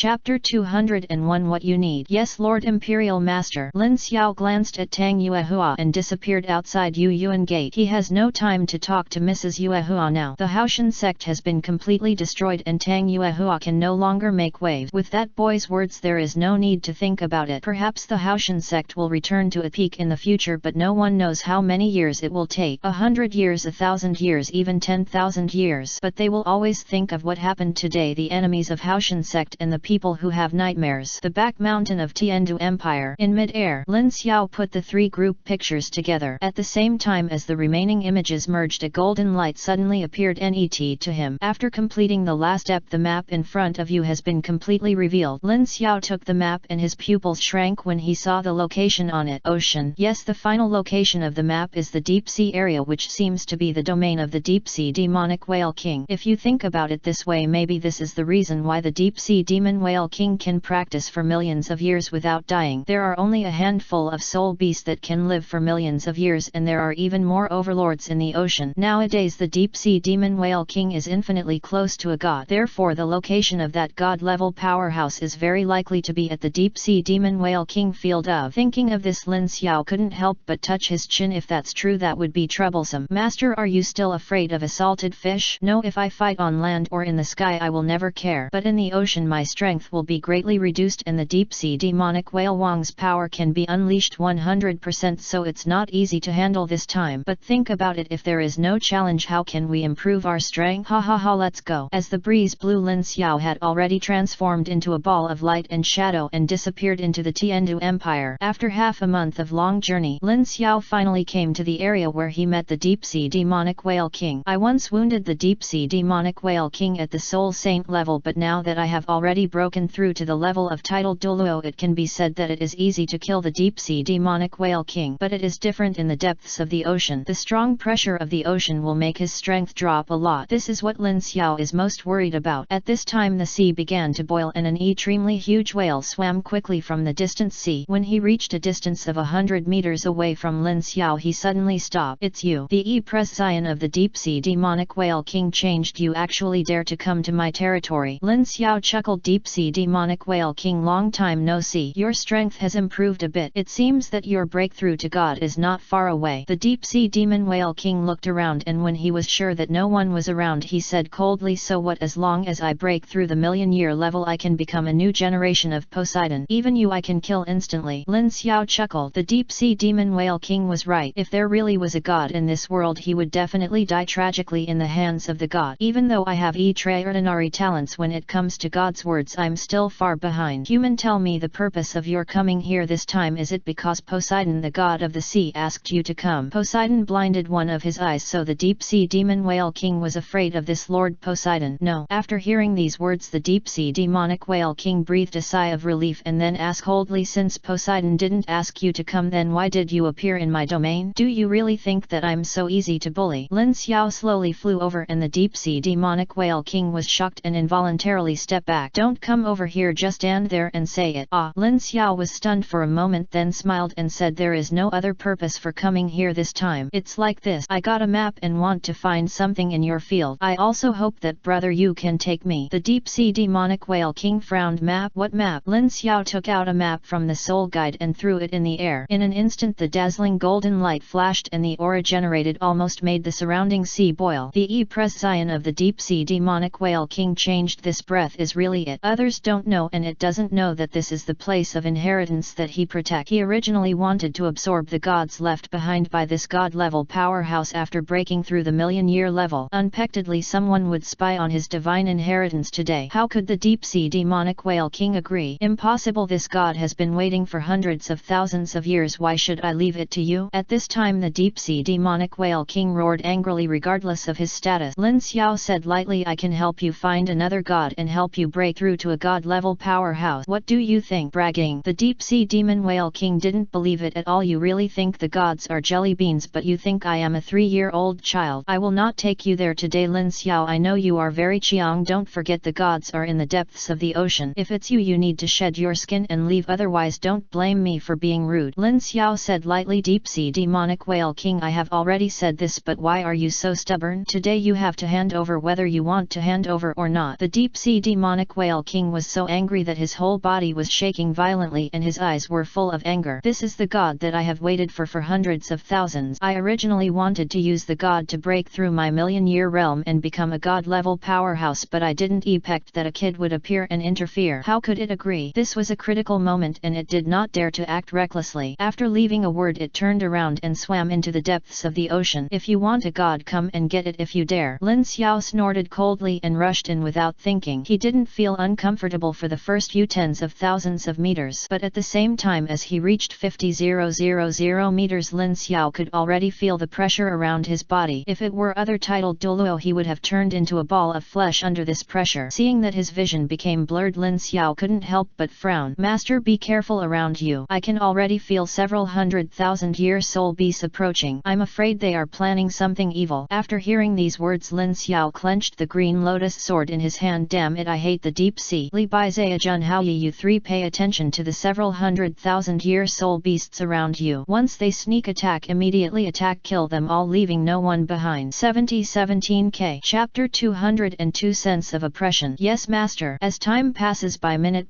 Chapter 201 What You Need. Yes, Lord Imperial Master. Lin Xiao glanced at Tang Yuehua and disappeared outside Yu Yuan Gate. He has no time to talk to Mrs. Yuehua now. The Haoshan sect has been completely destroyed and Tang Yuehua can no longer make waves. With that boy's words, there is no need to think about it. Perhaps the Haoshan sect will return to a peak in the future, but no one knows how many years it will take. 100 years, 1,000 years, even 10,000 years. But they will always think of what happened today. The enemies of Haoshan sect and the people who have nightmares. The back mountain of Aizumo Empire. In mid-air, Lin Xiao put the three group pictures together. At the same time as the remaining images merged, a golden light suddenly appeared net to him. After completing the last step, the map in front of you has been completely revealed. Lin Xiao took the map and his pupils shrank when he saw the location on it. Ocean. Yes, the final location of the map is the deep sea area, which seems to be the domain of the deep sea demonic whale king. If you think about it this way, maybe this is the reason why the deep sea demon whale king can practice for millions of years without dying. There are only a handful of soul beasts that can live for millions of years, and there are even more overlords in the ocean. Nowadays the deep sea demon whale king is infinitely close to a god. Therefore the location of that god level powerhouse is very likely to be at the deep sea demon whale king field of. Thinking of this, Lin Xiao couldn't help but touch his chin. If that's true, that would be troublesome. Master, are you still afraid of a salted fish? No, if I fight on land or in the sky I will never care, but in the ocean my strength will be greatly reduced and the deep sea demonic whale Wang's power can be unleashed 100%, so it's not easy to handle this time. But think about it, if there is no challenge, how can we improve our strength? Ha ha ha, let's go. As the breeze blew, Lin Xiao had already transformed into a ball of light and shadow and disappeared into the Aizumo Empire. After half a month of long journey, Lin Xiao finally came to the area where he met the deep sea demonic whale king. I once wounded the deep sea demonic whale king at the soul saint level, but now that I have already broken through to the level of titled Douluo, it can be said that it is easy to kill the deep sea demonic whale king. But it is different in the depths of the ocean. The strong pressure of the ocean will make his strength drop a lot. This is what Lin Xiao is most worried about. At this time the sea began to boil and an extremely huge whale swam quickly from the distant sea. When he reached a distance of 100 meters away from Lin Xiao, he suddenly stopped. It's you, the President of the deep sea demonic whale king changed. You actually dare to come to my territory? Lin Xiao chuckled. Deep sea demonic whale king, long time no see. Your strength has improved a bit. It seems that your breakthrough to God is not far away. The deep sea demon whale king looked around, and when he was sure that no one was around, he said coldly, so what? As long as I break through the million-year level, I can become a new generation of Poseidon. Even you I can kill instantly. Lin Xiao chuckled. The deep sea demon whale king was right. If there really was a god in this world, he would definitely die tragically in the hands of the god. Even though I have extraordinary talents when it comes to God's words, I'm still far behind. Human, tell me the purpose of your coming here this time. Is it because Poseidon, the god of the sea, asked you to come? Poseidon blinded one of his eyes, so the deep sea demon whale king was afraid of this Lord Poseidon. No. After hearing these words, the deep sea demonic whale king breathed a sigh of relief and then asked coldly, since Poseidon didn't ask you to come, then why did you appear in my domain? Do you really think that I'm so easy to bully? Lin Xiao slowly flew over and the deep sea demonic whale king was shocked and involuntarily stepped back. Don't come over here, just stand there and say it. Ah! Lin Xiao was stunned for a moment, then smiled and said, there is no other purpose for coming here this time. It's like this. I got a map and want to find something in your field. I also hope that brother you can take me. The deep sea demonic whale king frowned. Map? What map? Lin Xiao took out a map from the soul guide and threw it in the air. In an instant the dazzling golden light flashed and the aura generated almost made the surrounding sea boil. The President of the deep sea demonic whale king changed. This breath is really it. Others don't know, and it doesn't know that this is the place of inheritance that he protect. He originally wanted to absorb the gods left behind by this god level powerhouse after breaking through the million-year level. Unexpectedly someone would spy on his divine inheritance today. How could the deep sea demonic whale king agree? Impossible. This god has been waiting for hundreds of thousands of years. Why should I leave it to you? At this time the deep sea demonic whale king roared angrily regardless of his status. Lin Xiao said lightly, I can help you find another god and help you break through to a god level powerhouse. What do you think? Bragging. The deep sea demon whale king didn't believe it at all. You really think the gods are jelly beans, but you think I am a 3-year-old child. I will not take you there today. Lin Xiao, I know you are very Chiang. Don't forget the gods are in the depths of the ocean. If it's you need to shed your skin and leave, otherwise don't blame me for being rude. Lin Xiao said lightly. Deep sea demonic whale king, I have already said this, but why are you so stubborn? Today you have to hand over whether you want to hand over or not. The deep sea demonic whale king was so angry that his whole body was shaking violently and his eyes were full of anger. This is the god that I have waited for hundreds of thousands. I originally wanted to use the god to break through my million-year realm and become a god-level powerhouse, but I didn't expect that a kid would appear and interfere. How could it agree? This was a critical moment and it did not dare to act recklessly. After leaving a word, it turned around and swam into the depths of the ocean. If you want a god, come and get it if you dare. Lin Xiao snorted coldly and rushed in without thinking. He didn't feel uncomfortable for the first few tens of thousands of meters, but at the same time as he reached 50,000 meters, Lin Xiao could already feel the pressure around his body. If it were other titled Douluo, he would have turned into a ball of flesh under this pressure. Seeing that his vision became blurred, Lin Xiao couldn't help but frown. Master, be careful around you. I can already feel several 100,000-year soul beasts approaching. I'm afraid they are planning something evil. After hearing these words, Lin Xiao clenched the green lotus sword in his hand. Damn it, I hate the deep sea. Li Bai Zia Jun Hao Yi, you three pay attention to the several 100,000-year soul beasts around you. Once they sneak attack, immediately attack, kill them all, leaving no one behind. 17K. Chapter 202, Sense of Oppression. Yes, master. As time passes by minute,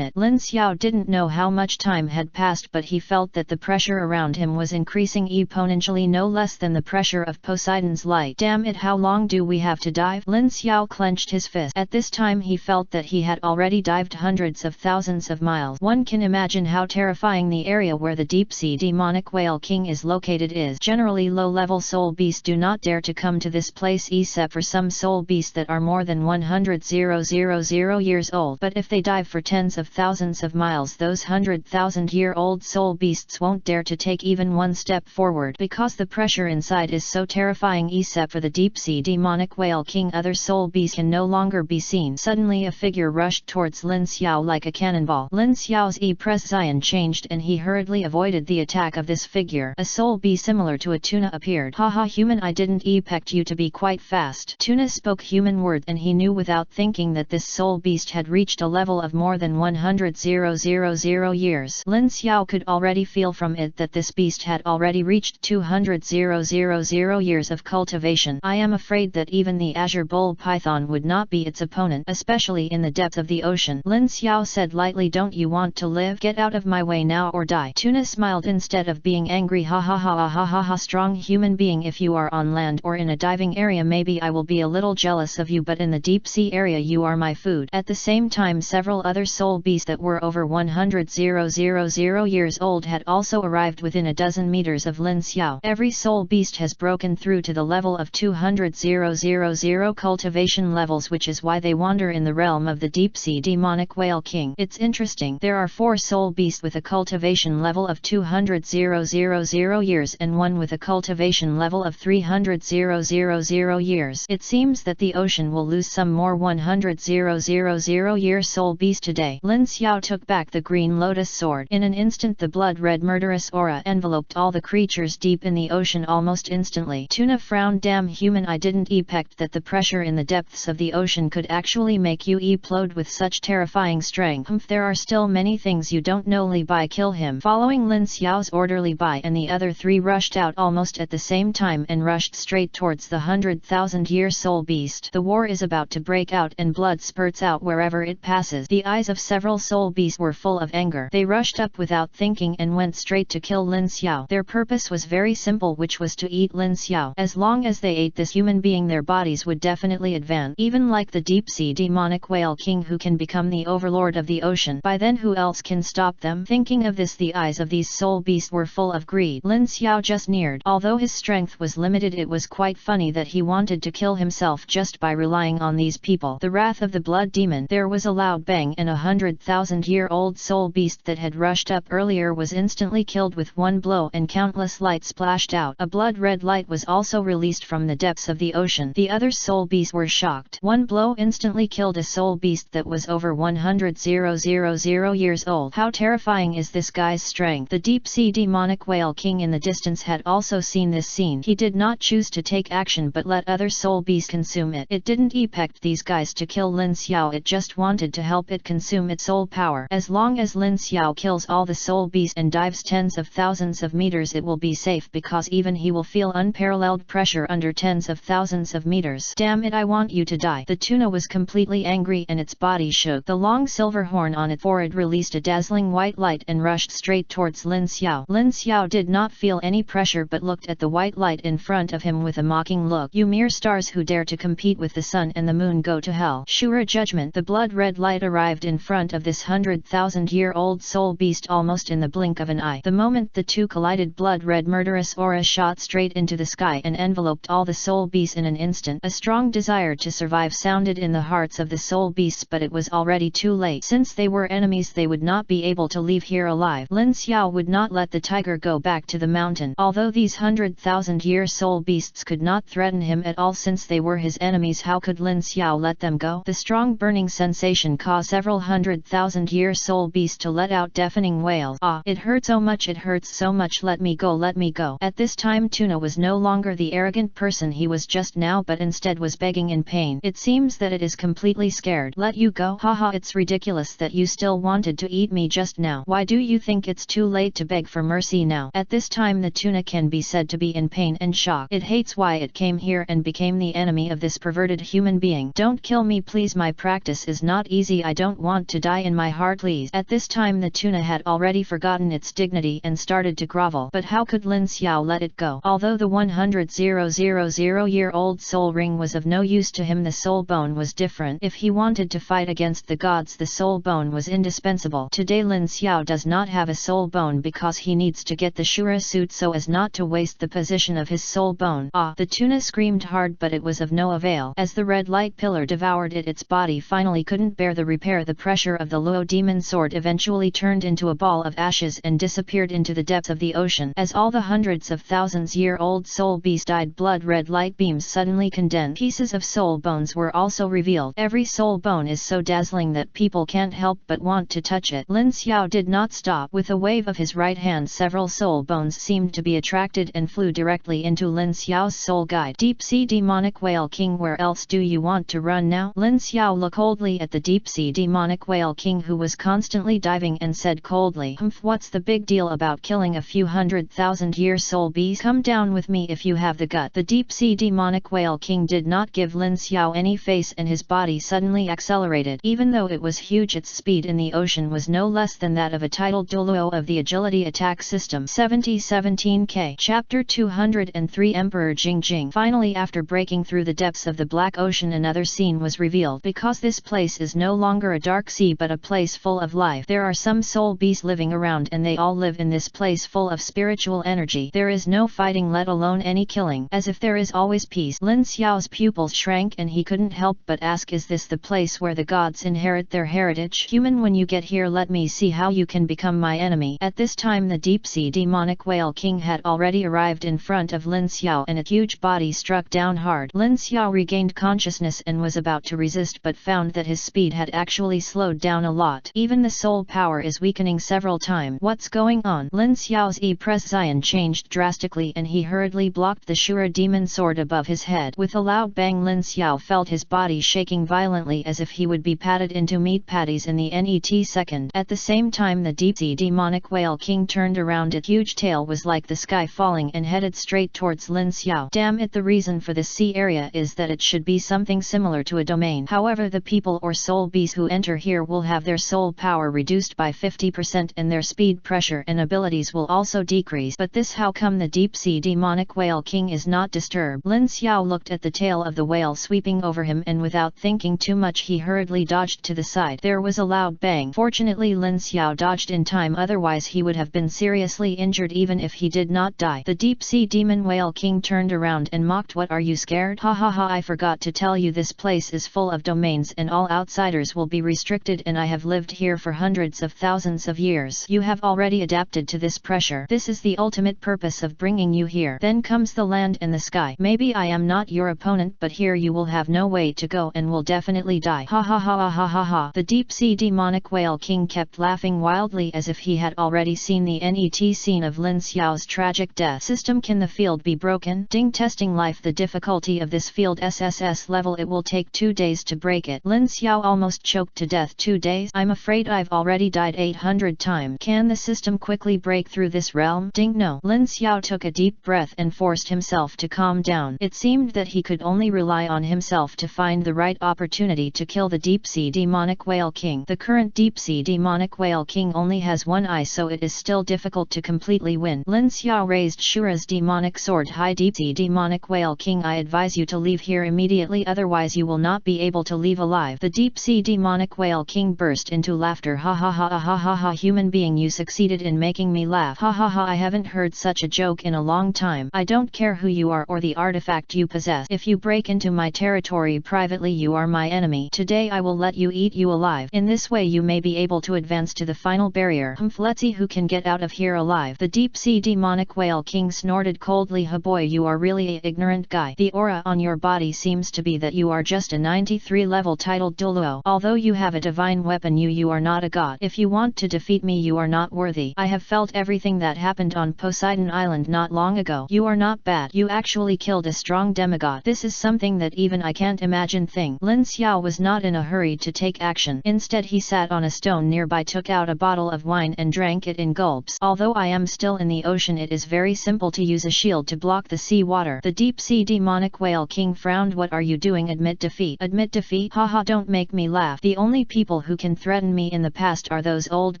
Lin Xiao didn't know how much time had passed, but he felt that the pressure around him was increasing exponentially, no less than the pressure of Poseidon's light. Damn it, how long do we have to dive? Lin Xiao clenched his fist. At this time he felt that he had already dived hundreds of thousands of miles. One can imagine how terrifying the area where the deep-sea demonic whale king is located is. Generally low-level soul beasts do not dare to come to this place except for some soul beasts that are more than 100,000 years old. But if they dive for tens of thousands of miles, those 100,000-year-old soul beasts won't dare to take even one step forward, because the pressure inside is so terrifying. Except for the deep-sea demonic whale king, other soul beasts can no longer be seen. Suddenly a figure rushed towards Lin Xiao like a cannonball. Lin Xiao's expression changed and he hurriedly avoided the attack of this figure. A soul beast similar to a tuna appeared. Haha, human, I didn't expect you to be quite fast. Tuna spoke human words and he knew without thinking that this soul beast had reached a level of more than 100,000 years. Lin Xiao could already feel from it that this beast had already reached 200,000 years of cultivation. I am afraid that even the azure bull python would not be its opponent, especially in the depth of the ocean. Lin Xiao said lightly, don't you want to live? Get out of my way now or die. Tuna smiled instead of being angry. Ha ha ha ha ha ha, strong human being, if you are on land or in a diving area maybe I will be a little jealous of you, but in the deep sea area you are my food. At the same time several other soul beasts that were over 100,000 years old had also arrived within a dozen meters of Lin Xiao. Every soul beast has broken through to the level of 200,000 cultivation levels, which is why they wander in the realm of the deep-sea demonic whale king. It's interesting, there are 4 soul beasts with a cultivation level of 200,000 years and 1 with a cultivation level of 300,000 years. It seems that the ocean will lose some more 100,000-year soul beast today. Lin Xiao took back the green lotus sword. In an instant the blood-red murderous aura enveloped all the creatures deep in the ocean almost instantly. Tuna frowned. Damn human, I didn't expect that the pressure in the depths of the ocean could actually make you explode with such terrifying strength. There are still many things you don't know. Li Bai, kill him. Following Lin Xiao's order, Li Bai and the other 3 rushed out almost at the same time and rushed straight towards the 100,000-year soul beast. The war is about to break out and blood spurts out wherever it passes. The eyes of several soul beasts were full of anger. They rushed up without thinking and went straight to kill Lin Xiao. Their purpose was very simple, which was to eat Lin Xiao. As long as they ate this human being, their bodies would definitely advance, even like the deep-sea demonic whale king who can become the overlord of the ocean. By then who else can stop them? Thinking of this, the eyes of these soul beasts were full of greed. Lin Xiao just neared. Although his strength was limited, it was quite funny that he wanted to kill himself just by relying on these people. The wrath of the blood demon. There was a loud bang and a 100,000-year-old soul beast that had rushed up earlier was instantly killed with one blow and countless light splashed out. A blood-red light was also released from the depths of the ocean. The other soul beasts were shocked. One blow instantly killed a soul beast that was over 100,000 years old. How terrifying is this guy's strength? The deep-sea demonic whale king in the distance had also seen this scene. He did not choose to take action but let other soul beasts consume it. It didn't expect these guys to kill Lin Xiao, it just wanted to help it consume its soul power. As long as Lin Xiao kills all the soul beasts and dives tens of thousands of meters, it will be safe, because even he will feel unparalleled pressure under tens of thousands of meters. Damn it, I want you to die. The tuna was completely angry and its its body shook. The long silver horn on its forehead released a dazzling white light and rushed straight towards Lin Xiao. Lin Xiao did not feel any pressure but looked at the white light in front of him with a mocking look. You mere stars who dare to compete with the sun and the moon, go to hell. Shura judgment. The blood-red light arrived in front of this 100,000-year-old soul beast almost in the blink of an eye. The moment the two collided, blood-red murderous aura shot straight into the sky and enveloped all the soul beasts in an instant. A strong desire to survive sounded in the hearts of the soul beasts, but it was already too late. Since they were enemies, they would not be able to leave here alive. Lin Xiao would not let the tiger go back to the mountain. Although these 100,000-year soul beasts could not threaten him at all since they were his enemies, how could Lin Xiao let them go? The strong burning sensation caused several 100,000-year soul beasts to let out deafening wails. Ah, it hurts so much, it hurts so much, let me go, let me go. At this time Tuna was no longer the arrogant person he was just now, but instead was begging in pain. It seems that it is completely scared. Let you go? Haha, it's ridiculous that you still wanted to eat me just now. Why do you think it's too late to beg for mercy now? At this time the tuna can be said to be in pain and shock. It hates why it came here and became the enemy of this perverted human being. Don't kill me please, my practice is not easy, I don't want to die in my heart please. At this time the tuna had already forgotten its dignity and started to grovel. But how could Lin Xiao let it go? Although the 100,000-year-old soul ring was of no use to him, the soul bone was different. If he wanted to fight against the gods, the soul bone was indispensable. Today Lin Xiao does not have a soul bone because he needs to get the Shura suit so as not to waste the position of his soul bone. Ah! The tuna screamed hard, but it was of no avail. As the red light pillar devoured it, its body finally couldn't bear the repair. The pressure of the Luo demon sword eventually turned into a ball of ashes and disappeared into the depths of the ocean. As all the hundreds of thousands-year-old soul beasts died, blood-red light beams suddenly condensed. Pieces of soul bones were also revealed. Every soul bone is so dazzling that people can't help but want to touch it. Lin Xiao did not stop. With a wave of his right hand, several soul bones seemed to be attracted and flew directly into Lin Xiao's soul guide. Deep Sea Demonic Whale King, where else do you want to run now? Lin Xiao looked coldly at the Deep Sea Demonic Whale King, who was constantly diving, and said coldly, what's the big deal about killing a few 100,000-year soul beasts? Come down with me if you have the gut. The Deep Sea Demonic Whale King did not give Lin Xiao any face, and his body suddenly accelerated. Even though it was huge, its speed in the ocean was no less than that of a titled Douluo of the Agility Attack System. 17K. Chapter 203. Emperor Jing. Finally, after breaking through the depths of the Black Ocean, another scene was revealed. Because this place is no longer a dark sea but a place full of life. There are some soul beasts living around, and they all live in this place full of spiritual energy. There is no fighting, let alone any killing. As if there is always peace. Lin Xiao's pupils shrank and he couldn't help but ask, is this the place where the gods inherit their heritage? Human, when you get here let me see how you can become my enemy. At this time the Deep Sea Demonic Whale King had already arrived in front of Lin Xiao, and its huge body struck down hard. Lin Xiao regained consciousness and was about to resist, but found that his speed had actually slowed down a lot. Even the soul power is weakening several times. What's going on? Lin Xiao's presence changed drastically and he hurriedly blocked the Shura demon sword above his head. With a loud bang, Lin Xiao felt his body shaking violently as if he would be patted into meat patties in the NET second. At the same time the Deep Sea Demonic Whale King turned around. Its huge tail was like the sky falling and headed straight towards Lin Xiao. Damn it, the reason for this sea area is that it should be something similar to a domain. However, the people or soul beasts who enter here will have their soul power reduced by 50% and their speed, pressure and abilities will also decrease. But this, how come the Deep Sea Demonic Whale King is not disturbed? Lin Xiao looked at the tail of the whale sweeping over him, and without thinking too much he hurriedly dodged to the side. There was a loud bang. Fortunately Lin Xiao dodged in time, otherwise he would have been seriously injured even if he did not die. The Deep Sea Demon Whale King turned around and mocked, what, are you scared? Ha ha ha, I forgot to tell you, this place is full of domains and all outsiders will be restricted, and I have lived here for hundreds of thousands of years. You have already adapted to this pressure. This is the ultimate purpose of bringing you here. Then comes the land and the sky. Maybe I am not your opponent, but here you will have no way to go and will definitely die. Ha ha ha ha ha ha. The Deep Sea Demonic Whale King kept laughing wildly as if he had already seen the NET scene of Lin Xiao's tragic death. System, can the field be broken? Ding. Testing life. The difficulty of this field SSS level, it will take 2 days to break it. Lin Xiao almost choked to death. 2 days? I'm afraid I've already died 800 times. Can the system quickly break through this realm? Ding. No. Lin Xiao took a deep breath and forced himself to calm down. It seemed that he could only rely on himself to find the right opportunity to kill the deep-sea demonic whale king. The current deep-sea demonic whale king only has one eye, so it is still difficult to completely win. Lin Xiao raised Shura's demonic sword. High deep-sea demonic whale king, I advise you to leave here immediately, otherwise you will not be able to leave alive. The deep-sea demonic whale king burst into laughter. Ha ha ha ha ha ha, human being, you succeeded in making me laugh. Ha ha ha, I haven't heard such a joke in a long time. I don't care who you are or the artifact you possess. If you break into my territory privately, you are my enemy. Today I will let you eat you alive. In this way you may be able to advance to the final barrier. Let's see who can get out of here alive. The deep-sea demonic whale king snorted coldly. Ha boy, you are really a ignorant guy. The aura on your body seems to be that you are just a 93 level titled Douluo. Although you have a divine weapon, you are not a god. If you want to defeat me, you are not worthy. I have felt everything that happened on Poseidon Island not long ago. You are not bad. You actually killed a strong demigod. This is something that even I can't imagine. Lin Xiao was not in a hurry to take action. Instead he sat on a stone nearby, took out a bottle of wine and drank it in gulps. Although I am still in the ocean, it is very simple to use a shield to block the sea water. The deep-sea demonic whale king frowned. What are you doing? Admit defeat. Admit defeat? Haha, don't make me laugh. The only people who can threaten me in the past are those old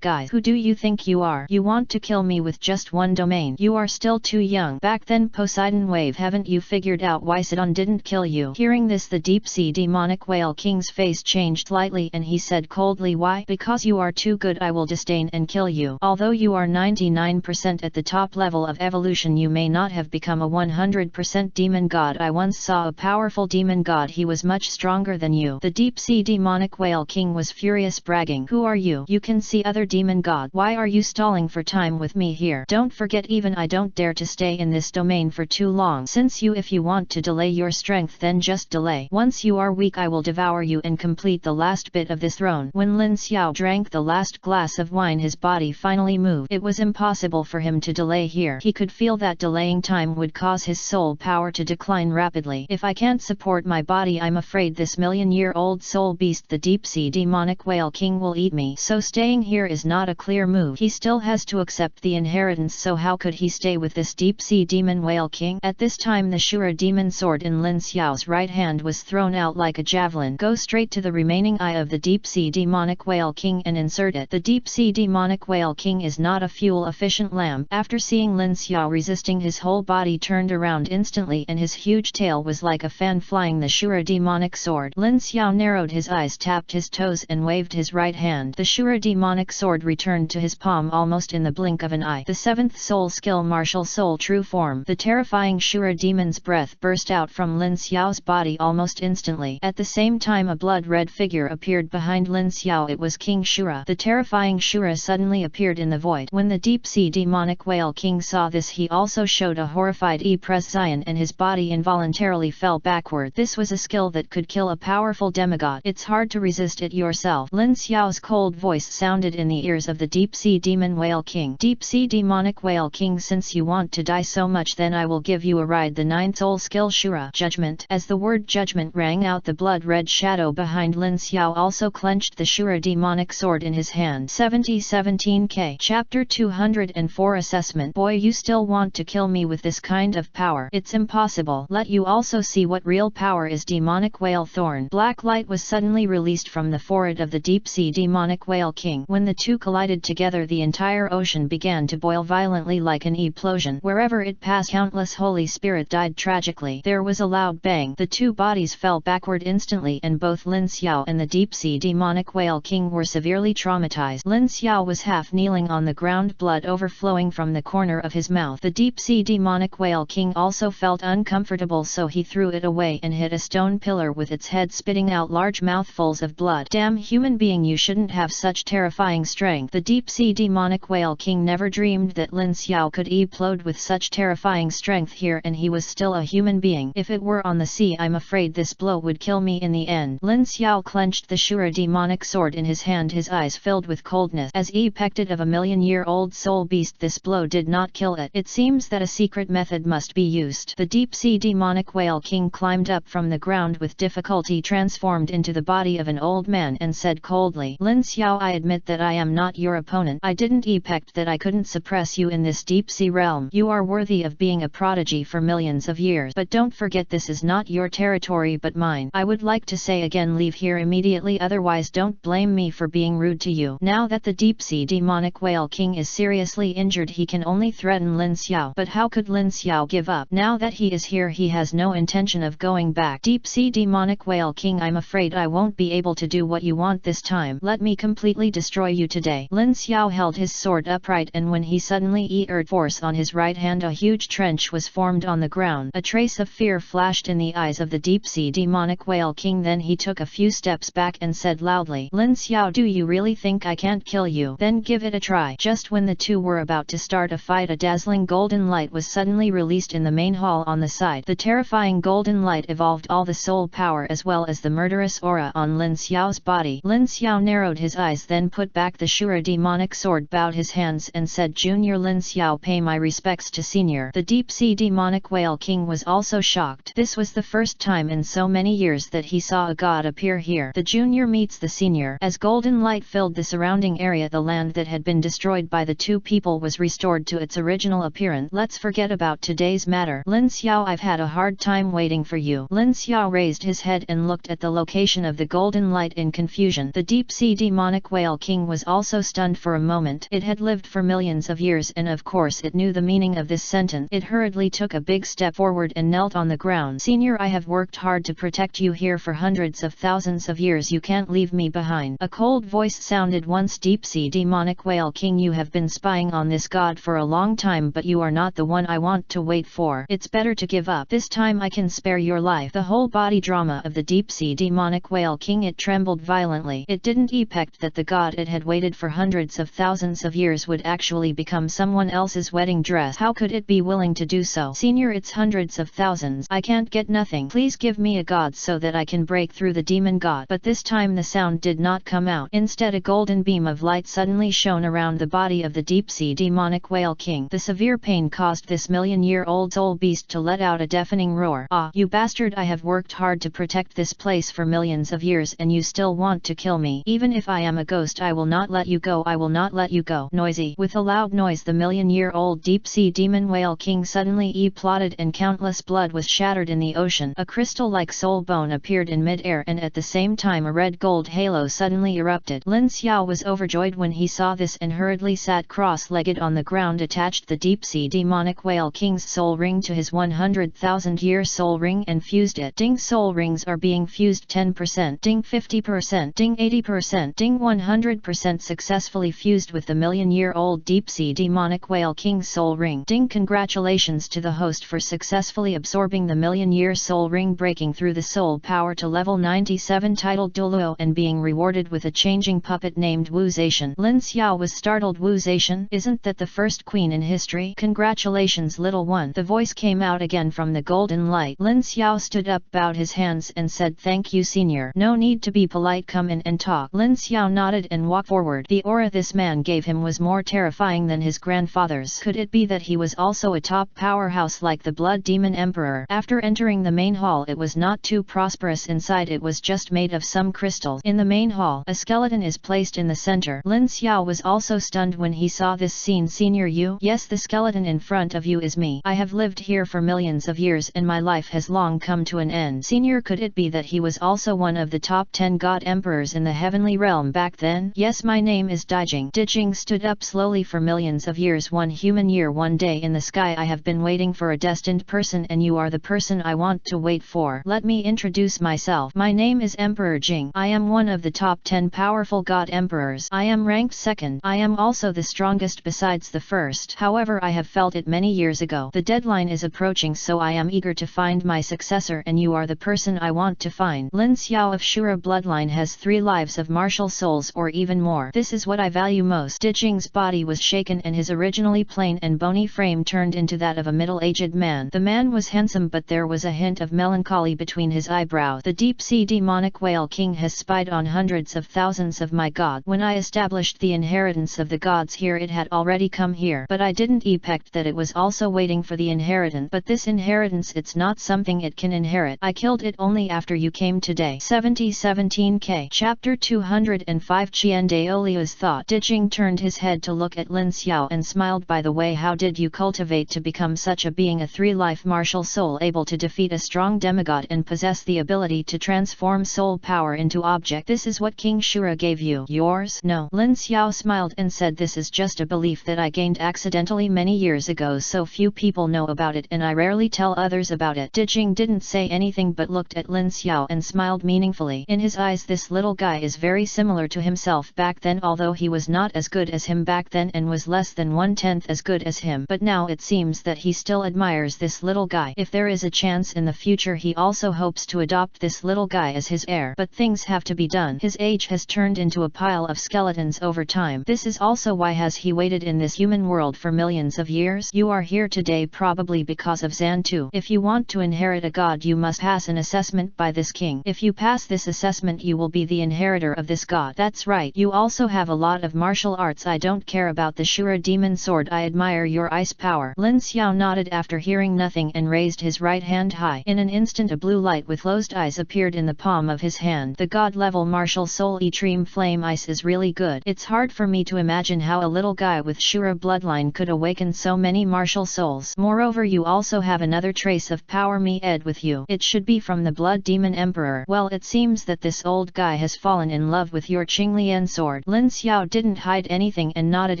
guys. Who do you think you are? You want to kill me with just one domain? You are still too young. Back then Poseidon wave, haven't you figured out why Sidon didn't kill you? Hearing this, the deep-sea demonic whale king's face changed slightly and he said coldly, why? Because you are too good, I will disdain and kill you. Although you are 99% at the top level of evolution, you may not have become a 100% demon god. I once saw a powerful demon god. He was much stronger than you. The deep-sea demonic whale king was furious, bragging. Who are you? You can see other demon god. Why are you stalling for time with me here? Don't forget, even I don't dare to stay in this domain for too long. Since if you want to delay your strength, then just delay. Once you are weak, I will devour you and complete the last bit of this throne. When Lin Xiao drank the last glass of wine, his body finally moved. It was impossible for him to delay here. He could feel that delaying time would cause his soul power to decline rapidly. If I can't support my body, I'm afraid this million-year-old soul beast, the deep-sea demonic whale king, will eat me. So staying here is not a clear move. He still has to accept the inheritance, so how could he stay with this deep-sea demon whale king? At this time the Shura demon sword in Lin Xiao's right hand was thrown out like a javelin. Go straight to the remaining eye of the deep-sea demonic whale king and insert it. The deep-sea demonic whale king is not a fuel-efficient lamb. After seeing Lin Xiao resisting, his whole body turned around instantly and his huge tail was like a fan flying the Shura demonic sword. Lin Xiao narrowed his eyes, tapped his toes and waved his right hand. The Shura demonic sword returned to his palm almost in the blink of an eye. The seventh soul skill, martial soul true form. The terrifying Shura demon's breath burst out from Lin Xiao's body almost instantly. At the same time a blood-red figure appeared behind Lin Xiao. It was King Shura. The terrifying Shura suddenly appeared in the void. When the deep-sea demonic whale king saw this, he also showed a horrified expression and his body involuntarily fell backward. This was a skill that could kill a powerful demigod. It's hard to resist it yourself. Lin Xiao's cold voice sounded in the ears of the deep-sea demon whale king. Deep-sea demonic whale king, since you want to die so much, then I will give you a ride. The ninth soul skill, Shura judgment. As the word judgment rang out, the blood-red shadow behind Lin Xiao also clenched the Shura demonic sword in his hand. 17K Chapter 204 Assessment. Boy, you still want to kill me with this kind of power? It's impossible. Let you also see what real power is. Demonic whale thorn. Black light was suddenly released from the forehead of the deep-sea demonic whale king. When the two collided together, the entire ocean began to boil violently like an explosion. Wherever it passed, countless holy spirit died tragically. There was a loud bang. The two bodies fell backward instantly and both Lin Xiao and the deep-sea demonic whale king were severely traumatized. Lin Xiao was half kneeling on the ground, blood overflowing from the corner of his mouth. The deep-sea demonic whale king also felt uncomfortable, so he threw it away and hit a stone pillar with its head spitting out large mouthfuls of blood. Damn human being, you shouldn't have such terrifying strength. The deep-sea demonic whale king never dreamed that Lin Xiao could explode with such terrifying strength here, and he was still a human being. If it were on the sea, I'm afraid this blow would kill me in the end. Lin Xiao clenched the Shura demonic sword in his hand, his eyes filled with coldness. As expected of a million-year-old soul beast, this blow did not kill it. It seems that a secret method must be used. The deep-sea demonic whale king climbed up from the ground with difficulty, transformed into the body of an old man and said coldly, Lin Xiao, I admit that I am not your opponent. I didn't expect that I couldn't suppress you in this deep-sea realm. You are worthy of being a prodigy for millions of years, but don't forget this is not your territory but mine. I would like to say again then leave here immediately, otherwise don't blame me for being rude to you. Now that the deep-sea demonic whale king is seriously injured, he can only threaten Lin Xiao. But how could Lin Xiao give up? Now that he is here, he has no intention of going back. Deep-sea demonic whale king, I'm afraid I won't be able to do what you want this time. Let me completely destroy you today. Lin Xiao held his sword upright, and when he suddenly exerted force on his right hand, a huge trench was formed on the ground. A trace of fear flashed in the eyes of the deep-sea demonic whale king. Then he took a few steps back and said loudly, Lin Xiao, do you really think I can't kill you? Then give it a try. Just when the two were about to start a fight, a dazzling golden light was suddenly released in the main hall on the side. The terrifying golden light evolved all the soul power as well as the murderous aura on Lin Xiao's body. Lin Xiao narrowed his eyes, then put back the Shura demonic sword, bowed his hands and said, Junior Lin Xiao, pay my respects to Senior. The deep-sea demonic whale king was also shocked. This was the first time in so many years that he saw a god appear here. The junior meets the senior. As golden light filled the surrounding area, the land that had been destroyed by the two people was restored to its original appearance. Let's forget about today's matter. Lin Xiao, I've had a hard time waiting for you. Lin Xiao raised his head and looked at the location of the golden light in confusion. The deep-sea demonic whale king was also stunned for a moment. It had lived for millions of years, and of course it knew the meaning of this sentence. It hurriedly took a big step forward and knelt on the ground. Senior, I have worked hard to protect you here for hundreds of thousands of years. You can't leave me behind. A cold voice sounded once. Deep-sea demonic whale king, you have been spying on this god for a long time, but you are not the one I want to wait for. It's better to give up. This time I can spare your life. The whole body drama of the deep-sea demonic whale king, it trembled violently. It didn't expect that the god it had waited for hundreds of thousands of years would actually become someone else's wedding dress. How could it be willing to do so? Senior, it's hundreds of thousands. I can't get nothing. Please give me a god so that I can break through the demon god. But this time the sound did not come out. Instead, a golden beam of light suddenly shone around the body of the deep-sea demonic whale king. The severe pain caused this million-year-old soul beast to let out a deafening roar. Ah, you bastard, I have worked hard to protect this place for millions of years, and you still want to kill me. Even if I am a ghost, I will not let you go. I will not let you go. Noisy. With a loud noise, the million-year-old deep-sea demon whale king suddenly plotted, and countless blood was shattered in the ocean. A crystal-like soul bone appeared in mid-air, and at the same time a red-gold halo suddenly erupted. Lin Xiao was overjoyed when he saw this and hurriedly sat cross-legged on the ground, attached the deep-sea demonic whale king's soul ring to his 100,000-year soul ring and fused it. Ding, soul rings are being fused. 10%, ding 50%, ding 80%, ding 100% successfully fused with the million-year-old deep-sea demonic whale king's soul ring. Ding, congratulations to the host for successfully absorbing the million-year soul ring, breaking through the soul power to level 97, titled Douluo, and being rewarded with a changing puppet named Wu Zaishan. Lin Xiao was startled. Wu Zaishan? Isn't that the first queen in history? Congratulations, little one. The voice came out again from the golden light. Lin Xiao stood up, bowed his hands and said, thank you, senior. No need to be polite, come in and talk. Lin Xiao nodded and walked forward. The aura this man gave him was more terrifying than his grandfather's. Could it be that he was also a top powerhouse like the Blood Demon Emperor? After entering the main hall, it was not too prosperous inside. It was just made of some crystals. In the main hall, a skeleton is placed in the center. Lin Xiao was also stunned when he saw this scene. Senior, you? Yes, the skeleton in front of you is me. I have lived here for millions of years and my life has long come to an end. Senior, could it be that he was also one of the top 10 god emperors in the heavenly realm back then? Yes, my name is Jing. Jing stood up slowly. For millions of years, one human year, one day in the sky, I have been waiting for a destined person, and you are the person I want to wait for. Let me introduce myself. My name is Emperor Jing. I am one of the top 10 powerful god emperors. I am ranked second. I am also the strongest besides the first. However, I have felt it many years ago. The deadline is approaching, so I am eager to find my successor, and you are the person I want to find. Lin Xiao of Shura bloodline has 3 lives of martial souls or even more. This is what I value most. Jing's body was shaken and his originally plain and bony frame turned into that of a middle-aged man. The man was handsome, but there was a hint of melancholy between his eyebrows. The deep-sea demonic whale king has spied on hundreds of thousands of my gods. When I established the inheritance of the gods here, it had already come here, but I didn't expect that it was also waiting for the inheritance. But this inheritance, it's not something it can inherit. I killed it only after you came today. 17K. Chapter 205. Chiian Renui thought. Jing turned his head to look at Lin Xiao and smiled. By the way, how did you cultivate to become such a being, a 3-life martial soul able to defeat a strong demigod and possess the ability to transform transform soul power into object. This is what King Shura gave you. Yours? No. Lin Xiao smiled and said, this is just a belief that I gained accidentally many years ago, so few people know about it and I rarely tell others about it. Jing didn't say anything but looked at Lin Xiao and smiled meaningfully. In his eyes, this little guy is very similar to himself back then, although he was not as good as him back then and was less than 1/10 as good as him. But now it seems that he still admires this little guy. If there is a chance in the future, he also hopes to adopt this little guy as his heir. But things have to be done. His age has turned into a pile of skeletons over time. This is also why has he waited in this human world for millions of years. You are here today probably because of Xantu. If you want to inherit a god, you must pass an assessment by this king. If you pass this assessment, you will be the inheritor of this god. That's right. You also have a lot of martial arts. I don't care about the Shura demon sword. I admire your ice power. Lin Xiao nodded after hearing nothing and raised his right hand high. In an instant, a blue light with closed eyes appeared in the palm of his hand. The god level martial soul extreme flame ice is really good. It's hard for me to imagine how a little guy with Shura bloodline could awaken so many martial souls. Moreover, you also have another trace of power Ed with you. It should be from the blood demon emperor. Well, it seems that this old guy has fallen in love with your Qinglian sword. Lin Xiao didn't hide anything and nodded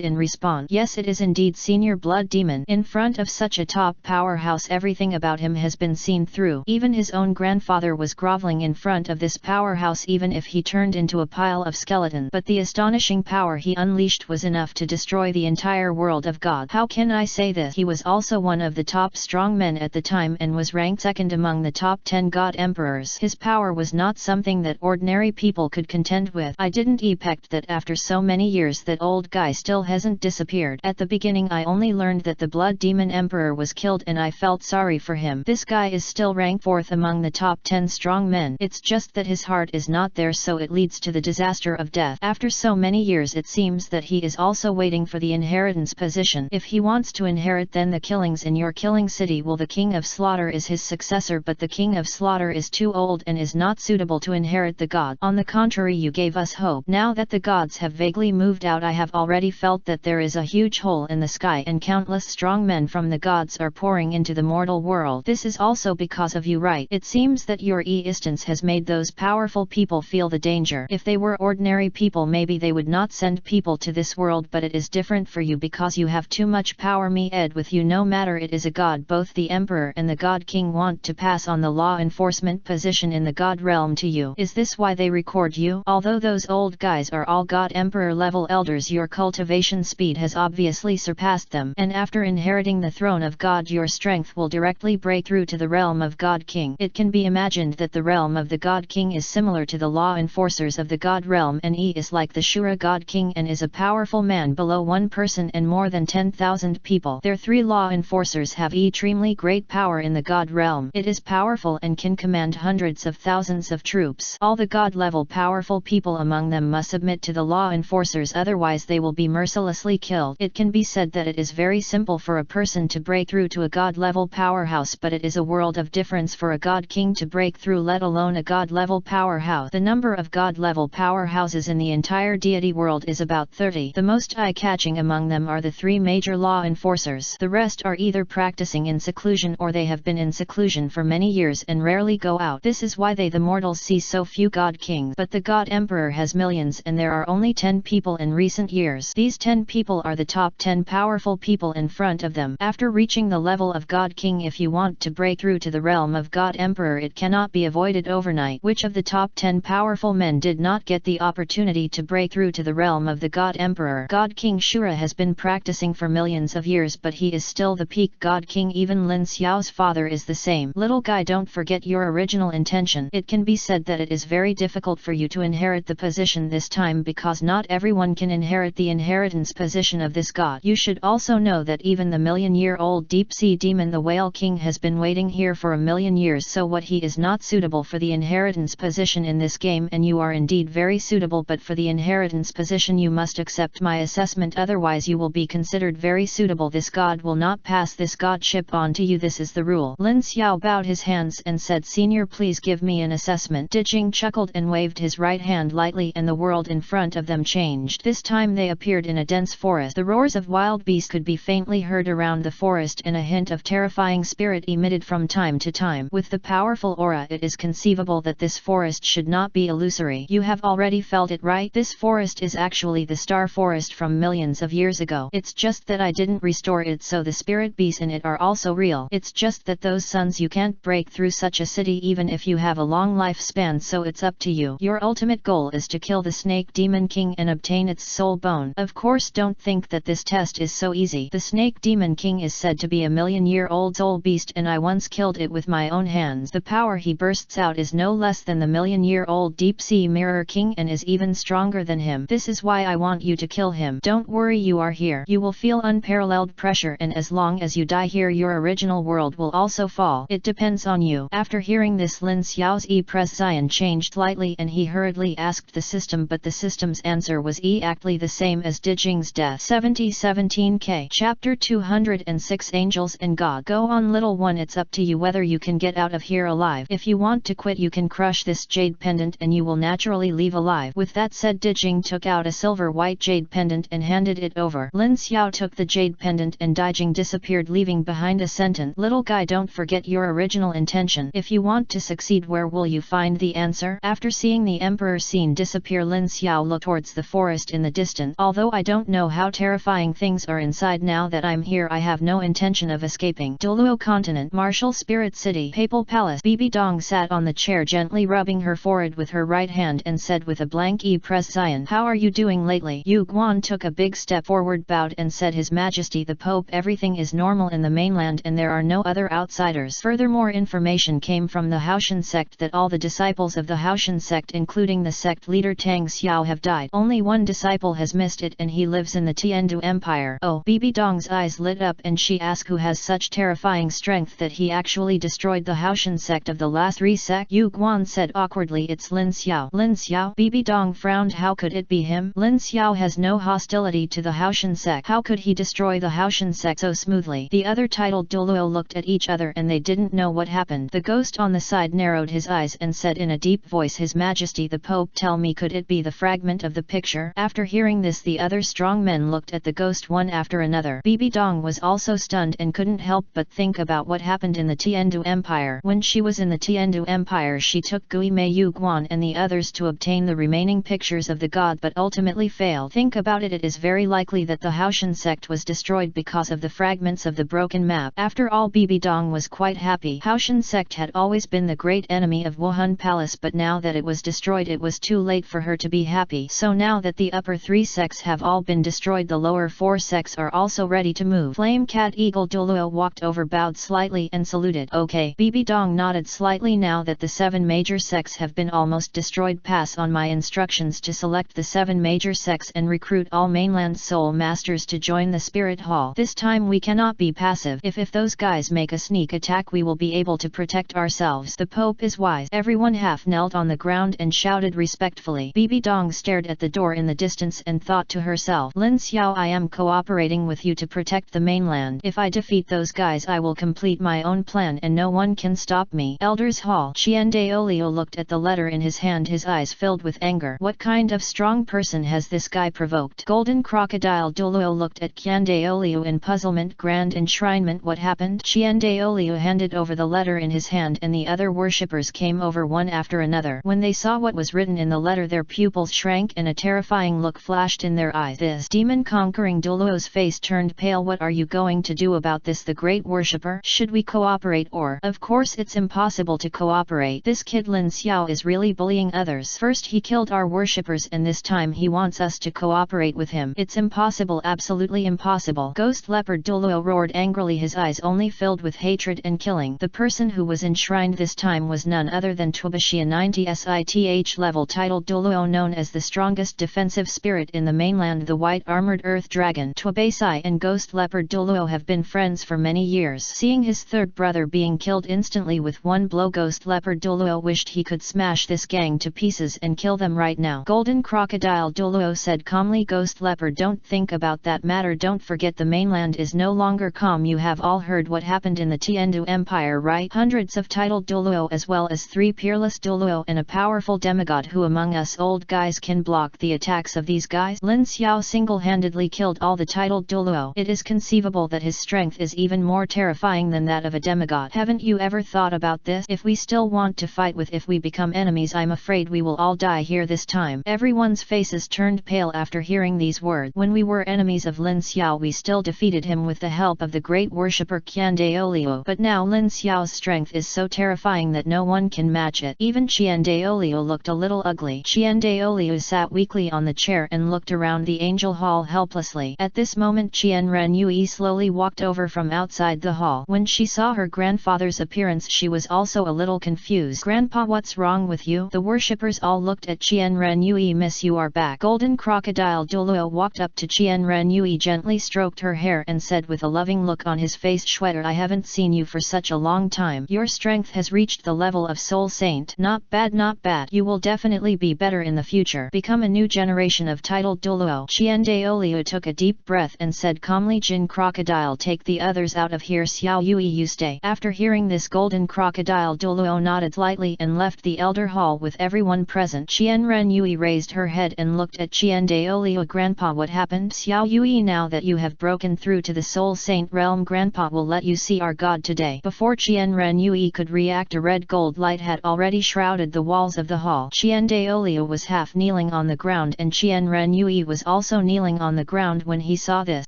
in response. Yes, it is indeed senior blood demon. In front of such a top powerhouse, everything about him has been seen through. Even his own grandfather was groveling in front of this powerhouse, even if he turned into a pile of skeleton. But the astonishing power he unleashed was enough to destroy the entire world of God. How can I say this? He was also one of the top strong men at the time and was ranked second among the top 10 god emperors. His power was not something that ordinary people could contend with. I didn't expect that after so many years that old guy still hasn't disappeared. At the beginning I only learned that the blood demon emperor was killed and I felt sorry for him. This guy is still ranked 4th among the top 10 strong men. It's just that his heart is not there, so it leads to the disaster of death. After so many years, it seems that he is also waiting for the inheritance position. If he wants to inherit, then the killings in your killing city will. The king of slaughter is his successor, but the king of slaughter is too old and is not suitable to inherit the god. On the contrary, you gave us hope. Now that the gods have vaguely moved out, I have already felt that there is a huge hole in the sky and countless strong men from the gods are pouring into the mortal world. This is also because of you, right? It seems that your existence has made those powerful people feel the danger. If they were ordinary people, maybe they would not send people to this world, but it is different for you because you have too much power Ed with you. No matter it is a god, both the emperor and the god king want to pass on the law enforcement position in the god realm to you. Is this why they record you? Although those old guys are all god emperor level elders, your cultivation speed has obviously surpassed them, and after inheriting the throne of god, your strength will directly break through to the realm of god king. It can be imagined that the realm of the god king is similar to the law enforcers of the god realm, and he is like the Shura god king and is a powerful man below one person and more than 10,000 people. Their 3 law enforcers have extremely great power in the god realm. It is powerful and can command hundreds of thousands of troops. All the god level powerful people among them must submit to the law enforcers, otherwise they will be mercilessly killed. It can be said that it is very simple for a person to break through to a god level powerhouse, but it is a world of difference for a god king to break through, let alone a god level powerhouse. The number of god level powerhouses in the entire deity world is about 30. The most eye-catching among them are the 3 major law enforcers. The rest are either practicing in seclusion or they have been in seclusion for many years and rarely go out. This is why the mortals see so few god kings. But the god emperor has millions and there are only 10 people in recent years. These 10 people are the top 10 powerful people in front of them. After reaching the level of god king, if you want to break through to the realm of god emperor, it cannot be avoided overnight. Which of the top 10 powerful men did not get the opportunity to break through to the realm of the god emperor? God King Shura has been practicing for millions of years, but he is still the peak god king. Even Lin Xiao's father is the same. Little guy, don't forget your original intention. It can be said that it is very difficult for you to inherit the position this time because not everyone can inherit the inheritance position of this god. You should also know that even the million-year-old deep-sea demon, the Whale King, has been waiting here for a million years, so what he is not suitable for the inheritance position in this game, and you are indeed very suitable, but for the inheritance position you must accept my assessment, otherwise you will be considered very suitable. This god will not pass this godship on to you. This is the rule. Lin Xiao bowed his hands and said, Senior, please give me an assessment. Jing chuckled and waved his right hand lightly, and the world in front of them changed. This time they appeared in a dense forest. The roars of wild beasts could be faintly heard around the forest, and a hint of terrifying spirit emitted from time to time. With the powerful aura, it is conceivable conceivable that this forest should not be illusory. You have already felt it, right? This forest is actually the star forest from millions of years ago. It's just that I didn't restore it, so the spirit beasts in it are also real. It's just that those suns you can't break through such a city even if you have a long lifespan, so it's up to you. Your ultimate goal is to kill the Snake Demon King and obtain its soul bone. Of course, don't think that this test is so easy. The Snake Demon King is said to be a million-year-old soul beast, and I once killed it with my own hands. The power he bursts out is no less than the million-year-old Deep Sea Mirror King and is even stronger than him. This is why I want you to kill him. Don't worry, you are here. You will feel unparalleled pressure, and as long as you die here, your original world will also fall. It depends on you. After hearing this, Lin Xiao's expression changed slightly and he hurriedly asked the system, but the system's answer was exactly the same as Jing's death. 17K Chapter 206 Angels and God. Go on, little one, it's up to you whether you can get out of here alive. If you want to quit, you can crush this jade pendant and you will naturally leave alive. With that said, Jing took out a silver-white jade pendant and handed it over. Lin Xiao took the jade pendant and Jing disappeared, leaving behind a sentence. Little guy, don't forget your original intention. If you want to succeed, where will you find the answer? After seeing the emperor scene disappear, Lin Xiao looked towards the forest in the distance. Although I don't know how terrifying things are inside, now that I'm here I have no intention of escaping. Douluo Continent, Martial Spirit City, Papal Palace. Bibi Dong sat on the chair, gently rubbing her forehead with her right hand and said with a blank expression, how are you doing lately? Yu Guan took a big step forward, bowed and said, His Majesty the Pope, everything is normal in the mainland and there are no other outsiders. Furthermore, information came from the Haian sect that all the disciples of the Haian sect, including the sect leader Tang Xiao, have died. Only one disciple has missed it and he lives in the Chiian Empire. Oh, Bibi Dong's eyes lit up and she asked who has such terrifying strength that he actually destroyed the Haian sect of the last 3 sect. Yu Guan said awkwardly, it's Lin Xiao. Lin Xiao? Bibi Dong frowned. How could it be him? Lin Xiao has no hostility to the Haian sect. How could he destroy the Haian sect so smoothly? The other titled Douluo looked at each other and they didn't know what happened. The ghost on the side narrowed his eyes and said in a deep voice, His Majesty the Pope, tell me, could it be the fragment of the picture? After hearing this, the other strong men looked at the ghost one after another. Bibi Dong was also stunned and couldn't help but think about what happened in the Chiian Empire. When she was in the Chiian Empire, she took Gui Mei, Yu Guan and the others to obtain the remaining pictures of the god, but ultimately failed. Think about it, it is very likely that the Haian sect was destroyed because of the fragments of the broken map. After all, Bibi Dong was quite happy. Haian sect had always been the great enemy of Wuhan Palace, but now that it was destroyed, it was too late for her to be happy. So now that the upper 3 sects have all been destroyed, the lower 4 sects are also ready to move. Flame Cat Eagle Douluo walked over, bowed slightly and saluted. Okay. Bibi Dong nodded slightly. Now that the 7 major sects have been almost destroyed, pass on my instructions to select the 7 major sects and recruit all mainland soul masters to join the spirit hall. This time we cannot be passive. If those guys make a sneak attack, we will be able to protect ourselves. The Pope is wise. Everyone half knelt on the ground and shouted respectfully. Bibi Dong stared at the door in the distance and thought to herself, Lin Xiao, I am cooperating with you to protect the mainland. If I defeat those guys, I will complete my own plan and no one can stop me. Elders Hall. Chian Renui looked at the letter in his hand, his eyes filled with anger. What kind of strong person has this guy provoked? Golden Crocodile Douluo looked at Chian Renui in puzzlement. Grand enshrinement, what happened? Chian Renui handed over the letter in his hand and the other worshippers came over one after another. When they saw what was written in the letter, their pupils shrank and a terrifying look flashed in their eyes. This demon conquering Douluo's face turned pale. What are you going to do about this, the great worshipper? Should we cooperate or? Of course it's impossible to cooperate. This kid Lin Xiao is really bullying others. First he killed our worshippers and this time he wants us to cooperate with him. It's impossible, absolutely impossible. Ghost Leopard Douluo roared angrily, his eyes only filled with hatred and killing. The person who was enshrined this time was none other than Twabashia 90 SITH level titled Douluo, known as the strongest defensive spirit in the mainland, the white armored earth dragon. Twabashia and Ghost Leopard Douluo have been friends for many years. Seeing his third brother being killed instantly with one blow, Ghost Leopard Douluo wished he could smash this gang to pieces and kill them right now. Golden Crocodile Douluo said calmly, Ghost Leopard, don't think about that matter. Don't forget the mainland is no longer calm. You have all heard what happened in the Chiian Empire, right? Hundreds of titled Douluo as well as 3 peerless Douluo and a powerful demigod. Who among us old guys can block the attacks of these guys? Lin Xiao single-handedly killed all the titled Douluo. It is conceivable that his strength is even more terrifying than that of a demigod. Haven't you ever thought about this? If we still want want to fight with. If we become enemies, I'm afraid we will all die here this time. Everyone's faces turned pale after hearing these words. When we were enemies of Lin Xiao, we still defeated him with the help of the great worshipper Qian Douluo. But now Lin Xiao's strength is so terrifying that no one can match it. Even Qian Douluo looked a little ugly. Qian Douluo sat weakly on the chair and looked around the angel hall helplessly. At this moment Chiian Renui slowly walked over from outside the hall. When she saw her grandfather's appearance, she was also a little confused. Grandpa, what's wrong with you? The worshippers all looked at Chiian Renui. Miss, you are back. Golden crocodile Douluo walked up to Chiian Renui, gently stroked her hair and said with a loving look on his face, Shweta, I haven't seen you for such a long time. Your strength has reached the level of soul saint. Not bad, not bad. You will definitely be better in the future. Become a new generation of titled Douluo. Qian Douluo took a deep breath and said calmly, Jin crocodile, take the others out of here. Xiao Yui, you stay. After hearing this, golden crocodile Douluo nodded slightly and left the elder hall with everyone present. Chiian Renui raised her head and looked at Qian Douluo. Grandpa, what happened? Xiao Yui, now that you have broken through to the soul saint realm, Grandpa will let you see our god today. Before Qian Renui could react, a red gold light had already shrouded the walls of the hall. Qian Douluo was half kneeling on the ground and Qian Renui was also kneeling on the ground when he saw this.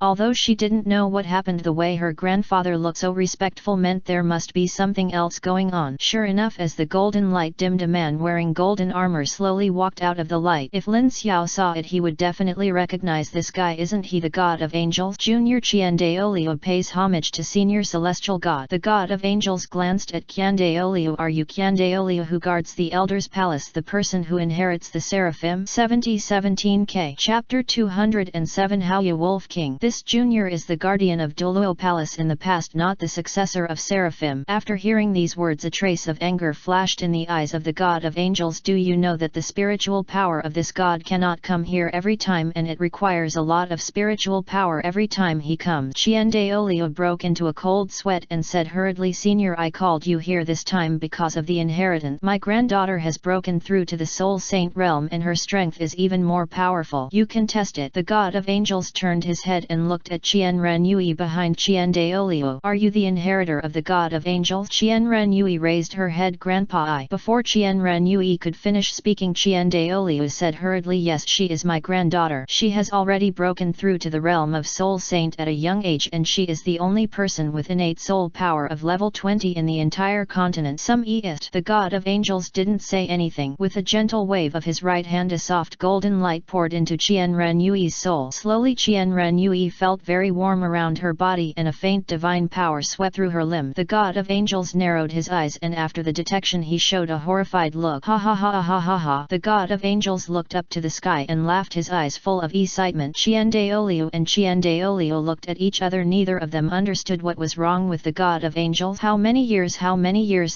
Although she didn't know what happened, the way her grandfather looked so respectful meant there must be something else going on. Sure enough, as the golden light dimmed, a man wearing golden armor slowly walked out of the light. If Lin Xiao saw it, he would definitely recognize this guy. Isn't he the god of angels? Junior Qian Douluo pays homage to senior celestial god. The god of angels glanced at Qian Douluo. Are you Qian Douluo who guards the elder's palace, the person who inherits the seraphim? 17K Chapter 207 Hauya Wolf King. This junior is the guardian of Douluo Palace in the past, not the successor of seraphim. After hearing these words, a trace of anger flashed in the eyes of the god of angels. Do you know that the spiritual power of this god cannot come here every time, and it requires a lot of spiritual power every time he comes? Qian Douluo broke into a cold sweat and said hurriedly, Senior, I called you here this time because of the inheritance. My granddaughter has broken through to the soul saint realm and her strength is even more powerful. You can test it. The god of angels turned his head and looked at Chiian Renui behind Qian Douluo. Are you the inheritor of the god of angels? Chiian Renui raised her head. Grandpa, I. Before Chiian Renui could finish speaking, Qian Douluo said hurriedly, yes, she is my granddaughter. She has already broken through to the realm of soul saint at a young age, and she is the only person with innate soul power of level 20 in the entire continent. Some east. The god of angels didn't say anything. With a gentle wave of his right hand, a soft golden light poured into Chiian Renui's soul. Slowly Chiian Renui felt very warm around her body and a faint divine power swept through her limb. The god of angels narrowed his eyes and after the detection he showed a horrified look. Ha ha ha ha ha ha. The god of angels looked up to the sky and laughed, his eyes full of excitement. Qian Douluo and Qian Douluo looked at each other. Neither of them understood what was wrong with the god of angels. How many years?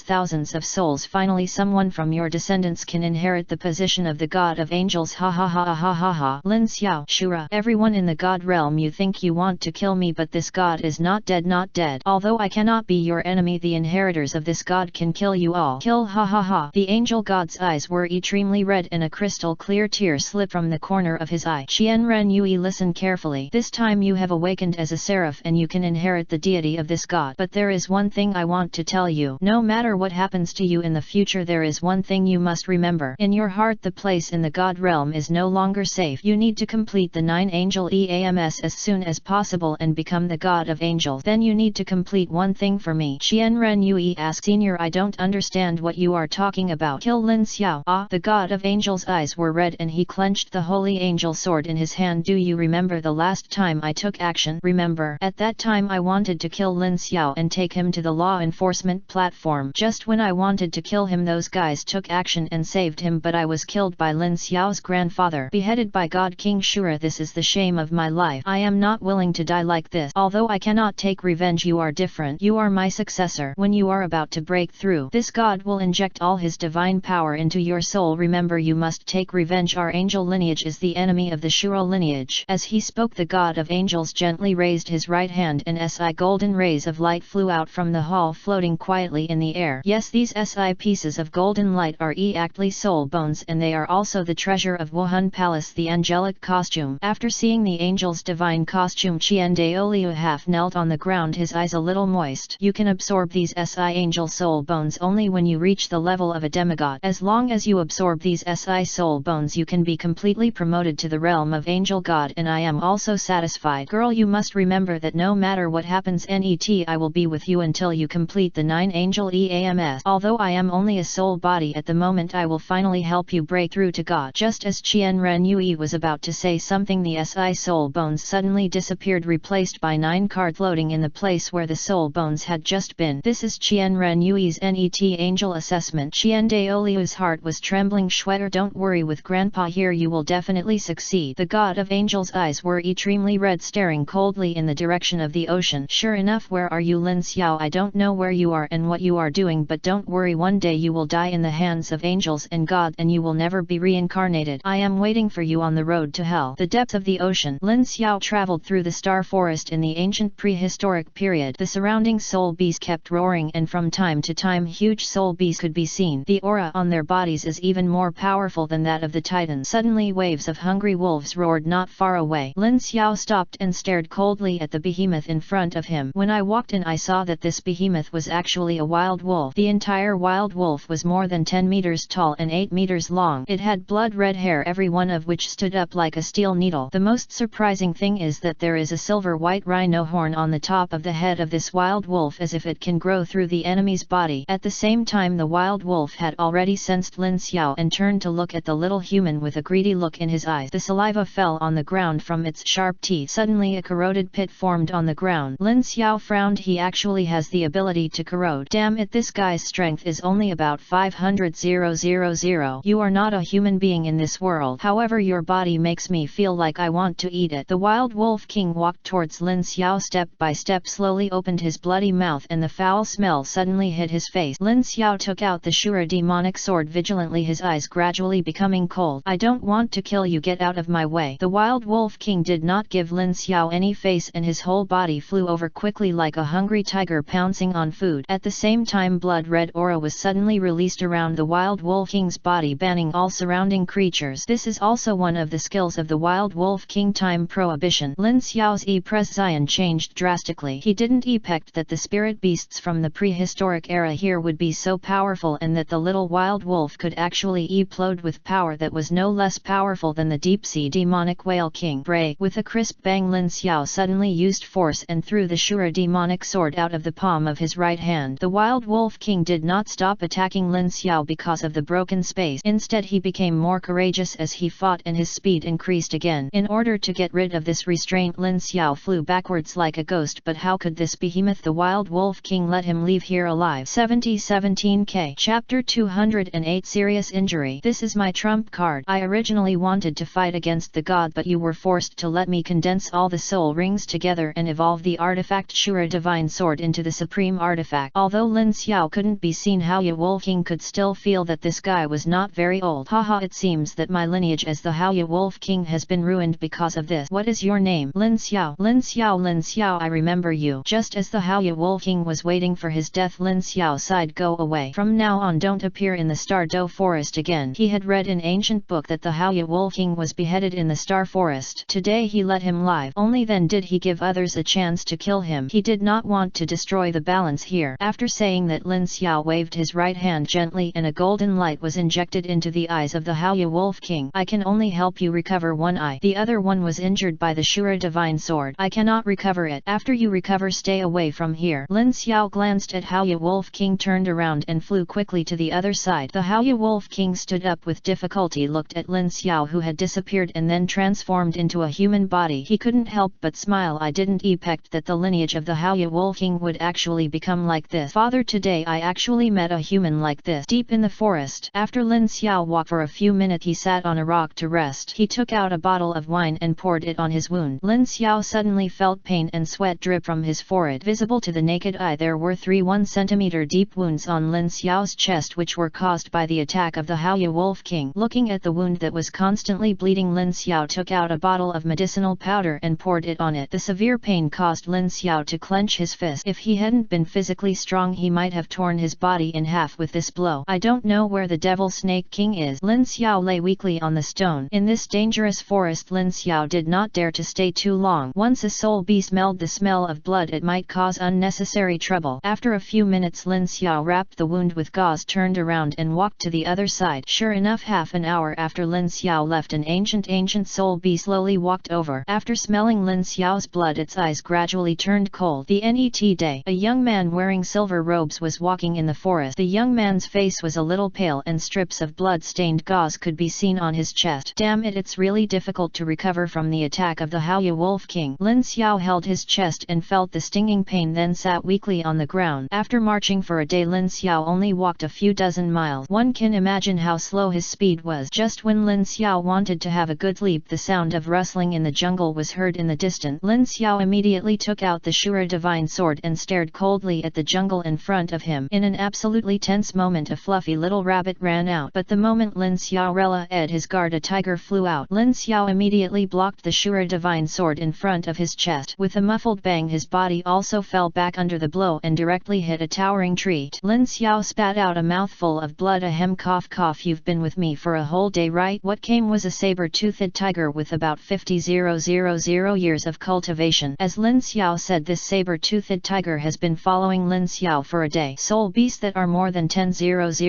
Thousands of souls. Finally someone from your descendants can inherit the position of the god of angels. Ha ha ha ha ha ha. Lin Xiao, Shura, everyone in the god realm, you think you want to kill me, but this god is not dead, not dead. Although I cannot be your enemy, the inheritors of this god can kill you all. Kill, ha ha ha. The angel god's eyes were extremely red and a crystal clear tear slipped from the corner of his eye. Qian Renui, listen carefully. This time you have awakened as a seraph and you can inherit the deity of this god. But there is one thing I want to tell you. No matter what happens to you in the future, there is one thing you must remember. In your heart, the place in the god realm is no longer safe. You need to complete the 9 angel EAMS as soon as possible and become the god of angels. Then you need to complete one thing for me. Qian Renui asked, Senior, I don't understand what you are talking about. Kill Lin Xiao. Ah, the god of angels' eyes were red and he clenched the holy angel sword in his hand. Do you remember the last time I took action? Remember, at that time I wanted to kill Lin Xiao and take him to the law enforcement platform. Just when I wanted to kill him, those guys took action and saved him, but I was killed by Lin Xiao's grandfather, beheaded by God King Shura. This is the shame of my life. I am not willing to die like this. Although I cannot take revenge, you are different. You are my successor. When you are about to break through, this god will inject all his divine power into your soul. Remember, you must take revenge. Our angel lineage is the enemy of the Shura lineage. As he spoke, the god of angels gently raised his right hand and SI golden rays of light flew out from the hall, floating quietly in the air. Yes, these SI pieces of golden light are exactly soul bones, and they are also the treasure of Wuhan Palace, the angelic costume. After seeing the angel's divine costume, Qian Douluo half knelt on the ground, his eyes a little moist. You can absorb these SI angel soul bones only when you reach the level of a demigod. As long as you absorb these soul bones you can be completely promoted to the realm of angel god, and I am also satisfied. Girl, you must remember that no matter what happens I will be with you until you complete the 9 angel EAMS. Although I am only a soul body at the moment, I will finally help you break through to God. Just as Chiian Renui was about to say something, the soul bones suddenly disappeared, replaced by 9 cards floating in the place where the soul bones had just been. This is Chiian Renui's NET angel assessment. Chiian Daoliu's heart was trembling. Shwetter, don't worry, with Grandpa here you will definitely succeed. The god of angels' eyes were extremely red, staring coldly in the direction of the ocean. Sure enough, where are you, Lin Xiao? I don't know where you are and what you are doing, but don't worry, one day you will die in the hands of angels and God, and you will never be reincarnated. I am waiting for you on the road to hell. The depth of the ocean. Lin Xiao traveled through the star forest in the ancient prehistoric period. The surrounding soul bees kept roaring, and from time to time huge soul bees could be seen. The aura on their bodies is even more powerful than that of the titans. Suddenly waves of hungry wolves roared not far away. Lin Xiao stopped and stared coldly at the behemoth in front of him. When I walked in, I saw that this behemoth was actually a wild wolf. The entire wild wolf was more than 10 meters tall and 8 meters long. It had blood-red hair, every one of which stood up like a steel needle. The most surprising thing is that there is a silver-white rhino horn on the top of the head of this wild wolf, as if it can grow through the enemy's body. At the same time, the wild wolf had already sensed Lin Xiao and turned to look at the little human with a greedy look in his eyes. The saliva fell on the ground from its sharp teeth. Suddenly a corroded pit formed on the ground. Lin Xiao frowned. He actually has the ability to corrode. Damn it, this guy's strength is only about 500,000. You are not a human being in this world. However, your body makes me feel like I want to eat it. The wild wolf king walked towards Lin Xiao step by step, slowly opened his bloody mouth, and the foul smell suddenly hit his face. Lin Xiao took out the Shura demonic sword vigilantly, his eyes gradually becoming cold. I don't want to kill you, get out of my way. The wild wolf king did not give Lin Xiao any face, and his whole body flew over quickly like a hungry tiger pouncing on food. At the same time, blood-red aura was suddenly released around the wild wolf king's body, banning all surrounding creatures. This is also one of the skills of the wild wolf king, time prohibition. Lin Xiao's prescience changed drastically. He didn't expect that the spirit beasts from the prehistoric era here would be so powerful, and that the little wild wolf could actually explode with power that was no less powerful than the deep-sea demonic whale king. Bray! With a crisp bang, Lin Xiao suddenly used force and threw the Shura demonic sword out of the palm of his right hand. The wild wolf king did not stop attacking Lin Xiao because of the broken space. Instead, he became more courageous as he fought, and his speed increased again. In order to get rid of this restraint, Lin Xiao flew backwards like a ghost. But how could this behemoth, the wild wolf king, let him leave here alive? 17K Chapter 208 Serious Injury. This is my trump card. I originally wanted to fight against the god, but you were forced to let me condense all the soul rings together and evolve the artifact Shura divine sword into the supreme artifact. Although Lin Xiao couldn't be seen, Haiya Wolf King could still feel that this guy was not very old. Haha, it seems that my lineage as the Haiya Wolf King has been ruined because of this. What is your name? Lin Xiao. Lin Xiao. Lin Xiao, I remember you. Just as the Haiya Wolf King was waiting for his death, Lin Xiao sighed. Go away. From now on, don't appear in the Star Do Forest again. He had read in ancient book that the Haiya Wolf King was beheaded in the Star Forest. Today he let him live. Only then did he give others a chance to kill him. He did not want to destroy the balance here. After saying that, Lin Xiao waved his right hand gently, and a golden light was injected into the eyes of the Haiya Wolf King. I can only help you recover one eye. The other one was injured by the Shura divine sword. I cannot recover it. After you recover, stay away from here. Lin Xiao glanced at Haiya Wolf King, turned around and flew quickly to the other side. The Haiya Wolf King stood up with difficulty, looked at Lin Xiao, who had disappeared and then transformed into a human body. He couldn't help but smile. I didn't expect that the lineage of the Haiya Wolf King would actually become like this. Father, today I actually met a human like this deep in the forest. After Lin Xiao walked for a few minutes, he sat on a rock to rest. He took out a bottle of wine and poured it on his wound. Lin Xiao suddenly felt pain and sweat drip from his forehead. Visible to the naked eye, there were 3 1-centimeter deep wounds on Lin Xiao's chest, which were caused by the attack of the Haiya Wolf King. Looking at the wound that was constantly bleeding, Lin Xiao took out a bottle of medicinal powder and poured it on it. The severe pain caused Lin Xiao to clench his fist. If he hadn't been physically strong, he might have torn his body in half with this blow. I don't know where the Devil Snake King is. Lin Xiao lay weakly on the stone. In this dangerous forest, Lin Xiao did not dare to stay too long. Once a soul beast smelled the smell of blood, it might cause unnecessary trouble. After a few minutes, Lin Xiao wrapped the wound with gauze, turned around and walked to the other side. Sure enough, half an hour after Lin Xiao left, an ancient soul bee slowly walked over. After smelling Lin Xiao's blood, its eyes gradually turned cold. The Net day. A young man wearing silver robes was walking in the forest. The young man's face was a little pale and strips of blood-stained gauze could be seen on his chest. Damn it, it's really difficult to recover from the attack of the Haiyan Wolf King. Lin Xiao held his chest and felt the stinging pain, then sat weakly on the ground. After marching for a day, Lin Xiao only walked a few dozen miles. One can imagine how slow his speed was. Just when Lin Xiao wanted to have a good leap, the sound of rustling in the jungle was heard in the distance. Lin Xiao immediately took out the Shura divine sword and stared coldly at the jungle in front of him. In an absolutely tense moment, a fluffy little rabbit ran out, but the moment Lin Xiao readied his guard, a tiger flew out. Lin Xiao immediately blocked the Shura divine sword in front of his chest. With a muffled bang, his body also fell back under the blow and directly hit a towering tree. Lin Xiao spat out a mouthful of blood. Ahem, cough cough, you've been with me for a whole day, right? What came was a saber-toothed tiger with about 50,000 years of cultivation. As Lin Xiao said, this saber-toothed tiger has been following Lin Xiao for a day. Soul beasts that are more than 10,000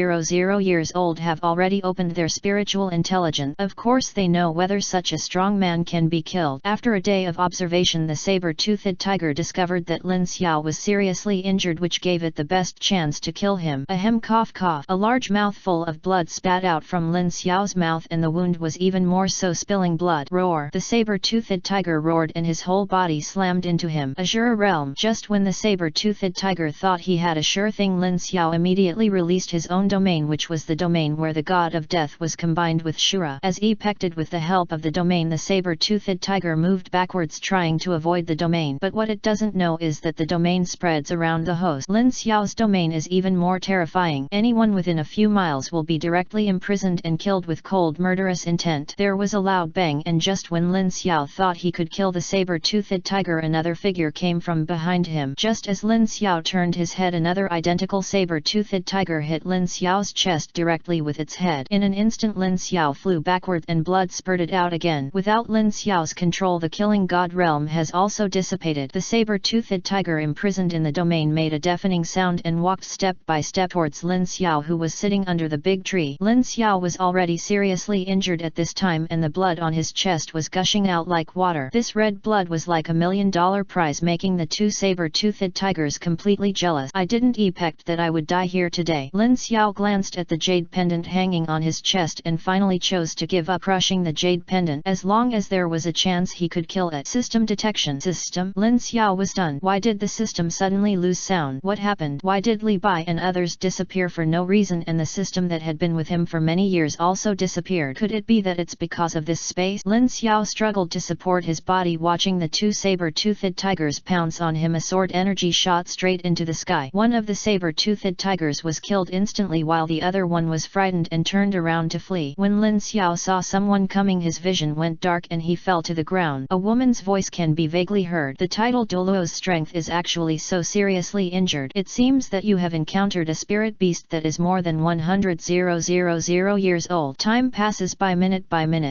years old have already opened their spiritual intelligence. Of course they know whether such a strong man can be killed. After a day of observation, the saber-toothed tiger discovered that Lin Xiao was seriously injured, which gave it the best chance to kill him. Ahem, cough cough. A large mouthful of blood spat out from Lin Xiao's mouth, and the wound was even more so, spilling blood. Roar! The saber-toothed tiger roared and his whole body slammed into him. Azure realm. Just when the saber-toothed tiger thought he had a sure thing, Lin Xiao immediately released his own domain, which was the domain where the god of death was combined with Shura. As he pected with the help of the domain, the saber-toothed tiger moved backwards, trying to avoid the domain. But what it doesn't know is that the domain spreads around the host. Lin Xiao's domain is even more terrifying. Anyone within a few miles will be directly imprisoned and killed with cold, murderous intent. There was a loud bang, and just when Lin Xiao thought he could kill the saber-toothed tiger, another figure came from behind him. Just as Lin Xiao turned his head, another identical saber-toothed tiger hit Lin Xiao's chest directly with its head. In an instant, Lin Xiao flew backward and blood spurted out again. Without Lin Xiao's control, the killing god realm has also dissipated. The saber-toothed tiger imprisoned in the domain made a deafening sound and walked step by step towards Lin Xiao, who was sitting under the big tree. Lin Xiao was already seriously injured at this time, and the blood on his chest was gushing out like water. This red blood was like $1 million prize, making the two saber-toothed tigers completely jealous. I didn't expect that I would die here today. Lin Xiao glanced at the jade pendant hanging on his chest and finally chose to give up crushing the jade pendant. As long as there was a chance, he could kill it. System detection. System. Lin Xiao was stunned. Why did the system suddenly lose sound? What happened? Why did Li Bai and others disappear for no reason, and the system that had been with him for many years also disappeared? Could it be that it's because of this space? Lin Xiao struggled to support his body, watching the two saber-toothed tigers pounce on him. A sword energy shot straight into the sky. One of the saber-toothed tigers was killed instantly, while the other one was frightened and turned around to flee. When Lin Xiao saw someone coming, his vision went dark and he fell to the ground. A woman's voice can be vaguely heard. The title Douluo's strength is actually so seriously injured. It seems that you have encountered a spirit beast that is more than 100,000 years old. Time passes by minute.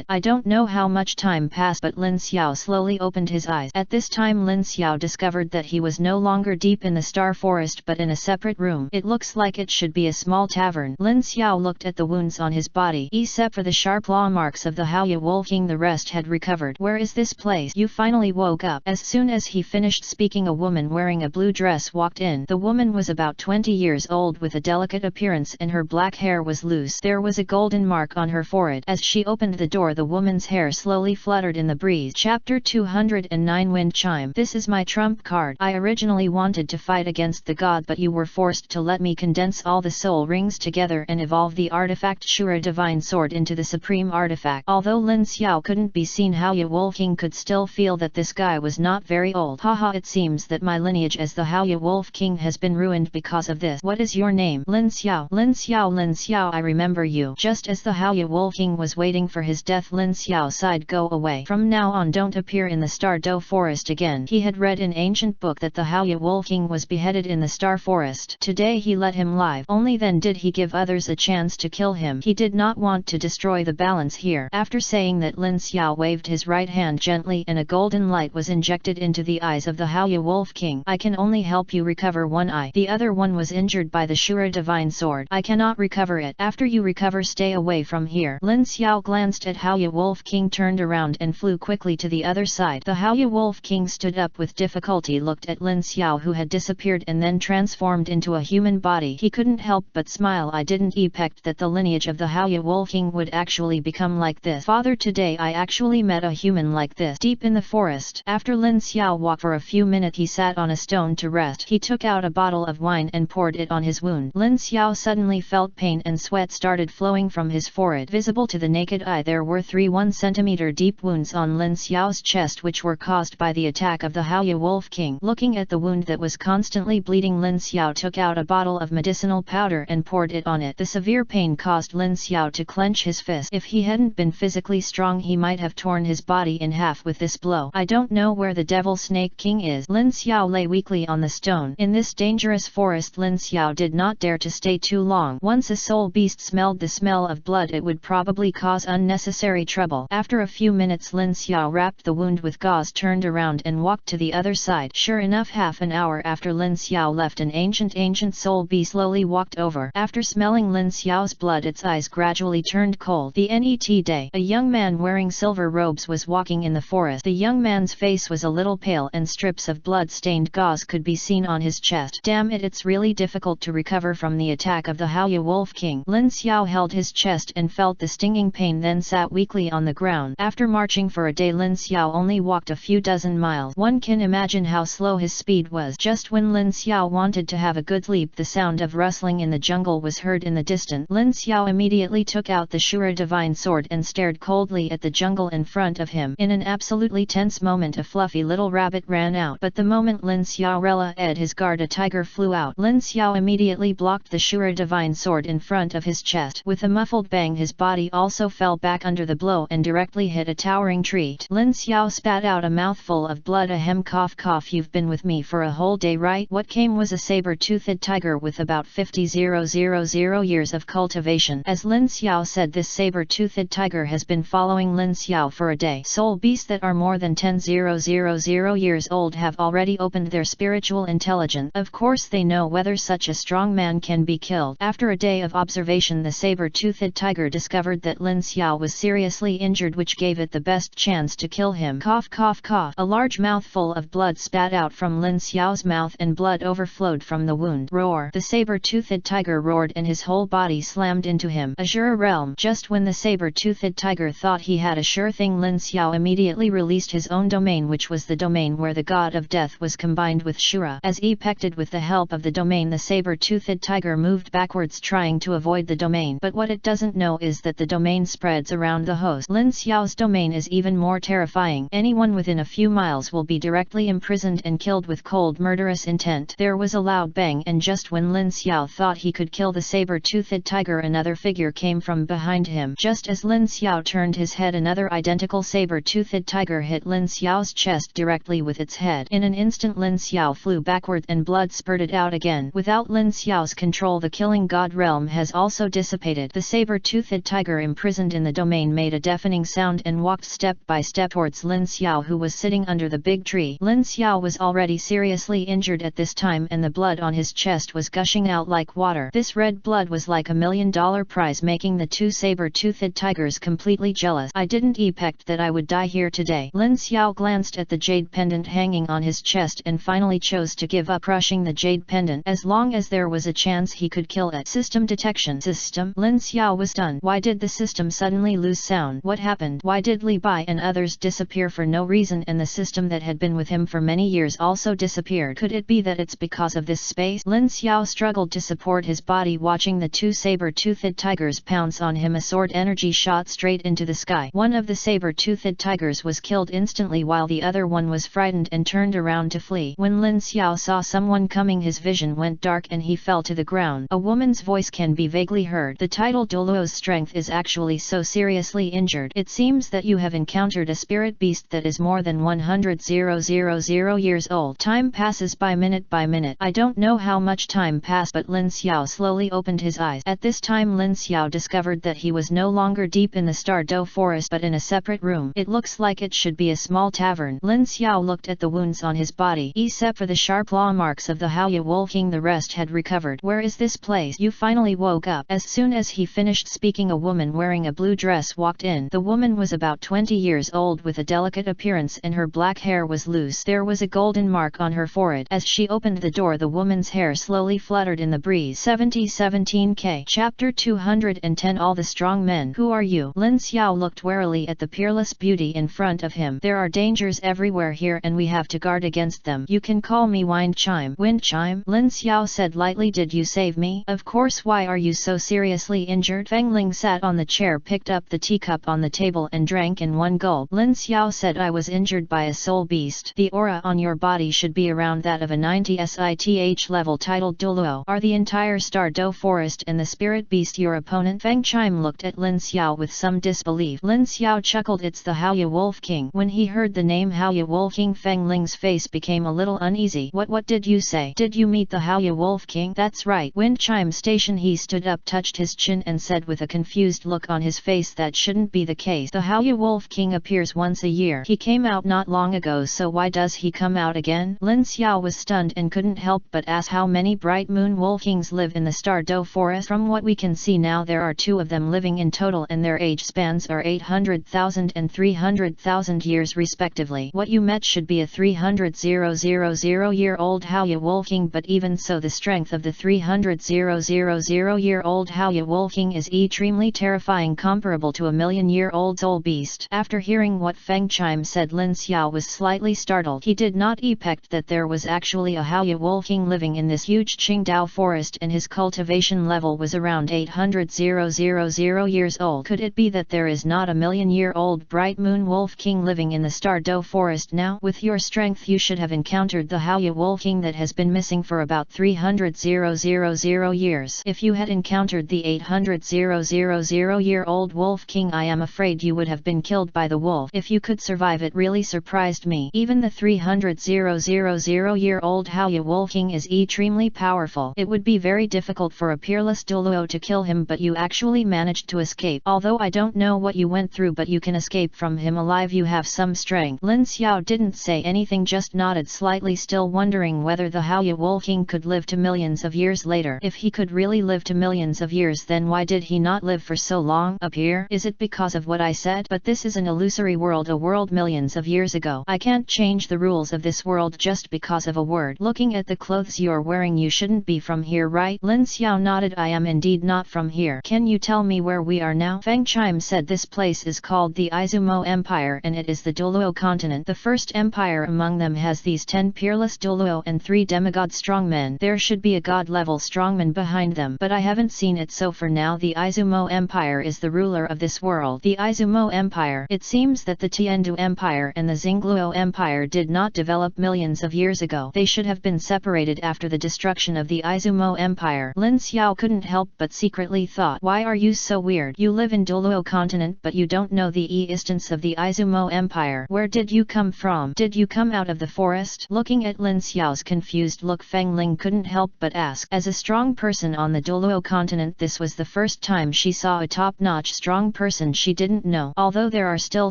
I don't know how much time passed, but Lin Xiao slowly opened his eyes. At this time, Lin Xiao discovered that he was no longer deep in the star forest but in a separate room. It looks like it should be a small tavern. Lin Xiao looked at the wounds on his body. Except for the sharp claw marks of the Haiyan Wolf King, the rest had recovered. Where is this place? You finally woke up. As soon as he finished speaking, a woman wearing a blue dress walked in. The woman was about 20 years old with a delicate appearance, and her black hair was loose. There was a golden mark on her forehead. As she opened the door, the woman's hair slowly fluttered in the breeze. Chapter 209 Windchime. This is my trump card. I originally wanted to fight against the god, but you were forced to let me condense all the soul rings together and evolve the artifact Shura divine sword into the supreme artifact. Although Lin Xiao couldn't be seen, Haiyan Wolf King could still feel that this guy was not very old. Haha, it seems that my lineage as the Haiyan Wolf King has been ruined because of this. What is your name? Lin Xiao. Lin Xiao. Lin Xiao, I remember you. Just as the Haiyan Wolf King was waiting for his death, Lin Xiao sighed. Go away. From now on, don't appear in the Star Do Forest again. He had read in ancient book that the Haiyan Wolf King was beheaded in the Star Forest. Today he let him live. Only then did he give others a chance to kill him. He did not want to destroy the balance here. After saying that, Lin Xiao waved his right hand gently and a golden light was injected into the eyes of the Haiyan Wolf King. I can only help you recover one eye. The other one was injured injured by the Shura divine sword. I cannot recover it. After you recover, stay away from here. Lin Xiao glanced at Haiya Wolf King, turned around and flew quickly to the other side. The Haiya Wolf King stood up with difficulty, looked at Lin Xiao, who had disappeared and then transformed into a human body. He couldn't help but smile. I didn't expect that the lineage of the Haiya Wolf King would actually become like this. Father, today I actually met a human like this. Deep in the forest. After Lin Xiao walked for a few minutes, he sat on a stone to rest. He took out a bottle of wine and poured it on his wound. Lin Xiao suddenly felt pain and sweat started flowing from his forehead. Visible to the naked eye, there were 3 1-centimeter deep wounds on Lin Xiao's chest, which were caused by the attack of the Haiya Wolf King. Looking at the wound that was constantly bleeding, Lin Xiao took out a bottle of medicinal powder and poured it on it. The severe pain caused Lin Xiao to clench his fist. If he hadn't been physically strong, he might have torn his body in half with this blow. I don't know where the Devil Snake King is. Lin Xiao lay weakly on the stone. In this dangerous forest, Lin Xiao did not dare to stay too long. Once a soul beast smelled the smell of blood, it would probably cause unnecessary trouble. After a few minutes, Lin Xiao wrapped the wound with gauze, turned around and walked to the other side. Sure enough, half an hour after Lin Xiao left, an ancient soul beast slowly walked over. After smelling Lin Xiao's blood, its eyes gradually turned cold. The Net day. A young man wearing silver robes was walking in the forest. The young man's face was a little pale and strips of blood-stained gauze could be seen on his chest. Damn it, it's really difficult to recover from the attack of the Haiya Wolf King. Lin Xiao held his chest and felt the stinging pain, then sat weakly on the ground. After marching for a day, Lin Xiao only walked a few dozen miles. One can imagine how slow his speed was. Just when Lin Xiao wanted to have a good sleep, the sound of rustling in the jungle was heard in the distance. Lin Xiao immediately took out the Shura divine sword and stared coldly at the jungle in front of him. In an absolutely tense moment, a fluffy little rabbit ran out. But the moment Lin Xiao readied his guard, a tiger flew out. Lin Xiao immediately blocked the Shura divine sword in front of his chest. With a muffled bang, his body also fell back under the blow and directly hit a towering tree. Lin Xiao spat out a mouthful of blood. Ahem, cough cough. You've been with me for a whole day, right? What came was a saber-toothed tiger with about 50,000 years of cultivation. As Lin Xiao said, this saber-toothed tiger has been following Lin Xiao for a day. Soul beasts that are more than 10,000 years old have already opened their spiritual intelligence. Of course they know whether such a strong man can be killed. After a day of observation, the saber-toothed tiger discovered that Lin Xiao was seriously injured, which gave it the best chance to kill him. Cough cough cough. A large mouthful of blood spat out from Lin Xiao's mouth and blood overflowed from the wound. Roar. The saber-toothed tiger roared and his whole body slammed into him. Azure realm. Just when the saber-toothed tiger thought he had a sure thing, Lin Xiao immediately released his own domain, which was the domain where the god of death was combined with Shura. As effected with the help of the domain, the saber-toothed tiger moved backwards, trying to avoid the domain. But what it doesn't know is that the domain spreads around the host. Lin Xiao's domain is even more terrifying. Anyone within a few miles will be directly imprisoned and killed with cold, murderous intent. There was a loud bang, and just when Lin Xiao thought he could kill the saber-toothed tiger, another figure came from behind him. Just as Lin Xiao turned his head, another identical saber-toothed tiger hit Lin Xiao's chest directly with its head. In an instant, Lin Xiao flew backward and blood spurted out again. Without Lin Xiao's control, the killing god realm has also dissipated. The saber-toothed tiger imprisoned in the domain made a deafening sound and walked step by step towards Lin Xiao, who was sitting under the big tree. Lin Xiao was already seriously injured at this time, and the blood on his chest was gushing out like water. This red blood was like $1 million prize, making the two saber-toothed tigers completely jealous. I didn't expect that I would die here today. Lin Xiao glanced at the jade pendant hanging on his chest and finally chose to give up crushing the jade pendant. As long as there was a chance, he could kill it. System detection. System. Lin Xiao was stunned. Why did the system suddenly lose sound? What happened? Why did Li Bai and others disappear for no reason, and the system that had been with him for many years also disappeared? Could it be that it's because of this space? Lin Xiao struggled to support his body, watching the two saber-toothed tigers pounce on him. A sword energy shot straight into the sky. One of the saber-toothed tigers was killed instantly, while the other one was frightened and turned around to flee. When Lin Xiao saw someone coming, his vision went dark and he fell to the ground. A woman's voice can be vaguely heard. The title Douluo's strength is actually so seriously injured. It seems that you have encountered a spirit beast that is more than 100,000 years old. Time passes by minute by minute. I don't know how much time passed, but Lin Xiao slowly opened his eyes. At this time, Lin Xiao discovered that he was no longer deep in the Stardow forest but in a separate room. It looks like it should be a small tavern. Lin Xiao looked at the wounds on his body. Except for the sharp claw marks of the Haiya Wolf King, the rest rest had recovered. Where is this place? You finally woke up. As soon as he finished speaking, a woman wearing a blue dress walked in. The woman was about 20 years old with a delicate appearance and her black hair was loose. There was a golden mark on her forehead. As she opened the door, the woman's hair slowly fluttered in the breeze. 17K Chapter 210 All the Strong Men. Who are you? Lin Xiao looked warily at the peerless beauty in front of him. There are dangers everywhere here and we have to guard against them. You can call me Windchime. Windchime? Lin Xiao said lightly. Did you save me? Of course. Why are you so seriously injured? Feng Ling sat on the chair, picked up the teacup on the table and drank in one gulp. Lin Xiao said, I was injured by a soul beast. The aura on your body should be around that of a 90 SITH level titled Douluo. Are the entire Stardew forest and the spirit beast your opponent? Feng Chime looked at Lin Xiao with some disbelief. Lin Xiao chuckled. It's the Haiyan Wolf King. When he heard the name Haiyan Wolf King, Feng Ling's face became a little uneasy. What did you say? Did you meet the Haiyan Wolf King? That's right. Windchime Station. He stood up, touched his chin and said with a confused look on his face, that shouldn't be the case. The Haiyan Wolf King appears once a year. He came out not long ago, so why does he come out again? Lin Xiao was stunned and couldn't help but ask, how many Bright Moon Wolf Kings live in the Stardew forest? From what we can see now, there are 2 of them living in total and their age spans are 800,000 and 300,000 years respectively. What you met should be a 300,000-year-old Haiyan Wolf King, but even so the strength of the 300,000-year-old Haiyan Wolf King is extremely terrifying, comparable to a million-year-old soul beast. After hearing what Feng Chime said, Lin Xiao was slightly startled. He did not expect that there was actually a Haiyan Wolf King living in this huge Qingdao forest, and his cultivation level was around 800,000 years old. Could it be that there is not a million-year-old Bright Moon Wolf King living in the Stardew forest now? With your strength you should have encountered the Haiyan Wolf King that has been missing for about 300,000 years. If you had encountered the 800,000-year-old Wolf King, I am afraid you would have been killed by the wolf. If you could survive, it really surprised me. Even the 300,000-year-old Haiyan Wolf King is extremely powerful. It would be very difficult for a peerless Douluo to kill him, but you actually managed to escape. Although I don't know what you went through, but you can escape from him alive. You have some strength. Lin Xiao didn't say anything, just nodded slightly, still wondering whether the Haiyan Wolf King could live to millions of years later. If he could really live to millions of years, then why did he not live for so long up here? Is it because of what I said? But this is an illusory world, a world millions of years ago. I can't change the rules of this world just because of a word. Looking at the clothes you're wearing, you shouldn't be from here, right? Lin Xiao nodded. I am indeed not from here. Can you tell me where we are now? Feng Chime said, this place is called the Aizumo Empire and it is the Douluo continent. The first empire among them has these 10 peerless Douluo and 3 demigod strongmen. There should be a god-level strongman behind them, but I haven't seen it, so for now the Aizumo Empire is the ruler of this world. The Aizumo Empire. It seems that the Tiandu Empire and the Xingluo Empire did not develop millions of years ago. They should have been separated after the destruction of the Aizumo Empire. Lin Xiao couldn't help but secretly thought, why are you so weird? You live in Douluo continent but you don't know the existence of the Aizumo Empire. Where did you come from? Did you come out of the forest? Looking at Lin Xiao's confused look, Feng Ling couldn't help but ask. As a strong person on the Douluo continent, this was the first time she saw a top-notch strong person she didn't know. Although there are still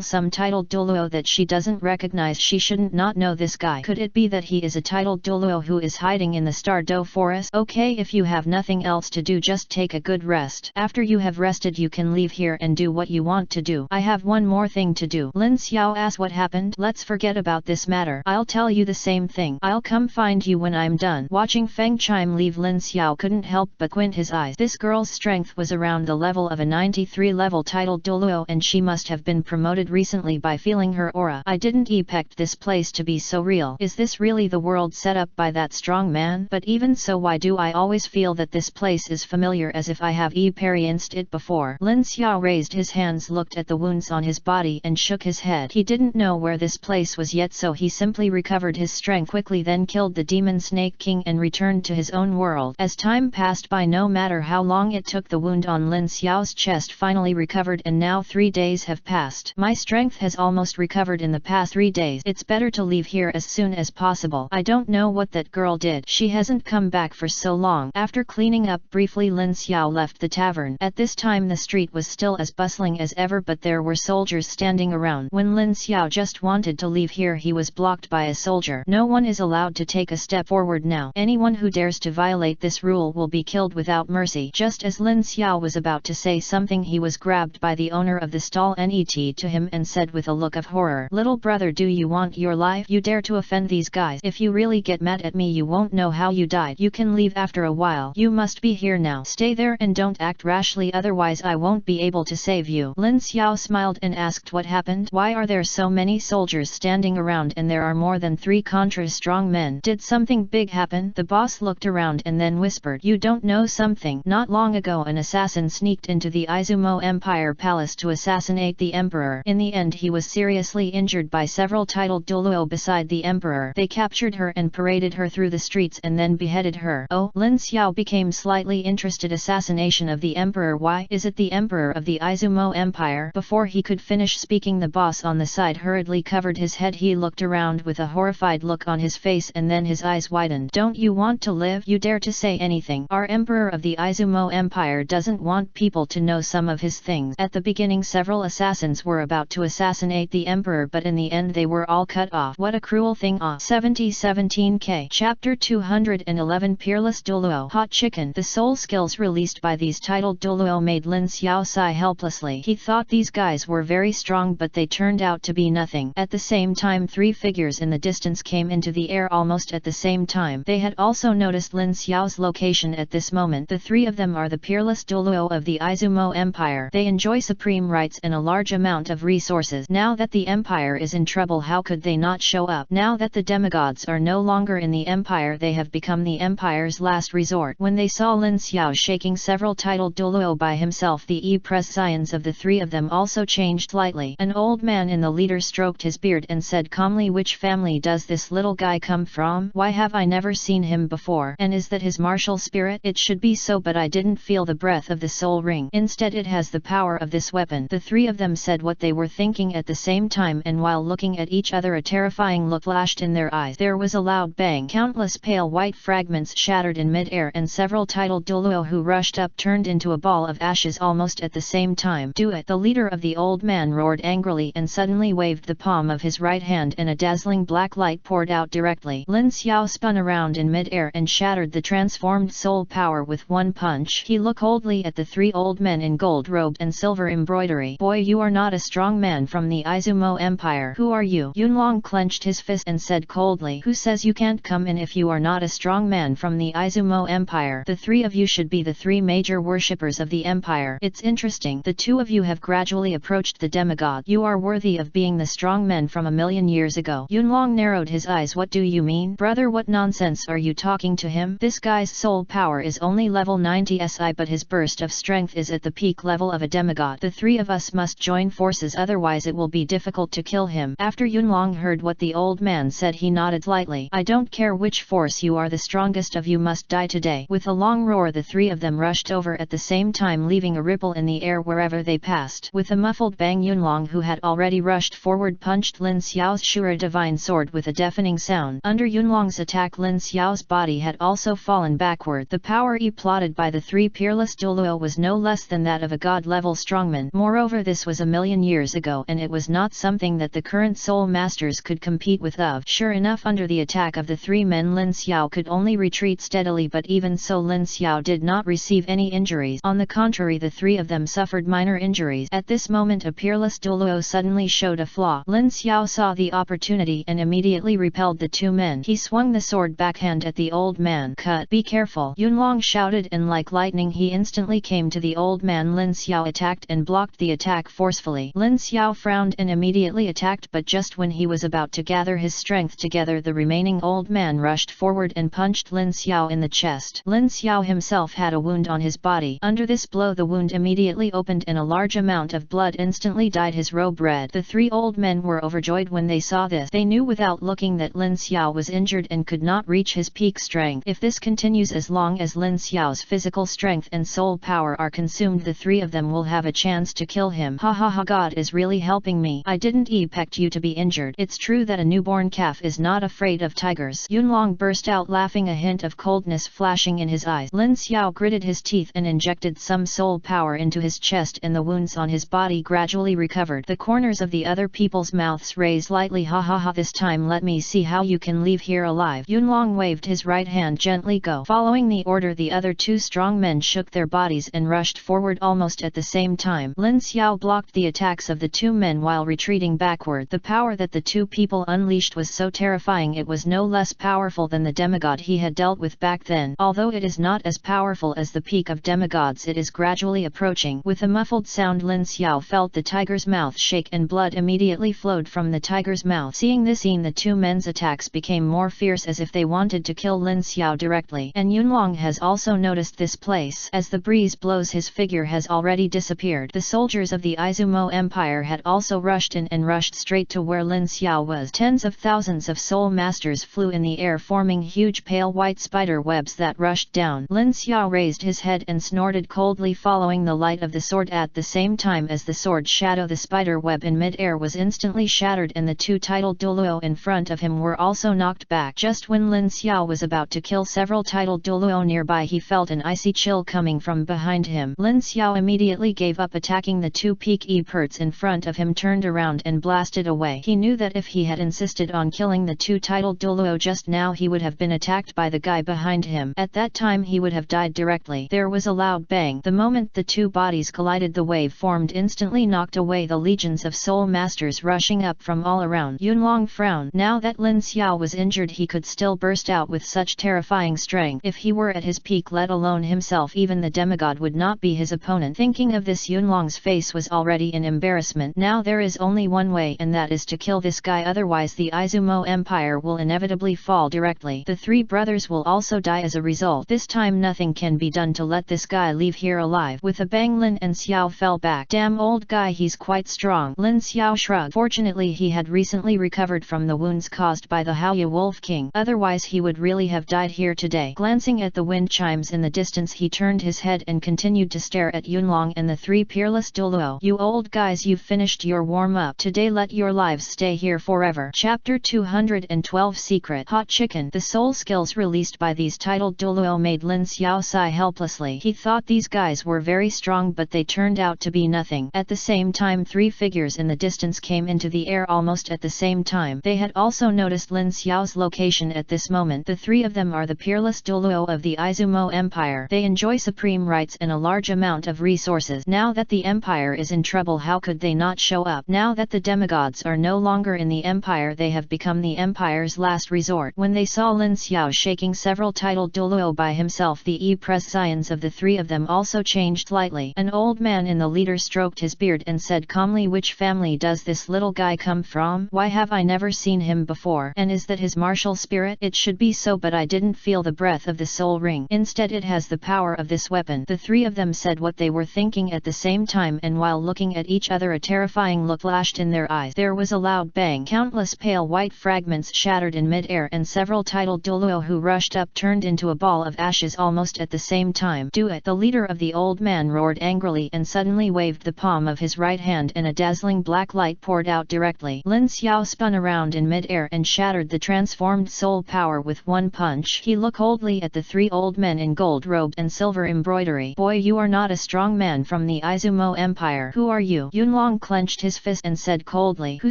some titled Douluo that she doesn't recognize, she shouldn't not know this guy. Could it be that he is a titled Douluo who is hiding in the Stardew forest? Okay, if you have nothing else to do, just take a good rest. After you have rested, you can leave here and do what you want to do. I have one more thing to do. Lin Xiao asked, what happened? Let's forget about this matter. I'll tell you the same thing. I'll come find you when I'm done. Watching Feng Chime leave, Lin Xiao couldn't help but squint his eyes. This girl's strength was around the level of a 93 level titled Douluo, and she must have been promoted recently. By feeling her aura, I didn't expect this place to be so real. Is this really the world set up by that strong man? But even so, why do I always feel that this place is familiar, as if I have experienced it before? Lin Xiao raised his hands, looked at the wounds on his body and shook his head. He didn't know where this place was yet, so he simply recovered his strength quickly, then killed the Demon Snake King and returned to his own world. As time passed by, no matter how long it took, the wound on Lin Xiao's chest finally recovered, and now 3 days have passed. My strength has almost recovered in the past 3 days. It's better to leave here as soon as possible. I don't know what that girl did. She hasn't come back for so long. After cleaning up briefly, Lin Xiao left the tavern. At this time the street was still as bustling as ever, but there were soldiers standing around. When Lin Xiao just wanted to leave here, he was blocked by a soldier. No one is allowed to take a step forward now. Anyone who dares to violate this rule will be killed without mercy. Just as Lin Xiao was about to say something, he was grabbed by the owner of the stall Net to him and said with a look of horror, "Little brother, do you want your life? You dare to offend these guys? If you really get mad at me, you won't know how you died. You can leave after a while. You must be here now. Stay there and don't act rashly, otherwise I won't be able to save you." Lin Xiao smiled and asked what happened. Why are there so many soldiers standing around and there are more than 3 contra strong men? Did something big happen? The boss looked around and then whispered, "You don't know something? Not long ago an assassin sneaked into the Aizumo Empire palace to assassinate the emperor. In the end he was seriously injured by several titled Douluo beside the emperor. They captured her and paraded her through the streets and then beheaded her." Oh, Lin Xiao became slightly interested. Assassination of the emperor? Why? Is it the emperor of the Aizumo Empire? Before he could finish speaking, the boss on the side hurriedly covered his head. He looked around with a horrified look on his face and then his eyes widened. "Don't you want to live? You dare to say anything? Our emperor of the Aizumo Empire doesn't want people to know some of his things." At the beginning several assassins were about to assassinate the emperor, but in the end they were all cut off. What a cruel thing. 17K Chapter 211 Peerless Douluo. Hot chicken. The soul skills released by these titled Douluo made Lin Xiao sigh helplessly. He thought these guys were very strong, but they turned out to be nothing. At the same time 3 figures in the distance came into the air almost at the same time. They had also noticed Lin Xiao's location at this moment. The 3 of them are the Peerless Douluo of the Aizumo Empire. They enjoy supreme rights and a large amount of resources. Now that the empire is in trouble, how could they not show up? Now that the demigods are no longer in the empire, they have become the empire's last resort. When they saw Lin Xiao shaking several titled Douluo by himself, the prescience of the 3 of them also changed slightly. An old man in the leader stroked his beard and said calmly, "Which family does this little guy come from? Why have I never seen him before? And is that his martial spirit? It should be so, but I didn't feel the breath of the soul ring. Instead it has the power of this weapon." The 3 of them said what they were thinking at the same time, and while looking at each other a terrifying look flashed in their eyes. There was a loud bang. Countless pale white fragments shattered in mid-air and several titled Douluo who rushed up turned into a ball of ashes almost at the same time. "Do it!" The leader of the old man roared angrily and suddenly waved the palm of his right hand and a dazzling black light poured out directly. Lin Xiao spun around in mid-air and shattered the transformed soul power with one punch. He looked coldly at the 3 old men in gold robes and silver embroidery. "Boy, you are not a strong man from the Aizumo Empire. Who are you?" Yunlong clenched his fist and said coldly, "Who says you can't come in if you are not a strong man from the Aizumo Empire? The 3 of you should be the 3 major worshippers of the empire. It's interesting. The 2 of you have gradually approached the demigod. You are worthy of being the strong men from a million years ago." Yunlong narrowed his eyes. "What do you mean? Brother, what nonsense are you talking to him? This guy's soul power is only level 90 SI, but his burst of strength is at the peak level of a demigod. The 3 of us must join forces, otherwise it will be difficult to kill him." After Yunlong heard what the old man said, he nodded slightly. "I don't care which force you are, the strongest of you must die today." With a long roar the 3 of them rushed over at the same time, leaving a ripple in the air wherever they passed. With a muffled bang, Yunlong, who had already rushed forward, punched Lin Xiao's Shura divine sword with a deafening sound. Under Yunlong's attack, Lin Xiao's body had also fallen backward. The power plotted by the 3 peerless Douluo was no less than that of a god-level strongman. Moreover, this was a million years ago, and it was not something that the current soul masters could compete with. Sure enough, under the attack of the 3 men, Lin Xiao could only retreat steadily, but even so Lin Xiao did not receive any injuries. On the contrary, the 3 of them suffered minor injuries. At this moment a peerless Douluo suddenly showed a flaw. Lin Xiao saw the opportunity and immediately repelled the 2 men. He swung the sword backhand at the old man. "Cut! Be careful!" Yunlong shouted, and like lightning he instantly came to the old man. Lin Xiao attacked and blocked the attack forcefully. Lin Xiao frowned and immediately attacked, but just when he was about to gather his strength together, the remaining old man rushed forward and punched Lin Xiao in the chest. Lin Xiao himself had a wound on his body. Under this blow the wound immediately opened and a large amount of blood instantly dyed his robe red. The 3 old men were overjoyed when they saw this. They knew without looking that Lin Xiao was injured and could not reach his peak strength. If this continues, as long as Lin Xiao's physical strength and soul power are consumed, the 3 of them will have a chance to kill him. "Ha ha ha, God is really helping me. I didn't expect you to be injured. It's true that a newborn calf is not afraid of tigers." Yunlong burst out laughing, a hint of coldness flashing in his eyes. Lin Xiao gritted his teeth and injected some soul power into his chest, and the wounds on his body gradually recovered. The corners of the other people's mouths raised lightly. "Ha ha ha, this time let me see how you can leave here alive." Yunlong waved his his right hand gently go. Following the order, the other two strong men shook their bodies and rushed forward almost at the same time. Lin Xiao blocked the attacks of the two men while retreating backward. The power that the two people unleashed was so terrifying it was no less powerful than the demigod he had dealt with back then. Although it is not as powerful as the peak of demigods, it is gradually approaching. With a muffled sound, Lin Xiao felt the tiger's mouth shake and blood immediately flowed from the tiger's mouth. Seeing this scene, the two men's attacks became more fierce as if they wanted to kill Lin Xiao directly. And Yunlong has also noticed this place. As the breeze blows, his figure has already disappeared. The soldiers of the Aizumo Empire had also rushed in and rushed straight to where Lin Xiao was. Tens of thousands of soul masters flew in the air, forming huge pale white spider webs that rushed down. Lin Xiao raised his head and snorted coldly, following the light of the sword. At the same time as the sword shadow, the spider web in mid-air was instantly shattered and the two titled Douluo in front of him were also knocked back. Just when Lin Xiao was about to kill several titled Douluo nearby, he felt an icy chill coming from behind him. Lin Xiao immediately gave up attacking the two peak e-perts in front of him, turned around and blasted away. He knew that if he had insisted on killing the two titled Douluo just now, he would have been attacked by the guy behind him. At that time he would have died directly. There was a loud bang. The moment the two bodies collided, the wave formed instantly knocked away the legions of soul masters rushing up from all around. Yunlong frowned. Now that Lin Xiao was injured, he could still burst out with such terrifying strength. If he were at his peak, let alone himself, even the demigod would not be his opponent. Thinking of this, Yunlong's face was already in embarrassment. Now there is only one way, and that is to kill this guy, otherwise the Aizumo Empire will inevitably fall directly. The three brothers will also die as a result. This time nothing can be done to let this guy leave here alive. With a bang, Lin and Xiao fell back. Damn old guy, he's quite strong. Lin Xiao shrugged. Fortunately he had recently recovered from the wounds caused by the Haiyan Wolf King, otherwise he would really have died here today. Glancing at the wind chimes in the distance, he turned his head and continued to stare at Yunlong and the three peerless Douluo. You old guys, you've finished your warm-up. Today let your lives stay here forever. Chapter 212 Secret Hot Chicken. The soul skills released by these titled Douluo made Lin Xiao sigh helplessly. He thought these guys were very strong, but they turned out to be nothing. At the same time, three figures in the distance came into the air almost at the same time. They had also noticed Lin Xiao's location at this moment. The three of them are the peerless Douluo of the Aizumo Empire. They enjoy supreme rights and a large amount of resources. Now that the empire is in trouble, how could they not show up? Now that the demigods are no longer in the empire, they have become the empire's last resort. When they saw Lin Xiao shaking several titled Douluo by himself, the e-prescions of the three of them also changed slightly. An old man in the leader stroked his beard and said calmly, "Which family does this little guy come from? Why have I never seen him before? And is that his martial spirit? It should be so, but I didn't feel the breath of the soul ring. Instead it has the power of this weapon." The three of them said what they were thinking at the same time, and while looking at each other, a terrifying look flashed in their eyes. There was a loud bang. Countless pale white fragments shattered in mid-air, and several titled Douluo who rushed up turned into a ball of ashes almost at the same time. "Do it!" The leader of the old man roared angrily and suddenly waved the palm of his right hand, and a dazzling black light poured out directly. Lin Xiao spun around in mid-air and shattered the transformed soul power with one punch. He looked coldly at the three old men in gold robes and silver embroidery. "Boy, you are not a strong man from the Aizumo Empire. Who are you?" Yunlong clenched his fist and said coldly, "Who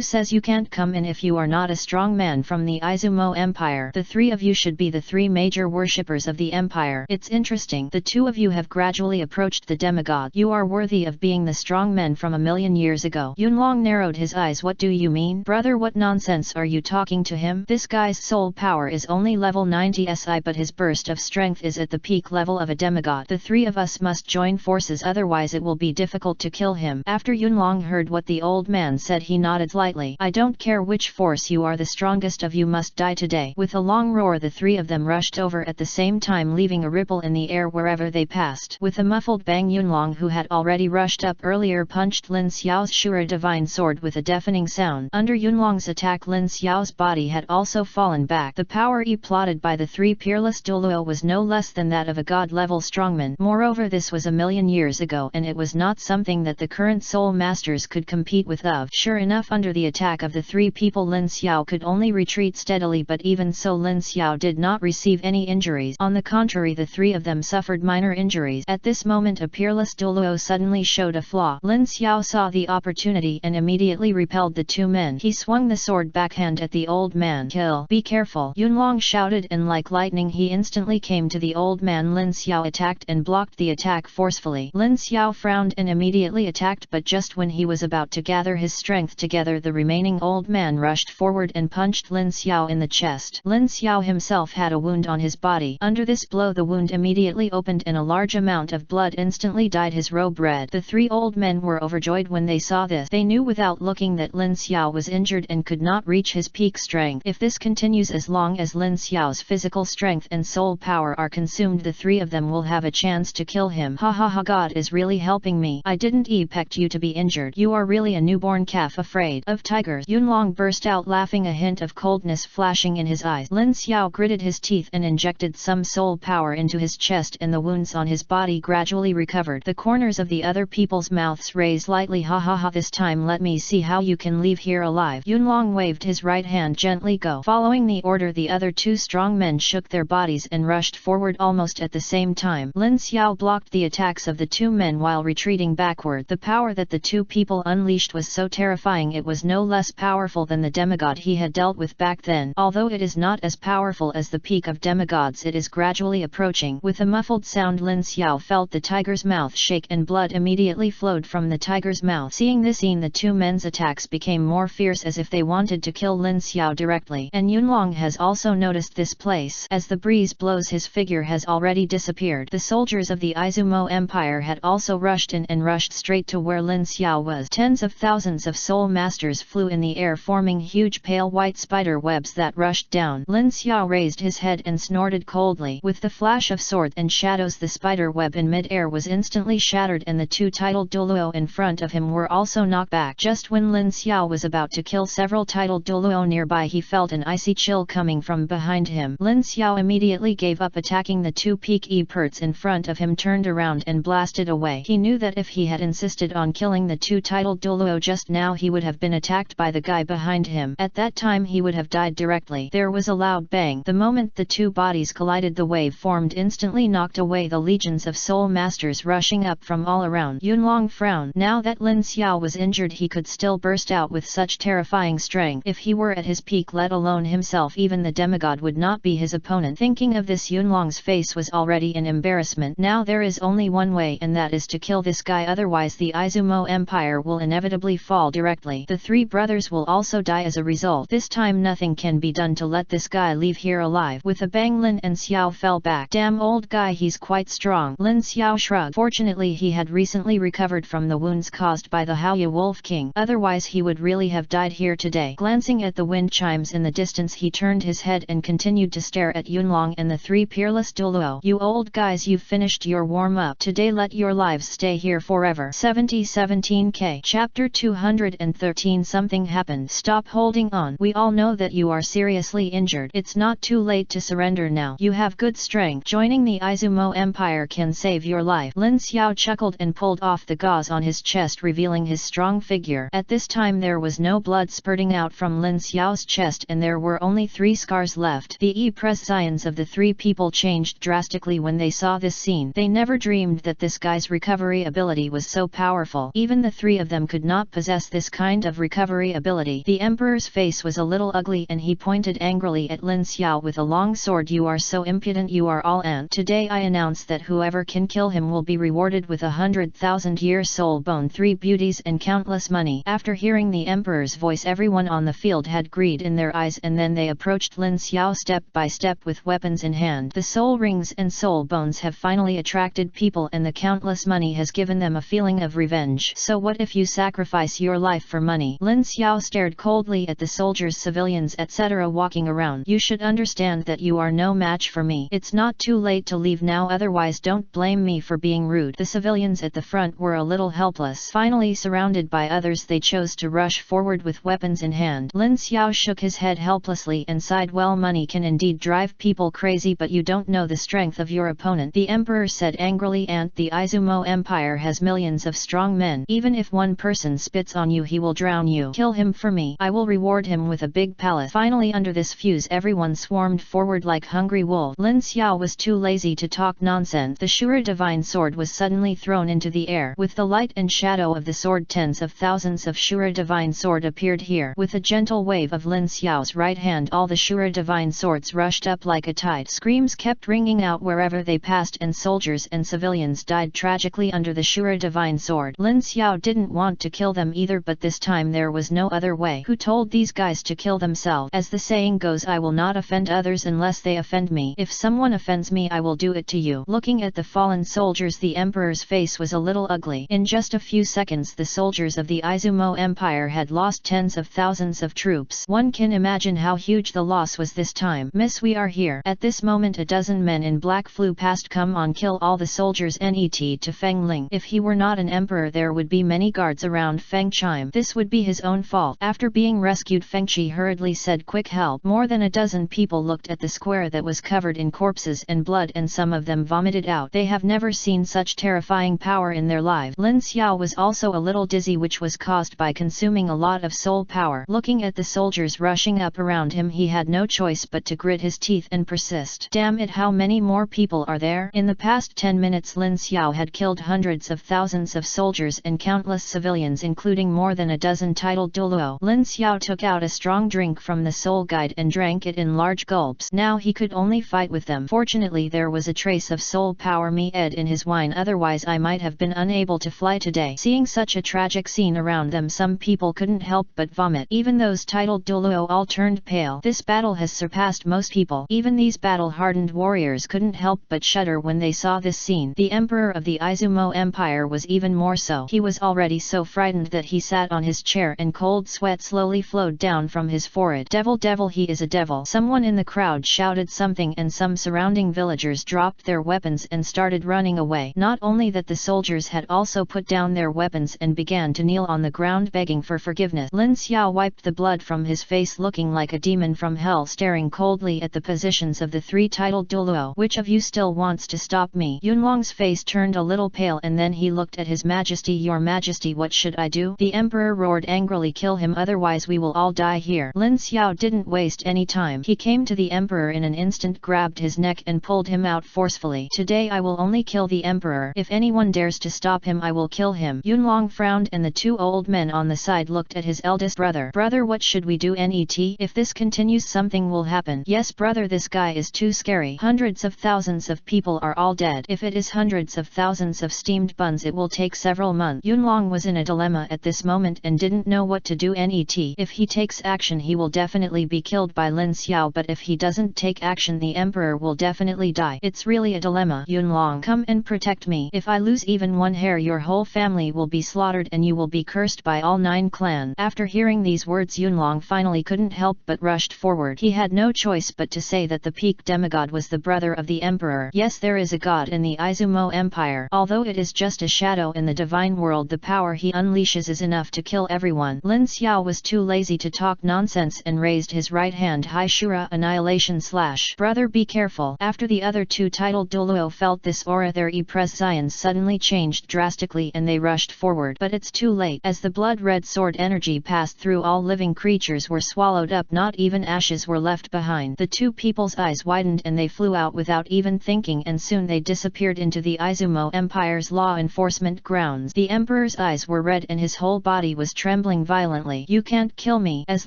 says you can't come in if you are not a strong man from the Aizumo Empire? The three of you should be the three major worshippers of the empire. It's interesting. The two of you have gradually approached the demigod. You are worthy of being the strong men from a million years ago." Yunlong narrowed his eyes. "What do you mean? Brother, what nonsense are you talking to him? This guy's soul power is only level 90 SI, but his burst of strength is at the peak level of a demigod. The three of us must join forces, otherwise it will be difficult to kill him." After Yunlong heard what the old man said, he nodded lightly. "I don't care which force you are, the strongest of you must die today." With a long roar, the three of them rushed over at the same time, leaving a ripple in the air wherever they passed. With a muffled bang, Yunlong, who had already rushed up earlier, punched Lin Xiao's Shura divine sword with a deafening sound. Under Yunlong's attack, Lin Xiao's body had also fallen back. The power plotted by the three peerless Douluo was no less than that of a god-level strongman. Moreover, this was a million years ago, and it was not something that the current soul masters could compete with. Sure enough, under the attack of the three people, Lin Xiao could only retreat steadily, but even so Lin Xiao did not receive any injuries. On the contrary, the three of them suffered minor injuries. At this moment, a peerless Douluo suddenly showed a flaw. Lin Xiao saw the opportunity and immediately repelled the two men. He swung the sword backhand at the old man. "Kill! Be careful!" Yunlong shouted exploded and like lightning he instantly came to the old man. Lin Xiao attacked and blocked the attack forcefully. Lin Xiao frowned and immediately attacked, but just when he was about to gather his strength together, the remaining old man rushed forward and punched Lin Xiao in the chest. Lin Xiao himself had a wound on his body. Under this blow the wound immediately opened and a large amount of blood instantly dyed his robe red. The three old men were overjoyed when they saw this. They knew without looking that Lin Xiao was injured and could not reach his peak strength. If this continues as long as Lin Xiao's physical strength and soul power are consumed, the three of them will have a chance to kill him. Ha ha ha, God is really helping me. I didn't expect you to be injured. You are really a newborn calf afraid of tigers. Yunlong burst out laughing, a hint of coldness flashing in his eyes. Lin Xiao gritted his teeth and injected some soul power into his chest, and the wounds on his body gradually recovered. The corners of the other people's mouths raised lightly. Ha ha ha, this time let me see how you can leave here alive. Yunlong waved his right hand gently. Go. Following the order, the other two strong men shook their bodies and rushed forward almost at the same time. Lin Xiao blocked the attacks of the two men while retreating backward. The power that the two people unleashed was so terrifying, it was no less powerful than the demigod he had dealt with back then. Although it is not as powerful as the peak of demigods, it is gradually approaching. With a muffled sound, Lin Xiao felt the tiger's mouth shake and blood immediately flowed from the tiger's mouth. Seeing this scene, the two men's attacks became more fierce as if they wanted to kill Lin Xiao directly. And Yunlong has also noticed this place. As the breeze blows, his figure has already disappeared. The soldiers of the Aizumo Empire had also rushed in and rushed straight to where Lin Xiao was. Tens of thousands of soul masters flew in the air, forming huge pale white spider webs that rushed down. Lin Xiao raised his head and snorted coldly. With the flash of sword and shadows, the spider web in mid-air was instantly shattered, and the two titled Douluo in front of him were also knocked back. Just when Lin Xiao was about to kill several titled Douluo nearby, he felt an icy chill coming from behind him. Lin Xiao immediately gave up attacking the two peak e-perts in front of him, turned around and blasted away. He knew that if he had insisted on killing the two titled Douluo just now, he would have been attacked by the guy behind him. At that time he would have died directly. There was a loud bang. The moment the two bodies collided, the wave formed instantly knocked away the legions of soul masters rushing up from all around. Yunlong frowned. Now that Lin Xiao was injured, he could still burst out with such terrifying strength. If he were at his peak, let alone himself, even the demigod would not be his opponent. Thinking of this, Yunlong's face was already in embarrassment. Now there is only one way, and that is to kill this guy, otherwise the Aizumo Empire will inevitably fall directly. The three brothers will also die as a result. This time nothing can be done to let this guy leave here alive. With a bang, Lin and Xiao fell back. Damn old guy, he's quite strong. Lin Xiao shrugged. Fortunately he had recently recovered from the wounds caused by the Haiyan Wolf King, otherwise he would really have died here today. Glancing at the wind chimes in the distance, he turned his head and continued to stare at Yunlong and the three peerless Douluo. You old guys, you've finished your warm-up. Today let your lives stay here forever. 17K. Chapter 213. Something happened. Stop holding on. We all know that you are seriously injured. It's not too late to surrender now. You have good strength. Joining the Aizumo Empire can save your life. Lin Xiao chuckled and pulled off the gauze on his chest, revealing his strong figure. At this time there was no blood spurting out from Lin Xiao's chest, and there were only 3 scars left. The e-prescience of the three people changed drastically when they saw this scene. They never dreamed that this guy's recovery ability was so powerful. Even the three of them could not possess this kind of recovery ability. The emperor's face was a little ugly and he pointed angrily at Lin Xiao with a long sword. You are so impudent, you are all ant. Today I announce that whoever can kill him will be rewarded with 100,000-year soul bone, 3 beauties and countless money. After hearing the emperor's voice, everyone on the field had greed in their eyes, and then they approached Lin Xiao step by step with weapons in hand. The soul rings and soul bones have finally attracted people, and the countless money has given them a feeling of revenge. So what if you sacrifice your life for money? Lin Xiao stared coldly at the soldiers, civilians, etc. walking around. You should understand that you are no match for me. It's not too late to leave now, otherwise don't blame me for being rude. The civilians at the front were a little helpless. Finally surrounded by others, they chose to rush forward with weapons in hand. Lin Xiao shook his head helplessly and sighed. Well, money can indeed drive people crazy, but you don't know the strength of your opponent. The emperor said angrily, and the Aizumo Empire has millions of strong men. Even if one person spits on you, he will drown you. Kill him for me. I will reward him with a big palace. Finally, under this fuse, everyone swarmed forward like hungry wolves. Lin Xiao was too lazy to talk nonsense. The Shura divine sword was suddenly thrown into the air. With the light and shadow of the sword, tens of thousands of Shura divine sword appeared here. With a gentle wave of Lin Xiao's right hand, all the Shura divine sword swords rushed up like a tide. Screams kept ringing out wherever they passed, and soldiers and civilians died tragically under the Shura divine sword. Lin Xiao didn't want to kill them either, but this time there was no other way. Who told these guys to kill themselves? As the saying goes, I will not offend others unless they offend me. If someone offends me, I will do it to you. Looking at the fallen soldiers, the emperor's face was a little ugly. In just a few seconds, the soldiers of the Aizumo Empire had lost tens of thousands of troops. One can imagine how huge the loss was this time. Miss, we are here. At this moment a dozen men in black flew past. Come on, kill all the soldiers. Net to Feng Ling. If he were not an emperor, there would be many guards around Fengchime. This would be his own fault. After being rescued, Fengchi hurriedly said, quick help. More than a dozen people looked at the square that was covered in corpses and blood, and some of them vomited out. They have never seen such terrifying power in their lives. Lin Xiao was also a little dizzy, which was caused by consuming a lot of soul power. Looking at the soldiers rushing up around him, he had no choice but to grit his teeth and persist. Damn it, how many more people are there? In the past 10 minutes Lin Xiao had killed hundreds of thousands of soldiers and countless civilians, including more than a dozen titled Douluo. Lin Xiao took out a strong drink from the soul guide and drank it in large gulps. Now he could only fight with them. Fortunately there was a trace of soul power mead in his wine, otherwise I might have been unable to fly today. Seeing such a tragic scene around them, some people couldn't help but vomit. Even those titled Douluo all turned pale. This battle has surpassed most people. Even these battle-hardened warriors couldn't help but shudder when they saw this scene. The emperor of the Aizumo Empire was even more so. He was already so frightened that he sat on his chair and cold sweat slowly flowed down from his forehead. Devil, devil, he is a devil. Someone in the crowd shouted something, and some surrounding villagers dropped their weapons and started running away. Not only that, the soldiers had also put down their weapons and began to kneel on the ground begging for forgiveness. Lin Xiao wiped the blood from his face, looking like a demon from hell, staring coldly at the positions of the three titled Douluo. Which of you still wants to stop me? Yunlong's face turned a little pale, and then he looked at his majesty. Your majesty, what should I do? The emperor roared angrily. Kill him, otherwise we will all die here. Lin Xiao didn't waste any time. He came to the emperor in an instant, grabbed his neck and pulled him out forcefully. Today I will only kill the emperor. If anyone dares to stop him, I will kill him. Yunlong frowned, and the two old men on the side looked at his eldest brother. Brother, what should we do? Net, if this continues, something will happen. Yes brother, this guy is too scary. Hundreds of thousands of people are all dead. If it is hundreds of thousands of steamed buns, it will take several months. Yunlong was in a dilemma at this moment and didn't know what to do. Net, if he takes action, he will definitely be killed by Lin Xiao, but if he doesn't take action, the emperor will definitely die. It's really a dilemma. Yunlong, come and protect me. If I lose even one hair, your whole family will be slaughtered and you will be cursed by all 9 clans. After hearing these words, Yunlong finally couldn't help but rushed forward. He had no choice but to say that the peak demigod was the brother of the emperor. Yes, there is a god in the Aizumo Empire. Although it is just a shadow in the divine world, the power he unleashes is enough to kill everyone. Lin Xiao was too lazy to talk nonsense and raised his right hand high. Shura annihilation slash. Brother, be careful. After the other two titled Douluo felt this aura, their presence suddenly changed drastically and they rushed forward. But it's too late. As the blood-red sword energy passed through, all living creatures were swallowed up. Not even ashes were left behind. The two people's eyes widened and they flew out without even thinking, and soon they disappeared into the Aizumo Empire's law enforcement grounds. The emperor's eyes were red and his whole body was trembling violently. You can't kill me. As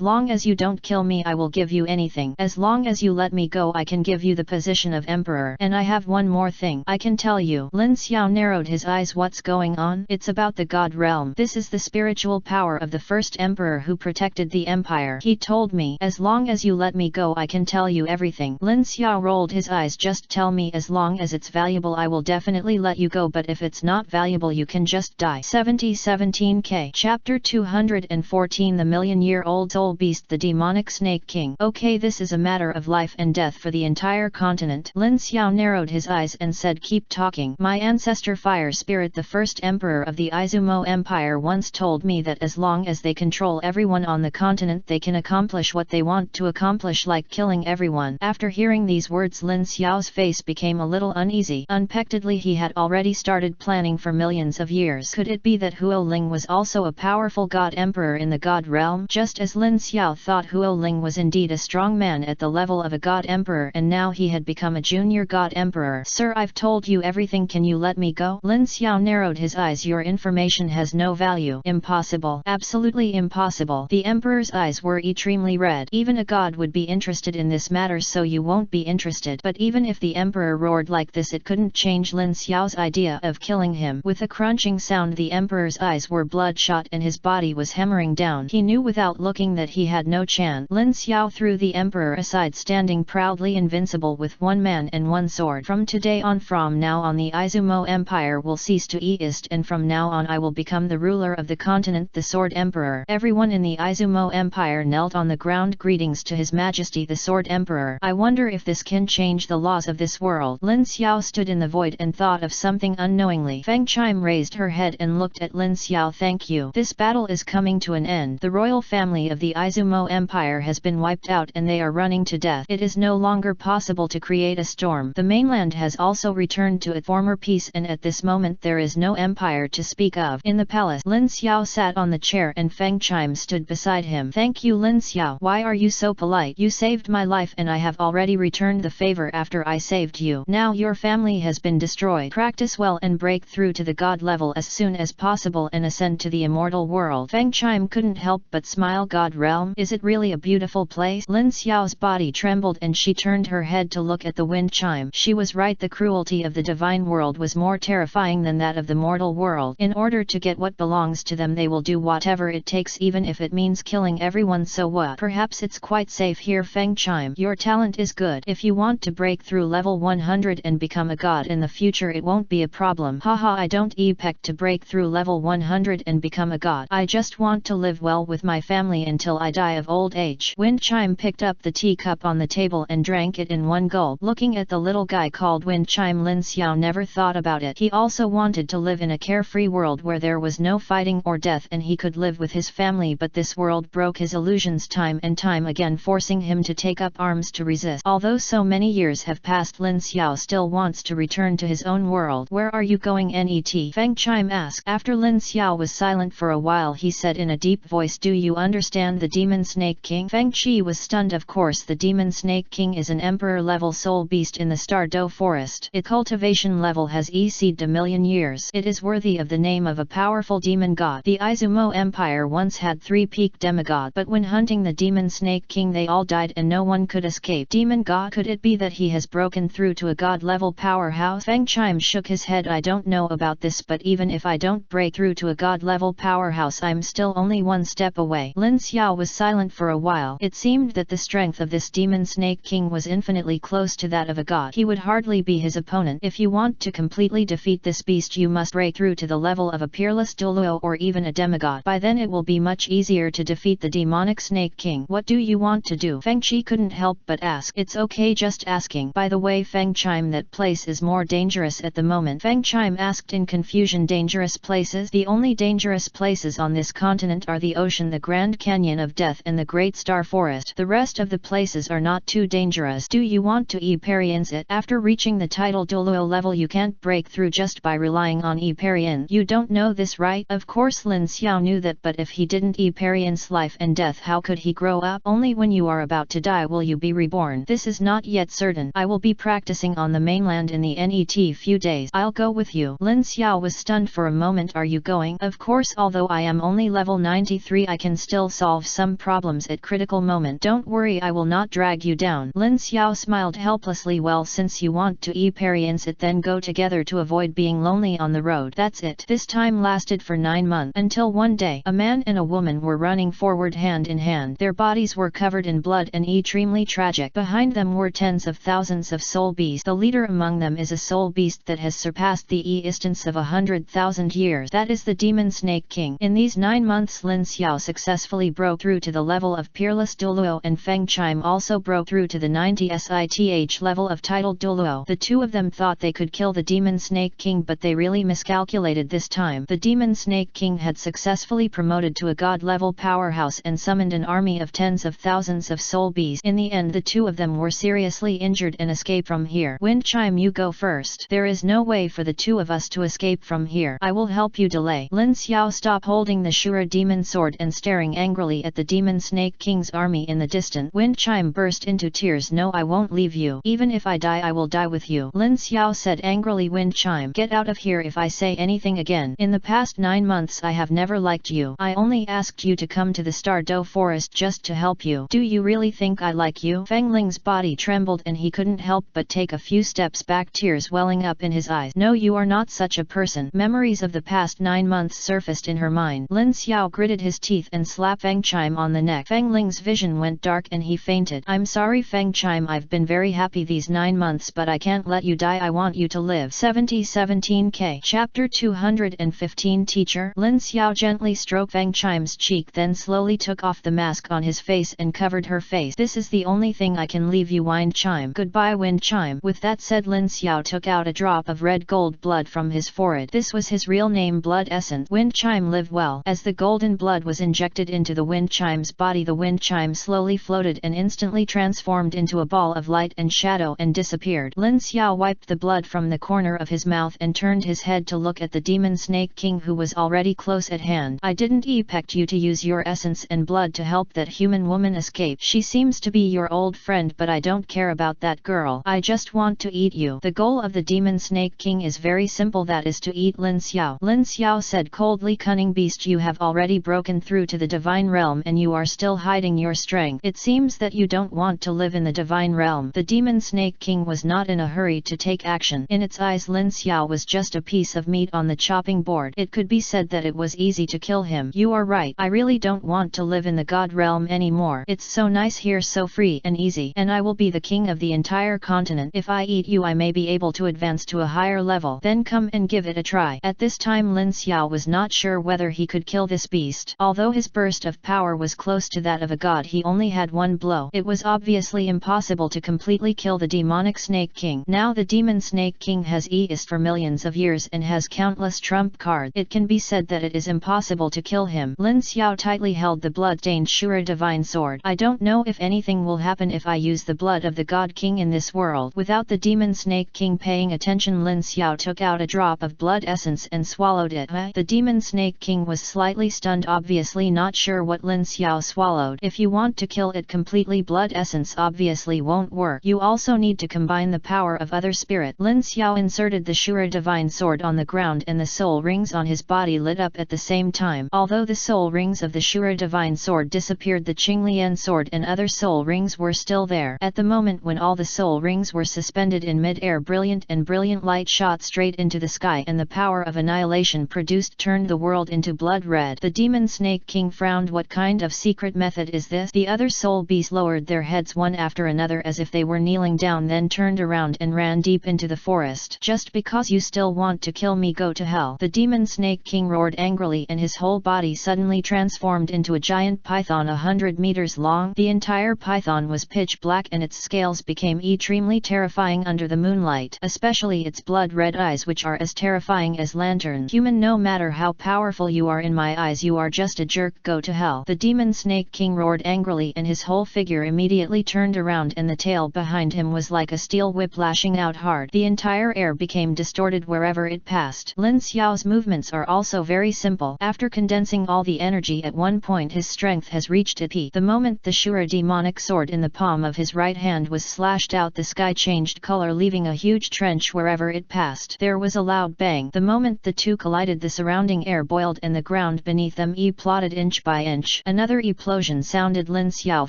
long as you don't kill me, I will give you anything. As long as you let me go, I can give you the position of emperor. And I have one more thing I can tell you. Lin Xiao narrowed his eyes. What's going on? It's about the god realm. This is the spiritual power of the first emperor who protected the empire. He told me, as long as you let me go, I can tell you everything. Lin Xiao rolled his eyes. Just tell me. As long as it's valuable, I will definitely let you go, but if it's not valuable, you can just die. 17K Chapter 214 The Million-Year-Old Soul Beast, the Demonic Snake King. Okay, this is a matter of life and death for the entire continent. Lin Xiao narrowed his eyes and said, keep talking. My ancestor Fire Spirit, the first emperor of the Aizumo Empire, once told me that as long as they control everyone on the continent, they can accomplish what they want to accomplish, like killing everyone. After hearing these words, Lin Xiao's face became a little uneasy. Unexpectedly, he had already started planning for millions of years. Could it be that Huo Ling was also a powerful god emperor in the god realm? Just as Lin Xiao thought, Huo Ling was indeed a strong man at the level of a god emperor, and now he had become a junior god emperor. Sir, I've told you everything. Can you let me go? Lin Xiao narrowed his eyes. Your information has no value. Impossible. Absolutely impossible. The emperor's eyes were extremely red. Even a god would be interested interested in this matter, so you won't be interested. But even if the emperor roared like this, it couldn't change Lin Xiao's idea of killing him. With a crunching sound, the emperor's eyes were bloodshot and his body was hammering down. He knew without looking that he had no chance. Lin Xiao threw the emperor aside, standing proudly invincible with one man and one sword. From today on, from now on, the Aizumo Empire will cease to exist, and from now on I will become the ruler of the continent, the Sword Emperor. Everyone in the Aizumo Empire knelt on the ground. Greetings to His Majesty the Sword Emperor. I wonder if this can change the laws of this world. Lin Xiao stood in the void and thought of something unknowingly. Windchime raised her head and looked at Lin Xiao. Thank you. This battle is coming to an end. The royal family of the Aizumo Empire has been wiped out and they are running to death. It is no longer possible to create a storm. The mainland has also returned to its former peace, and at this moment there is no empire to speak of. In the palace, Lin Xiao sat on the chair and Windchime stood beside him. Thank you, Lin Xiao. Why are you so polite? You saved my life and I have already returned the favor after I saved you. Now your family has been destroyed. Practice well and break through to the god level as soon as possible and ascend to the immortal world. Windchime couldn't help but smile. God realm? Is it really a beautiful place? Lin Xiao's body trembled and she turned her head to look at the Windchime. She was right. The cruelty of the divine world was more terrifying than that of the mortal world. In order to get what belongs to them, they will do whatever it takes, even if it means killing everyone. So what? Perhaps it's quite safe here. Windchime, your talent is good. If you want to break through level 100 and become a god in the future, it won't be a problem. Haha, I don't expect to break through level 100 and become a god. I just want to live well with my family until I die of old age. Windchime picked up the teacup on the table and drank it in one gulp. Looking at the little guy called Windchime, Lin Xiao never thought about it. He also wanted to live in a carefree world where there was no fighting or death and he could live with his family, but this world broke his illusions time and time again, forcing him to take up arms to resist. Although so many years have passed, Lin Xiao still wants to return to his own world. Where are you going, Net? Windchime asked. After Lin Xiao was silent for a while, he said in a deep voice, do you understand the Demon Snake King? Fengchi was stunned. Of course, the Demon Snake King is an emperor-level soul beast in the Stardow Forest. Its cultivation level has exceeded a million years. It is worthy of the name of a powerful demon god. The Aizumo Empire once had 3 peak demigods, but when hunting the Demon Snake King they all died and no one could escape. Demon god? Could it be that he has broken through to a god-level powerhouse? Windchime shook his head. I don't know about this, but even if I don't break through to a god-level powerhouse, I'm still only one step away. Lin Xiao was silent for a while. It seemed that the strength of this Demon Snake King was infinitely close to that of a god. He would hardly be his opponent. If you want to completely defeat this beast, you must break through to the level of a peerless Douluo or even a demigod. By then it will be much easier to defeat the demonic Snake King. What do you want to do? Fengchi couldn't help but ask. It's okay, just asking. By the way, Windchime, that place is more dangerous at the moment. Windchime asked in confusion. Dangerous places? The only dangerous places on this continent are the ocean, the Grand Canyon of Death and the Great Star Forest. The rest of the places are not too dangerous. Do you want to experience it? After reaching the title Douluo level, you can't break through just by relying on experience. You don't know this, right? Of course Lin Xiao knew that, but if he didn't experience life and death, how could he grow up? Only when you are about to die will you be reborn. This is not yet certain. I will be practicing on the mainland in the NET few days. I'll go with you. Lin Xiao was stunned for a moment. Are you going? Of course, although I am only level 93, I can still solve some problems at critical moment. Don't worry, I will not drag you down. Lin Xiao smiled helplessly. Well, since you want to experience it, then go together to avoid being lonely on the road. That's it. This time lasted for 9 months, until one day, a man and a woman were running forward hand in hand. Their bodies were covered in blood and extremely tragic. Behind them were tens of thousands of soul beasts. The leader among them is a soul beast that has surpassed the existence of 100,000 years. That is the Demon Snake King. In these 9 months, Lin Xiao successfully broke through to the level of Peerless Douluo, and Windchime also broke through to the 90 SITH level of titled Douluo. The two of them thought they could kill the Demon Snake King, but they really miscalculated this time. The Demon Snake King had successfully promoted to a god-level powerhouse and summoned an army of tens of thousands of soul beasts. In the end, the two of them were seriously injured and escaped from here. Windchime, you go first. There is no way for the two of us to escape from here. I will help you. Delay. Lin Xiao stopped holding the Shura demon sword and staring angrily at the Demon Snake King's army in the distance. Windchime burst into tears. No, I won't leave you. Even if I die, I will die with you. Lin Xiao said angrily. Windchime, get out of here if I say anything again. In the past 9 months I have never liked you. I only asked you to come to the Stardow Forest just to help you. Do you really think I like you? Feng Ling's body trembled and he couldn't help but take a few steps back, tears welling up in his eyes. No, you are not such a person. Memories of the past 9 months surfaced in her mind. Lin Xiao gritted his teeth and slapped Windchime on the neck. Feng Ling's vision went dark and he fainted. I'm sorry Windchime, I've been very happy these 9 months, but I can't let you die, I want you to live. 17K. Chapter 215. Teacher. Lin Xiao gently stroked Windchime's cheek, then slowly took off the mask on his face and covered her face. This is the only thing I can leave you, Windchime. Goodbye, Windchime. With that said, Lin Xiao took out a drop of red gold blood from his forehead. This was his real name, blood essence. Windchime, live well. As the golden blood was injected into the Windchime's body, the Windchime slowly floated and instantly transformed into a ball of light and shadow and disappeared. Lin Xiao wiped the blood from the corner of his mouth and turned his head to look at the demon snake king, who was already close at hand. I didn't expect you to use your essence and blood to help that human woman escape. She seems to be your old friend, but I don't care about that girl. I just want to eat you. The goal of the demon snake king is very simple, that is to eat Lin Xiao. Lin Xiao said coldly, cunning beast, you have already broken through to the divine realm and you are still hiding your strength. It seems that you don't want to live in the divine realm. The demon snake king was not in a hurry to take action. In its eyes, Lin Xiao was just a piece of meat on the chopping board. It could be said that it was easy to kill him. You are right. I really don't want to live in the god realm anymore. It's so nice here, so free and easy, and I will be the king of the entire continent. If I eat you, I may be able to advance to a higher level. Then come and give it a try. At this time, Lin Xiao was not sure whether he could kill this beast. Although his burst of power was close to that of a god, he only had one blow. It was obviously impossible to completely kill the demonic snake king. Now the demon snake king has existed for millions of years and has countless trump cards. It can be said that it is impossible to kill him. Lin Xiao tightly held the blood-stained Shura divine sword. I don't know if anything will happen if I use the blood of the god king in this world. Without the demon snake king paying attention, Lin Xiao took out a drop of blood essence and swallowed it. The demon snake king was slightly stunned, obviously not sure what Lin Xiao swallowed. If you want to kill it completely, blood essence obviously won't work. You also need to combine the power of other spirit. Lin Xiao inserted the Shura divine sword on the ground and the soul rings on his body lit up at the same time. Although the soul rings of the Shura divine sword disappeared, the Qinglian sword and other soul rings were still there. At the moment when all the soul rings were suspended in mid-air, brilliant light shot straight into the sky, and the power of annihilation produced turned the world into blood red. The demon snake king frowned. What kind of secret method is this? The other soul beasts lowered their heads one after another as if they were kneeling down, then turned around and ran deep into the forest. Just because you still want to kill me, go to hell. The demon snake king roared angrily and his whole body suddenly transformed into a giant python 100 meters long. The entire python was pitch black and its scales became extremely terrifying under the moonlight, especially its blood-red eyes, which are as terrifying as lanterns. Human, no matter how powerful you are, in my eyes you are just a jerk, go to hell. The demon snake king roared angrily and his whole figure immediately turned around and the tail behind him was like a steel whip lashing out hard. The entire air became distorted wherever it passed. Lin Xiao's movements are also very simple. After condensing all the energy at one point, his strength has reached its peak. The moment the Shura demonic sword in the palm of his right hand was slashed out, the sky changed color, leaving a huge trench wherever it passed. There was a loud bang. The moment the two collided, the surrounding air boiled and the ground beneath them plotted inch by inch. Another explosion sounded. Lin Xiao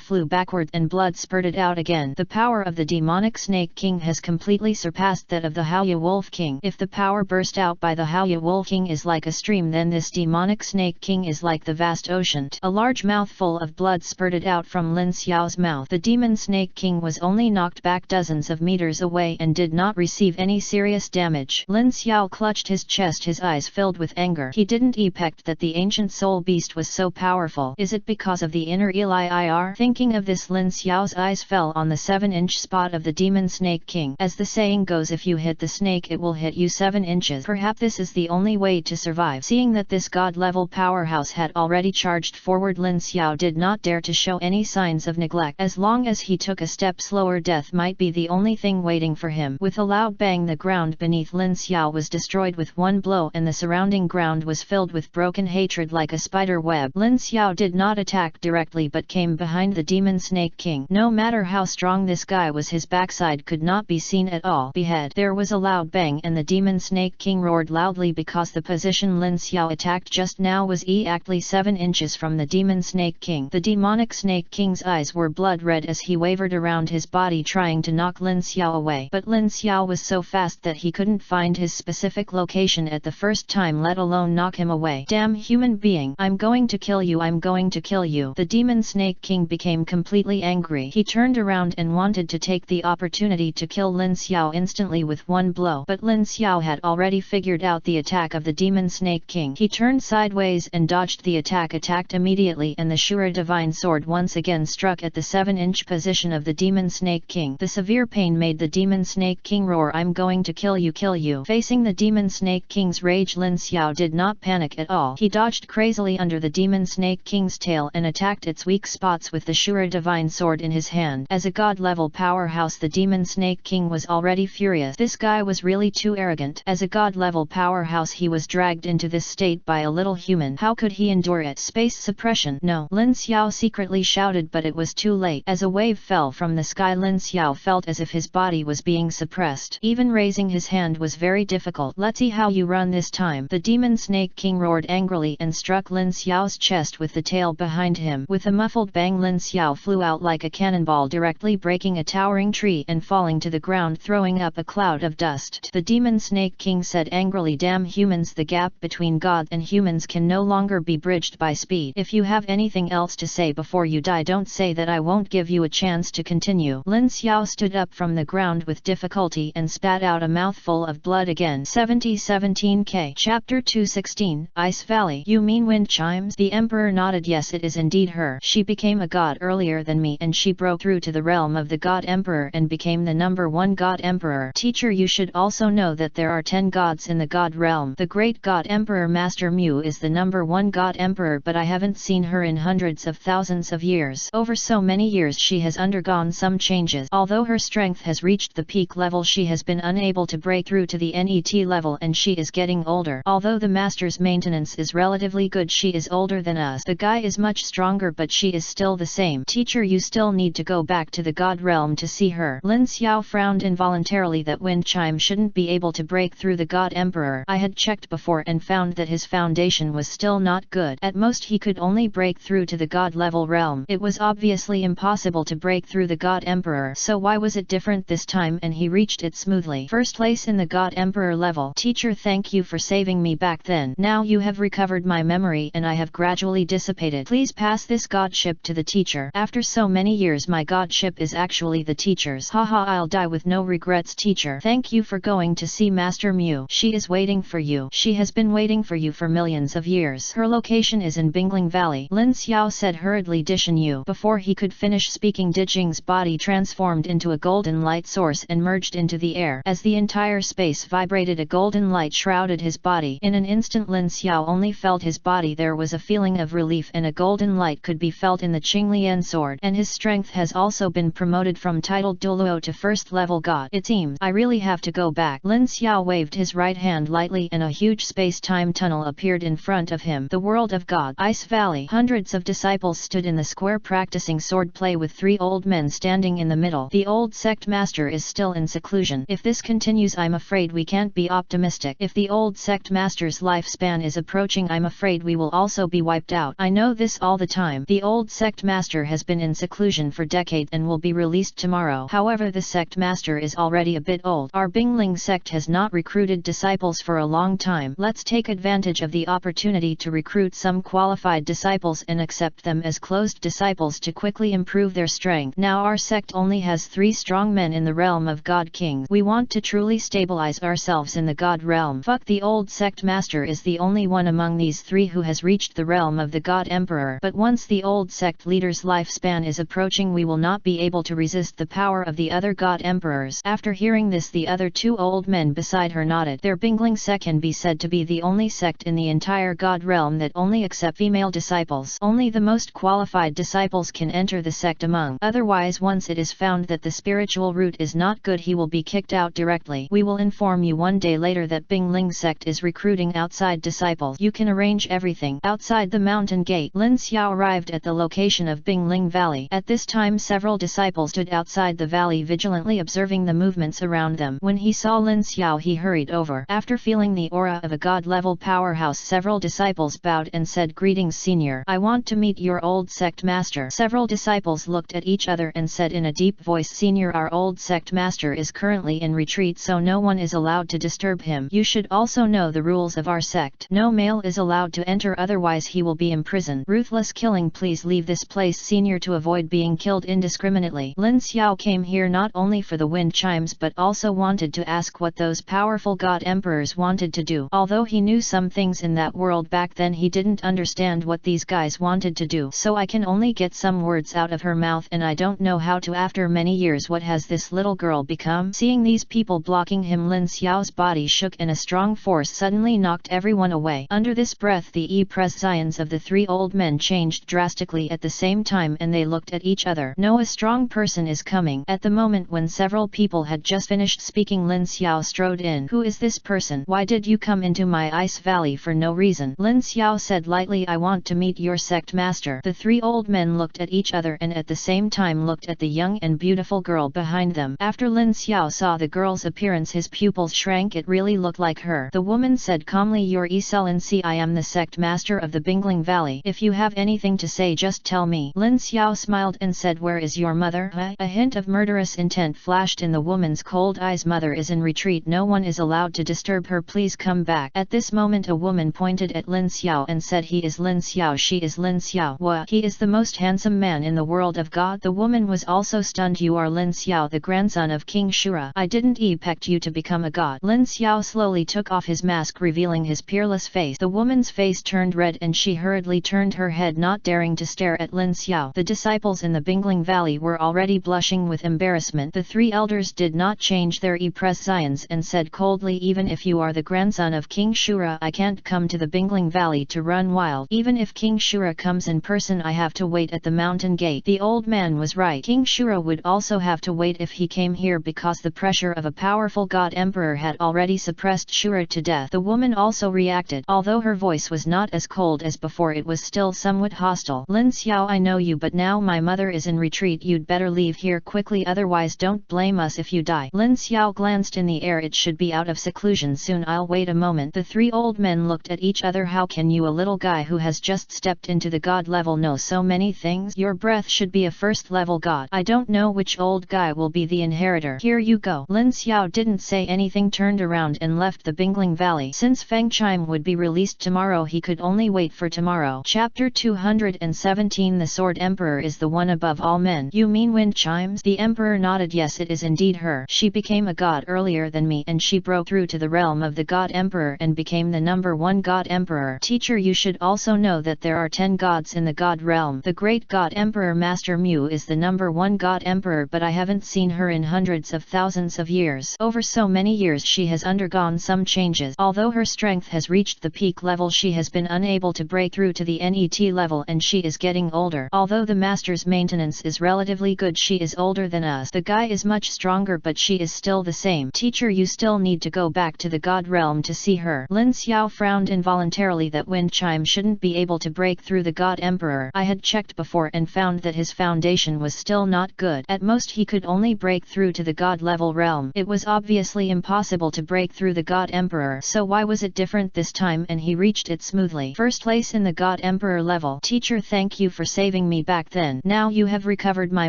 flew backward and blood spurted out again. The power of the demonic snake king has completely surpassed that of the Haiya wolf king. If the power burst out by the Haiya wolf king is like a stream, then this demonic snake king is like the vast ocean. A large mouthful of blood spurted out from Lin Xiao's mouth. The demon snake king was only knocked back dozens of meters away and did not receive any serious damage. Lin Xiao clutched his chest, his eyes filled with anger. He didn't expect that the ancient soul beast was so powerful. Is it because of the inner Elir? Thinking of this, Lin Xiao's eyes fell on the 7-inch spot of the demon snake king. As the saying goes, if you hit the snake, it will hit you 7 inches. Perhaps this is the only way to survive. Seeing that this god-level powerhouse had already charged forward, Lin Xiao did not dare to show any signs of neglect. As long as he took a step slower, death might be the only thing waiting for him. With a loud bang, the ground beneath Lin Xiao was destroyed with one blow and the surrounding ground was filled with broken hatred like a spider web. Lin Xiao did not attack directly but came behind the demon snake king. No matter how strong this guy was, his backside could not be seen at all. Behead. There was a loud bang and the demon snake king roared loudly because the position Lin Xiao attacked just now was exactly 7 inches from the demon snake king. The demonic snake king's eyes were blood red as he wavered around his body trying to knock Lin Xiao away. But Lin Xiao was so fast that he couldn't find his specific location at the first time, let alone knock him away. Damn human being! I'm going to kill you! I'm going to kill you! The Demon Snake King became completely angry. He turned around and wanted to take the opportunity to kill Lin Xiao instantly with one blow. But Lin Xiao had already figured out the attack of the Demon Snake King. He turned sideways and dodged the attack, attacked immediately, and the Shura Divine Sword once again struck at the 7-inch position of the Demon Snake King. The severe pain made the Demon Snake King roar, I'm going to kill you, kill you. Facing the Demon Snake King's rage, Lin Xiao did not panic at all. He dodged crazily under the Demon Snake King's tail and attacked its weak spots with the Shura Divine Sword in his hand. As a god-level powerhouse, the Demon Snake King was already furious. This guy was really too arrogant. As a god-level powerhouse, he was dragged into this state by a little human. How could he endure it? Space suppression. No, Lin Xiao secretly shouted, but it was too late. As a wave fell from the sky, Lin Xiao felt as if his body was being suppressed. Even raising his hand was very difficult. Let's see how you run this time. The Demon Snake King roared angrily and struck Lin Xiao's chest with the tail behind him. With a muffled bang, Lin Xiao flew out like a cannonball, directly breaking a towering tree and falling to the ground, throwing up a cloud of dust. The Demon Snake King said angrily, damn humans, the gap between God and humans can no longer be bridged by speed. If you have anything else to say before you die, don't say that. I won't give you a chance to continue. Lin Xiao stood up from the ground with difficulty and spat out a mouthful of blood again. 17K. Chapter 216, Ice Valley. You mean Windchimes? The Emperor nodded. Yes, it is indeed her. She became a god earlier than me, and she broke through to the realm of the God Emperor and became the #1 God Emperor. Teacher, you should also know that there are 10 gods in the God realm. The great God Emperor Master Mu is the #1 God Emperor, but I haven't seen her in hundreds of thousands of years. Over so many years she has undergone some changes. Although her strength has reached the peak level, she has been unable to break through to the NET level, and she is getting older. Although the Master's maintenance is relatively good, she is older than us. The guy is much stronger, but she is still the same. Teacher, you still need to go back to the God realm to see her. Lin Xiao frowned involuntarily that Windchime shouldn't be able to break through the God Emperor. I had checked before and found that his foundation was still not good. At most he could only break through to the God level realm. It was obviously impossible to break through the God Emperor. So why was it different this time? And he reached it smoothly. First place in the God Emperor level. Teacher, thank you for saving me back then. Now you have recovered my memory and I have gradually dissipated. Please pass this godship to the teacher. After so many years, my godship is actually the teacher's. Haha, I'll die with no regrets. Teacher, thank you for going to see Master Mu. She is waiting for you. She has been waiting for you for millions of years. Her location is in Bingling Valley. Lin Xiao said hurriedly. Dishan Yu. Before he could finish speaking, Jing's body transformed into a golden light source and merged into the air. As the entire space vibrated, a golden light shrouded his body. In an instant, Lin Xiao only felt his body. There was a feeling of relief, and a golden light could be felt in the Qinglian sword. And his strength has also been promoted from titled Douluo to first level god. It seems I really have to go back. Lin Xiao waved his right hand lightly and a huge space-time tunnel appeared in front of him. The world of God. Ice Valley. Hundreds of disciples stood in the square practicing swordplay with 3 old men standing in the middle. The old sect master is still in seclusion. If this continues, I'm afraid we can't be optimistic. If the old sect master's lifespan is approaching, I'm afraid we will also be wiped out. I know this all the time. The old sect master has been in seclusion for decades and will be released tomorrow. However, the sect master is already a bit old. Our Bingling sect has not recruited disciples for a long time. Let's take advantage of the opportunity to recruit some qualified disciples and accept them as closed disciples to quickly improve their strength. Now our sect only has 3 strong men in the realm of God Kings. We want to truly stabilize ourselves in the God realm. Fuck, the old sect master is the only one among these 3 who has reached the realm of the God Emperor. But once the old sect leader's lifespan is approaching, we will not be able to resist the power of the other God Emperors. After hearing this, the other 2 old men beside her nodded. Their Bingling sect can be said to be the only sect in the entire God realm that only accept female disciples. Only the most qualified disciples can enter the sect among. Otherwise, once it is found that the spiritual route is not good, he will be kicked out directly. We will inform you one day later that Bingling sect is recruiting outside disciples. You can arrange everything. Outside the mountain gate, Lin Xiao arrived at the location of Bingling Valley. At this time, several disciples stood outside the valley vigilantly observing the movements around them. When he saw Lin Xiao, he hurried over. After feeling the aura of a god-level powerhouse, several disciples bowed and said, "Greetings, senior. I want to meet your old sect master." Several Several disciples looked at each other and said in a deep voice, Senior, our old sect master is currently in retreat, so no one is allowed to disturb him. You should also know the rules of our sect. No male is allowed to enter, otherwise he will be imprisoned. Ruthless killing. Please leave this place, Senior, to avoid being killed indiscriminately. Lin Xiao came here not only for the wind chimes but also wanted to ask what those powerful god emperors wanted to do. Although he knew some things in that world back then, he didn't understand what these guys wanted to do. So I can only get some words out of her mouth and I don't know how to. After many years, what has this little girl become? Seeing these people blocking him, Lin Xiao's body shook and a strong force suddenly knocked everyone away. Under this breath, the presence of the three old men changed drastically at the same time and they looked at each other. No, a strong person is coming. At the moment when several people had just finished speaking, Lin Xiao strode in. Who is this person? Why did you come into my ice valley for no reason? Lin Xiao said lightly, I want to meet your sect master. The three old men looked at each other and at the same time looked at the young and beautiful girl behind them. After Lin Xiao saw the girl's appearance, his pupils shrank. It really looked like her. The woman said calmly, Your Excellency, I am the sect master of the Bingling Valley. If you have anything to say, just tell me. Lin Xiao smiled and said, Where is your mother? A hint of murderous intent flashed in the woman's cold eyes. Mother is in retreat. No one is allowed to disturb her. Please come back. At this moment, a woman pointed at Lin Xiao and said, He is Lin Xiao. She is Lin Xiao. What? He is the most handsome man in the world of God. The woman was also stunned. You are Lin Xiao, the grandson of King Shura. I didn't expect you to become a god. Lin Xiao slowly took off his mask, revealing his peerless face. The woman's face turned red and she hurriedly turned her head, not daring to stare at Lin Xiao. The disciples in the Bingling Valley were already blushing with embarrassment. The three elders did not change their presence and said coldly, Even if you are the grandson of King Shura, I can't come to the Bingling Valley to run wild. Even if King Shura comes in person, I have to wait at the mountain gate. The old man was right. King Shura would also have to wait if he came here, because the pressure of a powerful god emperor had already suppressed Shura to death. The woman also reacted. Although her voice was not as cold as before, it was still somewhat hostile. Lin Xiao, I know you, but now my mother is in retreat. You'd better leave here quickly, otherwise don't blame us if you die. Lin Xiao glanced in the air. It should be out of seclusion soon. I'll wait a moment. The three old men looked at each other. How can you, a little guy who has just stepped into the god level, know so many things? Your breath should be a first level god. I don't know which old guy will be the inheritor. Here you go. Lin Xiao didn't say anything, turned around and left the Bingling Valley. Since Windchime would be released tomorrow, he could only wait for tomorrow. Chapter 217. The Sword Emperor is the one above all men. You mean Windchimes? The Emperor nodded. Yes, it is indeed her. She became a god earlier than me and she broke through to the realm of the God Emperor and became the #1 God Emperor. Teacher, you should also know that there are 10 gods in the God realm. The great God Emperor Master Mu is the #1 God Emperor, but I haven't seen her in hundreds of thousands of years. Over so many years she has undergone some changes. Although her strength has reached the peak level, she has been unable to break through to the NET level and she is getting older. Although the Master's maintenance is relatively good, she is older than us. The guy is much stronger, but she is still the same. Teacher, you still need to go back to the God realm to see her. Lin Xiao frowned involuntarily. That Windchime shouldn't be able to break through the God Emperor. I had checked before and found that his foundation was still not good. At most he could only break through to the God level realm. It was obviously impossible to break through the God Emperor. So why was it different this time? And he reached it smoothly. First place in the God Emperor level. Teacher, thank you for saving me back then. Now you have recovered my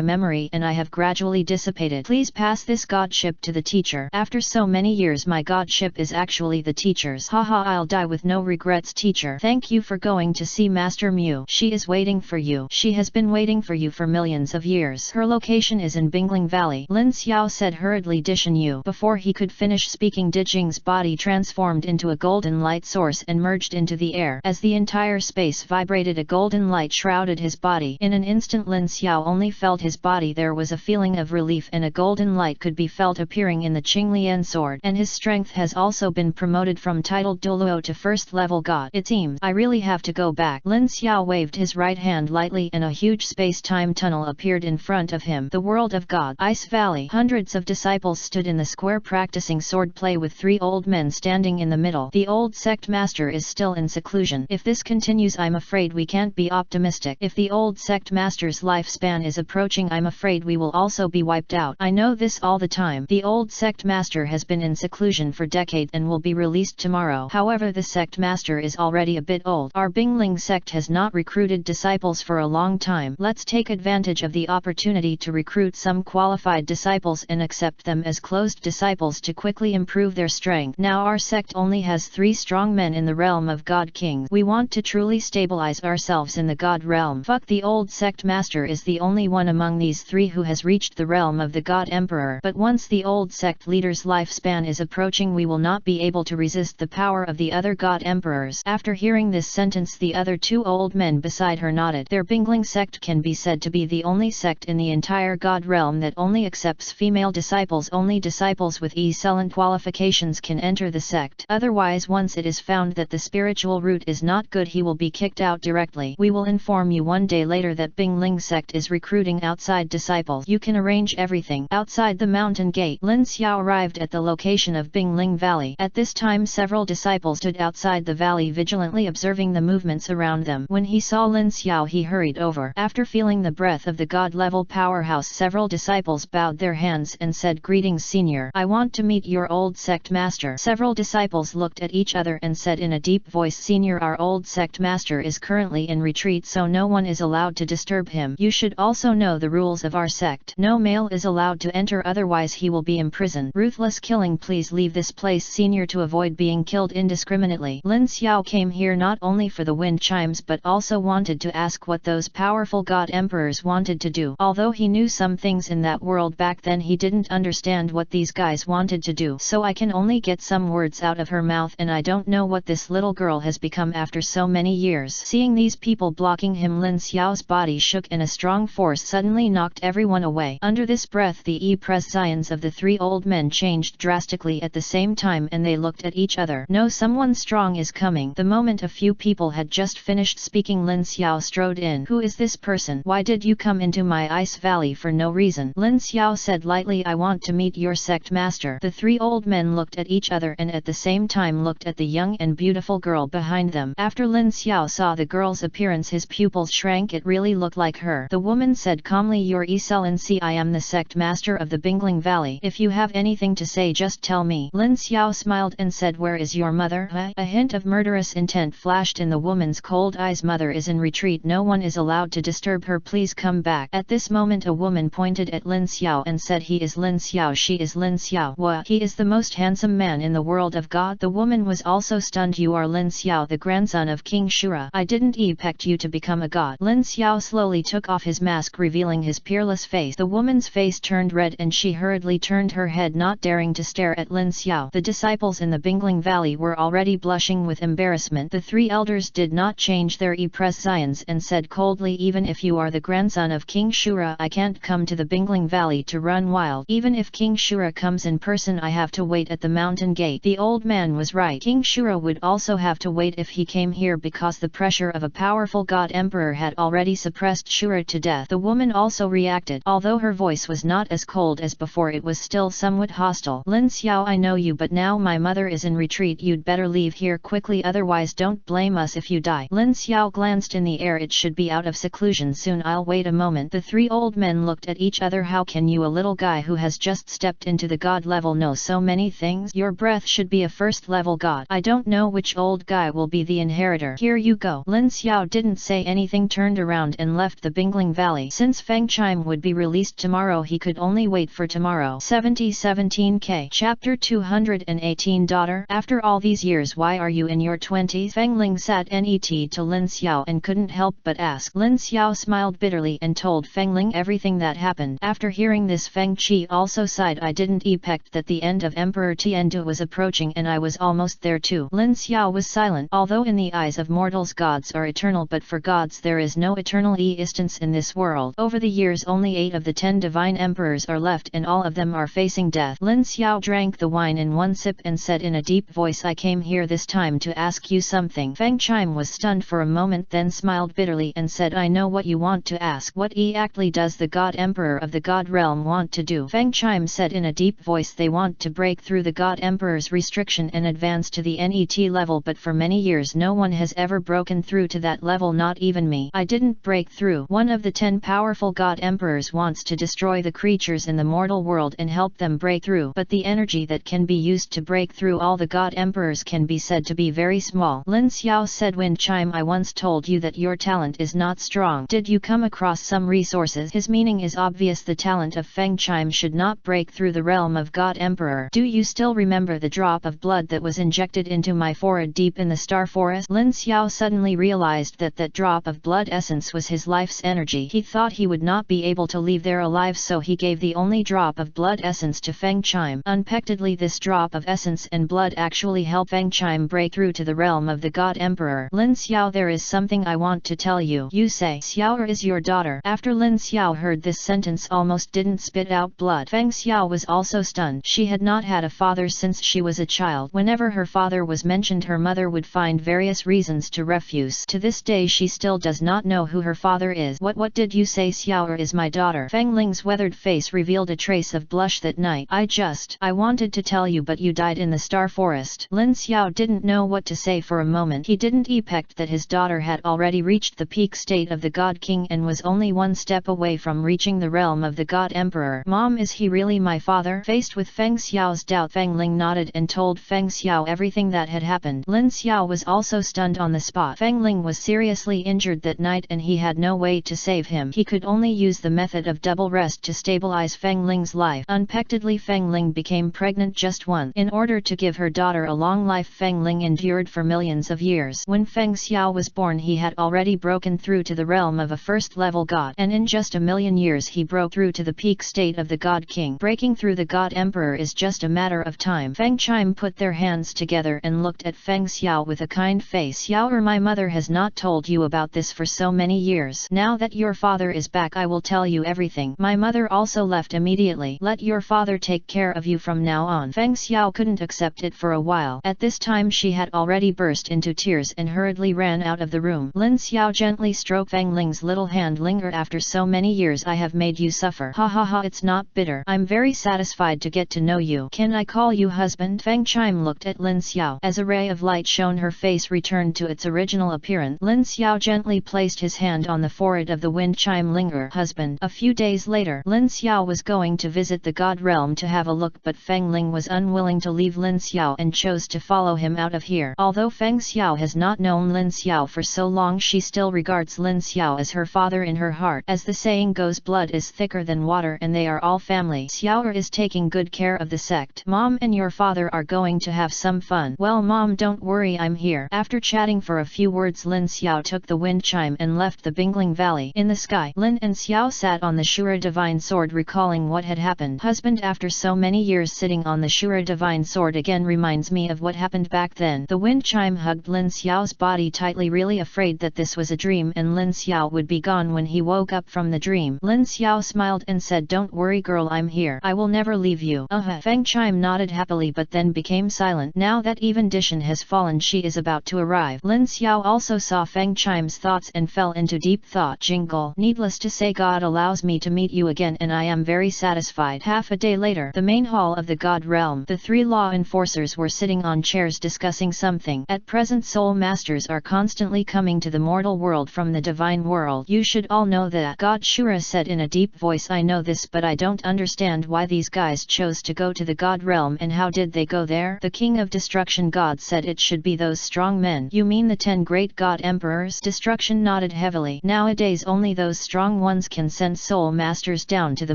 memory and I have gradually dissipated. Please pass this godship to the teacher. After so many years, my godship is actually the teacher's. Haha, I'll die with no regrets. Teacher, thank you for going to see Master Mu. She is waiting for you. She has been waiting for you for millions of years. Her location is in Bingling Valley. Lin Xiao said hurriedly. Dishan Yu. Before he could finish speaking, Jing's body transformed into a golden light source and merged into the air. As the entire space vibrated, a golden light shrouded his body. In an instant, Lin Xiao only felt his body. There was a feeling of relief and a golden light could be felt appearing in the Qinglian sword. And his strength has also been promoted from titled Douluo to first level god. It seems I really have to go back. Lin Xiao waved his right hand lightly and a huge space-time tunnel appeared in front of him. The world of God. Ice Valley. Hundreds of disciples stood in the square practicing swordplay with 3 old men standing in the middle. The old sect master is still in seclusion. If this continues, I'm afraid we can't be optimistic. If the old sect master's lifespan is approaching, I'm afraid we will also be wiped out. I know this all the time. The old sect master has been in seclusion for decades and will be released tomorrow. However, the sect master is already a bit old. Our Bingling sect has not recruited disciples for a long time. time. Let's take advantage of the opportunity to recruit some qualified disciples and accept them as closed disciples to quickly improve their strength. Now our sect only has 3 strong men in the realm of God Kings. We want to truly stabilize ourselves in the God realm. Fuck, the old sect master is the only one among these 3 who has reached the realm of the God Emperor. But once the old sect leader's lifespan is approaching, we will not be able to resist the power of the other God Emperors. After hearing this sentence, the other 2 old men beside her nodded. Their Bingling sect can be said to be the only sect in the entire God realm that only accepts female disciples. Only disciples with excellent qualifications can enter the sect. Otherwise, once it is found that the spiritual route is not good, he will be kicked out directly. We will inform you one day later that Bingling sect is recruiting outside disciples. You can arrange everything. Outside the mountain gate, Lin Xiao arrived at the location of Bingling Valley. At this time, several disciples stood outside the valley vigilantly observing the movements around them. When he saw Lin Xiao, he hurried over. After feeling the breath of the god-level powerhouse, several disciples bowed their hands and said, "Greetings, senior. I want to meet your old sect master." Several disciples looked at each other and said in a deep voice, "Senior, our old sect master is currently in retreat, so no one is allowed to disturb him. You should also know the rules of our sect. No male is allowed to enter, otherwise he will be imprisoned. Ruthless killing. Please leave this place, senior, to avoid being killed indiscriminately." Lin Xiao came here not only for the wind chimes but also wanted to ask what those powerful god emperors wanted to do. Although he knew some things in that world back then, he didn't understand what these guys wanted to do. So I can only get some words out of her mouth, and I don't know what this little girl has become after so many years. Seeing these people blocking him, Lin Xiao's body shook and a strong force suddenly knocked everyone away. Under this breath, the presence of the 3 old men changed drastically at the same time, and they looked at each other. "No, someone strong is coming." The moment a few people had just finished speaking, Lin Xiao strode in. "Who is this person? Why did you come into my ice valley for no reason?" Lin Xiao said lightly, "I want to meet your sect master." The 3 old men looked at each other and at the same time looked at the young and beautiful girl behind them. After Lin Xiao saw the girl's appearance, his pupils shrank. It really looked like her. The woman said calmly, "Your Excellency, I am the sect master of the Bingling Valley. If you have anything to say, just tell me." Lin Xiao smiled and said, "Where is your mother?" A hint of murderous intent flashed in the woman's cold eyes. "Mother is in retreat. No one is allowed to disturb her. Please come back." At this moment a woman pointed at Lin Xiao and said, "He is Lin Xiao. She is Lin Xiao. What? He is the most handsome man in the world of God." The woman was also stunned. "You are Lin Xiao, the grandson of King Shura. I didn't expect you to become a god." Lin Xiao slowly took off his mask, revealing his peerless face. The woman's face turned red and she hurriedly turned her head, not daring to stare at Lin Xiao. The disciples in the Bingling Valley were already blushing with embarrassment. The 3 elders did not change their presence and said coldly, "Even if you are the grandson of King Shura, I can't come to the Bingling Valley to run wild. Even if King Shura comes in person, I have to wait at the mountain gate." The old man was right. King Shura would also have to wait if he came here, because the pressure of a powerful god emperor had already suppressed Shura to death. The woman also reacted. Although her voice was not as cold as before, it was still somewhat hostile. "Lin Xiao, I know you, but now my mother is in retreat. You'd better leave here quickly, otherwise don't blame us if you die." Lin Xiao glanced in the air. "It should be out of seclusion soon. I'll wait a moment." The 3 old men looked at each other. "How can you, a little guy who has just stepped into the god level, know so many things? Your breath should be a first level god. I don't know which old guy will be the inheritor. Here you go." Lin Xiao didn't say anything, turned around and left the Bingling Valley. Since Windchime would be released tomorrow, he could only wait for tomorrow. 17K Chapter 218. Daughter, after all these years, why are you in your 20s? Feng Ling sat net to Lin Xiao and couldn't help but ask. Lin Xiao smiled bitterly and told Feng Ling everything that happened. After hearing this, Feng Qi also sighed. "I didn't expect that the end of Emperor Tiandu was approaching, and I was almost there too." Lin Xiao was silent. Although in the eyes of mortals gods are eternal, but for gods there is no eternal existence in this world. Over the years only 8 of the 10 divine emperors are left, and all of them are facing death. Lin Xiao drank the wine in one sip and said in a deep voice, "I came here this time to ask you something." Windchime was stunned for a moment, then smiled bitterly and said, "I know what you want to ask. What exactly does the god emperor of the god realm want to do?" Windchime said in a deep voice, "They want to break through the god emperor's restriction and advance to the net level, but for many years no one has ever broken through to that level, not even me. I didn't break through. One of the 10 powerful god emperors wants to destroy the creatures in the mortal world and help them break through, but the energy that can be used to break through all the god emperors can be said to be very small." Lin Xiao said, "Windchime, I once told you that your talent is not strong. wrong? Did you come across some resources? His meaning is obvious. The talent of Windchime should not break through the realm of God Emperor. Do you still remember the drop of blood that was injected into my forehead deep in the Star Forest? Lin Xiao suddenly realized that that drop of blood essence was his life's energy. He thought he would not be able to leave there alive, so he gave the only drop of blood essence to Windchime. Unexpectedly, this drop of essence and blood actually helped Windchime break through to the realm of the God Emperor. Lin Xiao, there is something I want to tell you. You say Xiao is your daughter. After Lin Xiao heard this sentence, almost didn't spit out blood. Feng Xiao was also stunned. She had not had a father since she was a child. Whenever her father was mentioned, her mother would find various reasons to refuse. To this day she still does not know who her father is. What did you say? Xiao is my daughter. Feng Ling's weathered face revealed a trace of blush that night. I wanted to tell you, but you died in the Star Forest. Lin Xiao didn't know what to say for a moment. He didn't expect that his daughter had already reached the peak state of the God King and was only one step away from reaching the realm of the God Emperor. Mom, is he really my father? Faced with Feng Xiao's doubt, Feng Ling nodded and told Feng Xiao everything that had happened. Lin Xiao was also stunned on the spot. Feng Ling was seriously injured that night and he had no way to save him. He could only use the method of double rest to stabilize Feng Ling's life. Unexpectedly, Feng Ling became pregnant just once. In order to give her daughter a long life, Feng Ling endured for millions of years. When Feng Xiao was born, he had already broken through to the realm of a first-level god, and in just a million years he broke through to the peak state of the God King. Breaking through the God Emperor is just a matter of time. Windchime put their hands together and looked at Feng Xiao with a kind face. Xiao, my mother has not told you about this for so many years. Now that your father is back, I will tell you everything. My mother also left immediately. Let your father take care of you from now on. Feng Xiao couldn't accept it for a while. At this time she had already burst into tears and hurriedly ran out of the room. Lin Xiao gently stroked Feng Ling's little hand. Linger, after so many years I have made you suffer. Ha ha ha, it's not bitter. I'm very satisfied to get to know you. Can I call you husband? Windchime looked at Lin Xiao. As a ray of light shone, her face returned to its original appearance. Lin Xiao gently placed his hand on the forehead of the Windchime. Linger, husband. A few days later, Lin Xiao was going to visit the God realm to have a look, but Feng Ling was unwilling to leave Lin Xiao and chose to follow him out of here. Although Feng Xiao has not known Lin Xiao for so long, she still regards Lin Xiao as her father in her heart. As the saying goes, blood is thicker than water and they are all family. Xiao is taking good care of the sect. Mom and your father are going to have some fun. Well mom, don't worry, I'm here. After chatting for a few words, Lin Xiao took the Windchime and left the Bingling Valley. In the sky, Lin and Xiao sat on the Shura Divine Sword, recalling what had happened. Husband, after so many years sitting on the Shura Divine Sword again reminds me of what happened back then. The Windchime hugged Lin Xiao's body tightly, really afraid that this was a dream and Lin Xiao would be gone when he woke up from the dream. Lin Xiao smiled and said, don't worry girl, I'm here. I will never leave you. Windchime nodded happily but then became silent. Now that even Dishan has fallen, she is about to arrive. Lin Xiao also saw Windchime's thoughts and fell into deep thought. Jingle. Needless to say, God allows me to meet you again and I am very satisfied. Half a day later, the main hall of the God realm. The three law enforcers were sitting on chairs discussing something. At present, soul masters are constantly coming to the mortal world from the divine world. You should all know that. God Shura said in a deep voice, I know this, but I don't understand why these guys chose to go to the God realm and how did they go there? The King of Destruction God said it should be those strong men. You mean the 10 great God Emperors? Destruction nodded heavily. Nowadays only those strong ones can send soul masters down to the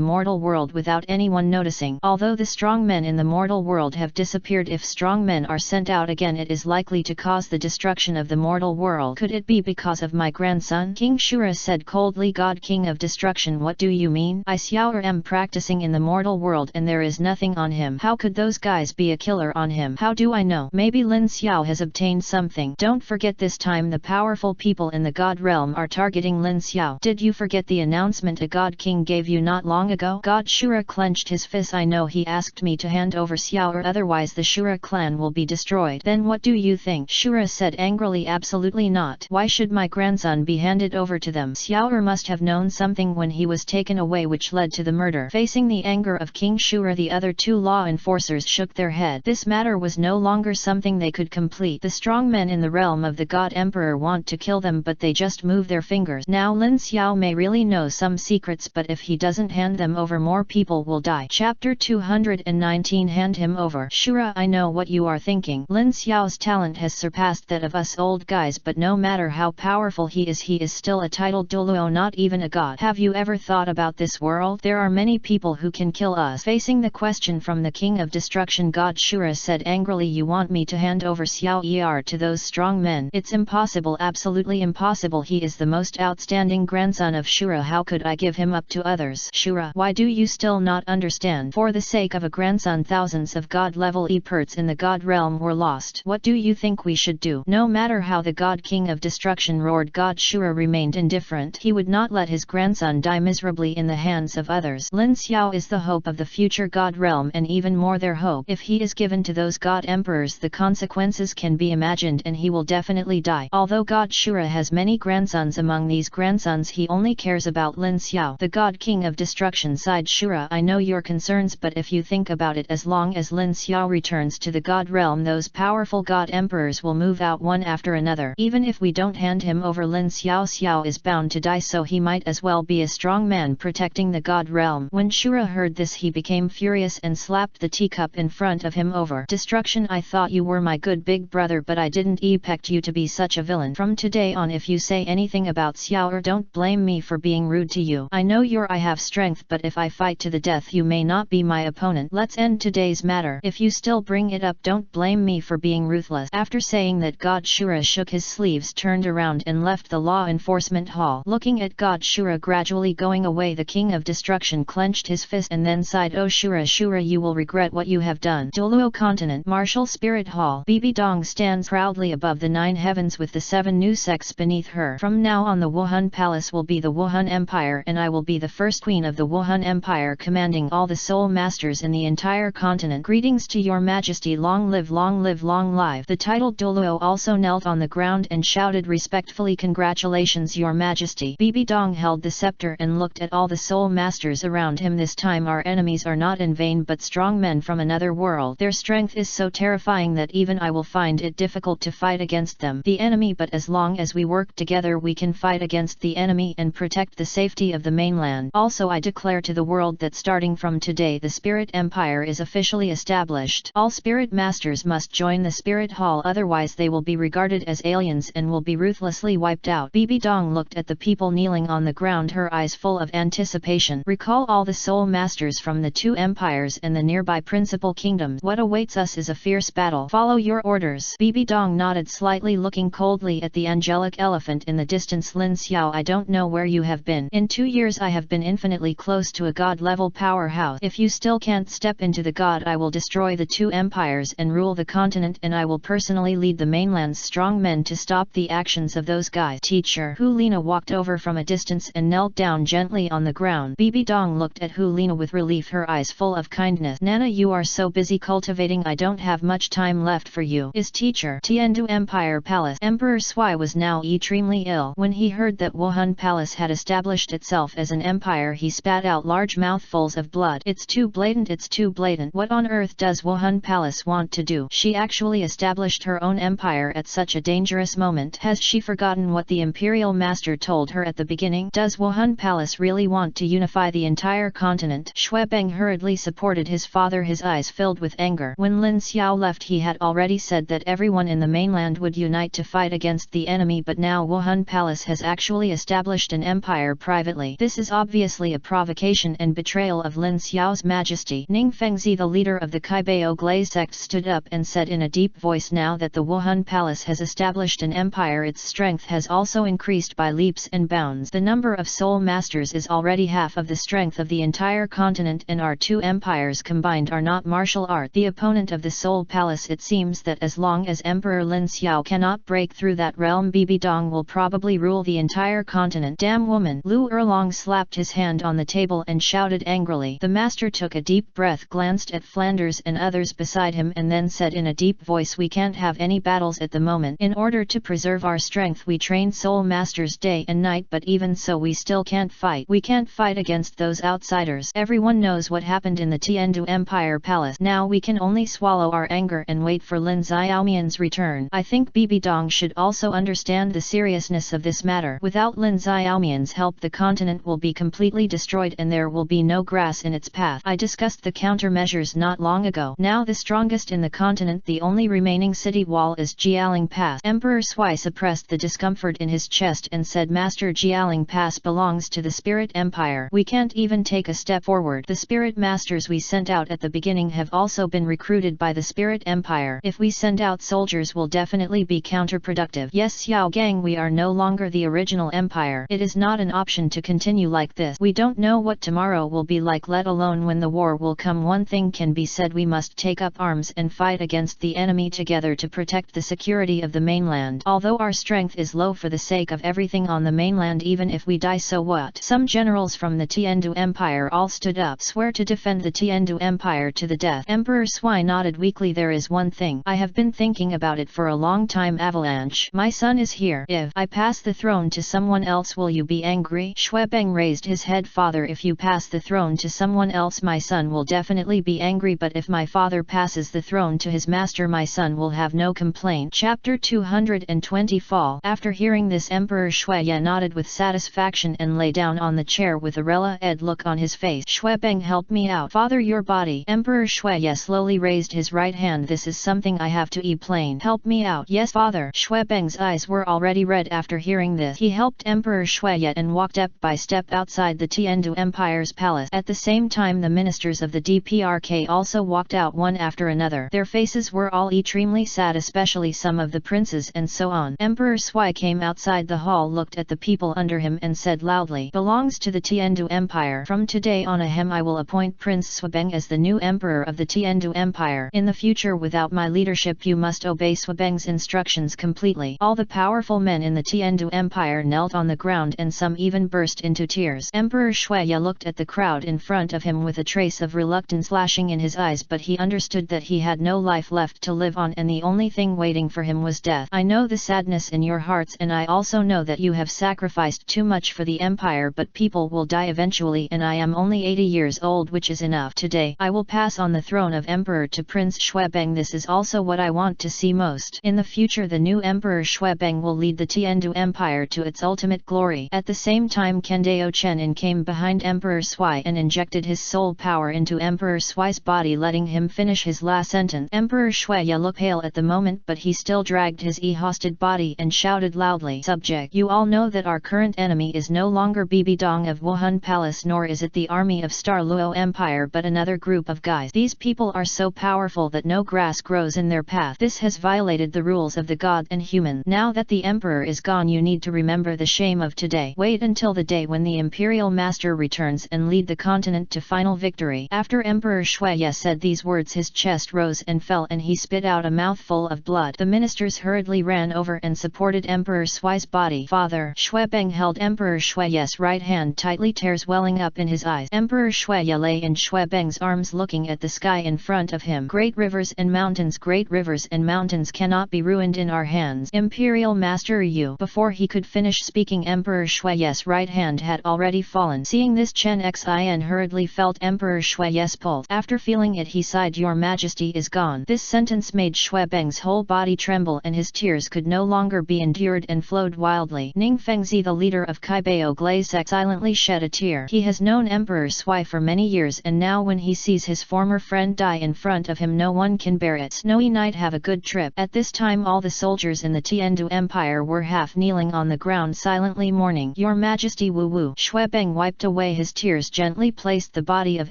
mortal world without anyone noticing. Although the strong men in the mortal world have disappeared, if strong men are sent out again, it is likely to cause the destruction of the mortal world. Could it be because of my grandson? King Shura said coldly. God King of Destruction, what do you mean? I Xiao am practicing in the mortal world and there is nothing on him. How could those guys be a killer on him? How do I know? Maybe Lin Xiao has obtained something. Don't forget, this time the powerful people in the God realm are targeting Lin Xiao. Did you forget the announcement a God King gave you not long ago? God Shura clenched his fist. I know, he asked me to hand over Xiao, or otherwise the Shura clan will be destroyed. Then what do you think? Shura said angrily. Absolutely not. Why should my grandson be handed over to them? Xiao must have known something when he was taken away which led to the murder. Facing the anger of King Shura, the other two law enforcers shook their head. This matter was no longer something they could complete. The strong men in the realm of the God Emperor want to kill them, but they just move their fingers. Now Lin Xiao may really know some secrets, but if he doesn't hand them over, more people will die. Chapter 219. Hand him over. Shura, I know what you are thinking. Lin Xiao's talent has surpassed that of us old guys, but no matter how powerful he is still still a titled Douluo, not even a god. Have you ever thought about this world? There are many people who can kill us. Facing the question from the King of Destruction, God Shura said angrily, you want me to hand over Xiao Er to those strong men? It's impossible, absolutely impossible. He is the most outstanding grandson of Shura. How could I give him up to others? Shura, why do you still not understand? For the sake of a grandson, thousands of god-level experts in the god realm were lost. What do you think we should do? No matter how the God King of Destruction roared, God Shura remained indifferent. He would not let his grandson die miserably in the hands of others. Lin Xiao is the hope of the future god realm, and even more their hope. If he is given to those god emperors, the consequences can be imagined, and he will definitely die. Although God Shura has many grandsons, among these grandsons he only cares about Lin Xiao. The God King of Destruction sighed. Shura, I know your concerns, but if you think about it, as long as Lin Xiao returns to the god realm, those powerful god emperors will move out one after another. Even if we don't hand him over, Lin Xiao is bound to die, so he might as well be a strong man protecting the god realm. When Shura heard this, he became furious and slapped the teacup in front of him. Over Destruction, I thought you were my good big brother, but I didn't expect you to be such a villain. From today on, if you say anything about Xiao Er, don't blame me for being rude to you. I know I have strength, but if I fight to the death, you may not be my opponent. Let's end today's matter. If you still bring it up, don't blame me for being ruthless. After saying that, God Shura shook his sleeves, turned around and left the law enforcement hall. Looking at God Shura gradually going away, the King of Destruction clenched his fist and then sighed, oh Shura, you will regret what you have done. Douluo Continent Martial Spirit Hall. Bibi Dong stands proudly above the 9 heavens with the 7 new sects beneath her. From now on, the Wuhan Palace will be the Wuhan Empire, and I will be the first queen of the Wuhan Empire, commanding all the soul masters in the entire continent. Greetings to your majesty, long live, long live, long live. The titled Douluo also knelt on the ground and shouted respectfully, congratulations, your majesty. Bibi Dong held the scepter and looked at all the soul masters around him. This time our enemies are not in vain, but strong men from another world. Their strength is so terrifying that even I will find it difficult to fight against them. The enemy, but as long as we work together, we can fight against the enemy and protect the safety of the mainland. Also, I declare to the world that starting from today, the Spirit Empire is officially established. All spirit masters must join the Spirit Hall, otherwise they will be regarded as aliens and will be ruthlessly wiped out. Bibi Dong looked at the people kneeling on the ground, her eyes full of anticipation. Recall all the soul masters from the 2 empires and the nearby principal kingdoms. What awaits us is a fierce battle. Follow your orders. Bibi Dong nodded slightly, looking coldly at the angelic elephant in the distance. Lin Xiao, I don't know where you have been. In 2 years I have been infinitely close to a god-level powerhouse. If you still can't step into the god, I will destroy the 2 empires and rule the continent, and I will personally lead the mainland's strong men to stop the actions of those guys. Teacher. Hu Lina walked over from a distance and knelt down gently on the ground. Bibi Dong looked at Hu Lina with relief, her eyes full of kindness. Nana, you are so busy cultivating, I don't have much time left for you. Is teacher. Tiandu Empire Palace. Emperor Sui was now extremely ill. When he heard that Wuhan Palace had established itself as an empire, he spat out large mouthfuls of blood. It's too blatant, it's too blatant. What on earth does Wuhan Palace want to do? She actually established her own empire at such a dangerous moment. Has she forgotten what the Imperial Master told her at the beginning? Does Wuhan Palace really want to unify the entire continent? Xuebeng hurriedly supported his father, his eyes filled with anger. When Lin Xiao left, he had already said that everyone in the mainland would unite to fight against the enemy, but now Wuhan Palace has actually established an empire privately. This is obviously a provocation and betrayal of Lin Xiao's majesty. Ning Fengzi, the leader of the Kaibao Glaze sect, stood up and said in a deep voice, now that the Wuhan Palace has established an empire, its strength has also increased by leaps and bounds. The number of soul masters is already half of the strength of the entire continent, and our 2 empires combined are not martial art. The opponent of the Soul Palace. It seems that as long as Emperor Lin Xiao cannot break through that realm, Bibi Dong will probably rule the entire continent. Damn woman! Lu Erlong slapped his hand on the table and shouted angrily. The master took a deep breath, glanced at Flanders and others beside him, and then said in a deep voice, we can't have any battles at the moment. In order to preserve our strength, we train soul masters day and night, but even so we still can't fight. We can't fight against those outsiders. Everyone knows what happened in the Tiandu Empire Palace. Now we can only swallow our anger and wait for Lin Xiaomian's return. I think Bibi Dong should also understand the seriousness of this matter. Without Lin Xiaomian's help, the continent will be completely destroyed and there will be no grass in its path. I discussed the countermeasures not long ago. Now the strongest in the continent, the only remaining city wall is Jialing Pass. Emperor Sui suppressed the discomfort in his chest chest and said, Master Jialing Pass belongs to the Spirit Empire. We can't even take a step forward. The Spirit Masters we sent out at the beginning have also been recruited by the Spirit Empire. If we send out soldiers will definitely be counterproductive. Yes Xiao Gang, we are no longer the original empire. It is not an option to continue like this. We don't know what tomorrow will be like, let alone when the war will come. One thing can be said, we must take up arms and fight against the enemy together to protect the security of the mainland. Although our strength is low, for the sake of everything on the mainland, even if we die, so what? Some generals from the Tiandu Empire all stood up. Swear to defend the Tiandu Empire to the death. Emperor Sui nodded weakly. There is one thing. I have been thinking about it for a long time. Avalanche. My son is here. If I pass the throne to someone else, will you be angry? Shuebeng raised his head. Father, if you pass the throne to someone else, my son will definitely be angry, but if my father passes the throne to his master, my son will have no complaint. Chapter 220 Fall. After hearing this, Emperor Shueye nodded with satisfaction and lay down on the chair with a rela-ed look on his face. Shuebeng, help me out. Father, your body. Emperor Shueye slowly raised his right hand. This is something I have to explain. Help me out. Yes, father. Shuebeng's eyes were already red after hearing this. He helped Emperor Shueye and walked step by step outside the Tiandu Empire's palace. At the same time, the ministers of the DPRK also walked out one after another. Their faces were all extremely sad, especially some of the princes and so on. Emperor Sui came outside the hall, looked at the people under him and said loudly, belongs to the Tiandu Empire. From today on ahem, I will appoint Prince Shuebeng as the new emperor of the Tiandu Empire. In the future, without my leadership, you must obey Shuebeng's instructions completely. All the powerful men in the Tiandu Empire knelt on the ground and some even burst into tears. Emperor Shueye looked at the crowd in front of him with a trace of reluctance flashing in his eyes, but he understood that he had no life left to live on and the only thing waiting for him was death. I know the sadness in your hearts, and I also know that you have sacrificed too much for the empire, but people will die eventually and I am only 80 years old, which is enough. Today, I will pass on the throne of emperor to Prince Shuebeng. This is also what I want to see most. In the future, the new emperor Shuebeng will lead the Tiandu Empire to its ultimate glory. At the same time, Kendao Chenin came behind Emperor Sui and injected his soul power into Emperor Sui's body, letting him finish his last sentence. Emperor Shueye looked pale at the moment, but he still dragged his exhausted body and shouted loudly, Subject, you all know that our current enemy is no longer Bibi Dong of Wuhan Palace, nor is it the army of Star Luo Empire, but another group of guys. These people are so powerful that no grass grows in their path. This has violated the rules of the god and human. Now that the emperor is gone, you need to remember the shame of today. Wait until the day when the Imperial Master returns and lead the continent to final victory. After Emperor Shueye said these words, his chest rose and fell and he spit out a mouthful of blood. The ministers hurriedly ran over and supported Emperor Sui's body. Father. Shuebeng held Emperor Shueye's right hand tightly, tears welling up in his eyes. Emperor Shueye lay in Shuebeng's arms looking at the sky in front of him. Great rivers and mountains cannot be ruined in our hands. Imperial Master you. Before he could finish speaking, Emperor Shueye's right hand had already fallen. Seeing this, Chen Xian hurriedly felt Emperor Shueye's pulse. After feeling it, he sighed, Your Majesty is gone. This sentence made Shuebeng's whole body tremble and his tears could no longer be endured and flowed wildly. Ning Fengzi, the leader of Kaibao Glaze sect, silently shed a tear. He has known Emperor Sui for many years, and now when he sees his former friend die in front of him, no one can bear it. Snowy night, have a good trip. At this time, all the soldiers in the Tiandu Empire were half kneeling on the ground silently mourning. Your Majesty, woo woo. Shuebeng wiped away his tears, gently placed the body of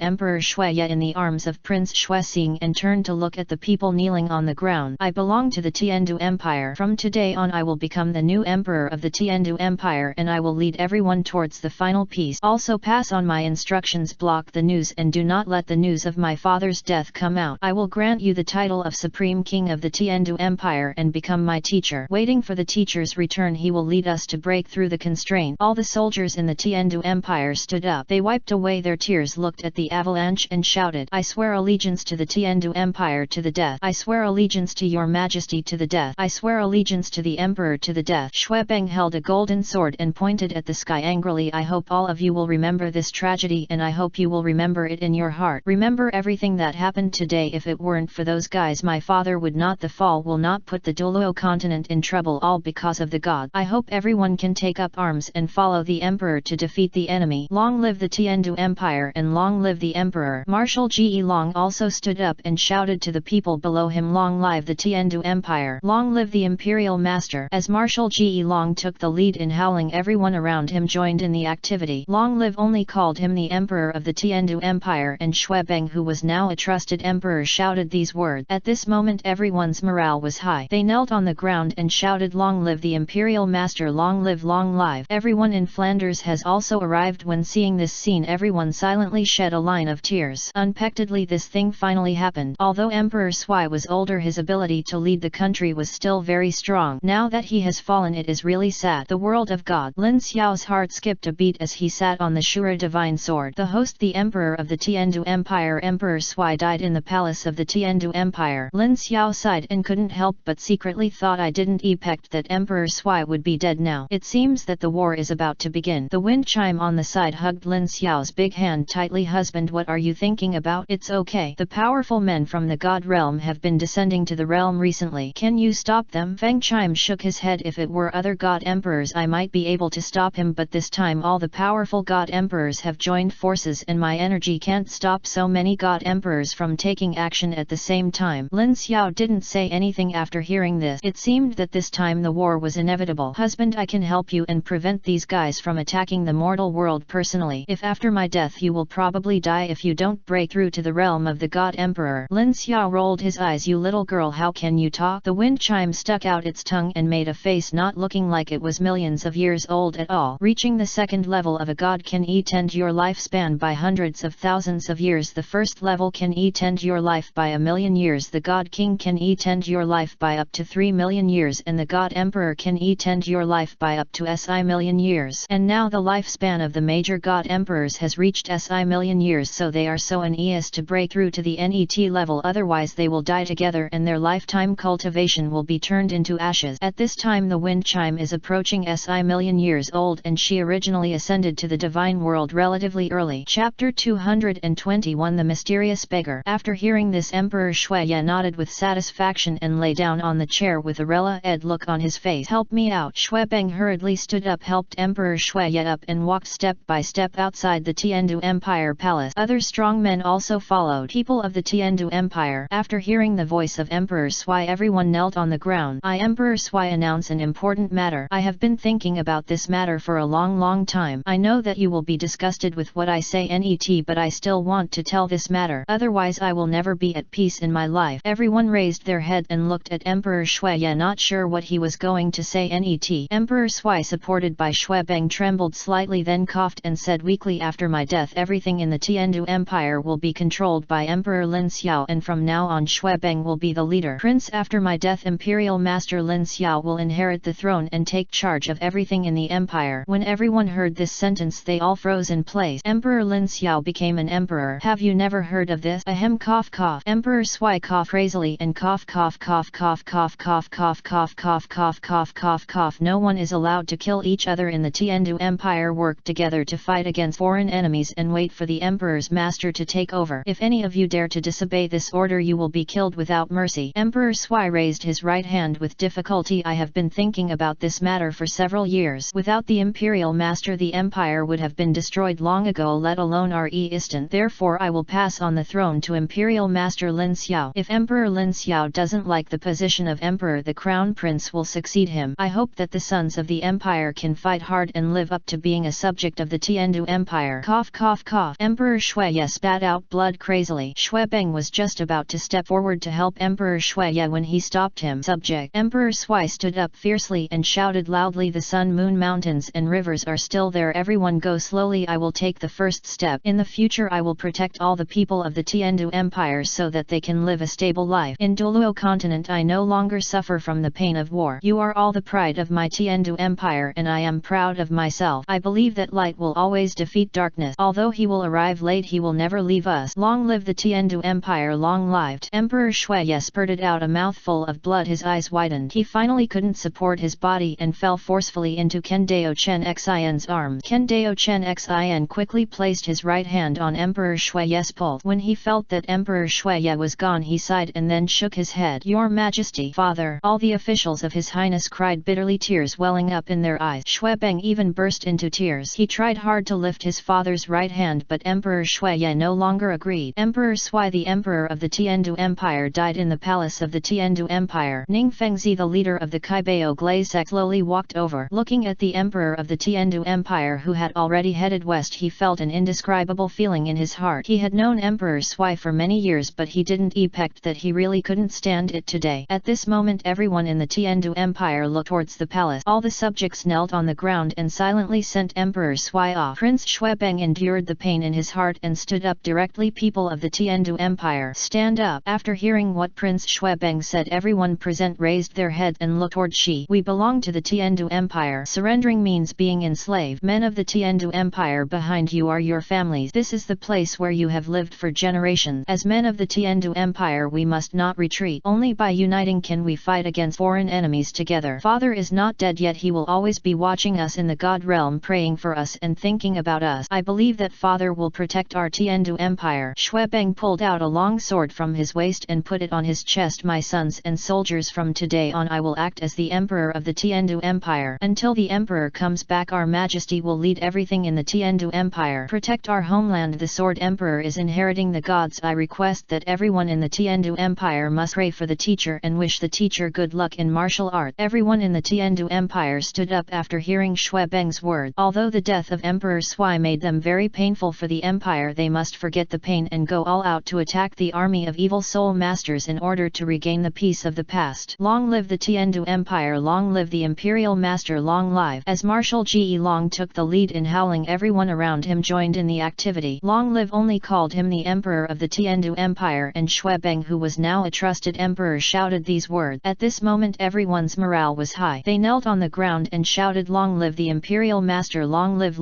Emperor Shueye in the arms of Prince Shuexing and turned to look at the people kneeling on the ground. I belong to the Tiandu Empire. From today on, I will become the new emperor of the Tiandu Empire and I will lead everyone towards the final peace. Also pass on my instructions, block the news and do not let the news of my father's death come out. I will grant you the title of Supreme King of the Tiandu Empire and become my teacher. Waiting for the teacher's return, he will lead us to break through the constraint. All the soldiers in the Tiandu Empire stood up. They wiped away their tears, looked at the avalanche and shouted, I swear allegiance to the Tiandu Empire to the death. I swear allegiance to Your Majesty to the death. I swear allegiance to the Emperor to the death. Shuebeng held a golden sword and pointed at the sky angrily. I hope all of you will remember this tragedy and I hope you will remember it in your heart. Remember everything that happened today. If it weren't for those guys, my father would not. The fall will not put the Douluo continent in trouble, all because of the god. I hope everyone can take up arms and follow the Emperor to defeat the enemy. Long live the Tiandu Empire and long live the Emperor. Marshal Ge Long also stood up and shouted to the people below him, Long live the Tiandu Empire. Long live the Imperial Master. As Marshal Ge Long Beng took the lead in howling. Everyone around him joined in the activity. Long Live only called him the Emperor of the Tiandu Empire, and Shui Beng, who was now a trusted emperor, shouted these words. At this moment everyone's morale was high. They knelt on the ground and shouted, "Long live the Imperial Master, long live, long live." Everyone in Flanders has also arrived. When seeing this scene, everyone silently shed a line of tears. Unexpectedly this thing finally happened. Although Emperor Sui was older, his ability to lead the country was still very strong. Now that he has fallen, it is really sad. The world of God. Lin Xiao's heart skipped a beat as he sat on the Shura divine sword. The host, the Emperor of the Tiandu Empire, Emperor Sui, died in the palace of the Tiandu Empire. Lin Xiao sighed and couldn't help but secretly thought, I didn't expect that Emperor Sui would be dead now. It seems that the war is about to begin. The Windchime on the side hugged Lin Xiao's big hand tightly. Husband, what are you thinking about? It's okay. The powerful men from the God realm have been descending to the realm recently. Can you stop them? Windchime shook his head. If it were other God emperors, I might be able to stop him, but this time all the powerful God emperors have joined forces and my energy can't stop so many God emperors from taking action at the same time. Lin Xiao didn't say anything after hearing this. It seemed that this time the war was inevitable. Husband, I can help you and prevent these guys from attacking the mortal world personally. If after my death you will probably die if you don't break through to the realm of the God Emperor. Lin Xiao rolled his eyes. You little girl, how can you talk? The Windchime stuck out its tongue and made a face not looking like it was millions of years old at all. Reaching the second level of a god can extend your lifespan by hundreds of thousands of years. The first level can extend your life by 1,000,000 years. The God King can extend your life by up to 3,000,000 years, and the God Emperor can extend your life by up to SI million years. And now the lifespan of the major God Emperors has reached SI million years, so they are so uneasy to break through to the NET level, otherwise they will die together and their lifetime cultivation will be turned into ashes. At this time the Windchime is approaching SI million years old, and she originally ascended to the divine world relatively early. Chapter 221 The Mysterious Beggar. After hearing this, Emperor Shuya nodded with satisfaction and lay down on the chair with a relaxed look on his face. Help me out. Shui Beng hurriedly stood up, helped Emperor Shuya up and walked step by step outside the Tiandu Empire palace. Other strong men also followed. People of the Tiandu Empire. After hearing the voice of Emperor Sui, everyone knelt on the ground. I, Emperor Sui, announce an important matter. I have been thinking about this matter for a long time. I know that you will be disgusted with what I say net, but I still want to tell this matter. Otherwise I will never be at peace in my life. Everyone raised their head and looked at Emperor Shuya, not sure what he was going to say net. Emperor Sui, supported by Shui Beng, trembled slightly, then coughed and said weakly, after my death everything in the Tiandu Empire will be controlled by Emperor Lin Xiao, and from now on Shui Beng will be the leader. Prince, after my death Imperial Master Lin Xiao will inherit the throne and take charge of everything in the empire. When everyone heard this sentence they all froze in place. Emperor Lin Xiao became an emperor. Have you never heard of this? Ahem, cough cough. Emperor Sui coughed crazily and cough cough cough cough cough cough cough cough cough cough cough cough cough. No one is allowed to kill each other in the Tiandu Empire. Work together to fight against foreign enemies and wait for the emperor's master to take over. If any of you dare to disobey this order you will be killed without mercy. Emperor Sui raised his right hand with difficulty. I have been thinking about this matter for several years. Without the Imperial Master the empire would have been destroyed long ago, let alone our instant. Therefore I will pass on the throne to Imperial Master Lin Xiao. If Emperor Lin Xiao doesn't like the position of emperor, the crown prince will succeed him. I hope that the sons of the empire can fight hard and live up to being a subject of the Tiandu Empire. Cough cough cough. Emperor Shuya spat out blood crazily. Shui Beng was just about to step forward to help Emperor Shuya when he stopped him. Subject. Emperor Sui stood up fiercely and shouted loudly, the sun, moon, mountains and rivers are still there. Everyone go slowly. I will take the first step. In the future I will protect all the people of the Tiandu Empire so that they can live a stable life. In Douluo continent I no longer suffer from the pain of war. You are all the pride of my Tiandu Empire and I am proud of myself. I believe that light will always defeat darkness. Although he will arrive late, he will never leave us. Long live the Tiandu Empire, long lived. Emperor Shuya spurted out a mouthful of blood. His eyes widened. He finally couldn't support his body and fell forcefully into Kendao Chen Xian's arms. Kendao Chen Xian quickly placed his right hand on Emperor Shuya's pulse. When he felt that Emperor Shuya was gone he sighed and then shook his head. Your Majesty, Father! All the officials of His Highness cried bitterly, tears welling up in their eyes. Shui Beng even burst into tears. He tried hard to lift his father's right hand, but Emperor Shuya no longer agreed. Emperor Sui, the emperor of the Tiandu Empire, died in the palace of the Tiandu Empire. Ning Fengzi, the leader of the Kaibao Glaze sect, slowly walked over. Looking at the Emperor of the Tiandu Empire who had already headed west, he felt an indescribable feeling in his heart. He had known Emperor Sui for many years, but he didn't expect that he really couldn't stand it today. At this moment everyone in the Tiandu Empire looked towards the palace. All the subjects knelt on the ground and silently sent Emperor Sui off. Prince Xuebeng endured the pain in his heart and stood up directly. People of the Tiandu Empire, stand up. After hearing what Prince Xuebeng said, everyone present raised their heads and looked toward Shi. We belong to the Tiandu Empire. Surrendering means being enslaved. Men of the Tiandu Empire, behind you are your families. This is the place where you have lived for generations. As men of the Tiandu Empire, we must not retreat. Only by uniting can we fight against foreign enemies together. Father is not dead yet. He will always be watching us in the God realm, praying for us and thinking about us. I believe that Father will protect our Tiandu Empire. Xuebeng pulled out a long sword from his waist and put it on his chest. My sons and soldiers, from today on I will act as the Emperor of the Tiandu Empire. Until the Emperor comes back, our Majesty will lead everything in the Tiandu Empire. Protect our homeland. The Sword Emperor is inheriting the gods. I request that everyone in the Tiandu Empire must pray for the teacher and wish the teacher good luck in martial art. Everyone in the Tiandu Empire stood up after hearing Xuebeng's words. Although the death of Emperor Sui made them very painful for the Empire, they must forget the pain and go all out to attack the army of evil soul masters in order to regain the peace of the past. Long live the Tiandu Empire, long live the Imperial Master, long live. As Marshal Ji Long took the lead in howling, everyone around him joined in the activity. Long live only called him the Emperor of the Tiandu Empire, and Xuebeng, who was now a trusted emperor, shouted these words. At this moment everyone's morale was high. They knelt on the ground and shouted, long live the Imperial Master, long live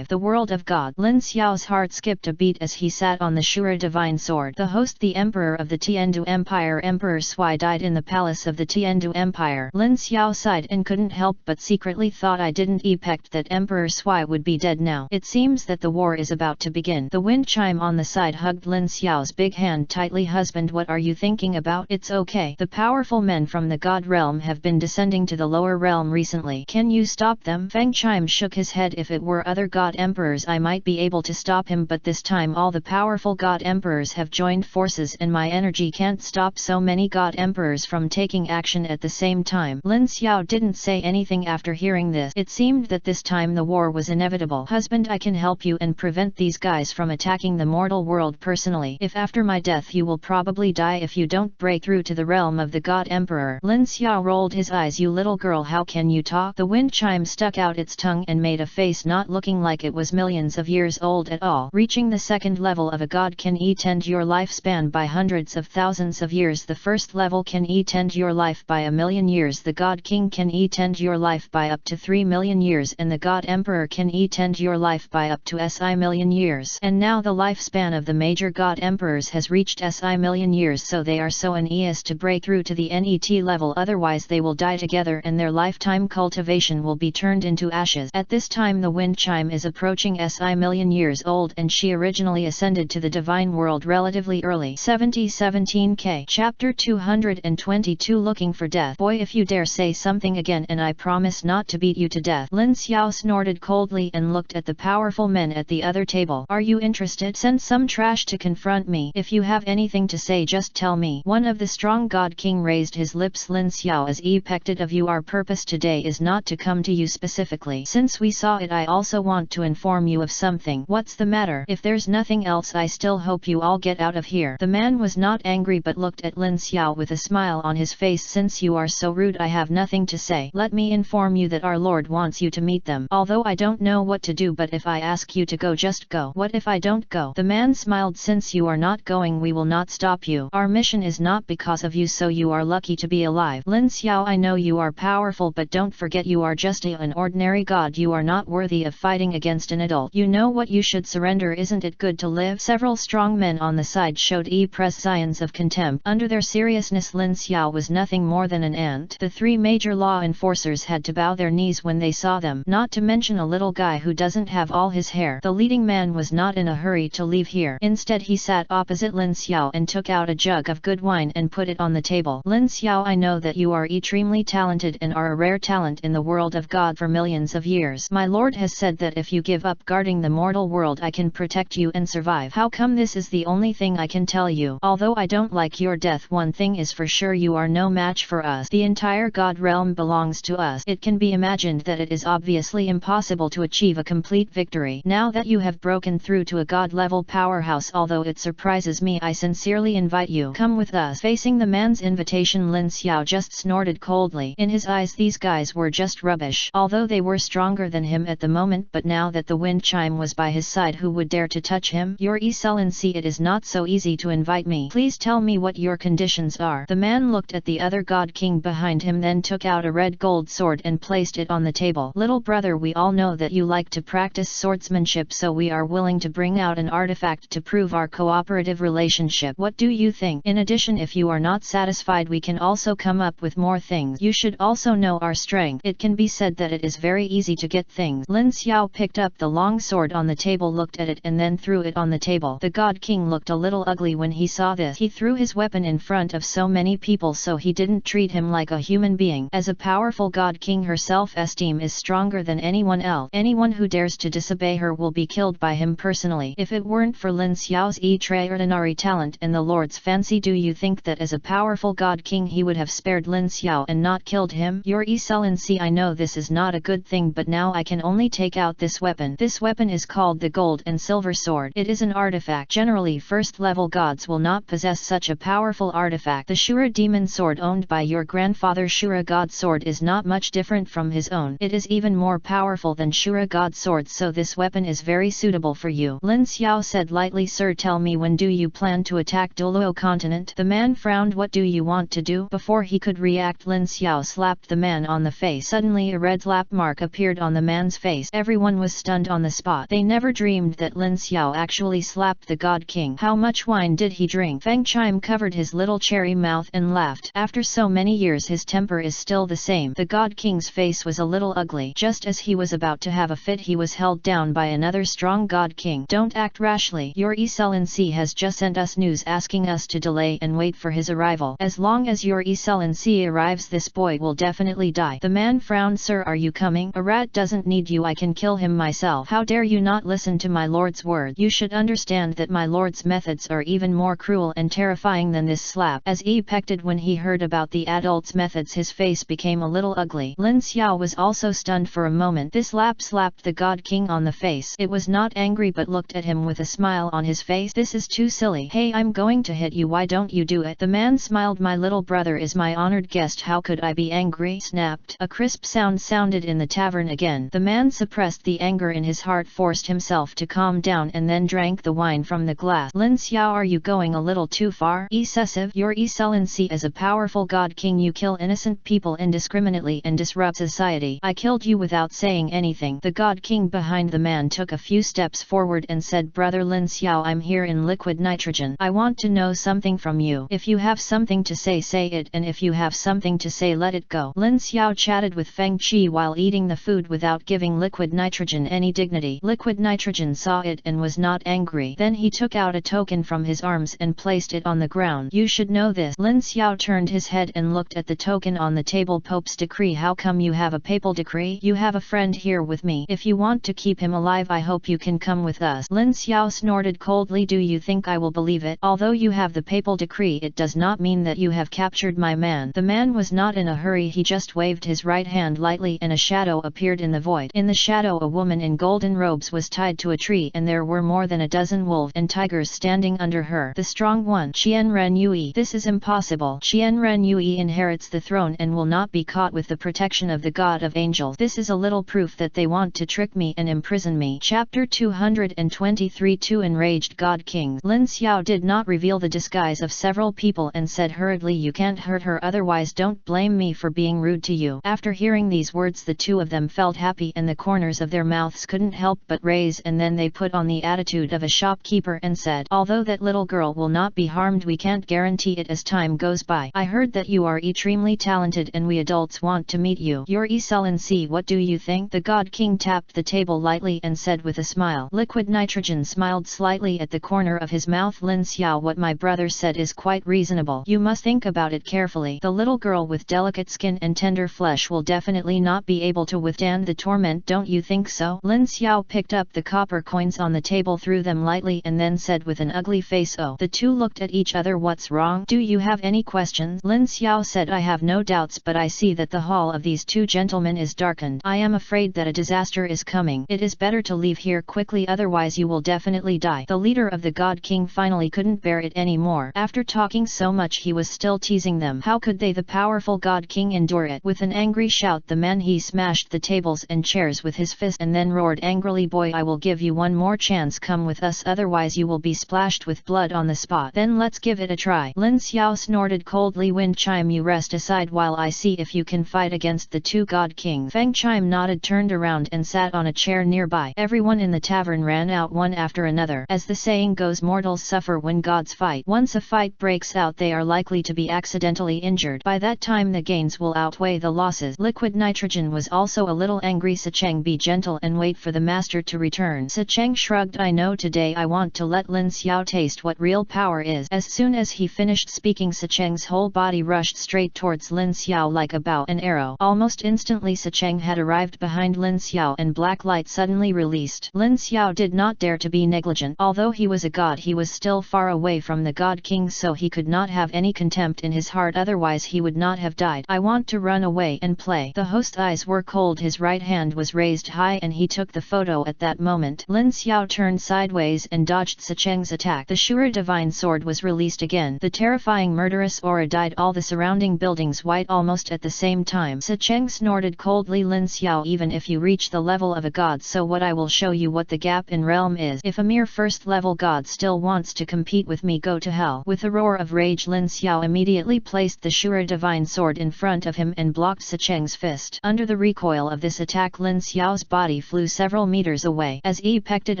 the world of God. Lin Xiao's heart skipped a beat as he sat on the Shura divine sword. The host, the Emperor of the Tiandu Empire, Emperor Sui, died in the palace of the Tiandu Empire. Lin Xiao sighed and couldn't help but secretly thought, I didn't expect that Emperor Sui would be dead now. It seems that the war is about to begin. The Windchime on the side hugged Lin Xiao's big hand tightly. Husband, what are you thinking about? It's okay. The powerful men from the God realm have been descending to the lower realm recently. Can you stop them? Fengchime shook his head. If it were other God emperors I might be able to stop him, but this time all the powerful God emperors have joined forces and my energy can't stop so many God emperors from taking action at the same time. Lin Xiao didn't say anything after hearing this. It seemed that this time the war was inevitable. Husband, I can help you and prevent these guys from attacking the mortal world personally. If after my death you will probably die if you don't break through to the realm of the God Emperor. Lin Xiao rolled his eyes. You little girl, how can you talk? The Windchime stuck out its tongue and made a face not looking like it was millions of years old at all. Reaching the second level of a god can extend your lifespan by hundreds of thousands of years. The first level can extend your life by 1,000,000 years. The God King can extend your life by up to 3,000,000 years, and the God Emperor can extend your life by up to SI million years. And now the lifespan of the major God Emperors has reached SI million years, so they are so uneasy to break through to the NET level, otherwise they will die together and their lifetime cultivation will be turned into ashes. At this time the Windchime is approaching SI million years old, and she originally ascended to the divine world relatively early. 17K. Chapter 222. Looking for death. Boy, if you dare say something again and I promise not to beat you to death. Lin Xiao snorted coldly and looked at the powerful men at the other table. Are you interested? Send some trash to confront me. If you have anything to say just tell me. One of the strong God King raised his lips. Lin Xiao is expected of you. Our purpose today is not to come to you specifically. Since we saw it, I also want to inform you of something. What's the matter? If there's nothing else, I still hope you all get out of here. The man was not angry but looked at Lin Xiao with a smile on his face. Since you are so rude, I have nothing to say. Let me inform you that our Lord wants you to meet them. Although I don't know what to do, but if I ask you to go, just go. What if I don't go? The man smiled. Since you are not going, we will not stop you. Our mission is not because of you, so you are lucky to be alive. Lin Xiao, I know you are powerful, but don't forget you are just an ordinary god. You are not worthy of fighting against an adult. You know what? You should surrender. Isn't it good to live? Several strong men on the side showed signs of contempt. Under their seriousness, Lin Xiao was nothing more than an ant. The three major law enforcers had to bow their knees when they saw them, not to mention a little guy who doesn't have all his hair. The leading man was not in a hurry to leave here. Instead, he sat opposite Lin Xiao and took out a jug of good wine and put it on the table. Lin Xiao, I know that you are extremely talented and are a rare talent in the world of God for millions of years. My lord has said that if you give up guarding the mortal world, I can protect you and survive. How come? This is the only thing I can tell you. Although I don't like your death, one thing is for sure, you are no match for us. The entire God realm belongs belongs to us. It can be imagined that it is obviously impossible to achieve a complete victory. Now that you have broken through to a god-level powerhouse, although it surprises me, I sincerely invite you. Come with us. Facing the man's invitation, Lin Xiao just snorted coldly. In his eyes these guys were just rubbish. Although they were stronger than him at the moment, but now that the Windchime was by his side, who would dare to touch him? Your Excellency, it is not so easy to invite me. Please tell me what your conditions are. The man looked at the other god king behind him, then took out a red gold sword and placed it on the table. Little brother, we all know that you like to practice swordsmanship, so we are willing to bring out an artifact to prove our cooperative relationship. What do you think? In addition, if you are not satisfied, we can also come up with more things. You should also know our strength. It can be said that it is very easy to get things. Lin Xiao picked up the long sword on the table, looked at it and then threw it on the table. The god king looked a little ugly when he saw this. He threw his weapon in front of so many people, so he didn't treat him like a human being. As a powerful god king, her self-esteem is stronger than anyone else. Anyone who dares to disobey her will be killed by him personally. If it weren't for Lin Xiao's extraordinary talent and the Lord's fancy, do you think that as a powerful god king he would have spared Lin Xiao and not killed him? Your Excellency, I know this is not a good thing, but now I can only take out this weapon. This weapon is called the Gold and Silver Sword. It is an artifact. Generally, first-level gods will not possess such a powerful artifact. The Shura demon sword owned by your grandfather Shura god sword is not much different from his own. It is even more powerful than Shura god sword, so this weapon is very suitable for you. Lin Xiao said lightly, Sir, tell me, when do you plan to attack Douluo continent? The man frowned. What do you want to do? Before he could react, Lin Xiao slapped the man on the face. Suddenly a red slap mark appeared on the man's face. Everyone was stunned on the spot. They never dreamed that Lin Xiao actually slapped the god king. How much wine did he drink? Windchime covered his little cherry mouth and laughed. After so many years his temper is still the same. The god king's face was a little ugly. Just as he was about to have a fit, he was held down by another strong god king. Don't act rashly. Your Excellency has just sent us news asking us to delay and wait for his arrival. As long as your Excellency arrives, this boy will definitely die. The man frowned. Sir, are you coming? A rat doesn't need you. I can kill him myself. How dare you not listen to my lord's word? You should understand that my lord's methods are even more cruel and terrifying than this slap. As he pecked when he heard about the adult's methods, his face became a little ugly. Lin Xiao was also stunned for a moment. This slap slapped the god king on the face. It was not angry but looked at him with a smile on his face. This is too silly. Hey, I'm going to hit you. Why don't you do it? The man smiled. My little brother is my honored guest. How could I be angry? Snapped. A crisp sound sounded in the tavern again. The man suppressed the anger in his heart, forced himself to calm down and then drank the wine from the glass. Lin Xiao, are you going a little too far? Excessive. Your Excellency, as a powerful god king, you kill innocent people indiscriminately and disrupt society. I killed you without saying anything. The god king behind the man took a few steps forward and said, Brother Lin Xiao, I'm here in liquid nitrogen. I want to know something from you. If you have something to say it, and if you have something to say, let it go. Lin Xiao chatted with Feng Qi while eating the food without giving liquid nitrogen any dignity. Liquid nitrogen saw it and was not angry. Then he took out a token from his arms and placed it on the ground. You should know this. Lin Xiao turned his head and looked at the token on the table. Pope's decree. How come you have a papal decree? You have a friend here with me. If you want to keep him alive, I hope you can come with us. Lin Xiao snorted coldly. Do you think I will believe it? Although you have the papal decree, it does not mean that you have captured my man. The man was not in a hurry. He just waved his right hand lightly and a shadow appeared in the void. In the shadow, a woman in golden robes was tied to a tree, and there were more than a dozen wolves and tigers standing under her. The strong one, Chiian Renui. This is impossible. Chiian Renui inherits the throne and will not be caught with the protection of the God of Angels. This is a little proof that they want to trick me and imprison me. Chapter 223. Two enraged God Kings. Lin Xiao did not reveal the disguise of several people and said hurriedly, you can't hurt her, otherwise don't blame me for being rude to you. After hearing these words, the two of them felt happy and the corners of their mouths couldn't help but raise, and then they put on the attitude of a shopkeeper and said, although that little girl will not be harmed, we can't guarantee it as time goes by. I heard that you are extremely talented and we adults want to meet you. Your Excellency, what do you think? The God King tapped the table lightly and said with a smile. Liquid nitrogen smiled slightly at the corner of his mouth. Lin Xiao, what my brother said is quite reasonable. You must think about it carefully. The little girl with delicate skin and tender flesh will definitely not be able to withstand the torment, don't you think so? Lin Xiao picked up the copper coins on the table, threw them lightly and then said with an ugly face, oh. The two looked at each other. What's wrong? Do you have any questions? Lin Xiao said, I have no doubts, but I see see that the hall of these two gentlemen is darkened. I am afraid that a disaster is coming. It is better to leave here quickly, otherwise you will definitely die. The leader of the God King finally couldn't bear it anymore. After talking so much, he was still teasing them. How could they, the powerful God King, endure it? With an angry shout, the man he smashed the tables and chairs with his fist and then roared angrily, "Boy, I will give you one more chance. Come with us, otherwise you will be splashed with blood on the spot." "Then let's give it a try." Lin Xiao snorted coldly. "Windchime, you rest aside while I see if you can fight against the two God Kings." Fangchime nodded, turned around and sat on a chair nearby. Everyone in the tavern ran out one after another. As the saying goes, mortals suffer when gods fight. Once a fight breaks out, they are likely to be accidentally injured. By that time the gains will outweigh the losses. Liquid nitrogen was also a little angry. "Sicheng, be gentle and wait for the master to return." Sicheng shrugged. "I know, today I want to let Lin Xiao taste what real power is." As soon as he finished speaking, Sicheng's whole body rushed straight towards Lin Xiao like a bow and arrow. Almost instantly Sicheng had arrived behind Lin Xiao and black light suddenly released. Lin Xiao did not dare to be negligent. Although he was a god, he was still far away from the God King, so he could not have any contempt in his heart, otherwise he would not have died. "I want to run away and play." The host's eyes were cold. His right hand was raised high and he took the photo at that moment. Lin Xiao turned sideways and dodged Sicheng's attack. The Shura divine sword was released again. The terrifying murderous aura dyed all the surrounding buildings white almost at the same time. Sicheng snorted coldly. "Lin Xiao, even if you reach the level of a god, so what? I will show you what the gap in realm is. If a mere first level god still wants to compete with me, go to hell." With a roar of rage, Lin Xiao immediately placed the Shura divine sword in front of him and blocked Sicheng's fist. Under the recoil of this attack, Lin Xiao's body flew several meters away. As expected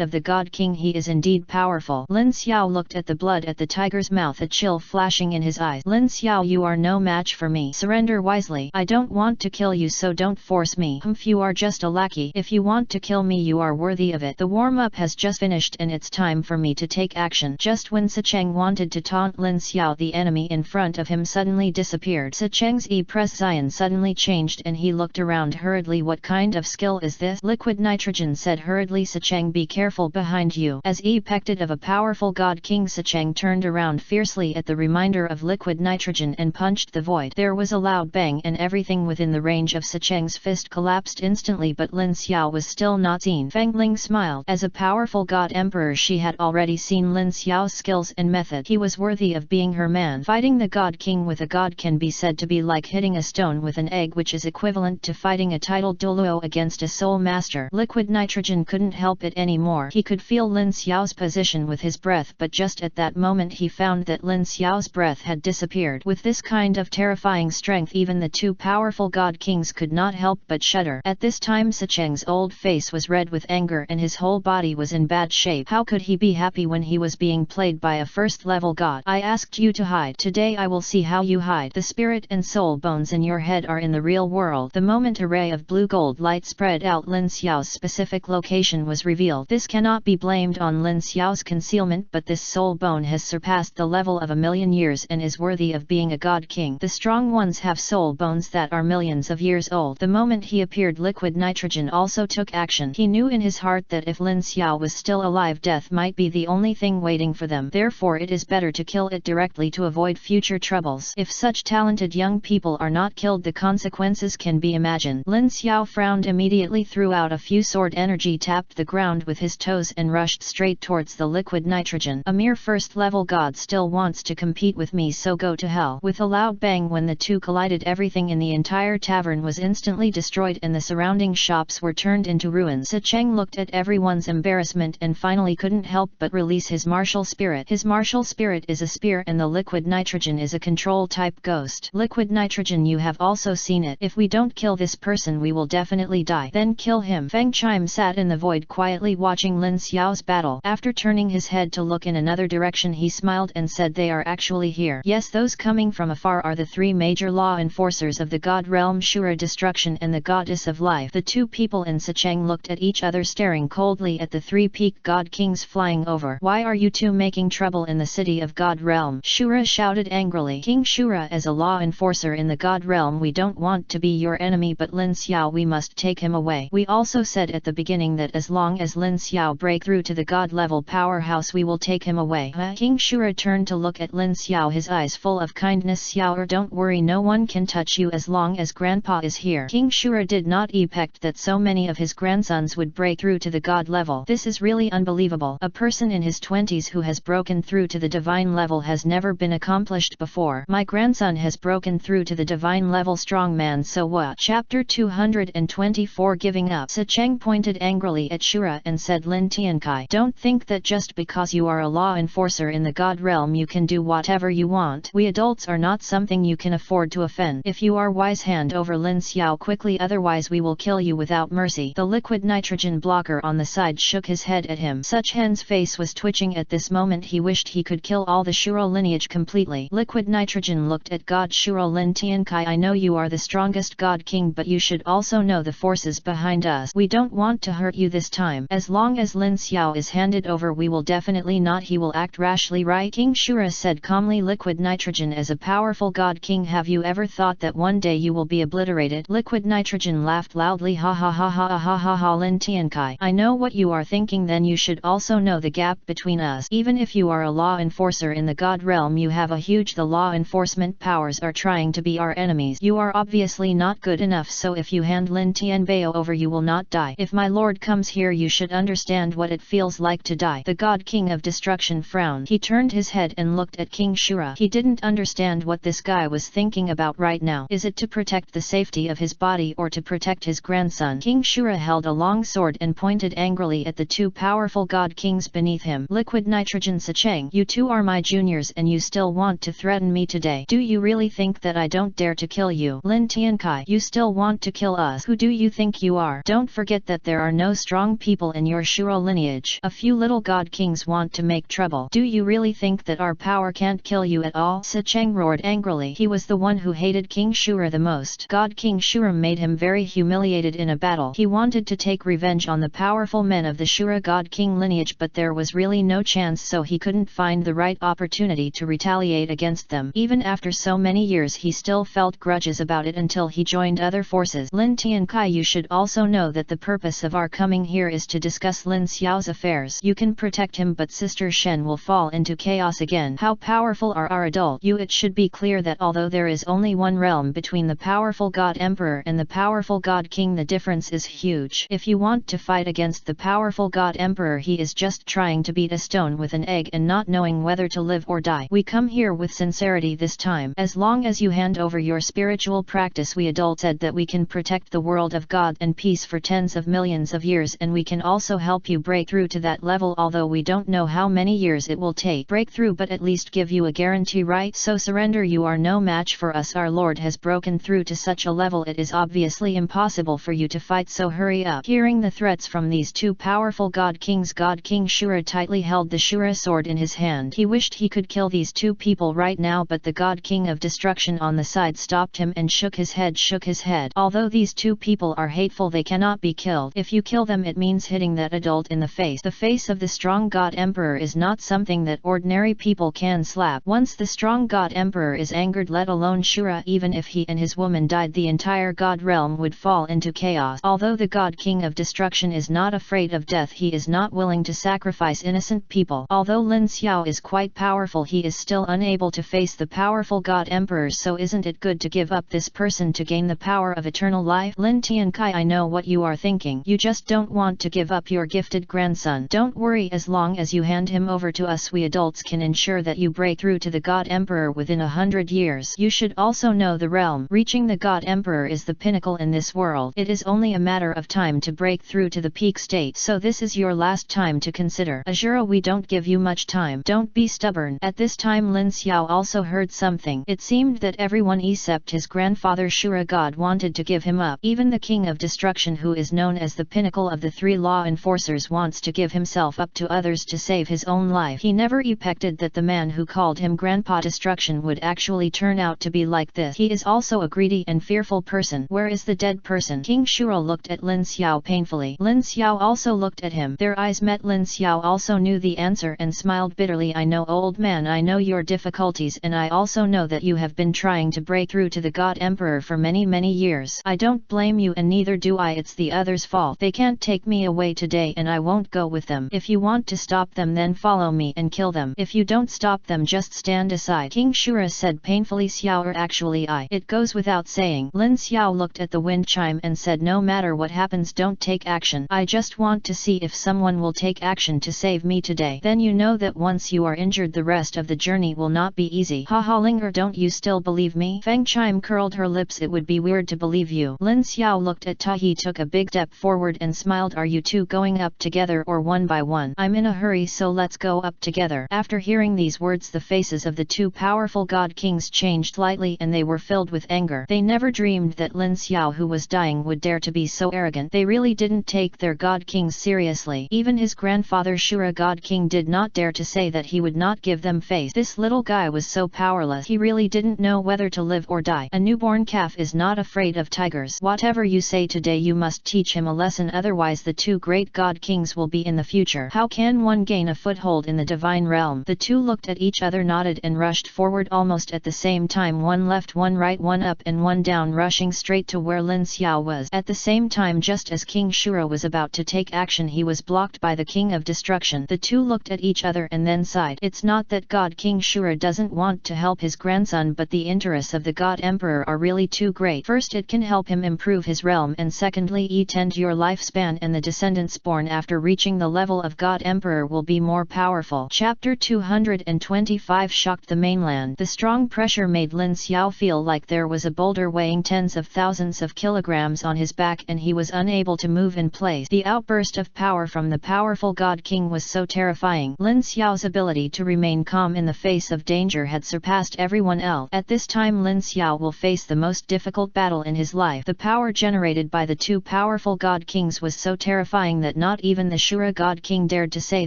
of the God King, he is indeed powerful. Lin Xiao looked at the blood at the tiger's mouth, a chill flashing in his eyes. "Lin Xiao, you are no match for me. Surrender wisely. I don't want to kill you, so don't force me. Humph, you are just a lackey. If you want to kill me, you are worthy of it. The warm-up has just finished and it's time for me to take action." Just when Sicheng wanted to taunt Lin Xiao, the enemy in front of him suddenly disappeared. Sicheng's expression suddenly changed and he looked around hurriedly. "What kind of skill is this?" Liquid nitrogen said hurriedly. "Sicheng, be careful behind you." As expected of a powerful God King, Sicheng turned around fiercely at the reminder of liquid nitrogen and punched the void. There was a loud bang and everything within the range of Sicheng's fist collapsed instantly, but Lin Xiao was still not seen. Fang Ling smiled. As a powerful god emperor, she had already seen Lin Xiao's skills and method. He was worthy of being her man. Fighting the God King with a god can be said to be like hitting a stone with an egg, which is equivalent to fighting a titled Douluo against a soul master. Liquid nitrogen couldn't help it anymore. He could feel Lin Xiao's position with his breath, but just at that moment he found that Lin Xiao's breath had disappeared. With this kind of terrifying strength, even the two powerful God Kings could not help but shudder. At this time Sicheng's old face was red with anger and his whole body was in bad shape. How could he be happy when he was being played by a first-level god? "I asked you to hide. Today I will see how you hide. The spirit and soul bones in your head are in the real world." The moment a ray of blue-gold light spread out, Lin Xiao's specific location was revealed. This cannot be blamed on Lin Xiao's concealment, but this soul bone has surpassed the level of 1,000,000 years and is worthy of being a god king. The strong ones have soul bones that are millions of years old. The moment he appeared, liquid nitrogen also took action. He knew in his heart that if Lin Xiao was still alive, death might be the only thing waiting for them. Therefore it is better to kill it directly to avoid future troubles. If such talented young people are not killed, the consequences can be imagined. Lin Xiao frowned immediately, threw out a few sword energy, tapped the ground with his toes and rushed straight towards the liquid nitrogen. "A mere first-level god still wants to compete with me, so go to hell." With a loud bang, when the two collided, everything in the entire tavern was instantly destroyed and the surrounding shops were turned into ruins. Sicheng looked at everyone's embarrassment and finally couldn't help but release his martial spirit. His martial spirit is a spear and the liquid nitrogen is a control-type ghost. "Liquid nitrogen, you have also seen it. If we don't kill this person, we will definitely die." "Then kill him." Fangchime sat in the void quietly watching Lin Xiao's battle. After turning his head to look in another direction, he smiled and said, "They are actually here." Yes, those coming from afar are the three major law enforcers of the god realm, Shura Destruction and the Goddess of Life. The two people and Sicheng looked at each other, staring coldly at the three-peak god kings flying over. "Why are you two making trouble in the city of God realm?" Shura shouted angrily. "King Shura, as a law enforcer in the god realm, we don't want to be your enemy, but Lin Xiao, we must take him away. We also said at the beginning that as long as Lin Xiao break through to the god-level powerhouse, we will take him away." King Shura turned to look at Lin Xiao, his eyes full of kindness. "Xiao, don't worry, no one can touch catch you as long as Grandpa is here. King Shura did not expect that so many of his grandsons would break through to the god level. This is really unbelievable. A person in his 20s who has broken through to the divine level has never been accomplished before. My grandson has broken through to the divine level. Strong man, so what? Chapter 224 Giving Up. Secheng pointed angrily at Shura and said, Lin Tiankai, don't think that just because you are a law enforcer in the god realm you can do whatever you want. We adults are not something you can afford to offend. If you are wise, hand over Lin Xiao quickly, otherwise we will kill you without mercy. The liquid nitrogen blocker on the side shook his head at him. Secheng's face was twitching at this moment. He wished he could kill all the Shuro lineage completely. Liquid nitrogen looked at God Shuro. Lin Tiankai, I know you are the strongest god king, but you should also know the forces behind us. We don't want to hurt you this time. As long as Lin Xiao is handed over we will definitely not. He will act rashly, right? King Shura said calmly. Liquid nitrogen, as a powerful god king, have you ever thought that one day you will be obliterated? Liquid nitrogen laughed loudly. Ha ha ha ha ha ha ha. Lin Tiankai, I know what you are thinking. Then you should also know the gap between us. Even if you are a law enforcer in the god realm, you have a huge. The law enforcement powers are trying to be our enemies. You are obviously not good enough, so if you hand Lin Tianbao over you will not die. If my lord comes here you should understand what it feels like to die. The god king of destruction frowned. He turned his head and looked at King Shura. He didn't understand what this guy was thinking about right now. Is it to protect the safety of his body or to protect his grandson? King Shura held a long sword and pointed angrily at the two powerful god kings beneath him. Liquid nitrogen, Secheng, you two are my juniors and you still want to threaten me today. Do you really think that I don't dare to kill you? Lin Tiankai, you still want to kill us? Who do you think you are? Don't forget that there are no strong people in your Shuro lineage. A few little god kings want to make trouble. Do you really think that our power can't kill you at all? Secheng roared angrily. He was the one who hated King Shura the most. God King Shura made him very humiliated in a battle. He wanted to take revenge on the powerful men of the Shura god king lineage, but there was really no chance, so he couldn't find the right opportunity to retaliate against them. Even after so many years he still felt grudges about it until he joined other forces. Lin Tiankai, you should also know that the purpose of our coming here is to discuss Lin Xiao's affairs. You can protect him, but Sister Shen will fall into chaos again. How powerful are our adult you? It should be clear that although there is only one realm between the powerful god emperor and the powerful god king, the difference is huge. If you want to fight against the powerful god emperor, he is just trying to beat a stone with an egg and not knowing whether to live or die. We come here with sincerity this time. As long as you hand over your spiritual practice, we adults said that we can protect the world of God and peace for tens of millions of years, and we can also help you break through to that level, although we don't know how many years it will take. Breakthrough, but at least give you a guarantee, right? So surrender. You are no match for us. Our lord has broken through to such a level it is obviously impossible for you to fight, so hurry up. Hearing the threats from these two powerful god kings, God King Shura tightly held the Shura sword in his hand. He wished he could kill these two people right now, but the god king of destruction on the side stopped him and shook his head. Although these two people are hateful, they cannot be killed. If you kill them, it means hitting that adult in the face. The face of the strong god emperor is not something that ordinary people can slap. Once the strong god emperor is angered, let alone Shura, even if he and his woman died, the entire god realm would fall into chaos. Although the god king of destruction is not afraid of death, he is not willing to sacrifice innocent people. Although Lin Xiao is quite powerful, he is still unable to face the powerful god emperors. So isn't it good to give up this person to gain the power of eternal life? Lin Tiankai, I know what you are thinking. You just don't want to give up your gifted grandson. Don't worry, as long as you hand him over to us, we adults can ensure that you break through to the god emperor within 100 years. You should also know the realm. Reaching the god emperor is the pinnacle in this world. It is only a matter of time to break through to the peak state, so this is your last time to consider. Azura, we don't give you much time. Don't be stubborn. At this time Lin Xiao also heard something. It seemed that everyone except his grandfather Shura God wanted to give him up. Even the king of destruction, who is known as the pinnacle of the three law enforcers, wants to give himself up to others to save his own life. He never expected that the man who called him Grandpa Destruction would actually turn out to be like this. He is also a greedy and fearful person. Where is the dead person? King Shura looked at Lin Xiao painfully. Lin Xiao also looked at him. Their eyes met. Lin Xiao also knew the answer and smiled bitterly. I know, old man, I know your difficulties, and I also know that you have been trying to break through to the God Emperor for many years. I don't blame you, and neither do I. It's the others' fault. They can't take me away today, and I won't go with them. If you want to stop them, then follow me and kill them. If you don't stop them, just stand aside. King Shura said painfully. Xiao, actually die. It goes without saying. Lin Xiao looked at the Windchime and said, no matter what happens, don't take action. I just want to see if someone will take action to save me today. Then you know that once you are injured, the rest of the journey will not be easy. Haha, Linger, don't you still believe me? Fangchime curled her lips. It would be weird to believe you. Lin Xiao looked at Ta. He took a big step forward and smiled. Are you two going up together or one by one? I'm in a hurry, so let's go up together. After hearing these words, the faces of the two powerful god kings changed slightly and they were filled with anger. They never dreamed that Lin Xiao, who was dying, would dare to be so arrogant. They really didn't take their god kings seriously. Even his grandfather Shura God King did not dare to say that he would not give them face. This little guy was so powerless. He really didn't know whether to live or die. A newborn calf is not afraid of tigers. Whatever you say today, you must teach him a lesson, otherwise the two great god kings will be in the future. How can one gain a foothold in the divine realm? The two looked at each other, nodded and rushed forward almost at the same time. One left, one right, one up and one down, rushing straight to where Lin Xiao was. At the same time, just as King Shura was about to take action, he was blocked by the King of Destruction. The two looked at each other and then sighed. It's not that God King Shura doesn't want to help his grandson, but the interests of the God Emperor are really too great. First, it can help him improve his realm, and secondly, extend your lifespan, and the descendants born after reaching the level of God Emperor will be more powerful. Chapter 225 shocked the mainland. The strong pressure made Lin Xiao feel like there was a boulder weighing tens of thousands of kilograms on his back and he was unable to move in place. The outburst of power from the powerful God King was so terrifying. Lin Xiao's ability to remain calm in the face of danger had surpassed everyone else. At this time, Lin Xiao will face the most difficult battle in his life. The power generated by the two powerful God Kings was so terrifying that not even the Shura God King dared to say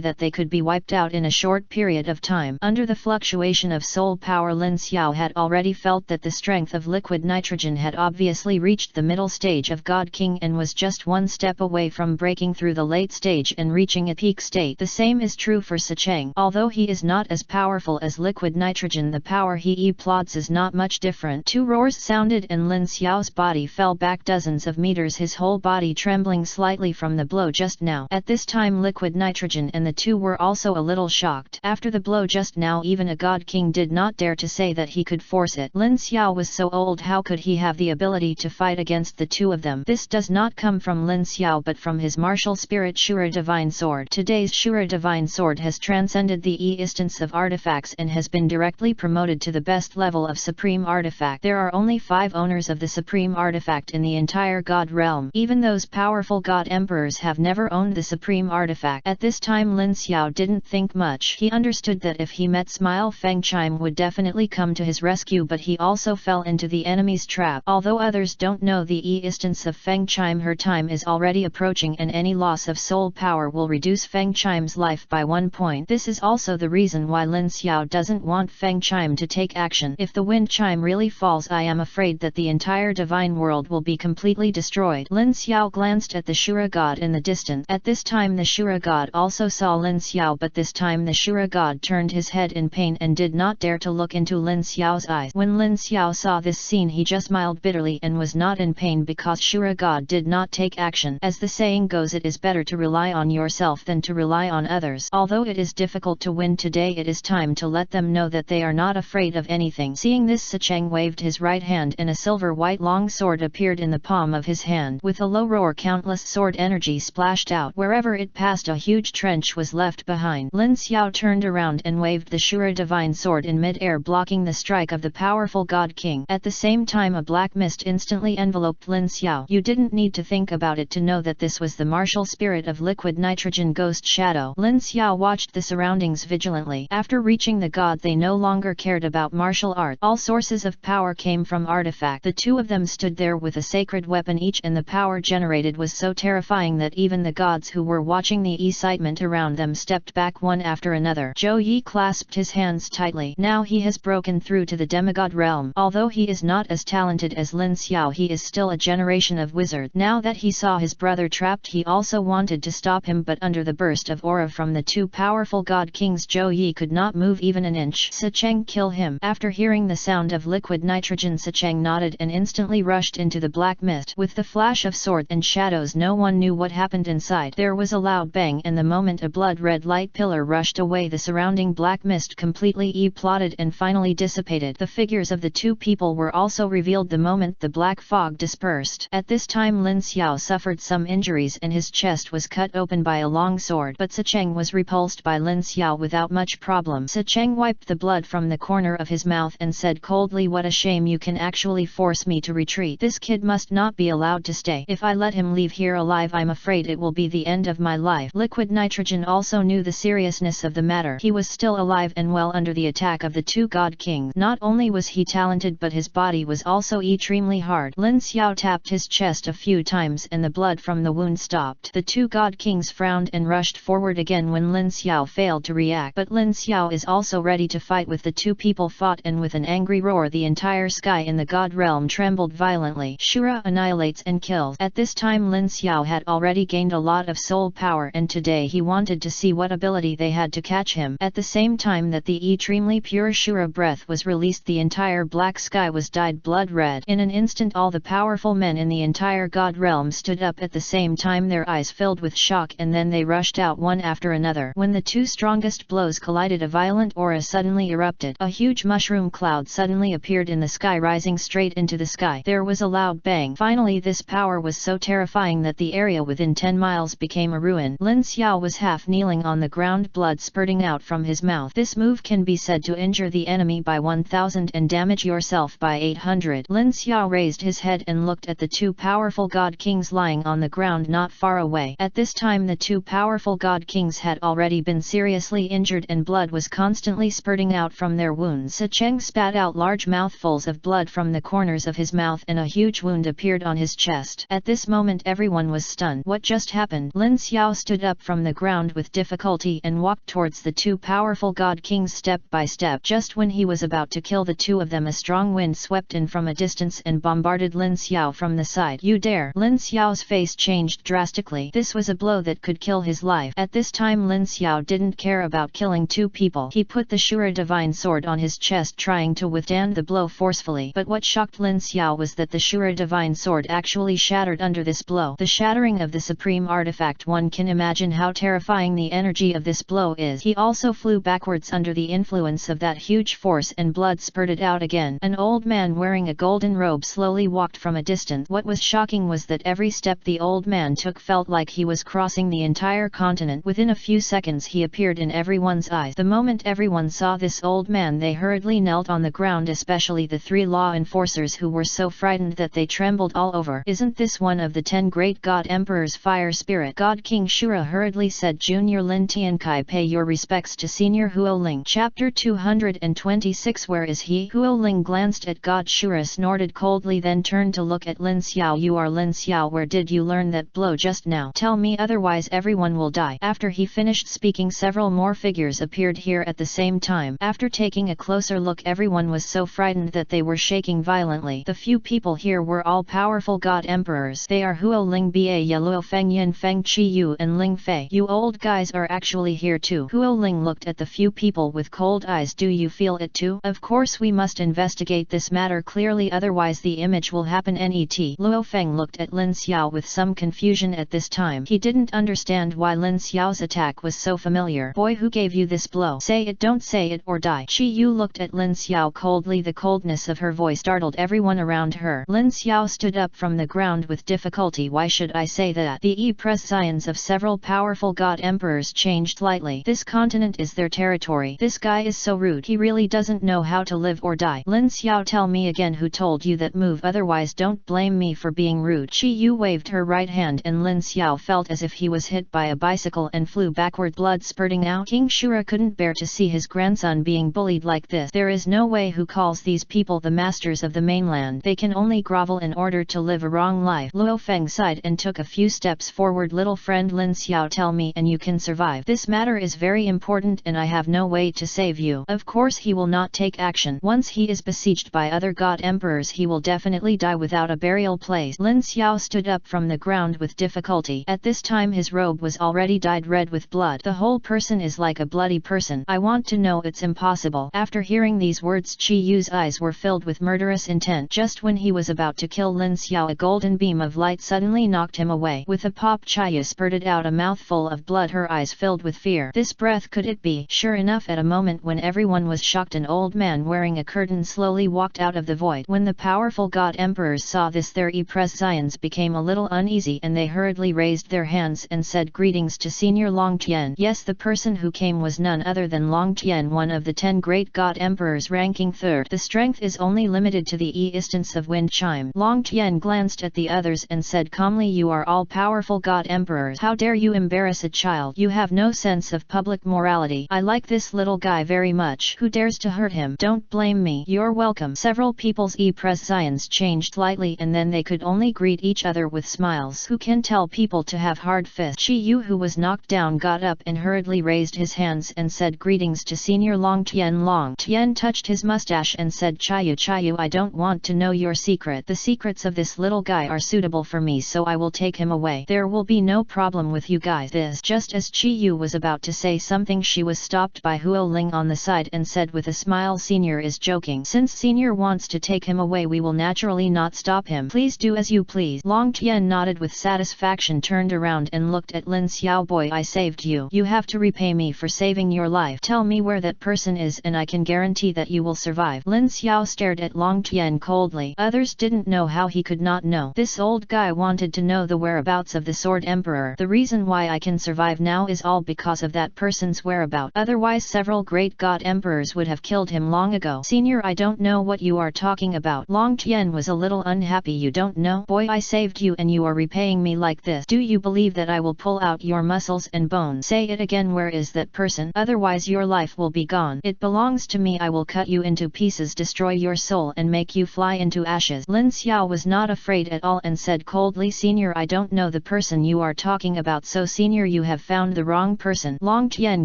that they could be wiped out in a short period of time. Under the fluctuation of soul power, Lin Xiao had already felt that the strength of liquid nitrogen had obviously reached the middle stage of God King and was just one step away from breaking through the late stage and reaching a peak state. The same is true for Sicheng. Although he is not as powerful as liquid nitrogen, the power he plots is not much different. Two roars sounded and Lin Xiao's body fell back dozens of meters, his whole body trembling slightly from the blow just now. At this time, liquid nitrogen and the two were also a little shocked. After the blow just now, even a God King did not dare to say that he could force it. Lin Xiao was so old, how could he have the ability to fight against the two of them? This does not come from Lin Xiao but from his martial spirit Shura Divine Sword. Today's Shura Divine Sword has transcended the existence of artifacts and has been directly promoted to the best level of Supreme Artifact. There are only 5 owners of the Supreme Artifact in the entire God realm. Even those powerful God Emperors have never owned the Supreme Artifact. At this time, Lin Xiao didn't think much. He understood that if he met Smile, Fangchime would definitely come to his rescue, but he also fell into the enemy's trap. Although others don't know the existence of Fangchime, her time is already approaching and any loss of soul power will reduce Fangchime's life by 1 point. This is also the reason why Lin Xiao doesn't want Fangchime to take action. If the Windchime really falls, I am afraid that the entire divine world will be completely destroyed. Lin Xiao glanced at the Shura God in the distance. At this time, the Shura God also saw Lin Xiao, but this time the Shura God turned his head in pain and did not dare to look into Lin Xiao's eyes. When Lin Xiao saw this scene, he just smiled bitterly and was not in pain because Shura God did not take action. As the saying goes, it is better to rely on yourself than to rely on others. Although it is difficult to win today, it is time to let them know that they are not afraid of anything. Seeing this, Sicheng waved his right hand and a silver-white long sword appeared in the palm of his hand. With a low roar, countless sword energy splashed out. Wherever it passed, a huge trench was left behind. Lin Xiao turned around and waved the Shura Divine Sword in mid-air, blocking the strike of the powerful God King. At the same time, a black mist instantly enveloped Lin Xiao. You didn't need to think about it to know that this was the martial spirit of liquid nitrogen Ghost Shadow. Lin Xiao watched the surroundings vigilantly. After reaching the god, they no longer cared about martial art. All sources of power came from artifact. The two of them stood there with a sacred weapon each, and the power generated was so terrifying that even the gods who were watching the excitement around them stepped back one after another. Zhou Yi clasped his hands tightly. Now he has broken through to the demigod realm. Although he is not as talented as Lin Xiao, he is still a generation of wizard. Now that he saw his brother trapped, he also wanted to stop him, but under the burst of aura from the two powerful god kings, Zhou Yi could not move even an inch. Sicheng, kill him. After hearing the sound of liquid nitrogen, Sicheng nodded and instantly rushed into the black mist. With the flash of sword and shadows, no one knew what happened inside. There was a loud bang, and the moment a blood-red light pillar rushed away, the surrounding black mist completely plotted and finally dissipated. The figures of the two people were also revealed the moment the black fog dispersed. At this time Lin Xiao suffered some injuries and his chest was cut open by a long sword, but Sicheng was repulsed by Lin Xiao without much problem. Sicheng wiped the blood from the corner of his mouth and said coldly, "What a shame, you can actually force me to retreat. This kid must not be allowed to stay. If I let him leave here alive, I'm afraid it will be the end of my life." Liquid Nitrogen also knew the seriousness of the matter. He was still alive and well under the attack of the two God Kings. Not only was he talented, but his body was also extremely hard. Lin Xiao tapped his chest a few times and the blood from the wound stopped. The two God Kings frowned and rushed forward again when Lin Xiao failed to react. But Lin Xiao is also ready to fight. With the two people fought, and with an angry roar the entire sky in the God realm trembled violently. Shura annihilates and kills. At this time Lin Xiao had already gained a lot of soul power, and today he wanted to see what ability they had to catch him. At the same time that the extremely pure Shura breath was released, the entire black sky was dyed blood red. In an instant all the powerful men in the entire God realm stood up at the same time, their eyes filled with shock, and then they rushed out one after another. When the two strongest blows collided, a violent aura suddenly erupted. A huge mushroom cloud suddenly appeared in the sky, rising straight into the sky. There was a loud bang. Finally, this power was so terrifying that the area within 10 miles became a ruin. Lin Xiao was half kneeling on the ground, blood spurting out from his mouth. This move can be said to injure the enemy by 1000 and damage yourself by 800. Lin Xiao raised his head and looked at the two powerful God Kings lying on the ground not far away. At this time the two powerful God Kings had already been seriously injured and blood was constantly spurting out from their wounds. Sicheng spat out large mouthfuls of blood from the corners of his mouth and a huge wound appeared on his chest. At this moment everyone was stunned. What just happened? Lin Xiao stood up from the ground with difficulty and walked towards the two powerful God Kings step by step. Just when he was about to kill the two of them, a strong wind swept in from a distance and bombarded Lin Xiao from the side. "You dare!" Lin Xiao's face changed drastically. This was a blow that could kill his life. At this time Lin Xiao didn't care about killing two people. He put the Shura divine sword on his chest, trying to withstand the blow forcefully. But what shocked Lin Xiao was that the Shura divine sword actually shattered under this blow. The shattering of the supreme artifact, one can imagine how terrifying the energy of this blow is. He also flew backwards under the influence of that huge force and blood spurted out again. An old man wearing a golden robe slowly walked from a distance. What was shocking was that every step the old man took felt like he was crossing the entire continent. Within a few seconds he appeared in everyone's eyes. The moment everyone saw this old man, they hurriedly knelt on the ground, especially the three law enforcers, who were so frightened that they trembled all over. "Isn't this one of the 10 great God Emperors, Fire Spirit?" God King Shura hurriedly said. "Junior Lin Tiankai, pay your respects to Senior Huo Ling." Chapter 226. Where is he? Huo Ling glanced at God Shura, snorted coldly, then turned to look at Lin Xiao. "You are Lin Xiao. Where did you learn that blow just now? Tell me, otherwise everyone will die." After he finished speaking, several more figures appeared here at the same time. After taking a closer look, everyone was so frightened that they were shaking violently. The few people here were all powerful God Emperors. They are Huo Ling, Ba Yaluo, Feng Yin, Feng Chi Yu and Ling Fei. "You old guys are actually here too." Huo Ling looked at the few people with cold eyes. "Do you feel it too?" "Of course we must investigate this matter clearly, otherwise the image will happen." Net. Luo Feng looked at Lin Xiao with some confusion at this time. He didn't understand why Lin Xiao's attack was so familiar. "Boy, who gave you this blow? Say it, don't say it or die." Chi Yu looked at Lin Xiao coldly. The coldness of her voice startled everyone around her. Lin Xiao stood up from the ground with difficulty. "Why should I say that?" The prescience of several powerful God Emperors changed lightly. "This continent is their territory. This guy is so rude. He really doesn't know how to live or die." "Lin Xiao, tell me again who told you that move, otherwise don't blame me for being rude." Chi Yu waved her right hand and Lin Xiao felt as if he was hit by a bicycle and flew backward, blood spurting out. King Shura couldn't bear to see his grandson being bullied like this. There is no way who calls these people the masters of the mainland. They can only grovel in order to live a wrong life. Luo Feng sighed and took a few steps forward. "Little friend Lin Xiao, tell me and you can survive. This matter is very important and I have no way to save you." Of course he will not take action. Once he is besieged by other God Emperors, he will definitely die without a burial place. Lin Xiao stood up from the ground with difficulty. At this time his robe was already dyed red with blood. The whole person is like a bloody person. "I want to know." "It's impossible." After hearing these words, Chi Yu's eyes were filled with murderous intent. Just when he was about to kill Lin Xiao, a golden beam of light suddenly knocked him away. With a pop, Chi Yu spurted out a mouthful of blood, her eyes filled with fear. This breath, could it be? Sure enough, at a moment when everyone was shocked, an old man wearing a curtain slowly slowly walked out of the void. When the powerful god emperors saw this, their presents became a little uneasy and they hurriedly raised their hands and said greetings to Senior Long Tian. Yes, the person who came was none other than Long Tian, one of the 10 great god emperors, ranking 3rd. The strength is only limited to the instance of Windchime. Long Tian glanced at the others and said calmly, you are all powerful god emperors. How dare you embarrass a child? You have no sense of public morality. I like this little guy very much. Who dares to hurt him? Don't blame me. You're welcome. Several people's presents changed slightly and then they could only greet each other with smiles. Who can tell people to have hard fists? Chi Yu, who was knocked down, got up and hurriedly raised his hands and said greetings to Senior Long Tian. Long Tian touched his mustache and said, Chiyu, I don't want to know your secret. The secrets of this little guy are suitable for me, so I will take him away. There will be no problem with you guys. This. Just as Chi Yu was about to say something, she was stopped by Huo Ling on the side and said with a smile, Senior is joking. Since Senior wants to take him away, we will naturally not stop him. Please do as you please. Long Tian nodded with satisfaction, turned around and looked at Lin Xiao. Boy, I saved you. You have to repay me for saving your life. Tell me where that person is and I can guarantee that you will survive. Lin Xiao stared at Long Tian coldly. Others didn't know how he could not know. This old guy wanted to know the whereabouts of the Sword Emperor. The reason why I can survive now is all because of that person's whereabouts. Otherwise several great god emperors would have killed him long ago. Senior, I don't know what you are talking about. Long Tian was a little unhappy. You don't know? Boy, I saved you and you are repaying me like this. Do you believe that I will pull out your muscles and bones? Say it again. Where is that person? Otherwise your life will be gone. It belongs to me. I will cut you into pieces, destroy your soul and make you fly into ashes. Lin Xiao was not afraid at all and said coldly, Senior, I don't know the person you are talking about, so Senior, you have found the wrong person. Long Tian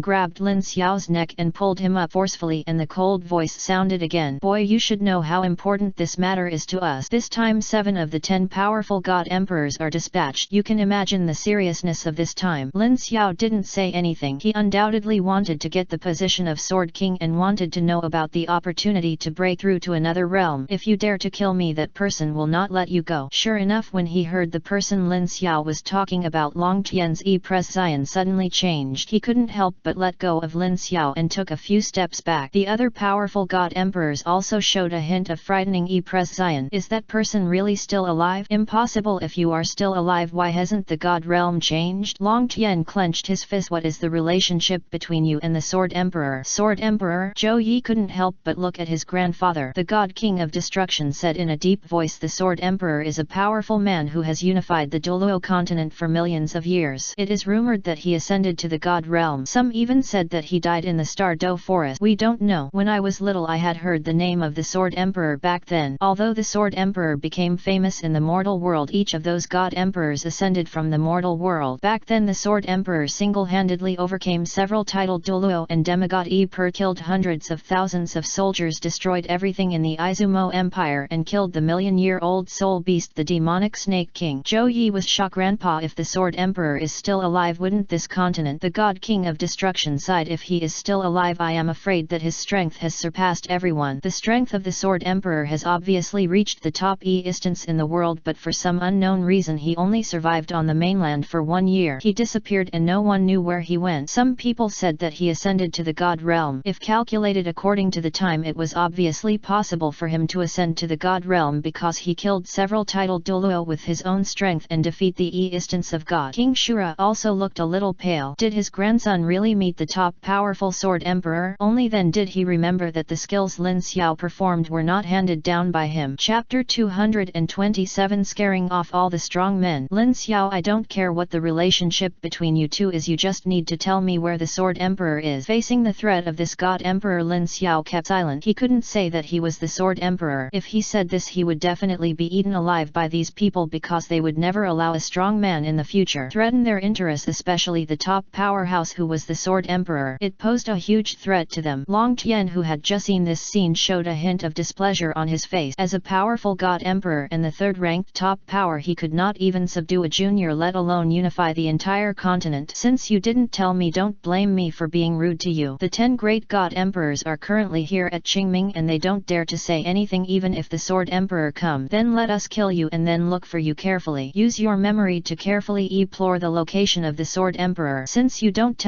grabbed Lin Xiao's neck and pulled him up forcefully and the cold voice sounded again. Boy, you should know how important this matter is to us. This time 7 of the 10 powerful god emperors are dispatched. You can imagine the seriousness of this time. Lin Xiao didn't say anything. He undoubtedly wanted to get the position of Sword King and wanted to know about the opportunity to break through to another realm. If you dare to kill me, that person will not let you go. Sure enough, when he heard the person Lin Xiao was talking about, Long Tian's presence suddenly changed. He couldn't help but let go of Lin Xiao and took a few steps back. The other powerful god emperors also showed a hint of frightening presence. Is that person really still alive? Impossible. If you are still alive, why hasn't the god realm changed? Long Tian clenched his fist. What is the relationship between you and the Sword Emperor? Sword Emperor? Zhou Yi couldn't help but look at his grandfather. The god king of destruction said in a deep voice, the Sword Emperor is a powerful man who has unified the Douluo continent for millions of years. It is rumored that he ascended to the god realm. Some even said that he died in the Star Do forest. We don't know. When I was little, I had heard the name of the Sword Emperor back then. Although the Sword Emperor became famous in the mortal world, each of those god emperors ascended from the mortal world. Back then the Sword Emperor single-handedly overcame several titled Douluo and demigod killed hundreds of thousands of soldiers, destroyed everything in the Aizumo Empire and killed the million-year-old soul beast, the demonic Snake King. Zhou Yi was shocked. Grandpa, if the Sword Emperor is still alive, wouldn't this continent? The god king of destruction sighed. If he is still alive, I am afraid that his strength has surpassed everyone. The strength of the Sword Emperor has obviously reached the top instance in the world, but for some unknown reason he only survived on the mainland for 1 year. He disappeared and no one knew where he went. Some people said that he ascended to the god realm. If calculated according to the time, it was obviously possible for him to ascend to the god realm because he killed several titled Douluo with his own strength and defeat the instance of God. King Shura also looked a little pale. Did his grandson really meet the top powerful Sword Emperor? Only then did he remember that the skills Lin Xiao performed were not handed down by him. Chapter 227, Scaring Off All the Strong Men. Lin Xiao, I don't care what the relationship between you two is, you just need to tell me where the Sword Emperor is. Facing the threat of this god emperor, Lin Xiao kept silent. He couldn't say that he was the Sword Emperor. If he said this, he would definitely be eaten alive by these people because they would never allow a strong man in the future threaten their interests, especially the top powerhouse who was the Sword Emperor. It posed a huge threat to them. Long Tian, who had just seen this scene, showed a hint of displeasure on his face. As a powerful god emperor and the third-ranked top power, he could not even subdue a junior, let alone unify the entire continent. Since you didn't tell me, don't blame me for being rude to you. The 10 great god emperors are currently here at Qingming and they don't dare to say anything. Even if the Sword Emperor come, then let us kill you and then look for you carefully. Use your memory to carefully explore the location of the Sword Emperor. Since you don't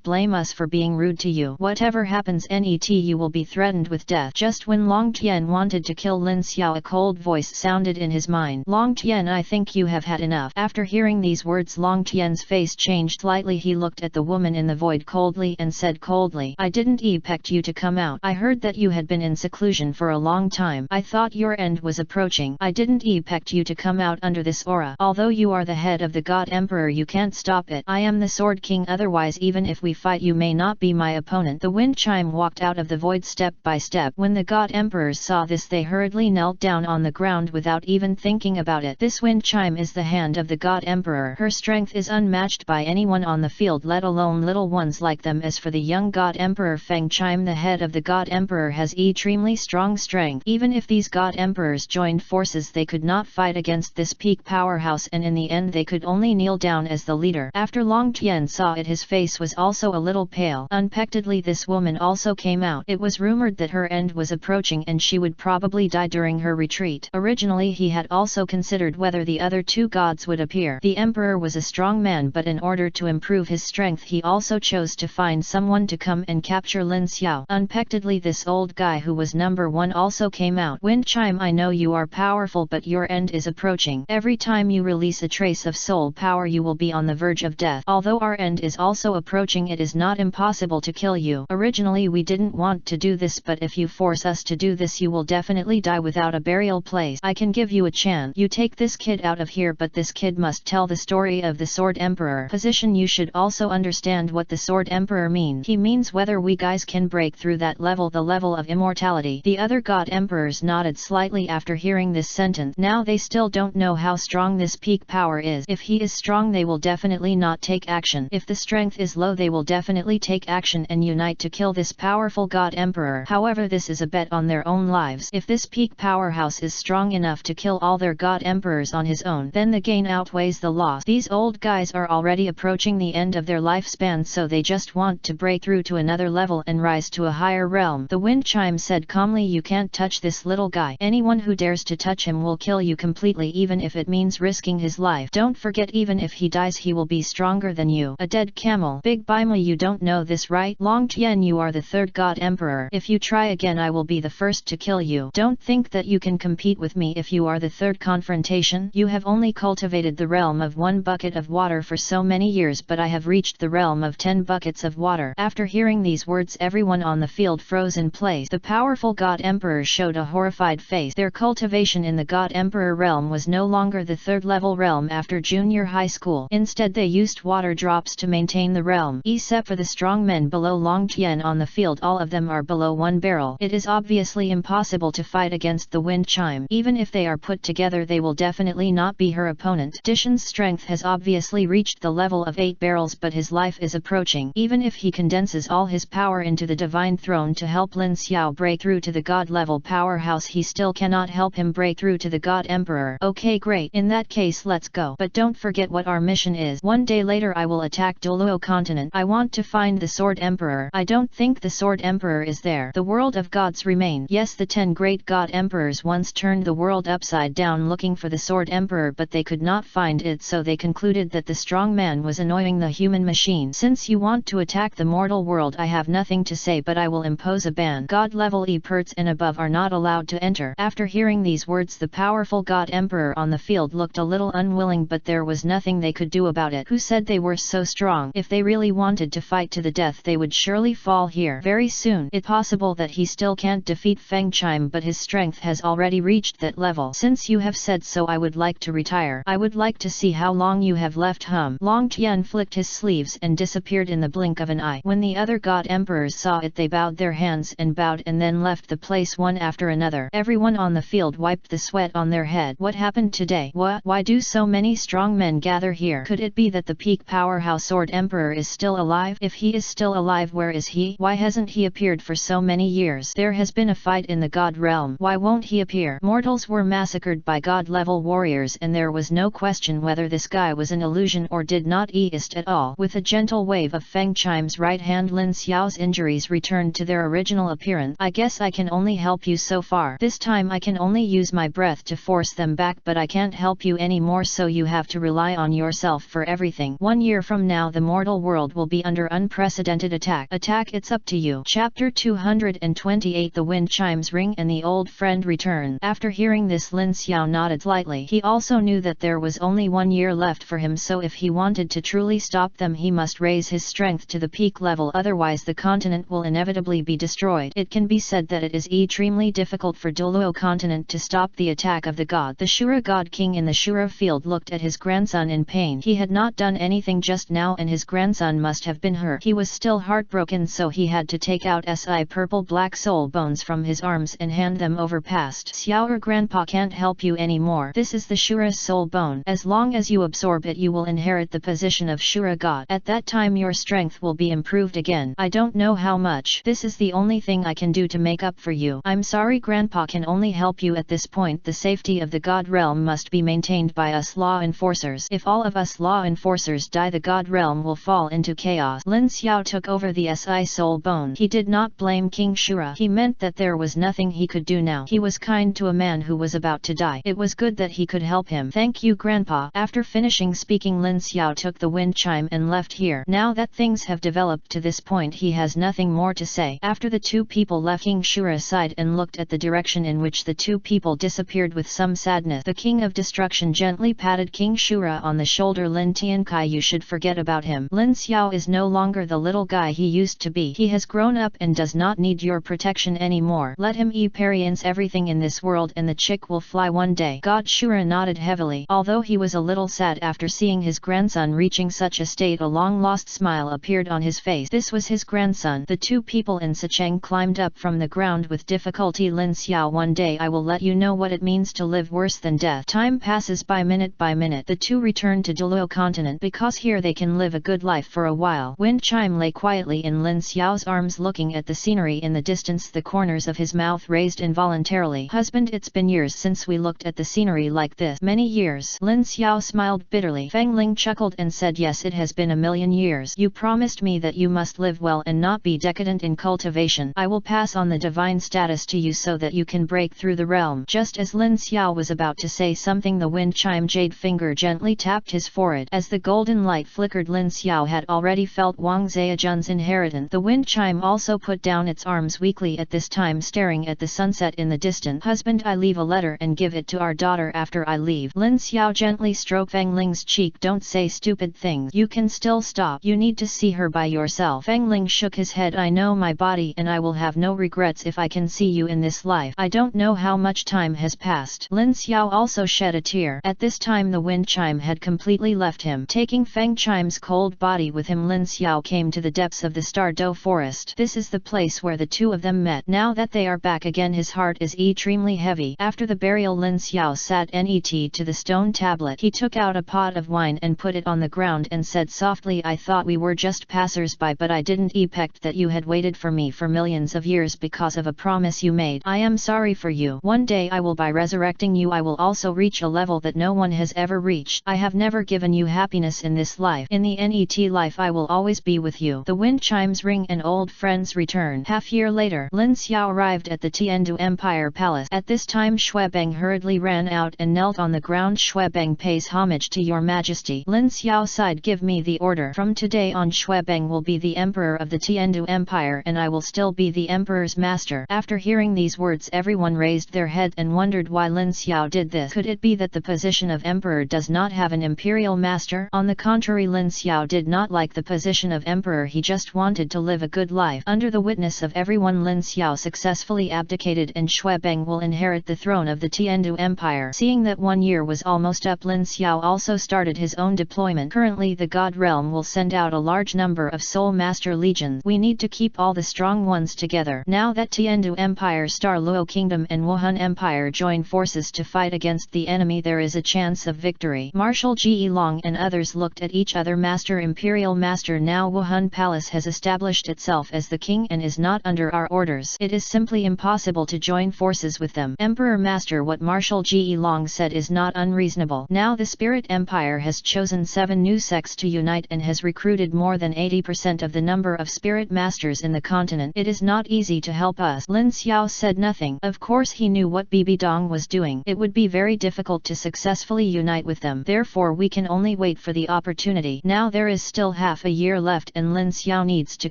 blame us for being rude to you. Whatever happens, you will be threatened with death. Just when Long Tian wanted to kill Lin Xiao, a cold voice sounded in his mind. Long Tian, I think you have had enough. After hearing these words, Long Tian's face changed slightly. He looked at the woman in the void coldly and said coldly, I didn't expect you to come out. I heard that you had been in seclusion for a long time. I thought your end was approaching. I didn't expect you to come out under this aura. Although you are the head of the God Emperor, you can't stop it. I am the Sword King, otherwise even if we fight you may not be my opponent. The Windchime walked out of the void step by step. When the God Emperors saw this, they hurriedly knelt down on the ground without even thinking about it. This Windchime is the hand of the God Emperor. Her strength is unmatched by anyone on the field, let alone little ones like them. As for the young God Emperor Fengchime, the head of the God Emperor, has extremely strong strength. Even if these God Emperors joined forces, they could not fight against this peak powerhouse, and in the end they could only kneel down as the leader. After Long Tian saw it, his face was also a little pale. Unexpectedly, this woman also came out. It was rumored that her end was approaching and she would probably die during her retreat. Originally he had also considered whether the other two gods would appear. The Emperor was a strong man, but in order to improve his strength he also chose to find someone to come and capture Lin Xiao. Unexpectedly, this old guy who was number 1 also came out. Windchime, I know you are powerful, but your end is approaching. Every time you release a trace of soul power you will be on the verge of death. Although our end is also approaching, it is not impossible to kill you. Originally we didn't want to do this, but if you force us to do this you will definitely die without a burial place. I can give you a chance. You take this kid out of here, but this kid must tell the story of the Sword Emperor. Position, you should also understand what the Sword Emperor means. He means whether we guys can break through that level, the level of immortality. The other God Emperors nodded slightly after hearing this sentence. Now they still don't know how strong this peak power is. If he is strong they will definitely not take action. If the strength is low they will definitely take action and unite to kill this powerful God Emperor. However, this is a bet on their own lives. If this peak powerhouse is strong enough to kill all their God Emperors on his own, then the gain outweighs the loss. These old guys are already approaching the end of their lifespan, so they just want to break through to another level and rise to a higher realm. The Windchime said calmly, you can't touch this little guy. Anyone who dares to touch him will kill you completely, even if it means risking his life. Don't forget, even if he dies he will be stronger than you. A dead camel. Big Baima, you don't know this, right? Long Tian, you are the third God Emperor. If you try again I will be the first to kill you. Don't think that you can compete with me if you are the third Confrontation. You have only cultivated the realm of 1 bucket of water for so many years, but I have reached the realm of 10 buckets of water. After hearing these words, everyone on the field froze in place. The powerful God Emperors showed a horrified face. Their cultivation in the God Emperor realm was no longer the 3rd level realm after junior high school. Instead they used water drops to maintain the realm. Except for the strong men below Long Tian on the field, all of them are below 1 barrel. It is obviously impossible to fight against the Windchime. Even if they are put together they will definitely not be her opponent. Dishan's strength has obviously reached the level of 8 barrels, but his life is approaching. Even if he condenses all his power into the Divine Throne to help Lin Xiao break through to the God level powerhouse, he still cannot help him break through to the God Emperor. Okay, great. In that case let's go. But don't forget what our mission is. 1 day later I will attack Douluo continent. I want to find the Sword Emperor. I don't think the Sword Emperor is there. The world of gods remain. Yes, the 10 great God Emperors once turned the world upside down looking for the Sword Emperor, but they could not find it, so they concluded that the strong man was annoying the human machine. Since you want to attack the mortal world, I have nothing to say, but I will impose a ban. God level experts and above are not allowed to enter. After hearing these words, the powerful God Emperor on the field looked a little unwilling, but there was nothing they could do about it. Who said they were so strong? If they really wanted to fight to the death they would surely fall here very soon. It's possible that he still can't defeat Fengchime, but his strength has already reached that level. Since you have said so, I would like to retire. I would like to see how long you have left. Long Tian flicked his sleeves and disappeared in the blink of an eye. When the other God Emperors saw it, they bowed their hands and bowed and then left the place one after another. Everyone on the field wiped the sweat on their head. What happened today? Why do so many strong men gather here? Could it be that the peak powerhouse Sword Emperor is still alive? If he is still alive, where is he? Why hasn't he appeared for so many years? There has been a fight in the God realm. Why won't he appear? Mortals were massacred by God level warriors, and there was no question whether this guy was an illusion or did not exist at all. With a gentle wave of Fengchime's right hand, Lin Xiao's injuries returned to their original appearance. I guess I can only help you so far. This time I can only use my breath to force them back, but I can't help you anymore, so you have to rely on yourself for everything. 1 year from now the mortal world will be under unprecedented attack. It's up to you. Chapter 220. 28 The wind chimes ring and the old friend returns. After hearing this, Lin Xiao nodded lightly. He also knew that there was only 1 year left for him, so if he wanted to truly stop them he must raise his strength to the peak level, otherwise the continent will inevitably be destroyed. It can be said that it is extremely difficult for Douluo continent to stop the attack of the god. The Shura god king in the Shura field looked at his grandson in pain. He had not done anything just now and his grandson must have been hurt. He was still heartbroken, so he had to take out purple black soul bones from his arms and hand them over past. Xiao, grandpa can't help you anymore. This is the Shura's soul bone. As long as you absorb it you will inherit the position of Shura god. At that time your strength will be improved again. I don't know how much. This is the only thing I can do to make up for you. I'm sorry, grandpa can only help you at this point. The safety of the god realm must be maintained by us law enforcers. If all of us law enforcers die, the god realm will fall into chaos. Lin Xiao took over the soul bone. He did not blame King Shura. He meant that there was nothing he could do now. He was kind to a man who was about to die. It was good that he could help him. Thank you, grandpa. After finishing speaking, Lin Xiao took the wind chime and left here. Now that things have developed to this point, he has nothing more to say. After the two people left, King Shura sighed and looked at the direction in which the two people disappeared with some sadness. The King of Destruction gently patted King Shura on the shoulder. Lin Tiankai, you should forget about him. Lin Xiao is no longer the little guy he used to be. He has grown up and does not need your protection anymore. Let him experience everything in this world and the chick will fly one day. God Shura nodded heavily. Although he was a little sad after seeing his grandson reaching such a state, a long-lost smile appeared on his face. This was his grandson. The two people in Sicheng climbed up from the ground with difficulty. Lin Xiao, one day I will let you know what it means to live worse than death. Time passes by minute by minute. The two return to Douluo continent because here they can live a good life for a while. Windchime lay quietly in Lin Xiao's arms looking at the scenery in the distance. The corners of his mouth raised involuntarily. Husband, it's been years since we looked at the scenery like this. Many years. Lin Xiao smiled bitterly. Feng Ling chuckled and said, yes, it has been a million years. You promised me that you must live well and not be decadent in cultivation. I will pass on the divine status to you so that you can break through the realm. Just as Lin Xiao was about to say something, the wind chime jade finger gently tapped his forehead. As the golden light flickered, Lin Xiao had already felt Wang Zhejian's inheritance. The wind chime also put down its arms weakly at this time, staring at the sunset in the distance. Husband, I leave a letter and give it to our daughter after I leave. Lin Xiao gently stroked Feng Ling's cheek. Don't say stupid things. You can still stop. You need to see her by yourself. Feng Ling shook his head. I know my body and I will have no regrets if I can see you in this life. I don't know how much time has passed. Lin Xiao also shed a tear. At this time the wind chime had completely left him. Taking Feng Chime's cold body with him, Lin Xiao came to the depths of the Stardow forest. This is the place where the two of them met. Now that they are back again, his heart is extremely heavy. After the burial, Lin Xiao sat net to the stone tablet. He took out a pot of wine and put it on the ground and said softly, I thought we were just passers-by, but I didn't expect that you had waited for me for millions of years because of a promise you made. I am sorry for you. One day I will, by resurrecting you, I will also reach a level that no one has ever reached. I have never given you happiness in this life. In the net life I will always be with you. The wind chimes ring and old friends return. Half year later, Lin Xiao arrived at the Aizumo Empire palace. At this time Xuebeng hurriedly ran out and knelt on the ground. Xuebeng pays homage to your majesty. Lin Xiao sighed. Give me the order. From today on Xuebeng will be the emperor of the Aizumo Empire and I will still be the emperor's master. After hearing these words, everyone raised their head and wondered why Lin Xiao did this. Could it be that the position of emperor does not have an imperial master? On the contrary, Lin Xiao did not like the position of emperor. He just wanted to live a good life. Under the witness of everyone, Lin Xiao successfully abdicated and Xuebeng will inherit the throne of the Aizumo Empire. Seeing that 1 year was almost up, Lin Xiao also started his own deployment. Currently the God realm will send out a large number of soul master legions. We need to keep all the strong ones together. Now that Aizumo Empire, Douluo Kingdom and Wuhan Empire join forces to fight against the enemy, there is a chance of victory. Marshal Ji Long and others looked at each other. Master, Imperial Master, now Wuhan Palace has established itself as the king and is not under our orders. It is simply impossible to join forces with them. Emperor Master, what Marshal Ji Long said is not unreasonable. Now the Spirit Empire has chosen 7 new sects to unite and has recruited more than 80% of the number of spirit masters in the continent. It is not easy to help us. Lin Xiao said nothing. Of course he knew what Bibi Dong was doing. It would be very difficult to successfully unite with them. Therefore we can only wait for the opportunity. Now there is still half a year left and Lin Xiao needs to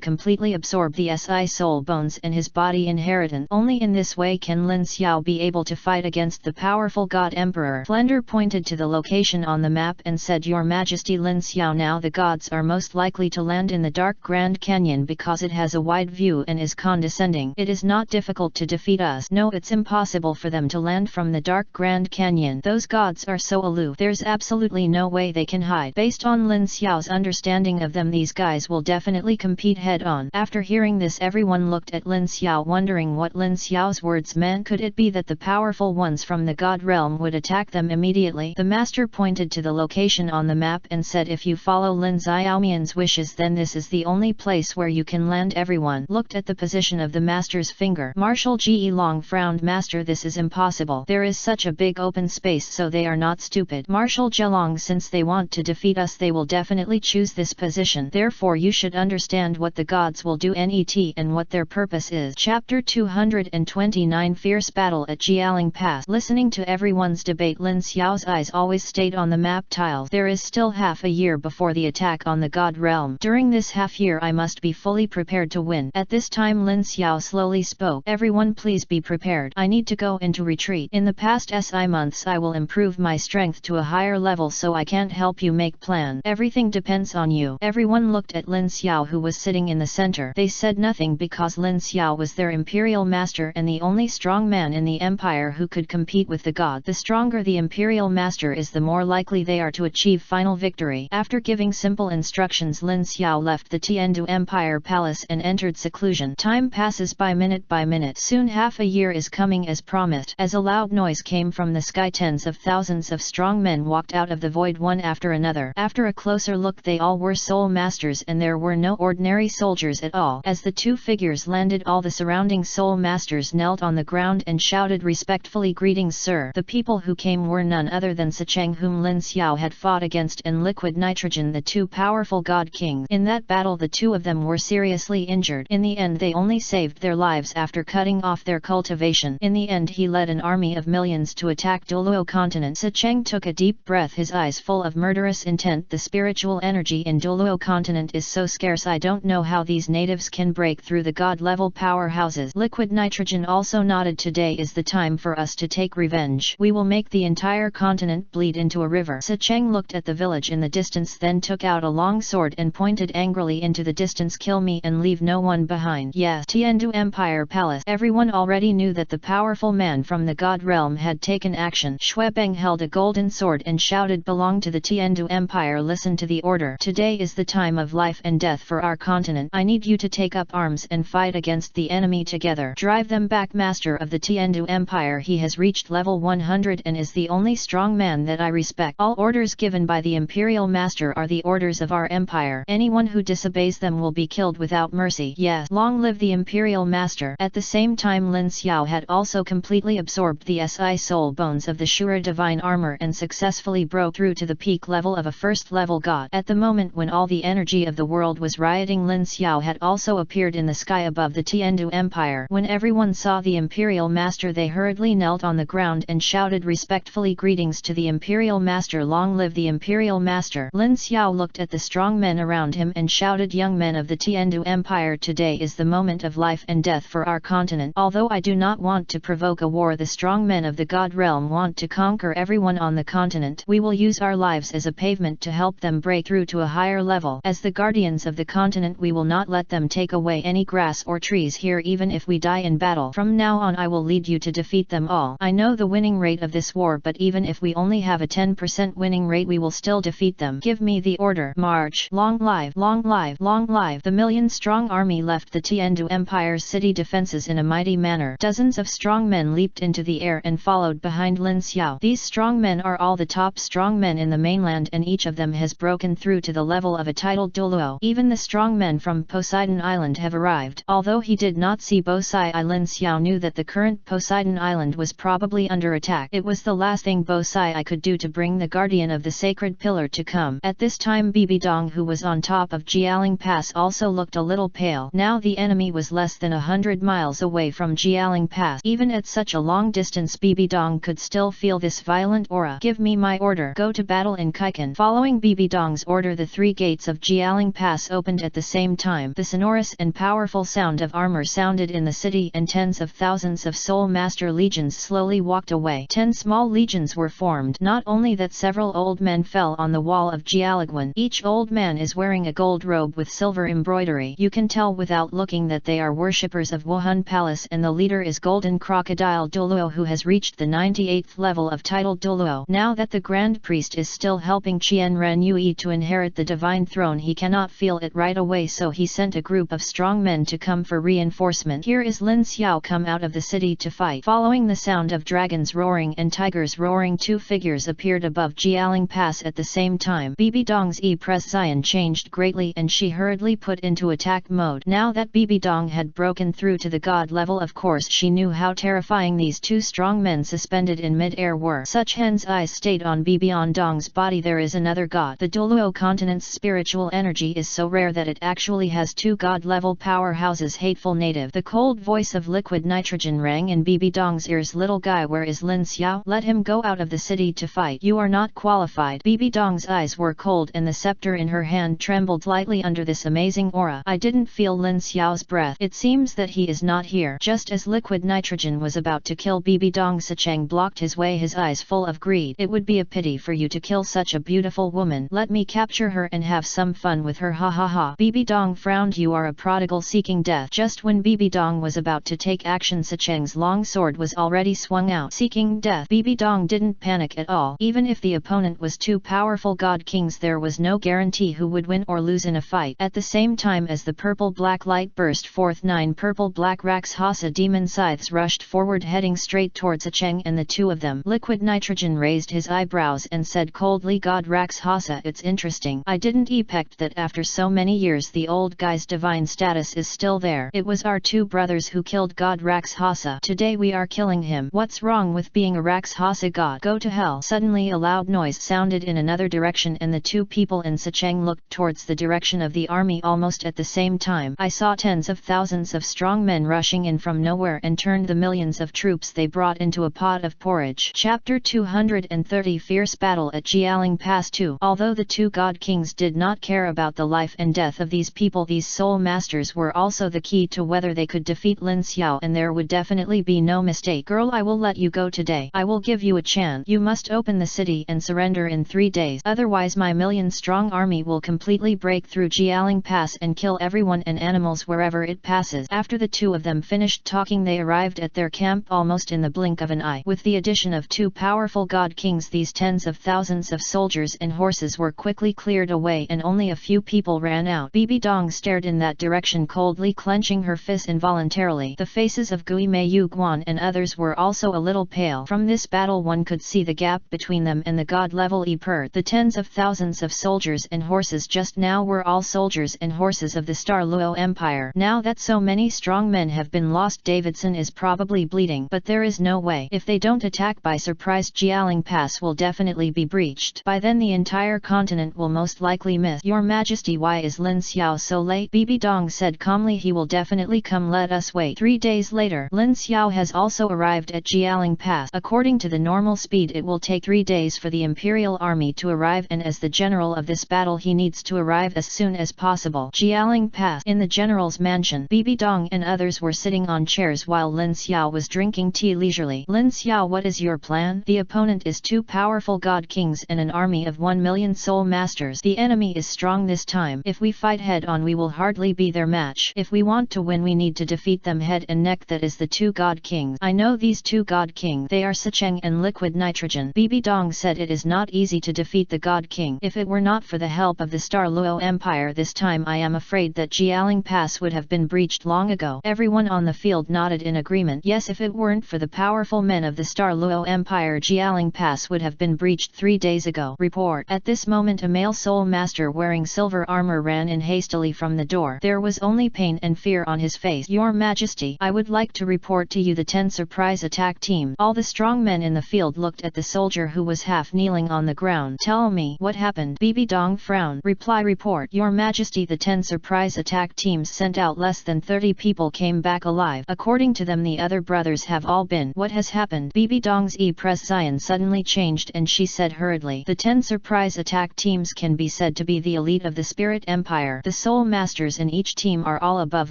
completely absorb the soul bones and his his body inheritance. Only in this way can Lin Xiao be able to fight against the powerful God Emperor. Flender pointed to the location on the map and said, Your Majesty Lin Xiao, now the gods are most likely to land in the dark Grand Canyon because it has a wide view and is condescending. It is not difficult to defeat us. No, it's impossible for them to land from the dark Grand Canyon. Those gods are so aloof. There's absolutely no way they can hide. Based on Lin Xiao's understanding of them, these guys will definitely compete head-on. After hearing this, everyone looked at Lin Xiao wondering what Lin Xiao's words meant. Could it be that the powerful ones from the God realm would attack them immediately? The master pointed to the location on the map and said, If you follow Lin Xiaomian's wishes, then this is the only place where you can land. Everyone looked at the position of the master's finger. Marshal Ji Long frowned. Master, this is impossible. There is such a big open space, so they are not stupid. Marshal Zhelong, since they want to defeat us, they will definitely choose this position. Therefore you should understand what the gods will do net and what their purpose is. Chapter 229 Fierce Battle at Jialing Pass. Listening to everyone's debate, Lin Xiao's eyes always stayed on the map tiles. There is still half a year before the attack on the God realm. During this half year I must be fully prepared to win. At this time Lin Xiao slowly spoke. Everyone please be prepared. I need to go into retreat. In the past SI months I will improve my strength to a higher level, so I can't help you make plan. Everything depends on you. Everyone looked at Lin Xiao, who was sitting in the center. They said nothing because Lin Xiao was their imperial master and the only strong man in the empire who could compete with the god. The stronger the imperial master is, the more likely they are to achieve final victory. After giving simple instructions, Lin Xiao left the Aizumo Empire palace and entered seclusion. Time passes by minute by minute. Soon half a year is coming as promised. As a loud noise came from the sky, tens of thousands of strong men walked out of the void one after another. After a closer look, they all were soul masters and there were no ordinary soldiers at all. As the two figures landed, all the surrounding soul masters knelt on the ground and shouted respectfully, Greetings, sir. The people who came were none other than Sicheng, whom Lin Xiao had fought against, and Liquid Nitrogen, the two powerful god kings. In that battle the two of them were seriously injured. In the end they only saved their lives after cutting off their cultivation. In the end he led an army of millions to attack Douluo continent. Sicheng took a deep breath, his eyes full of murderous intent. The spiritual energy in Douluo continent is so scarce, I don't know how these natives can break through the god-level powerhouses. Liquid Nitrogen also nodded. Today is the time for us to take revenge. We will make the entire continent bleed into a river. Sicheng looked at the village in the distance, then took out a long sword and pointed angrily into the distance. Kill me and leave no one behind. Yes, Aizumo Empire palace. Everyone already knew that the powerful man from the god realm had taken action. Xuebeng held a golden sword and shouted, Belong to the Aizumo Empire, listen to the order. Today is the time of life and death for our continent. I need you to take up arms and fight against the enemy together. Drive them back. Master of the Aizumo Empire, he has reached level 100 and is the only strong man that I respect. All orders given by the Imperial Master are the orders of our empire. Anyone who disobeys them will be killed without mercy. Yes, long live the Imperial Master. At the same time Lin Xiao had also completely absorbed the SI soul bones of the Shura divine armor and successfully broke through to the peak level of a first level god. At the moment when all the energy of the world was rioting, Lin Xiao had also appeared in the sky above the Aizumo Empire. When everyone saw the Imperial Master, they hurriedly knelt on the ground and shouted respectfully, Greetings to the Imperial Master. Long live the Imperial Master. Lin Xiao looked at the strong men around him and shouted, Young men of the Aizumo Empire, today is the moment of life and death for our continent. Although I do not want to provoke a war, the strong men of the God realm want to conquer everyone on the continent. We will use our lives as a pavement to help them break through to a higher level. As the guardians of the continent, we will not let them take away any grass or trees here, even if we die in battle. From now on I will lead you to defeat them all. I know the winning rate of this war, but even if we only have a 10% winning rate, we will still defeat them. Give me the order. March. Long live, long live, long live. The million-strong army left the Aizumo Empire's city defenses in a mighty manner. Dozens of strong men leaped into the air and followed behind Lin Xiao. These strong men are all the top strong men in the mainland, and each of them has broken through to the level of a titled Douluo. Even the strong men from Poseidon Island have arrived. Although he did not see Bo Saixi, Lin Xiao knew that the current Poseidon Island was probably under attack. It was the last thing Bo Saixi could do to bring the guardian of the sacred pillar to come. At this time Bibi Dong, who was on top of Jialing Pass, also looked a little pale. Now the enemy was less than 100 miles away from Jialing Pass. Even at such a long distance, Bibi Dong could still feel this violent aura. Give me my order. Go to battle in Kaikan. Following Bibi Dong's order, the three gates of Jialing Pass opened at the same time. The sonorous and powerful sound of armor clamor sounded in the city and tens of thousands of Soul Master legions slowly walked away. 10 small legions were formed. Not only that, several old men fell on the wall of Jialiguan. Each old man is wearing a gold robe with silver embroidery. You can tell without looking that they are worshippers of Wuhan Palace, and the leader is Golden Crocodile Douluo, who has reached the 98th level of title Douluo. Now that the Grand Priest is still helping Chiian Renui to inherit the divine throne, he cannot feel it right away, so he sent a group of strong men to come for reinforcement. Here is Lin Xiao come out of the city to fight. Following the sound of dragons roaring and tigers roaring, 2 figures appeared above Jialing Pass at the same time. Bibi Dong's presence changed greatly and she hurriedly put into attack mode. Now that Bibi Dong had broken through to the god level, of course she knew how terrifying these 2 strong men suspended in mid-air were. Such hen's eyes stayed on Bibi Dong's body. There is another god. The Douluo continent's spiritual energy is so rare that it actually has 2 god-level powerhouses. Hateful native. The cold voice of liquid nitrogen rang in Bibi Dong's ears. Little guy, where is Lin Xiao? Let him go out of the city to fight. You are not qualified. Bibi Dong's eyes were cold and the scepter in her hand trembled lightly under this amazing aura. I didn't feel Lin Xiao's breath. It seems that he is not here. Just as liquid nitrogen was about to kill Bibi Dong, Sicheng blocked his way, his eyes full of greed. It would be a pity for you to kill such a beautiful woman. Let me capture her and have some fun with her, ha ha ha. Bibi Dong frowned. You are a prodigal seeking death. Just when Bibi Dong was about to take action, Sicheng's long sword was already swung out. Seeking death. Bibi Dong didn't panic at all. Even if the opponent was 2 powerful god kings, there was no guarantee who would win or lose in a fight. At the same time as the purple-black light burst forth, 9 purple-black Rakshasa demon scythes rushed forward, heading straight towards Sicheng and the 2 of them. Liquid nitrogen raised his eyebrows and said coldly, God Rakshasa, it's interesting. I didn't expect that after so many years the old guy's divine status is still there. It was our 2 brothers who killed God Rakshasa. Today we are killing him. What's wrong with being a Rakshasa god? Go to hell. Suddenly a loud noise sounded in another direction and the 2 people in Sicheng looked towards the direction of the army. Almost at the same time, I saw tens of thousands of strong men rushing in from nowhere and turned the millions of troops they brought into a pot of porridge. Chapter 230. Fierce Battle at Jialing Pass 2. Although the 2 god kings did not care about the life and death of these people, these soul masters were also the key to whether they could defeat Lin Xiao, and there would definitely be no mistake. Girl, I will let you go today. I will give you a chance. You must open the city and surrender in 3 days. Otherwise my million-strong army will completely break through Jialing Pass and kill everyone and animals wherever it passes. After the 2 of them finished talking, they arrived at their camp almost in the blink of an eye. With the addition of 2 powerful god kings, these tens of thousands of soldiers and horses were quickly cleared away and only a few people ran out. Bibi Dong stared in that direction coldly, clenching her fists involuntarily. The faces of Gui Mei Yu Guan and others were also a little pale. From this battle one could see the gap between them and the god level Emperor. The tens of thousands of soldiers and horses just now were all soldiers and horses of the Douluo Empire. Now that so many strong men have been lost, Davidson is probably bleeding, but there is no way. If they don't attack by surprise, Jialing Pass will definitely be breached. By then the entire continent will most likely miss. Your Majesty, why is Lin Xiao so late? Bibi Dong said calmly. He will definitely come, let us wait. 3 days later, Lin Xiao has also arrived at Jialing Pass. According to the normal speed, it will take 3 days for the Imperial army to arrive, and as the general of this battle he needs to arrive as soon as possible. Jialing Pass. In the general's mansion, Bibi Dong and others were sitting on chairs while Lin Xiao was drinking tea leisurely. Lin Xiao, what is your plan? The opponent is 2 powerful god kings and an army of 1 million soul masters. The enemy is strong this time. If we fight head on, we will hardly be their match. If we want to win, we need to defeat them head and neck. That is the 2 god kings. I know these 2 god kings. They are Sicheng and liquid nitrogen. Bibi Dong said it is not easy to defeat the god king. If it were not for the help of the Douluo Empire this time, I am afraid that Jialing Pass would have been breached long ago. Everyone on the field nodded in agreement. Yes, if it weren't for the powerful men of the Douluo Empire, Jialing Pass would have been breached 3 days ago. Report. At this moment a male soul master wearing silver armor ran in hastily from the door. There was only pain and fear on his face. Your Majesty, I would like to report to you the 10 surprise attack team. All the strong men in the field looked at the soldier who was half kneeling on the ground. Tell me, what happened? Bibi Dong frowned. Report. Your Majesty, the 10 surprise attack teams sent out less than 30 people came back alive. According to them, the other brothers have all been. What has happened? Bibi Dong's presence suddenly changed and she said hurriedly, the 10 surprise attack teams can be said to be the elite of the Spirit Empire. The soul masters in each team are all above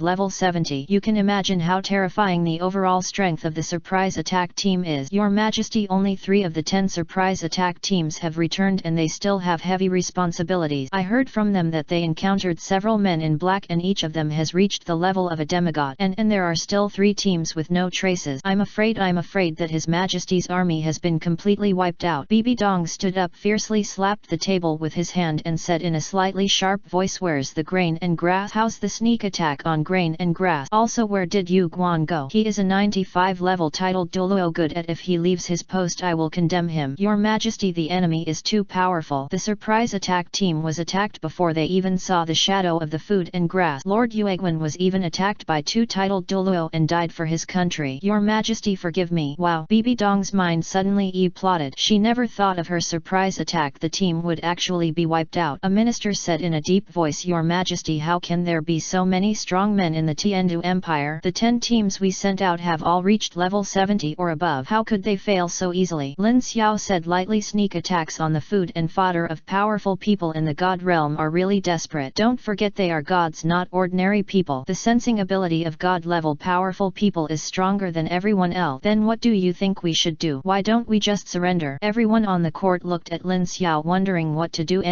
level 70. You can imagine how terrifying the overall strength of the surprise attack team is. Your Majesty, only 3 of the 10 surprise attack teams have returned and they still have heavy responsibilities. I heard from them that they encountered several men in black and each of them has reached the level of a demigod. And there are still 3 teams with no traces. I'm afraid that His Majesty's army has been completely wiped out. Bibi Dong stood up fiercely, slapped the table with his hand and said in a slightly sharp voice, "Where's the grain and grass? How's the sneak attack on grain and grass? Also, where did Yu Guan go? He is a 95 level titled Douluo good at. If he leaves his post I will condemn him. Your Majesty, the enemy is too powerful." The surprise attack team was attacked before they even saw the shadow of the food and grass. Lord Yueguan was even attacked by 2 titled Douluo and died for his country. Your Majesty, forgive me. Wow. Bibi Dong's mind suddenly plotted. She never thought of her surprise attack the team would actually be wiped out. A minister said in a deep voice, "Your Majesty, how can there be so many strong men in the Tiandu Empire? The 10 teams we sent out have all reached level 70 or above. How could they fail so easily?" Lin Xiao said lightly. "Sneak attacks on the food and fodder of powerful people in the god realm are really desperate. Don't forget they are gods, not ordinary people. The sensing ability of god level powerful people is stronger than everyone else. Then what do you think we should do? Why don't we just surrender?" Everyone on the court looked at Lin Xiao wondering what to do,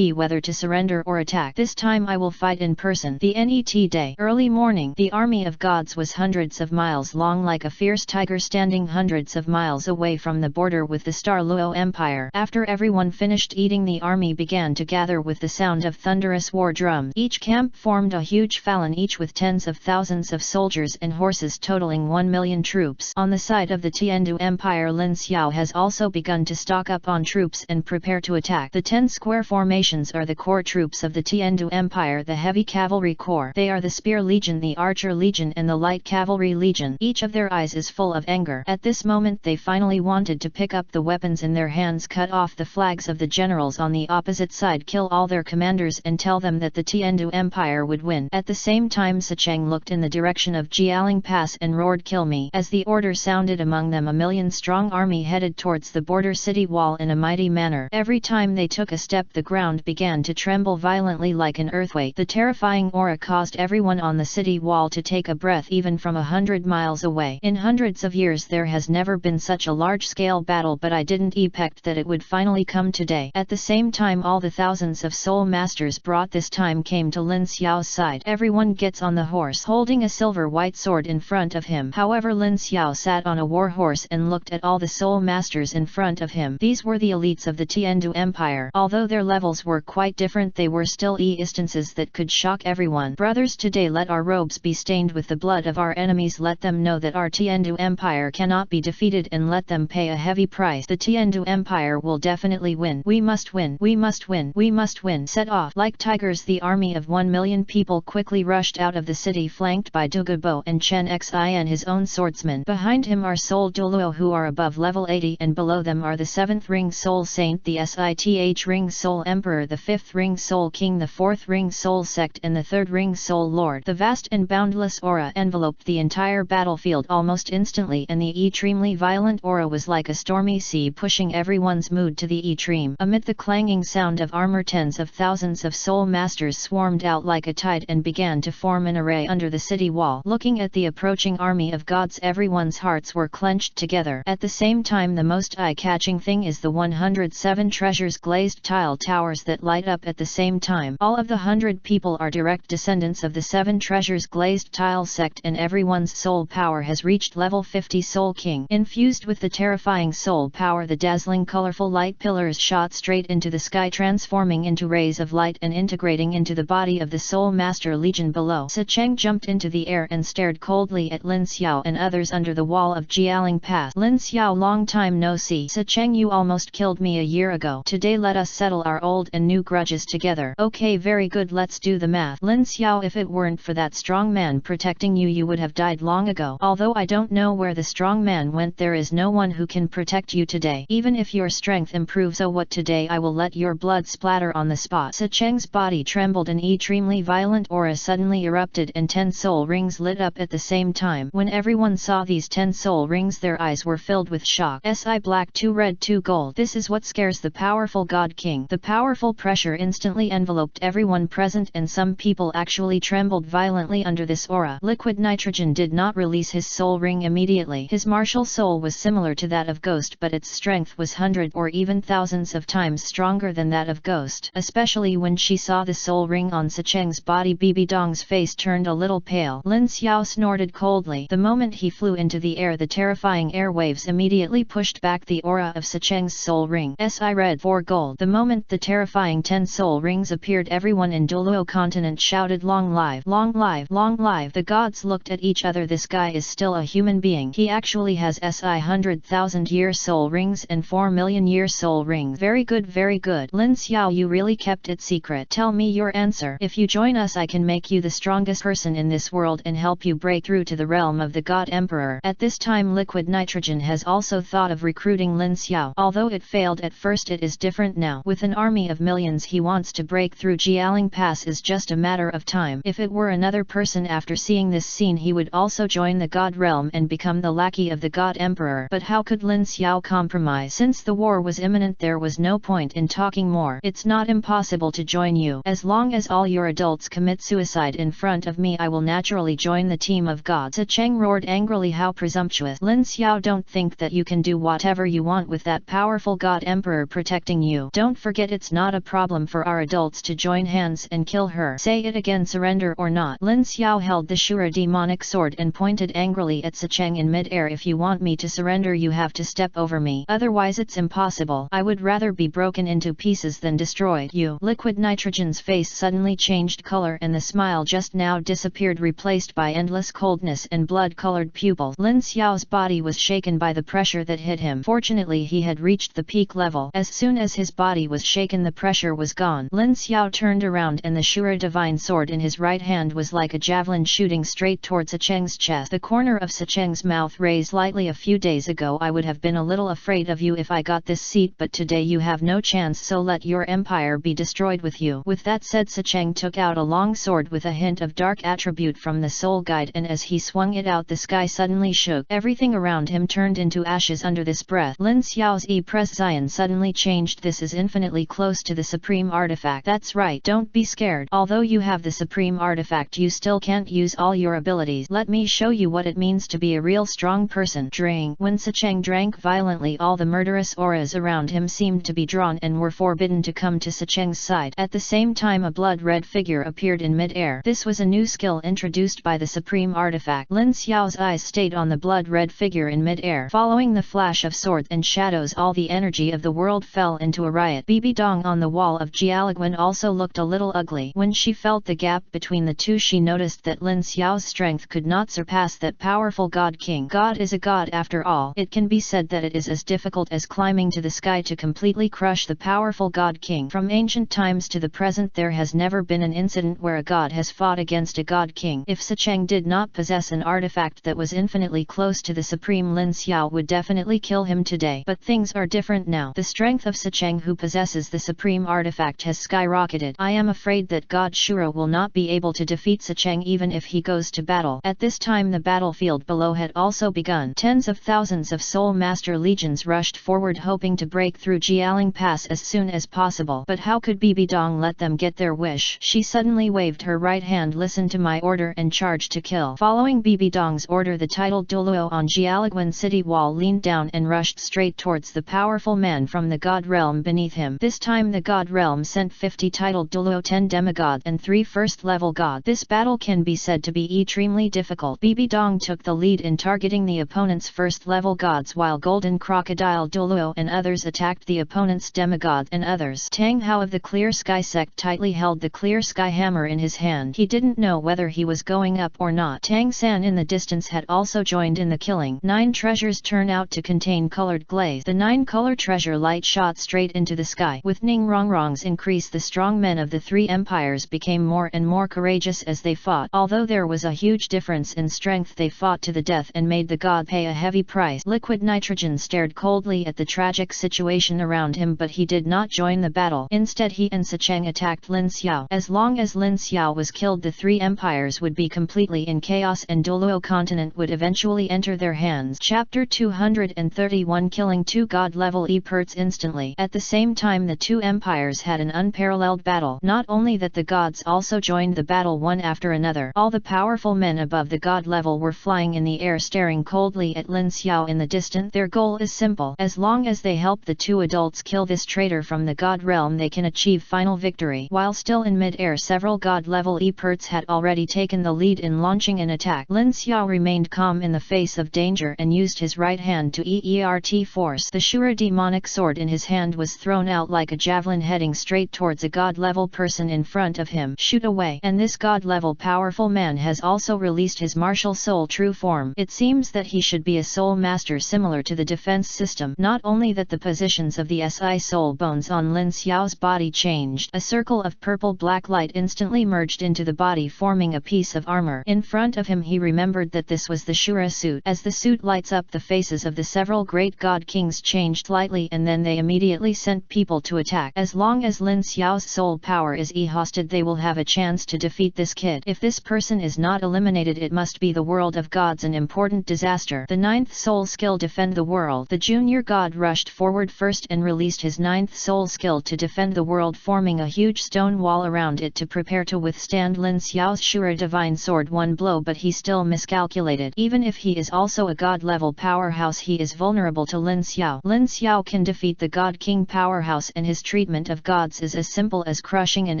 whether to surrender or attack. "This time I will fight in person." The NET day. Early morning. The army of gods was hundreds of miles long, like a fierce tiger standing hundreds of miles away from the border with the Douluo Empire. After everyone finished eating, the army began to gather with the sound of thunderous war drums. Each camp formed a huge phalanx, each with tens of thousands of soldiers and horses totaling 1 million troops. On the side of the Tiandu Empire, Lin Xiao has also begun to stock up on troops and prepare to attack. The 10 square formations are the core troops of the Tiandu Empire, the Heavy Cavalry Corps. They are the Spear Legion, the Archer Legion and the Light Cavalry Legion. Each of their eyes is full of anger. At this moment they finally wanted to pick up the weapons in their hands, cut off the flags of the generals on the opposite side, kill all their commanders and tell them that the Tiandu Empire would win. At the same time Sicheng looked in the direction of Jialing Pass and roared, "Kill me!" As the order sounded, among them a 1,000,000-strong army headed towards the border city wall in a mighty manner. Every time they took a step the ground began to tremble violently like an earthquake. The terrifying aura caused everyone on the city wall to take a breath even from 100 miles away. In hundreds of years there has never been such a large-scale battle, but I didn't expect that it would finally come today. At the same time all the thousands of soul masters brought this time came to Lin Xiao's side. Everyone gets on the horse, holding a silver white sword in front of him. However, Lin Xiao sat on a war horse and looked at all the soul masters in front of him. These were the elites of the Tiandu Empire. Although their levels were quite different, they were still instances that could shock everyone. "Brothers, today let our robes be stained with the blood of our enemies. Let them know that our Tiandu Empire cannot be defeated and let them pay a heavy price. The Tiandu Empire will definitely win. We must win. We must win. We must win." Set off. Like tigers, the army of 1 million people quickly rushed out of the city, flanked by Bo and Chen Xi and his own swordsmen. Behind him are Soul Douluo, who are above level 80, and below them are the 7th Ring Soul Saint, the Sith Ring Soul Emperor, the 5th Ring Soul King, the 4th Ring Soul Sect and the 3rd Ring Soul Lord. The vast and boundless aura enveloped the entire battlefield almost instantly, and the extremely violent aura was like a stormy sea, pushing everyone's mood to the extreme. Amid the clanging sound of armor, tens of thousands of soul masters swarmed out like a tide and began to form an array under the city wall. Looking at the approaching army of gods, everyone's hearts were clenched together. At the same time, the most eye-catching thing is the 107 treasures glazed tile towers that light up at the same time. All of the 100 people are direct descendants of the 7 treasures glazed tile sect, and everyone's soul power has reached level 50 Soul King. Infused with the terrifying soul power, the dazzling colorful light pillars shot straight into the sky, transforming into rays of light and integrating into the body of the Soul Master Legion below. Sicheng jumped into the air and stared coldly at Lin Xiao and others under the wall of Jialing Pass. "Lin Xiao, long time no see. Sicheng, you almost killed me a year ago. Today let us settle our old and new grudges together." "Okay, very good, let's do the math." "Lin Xiao, if it weren't for that strong man protecting you, you would have died long ago. Although I don't know where the strong man went, there is no one who can protect you today. Even if your strength improves, oh what, today I will let your blood splatter on the spot." Sicheng's body trembled, an extremely violent aura suddenly erupted and 10 soul rings lit up at the same time. When everyone saw these 10 soul rings, their eyes were filled with shock. "Si black, 2 red, 2 gold. This is what scares the powerful God King." The powerful pressure instantly enveloped everyone present, and some people actually trembled violently only under this aura. Liquid nitrogen did not release his soul ring immediately. His martial soul was similar to that of Ghost, but its strength was hundred or even thousands of times stronger than that of Ghost. Especially when she saw the soul ring on Secheng's body, Bibi Dong's face turned a little pale. Lin Xiao snorted coldly. The moment he flew into the air, the terrifying airwaves immediately pushed back the aura of Secheng's soul ring. I read 4 gold. The moment the terrifying 10 soul rings appeared, everyone in Douluo continent shouted, "Long live! Long live! Long live!" The gods looked at each other. This guy is still a human being. He actually has 100,000-year soul rings and 4 million-year soul rings. Very good, very good. Lin Xiao, you really kept it secret. Tell me your answer. If you join us, I can make you the strongest person in this world and help you break through to the realm of the God Emperor. At this time, Liquid Nitrogen has also thought of recruiting Lin Xiao. Although it failed at first, it is different now. With an army of millions, he wants to break through Jialing Pass is just a matter of time. If it were another person, after seeing this scene, he would also join the God realm and become the lackey of the God Emperor. But how could Lin Xiao compromise? Since the war was imminent, there was no point in talking more. It's not impossible to join you. As long as all your adults commit suicide in front of me, I will naturally join the team of gods. Cheng roared angrily. How presumptuous. Lin Xiao, don't think that you can do whatever you want with that powerful God Emperor protecting you. Don't forget, it's not a problem for our adults to join hands and kill her. Say it again, surrender or not. Lin Xiao held the Shura demonic sword and pointed angrily at Secheng in mid-air. If you want me to surrender, you have to step over me. Otherwise it's impossible. I would rather be broken into pieces than destroyed. You. Liquid Nitrogen's face suddenly changed color and the smile just now disappeared, replaced by endless coldness and blood-colored pupils. Lin Xiao's body was shaken by the pressure that hit him. Fortunately, he had reached the peak level. As soon as his body was shaken, the pressure was gone. Lin Xiao turned around and the Shura divine sword in his right hand was like a javelin shooting straight towards Secheng's chest. The corner of Secheng's mouth raised lightly. A few days ago I would have been a little afraid of you if I got this seat, but today you have no chance, so let your empire be destroyed with you. With that said, Secheng took out a long sword with a hint of dark attribute from the soul guide, and as he swung it out, the sky suddenly shook. Everything around him turned into ashes under this breath. Lin Xiao's E-Press Zion suddenly changed. This is infinitely close to the supreme artifact. That's right, don't be scared. Although you have the supreme artifact, you still can't use all your abilities. Let me show you what it means to be a real strong person. Drink. When Secheng drank violently, all the murderous auras around him seemed to be drawn and were forbidden to come to Secheng's side. At the same time, a blood-red figure appeared in mid-air. This was a new skill introduced by the supreme artifact. Lin Xiao's eyes stayed on the blood-red figure in mid-air. Following the flash of swords and shadows, all the energy of the world fell into a riot. Bibi Dong on the wall of Jialigwen also looked a little ugly. When she felt the gap between the two, she noticed that Lin Xiao's strength could not surpass that powerful God King. God is a god after all. It can be said that it is as difficult as climbing to the sky to completely crush the powerful God King. From ancient times to the present, there has never been an incident where a god has fought against a God King. If Secheng did not possess an artifact that was infinitely close to the supreme, Lin Xiao would definitely kill him today. But things are different now. The strength of Secheng, who possesses the supreme artifact, has skyrocketed. I am afraid that God Shura will not be able to defeat Secheng even if he goes to battle. At this time, the battlefield below had also begun. Tens of thousands of Soul Master legions rushed forward, hoping to break through Jialing Pass as soon as possible. But how could Bibi Dong let them get their wish? She suddenly waved her right hand. Listen to my order and charge to kill. Following Bibi Dong's order, the titled Douluo on Jialigwen city wall leaned down and rushed straight towards the powerful man from the God realm beneath him. This time the God realm sent 50 titled Douluo, 10 demigods and 3 first-level gods. This battle can be said to be extremely difficult. Bibi Dong took the lead in targeting the opponent's first-level gods, while Golden Crocodile Douluo and others attacked the opponent's demigods and others. Tang Hao of the Clear Sky sect tightly held the Clear Sky hammer in his hand. He didn't know whether he was going up or not. Tang San in the distance had also joined in the killing. 9 treasures turn out to contain colored glaze. The 9-color treasure light shot straight into the sky. With Ning Rongrong's increase, the strong men of the 3 empires became more and more courageous as they fought. Although there was a huge difference in strength, they fought to the death and made the god pay a heavy price. Liquid Nitrogen stared coldly at the tragic situation around him, but he did not join the battle. Instead, he and Secheng attacked Lin Xiao. As long as Lin Xiao was killed, the 3 empires would be completely in chaos and Douluo continent would eventually enter their hands. Chapter 231, Killing 2 God-level E-Perts instantly. At the same time, the 2 empires had an unparalleled battle. Not only that, the gods also joined the battle one after after another. All the powerful men above the god level were flying in the air, staring coldly at Lin Xiao in the distance. Their goal is simple. As long as they help the two adults kill this traitor from the god realm, they can achieve final victory. While still in mid-air, several god-level experts had already taken the lead in launching an attack. Lin Xiao remained calm in the face of danger and used his right hand to exert force. The Shura demonic sword in his hand was thrown out like a javelin, heading straight towards a god-level person in front of him. Shoot away! And this god-level powerful man has also released his martial soul true form. It seems that he should be a soul master similar to the defense system. Not only that, the positions of the SI soul bones on Lin Xiao's body changed. A circle of purple-black light instantly merged into the body, forming a piece of armor. In front of him he remembered that this was the Shura suit. As the suit lights up, the faces of the several great god kings changed slightly, and then they immediately sent people to attack. As long as Lin Xiao's soul power is exhausted, they will have a chance to defeat this kid. If this person is not eliminated, it must be the world of gods an important disaster. The ninth soul skill, defend the world. The junior god rushed forward first and released his ninth soul skill to defend the world, forming a huge stone wall around it to prepare to withstand Lin Xiao's Shura divine sword one blow, but he still miscalculated. Even if he is also a god-level powerhouse, he is vulnerable to Lin Xiao. Lin Xiao can defeat the God King powerhouse, and his treatment of gods is as simple as crushing an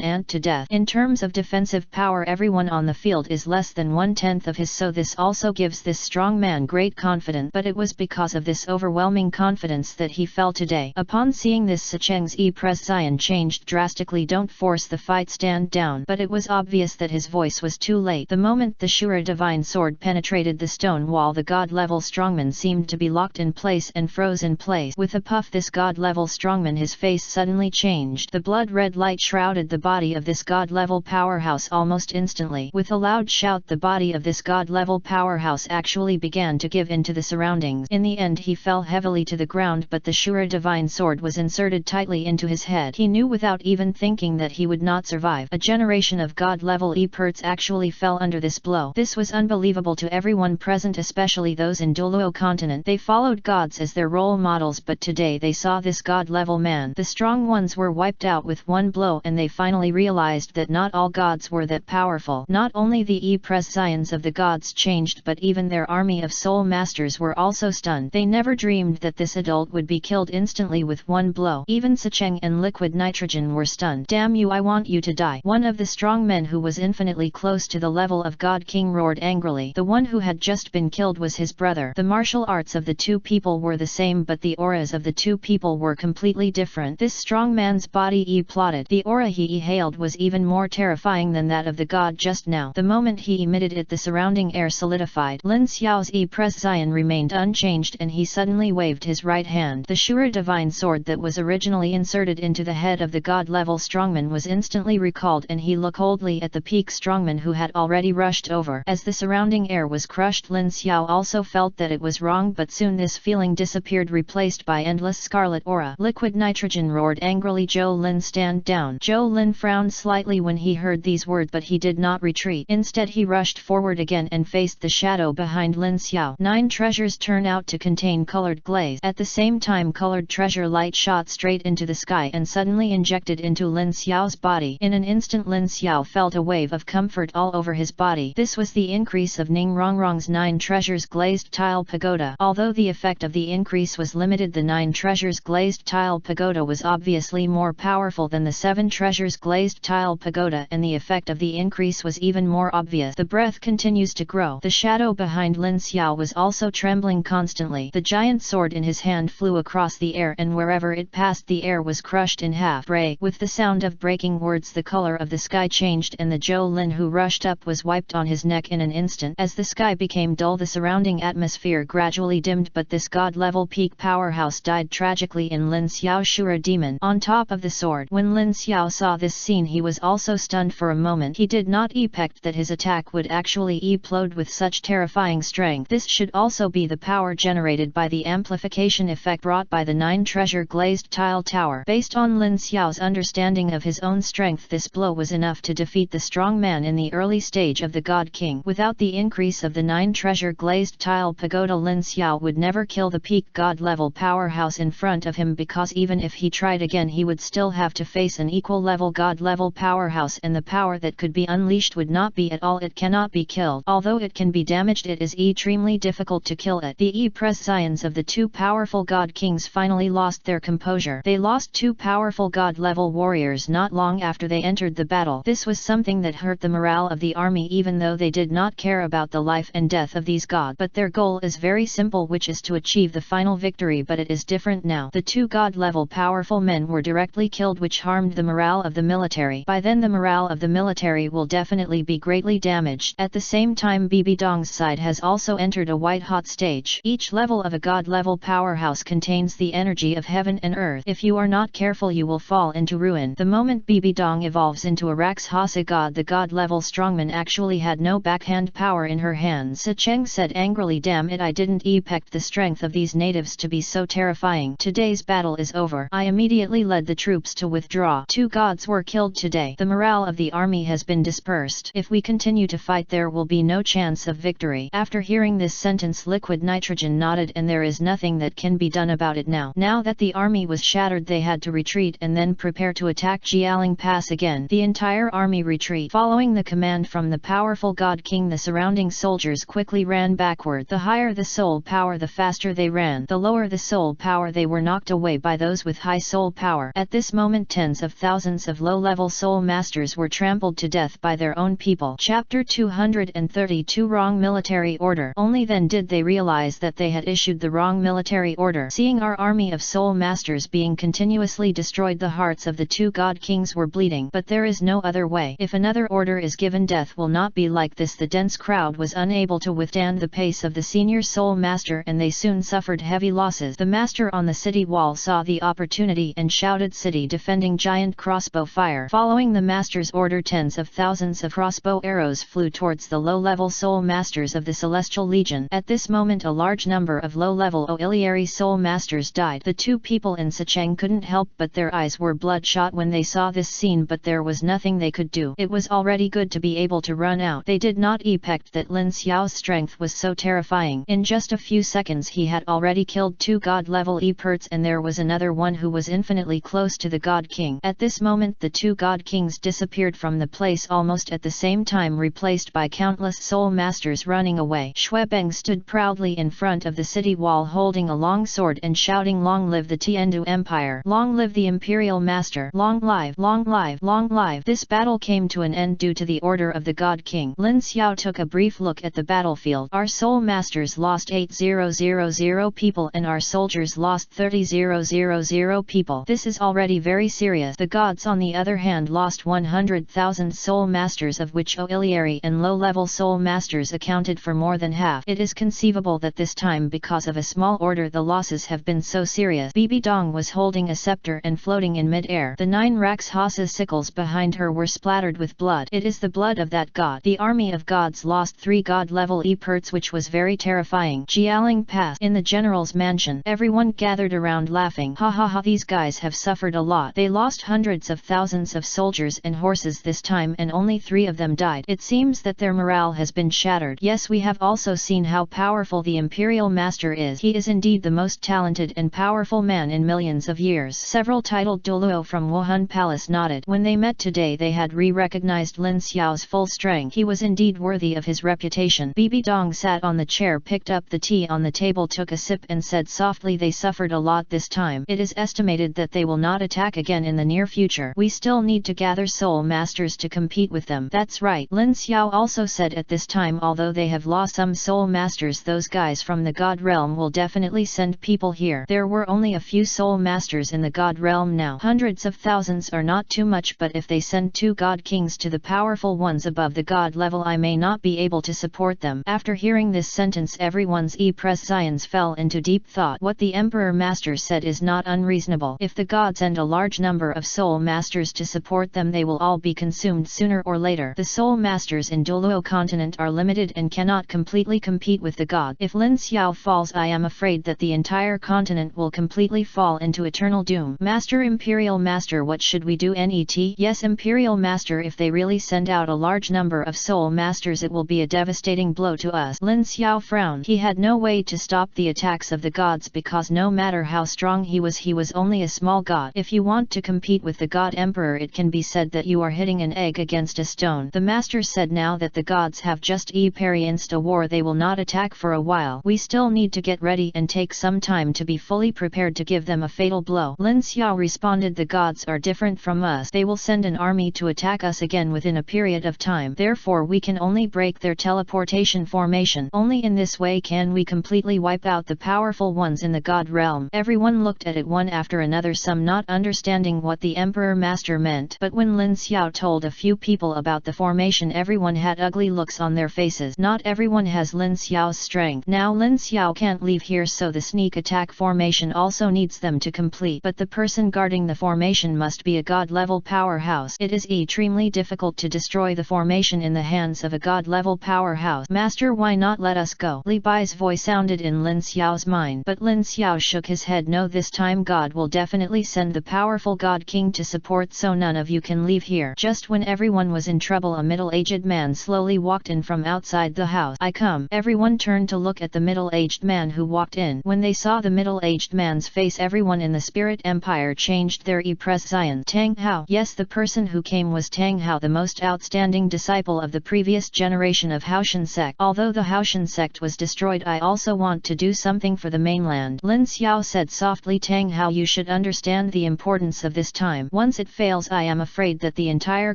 ant to death. In terms of defensive power, everyone on the field is less than 1/10 of his, so this also gives this strong man great confidence. But it was because of this overwhelming confidence that he fell today. Upon seeing this, Sicheng's presence changed drastically. Don't force the fight, stand down. But it was obvious that his voice was too late. The moment the Shura divine sword penetrated the stone wall, the god-level strongman seemed to be locked in place and froze in place. With a puff, this god-level strongman, his face suddenly changed. The blood-red light shrouded the body of this god-level powerhouse almost instantly. With a loud shout, the body of this god-level powerhouse actually began to give in to the surroundings. In the end, he fell heavily to the ground, but the Shura divine sword was inserted tightly into his head. He knew without even thinking that he would not survive. A generation of god-level experts actually fell under this blow. This was unbelievable to everyone present, especially those in Douluo continent. They followed gods as their role models, but today they saw this god-level man. The strong ones were wiped out with one blow, and they finally realized that not all gods were that powerful. Not only the presence of the gods changed, but even their army of soul masters were also stunned. They never dreamed that this adult would be killed instantly with one blow. Even Sicheng and Liquid Nitrogen were stunned. Damn you, I want you to die. One of the strong men, who was infinitely close to the level of God King, roared angrily. The one who had just been killed was his brother. The martial arts of the two people were the same, but the auras of the two people were completely different. This strong man's body plotted. The aura he hailed was even more terrifying than that of the god just now. The moment he emitted it, the surrounding air solidified. Lin Xiao's presence remained unchanged, and he suddenly waved his right hand. The Shura divine sword that was originally inserted into the head of the god-level strongman was instantly recalled, and he looked coldly at the peak strongman who had already rushed over. As the surrounding air was crushed, Lin Xiao also felt that it was wrong, but soon this feeling disappeared, replaced by endless scarlet aura. Liquid Nitrogen roared angrily, "Zhou Lin, stand down." Zhou Lin frowned slightly when he heard these words, but he did not retreat. Instead, he rushed forward again and faced the shadow behind Lin Xiao. 9 treasures turn out to contain colored glaze. At the same time, colored treasure light shot straight into the sky and suddenly injected into Lin Xiao's body. In an instant, Lin Xiao felt a wave of comfort all over his body. This was the increase of Ning Rongrong's 9 treasures glazed tile pagoda. Although the effect of the increase was limited, the 9 treasures glazed tile pagoda was obviously more powerful than the 7 treasures glazed tile pagoda, and the effect of the increase was even more obvious. The breath continues to grow. The shadow behind Lin Xiao was also trembling constantly. The giant sword in his hand flew across the air, and wherever it passed, the air was crushed in half. Break! With the sound of breaking words, the color of the sky changed, and the Zhou Lin who rushed up was wiped on his neck in an instant. As the sky became dull, the surrounding atmosphere gradually dimmed, but this god-level peak powerhouse died tragically in Lin Xiao's Shura demon on top of the sword. When Lin Xiao saw this scene, he was also stunned for a moment. He did not expect that his attack would actually explode with such terrifying strength. This should also be the power generated by the amplification effect brought by the 9 treasure glazed tile tower. Based on Lin Xiao's understanding of his own strength, this blow was enough to defeat the strong man in the early stage of the God King. Without the increase of the 9 treasure glazed tile pagoda, Lin Xiao would never kill the peak god level powerhouse in front of him, because even if he tried again, he would still have to face an equal level god level powerhouse, and the power that could be unleashed unleashed would not be at all. It cannot be killed. Although it can be damaged, it is extremely difficult to kill it. The prescience of the two powerful god kings finally lost their composure. They lost two powerful god-level warriors not long after they entered the battle. This was something that hurt the morale of the army, even though they did not care about the life and death of these gods. But their goal is very simple, which is to achieve the final victory. But it is different now. The two god-level powerful men were directly killed, which harmed the morale of the military. By then the morale of the military will definitely be greatly damaged. At the same time, BB Dong's side has also entered a white-hot stage. Each level of a god-level powerhouse contains the energy of heaven and earth. If you are not careful, you will fall into ruin. The moment BB Dong evolves into a Rakshasa god, the god-level strongman actually had no backhand power in her hands. Cheng said angrily, "Damn it, I didn't expect the strength of these natives to be so terrifying. Today's battle is over." I immediately led the troops to withdraw. Two gods were killed today. The morale of the army has been dispersed. If we continue to fight, there will be no chance of victory. After hearing this sentence, Liquid Nitrogen nodded, and there is nothing that can be done about it now. Now that the army was shattered, they had to retreat and then prepare to attack Jialing Pass again. The entire army retreat. Following the command from the powerful god king, the surrounding soldiers quickly ran backward. The higher the soul power, the faster they ran. The lower the soul power, they were knocked away by those with high soul power. At this moment, tens of thousands of low-level soul masters were trampled to death by their own people. Chapter 232 Wrong Military Order. Only then did they realize that they had issued the wrong military order. Seeing our army of soul masters being continuously destroyed, the hearts of the two god kings were bleeding. But there is no other way. If another order is given, death will not be like this. The dense crowd was unable to withstand the pace of the senior soul master, and they soon suffered heavy losses. The master on the city wall saw the opportunity and shouted, "City defending giant crossbow fire." Following the master's order, tens of thousands of crossbow arrows flew towards the low-level soul masters of the Celestial Legion. At this moment, a large number of low-level auxiliary soul masters died. The two people in Sicheng couldn't help but their eyes were bloodshot when they saw this scene, but there was nothing they could do. It was already good to be able to run out. They did not expect that Lin Xiao's strength was so terrifying. In just a few seconds he had already killed two god-level Eperts, and there was another one who was infinitely close to the god king. At this moment the two god kings disappeared from the place almost at the same time, replaced by countless soul masters running away. Xuebeng stood proudly in front of the city wall holding a long sword and shouting, "Long live the Tiandu Empire! Long live the Imperial Master! Long live! Long live! Long live!" This battle came to an end due to the order of the god king. Lin Xiao took a brief look at the battlefield. Our soul masters lost 8000 people and our soldiers lost 30,000 people. This is already very serious. The gods on the other hand lost 100,000 soul masters, of which auxiliary and low-level soul masters accounted for more than half. It is conceivable that this time, because of a small order, the losses have been so serious. BB Dong was holding a scepter and floating in mid-air. The 9 Rakshasa sickles behind her were splattered with blood. It is the blood of that god. The army of gods lost 3 god-level Eperts, which was very terrifying. Jialing Pass. In the general's mansion, everyone gathered around laughing. "Ha ha ha, these guys have suffered a lot. They lost hundreds of thousands of soldiers and horses this time, and only 3 of them died. It seems that their morale has been shattered. Yes, we have also seen how powerful the Imperial Master is. He is indeed the most talented and powerful man in millions of years." Several titled Douluo from Wuhan Palace nodded. When they met today, they had recognized Lin Xiao's full strength. He was indeed worthy of his reputation. BB Dong sat on the chair, picked up the tea on the table, took a sip and said softly, "They suffered a lot this time. It is estimated that they will not attack again in the near future. We still need to gather soul masters to compete with them." "That's right," Lin Xiao also said. "At this time, although they have lost some soul masters, those guys from the god realm will definitely send people here. There were only a few soul masters in the god realm now. Hundreds of thousands are not too much, but if they send 2 god kings to the powerful ones above the god level, I may not be able to support them." After hearing this sentence, everyone's prescience fell into deep thought. What the Emperor Master said is not unreasonable. If the gods send a large number of soul masters to support them, they will all be consumed sooner or later. The soul masters in Douluo continent are limited and cannot completely compete with the god. If Lin Xiao falls, I am afraid that the entire continent will completely fall into eternal doom. "Master, Imperial Master, what should we do?" "Net? Yes, Imperial Master, if they really send out a large number of soul masters, it will be a devastating blow to us." Lin Xiao frowned. He had no way to stop the attacks of the gods, because no matter how strong he was only a small god. If you want to compete with the god emperor, it can be said that you are hitting an egg against a stone. The master said, now that the gods have just experienced a war, they will not attack for a while. We still need to get ready and take some time to be fully prepared to give them a fatal blow. Lin Xiao responded, the gods are different from us. They will send an army to attack us again within a period of time. Therefore we can only break their teleportation formation. Only in this way can we completely wipe out the powerful ones in the god realm. Everyone looked at it one after another, some not understanding what the Emperor Master meant. But when Lin Xiao told a few people about the formation, everyone had ugly looks on their faces. Not everyone has Lin Xiao's strength. Now Lin Xiao can't leave here, so the sneak attack formation also needs them to complete. But the person guarding the formation must be a god-level powerhouse. It is extremely difficult to destroy the formation in the hands of a god-level powerhouse. Master, why not let us go? Li Bai's voice sounded in Lin Xiao's mind. But Lin Xiao shook his head. No, this time God will definitely send the powerful God King to support, so none of you can leave here. Just when everyone was in trouble, a middle-aged man slowly walked in from outside the house. I come. Everyone turned to look at the middle-aged man who walked in. When they saw the middle-aged man's face, everyone in the Spirit Empire changed their presence. Tang Hao. Yes, the person who came was Tang Hao, the most outstanding disciple of the previous generation of Haian sect. Although the Haian sect was destroyed, I also want to do something for the mainland. Lin Xiao said softly. Tang Hao, you should understand the importance of this time. Once it fails, I am afraid that the entire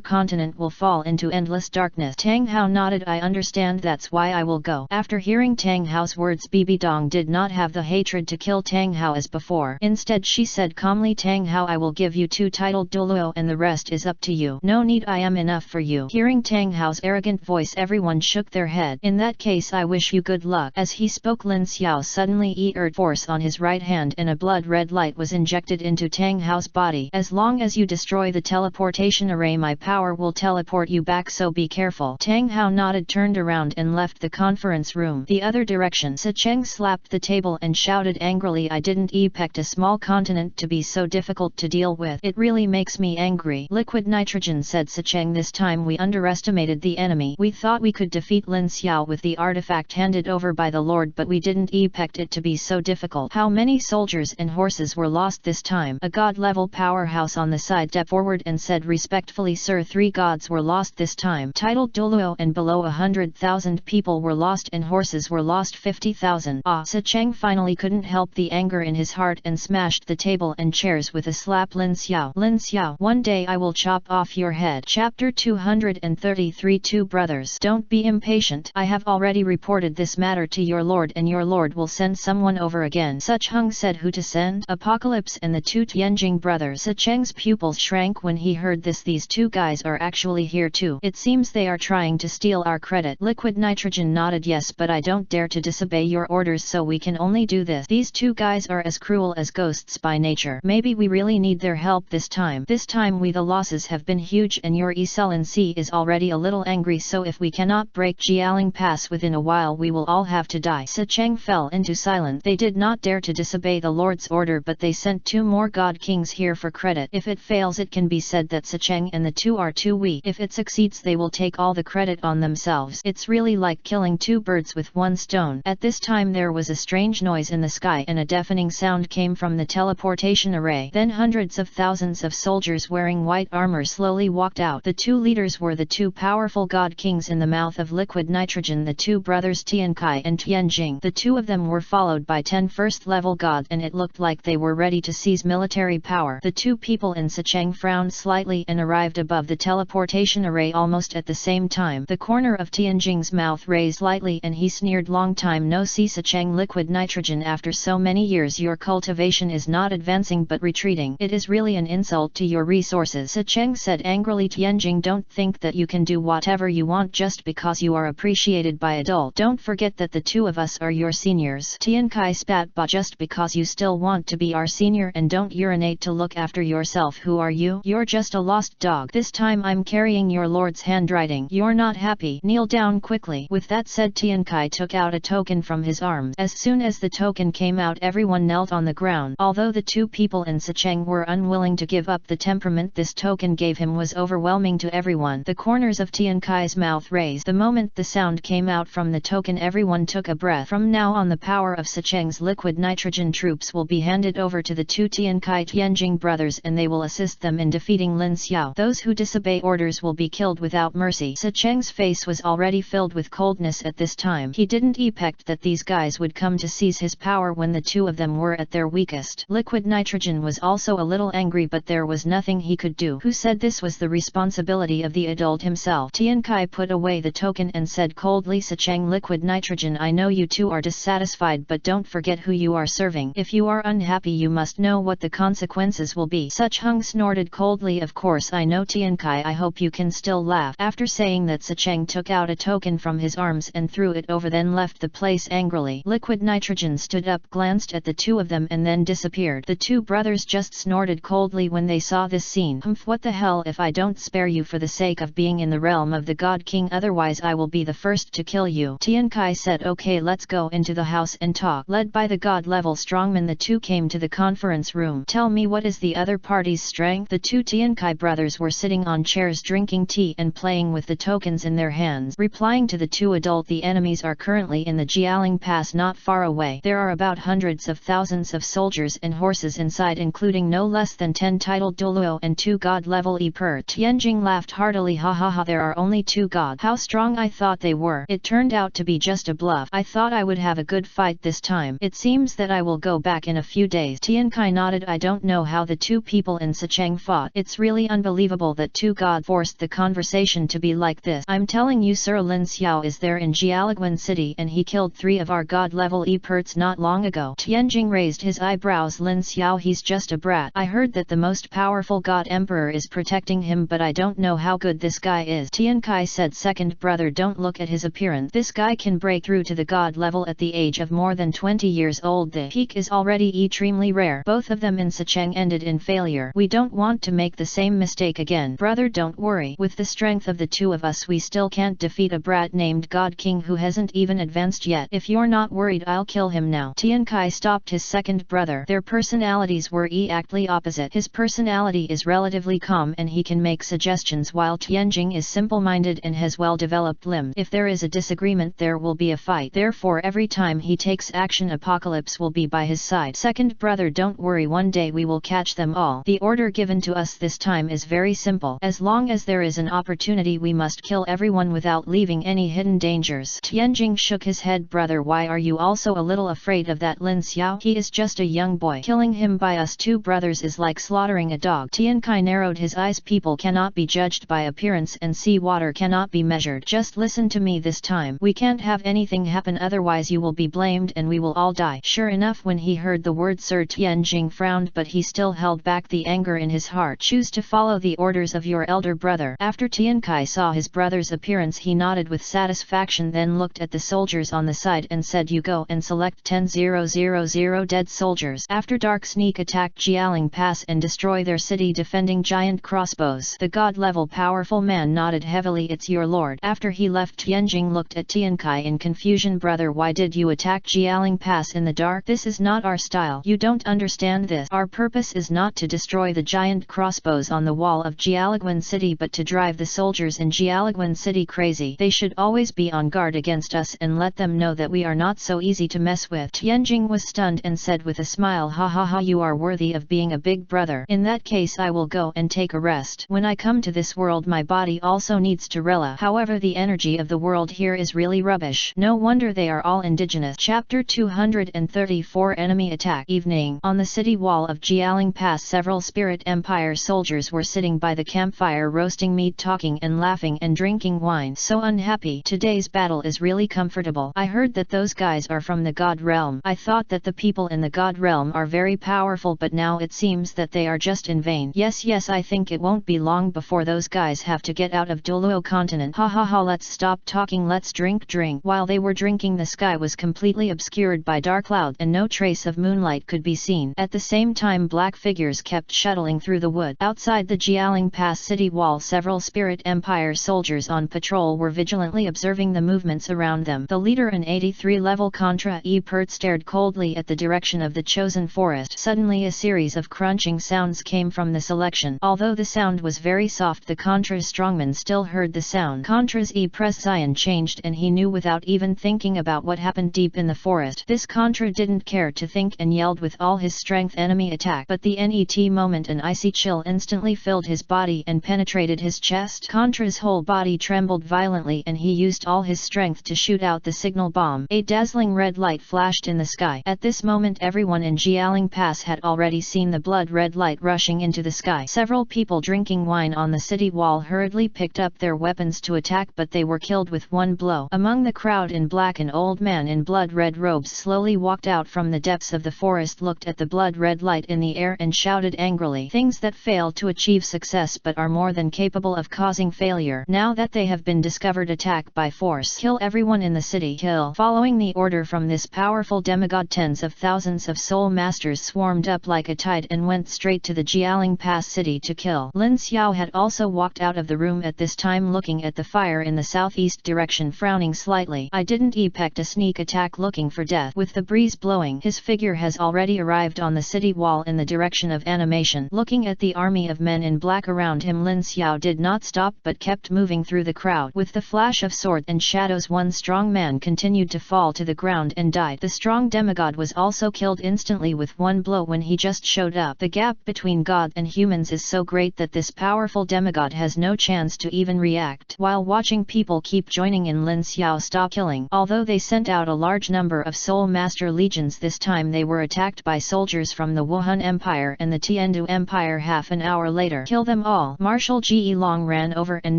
continent will fall into endless darkness. Tang Hao nodded. I understand, that's why I will go. After hearing Tang Hao's words, Bibi Dong did not have the hatred to kill Tang Hao as before. Instead she said calmly, Tang Hao, I will give you 2 titled Douluo and the rest is up to you. No need, I am enough for you. Hearing Tang Hao's arrogant voice, everyone shook their head. In that case I wish you good luck. As he spoke, Lin Xiao suddenly exerted force on his right hand and a blood-red light was injected into Tang Hao's body. As long as you destroy the teleportation array, my power will teleport you back, so be careful. Tang Hao nodded, turned around and left the conference room. The other direction, Sicheng slapped the table and shouted angrily, I didn't expect a small continent to be so difficult to deal with. It really makes me angry. Liquid nitrogen, said Sicheng, this time we underestimated the enemy. We thought we could defeat Lin Xiao with the artifact handed over by the Lord, but we didn't expect it to be so difficult. How many soldiers and horses were lost this time? A god-level powerhouse on the side stepped forward and said respectfully, Sir, 3 gods were lost this time. Titled Douluo, and below 100,000 people were lost and horses were lost 50,000. Sicheng finally couldn't help the anger in his heart and smashed the table and chairs with a slap. Lin Xiao, one day I will chop off your head. Chapter 233. 2 brothers. Don't be impatient. I have already reported this matter to your lord, and your lord will send someone over again. Such Hung said, who to send? Apocalypse and the 2 Tianjing brothers. Sicheng's pupils shrank when he heard this. These 2 guys are actually here too. It seems they are trying to steal our credit. Liquid nitrogen nodded. Yes, but I don't dare to disobey your orders, so we can only do this. These 2 guys are as cruel as ghosts by nature. Maybe we really need their help this time. This time the losses have been huge, and your Excellency is already a little angry, so if we cannot break Jialing Pass within a while, we will all have to die. Sicheng fell into silence. They did not dare to disobey the Lord's order, but they sent 2 more God Kings here for credit. If it fails, it can be said that Sicheng and the 2 are too weak. If it succeeds, they will take all the credit on themselves. It's really like killing 2 birds with 1 stone. At this time there was a strange noise in the sky, and a deafening sound came from the teleportation array. Then hundreds of thousands of soldiers wearing white armor slowly walked out. The 2 leaders were the 2 powerful God Kings in the mouth of liquid nitrogen, the 2 brothers Tiankai and Tianjing. The 2 of them were followed by 10 first-level gods, and it looked like they were ready to seize military power. The 2 people in Sicheng frowned slightly and arrived above the teleportation array almost at the same time. The corner of Tianjing's mouth raised lightly and he sneered, long time no see. Sicheng, liquid nitrogen, after so many years your cultivation is not advancing but retreating. It is really an insult to your resources. Sicheng said angrily. Tianjing, don't think that you can do whatever you want just because you are appreciated by adult. Don't forget that the 2 of us are your seniors. Tiankai spat, but just because you still want to be our senior and don't urinate to look after yourself, who are you? You're just a lost dog. This time I'm carrying your lord's handwriting. You're not happy? Kneel down quickly. With that said, Tiankai took out a token from his arms. As soon as the token came out, everyone knelt on the ground. Although the 2 people in Sicheng were unwilling to give up the temperament this token gave him was overwhelming to everyone. The corners of Tiankai's mouth raised. The moment the sound came out from the token, everyone took a breath. From now on, the power of Sicheng's liquid nitrogen troops will be handed over to the 2 Tiankai Tianjing brothers, and they will assist them in defeating Lin Xiao. Those who disobey orders brothers will be killed without mercy. Secheng's face was already filled with coldness at this time. He didn't expect that these guys would come to seize his power when the two of them were at their weakest. Liquid Nitrogen was also a little angry, but there was nothing he could do. Who said this was the responsibility of the adult himself? Tian Kai put away the token and said coldly, Secheng, Liquid Nitrogen, I know you two are dissatisfied, but don't forget who you are serving. If you are unhappy, you must know what the consequences will be. Secheng snorted coldly, of course I know, Tian Kai, I hope you can still laugh. After saying that, Secheng took out a token from his arms and threw it over, then left the place angrily. Liquid Nitrogen stood up, glanced at the two of them and then disappeared. The two brothers just snorted coldly when they saw this scene. Humph, what the hell, if I don't spare you for the sake of being in the realm of the God King, otherwise I will be the first to kill you. Tian Kai said, okay, let's go into the house and talk. Led by the God level strongman, the two came to the conference room. Tell me, what is the other party's strength? The two Tian Kai brothers were sitting on chairs drinking tea and playing with the tokens in their hands. Replying to the two adult, the enemies are currently in the Jialing Pass not far away. There are about hundreds of thousands of soldiers and horses inside, including no less than 10 titled Douluo and 2 god-level Epert. Tianjing laughed heartily, ha ha ha, there are only 2 gods. How strong I thought they were. It turned out to be just a bluff. I thought I would have a good fight this time. It seems that I will go back in a few days. Tian Kai nodded. I don't know how the two people in Secheng fought. It's really unbelievable that 2 gods forced the conversation to be like this. I'm telling you, Sir, Lin Xiao is there in Jialigwan City and he killed 3 of our god-level Eperts not long ago. Tianjing raised his eyebrows. Lin Xiao, he's just a brat. I heard that the most powerful god emperor is protecting him, but I don't know how good this guy is. Tian Kai said, second brother, don't look at his appearance. This guy can break through to the god level at the age of more than 20 years old. The peak is already extremely rare. Both of them in Secheng ended in failure. We don't want to make the same mistake again. Brother, don't worry. With the strength of the 2 of us, we still can't defeat a brat named God King who hasn't even advanced yet. If you're not worried, I'll kill him now. Tian Kai stopped his second brother. Their personalities were exactly opposite. His personality is relatively calm and he can make suggestions, while Tianjing is simple-minded and has well-developed limbs. If there is a disagreement, there will be a fight. Therefore, every time he takes action, apocalypse will be by his side. Second brother, don't worry, one day we will catch them all. The order given to us this time is very simple. As long as there is an opportunity, we must kill everyone without leaving any hidden dangers. Tianjing shook his head. Brother, why are you also a little afraid of that Lin Xiao? He is just a young boy. Killing him by us 2 brothers is like slaughtering a dog. Tian Kai narrowed his eyes. People cannot be judged by appearance and sea water cannot be measured. Just listen to me this time. We can't have anything happen, otherwise you will be blamed and we will all die. Sure enough, when he heard the word Sir, Tianjing frowned, but he still held back the anger in his heart. Choose to follow the orders of your elder brother. After Tian Kai saw his brother's appearance, he nodded with satisfaction, then looked at the soldiers on the side and said, you go and select 10,000 dead soldiers. After dark, sneak attack Jialing Pass and destroy their city defending giant crossbows. The god-level powerful man nodded heavily. It's your lord. After he left, Tianjing looked at Tian Kai in confusion. Brother, why did you attack Jialing Pass in the dark? This is not our style. You don't understand this. Our purpose is not to destroy the giant crossbows on the wall of Jialigwan City, but to drive the soldiers in Jialigwan City crazy. They should always be on guard against us and let them know that we are not so easy to mess with. Tianjing was stunned and said with a smile, ha ha ha, you are worthy of being a big brother. In that case, I will go and take a rest. When I come to this world, my body also needs to relax. However, the energy of the world here is really rubbish. No wonder they are all indigenous. Chapter 234 Enemy Attack. Evening. On the city wall of Jialing Pass, several Spirit Empire soldiers were sitting by the campfire roasting meat, talking and laughing and drinking wine. So unhappy. Today's battle is really comfortable. I heard that those guys are from the God realm. I thought that the people in the God realm are very powerful, but now it seems that they are just in vain. Yes, I think it won't be long before those guys have to get out of Douluo continent. Ha ha ha, let's stop talking, let's drink. While they were drinking, the sky was completely obscured by dark clouds and no trace of moonlight could be seen. At the same time, black figures kept shuttling through the wood. Outside the Jialing Pass city wall, several Spirit Empire soldiers on patrol were vigilantly observing the movements around them. The leader, an 83 level Contra Epert, stared coldly at the direction of the chosen forest. Suddenly a series of crunching sounds came from the selection. Although the sound was very soft, the Contra's strongman still heard the sound. Contra's presence changed and he knew without even thinking about what happened deep in the forest. This Contra didn't care to think and yelled with all his strength, enemy attack. But the net moment, an icy chill instantly filled his body and penetrated penetrated his chest. Contra's whole body trembled violently and he used all his strength to shoot out the signal bomb. A dazzling red light flashed in the sky. At this moment everyone in Jialing Pass had already seen the blood-red light rushing into the sky. Several people drinking wine on the city wall hurriedly picked up their weapons to attack, but they were killed with one blow. Among the crowd in black, an old man in blood-red robes slowly walked out from the depths of the forest, looked at the blood-red light in the air and shouted angrily, "Things that fail to achieve success but are more than capable of causing failure. Now that they have been discovered, attack by force. Kill everyone in the city. Kill." Following the order from this powerful demigod, tens of thousands of soul masters swarmed up like a tide and went straight to the Jialing Pass city to kill. Lin Xiao had also walked out of the room at this time, looking at the fire in the southeast direction, frowning slightly. "I didn't effect a sneak attack looking for death." With the breeze blowing, his figure has already arrived on the city wall in the direction of animation. Looking at the army of men in black around him, Lin Xiao did not stop but kept moving through the crowd. With the flash of sword and shadows, one strong man continued to fall to the ground and died. The strong demigod was also killed instantly with one blow when he just showed up. The gap between God and humans is so great that this powerful demigod has no chance to even react. While watching, people keep joining in. Lin Xiao stopped killing. Although they sent out a large number of Soul Master legions, this time they were attacked by soldiers from the Wuhan Empire and the Tiandu Empire. Half an hour later, kill them all. Marshal Ji Long ran over and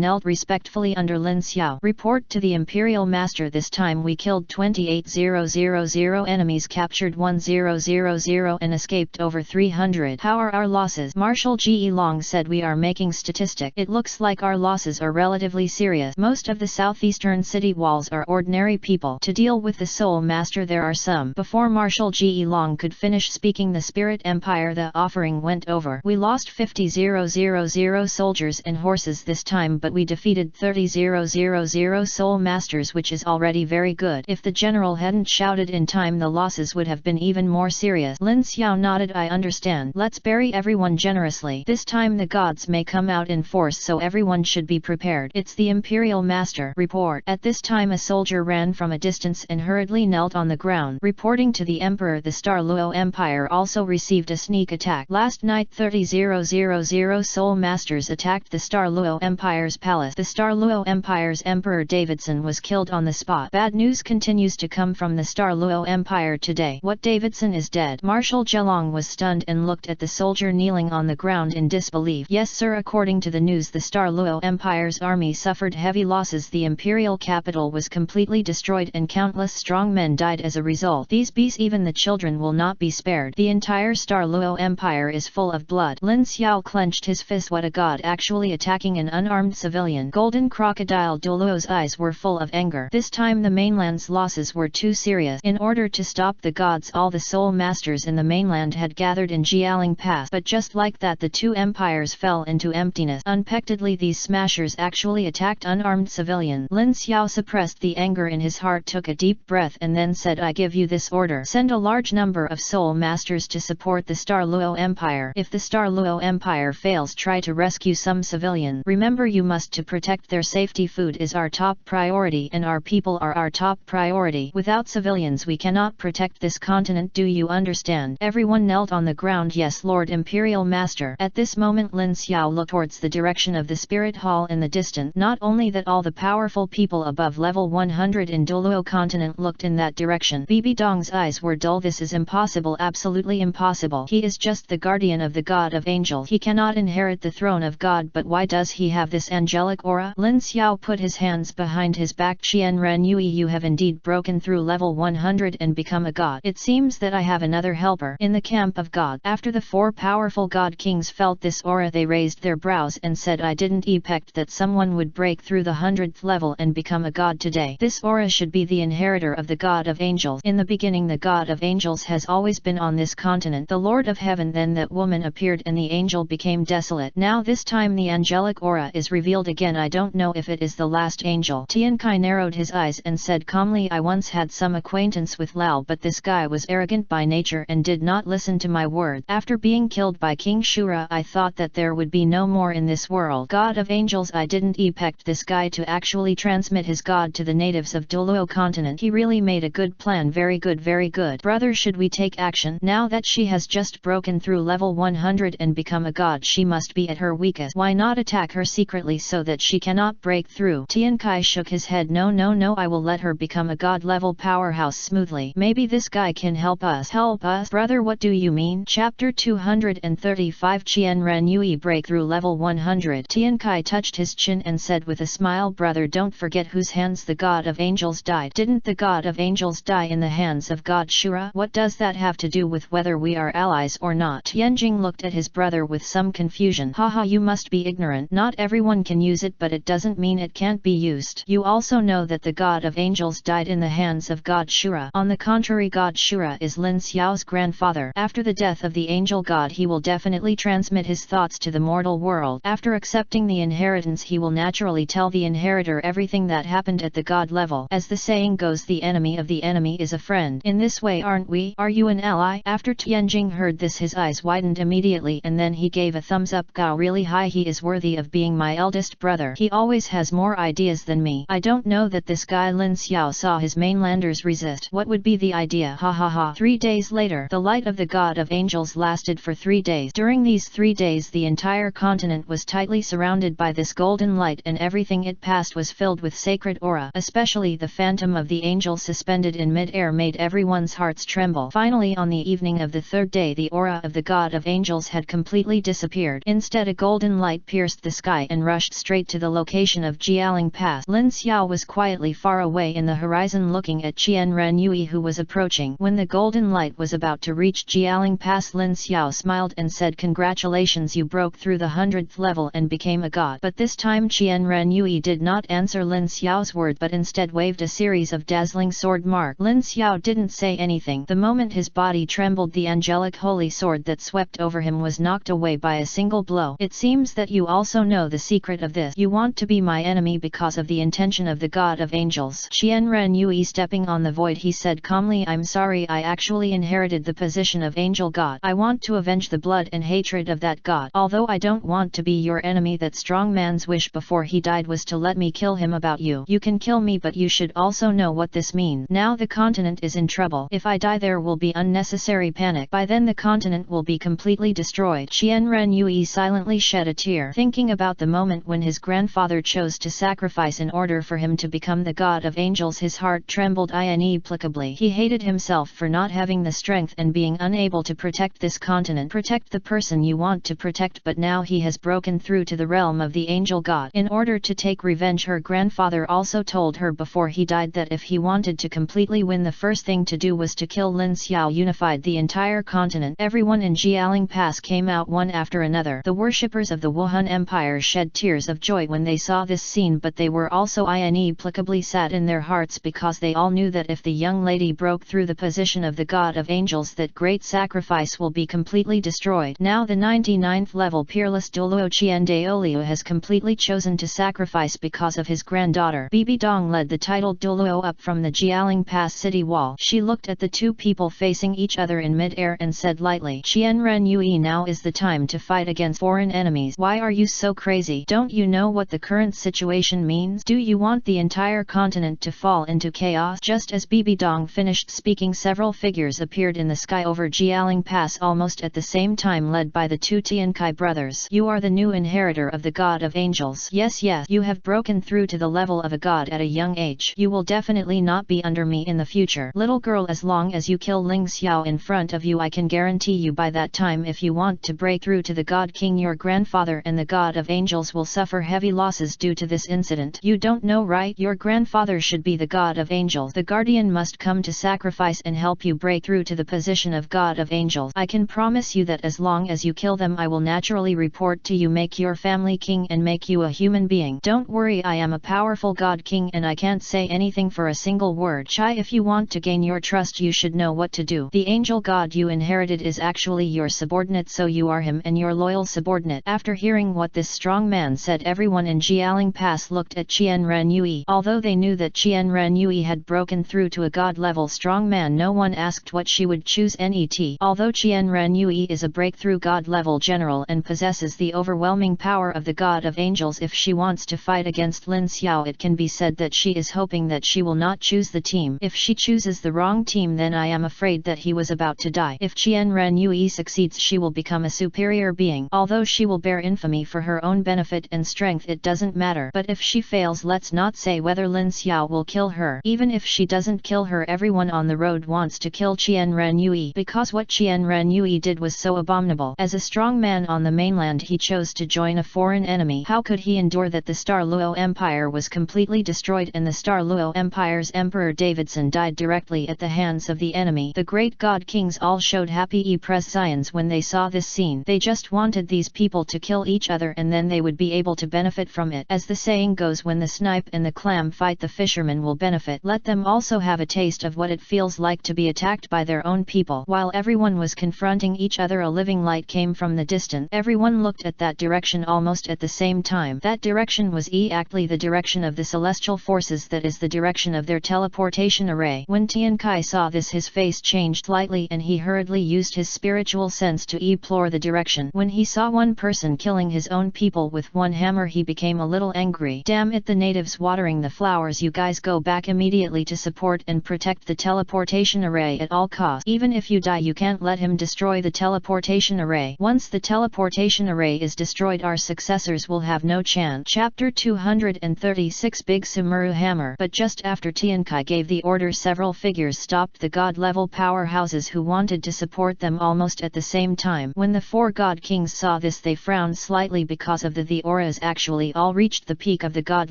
knelt respectfully under Lin Xiao. Report to the Imperial Master. This time we killed 28,000 enemies, captured 1,000 and escaped over 300. How are our losses? Marshal Ji Long said. We are making statistic. It looks like our losses are relatively serious. Most of the southeastern city walls are ordinary people. To deal with the Soul Master there are some. Before Marshal Ji Long could finish speaking, the Spirit Empire, the offering went over. We lost 50,000 soldiers and horses this time, but we defeated 30,000 Soul Masters, which is already very good. If the general hadn't shouted in time, the losses would have been even more serious. Lin Xiao nodded. I understand. Let's bury everyone generously. This time the gods may come out in force, so everyone should be prepared. It's the Imperial Master. Report. At this time a soldier ran from a distance and hurriedly knelt on the ground, reporting to the Emperor. The Douluo Empire also received a sneak attack. Last night 30,000 Soul Masters attacked the Douluo Empire's palace. The Douluo Empire's Emperor Davidson was killed on the spot. Bad news continues to come from the Douluo Empire today. What, Davidson is dead? Marshal Zhelong was stunned and looked at the soldier kneeling on the ground in disbelief. Yes sir, according to the news the Douluo Empire's army suffered heavy losses. The imperial capital was completely destroyed and countless strong men died as a result. These beasts, even the children, will not be spared. The entire Douluo Empire is full of blood. Lin Xiao clenched his fist. What, a god actually attacking an unarmed civilian? Golden Crocodile Douluo's eyes were full of anger. This time the mainland's losses were too serious. In order to stop the gods, all the Soul Masters in the mainland had gathered in Jialing Pass, but just like that the two empires fell into emptiness. Unexpectedly these smashers actually attacked unarmed civilians. Lin Xiao suppressed the anger in his heart, took a deep breath and then said, I give you this order. Send a large number of Soul Masters to support the Douluo Empire. If the Douluo Empire fails, try to rescue some civilian. Remember, you must to protect their safety. Food is our top priority and our people are our top priority. Without civilians we cannot protect this continent. Do you understand? Everyone knelt on the ground. Yes, Lord Imperial Master. At this moment Lin Xiao looked towards the direction of the Spirit Hall in the distance. Not only that, all the powerful people above level 100 in Douluo continent looked in that direction. Bibi Dong's eyes were dull. This is impossible, absolutely impossible. He is just the guardian of the God of Angels. He cannot inherit the throne of God, but why does he have this angelic aura? Lin Xiao put his hands behind his back. Chiian Renui, you have indeed broken through level 100 and become a god. It seems that I have another helper in the camp of God. After the four powerful god kings felt this aura, they raised their brows and said, I didn't expect that someone would break through the 100th level and become a god today. This aura should be the inheritor of the God of Angels. In the beginning the God of Angels has always been on this continent, the Lord of Heaven. Then that woman appeared and the angel became desolate. Now this time the angelic aura is revealed again. I don't know if it is the last angel. Tian Kai narrowed his eyes and said calmly, I once had some acquaintance with Lao, but this guy was arrogant by nature and did not listen to my words. After being killed by King Shura, I thought that there would be no more in this world. God of Angels, I didn't expect this guy to actually transmit his god to the natives of Douluo continent. He really made a good plan. Very good, very good. Brother, should we take action? Now that she has just broken through level 100 and become a god, she must be at her weakest. Why Why not attack her secretly so that she cannot break through? Tian Kai shook his head. No, I will let her become a god-level powerhouse smoothly. Maybe this guy can help us. Help us? Brother, what do you mean? Chapter 235 Chiian Renui Breakthrough Level 100. Tian Kai touched his chin and said with a smile, brother, don't forget whose hands the god of angels died. Didn't the god of angels die in the hands of god Shura? What does that have to do with whether we are allies or not? Jing looked at his brother with some confusion. Haha, you must be ignorant. Not everyone can use it, but it doesn't mean it can't be used. You also know that the god of angels died in the hands of god Shura. On the contrary, god Shura is Lin Xiao's grandfather. After the death of the angel god, he will definitely transmit his thoughts to the mortal world. After accepting the inheritance, he will naturally tell the inheritor everything that happened at the god level. As the saying goes, the enemy of the enemy is a friend. In this way, aren't we? Are you an ally? After Tianjing heard this, his eyes widened immediately and then he gave a thumbs up. Gao, really high, he is worthy of being my eldest brother. He always has more ideas than me. I don't know that this guy Lin Xiao saw his mainlanders resist. What would be the idea? Ha ha ha. 3 days later, the light of the god of angels lasted for 3 days. During these 3 days, the entire continent was tightly surrounded by this golden light, and everything it passed was filled with sacred aura. Especially the phantom of the angel suspended in mid-air made everyone's hearts tremble. Finally, on the evening of the 3rd day, the aura of the god of angels had completely disappeared. Instead, a golden light pierced the sky and rushed straight to the location of Jialing Pass. Lin Xiao was quietly far away in the horizon looking at Chiian Renui, who was approaching. When the golden light was about to reach Jialing Pass, Lin Xiao smiled and said, congratulations, you broke through the 100th level and became a god. But this time Chiian Renui did not answer Lin Xiao's word but instead waved a series of dazzling sword marks. Lin Xiao didn't say anything. The moment his body trembled, the angelic holy sword that swept over him was knocked away by a single blow. It seems that you also know the secret of this. You want to be my enemy because of the intention of the god of angels. Chiian Renui stepping on the void, he said calmly, I'm sorry, I actually inherited the position of angel god. I want to avenge the blood and hatred of that god. Although I don't want to be your enemy, that strong man's wish before he died was to let me kill him. About you, you can kill me, but you should also know what this means. Now the continent is in trouble. If I die, there will be unnecessary panic. By then the continent will be completely destroyed. Chiian Renui silently shed a tear, thinking about the moment when his grandfather chose to sacrifice in order for him to become the god of angels. His heart trembled inexplicably. He hated himself for not having the strength and being unable to protect this continent, protect the person you want to protect, but now he has broken through to the realm of the angel god. In order to take revenge, her grandfather also told her before he died that if he wanted to completely win, the first thing to do was to kill Lin Xiao. Unified the entire continent. Everyone in Jialing Pass came out one after another. The worshippers of the Wuhan Empire shed tears of joy when they saw this scene, but they were also inexplicably sad in their hearts because they all knew that if the young lady broke through the position of the god of angels, that great sacrifice will be completely destroyed. Now the 99th level peerless Douluo Chiian Daoliu has completely chosen to sacrifice because of his granddaughter. Bibi Dong led the titled Douluo up from the Jialing Pass city wall. She looked at the two people facing each other in mid-air and said lightly, Chiian Renui, now is the time to fight against foreign enemies. Why are you so crazy? Don't you know what the current situation means? Do you want the entire continent to fall into chaos? Just as Bibi Dong finished speaking, several figures appeared in the sky over Jialing Pass almost at the same time, led by the two Tian Kai brothers. You are the new inheritor of the god of angels. Yes, you have broken through to the level of a god at a young age. You will definitely not be under me in the future. Little girl, as long as you kill Ling Xiao in front of you, I can guarantee you by that time, if you want to break through to the god king, your grandfather and the god of angels will suffer heavy losses due to this incident. You don't know, right? Your grandfather should be the god of angels. The guardian must come to sacrifice and help you break through to the position of god of angels. I can promise you that as long as you kill them, I will naturally report to you, make your family king and make you a human being. Don't worry, I am a powerful god king and I can't say anything for a single word. Chai, if you want to gain your trust, you should know what to do. The angel god you inherited is actually your subordinate, so you are him and your loyal subordinate. After hearing what this strong man said, everyone in Jialing Pass looked at Chiian Renui. Although they knew that Chiian Renui had broken through to a god-level strong man, no one asked what she would choose. Net. Although Chiian Renui is a breakthrough god-level general and possesses the overwhelming power of the god of angels, if she wants to fight against Lin Xiao, it can be said that she is hoping that she will not choose the team. If she chooses the wrong team, then I am afraid that he was about to die. If Chiian Renui succeeds, she will become a superior being. Although she will bear infamy for her own benefit and strength, it doesn't matter. But if she fails, let's not say whether Lin Xiao will kill her. Even if she doesn't kill her, everyone on the road wants to kill Chiian Renui, because what Chiian Renui did was so abominable. As a strong man on the mainland, he chose to join a foreign enemy. How could he endure that the Douluo Empire was completely destroyed and the Douluo Empire's Emperor Davidson died directly at the hands of the enemy? The great god kings all showed happy prescience when they saw this scene. They just wanted these people to kill each other and then they would be able to benefit from it. As the saying goes, when the snipe and the clam fight, the fisherman will benefit. Let them also have a taste of what it feels like to be attacked by their own people. While everyone was confronting each other, a living light came from the distance. Everyone looked at that direction almost at the same time. That direction was exactly the direction of the celestial forces, that is the direction of their teleportation array. When Tian Kai saw this, his face changed slightly and he hurriedly used his spiritual sense to explore the direction. When he saw one person killing his own people with one hammer, he became a little angry. Damn it, the natives watering the flowers, you guys go back immediately to support and protect the teleportation array at all costs. Even if you die, you can't let him destroy the teleportation array. Once the teleportation array is destroyed, our successors will have no chance. Chapter 236, Big Sumuru Hammer. But just after Tian Kai gave the order, several figures stopped the god-level powerhouses who wanted to support them almost at the same time. When the four god kings saw this, they frowned slightly because of the auras actually all reached the peak of the god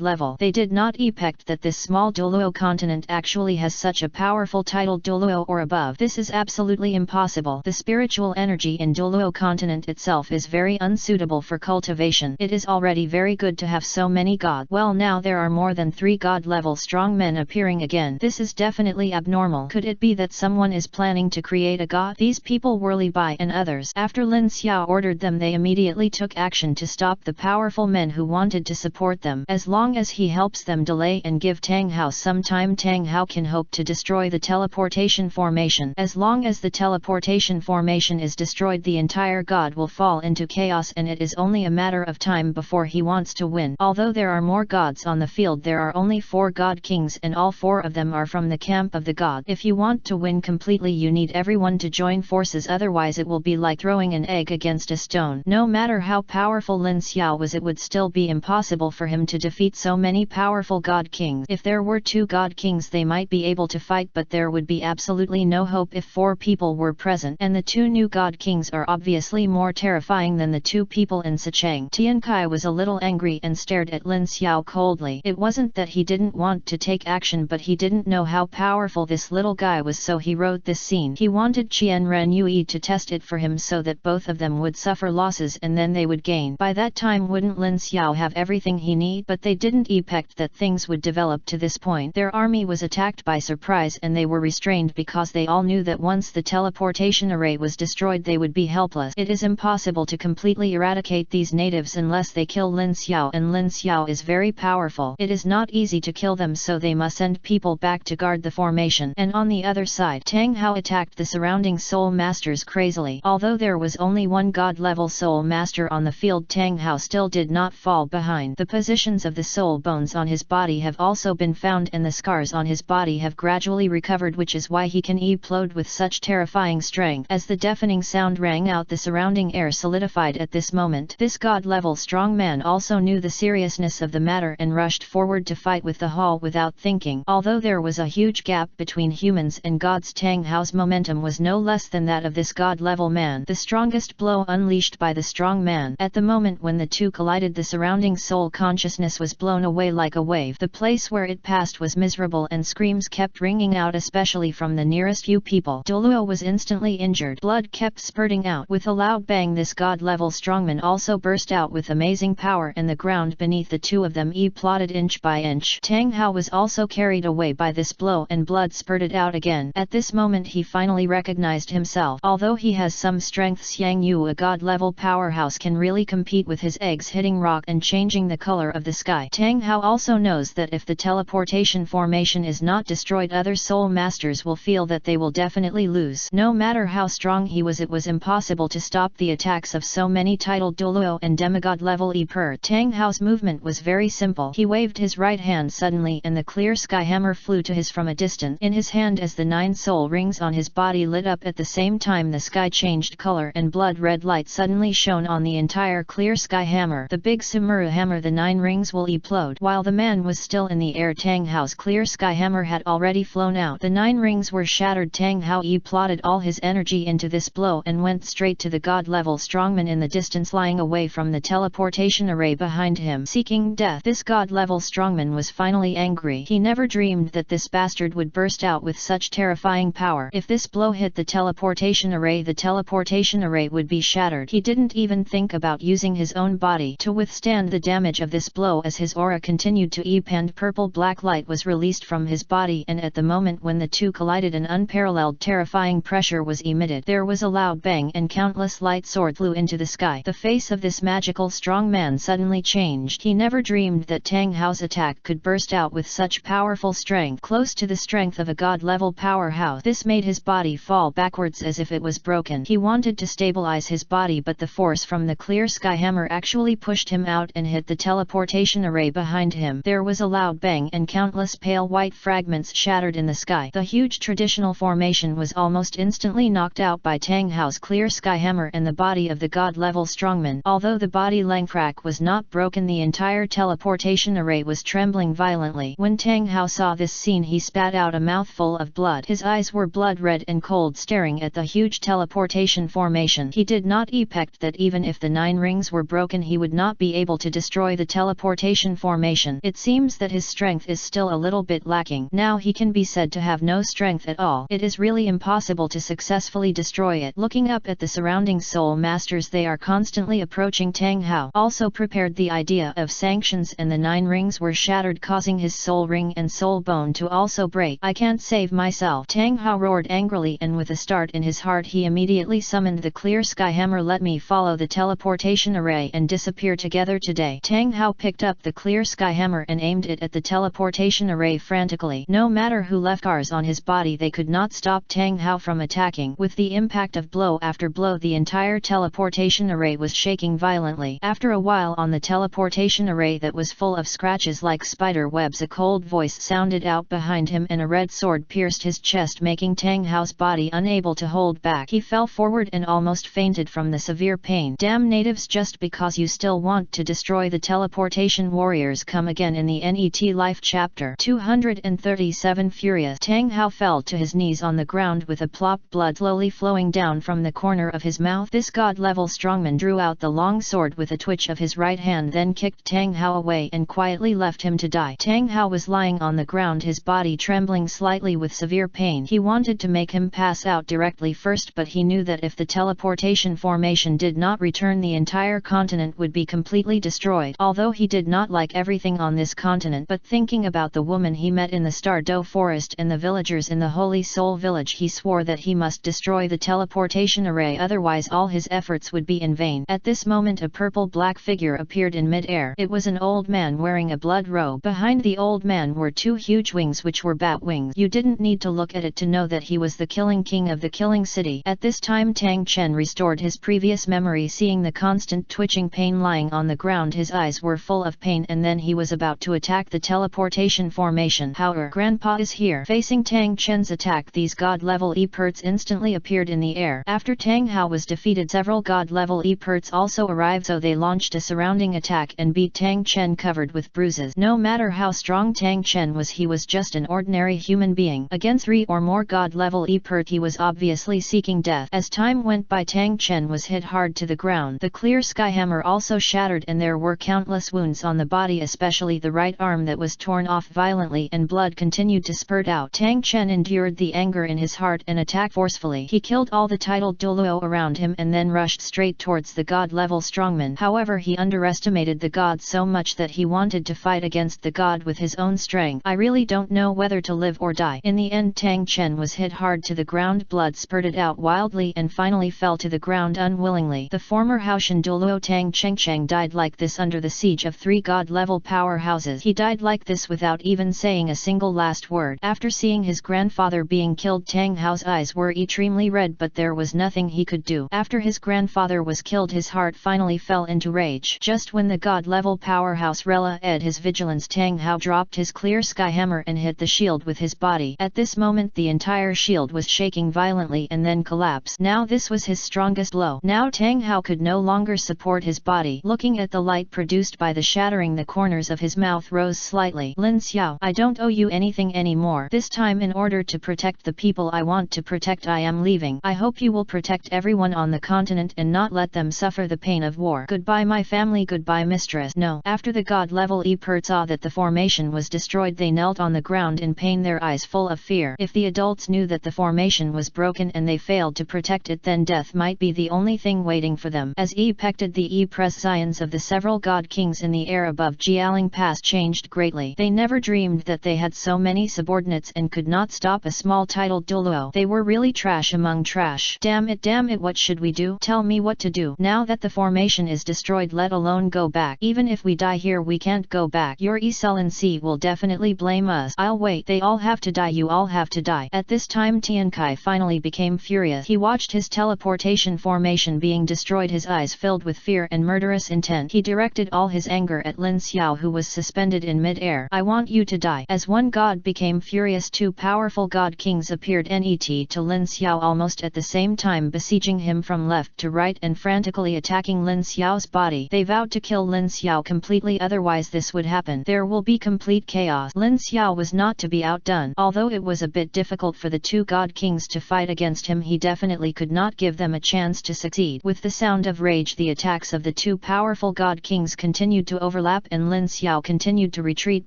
level. They did not expect that this small Douluo continent actually has such a powerful title, Douluo or above. This is absolutely impossible. The spiritual energy in Douluo continent itself is very unsuitable for cultivation. It is already very good to have so many gods. Well, now there are more than 3 god level strong men appearing again. This is definitely abnormal. Could it be that someone is planning to create a god? These people were Li Bai and others. After Lin Xiao ordered them, they immediately took action to stop the powerful men who wanted to support them. As long as he helps them delay and give Tang Hao some time, Tang Hao can hope to destroy the teleportation formation. As long as the teleportation formation is destroyed, the entire god will fall into chaos, and it is only a matter of time before he wants to win. Although there are more gods on the field, there are only 4 god kings and all 4 of them are from the camp of the god. If you want to win completely, you need everyone to join forces, otherwise it will be like throwing an egg against a stone. No matter how powerful Lin Xiao was, it would still be impossible for him to defeat so many powerful god kings. If there were 2 god kings, they might be able to fight, but there would be absolutely no hope if 4 people were present, and the 2 new god kings are obviously more terrifying than the 2 people in Sicheng. Tian Kai was a little angry and stared at Lin Xiao coldly. It wasn't that he didn't want to take action, but he didn't know how powerful this little guy was, so he wrote this scene. He wanted Chiian Renui to test it for him so that both of them would suffer losses and then they would gain. By that time, wouldn't Lin Xiao have everything he need? But they didn't expect that things would develop to this point. Their army was attacked by surprise and they were restrained because they all knew that once the teleportation array was destroyed, they would be helpless. It is impossible to completely eradicate these natives unless they kill Lin Xiao, and Lin Xiao is very powerful. It is not easy to kill them, so they must send people back to guard the formation. And on the other side, Tang Hao attacked the surrounding soul masters crazily. Although there was only 1 god level soul master on the field, Tang Hao still did not fall behind. The positions of the soul bones on his body have also been found, and the scars on his body have gradually recovered, which is why he can explode with such terrifying strength. As the deafening sound rang out, the surrounding air solidified at this moment. This god level strong man also knew the seriousness of the matter and rushed forward to fight with the Hall without thinking. Although there was a huge gap between humans and gods, Tang Hao's momentum was no less than that of this god level man. The strongest blow unleashed by the strong man. At the moment when the two collided, the surrounding soul consciousness was blown away like a wave. The place where it passed was miserable and screams kept ringing out, especially from the nearest few people. Douluo was instantly injured. Blood kept spurting out. With a loud bang, this god level strongman also burst out with amazing power, and the ground beneath the two of them plotted inch by inch. Tang Hao was also carried away by this blow and blood spurted out again. At this moment he finally recognized himself. Although he has some strength, Xiang Yu, a god level powerhouse, can really compete with his eggs hitting rock and changing the color of the sky. Tang Hao also knows that if the teleportation formation is not destroyed, other soul masters will feel that they will definitely lose. No matter how strong he was, it was impossible to stop the attacks of so many titled Douluo and demigod level Emperor. Tang Hao's movement was very simple. He waved his right hand suddenly and the clear sky hammer flew to his from a distance in his hand. As the 9 soul rings on his body lit up at the same time, the sky changed color and blood red light suddenly shone on the entire entire clear sky hammer. The big Sumuru hammer, the 9 rings will implode. While the man was still in the air, Tang Hao's clear sky hammer had already flown out. The 9 rings were shattered. Tang Hao plotted all his energy into this blow and went straight to the god-level strongman in the distance lying away from the teleportation array behind him, seeking death. This god-level strongman was finally angry. He never dreamed that this bastard would burst out with such terrifying power. If this blow hit the teleportation array would be shattered. He didn't even think about using his own body to withstand the damage of this blow as his aura continued to expand. Purple-black light was released from his body, and at the moment when the two collided, an unparalleled terrifying pressure was emitted. There was a loud bang and countless light sword flew into the sky. The face of this magical strong man suddenly changed. He never dreamed that Tang Hao's attack could burst out with such powerful strength, close to the strength of a god-level powerhouse. This made his body fall backwards as if it was broken. He wanted to stabilize his body, but the force from the clear sky hammer actually pushed him out and hit the teleportation array behind him. There was a loud bang and countless pale white fragments shattered in the sky. The huge traditional formation was almost instantly knocked out by Tang Hao's clear sky hammer and the body of the god-level strongman. Although the body length crack was not broken, the entire teleportation array was trembling violently. When Tang Hao saw this scene, he spat out a mouthful of blood. His eyes were blood red and cold, staring at the huge teleportation formation. He did not expect that even if the 9 rings were broken, he would not be able to destroy the teleportation formation. It seems that his strength is still a little bit lacking. Now he can be said to have no strength at all. It is really impossible to successfully destroy it. Looking up at the surrounding soul masters, they are constantly approaching Tang Hao. Also prepared the idea of sanctions, and the 9 rings were shattered, causing his soul ring and soul bone to also break. I can't save myself, Tang Hao roared angrily, and with a start in his heart he immediately summoned the clear sky hammer. Let me follow the teleportation array and disappear together today. Tang Hao picked up the clear sky hammer and aimed it at the teleportation array frantically. No matter who left scars on his body, they could not stop Tang Hao from attacking. With the impact of blow after blow, the entire teleportation array was shaking violently. After a while, on the teleportation array that was full of scratches like spider webs, a cold voice sounded out behind him and a red sword pierced his chest, making Tang Hao's body unable to hold back. He fell forward and almost fainted from the severe pain. Damn natives, just because you still want to destroy the teleportation warriors, come again. In the NET Life Chapter 237. Furious, Tang Hao fell to his knees on the ground with a plop, blood slowly flowing down from the corner of his mouth. This god-level strongman drew out the long sword with a twitch of his right hand, then kicked Tang Hao away and quietly left him to die. Tang Hao was lying on the ground, his body trembling slightly with severe pain. He wanted to make him pass out directly first, but he knew that if the teleportation formation did not return, the entire continent would be completely destroyed. Although he did not like everything on this continent, but thinking about the woman he met in the Stardow Forest and the villagers in the Holy Soul Village, he swore that he must destroy the teleportation array, otherwise all his efforts would be in vain. At this moment a purple-black figure appeared in mid-air. It was an old man wearing a blood robe. Behind the old man were 2 huge wings, which were bat wings. You didn't need to look at it to know that he was the killing king of the killing city. At this time Tang Chen restored his previous memory. Seeing the constant twitching pain lying on the ground, his eyes were full of pain, and then he was about to attack the teleportation formation. However, Grandpa is here. Facing Tang Chen's attack, these god-level Eperts instantly appeared in the air. After Tang Hao was defeated, several god-level Eperts also arrived, so they launched a surrounding attack and beat Tang Chen covered with bruises. No matter how strong Tang Chen was, he was just an ordinary human being. Against 3 or more god-level Epert, he was obviously seeking death. As time went by, Tang Chen was hit hard to the ground. The clear sky hammer also shattered, and there were countless wounds on the body, especially the right arm that was torn off violently, and blood continued to spurt out. Tang Chen endured the anger in his heart and attacked forcefully. He killed all the titled Douluo around him and then rushed straight towards the god-level strongman. However, he underestimated the god so much that he wanted to fight against the god with his own strength. I really don't know whether to live or die. In the end, Tang Chen was hit hard to the ground, blood spurted out wildly, and finally fell to the ground unwillingly. The former Haoshan Douluo Tang Chengcheng died like this under the siege of 3 god-level powerhouses. He died like this without even saying a single last word. After seeing his grandfather being killed, Tang Hao's eyes were extremely red, but there was nothing he could do. After his grandfather was killed, his heart finally fell into rage. Just when the god-level powerhouse relied his vigilance, Tang Hao dropped his clear sky hammer and hit the shield with his body. At this moment the entire shield was shaking violently and then collapsed. Now this was his strongest blow. Now Tang Hao could no longer support his body. Looking at the light produced by the shattering, the corners of his mouth rose slightly. Lin Xiao, I don't owe you anything anymore. This time, in order to protect the people I want to protect, I am leaving. I hope you will protect everyone on the continent and not let them suffer the pain of war. Goodbye my family, goodbye mistress. No. After the god level Epert saw that the formation was destroyed, they knelt on the ground in pain, their eyes full of fear. If the adults knew that the formation was broken and they failed to protect it, then death might be the only thing waiting for them. As pected, the prescience of the several god kings in the air above Jialing Pass changed greatly. They never dreamed that they had so many subordinates and could not stop a small titled Douluo. They were really trash among trash. Damn it, what should we do? Tell me what to do. Now that the formation is destroyed, let alone go back. Even if we die here, we can't go back. Your Excellency will definitely blame us. I'll wait. They all have to die, you all have to die. At this time Tian Kai finally became furious. He watched his teleportation formation being destroyed, his eyes filled with fear and murderous intent. He directed all his anger at Lin Xiao, who was suspended in mid-air. I want you to die. As one god became furious, two powerful god kings appeared net to Lin Xiao almost at the same time, besieging him from left to right and frantically attacking Lin Xiao's body. They vowed to kill Lin Xiao completely, otherwise this would happen. There will be complete chaos. Lin Xiao was not to be outdone. Although it was a bit difficult for the two god kings to fight against him, he definitely could not give them a chance to succeed. With the sound of rage, the attacks of the two powerful god kings continued to overlap and Lin Xiao continued to retreat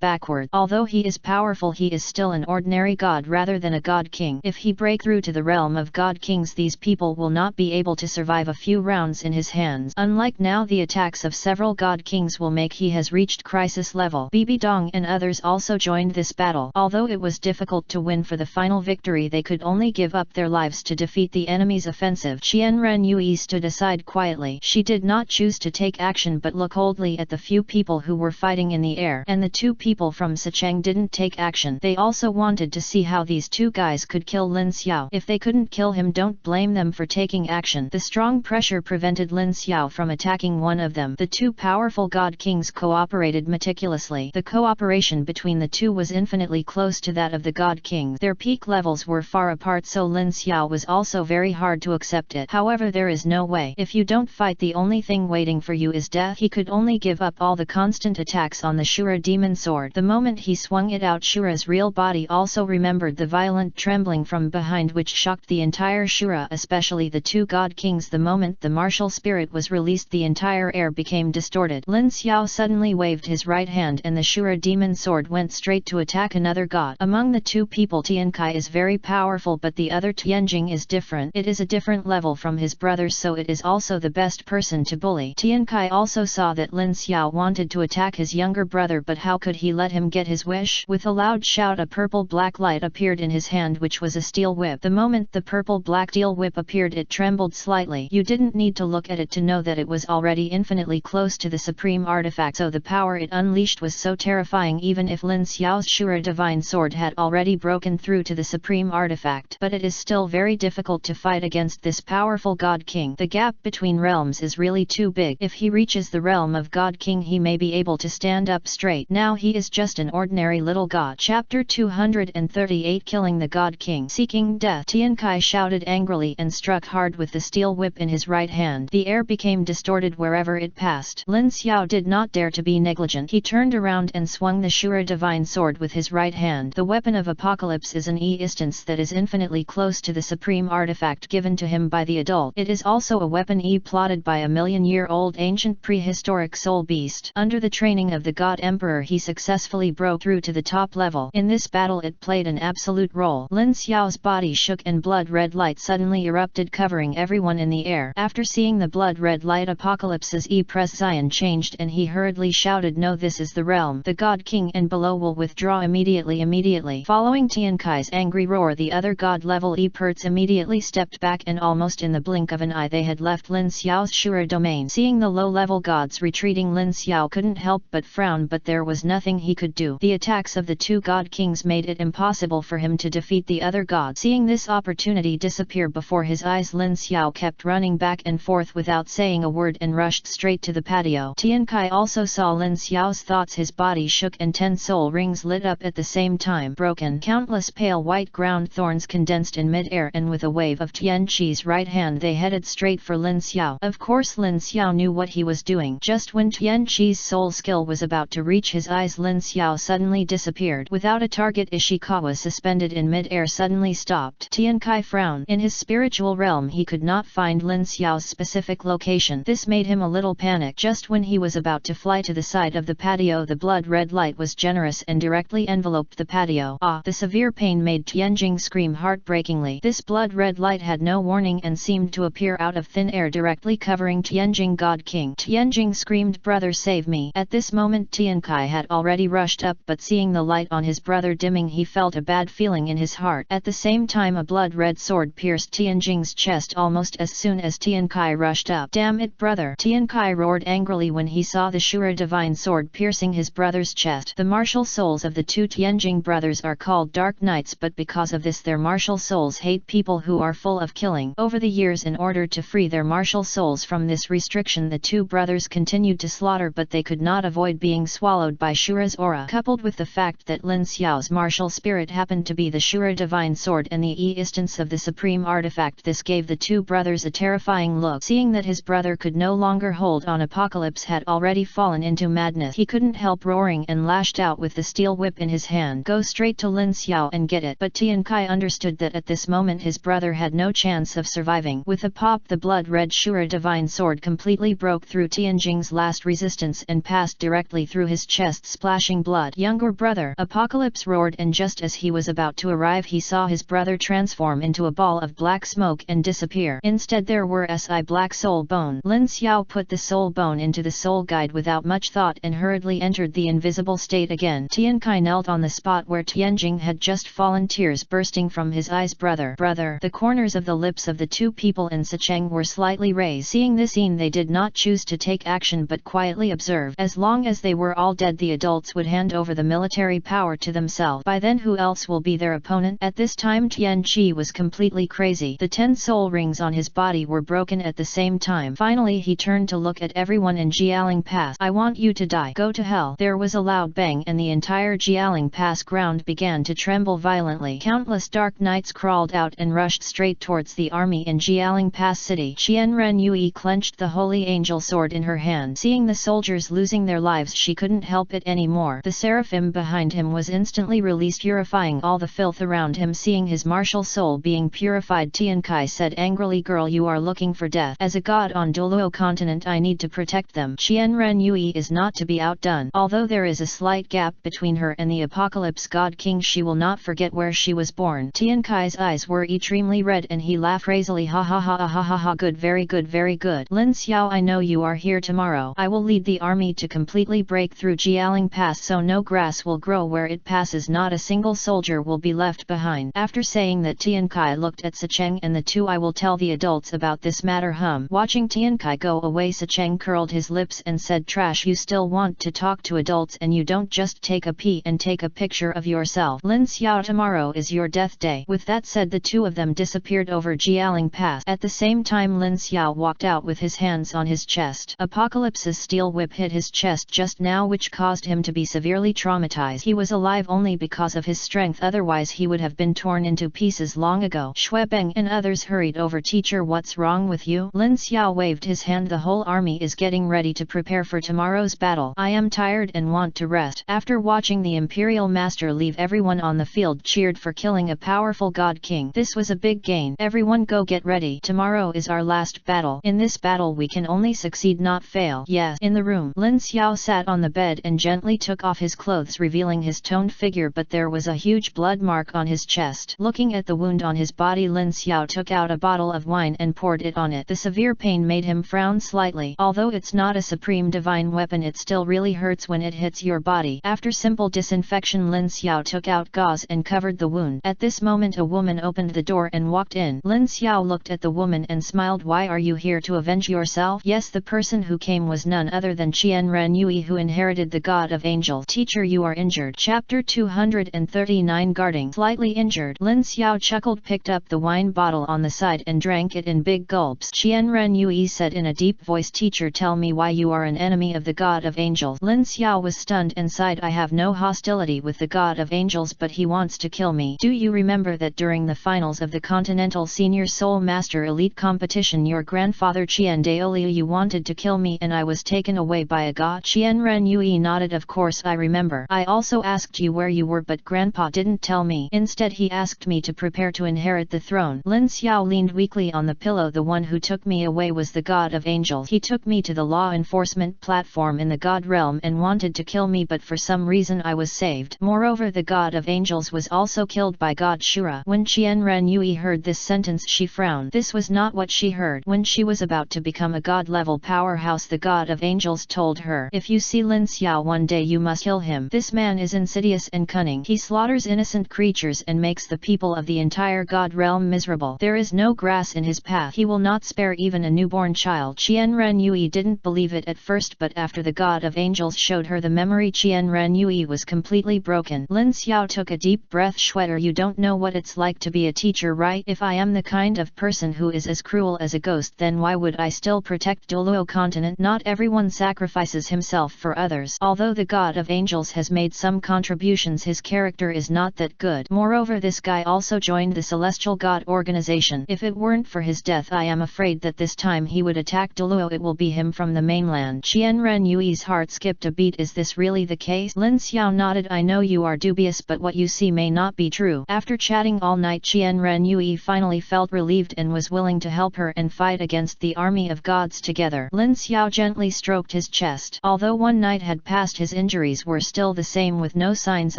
backward. Although he is powerful, he is still an ordinary god rather than a god king. If he break through to the realm of god kings, these people will not be able to survive a few rounds in his hands. Unlike now, the attacks of several god kings will make he has reached crisis level. Bibi Dong and others also joined this battle. Although it was difficult to win for the final victory, they could only give up their lives to defeat the enemy's offensive. Chiian Renui stood aside quietly. She did not choose to take action but look coldly at the few people who were fighting in the air, and the two people from Sicheng didn't take action. They also wanted to see how these two guys could kill Lin Xiao. If they couldn't kill him, don't blame them for taking action. The strong pressure prevented Lin Xiao from attacking one of them. The two powerful god kings cooperated meticulously. The cooperation between the two was infinitely close to that of the god kings. Their peak levels were far apart, so Lin Xiao was also very hard to accept it. However, there is no way. If you don't fight, the only thing waiting for you is death. He could only give up all the constant attacks on the Shura demon sword. The moment he swung it out, Shura's real body also remembered the violent trembling from behind which shocked the entire Shura, especially the two god kings. The moment the martial spirit was released, the entire air became distorted. Lin Xiao suddenly waved his right hand and the Shura demon sword went straight to attack another god. Among the two people, Tian Kai is very powerful, but the other Tianjing is different. It is a different level from his brothers, so it is also the best person to bully. Tian Kai also saw that Lin Xiao wanted to attack his younger brother, but how could he let him get his wish? With a loud shout, a purple-black light appeared in his hand, which was a steel whip. The moment the purple-black steel whip appeared, it trembled slightly. You didn't need to look at it to know that it was already infinitely close to the supreme artifact, so the power it unleashed was so terrifying. Even if Lin Xiao's Shura divine sword had already broken through to the supreme artifact, but it is still very difficult to fight against this powerful god king. The gap between realms is really too big. If he reaches the realm of god king, he may be able to stand up straight. Now he is just an ordinary little god. Chapter 238, Killing the God King. Seeking death. Tian Kai shouted angrily and struck hard with the steel whip in his right hand. The air became distorted wherever it passed. Lin Xiao did not dare to be negligent. He turned around and swung the Shura divine sword with his right hand. The weapon of apocalypse is an instance that is infinitely close to the supreme artifact given to him by the adult. It is also a weapon plotted by a million-year-old ancient prehistoric soul beast. Under the training of the God Emperor, he successfully broke through to the top level. In this battle it played an absolute role. Lin Xiao's body shook and blood-red light suddenly erupted, covering everyone in the air. After seeing the blood-red light, Apocalypse's prescience changed and he hurriedly shouted, "No, this is the realm. The God King and below will withdraw immediately." Following Tian Kai's angry roar, the other god-level Eperts immediately stepped back, and almost in the blink of an eye they had left Lin Xiao's Shura domain. Seeing the low-level gods retreating, Lin Xiao couldn't help but frown, but there was nothing he could do. The attacks of the two god kings made it impossible for him to defeat the other god. Seeing this opportunity disappear before his eyes, Lin Xiao kept running back and forth without saying a word and rushed straight to the patio. Tian Kai also saw Lin Xiao's thoughts. His body shook and 10 soul rings lit up at the same time. Broken, countless pale white ground thorns condensed in mid-air, and with a wave of Tian Chi's right hand they headed straight for Lin Xiao. Of course Lin Xiao knew what he was doing. Just when Tianqi's soul skill was about to reach his eyes, Lin Xiao suddenly disappeared. Without a target, Ishikawa suspended in mid-air suddenly stopped. Tiankai frowned. In his spiritual realm he could not find Lin Xiao's specific location. This made him a little panic. Just when he was about to fly to the side of the patio, the blood-red light was generous and directly enveloped the patio. Ah! The severe pain made Tianjing scream heartbreakingly. This blood-red light had no warning and seemed to appear out of thin air, directly covering Tianjing God King. Tianjing screamed, "Brother, save me!" At this moment Tiankai had already rushed up, but seeing the light on his brother dimming, he felt a bad feeling in his heart. At the same time a blood-red sword pierced Tianjing's chest almost as soon as Tiankai rushed up. "Damn it, brother!" Tiankai roared angrily when he saw the Shura divine sword piercing his brother's chest. The martial souls of the two Tianjing brothers are called Dark Knights, but because of this their martial souls hate people who are full of killing. Over the years, in order to free their martial souls from this restriction, the two brothers continued to slaughter, but they could not avoid being swallowed by Shura's aura. Coupled with the fact that Lin Xiao's martial spirit happened to be the Shura divine sword and the instance of the supreme artifact, this gave the two brothers a terrifying look. Seeing that his brother could no longer hold on, Apocalypse had already fallen into madness. He couldn't help roaring and lashed out with the steel whip in his hand. "Go straight to Lin Xiao and get it." But Tiankai understood that at this moment his brother had no chance of surviving. With a pop, the blood-red Shura divine sword completely broke through Tianjing's last resistance and passed directly through his chest, splashing blood. "Younger brother!" Apocalypse roared, and just as he was about to arrive he saw his brother transform into a ball of black smoke and disappear. Instead there were si black soul bone. Lin Xiao put the soul bone into the soul guide without much thought and hurriedly entered the invisible state again. Tiankai knelt on the spot where Tianjing had just fallen, tears bursting from his eyes. "Brother, brother!" The corners of the lips of the two people in Sicheng were slightly raised. Seeing this scene, they did not choose to take action but quietly observed. As long as they were all dead, the adults would hand over the military power to themselves. By then who else will be their opponent? At this time Tianqi was completely crazy. The 10 soul rings on his body were broken at the same time. Finally he turned to look at everyone in Jialing Pass. "I want you to die. Go to hell." There was a loud bang and the entire Jialing Pass ground began to tremble violently. Countless dark knights crawled out and rushed straight towards the army in Jialing Pass city. Chiian Renui clenched the holy angel sword in her hand. Seeing the soldiers losing their lives, she couldn't help it anymore. The seraphim behind him was instantly released, purifying all the filth around him. Seeing his martial soul being purified, Tiankai said angrily, "Girl, you are looking for death. As a god on Douluo continent, I need to protect them." Chiian Renui is not to be outdone. Although there is a slight gap between her and the Apocalypse God King, she will not forget where she was born. Tiankai's eyes were extremely red and he laughed crazily. "Ha ha ha ha ha ha, good, very good, very good. Lin Xiao, I know you are here tomorrow. I will lead the army to completely break through Jialing Pass so no grass will grow where it passes, not a single soldier will be left behind." After saying that, Tiankai looked at Sicheng and the two, "I will tell the adults about this matter." Watching Tiankai go away, Sicheng curled his lips and said, "Trash, you still want to talk to adults and you don't just take a pee and take a picture of yourself. Lin Xiao, tomorrow is your death day." With that said, the two of them disappeared over Jialing Pass. At the same time Lin Xiao walked out with his hands on his chest. Apocalypse's steel whip hit his chest just now, which caused him to be severely traumatized. He was alive only because of his strength, otherwise he would have been torn into pieces long ago. Xuebeng and others hurried over. "Teacher, what's wrong with you?" Lin Xiao waved his hand. "The whole army is getting ready to prepare for tomorrow's battle. I am tired and want to rest." After watching the Imperial Master leave, everyone on the field cheered for killing a powerful God King. This was a big gain. "Everyone go get ready. Tomorrow is our last battle. In this battle we can only succeed, not fail." "Yes." In the room, Lin Xiao sat on the bed and gently took off his clothes, revealing his toned figure, but there was a huge blood mark on his chest. Looking at the wound on his body, Lin Xiao took out a bottle of wine and poured it on it. The severe pain made him frown slightly. Although it's not a supreme divine weapon, it still really hurts when it hits your body. After simple disinfection, Lin Xiao took out gauze and covered the wound. At this moment a woman opened the door and walked in. Lin Xiao looked at the woman and smiled. "Why are you here, to avenge yourself?" "Yes." The person who came was none other than Chiian Renui, who inherited the God of Angels. "Teacher, you are injured." Chapter 239, Guarding. Slightly injured. Lin Xiao chuckled, picked up the wine bottle on the side and drank it in big gulps. Chiian Renui said in a deep voice, "Teacher, tell me why you are an enemy of the God of Angels." Lin Xiao was stunned and sighed, "I have no hostility with the God of Angels, but he wants to kill me. Do you remember that during the finals of the Continental Senior Soul Master Elite competition your grandfather Chiian Daoliu, you wanted to kill me and I was taken away by a god. Chiian Renui nodded. Of course I remember. I also asked you where you were, but grandpa didn't tell me. Instead he asked me to prepare to inherit the throne. Lin Xiao leaned weakly on the pillow. The one who took me away was the god of angels. He took me to the law enforcement platform in the god realm and wanted to kill me, but for some reason I was saved. Moreover, the god of angels was also killed by god Shura. When Chiian Renui heard this sentence, she frowned. This was not what she heard. When she was about to become a god-level powerhouse, the god of angels told her, if you see Lin Xiao one day you must kill him. This man is insidious and cunning. He slaughters innocent creatures and makes the people of the entire god realm miserable. There is no grass in his path. He will not spare even a newborn child. Chiian Renui didn't believe it at first, but after the god of angels showed her the memory, Chiian Renui was completely broken. Lin Xiao took a deep breath. Shwetter, you don't know what it's like to be a teacher, right? If I am the kind of person who is as cruel as a ghost, then why would I still protect Douluo continent? Not everyone sacrifices himself for others. Although the god of angels has made some contributions, his character is not that good. Moreover, this guy also joined the celestial god organization. If it weren't for his death, I am afraid that this time he would attack Douluo. It will be him from the mainland. Chiian Renui's heart skipped a beat. Is this really the case? Lin Xiao nodded. I know you are dubious, but what you see may not be true. After chatting all night, Chiian Renui finally felt relieved and was willing to help her and fight against the army of gods together. Lin Xiao gently stroked his chest. Although one night had passed, his injuries were still the same with no signs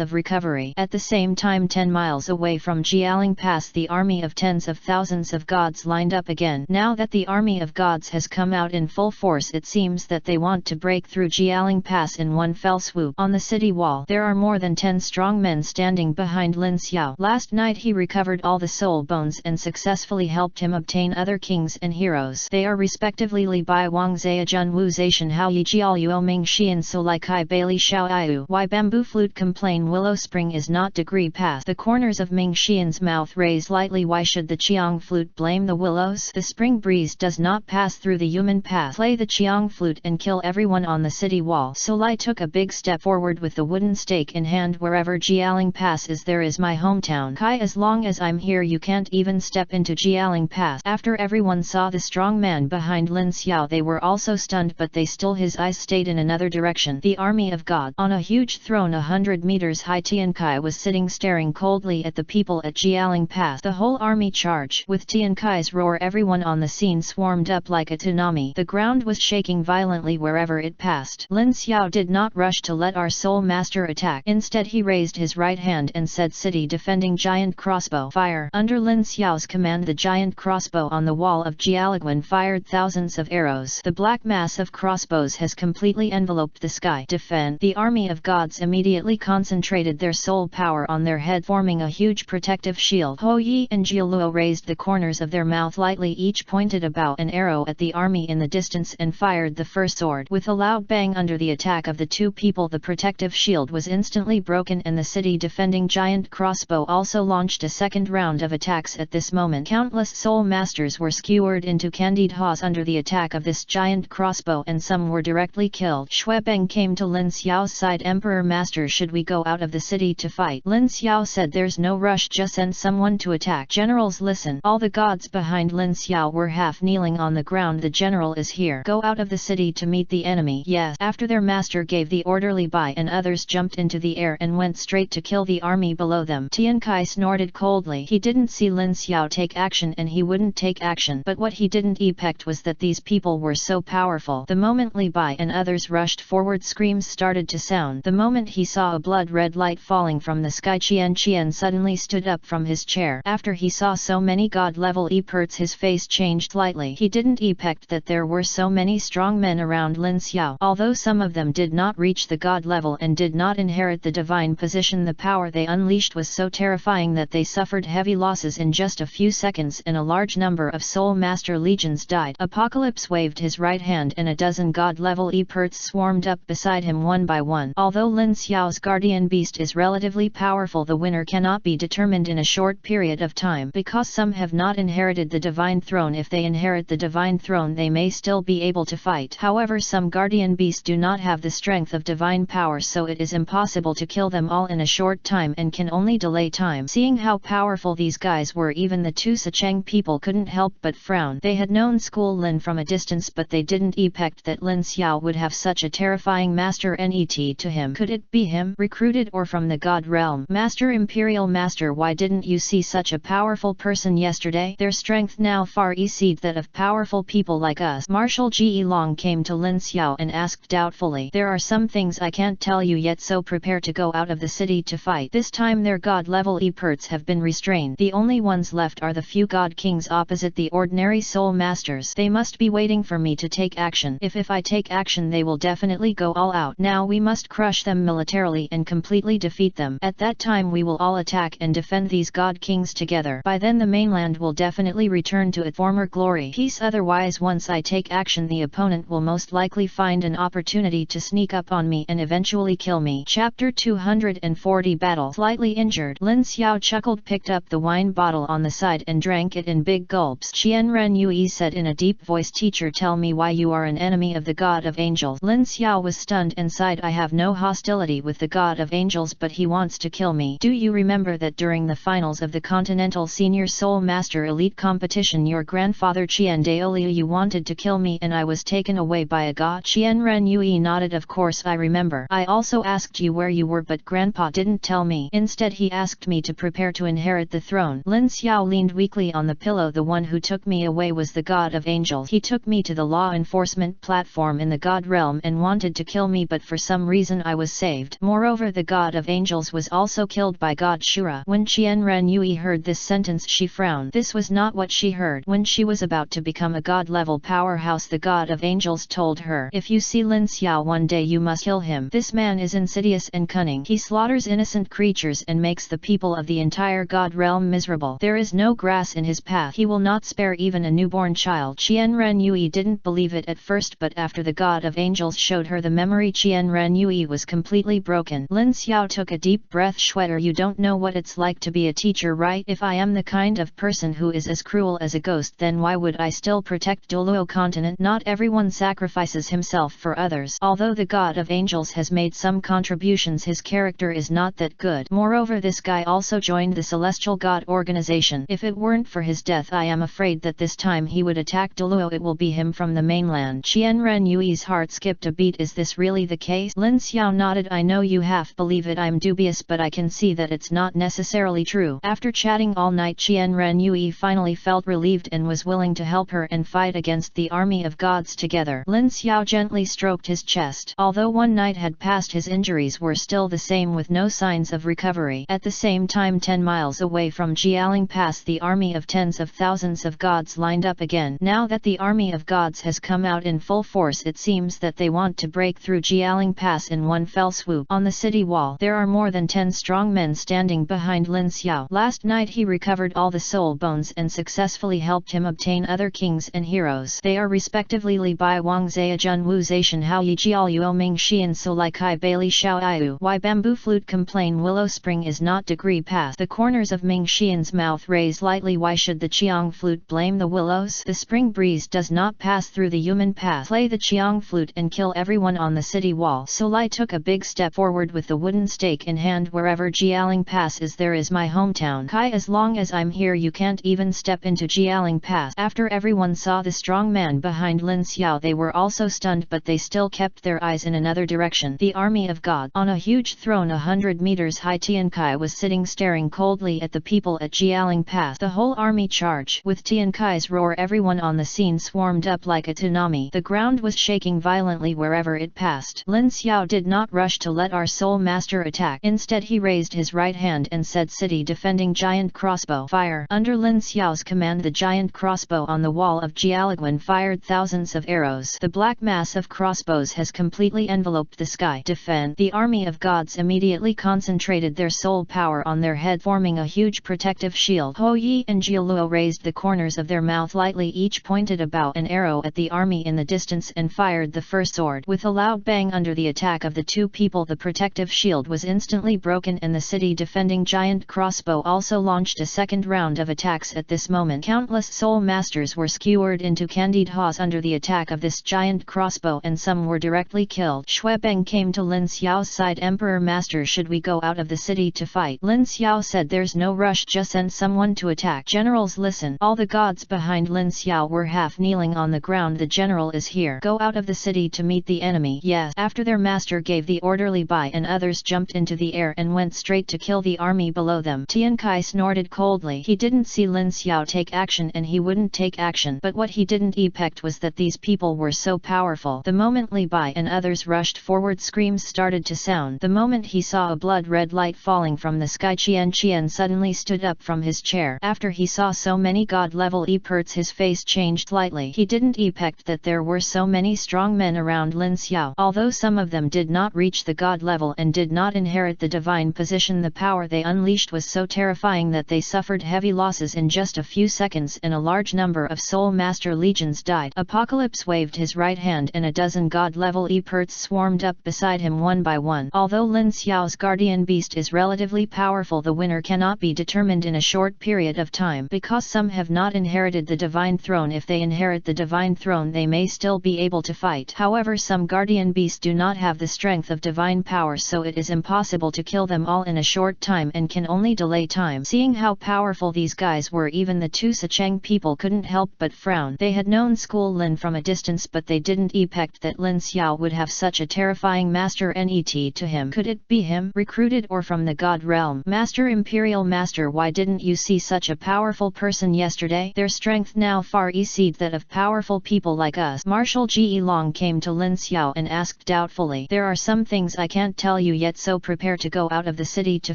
of recovery. At the same time, 10 miles away from Jialing Pass, the army of tens of thousands of gods lined up again. Now that the army of gods has come out in full force, it seems that they want to break through Jialing Pass in one fell swoop. On the city wall, there are more than 10 strong men standing behind Lin Xiao. Last night he recovered all the soul bones and successfully helped him obtain other kings and heroes. They are respectively Li Bai Wang Zia Jun Wu Zaishan Hao Yi Jiao Yuo Ming Xian So Lai Kai Bailey Xiao Iu. Why Bamboo Flute complain? Willow Spring is not degree pass. The corners of Ming Xian's mouth raise lightly. Why should the Chiang flute blame the willows? The spring breeze does not pass through the human path. Play the Chiang flute and kill everyone on the city wall. So Lai took a big step forward with the wooden stake in hand. Wherever Jialing Pass is, there is my hometown. Kai, as long as I'm here you can't even step into Jialing Pass. After everyone saw the strong man behind Lin Xiao, they were also stunned, but they still his eyes stayed in another direction. The army of God. On a huge throne 100 meters high, Tian Kai was sitting staring coldly at the people at Jialing Pass. The whole army charged. With Tian Kai's roar, everyone on the scene swarmed up like a tsunami. The ground was shaking violently wherever it passed. Lin Xiao did not rush to let our soul master attack. Instead he raised his right hand and said, city defending giant crossbow. Fire. Under Lin Xiao's command, the giant crossbow on the wall of Jialiguan fired thousands of arrows. The black mass of crossbows has completely enveloped the sky. Defend. The army of gods immediately concentrated their soul power on their head, forming a huge protective shield. Ho Yi and Douluo raised the corners of their mouth lightly. Each pointed a bow and arrow at the army in the distance and fired the first sword. With a loud bang under the attack of the two people, the protective shield was instantly broken and the city defending giant crossbow also launched a second round of attacks. At this moment, countless soul masters were skewered into candied haws under the attack of this giant crossbow, and some were directly killed. Xuebeng came to Lin Xiao's side. Emperor Master, should we go out of the city to fight? Lin Xiao said, there's no rush, just send someone to attack. Generals, listen. All the gods behind Lin Xiao were half kneeling on the ground. The general is here. Go out of the city to meet the enemy. Yes. After their master gave the order, Li Bai and others jumped into the air and went straight to kill the army below them. Tian Kai snorted coldly. He didn't see Lin Xiao take action and he wouldn't take action, but what he didn't expect was that these people were so powerful. The moment Li Bai and others rushed forward, screams started to sound. The moment he saw a blood-red light falling from the sky, Qian suddenly stood up from his chair. After he saw so many god-level experts, his face changed slightly. He didn't expect that there were so many strong men around Lin Xiao. Although some of them did not reach the god level and did not inherit the divine position, the power they unleashed was so terrifying that they suffered heavy losses in just a few seconds, and a large number of soul master legions died. Apocalypse waved his right hand and a dozen god-level experts swarmed up beside him one by one. Although Lin Xiao's guardian beast is relatively powerful, the winner cannot be determined in a short period of time, because some have not inherited the divine throne. If they inherit the divine throne, they may still be able to fight. However, some guardian beasts do not have the strength of divine power, so it is impossible to kill them all in a short time and can only delay time. Seeing how powerful these guys were, even the two Secheng people couldn't help but frown. They had known School Lin from a distance, but they didn't expect that Lin Xiao would have such a terrifying master net to him. Could it be him, recruited or from the God realm? Master, Imperial Master, why didn't you see such a powerful person yesterday? Their strength now far exceeds that of powerful people like us. Marshal Ji Long came to Lin Xiao and asked doubtfully, there are some things I can't tell you yet, so prepare to go out of the city to fight. This time their god level experts have been restrained. The only ones left are the few god kings opposite the ordinary soul masters. They must be waiting for me to take action. If I take action, they will definitely go all out. Now we must crush them militarily and completely defeat them. At that time we will all attack and defend these god kings together. By then the mainland will definitely return to its former glory. Peace. Otherwise, once I take action, the opponent will most likely find an opportunity to sneak up on me and eventually kill me. Chapter 240 Battle. Slightly injured, Lin Xiao chuckled, picked up the wine bottle on the side and drank it in big gulps. Chiian Renui said in a deep voice, teacher, tell me why you are an enemy of the god of angels. Lin Xiao was stunned and sighed, I have no hostility with the god of angels, but he wants to kill me. Do you remember that during the finals of the Continental Senior Soul Master Elite Competition, your grandfather Chiian Daoliu wanted to kill me and I was taken away by a god? Chiian Renui nodded. Of course I remember. I also asked you where you were, but grandpa didn't tell me. Instead he asked me to prepare to inherit the throne. Lin Xiao leaned weakly on the pillow. The one who took me away was the god of angels. He took me to the law enforcement platform in the god realm and wanted to kill me, but for some reason I was saved. Moreover, the god of angels was also killed by god Shura. When Chiian Renui heard this sentence, she frowned. This was not what she heard. When she was about to become a god-level powerhouse, the god of angels told her, if you see Lin Xiao one day, you must kill him. This man is insidious and cunning. He slaughters innocent creatures and makes the people of the entire god realm miserable. There is no grass in his path. He will not spare even a newborn child. Chiian Renui didn't believe it at first, but after the god of angels showed her the memory, Chiian Renui was completely broken. Lin Xiao took a deep breath. Shweder, you don't know what it's like to be a teacher, right? If I am the kind of person who is as cruel as a ghost, then why would I still protect Douluo continent? Not everyone sacrifices himself for others. Although the god of angels has made some contributions, his character is not that good. Moreover, this guy also joined the celestial god organization. If it weren't for his death, I am afraid that this time he would attack Douluo. It will be him from the mainland. Chiian Renui's heart skipped a beat. Is this really the case? Lin Xiao nodded. I know you half believe it. I'm dubious, but I can see that it's not necessarily true. After chatting all night, Chiian Renui finally felt relieved and was willing to help her and fight against the army of gods together. Lin Xiao gently stroked his chest. Although one night had passed, his injuries were still the same with no signs of recovery. At the same time, 10 miles away from Jialing Pass, the army of tens of thousands of gods lined up again. Now that the army of gods has come out in full force, it seems that they want to break through Jialing Pass in one fell swoop. On the city wall, there are more than 10 strong men standing behind Lin Xiao. Last night he recovered all the soul bones and successfully helped him obtain other kings and heroes. They are respectively Li Bai Wang Zia Jun Wu Zaishan Hao Yi Jiao Yuo Ming Xian Solai Kai Bailey Xiao Iu. Why Bamboo Flute complain Willow Spring is not degree path. The corners of Ming Xian's mouth raised lightly. Why should the Chiang Flute blame the willows? The spring breeze does not pass through the human path. Play the Chiang Flute and kill everyone on the city wall. Solai took a big step forward with the wooden stake in hand. Wherever Jialing Pass is, there is my hometown. Kai, as long as I'm here, you can't even step into Jialing Pass. After everyone saw the strong man behind Lin Xiao, they were also stunned, but they still kept their eyes in another direction. The army of God. On a huge throne 100 meters high, Tian Kai was sitting staring coldly at the people at Jialing Pass. The whole army charged. With Tian Kai's roar, everyone on the scene swarmed up like a tsunami. The ground was shaking violently wherever it passed. Lin Xiao did not rush to let our soul master attack. Instead, he raised his right hand and said, city defending giant crossbow. Fire. Under Lin Xiao's command, the giant crossbow on the wall of Jialiguan fired thousands of arrows. The black mass of crossbows has completely enveloped the sky. Defend. The army of gods immediately concentrated their soul power on their head, forming a huge protective shield. Ho Yi and Jialuo raised the corners of their mouth lightly. Each pointed a bow and arrow at the army in the distance and fired the first sword. With a loud bang under the attack of the two people, the protective shield was instantly broken, and the city defending giant crossbow also launched a second round of attacks. At this moment, countless soul masters were skewered into Candide Haws under the attack of this giant crossbow, and some were directly killed. Xuebeng came to Lin Xiao's side. Emperor Master, should we go out of the city to fight? Lin Xiao said, there's no rush, just send someone to attack. Generals, listen. All the gods behind Lin Xiao were half kneeling on the ground. The general is here. Go out of the city to meet the enemy. Yes. After their master gave the orderly by and others jumped into the air and went straight to kill the army below them. Tian Kai snorted coldly. He didn't see Lin Xiao take action and he wouldn't take action. But what he didn't expect was that these people were so powerful. The moment Li Bai and others rushed forward, screams started to sound. The moment he saw a blood-red light falling from the sky, Chian suddenly stood up from his chair. After he saw so many god-level experts, his face changed slightly. He didn't expect that there were so many strong men around Lin Xiao. Although some of them did not reach the god level and did not inherit the divine position, the power they unleashed was so terrifying that they suffered heavy losses in just a few seconds and a large number of Soul Master legions died. Apocalypse waved his right hand and a dozen god-level experts swarmed up beside him one by one. Although Lin Xiao's guardian beast is relatively powerful, the winner cannot be determined in a short period of time because some have not inherited the divine throne. If they inherit the divine throne, they may still be able to fight. However, some guardian beasts do not have the strength of divine power, so it is impossible to kill them all in a short time and can only delay time. Seeing how powerful these guys were, even the two Sicheng people couldn't help but frown. They had known School Lin from a distance, but they didn't expect that Lin Xiao would have such a terrifying master. Net to him. Could it be him, recruited or from the god realm? Master, Imperial Master, why didn't you see such a powerful person yesterday? Their strength now far exceeds that of powerful people like us. Marshal Ji Long came to Lin Xiao and asked doubtfully, there are some things I can't tell you yet, so prepare to go out of the city to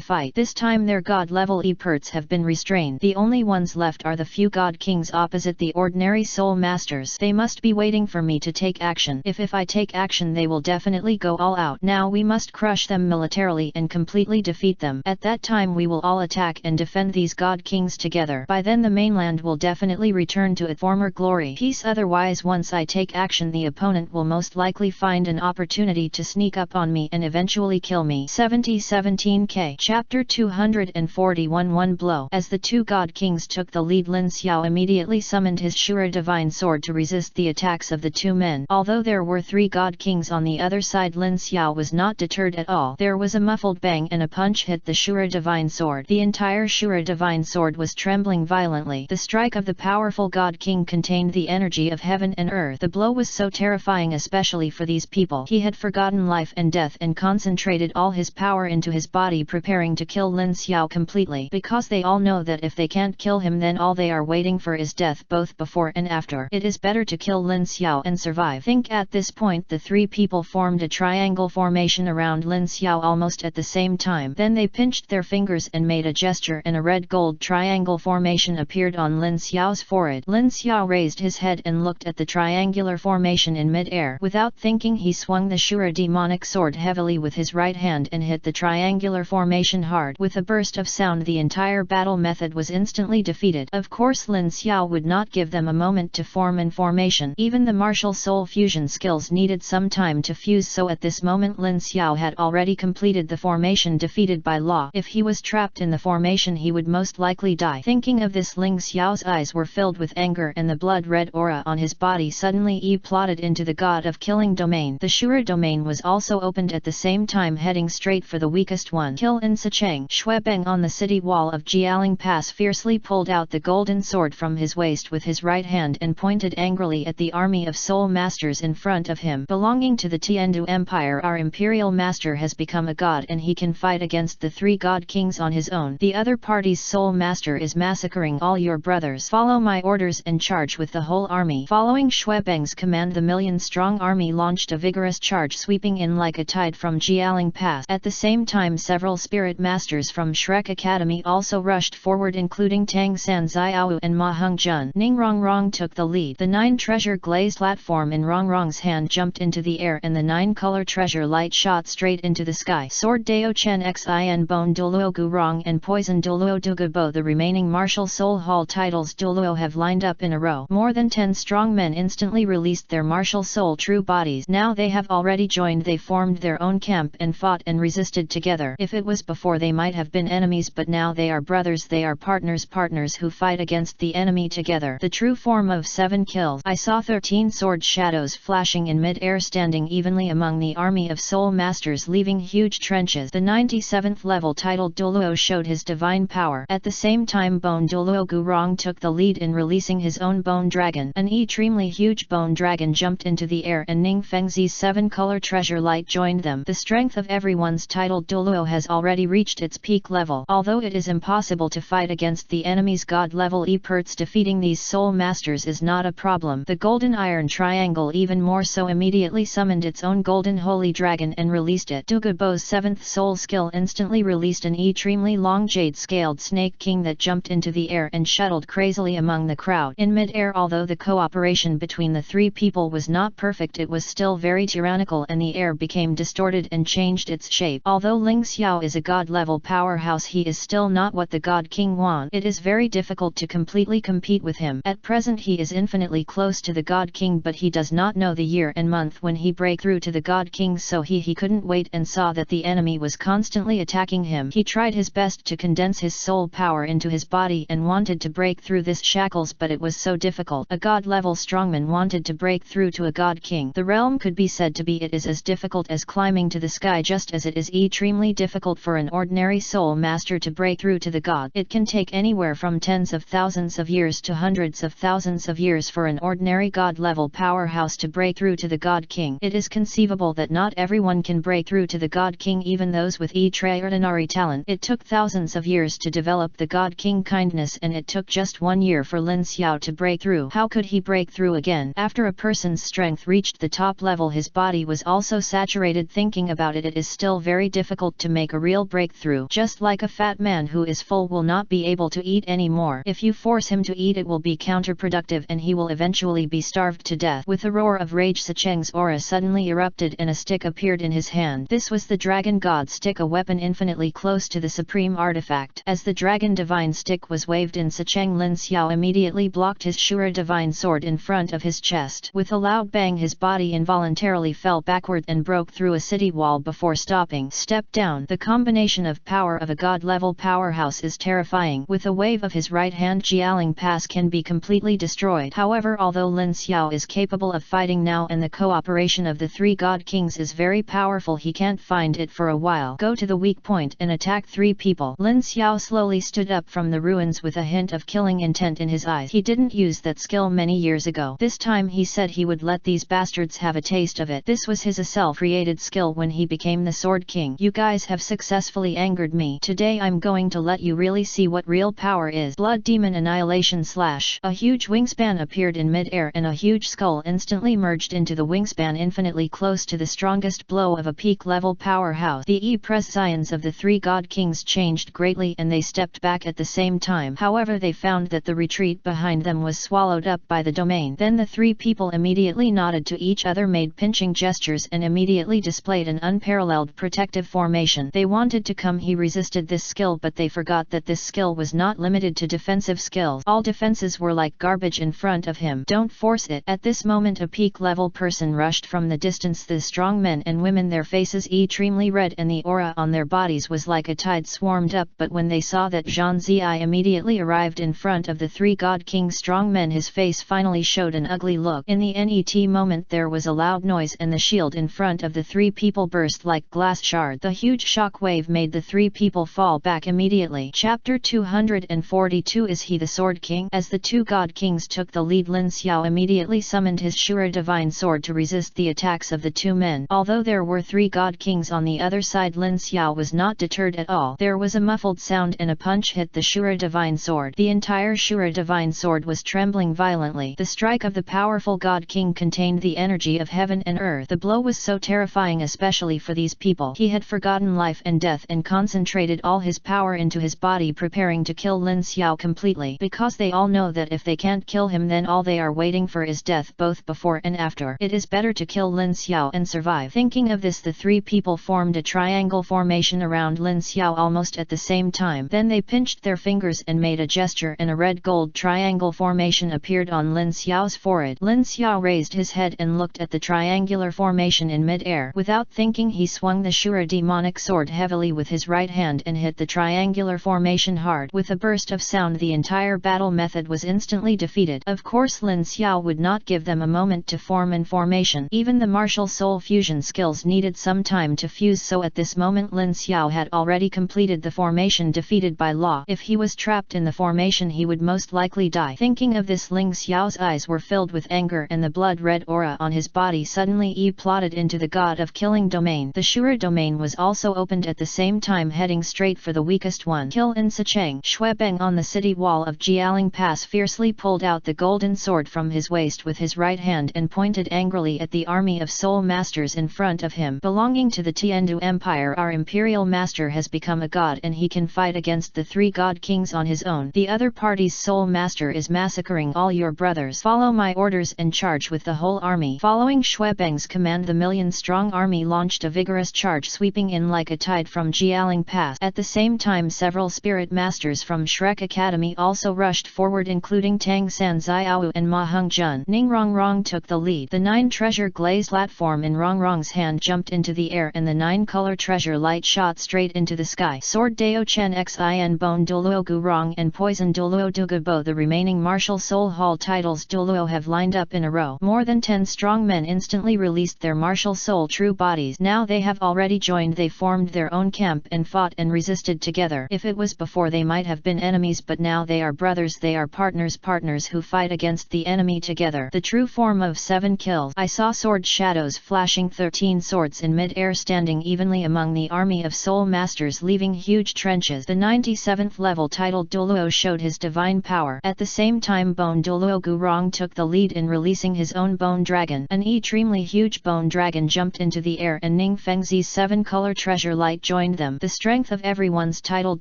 fight. This time their god-level experts have been restrained. The only ones left are the few god kings opposite the ordinary soul masters. They must be waiting for me to take action. If I take action, they will definitely go all out. Now we must crush them militarily and completely defeat them. At that time we will all attack and defend these god kings together. By then the mainland will definitely return to its former glory. Peace. Otherwise, once I take action, the opponent will most likely find an opportunity to sneak up on me and eventually kill me. 17K Chapter 241 One Blow. As the two god kings took the lead, Lin Xiao immediately summoned his Shura divine sword to resist the attacks of the two men. Although there were three god kings on the other side, Lin Xiao was not deterred at all. There was a muffled bang and a punch hit the Shura divine sword. The entire Shura divine sword was trembling violently. The strike of the powerful god king contained the energy of heaven and earth. The blow was so terrifying, especially for these people. He had forgotten life and death and concentrated all his power into his body, preparing to kill Lin Xiao completely, because they all know that if they can't kill him, then all they are waiting for is death, both before and after. It is better to kill Lin Xiao and survive. Think. At this point the three people formed a triangle formation around Lin Xiao almost at the same time. Then they pinched their fingers and made a gesture, and a red-gold triangle formation appeared on Lin Xiao's forehead. Lin Xiao raised his head and looked at the triangular formation in mid-air. Without thinking, he swung the Shura demonic sword heavily with his right hand and hit the triangular formation hard. With a burst of sound, the entire battle method was instantly defeated. Of course, Lin Xiao would not give them a moment to form in formation. Even the martial soul fusion skills needed some time to fuse, so at this moment Lin Xiao had already completed the formation, defeated by law. If he was trapped in the formation, he would most likely die. Thinking of this, Lin Xiao's eyes were filled with anger, and the blood-red aura on his body suddenly plotted into the god of killing domain. The Shura domain was also opened at the same time, heading straight for the weakest one. Kill in Sicheng. Xuebeng on the city wall of Jialing Pass fiercely pulled out the golden sword from his waist with his right hand and pointed angrily at the army of soul masters in front of him. Belonging to the Tiandu Empire, our Imperial Master has become a god and he can fight against the three god kings on his own. The other party's soul master is massacring all your brothers. Follow my orders and charge with the whole army. Following Xuebeng's command, the million-strong army launched a vigorous charge, sweeping in like a tide from Jialing Pass. At the same time, several spirit masters from Shrek Academy also rushed forward, including Tang San Xiao and Ma Hongjun. Ning Rongrong took the lead. The 9 treasure glazed platform in Rongrong's hand jumped into the air, and the 9-color treasure light shot straight into the sky. Sword Dao Chen Xin Bone Douluo Gurong and Poison Douluo Dugabo. The remaining martial soul hall titles Douluo have lined up in a row. More than 10 strong men instantly released their martial soul true bodies. Now they have already joined. They formed their own camp and fought and resisted together. If it was before, they might have been enemies, but now they are brothers. They are partners who fight against the enemy together. The true form of 7 kills. I saw 13 sword shadows flashing in mid-air, standing evenly among the army of soul masters, leaving huge trenches. The 97th level titled Douluo showed his divine power. At the same time, Bone Douluo Gurong took the lead in releasing releasing his own bone dragon. An extremely huge bone dragon jumped into the air and Ning Fengzi's 7-color treasure light joined them. The strength of everyone's titled Douluo has already reached its peak level. Although it is impossible to fight against the enemy's god level Eperts, defeating these soul masters is not a problem. The golden iron triangle even more so immediately summoned its own golden holy dragon and released it. Bo's 7th soul skill instantly released an extremely long jade-scaled snake king that jumped into the air and shuttled crazily among the crowd. In mid-air, although the cooperation between the three people was not perfect, it was still very tyrannical and the air became distorted and changed its shape. Although Ling Xiao is a god-level powerhouse, he is still not what the God King wants. It is very difficult to completely compete with him. At present he is infinitely close to the God King, but he does not know the year and month when he break through to the God King, so he couldn't wait and saw that the enemy was constantly attacking him. He tried his best to condense his soul power into his body and wanted to break through this shackles, but it was so difficult. A god-level strongman wanted to break through to a God King. The realm could be said to be it is as difficult as climbing to the sky, just as it is extremely difficult for an ordinary soul master to break through to the god. It can take anywhere from tens of thousands of years to hundreds of thousands of years for an ordinary god-level powerhouse to break through to the God King. It is conceivable that not everyone can break through to the God King, even those with extraordinary talent. It took thousands of years to develop the God King kindness, and it took just 1 year for Lin Xiao to break through. How could he break through again? After a person's strength reached the top level, his body was also saturated. Thinking about it, it is still very difficult to make a real breakthrough. Just like a fat man who is full will not be able to eat anymore. If you force him to eat, it will be counterproductive and he will eventually be starved to death. With a roar of rage, Sicheng's aura suddenly erupted and a stick appeared in his hand. This was the Dragon God Stick, a weapon infinitely close to the supreme artifact. As the Dragon Divine Stick was waved in Sicheng, Lin Xiao immediately blocked his Shura Divine Sword in front of his chest. With a loud bang, his body involuntarily fell backward and broke through a city wall before stopping. Step down. The combination of power of a god-level powerhouse is terrifying. With a wave of his right hand, Jialing Pass can be completely destroyed. However, although Lin Xiao is capable of fighting now and the cooperation of the three God Kings is very powerful, he can't find it for a while. Go to the weak point and attack three people. Lin Xiao slowly stood up from the ruins with a hint of killing intent in his eyes. He didn't use that skill many years ago. This time he said he would let these bastards have a taste of it. This was his self-created skill when he became the Sword King. You guys have successfully angered me. Today I'm going to let you really see what real power is. Blood Demon Annihilation Slash. A huge wingspan appeared in mid-air and a huge skull instantly merged into the wingspan, infinitely close to the strongest blow of a peak-level powerhouse. The prescience of the three God Kings changed greatly and they stepped back at the same time. However, they found that the retreat behind them was swallowed up by the domain. Then the three people immediately nodded to each other, made pinching gestures and immediately displayed an unparalleled protective formation. They wanted to come. He resisted this skill, but they forgot that this skill was not limited to defensive skills. All defenses were like garbage in front of him. Don't force it. At this moment a peak-level person rushed from the distance. The strong men and women, their faces extremely red and the aura on their bodies was like a tide swarmed up, but when they saw that Zhang Ziyi immediately arrived in front of the three God King strong men, his face finally showed an ugly look. In the net moment there was a loud noise and the shield in front of the three people burst like glass shard. The huge shock wave made the three people fall back immediately. Chapter 242. Is he the Sword King? As the two God Kings took the lead, Lin Xiao immediately summoned his Shura Divine Sword to resist the attacks of the two men. Although there were three God Kings on the other side, Lin Xiao was not deterred at all. There was a muffled sound and a punch hit the Shura Divine Sword. The entire Shura Divine Sword was trembling violently. The strike of the powerful God King contained the energy of heaven and earth. The blow was so terrifying, especially for these people. He had forgotten life and death and concentrated all his power into his body, preparing to kill Lin Xiao completely, because they all know that if they can't kill him, then all they are waiting for is death, both before and after. It is better to kill Lin Xiao and survive. Thinking of this, the three people formed a triangle formation around Lin Xiao almost at the same time. Then they pinched their fingers and made a gesture, and a red-gold triangle formation appeared on Lin Xiao's forehead. Lin Xiao raised his head and looked at the triangular formation in mid-air. Without thinking, he swung the Shura demonic sword heavily with his right hand and hit the triangular formation hard. With a burst of sound, the entire battle method was instantly defeated. Of course, Lin Xiao would not give them a moment to form in formation. Even the martial soul fusion skills needed some time to fuse, so at this moment Lin Xiao had already completed the formation, defeated by law. If he was trapped in the formation, he would most likely quickly die. Thinking of this, Ling Xiao's eyes were filled with anger and the blood-red aura on his body suddenly plotted into the god of killing domain. The Shura domain was also opened at the same time, heading straight for the weakest one. Kill in Sicheng. Xuebeng on the city wall of Jialing Pass fiercely pulled out the golden sword from his waist with his right hand and pointed angrily at the army of soul masters in front of him. Belonging to the Tiandu Empire, our Imperial master has become a god and he can fight against the 3 god kings on his own. The other party's soul master is massacring all your brothers. Follow my orders and charge with the whole army. Following Xuebeng's command, the million-strong army launched a vigorous charge, sweeping in like a tide from Jialing Pass. At the same time, several spirit masters from Shrek Academy also rushed forward, including Tang San Xiao and Ma Hongjun. Ning Rongrong took the lead. The 9 treasure glazed platform in Rongrong's hand jumped into the air and the 9 color treasure light shot straight into the sky. Sword Dao Chen Xin Bone Douluo Gurong and Poison Douluo Dugabo. The remaining martial soul hall titles Douluo have lined up in a row. More than 10 strong men instantly released their martial soul true bodies. Now they have already joined. They formed their own camp and fought and resisted together. If it was before, they might have been enemies, but now they are brothers. They are partners who fight against the enemy together. The true form of 7 kills. I saw sword shadows flashing, 13 swords in mid-air standing evenly among the army of soul masters, leaving huge trenches. The 97th level titled Douluo showed his divine power. At the same time, Bone Douluo Gurong took the lead in releasing his own bone dragon. An extremely huge bone dragon jumped into the air and Ning Fengzi's 7-color treasure light joined them. The strength of everyone's titled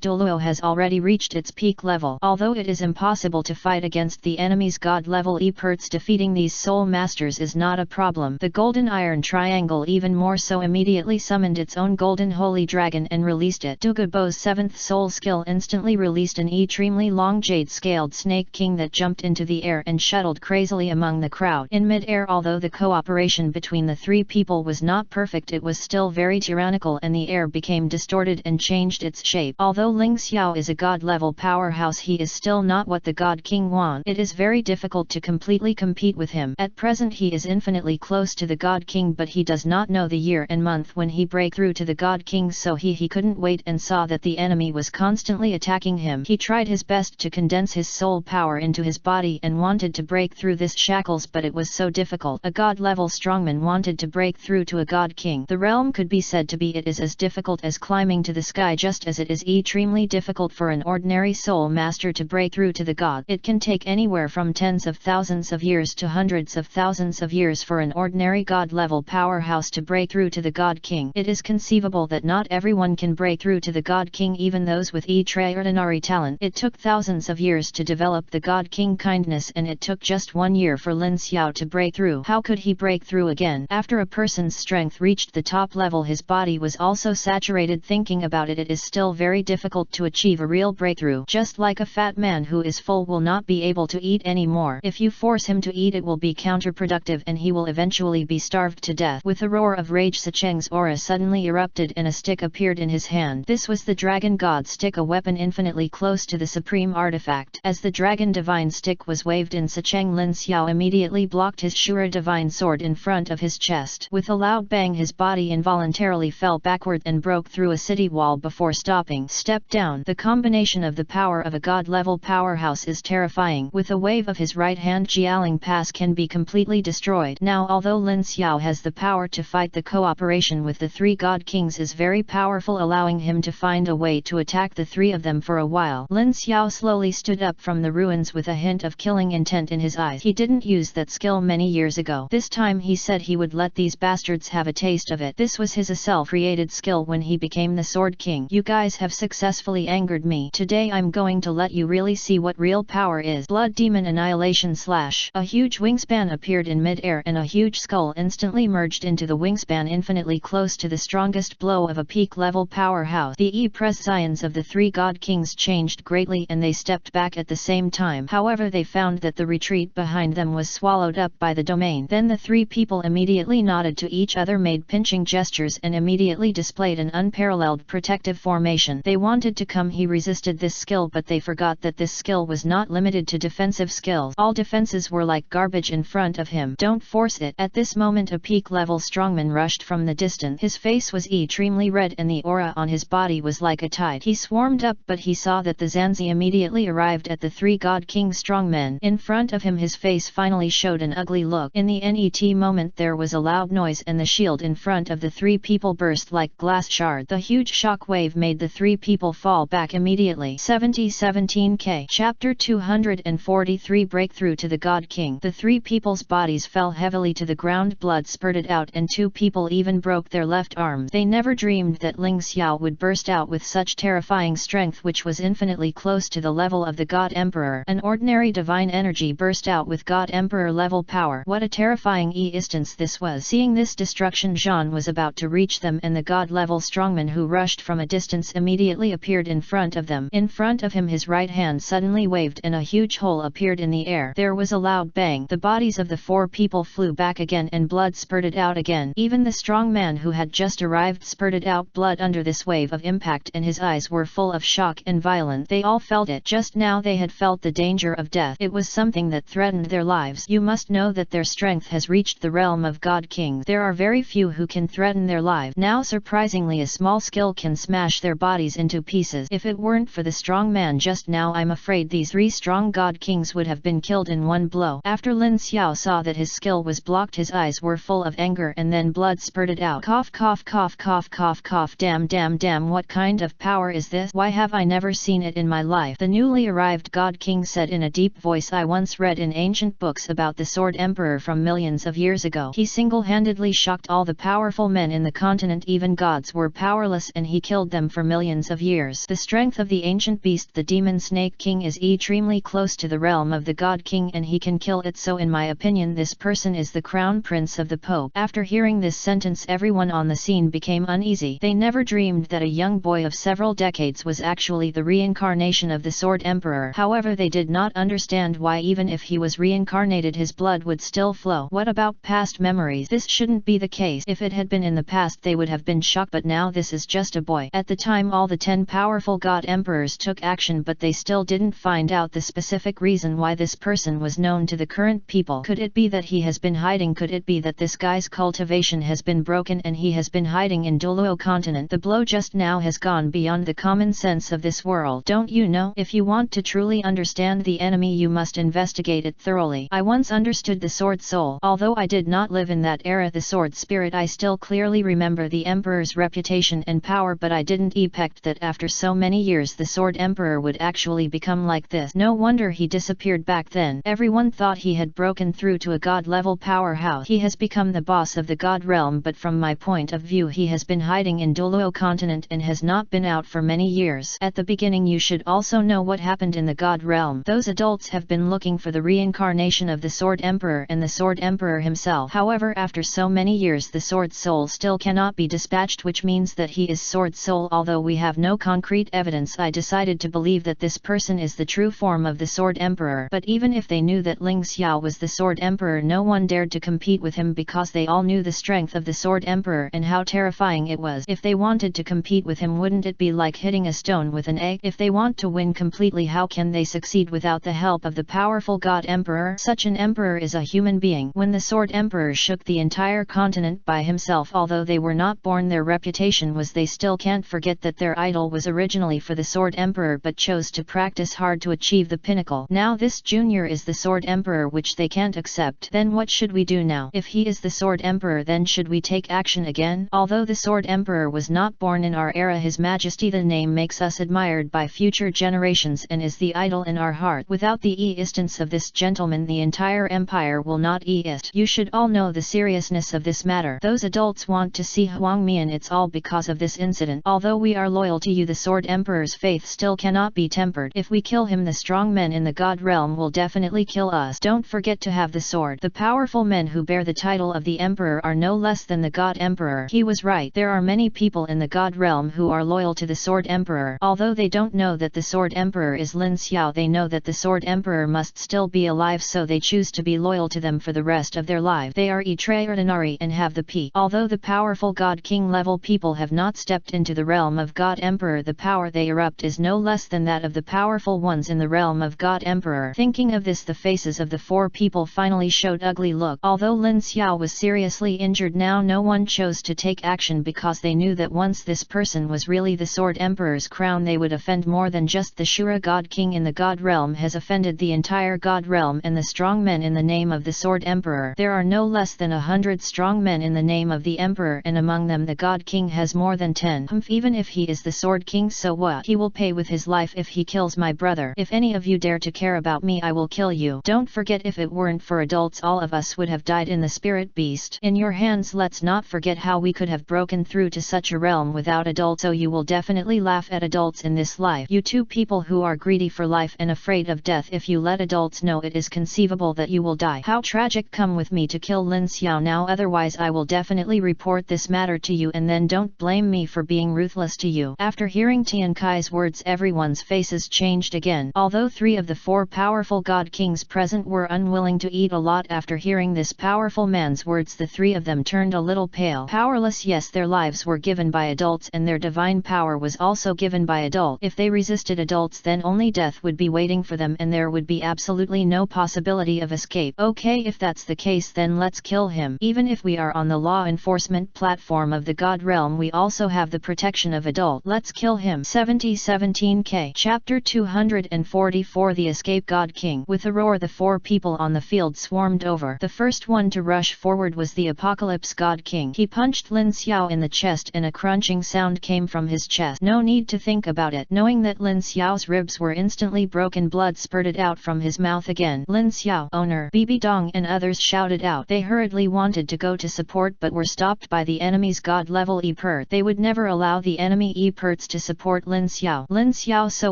Douluo has already reached its peak level. Although it is impossible to fight against the enemy's god level Eperts, defeating these soul masters is not a problem. The golden iron triangle even more so immediately summoned its own golden holy dragon and released it. Dugabo's 7th soul skill instantly released an extremely long jade-scaled snake king that jumped into the air and shuttled crazily among the crowd. In mid-air, although the cooperation between the 3 people was not perfect, it was still very tyrannical and the air became distorted and changed its shape. Although Ling Xiao is a god-level powerhouse, he is still not what the god king wants. It is very difficult to completely compete with him. At present he is infinitely close to the god king, but he does not know the year and month when he break through to the god king, so he couldn't wait and saw that the enemy was constantly attacking him. He tried his best to condense his soul power into his body and wanted to break through this shackles, but it was so difficult. A god-level strongman wanted to break through to a god king. The realm could be said to be it is as difficult as climbing to the sky, just as it is extremely difficult for an ordinary soul master to break through to the god. It can take anywhere from tens of thousands of years to hundreds of thousands of years for an ordinary god-level powerhouse to break through to the god king. It is conceivable that not everyone can break through to the god king, even those with extraordinary talent. It took thousands of years to develop the god king kindness, and it took just 1 year for Lin Xiao to break through. How could he break through again? After a person's strength reached the top level, his body was also saturated. Thinking about it, it is still very difficult to achieve a real breakthrough. Just like a fat man who is full will not be able to eat anymore. If you force him to eat, it will be counterproductive and he will eventually be starved to death. With a roar of rage, Sicheng's aura suddenly erupted and a stick appeared in his hand. This was the dragon god stick, a weapon infinitely close to the supreme artifact. As the dragon divine stick was waved in Sicheng, Lin Xiao immediately blocked his Shura divine sword in front of his chest. With a loud bang, his body involuntarily fell backward and broke through a city wall before stopping. Step down. The combination of the power of a god-level powerhouse is terrifying. With a wave of his right hand, Jialing Pass can be completely destroyed. Now, although Lin Xiao has the power to fight, the cooperation with the 3 god kings is very powerful, allowing him to find a way to attack the 3 of them for a while. Lin Xiao slowly stood up from the ruins with a hint of killing intent in his eyes. He didn't use that skill many years ago. This time he said he would let these bastards have a taste of it. This was his self-created skill when he became the Sword King. You guys have successfully angered me. Today I'm going to let you really see what real power is. Blood Demon Annihilation Slash. A huge wingspan appeared in mid-air and a huge skull instantly merged into the wingspan, infinitely close to the strongest blow of a peak-level powerhouse. The prescience of the 3 god kings changed greatly and they stepped back at the same time. However, they found that the retreat behind them was swallowed up by the domain. Then the 3 people immediately nodded to each other, made pinching gestures and immediately displayed an unparalleled protective formation. They wanted to come. He resisted this skill, but they forgot that this skill was not limited to defensive skills. All defenses were like garbage in front of him. Don't force it. At this moment a peak-level strongman rushed from the distance. His face was extremely red and the aura on his body was like a tide. He swarmed up, but he saw that the Zanzi immediately arrived at the 3 God King strongmen. In front of him his face finally showed an ugly look. In the net moment there was a loud noise and the shield in front of the 3 people burst like glass shard. The huge shock wave made the 3 people fall back immediately. 17K Chapter 243 Breakthrough to the God King. The 3 people's bodies fell heavily to the ground, blood spurted out and 2 people even broke their left arms. They never dreamed that Ling Xiao would burst out with such terrifying strength, which was infinitely close to the level of the God Emperor. An ordinary divine energy burst out with God Emperor level power. What a terrifying instance this was. Seeing this destruction, Zhan was about to reach them and the God level strongman who rushed from a distance immediately appeared in front of them. In front of him his right hand suddenly waved and a huge hole appeared in the air. There was a loud bang. The bodies of the 4 people flew back again and blood spurted out again. Even the strong man who had just arrived spurted out blood under this wave of impact and his eyes were full of shock and violence. They all felt it. Just now they had felt the danger of death. It was something that threatened their lives. You must know that their strength has reached the realm of God Kings. There are very few who can threaten their lives. Now surprisingly a small skill can smash their bodies into pieces. If it weren't for the strong man just now, I'm afraid these 3 strong God Kings would have been killed in one blow. After Lin Xiao saw that his skill was blocked, his eyes were full of anger and then blood spurted out. Cough cough cough cough cough cough. Damn, what kind of power is this? Why have I never seen it in my life? The newly arrived God King said in a deep voice, I once read in ancient books about the Sword Emperor from millions of years ago. He single-handedly shocked all the powerful men in the continent. Even gods were powerless and he killed them for millions of years. The strength of the ancient beast, the Demon Snake King, is extremely close to the realm of the God King and he can kill it, so in my opinion this person is the Crown Prince of the Pope. After hearing this sentence everyone on the scene became uneasy. They never dreamed that a young boy of several decades was actually the reincarnation of the Sword Emperor. However, they did not understand why even if he was reincarnated his blood would still flow. What about past memories? This shouldn't be the case. If it had been in the past they would have been shocked, but now this is just a boy. At the time all the 10 powerful God Emperors took action, but they still didn't find out the specific reason why this person was known to the current people. Could it be that he has been hiding? Could it be that this guy's cultivation has been broken and he has been hiding in Douluo continent? The blow just now has gone beyond the common sense of this world. Don't you know? If you want to truly understand the enemy you must investigate it thoroughly. I once understood the Sword Soul. Although I did not live in that era, the Sword Spirit, I still clearly remember the Emperor's reputation and power, but I didn't expect that after so many years the Sword Emperor would actually become like this. No wonder he disappeared back then. Everyone thought he had broken through to a god-level powerhouse. He has become the boss of the god realm, but from my point of view he has been hiding in Douluo continent and has not been out for many years. At the beginning you should also know what happened in the god realm. Those adults have been looking for the reincarnation of the Sword Emperor and the Sword Emperor himself. However, after so many years the Sword Soul still cannot be dispatched, which means that he is Sword Soul. Although we have no concrete evidence, I decided to believe that this person is the true form of the Sword Emperor. But even if they knew that Ling Xiao was the Sword Emperor, no one dared to compete with him because they all knew the strength of the Sword Emperor and how terrifying it was. If they wanted to compete with him, wouldn't it be like hitting a stone with an egg? If they want to win completely, how can they succeed without the help of the powerful God Emperor? Such an emperor is a human being. When the Sword Emperor shook the entire continent by himself, although they were not born, their reputation was they still can't forget that their idol was originally for the Sword Emperor but chose to practice hard to achieve the pinnacle. Now this junior is the Sword Emperor, which they can't accept. Then what should we do now? If he is the Sword Emperor, then should we take action again? Although the Sword Emperor was not born in our era, His Majesty the name makes us admired by future generations and is the idol in our heart. Without the assistance of this gentleman the entire empire will not exist. You should all know the seriousness of this matter. Those adults want to see Huang Mian. It's all because of this incident. Although we are loyal to you, the Sword Emperor's faith still cannot be tempered. If we kill him, the strong men in the God realm will definitely kill us. Don't forget to have the sword. The powerful men who bear the title of the Emperor are no less than the God Emperor. He was right. There are many people in the God realm who are loyal to the Sword Emperor. Although they don't know that the Sword Emperor is Lin Xiao, they know that the Sword Emperor must still be alive, so they choose to be loyal to them for the rest of their life. They are extraordinary and have the peak. Although the powerful God King level people have not stepped into the realm of God Emperor, the power they erupt is no less than that of the powerful ones in the realm of God Emperor. Thinking of this, the faces of the 4 people finally showed ugly look. Although Lin Xiao was seriously injured now, no one chose to take action because they knew that once this person was really the Sword Emperor's crown, they would offend more than just the Shura God King in the God Realm has offended the entire God Realm and the strong men in the name of the Sword Emperor. There are no less than 100 strong men in the name of the Emperor, and among them the God King has more than 10. Even if he is the Sword King, so what? He will pay with his life if he kills my brother. If any of you dare to care about me, I will kill you. Don't forget, if it weren't for adults, all of us would have died in the spirit beast. In your hands. Let's not forget how we could have broken through to such a realm without adults, so you will definitely laugh at adults in this life. You two people who are greedy for life and afraid of death, if you let adults know, it is conceivable that you will die. How tragic. Come with me to kill Lin Xiao now, otherwise I will definitely report this matter to you, and then don't blame me for being ruthless to you. After hearing Tian Kai's words, everyone's faces changed again. Although 3 of the 4 powerful God Kings present were unwilling to eat a lot after hearing this powerful man's words, the 3 of them turned a little pale. Powerless, yes, their lives were given by adults and their divine power was also given by adults. If they resisted adults, then only death would be waiting for them and there would be absolutely no possibility of escape. Okay, if that's the case, then let's kill him. Even if we are on the law enforcement platform of the God Realm, we also have the protection of adult. Let's kill him. 17K. Chapter 244. The Escape God King. With a roar, the 4 people on the field swarmed over. The first one to rush forward was the Apocalypse God King. He punched Lin Xiao in the chest and a crunching sound came from his chest. No need to think about it. Knowing that Lin Xiao's ribs were instantly broken, blood spurted out from his mouth again. Lin Xiao, owner, Bibi Dong and others shouted out. They hurriedly wanted to go to support but were stopped by the enemy's god level E-Pert. They would never allow the enemy E-Perts to support Lin Xiao. Lin Xiao, so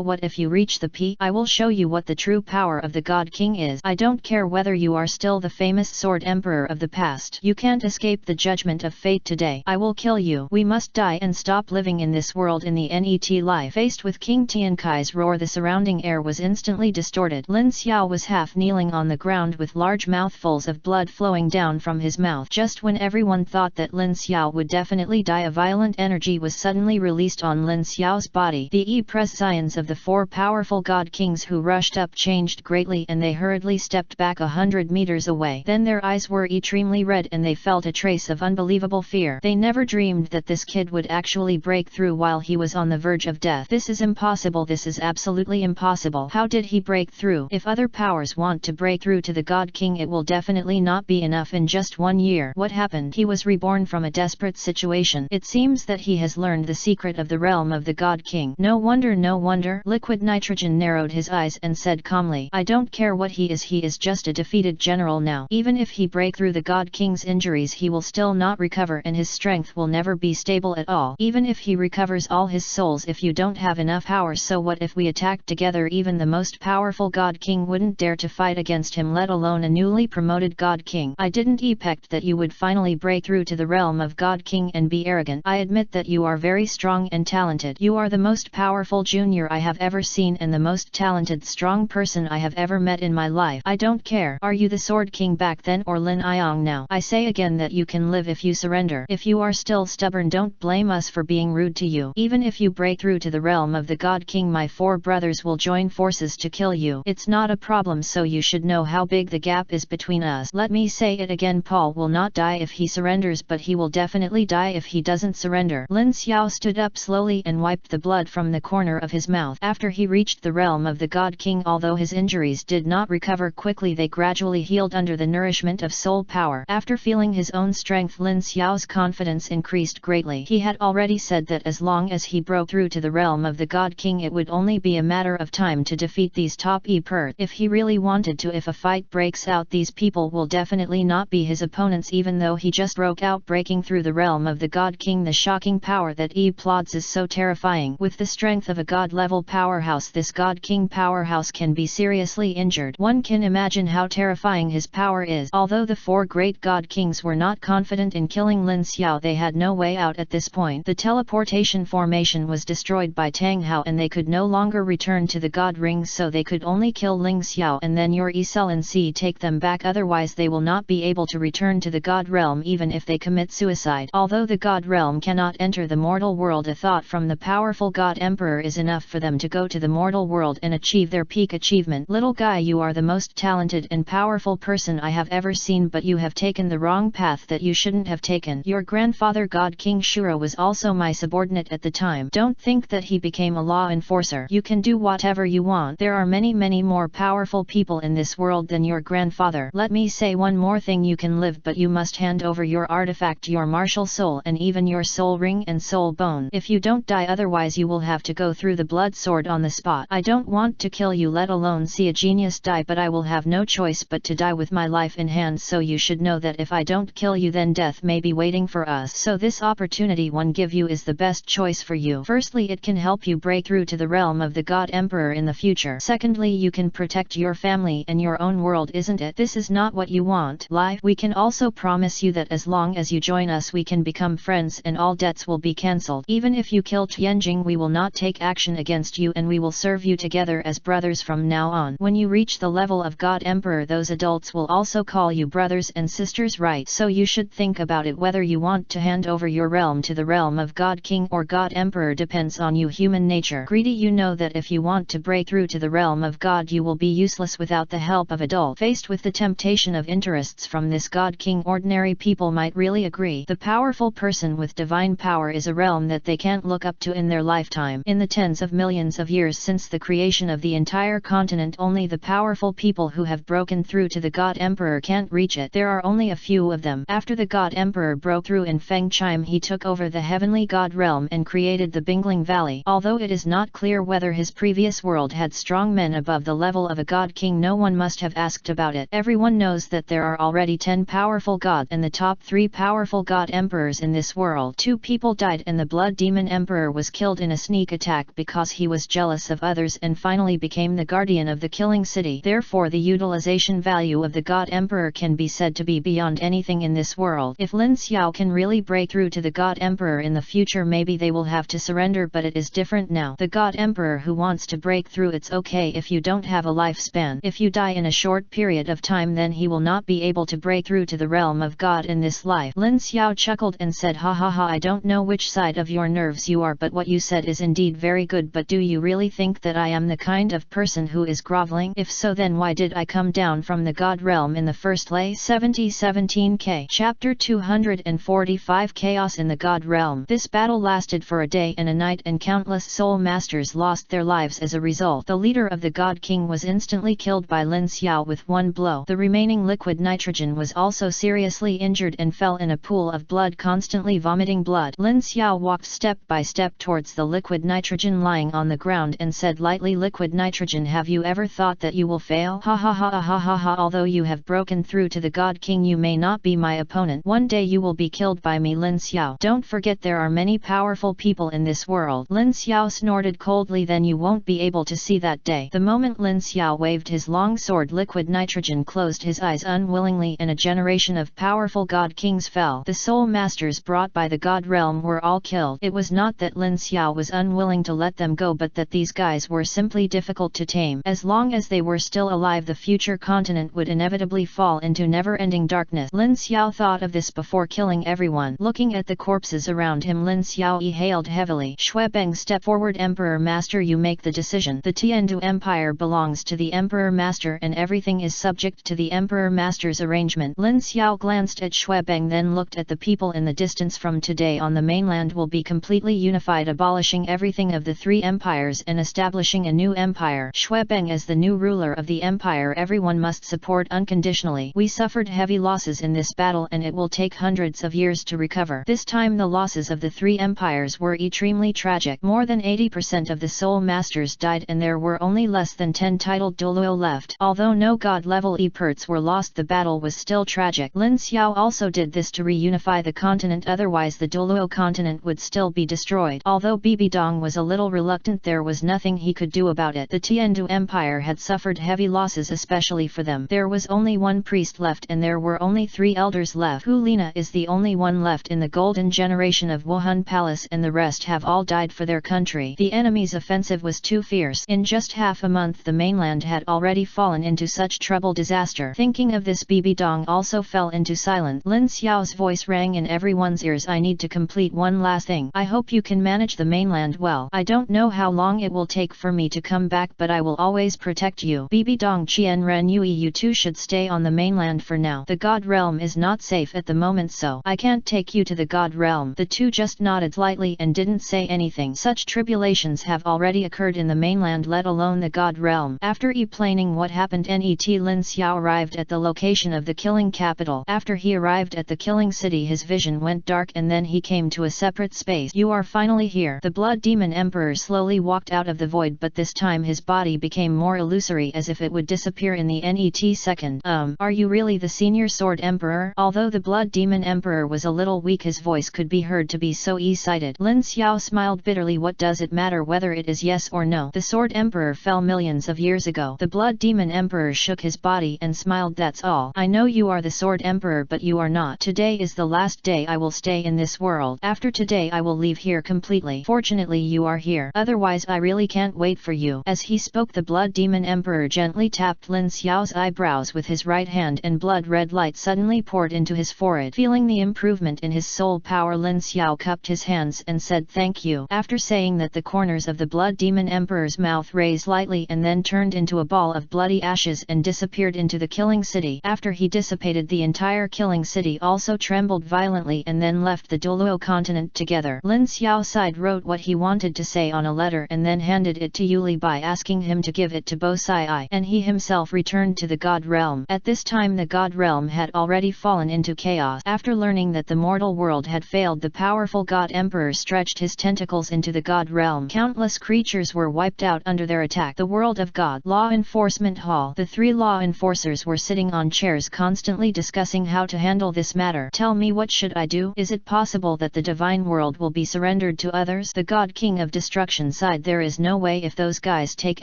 what if you reach the P? I will show you what the true power of the God King is. I don't care whether you are still the famous Sword Emperor of the past. You can't escape the judgment of fate today. I will kill you. We must die and stop living in this world in the NET life. Faced with King Tian Kai's roar, the surrounding air was instantly distorted. Lin Xiao was half kneeling on the ground with large mouthfuls of blood flowing down from his mouth. Just when everyone thought that Lin Xiao would definitely die, a violent energy was suddenly released on Lin Xiao's body. The E-Prescience of the 4 powerful God Kings who rushed up changed greatly and they hurriedly stepped back 100 meters away. Then their eyes were extremely red and they felt a trace of unbelievable fear. They never dreamed that this kid would actually break through while he was on the verge of death. This is impossible. This is absolutely impossible. How did he break through? If other powers want to break through to the God King, it will definitely not be enough in just 1 year. What happened? He was reborn from a desperate situation. It seems that he has learned the secret of the realm of the God King. No wonder, no wonder. Liquid Nitrogen narrowed his eyes and said calmly, I don't care what he is just a defeated general now. Even if he break through the God King's injuries, he will still not recover and his strength will never be stable at all. Even if he recovers all his souls, if you don't have enough power, so what if we attack together? Even the most powerful God King wouldn't dare to fight against him, let alone a newly promoted God King. I didn't expect that you would finally break through to the realm of God King and be arrogant. I admit that you are very strong and talented. You are the most powerful junior I have ever seen and the most talented strong person I have ever met in my life. I don't care. Are you the Sword King back then or Lin Iong now? I say again that you can live if you surrender. If you are still stubborn, don't blame us for being rude to you. Even if you break through to the realm of the God King, my 4 brothers will join forces to kill you. It's not a problem, so you should know how big the gap is between us. Let me say it again, Paul will not die if he surrenders, but he will definitely die if he doesn't surrender. Lin Xiao stood up slowly and wiped the blood from the corner of his mouth. After he reached the realm of the God King, although his injuries did not recover quickly, they gradually healed under the nourishment of soul power. After feeling his own strength, Lin Xiao's confidence increased greatly. He had already said that as long as he broke through to the realm of the God King, it would only be a matter of time to defeat these top E-Pert. If he really wanted to, if a fight breaks out, these people will definitely not be his opponents, even though he just broke out. Breaking through the realm of the God King, the shocking power that E-plods is so terrifying. With the strength of a god-level powerhouse, this God King powerhouse can be seriously injured. One can imagine how terrifying his power is. Although the 4 great God Kings were not confident in killing Lin Xiao, they had no way out at this point. The teleportation formation was destroyed by Tang Hao and they could no longer return to the God Rings, so they could only kill Ling Xiao and then your Excellency take them back, otherwise they will not be able to return to the God Realm even if they commit suicide. Although the God Realm cannot enter the mortal world, a thought from the powerful God Emperor is enough for them to go to the mortal world and achieve their peak achievement. Little guy, you are the most talented and powerful person I have ever seen, but you have taken the wrong path that you shouldn't have taken. Your grandfather God King Shura was also my subordinate at the time. Don't think that he became a law enforcer. You can do whatever you want. There are many more powerful people in this world than your grandfather. Let me say one more thing, you can live but you must hand over your artifact, your martial soul and even your soul ring and soul bone. If you don't die, otherwise you will have to go through the blood sword on the spot. I don't want to kill you, let alone see a genius die, but I will have no choice but to die with my life in hand, so you should know that if I don't kill you then death may be waiting for us. So this opportunity one give you is the best choice for you. Firstly, it can help you break through to the realm of the God Emperor in the future. Secondly, you can protect your family and your own world, isn't it? This is not what you want. Lie. We can also promise you that as long as you join us we can become friends and all debts will be cancelled. Even if you kill Jing, we will not take action against you and we will serve you together as brothers from now on. When you reach the level of God Emperor, those adults will also call you brothers and sisters, right? So you should think about it whether you want to hand over your realm to the realm of God King or God Emperor depends on you. Human nature. Greedy, you know that if you want to break through to the realm of God you will be useless without the help of adult. Faced with the temptation of interests from this God King, ordinary people might really agree. The powerful person with divine power is a realm that they can't look up to in their lifetime. In the tens of millions of years since the creation of the entire continent, only the powerful people who have broken through to the God Emperor can't reach it. There are only a few of them. After the God Emperor broke through in Windchime, he took over the heavenly God realm and created the Bingling Valley. Although it is not clear whether his previous world had strong men above the level of a God King, no one must have asked about it. Everyone knows that there are already 10 powerful gods and the top 3 powerful God Emperors in this world. 2 people died and the Blood Demon Emperor was killed in a sneak attack because he was jealous of others and finally became the guardian of the killing city. Therefore the utilization value of the God Emperor can be said to be beyond anything in this world. If Lin Xiao can really break through to the God Emperor in the future, maybe they will have to surrender, but it is different now. The God Emperor who wants to break through, it's okay if you don't have a lifespan. If you die in a short period of time then he will not be able to break through to the realm of God in this life. Lin Xiao chuckled and said, ha ha ha, I don't know which side of your nerves you are, but what you said is indeed very good, but do you really think that I am the kind of person who is groveling? If so, then why did I come down from the God realm in the first place? 17K Chapter 245 Chaos in the God Realm. This battle lasted for a day and a night and countless soul masters lost their lives as a result. The leader of the God King was instantly killed by Lin Xiao with one blow. The remaining liquid nitrogen was also seriously injured and fell in a pool of blood, constantly vomiting blood. Lin Xiao walked step by step towards the liquid nitrogen lying on the ground and said lightly, liquid nitrogen, have you ever thought that you will fail? Ha ha ha ha ha ha. Although you have broken through to the God King, you may not be my opponent. One day you will be killed by me, Lin Xiao. Don't forget there are many powerful people in this world. Lin Xiao snorted coldly, then you won't be able to see that day. The moment Lin Xiao waved his long sword, liquid nitrogen closed his eyes unwillingly and a generation of powerful God Kings fell. The soul masters brought by the God realm were all killed. It was not that Lin Xiao was unwilling to let them go, but that these guys were simply difficult to tame. As long as they were still alive, the future continent would inevitably fall into never-ending darkness. Lin Xiao thought of this before killing everyone. Looking at the corpses around him, Lin Xiao exhaled heavily. Shuebeng, step forward. Emperor Master, you make the decision. The Jiandu Empire belongs to the Emperor Master and everything is subject to the Emperor Master's arrangement. Lin Xiao glanced at Shuebeng, then looked at the people in the distance. From today on, the mainland will be completely unified, abolishing everything of the 3 empires and establishing a new empire. Shuebeng, as the new ruler of the empire, everyone must support unconditionally. We suffered heavy losses in this battle and it will take hundreds of years to recover. This time the losses of the 3 empires were extremely tragic. More than 80% of the soul masters died and there were only less than 10 titled Douluo left. Although no god-level experts were lost, the battle was still tragic. Lin Xiao also did this to reunify the continent, otherwise the Douluo continent would still be destroyed. Although Bibi Dong was a little reluctant, there was nothing he could do about it. The Jiandu Empire had suffered heavy losses, especially for them. There was only one priest left and there were only 3 elders left. Hu Lina is the only one left in the golden generation of Wuhan Palace and the rest have all died for their country. The enemy's offensive was too fierce. In just half a month the mainland had already fallen into such trouble disaster. Thinking of this, Bibi Dong also fell into silence. Lin Xiao's voice rang in everyone's ears. I need to complete one last thing. I hope you can manage the mainland well. I don't know how long it will take for me to come back, but I will always protect you. Bibi Dong, Chiian Renui, you two should stay on the mainland for now. The God realm is not safe at the moment, so I can't take you to the God realm. The two just nodded slightly and didn't say anything. Such tribulations have already occurred in the mainland mainland, let alone the God realm. After explaining what happened, Net Lin Xiao arrived at the location of the killing capital. After he arrived at the killing city, his vision went dark and then he came to a separate space. You are finally here. The Blood Demon Emperor slowly walked out of the void, but this time his body became more illusory, as if it would disappear in the Net second. Are you really the senior Sword Emperor? Although the Blood Demon Emperor was a little weak, his voice could be heard to be so excited. Lin Xiao smiled bitterly. What does it matter whether it is yes or no? The Sword Emperor fell millions of years ago. The Blood Demon Emperor shook his body and smiled. That's all. I know you are the Sword Emperor, but you are not. Today is the last day I will stay in this world. After today I will leave here completely. Fortunately you are here. Otherwise I really can't wait for you. As he spoke, the Blood Demon Emperor gently tapped Lin Xiao's eyebrows with his right hand, and blood-red light suddenly poured into his forehead. Feeling the improvement in his soul power, Lin Xiao cupped his hands and said thank you. After saying that, the corners of the Blood Demon Emperor's mouth raised lightly and then turned into a ball of bloody ashes and disappeared into the killing city. After he dissipated, the entire killing city also trembled violently and then left the Douluo continent together. Lin Xiao sighed, wrote what he wanted to say on a letter and then handed it to Yuli by asking him to give it to Bo Saixi, and he himself returned to the God realm. At this time the God realm had already fallen into chaos. After learning that the mortal world had failed, the powerful God Emperor stretched his tentacles into the God realm. Countless creatures were wiped out under their attack. The world of God Law Enforcement Hall. The three law enforcers were sitting on chairs constantly discussing how to handle this matter. Tell me, what should I do? Is it possible that the divine world will be surrendered to others? The God King of Destruction sighed. There is no way. If those guys take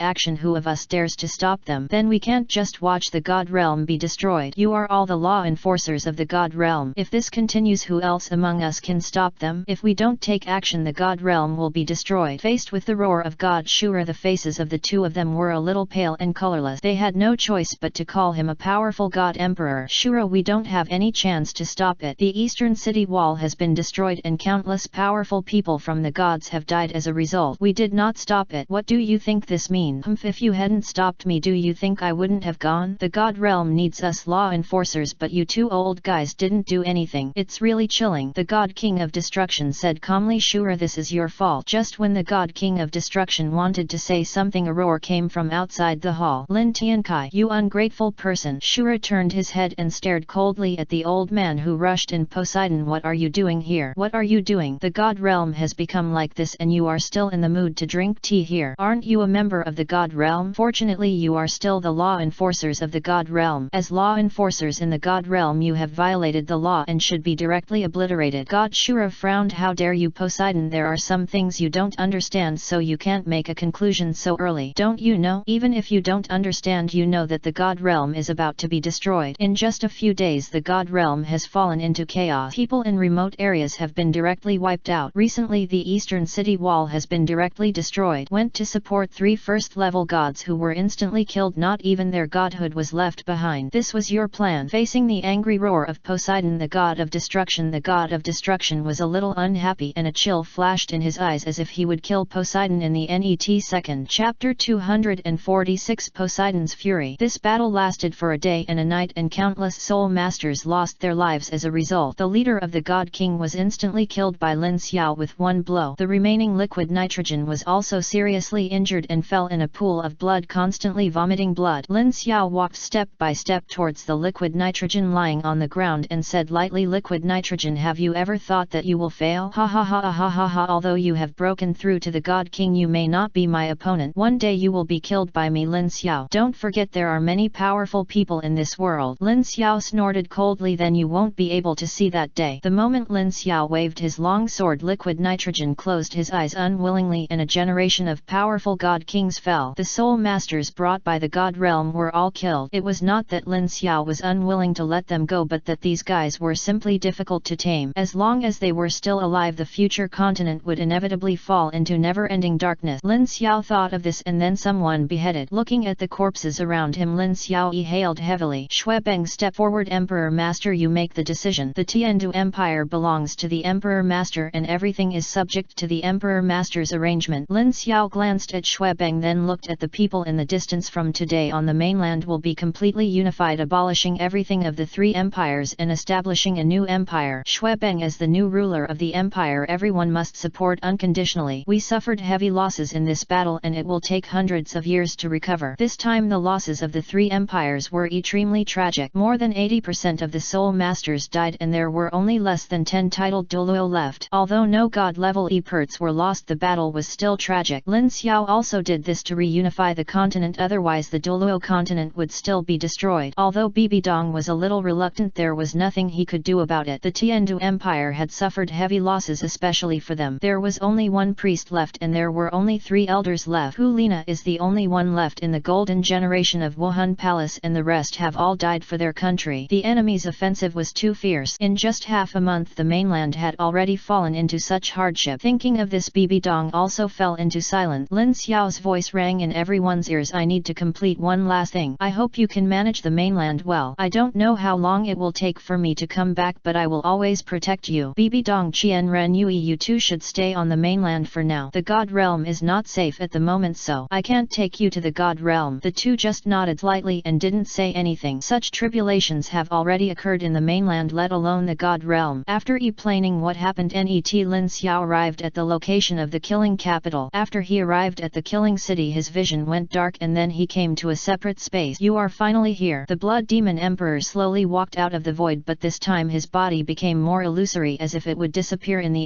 action, who of us dares to stop them? Then we can't just watch the God realm be destroyed. You are all the law enforcers of the God realm. If this continues, who else among us can stop them? If we don't take action, the God realm will be destroyed. Faced with the roar of God Shura, the faces of the two of them were a little pale and colorless. They had no choice but to call him a powerful God Emperor. Shura, we don't have any chance to stop it. The eastern city wall has been destroyed and countless powerful people from the gods have died as a result. We did not stop it. What do you think this means? If you hadn't stopped me, do you think I wouldn't have gone? The God realm needs us law enforcers, but you two old guys didn't do anything. It's really chilling. The God King of Destruction said calmly. Shura, this is your fault. Just when the God King of Destruction wanted to say something, a roar came from outside the hall. Lin Tiankai, you ungrateful person. Shura turned his head and stared coldly at the old man who rushed in. Poseidon, what are you doing here? What are you doing? The God realm has become like this and you are still in the mood to drink tea here. Aren't you a member of the God realm? Fortunately you are still the law enforcers of the God realm. As law enforcers in the God realm, you have violated the law and should be directly obliterated. God Shura frowned. How dare you, Poseidon? There are some things you don't understand, so you can't make a conclusion so early. Don't you know? Even if you don't understand, you know that the God realm is about to be destroyed. In just a few days the God realm has fallen into chaos. People in remote areas have been directly wiped out. Recently the eastern city wall has been directly destroyed. Went to support 3 first-level gods who were instantly killed. Not even their godhood was left behind. This was your plan. Facing the angry roar of Poseidon, the God of Destruction, the God of Destruction was a little unhappy and a chill flashed in his eyes as if he would kill Poseidon in the Net second. Chapter 246 Poseidon's Fury. This battle lasted for a day and a night and countless soul masters lost their lives as a result. The leader of the God King was instantly killed by Lin Xiao with one blow. The remaining liquid nitrogen was also seriously injured and fell in a pool of blood, constantly vomiting blood. Lin Xiao walked step by step towards the liquid nitrogen lying on the ground and said lightly, liquid nitrogen, have you ever thought that you will fail? Ha ha ha ha ha ha. Although you have broken through to the God King, you may not be my opponent. One day you will be killed by me, Lin Xiao. Don't forget there are many powerful people in this world. Lin Xiao snorted coldly. Then you won't be able to see that day. The moment Lin Xiao waved his long sword, liquid nitrogen closed his eyes unwillingly and a generation of powerful God Kings fell. The soul masters brought by the God realm were all killed. It was not that Lin Xiao was unwilling to let them go, but that these guys were simply difficult to tame. As long as they were still alive, the future continent would inevitably fall into never-ending darkness. Lin Xiao thought of this and then someone beheaded. Looking at the corpses around him, Lin Xiao exhaled heavily. Shuebeng, step forward. Emperor Master, you make the decision. The Tiandu Empire belongs to the Emperor Master and everything is subject to the Emperor Master's arrangement. Lin Xiao glanced at Shuebeng, then looked at the people in the distance. From today on, the mainland will be completely unified, abolishing everything of the 3 empires and establishing a new empire. Shuebeng, as the new ruler of the empire, everyone must support unconditionally. We suffered heavy losses in this battle. battle and it will take hundreds of years to recover. This time the losses of the three empires were extremely tragic. More than 80% of the soul masters died and there were only less than 10 titled Douluo left. Although no god-level experts were lost, the battle was still tragic. Lin Xiao also did this to reunify the continent, otherwise the Douluo continent would still be destroyed. Although Bibi Dong was a little reluctant, there was nothing he could do about it. The Tiandu Empire had suffered heavy losses, especially for them. There was only one priest left and there were only 3 elders left. Hu Lina is the only one left in the golden generation of Wuhan Palace and the rest have all died for their country. The enemy's offensive was too fierce. In just half a month the mainland had already fallen into such hardship. Thinking of this, Bibi Dong also fell into silence. Lin Xiao's voice rang in everyone's ears. I need to complete one last thing. I hope you can manage the mainland well. I don't know how long it will take for me to come back, but I will always protect you. Bibi Dong, Chiian Renui, you two should stay on the mainland for now. The god realm is not safe at the moment, so I can't take you to the god realm. The two just nodded slightly and didn't say anything. Such tribulations have already occurred in the mainland, let alone the god realm. After explaining what happened, Lin Xiao arrived at the location of the killing capital. After he arrived at the killing city, his vision went dark and then he came to a separate space. You are finally here. The blood demon emperor slowly walked out of the void, but this time his body became more illusory, as if it would disappear in the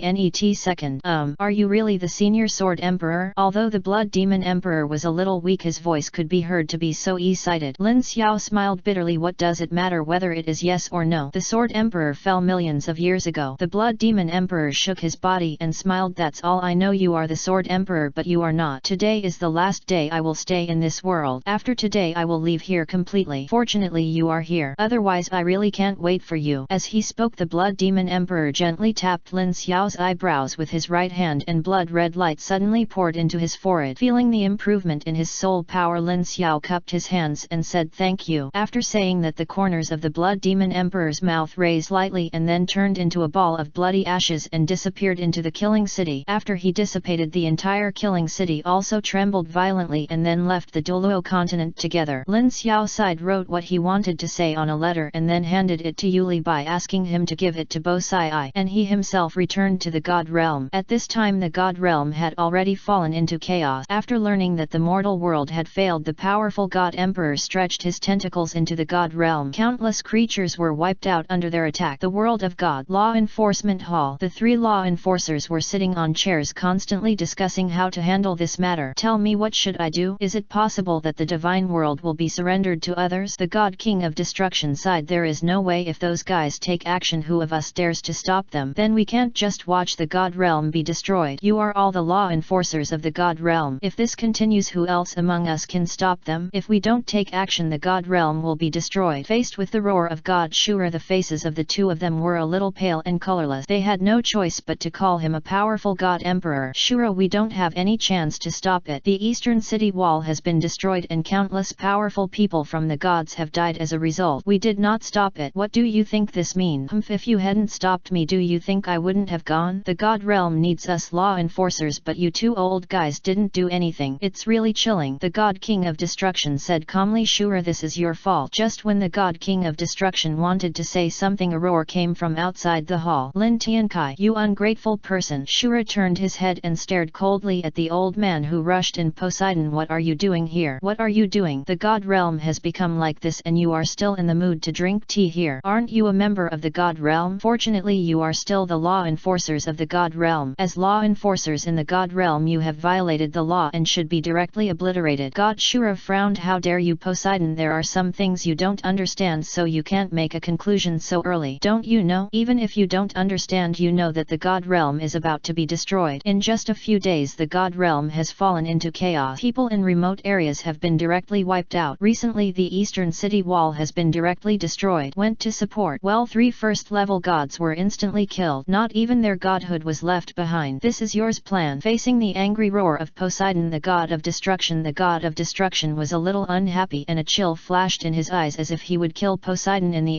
second. Are you really the senior sword emperor? Although the blood demon emperor was a little weak, his voice could be heard to be so excited. Lin Xiao smiled bitterly. What does it matter whether it is yes or no? The sword emperor fell millions of years ago. The blood demon emperor shook his body and smiled. That's all I know. You are the sword emperor, but you are not. Today is the last day I will stay in this world. After today I will leave here completely. Fortunately you are here, otherwise I really can't wait for you. As he spoke, the blood demon emperor gently tapped Lin Xiao's eyebrows with his right hand and blood-red light suddenly poured into his forehead. Feeling the improvement in his soul power, Lin Xiao cupped his hands and said thank you. After saying that, the corners of the blood demon emperor's mouth raised lightly and then turned into a ball of bloody ashes and disappeared into the killing city. After he dissipated, the entire killing city also trembled violently and then left the Douluo continent together. Lin Xiao sighed, wrote what he wanted to say on a letter and then handed it to Yuli by asking him to give it to Bo Saixi, and he himself returned to the god realm. At this time the god realm had already fallen into chaos. After learning that the mortal world had failed, the powerful god emperor stretched his tentacles into the god realm. Countless creatures were wiped out under their attack. The world of God Law Enforcement Hall. The 3 law enforcers were sitting on chairs constantly discussing how to handle this matter. Tell me, what should I do? Is it possible that the divine world will be surrendered to others? The god king of destruction sighed. There is no way. If those guys take action, who of us dares to stop them? Then we can't just watch the god realm be destroyed. You are all the law enforcers of the god realm. If this continues, who else among us can stop them? If we don't take action, the god realm will be destroyed. Faced with the roar of God Shura, the faces of the two of them were a little pale and colorless. They had no choice but to call him a powerful god emperor. Shura, we don't have any chance to stop it. The eastern city wall has been destroyed and countless powerful people from the gods have died as a result. We did not stop it. What do you think this means? If you hadn't stopped me, do you think I wouldn't have gone? The god realm needs us law enforcers, but you two old guys didn't do anything. It's really chilling. The god king of destruction said calmly. Shura, this is your fault. Just when the god king of destruction wanted to say something, a roar came from outside the hall. Lin Tiankai, you ungrateful person. Shura turned his head and stared coldly at the old man who rushed in. Poseidon, what are you doing here? What are you doing? The god realm has become like this and you are still in the mood to drink tea here. Aren't you a member of the god realm? Fortunately you are still the law enforcers of the god realm. As law enforcers in the god realm, you have violated the law and should be directly obliterated. God Shura frowned. How dare you, Poseidon? There are some things you don't understand, so you can't make a conclusion so early. Don't you know? Even if you don't understand, you know that the god realm is about to be destroyed. In just a few days the god realm has fallen into chaos. People in remote areas have been directly wiped out. Recently the eastern city wall has been directly destroyed. Went to support. Well, 3 first-level gods were instantly killed. Not even their godhood was left behind. This is yours plan. Facing the angry roar of Poseidon, the god of destruction, was a little unhappy and a chill flashed in his eyes as if he would kill Poseidon in the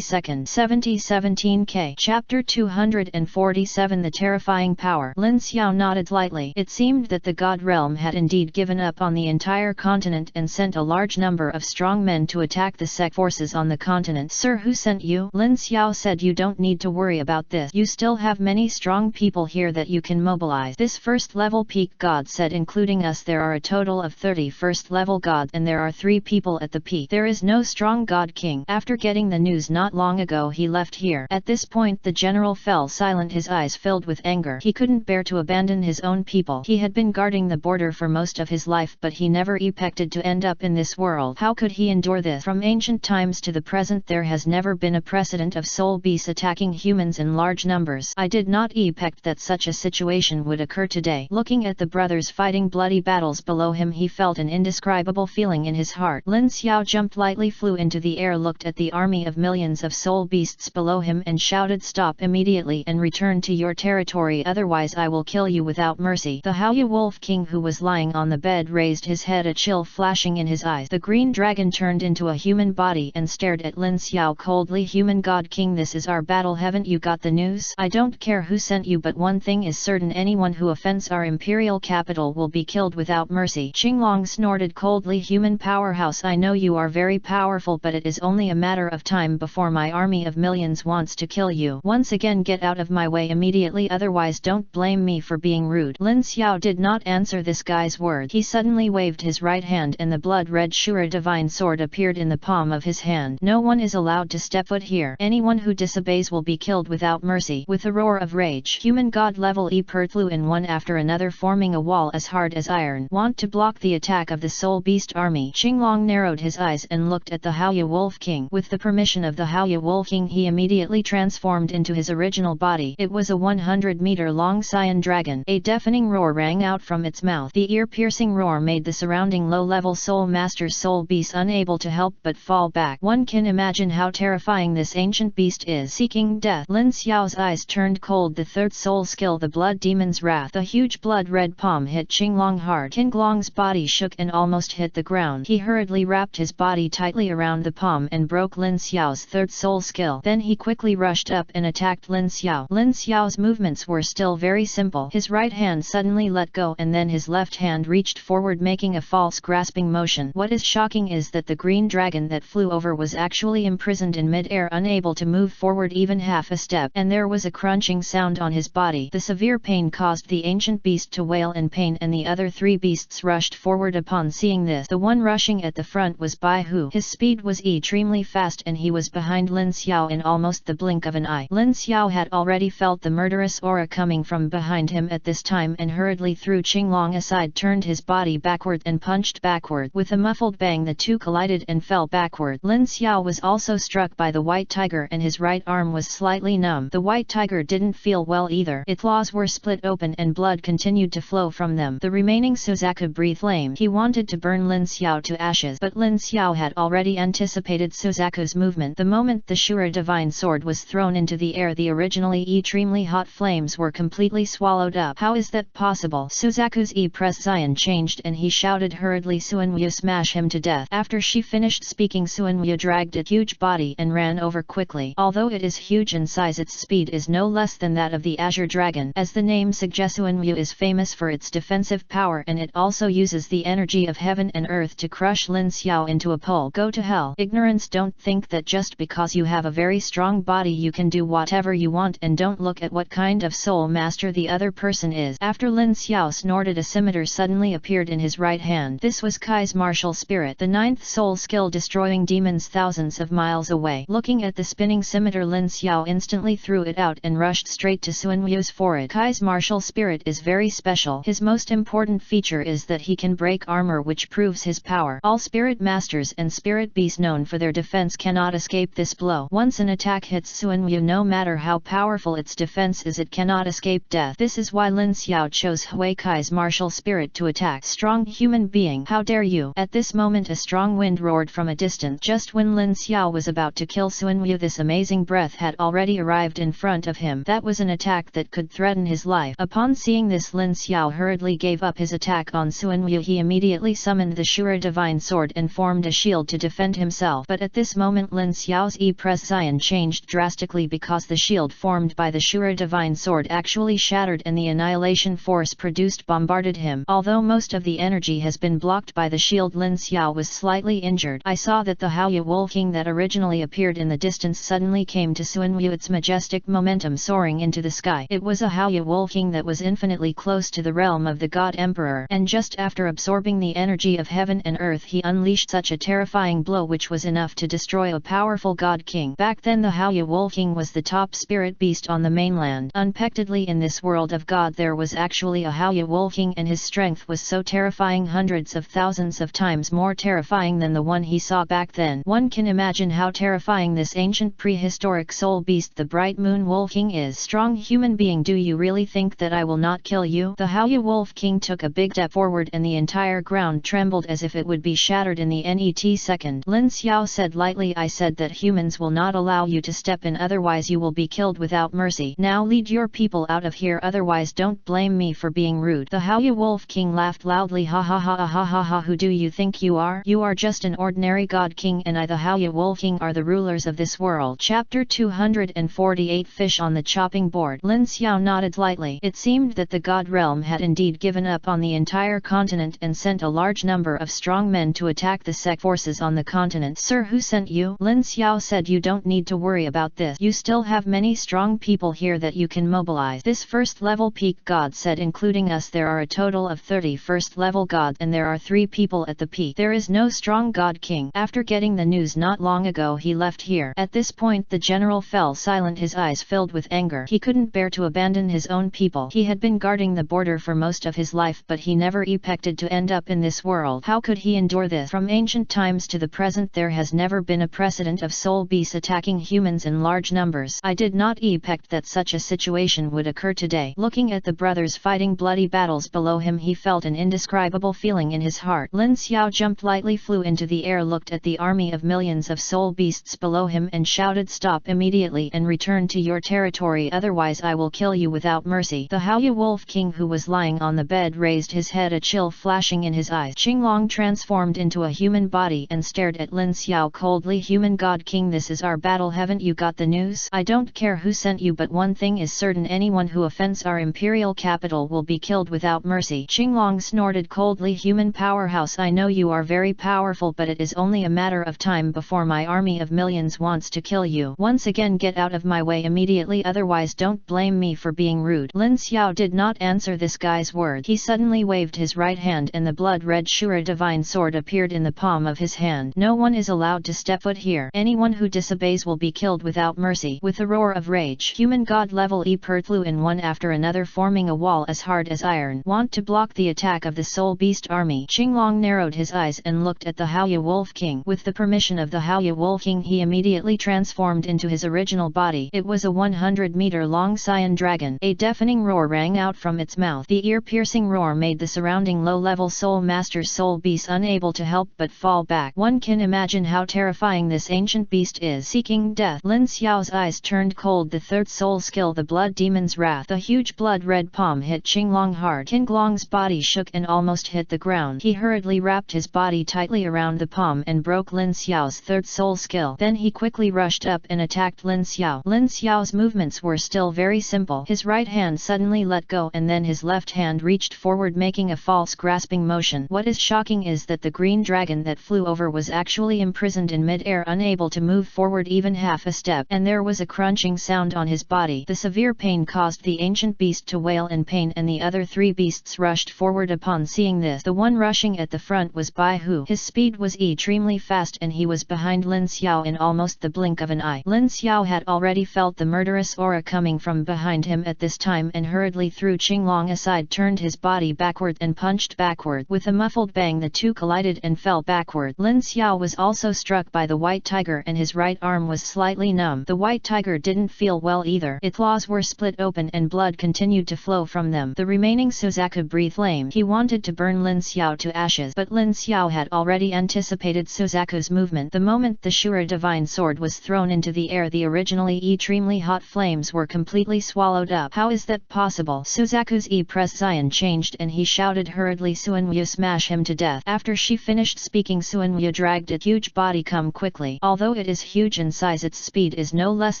second. 17K. Chapter 247. The terrifying power. Lin Xiao nodded lightly. It seemed that the god realm had indeed given up on the entire continent and sent a large number of strong men to attack the sect forces on the continent. Sir, who sent you? Lin Xiao said. You don't need to worry about this. You still have many strong people here that you can mobilize. This first level peak god god said, including us there are a total of 30 first-level gods and there are 3 people at the peak. There is no strong god king. After getting the news not long ago he left here. At this point the general fell silent, his eyes filled with anger. He couldn't bear to abandon his own people. He had been guarding the border for most of his life, but he never expected to end up in this world. How could he endure this? From ancient times to the present there has never been a precedent of soul beasts attacking humans in large numbers. I did not expect that such a situation would occur today. Looking at the brothers fighting bloody battles below him, he felt an indescribable feeling in his heart. Lin Xiao jumped lightly, flew into the air, looked at the army of millions of soul beasts below him and shouted, "Stop immediately and return to your territory, otherwise I will kill you without mercy." The Haiyan Wolf King, who was lying on the bed, raised his head, a chill flashing in his eyes. The green dragon turned into a human body and stared at Lin Xiao coldly. "Human god king, this is our battle, haven't you got the news? I don't care who sent you, but one thing is certain, anyone who offends our imperial capital will be killed without mercy." Qinglong snorted coldly, "Human powerhouse, I know you are very powerful, but it is only a matter of time before my army of millions wants to kill you. Once again, get out of my way immediately, otherwise don't blame me for being rude." Lin Xiao did not answer this guy's word. He suddenly waved his right hand and the blood-red Shura divine sword appeared in the palm of his hand. "No one is allowed to step foot here. Anyone who disobeys will be killed without mercy." With a roar of rage, human god level Eper flew in one after another, forming a wall as hard as iron. "Want to block the attack of the soul beast army?" Qinglong narrowed his eyes and looked at the Haiyan Wolf King. With the permission of the Haiyan Wolf King, he immediately transformed into his original body. It was a 100-meter-long Chiian dragon. A deafening roar rang out from its mouth. The ear-piercing roar made the surrounding low-level soul master's soul beasts unable to help but fall back. One can imagine how terrifying this ancient beast is. Seeking death. Lin Xiao's eyes turned cold. The third soul skill, the blood demon's wrath. The huge blood-red palm hit Qinglong hard. Qinglong's body shook and almost hit the ground. He hurriedly wrapped his body tightly around the palm and broke Lin Xiao's third soul skill. Then he quickly rushed up and attacked Lin Xiao. Lin Xiao's movements were still very simple. His right hand suddenly let go and then his left hand reached forward, making a false grasping motion. What is shocking is that the green dragon that flew over was actually imprisoned in mid-air, unable to move forward even half a step, and there was a crunching sound on his body. The severe pain caused the ancient beast to wail in pain, and the other 3 beasts rushed forward upon seeing this. The one rushing at the front was Bai Hu. His speed was extremely fast and he was behind Lin Xiao in almost the blink of an eye. Lin Xiao had already felt the murderous aura coming from behind him at this time and hurriedly threw Qinglong aside, turned his body backward and punched backward. With a muffled bang the two collided and fell backward. Lin Xiao was also struck by the white tiger and his right arm was slightly numb. The white tiger didn't feel well either. Its claws were split open and blood continued to flow from them. The remaining Suzaku breathed flame. He wanted to burn Lin Xiao to ashes, but Lin Xiao had already anticipated Suzaku's movement. The moment the Shura divine sword was thrown into the air, the originally extremely hot flames were completely swallowed up. How is that possible? Suzaku's expression changed and he shouted hurriedly, "Suanwu, smash him to death." After she finished speaking, Suanwu dragged its huge body and ran over quickly. Although it is huge in size, its speed is no less than that of the Azure Dragon. As the name suggests, Suanwu is famous for its defensive power and it also uses the energy of heaven and earth to crush Lin Xiao into a pulp. Go to hell. Ignorance, don't think that just because you have a very strong body you can do whatever you want, and don't look at what kind of soul master the other person is. After Lin Xiao snorted, a scimitar suddenly appeared in his right hand. This was Kai's martial spirit, the 9th soul skill, destroying demons thousands of miles away. Looking at the spinning scimitar, Lin Xiao instantly threw it out and rushed straight to Suanwu's forehead. Kai's martial spirit is very special. His most important feature is that he can break armor, which proves his power. All spirit masters and spirit beasts known for their defense cannot escape this blow. Once an attack hits Suanwu, no matter how powerful its defense is, it cannot escape death. This is why Lin Xiao chose Hui Kai's martial spirit to attack. Strong human being, how dare you! At this moment a strong wind roared from a distance. Just when Lin Xiao was about to kill Suanwu, this amazing breath had already arrived in front of him. That was an attack that could threaten his life. Upon seeing this, Lin Xiao hurriedly gave up his attack on Suanwu. He immediately summoned the Shura divine sword and formed a shield to defend himself. But at this moment Lin Xiao's expression changed drastically, because the shield formed by the Shura divine sword actually shattered and the annihilation force produced bombarded him. Although most of the energy has been blocked by the shield, Lin Xiao was slightly injured. I saw that the Haiyan Wolf King that originally appeared in the distance suddenly came to Suanwu, its majestic momentum soaring into the sky. It was a Haiyan Wolf King that was infinitely close to the realm realm of the God Emperor. And just after absorbing the energy of heaven and earth, he unleashed such a terrifying blow which was enough to destroy a powerful God King. Back then the Haiyan Wolf King was the top spirit beast on the mainland. Unexpectedly in this world of God there was actually a Haiyan Wolf King, and his strength was so terrifying, hundreds of thousands of times more terrifying than the one he saw back then. One can imagine how terrifying this ancient prehistoric soul beast the Bright Moon Wolf King is. Strong human being, do you really think that I will not kill you? The Haiyan Wolf King took a big step forward and the entire ground trembled as if it would be shattered in the net second. Lin Xiao said lightly, I said that humans will not allow you to step in, otherwise you will be killed without mercy. Now lead your people out of here, otherwise don't blame me for being rude. The Haiyan Wolf King laughed loudly, ha ha ha ha ha ha. Who do you think you are? You are just an ordinary God King, and I the Haiyan Wolf King are the rulers of this world. Chapter 248 Fish on the Chopping Board. Lin Xiao nodded lightly. It seemed that the God realm had indeed given up on the entire continent and sent a large number of strong men to attack the sect forces on the continent. Sir, who sent you? Lin Xiao said, you don't need to worry about this. You still have many strong people here that you can mobilize. This first level peak god said, including us there are a total of 30 first level gods, and there are 3 people at the peak. There is no strong God King. After getting the news not long ago he left here. At this point the general fell silent, his eyes filled with anger. He couldn't bear to abandon his own people. He had been guarding the border for most of his life, but he never expected to end up in this world. How could he endure this? From ancient times to the present there has never been a precedent of soul beasts attacking humans in large numbers. I did not expect that such a situation would occur today. Looking at the brothers fighting bloody battles below him, he felt an indescribable feeling in his heart. Lin Xiao jumped lightly, flew into the air, looked at the army of millions of soul beasts below him and shouted, stop immediately and return to your territory, otherwise I will kill you without mercy. The Haiyan Wolf King, who was lying on the bed, raised his head, a chill flashing in his eyes. Qinglong transformed into a human body and stared at Lin Xiao coldly. Human God King, this is our battle, haven't you got the news? I don't care who sent you, but one thing is certain, anyone who offends our imperial capital will be killed without mercy. Qinglong snorted coldly, human powerhouse, I know you are very powerful, but it is only a matter of time before my army of millions wants to kill you. Once again, get out of my way immediately, otherwise don't blame me for being rude. Lin Xiao did not answer this guy's word. He suddenly waved his right hand and the blood-red Shura divine sword appeared in the palm of his hand. No one is allowed to step foot here. Anyone who disobeys will be killed without mercy. With a roar of rage, human god level Eper flew in one after another, forming a wall as hard as iron. Want to block the attack of the soul beast army. Qinglong narrowed his eyes and looked at the Haiyan Wolf King. With the permission of the Haiyan Wolf King, he immediately transformed into his original body. It was a 100-meter long Cyan dragon. A deafening roar rang out from its mouth. The ear-piercing roar made the surrounding low-level soul master's soul beasts unable to help but fall back. One can imagine how terrifying this ancient beast is. Seeking death. Lin Xiao's eyes turned cold. The third soul skill, the blood demon's wrath. The huge blood-red palm hit Qinglong hard. Qinglong's body shook and almost hit the ground. He hurriedly wrapped his body tightly around the palm and broke Lin Xiao's third soul skill. Then he quickly rushed up and attacked Lin Xiao. Lin Xiao's movements were still very simple. His right hand suddenly let go and then his left hand reached forward, making a false grasping motion. What is shocking is that the green dragon that flew over was actually imprisoned in mid-air, unable to move forward even half a step, and there was a crunching sound on his body. The severe pain caused the ancient beast to wail in pain, and the other 3 beasts rushed forward upon seeing this. The one rushing at the front was Bai Hu. His speed was extremely fast and he was behind Lin Xiao in almost the blink of an eye. Lin Xiao had already felt the murderous aura coming from behind him at this time and hurriedly threw Qinglong aside, turned his body backward and punched backward. With a muffled bang the two collided and fell backward. Lin Xiao was also struck by the white tiger and his right arm was slightly numb. The white tiger didn't feel well either. Its claws were split open and blood continued to flow from them. The remaining Suzaku breathed flame. He wanted to burn Lin Xiao to ashes, but Lin Xiao had already anticipated Suzaku's movement. The moment the Shura divine sword was thrown into the air, the originally extremely hot flames were completely swallowed up. How is that possible? Suzaku's expression changed and he shouted hurriedly, Suanwu, smash him to death. After she finished speaking, Suanwu dragged its huge body. Come quickly. Although it is huge in size, its speed is no less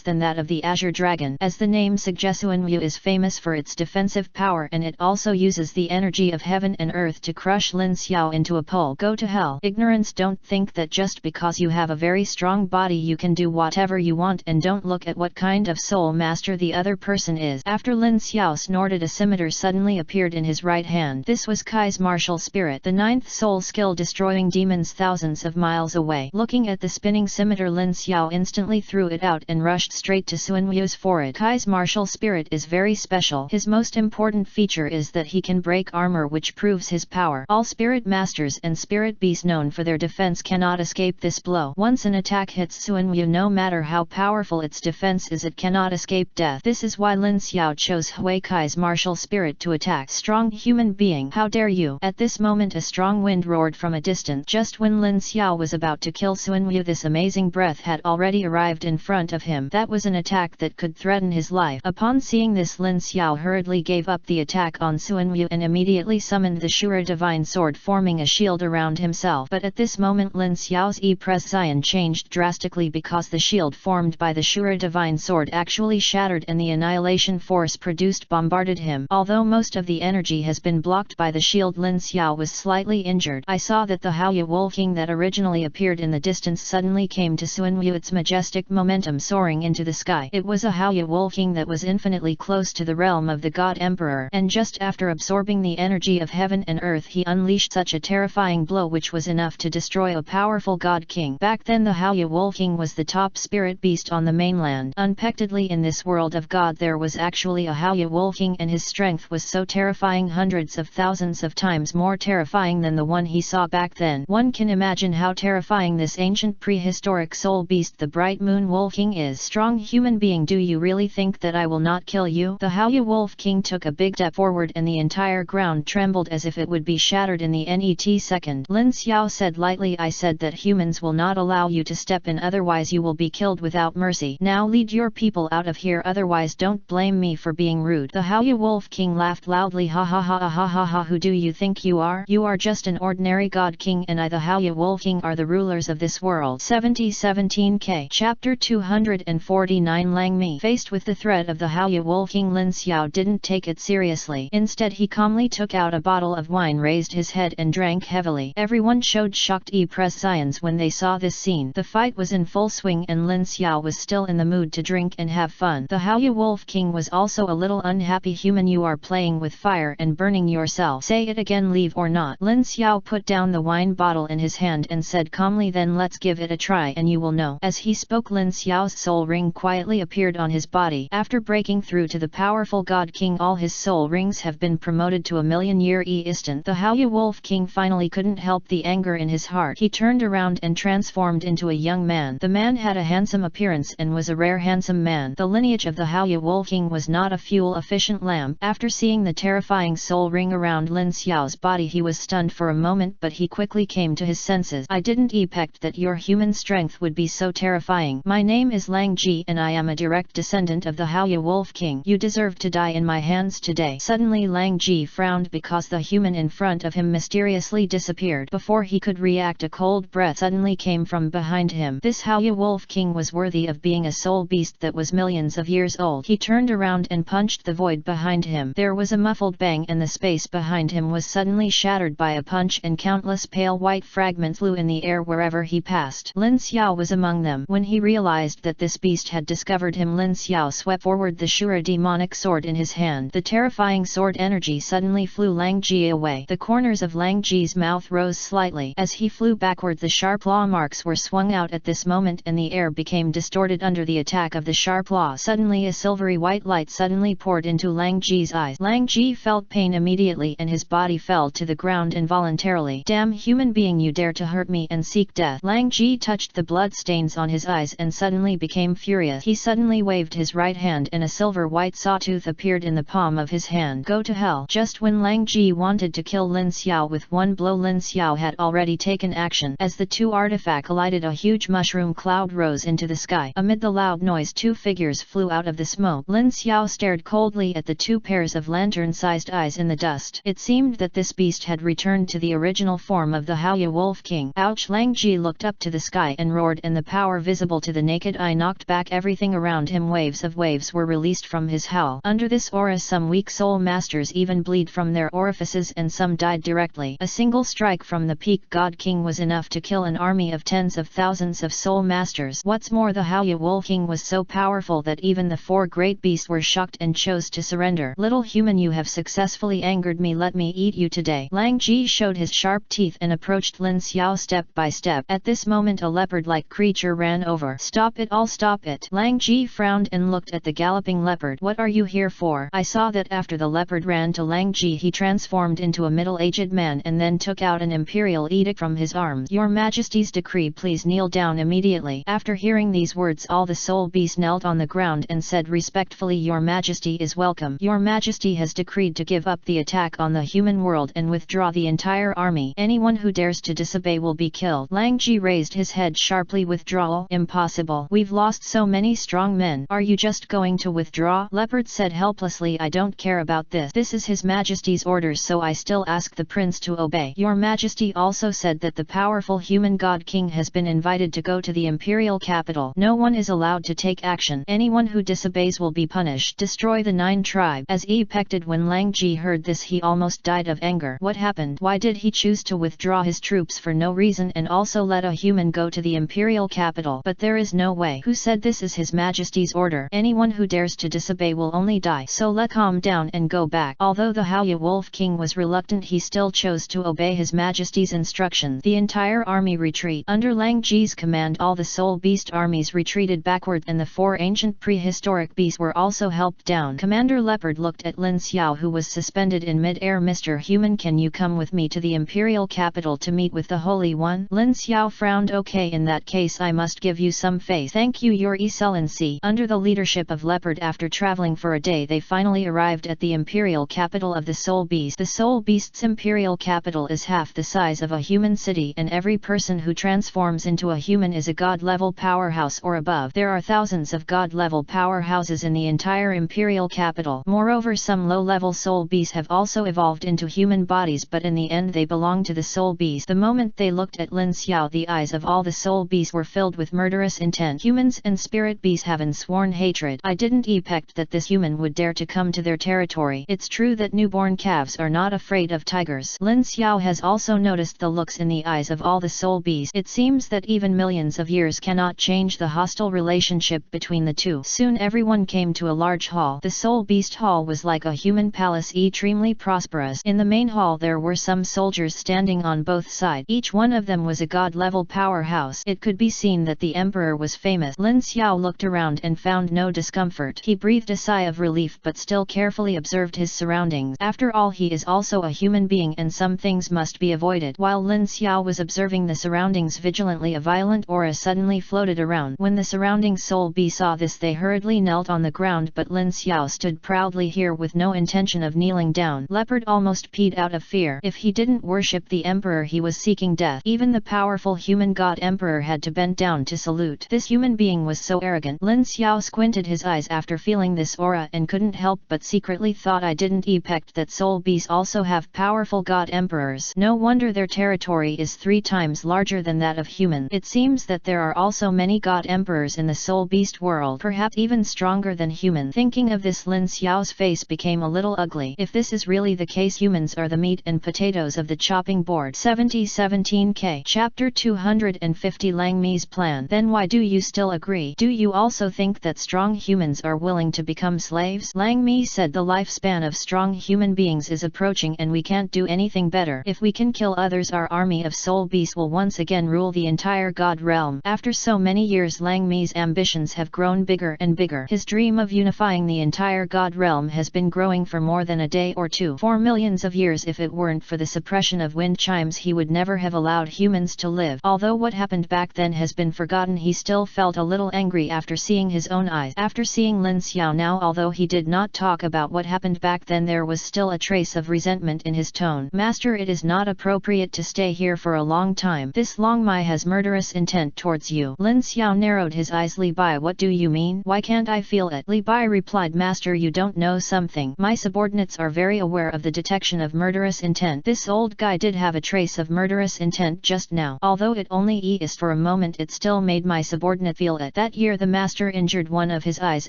than that of the Azure Dragon. As the name suggests, Suanwu is famous for its defensive power, and it also uses the energy of heaven and earth to crush Lin Xiao into a pulp. Go to hell. Ignorance, don't think that just because you have a very strong body you can do whatever you want, and don't look at what kind of soul master the other person is. After Lin Xiao snorted, a scimitar suddenly appeared appeared in his right hand. This was Kai's martial spirit, the ninth soul skill destroying demons thousands of miles away. Looking at the spinning scimitar, Lin Xiao instantly threw it out and rushed straight to Suanwu's forehead. Kai's martial spirit is very special. His most important feature is that he can break armor, which proves his power. All spirit masters and spirit beasts known for their defense cannot escape this blow. Once an attack hits Suanwu, no matter how powerful its defense is, it cannot escape death. This is why Lin Xiao chose Hui Kai's martial spirit to attack. Strong human being, how dare you! At this moment a strong wind roared from a distance. Just when Lin Xiao was about to kill Suanwu, this amazing breath had already arrived in front of him. That was an attack that could threaten his life. Upon seeing this, Lin Xiao hurriedly gave up the attack on Suanwu and immediately summoned the Shura divine sword, forming a shield around himself. But at this moment Lin Xiao's presence changed drastically, because the shield formed by the Shura divine sword actually shattered and the annihilation force produced bombarded him. Although most of the energy has been blocked by the shield, Lin Xiao was slightly injured. I saw that the Haiya Wolf King that originally appeared in the distance suddenly came to Suanwu, its majestic momentum soaring into the sky. It was a Haiya Wolf King that was infinitely close to the realm of the God Emperor, and just after absorbing the energy of heaven and earth, he unleashed such a terrifying blow which was enough to destroy a powerful God King. Back then the Haiya Wolf King was the top spirit beast on the mainland. Unpectedly, in this world of God there was actually a Haiya Wolf King, and his strength was so terrifying, hundreds of thousands of times more terrifying than the one he saw back then. One can imagine how terrifying this ancient prehistoric soul beast, the Bright Moon Wolf King, is. Strong human being, do you really think that I will not kill you? The Haiya Wolf King took a big step forward and the entire ground trembled as if it would be shattered in the net second. Lin Xiao said lightly, I said that humans will not allow you to step in, otherwise you will be killed without mercy. Now lead your people out of here, otherwise don't blame me for being rude. The Haiya Wolf King laughed loudly, ha ha ha ha ha ha. Who do you think you are? You are just an ordinary God King, and I, the Haiya Wolf King, are the rulers of this world. 17K Chapter 249 Lang Mi. Faced with the threat of the Haiya Wolf King, Lin Xiao didn't take it seriously. Instead he calmly took out a bottle of wine, raised his head and drank heavily. Everyone showed shocked presence when they saw this scene. The fight was in full swing and Lin Xiao was still in the mood to drink and have fun. The Haiya Wolf King was also a little unhappy. Human, you are playing with fire and burning yourself. Say it again, leave or not. Lin Xiao put down the wine bottle in his hand and said calmly, then let's give it a try and you will know. As he spoke, Lin Xiao's soul ring quietly appeared on his body. After breaking through to the powerful God King, all his soul rings have been promoted to 1,000,000-year instant. The Haiya Wolf King finally couldn't help the anger in his heart. He turned around and transformed into a young man. The man had a handsome appearance and was a rare handsome man. The lineage of the Haiya Wolf King was not a fuel-efficient lamp. After seeing the terrifying soul ring around Lin Xiao's body, he was stunned for a moment, but he quickly came to his senses. I didn't expect that your human strength would be so terrifying. My name is Lang Ji and I am a direct descendant of the Haiya Wolf King. You deserve to die in my hands today. Suddenly Lang Ji frowned because the human in front of him mysteriously disappeared. Before he could react, a cold breath suddenly came from behind him. This Haiya Wolf King was worthy of being a soul beast that was millions of years old. He turned around and punched the void behind him. There was a muffled bang and the space behind him was suddenly shattered by a punch, and countless pale white fragments flew in the air wherever he passed. Lin Xiao was among them. When he realized that this beast had discovered him, Lin Xiao swept forward the Shura demonic sword in his hand. The terrifying sword energy suddenly flew Lang Ji away. The corners of Lang Ji's mouth rose slightly. As he flew backward, the sharp claw marks were swung out at this moment and the air became distorted under the attack of the sharp claw. Suddenly a silvery white light suddenly poured into Lang Ji's eyes. Lang Ji felt pain immediately and his body fell to the ground involuntarily. Damn human being, you dare to hurt me and seek death. Lang Ji touched the blood stains on his eyes and suddenly became furious. He suddenly waved his right hand and a silver white sawtooth appeared in the palm of his hand. Go to hell. Just when Lang Ji wanted to kill Lin Xiao with one blow, Lin Xiao had already taken action. As the two artifacts collided, a huge mushroom cloud rose into the sky. Amid the loud noise, two figures flew out of the smoke. Lin Xiao stared coldly at the two pairs of lantern-sized eyes in the dust. It seemed that this beast had returned to the original form of the Haiya Wolf King. Ouch! Lang Ji looked up to the sky and roared, and the power visible to the naked eye knocked back everything around him. Waves of waves were released from his howl. Under this aura, some weak soul masters even bleed from their orifices and some died directly. A single strike from the peak God King was enough to kill an army of tens of thousands of soul masters. What's more, the Haiya Wolf King was so powerful that even the four great beasts were shocked and chose to surrender. Little human, you have successfully angered me, let me eat you today. Lang Ji showed his sharp teeth and approached Lin Xiao step by step. At this moment a leopard-like creature ran over. Stop it all, stop it. Lang Ji frowned and looked at the galloping leopard. What are you here for? I saw that after the leopard ran to Lang Ji he transformed into a middle-aged man and then took out an imperial edict from his arms. Your Majesty's decree, please kneel down immediately. After hearing these words all the soul beasts knelt on the ground and said respectfully, Your Majesty is welcome. Your Majesty has decreed to give up the attack on the human world and withdraw the entire army. Anyone who dares to disobey will be killed. Lang Ji raised his head sharply. Withdrawal? Impossible. We've lost so many strong men. Are you just going to withdraw? Leopard said helplessly, I don't care about this. This is His Majesty's orders, so I still ask the prince to obey. Your Majesty also said that the powerful human god king has been invited to go to the imperial capital. No one is allowed to take action. Anyone who disobeys will be punished. Destroy the 9 tribes. As he expected, when Lang Ji heard this he almost died of anger. What happened? Why did he choose to withdraw his troops for no reason and also let a human go to the imperial capital? But there is no way. Who said this is His Majesty's order? Anyone who dares to disobey will only die. So let calm down and go back. Although the Haiyan Wolf King was reluctant, he still chose to obey His Majesty's instructions. The entire army retreat. Under Lang Ji's command all the soul beast armies retreated backward and the 4 ancient prehistoric beasts were also helped down. Commander Leopard looked at Lin Xiao who was suspended in mid-air. Mr. Human, can you come with me to the imperial capital to meet with the Holy One? Lin Xiao frowned. Okay, in that case I must give you some faith. Thank you, Your Excellency. Under the leadership of Leopard, after traveling for a day they finally arrived at the imperial capital of the soul beast. The soul beast's imperial capital is half the size of a human city and every person who transforms into a human is a god-level powerhouse or above. There are thousands of god-level powerhouses in the entire imperial capital. Moreover, some low-level soul beasts have also evolved into human bodies, but in the end they belong to the soul beast. The moment they looked at Lin Xiao the eyes of all the soul beasts were filled with murderous intent. Humans and spirit beasts have sworn hatred. I didn't expect that this human would dare to come to their territory. It's true that newborn calves are not afraid of tigers. Lin Xiao has also noticed the looks in the eyes of all the soul beasts. It seems that even millions of years cannot change the hostile relationship between the two. Soon everyone came to a large hall. The soul beast hall was like a human palace, extremely prosperous. In the main hall there were some soldiers standing on both sides. Each one of them was a god-level powerhouse. It could be seen that the emperor was famous. Lin Xiao looked around and found no discomfort. He breathed a sigh of relief but still carefully observed his surroundings. After all, he is also a human being and some things must be avoided. While Lin Xiao was observing the surroundings vigilantly, a violent aura suddenly floated around. When the surrounding soul beasts saw this they hurriedly knelt on the ground, but Lin Xiao stood proudly here with no intention of kneeling down. Leopard almost peed out of fear. If he didn't worship the emperor he was seeking death. Even the powerful human god emperor had to bend down to salute. This human being was so arrogant. Lin Xiao squinted his eyes after feeling this aura and couldn't help but secretly thought, I didn't expect that soul beasts also have powerful god emperors. No wonder their territory is 3 times larger than that of human. It seems that there are also many god emperors in the soul beast world, perhaps even stronger than human. Thinking of this, Lin Xiao's face became a little ugly. If this is really the case, humans are the meat and potatoes of the chopping board. 17K Chapter 250 Lang Mi's plan. Then why do you still agree? Do you also think that strong humans are willing to become slaves? Lang Mi said, the lifespan of strong human beings is approaching and we can't do anything better. If we can kill others, our army of soul beasts will once again rule the entire god realm. After so many years, Lang Mi's ambitions have grown bigger and bigger. His dream of unifying the entire god realm has been growing for more than a day or two. For millions of years, if it weren't for the suppression of wind chimes, he would never have allowed humans to live. Although what happened back then has been forgotten, he still felt a little angry after seeing his own eyes. After seeing Lin Xiao now, although he did not talk about what happened back then, there was still a trace of resentment in his tone. Master, it is not appropriate to stay here for a long time. This Long Mai has murderous intent towards you. Lin Xiao narrowed his eyes. Li Bai, what do you mean? Why can't I feel it? Li Bai replied, Master, you don't know something. My subordinates are very aware of the detection of murderous intent. This old guy did have a trace of murderous intent just now. Although it only eased for a moment, it still made my subordinate feel it. That year the master injured one of his eyes,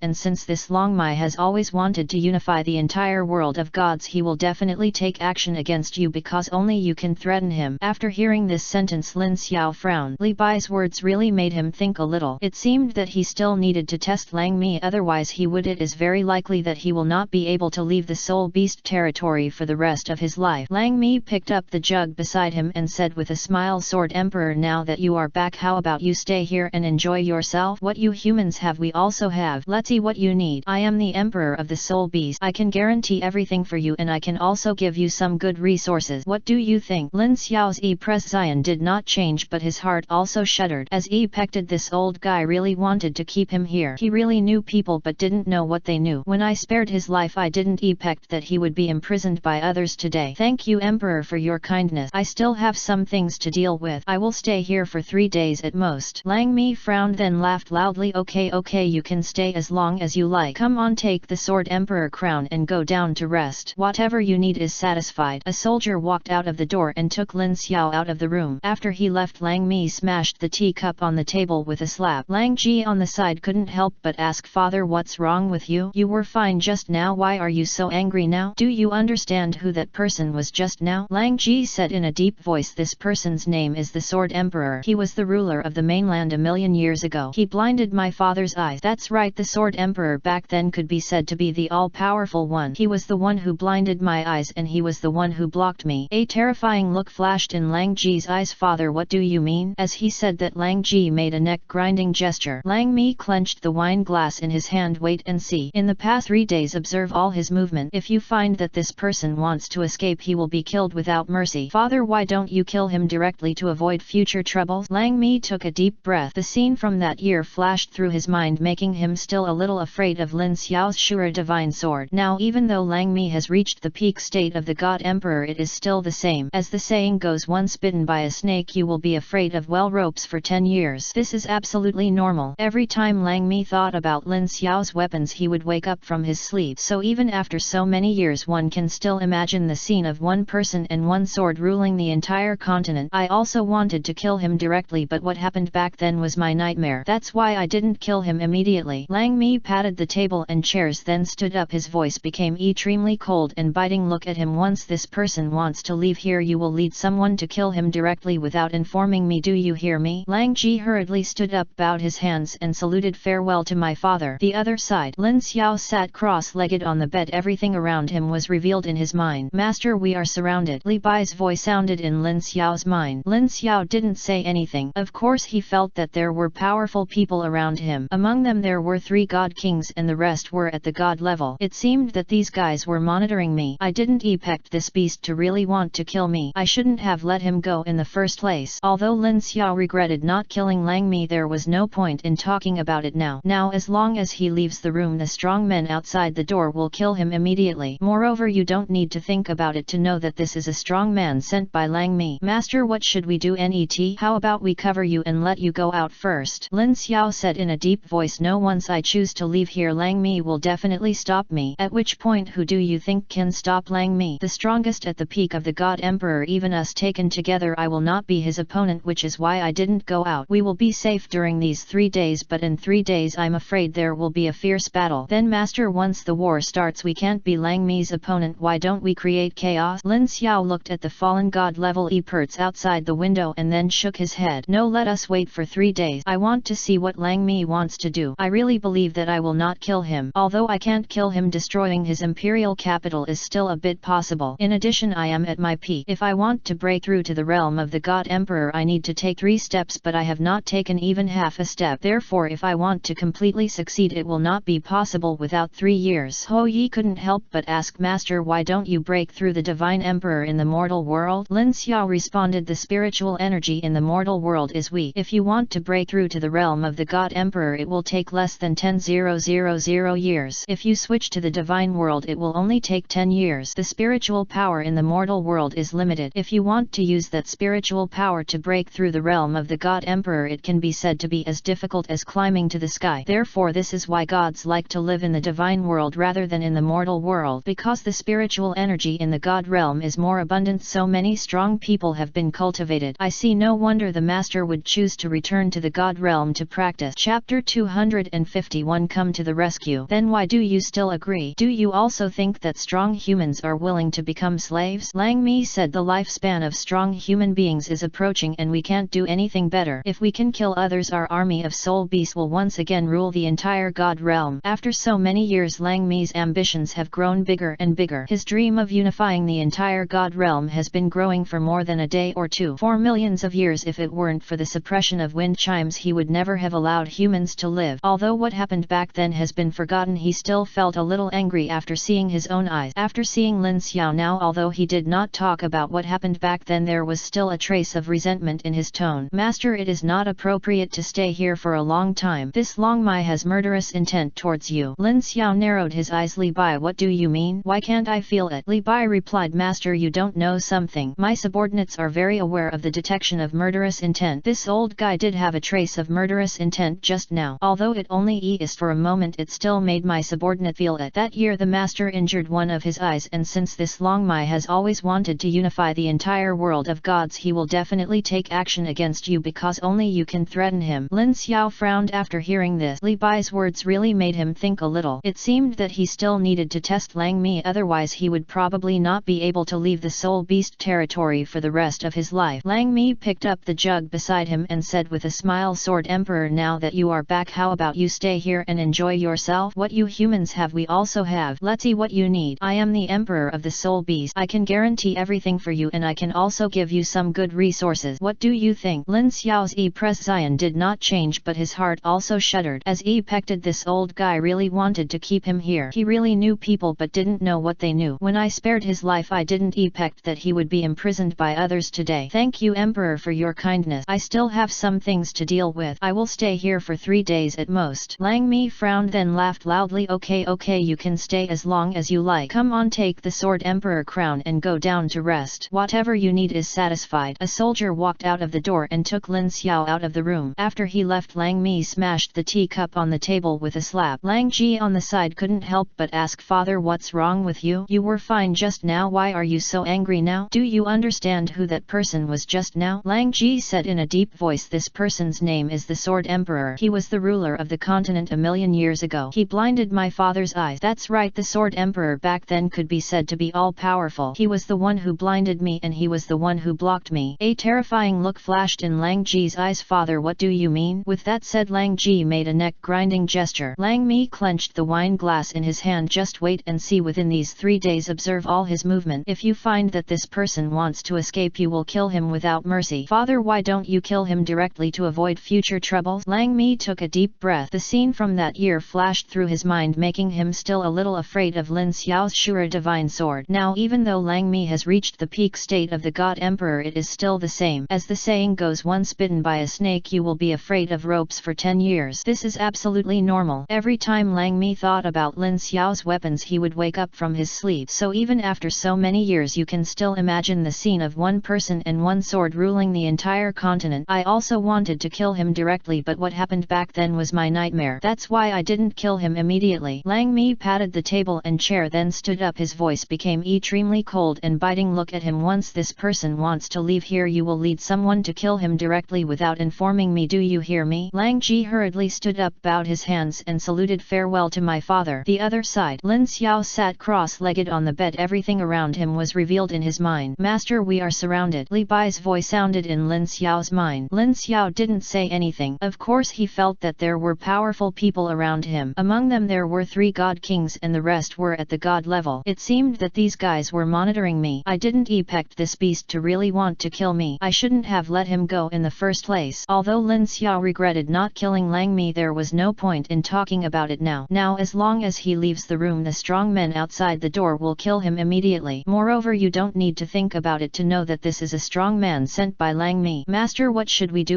and since this Long Mai has always wanted to unify the entire world of gods, he will definitely take action against you because only you can threaten him. After hearing this sentence, Lin Xiao frowned. Li Bai's words really made him think a little. It seemed that he still needed to test Lang Mi, otherwise he would. It is very likely that he will not be able to lead leave the soul beast territory for the rest of his life. Lang Mi picked up the jug beside him and said with a smile, Sword Emperor, now that you are back, how about you stay here and enjoy yourself? What you humans have we also have. Let's see what you need. I am the Emperor of the Soul Beast. I can guarantee everything for you, and I can also give you some good resources. What do you think? Lin Xiao's expression did not change, but his heart also shuddered. As he pected, this old guy really wanted to keep him here. He really knew people but didn't know what they knew. When I spared his life, I didn't expect that he would be imprisoned by others today. Thank you, Emperor, for your kindness. I still have some things to deal with. I will stay here for 3 days at most. Lang Mi frowned, then laughed loudly. Okay, you can stay as long as you like. Come on, take the Sword Emperor crown and go down to rest. Whatever you need is satisfied. A soldier walked out of the door and took Lin Xiao out of the room. After he left, Lang Mi smashed the teacup on the table with a slap. Lang Ji on the side couldn't help but ask, Father, what's wrong with you? You were fine just now. Why are you so angry now? Do you understand who that person was just now? Lang Ji said in a deep voice, this person's name is the Sword Emperor. He was the ruler of the mainland a million years ago. He blinded my father's eyes. That's right, the Sword Emperor back then could be said to be the all-powerful one. He was the one who blinded my eyes, and he was the one who blocked me. A terrifying look flashed in Lang Ji's eyes. Father, what do you mean? As he said that, Lang Ji made a neck-grinding gesture. Lang Mi clenched the wine glass in his hand. Wait and see. In the past 3 days, observe all his movement. If you find that this person wants to escape, he will be killed without mercy. Father, why don't you kill him directly to avoid future troubles? Lang Mi took a deep breath. The scene from that year flashed through his mind, making him still a little afraid of Lin Xiao's sure divine sword. Now, even though Lang Mi has reached the peak state of the God Emperor, it is still the same. As the saying goes, once bitten by a snake, you will be afraid of well ropes for 10 years. This is absolutely normal. Every time Lang Mi thought about Lin Xiao's weapons, he would wake up from his sleep. So even after so many years, one can still imagine the scene of one person and one sword ruling the entire continent. I also wanted to kill him directly, but what happened back then was my nightmare. That's why I didn't kill him immediately. Lang Mi patted the table and chairs, then stood up. His voice became extremely cold and biting. Look at him. Once this person wants to leave here, you will lead someone to kill him directly without informing me. Do you hear me? Lang Ji hurriedly stood up, bowed his hands and saluted. Farewell to my father. The other side, Lin Xiao sat cross-legged on the bed. Everything around him was revealed in his mind. Master, we are surrounded. Li Bai's voice sounded in Lin Xiao's mind. Lin Xiao didn't say anything. Of course he felt that there were powerful people around him. Among them there were 3 god kings and the rest were at the god level. It seemed that these guys were monitoring me. I didn't expect this beast to really want to kill me. I shouldn't have let him go in the first place. Although Lin Xiao regretted not killing Lang Mi, there was no point in talking about it now. Now, as long as he leaves the room, the strong men outside the door will kill him immediately. Moreover, you don't need to think about it to know that this is a strong man sent by Lang Mi. Master, what should we do? Net? How about we cover you and let you go out first? Lin Xiao said in a deep voice. No, once I choose to leave here, Lang Mi will definitely stop me. At which point, who do you think can stop Lang Mi? The strongest at the peak of the God Emperor. Even us taken together, I will not be his opponent, which is why I didn't go out. We will be safe during these 3 days, but in 3 days I'm afraid there will be a fierce battle. Then Master, once the war starts, we can't be Lang Mi's opponent. Why don't we create chaos? Lin Xiao looked at the fallen god level experts outside the window and then shook his head. No, let us wait for 3 days. I want to see what Lang Mi wants to do. I really believe that I will not kill him. Although I can't kill him, destroying his imperial capital is still a bit possible. In addition, I am at my peak. If I want to break through to the realm of the God Emperor, I need to take 3 steps, but I have not taken even half a step. Therefore, if I want to completely succeed, it will not be possible without 3 years. Ho Yi couldn't help but ask, Master, why don't you break through the Divine Emperor in the mortal world? Lin Xiao responded, the spiritual energy in the mortal world is weak. If you want to break through to the realm of the God Emperor, it will take less than 10,000 years. If you switch to the divine world, it will only take 10 years. The spiritual power in the mortal world is limited. If you want to use that spiritual power to break through the realm of the God Emperor, it can be said to be as difficult as climbing to the sky. Therefore, this is why gods like to live in the divine world rather than in the mortal world, because the spiritual energy in the God realm is more abundant. So many strong people have been cultivated. I see no wonder the master would choose to return to the God realm to practice. Chapter 251. Come to the rescue. Then why do you still agree? Do you also think that strong humans are willing to become slaves? Lang Mi said, the lifespan of strong human beings is approaching and we can't do anything better. If we can kill others, our army of soul beasts will once again rule the entire God realm. After so many years, Lang Mi's ambition ambitions have grown bigger and bigger. His dream of unifying the entire God realm has been growing for more than a day or two. For millions of years, if it weren't for the suppression of wind chimes, he would never have allowed humans to live. Although what happened back then has been forgotten, he still felt a little angry after seeing his own eyes. After seeing Lin Xiao now, although he did not talk about what happened back then, there was still a trace of resentment in his tone. Master, it is not appropriate to stay here for a long time. This Long Mai has murderous intent towards you. Lin Xiao narrowed his eyes. Li Bai, what do you mean? Why can't I feel it? Li Bai replied, Master, you don't know something. My subordinates are very aware of the detection of murderous intent. This old guy did have a trace of murderous intent just now. Although it only eased for a moment, it still made my subordinate feel it. That year the master injured one of his eyes, and since this Long Mai has always wanted to unify the entire world of gods, he will definitely take action against you because only you can threaten him. Lin Xiao frowned after hearing this. Li Bai's words really made him think a little. It seemed that he still needed to test Lang Mi, otherwise he would probably not be able to leave the Soul Beast territory for the rest of his life. Lang Mi picked up the jug beside him and said with a smile, Sword Emperor, now that you are back, how about you stay here and enjoy yourself? What you humans have we also have. Let's see what you need. I am the Emperor of the Soul Beast. I can guarantee everything for you, and I can also give you some good resources. What do you think? Lin Xiao's expression did not change, but his heart also shuddered. As he pected, this old guy really wanted to keep him here. He really knew people but didn't know what they knew. When I spared his life, I didn't expect that he would be imprisoned by others today. Thank you, Emperor, for your kindness. I still have some things to deal with. I will stay here for 3 days at most. Lang Mi frowned, then laughed loudly. Okay, you can stay as long as you like. Come on, take the Sword Emperor crown and go down to rest. Whatever you need is satisfied. A soldier walked out of the door and took Lin Xiao out of the room. After he left, Lang Mi smashed the teacup on the table with a slap. Lang Ji on the side couldn't help but ask, Father, what's wrong with you? You were fine just now. Why are you so angry now? Do you understand who that person was just now? Lang Ji said in a deep voice, this person's name is the Sword Emperor. He was the ruler of the continent a million years ago. He blinded my father's eyes. That's right, the Sword Emperor back then could be said to be all-powerful. He was the one who blinded me, and he was the one who blocked me. A terrifying look flashed in Lang Ji's eyes. Father, what do you mean? With that said, Lang Ji made a neck-grinding gesture. Lang Mi clenched the wine glass in his hand. Just wait and see. Within these 3 days, observe all his movement. If you find that this person wants to escape, you will kill him without mercy. Father, why don't you kill him directly to avoid future troubles? Lang Mi took a deep breath. The scene from that year flashed through his mind, making him still a little afraid of Lin Xiao's sure divine sword. Now, even though Lang Mi has reached the peak state of the God Emperor, it is still the same. As the saying goes, once bitten by a snake, you will be afraid of ropes for 10 years. This is absolutely normal. Every time Lang Mi thought about Lin Xiao's weapons, he would wake up from his sleep. So even after so many years, you can still imagine the scene of one person and one sword ruling the entire continent. I also wanted to kill him directly, but what happened back then was my nightmare. That's why I didn't kill him immediately. Lang Mi patted the table and chair, then stood up. His voice became extremely cold and biting. Look at him. Once this person wants to leave here, you will lead someone to kill him directly without informing me. Do you hear me? Lang Ji hurriedly stood up, bowed his hands and saluted. Farewell to my father. The other side, Lin Xiao sat cross-legged on the bed. Everything around him was revealed in his mind. Master, we are surrounded. Li Bai's voice sounded in Lin Xiao's mind. Lin Xiao didn't say anything. Of course he felt that there were powerful people around him. Among them there were 3 god kings and the rest were at the god level. It seemed that these guys were monitoring me. I didn't expect this beast to really want to kill me. I shouldn't have let him go in the first place. Although Lin Xiao regretted not killing Lang Mi, there was no point in talking about it now. Now as long as he leaves the room, the strong men outside the door will kill him immediately. Moreover, you don't need to think about it to know that this is a strong man sent by Lang Mi. Master, what should we do?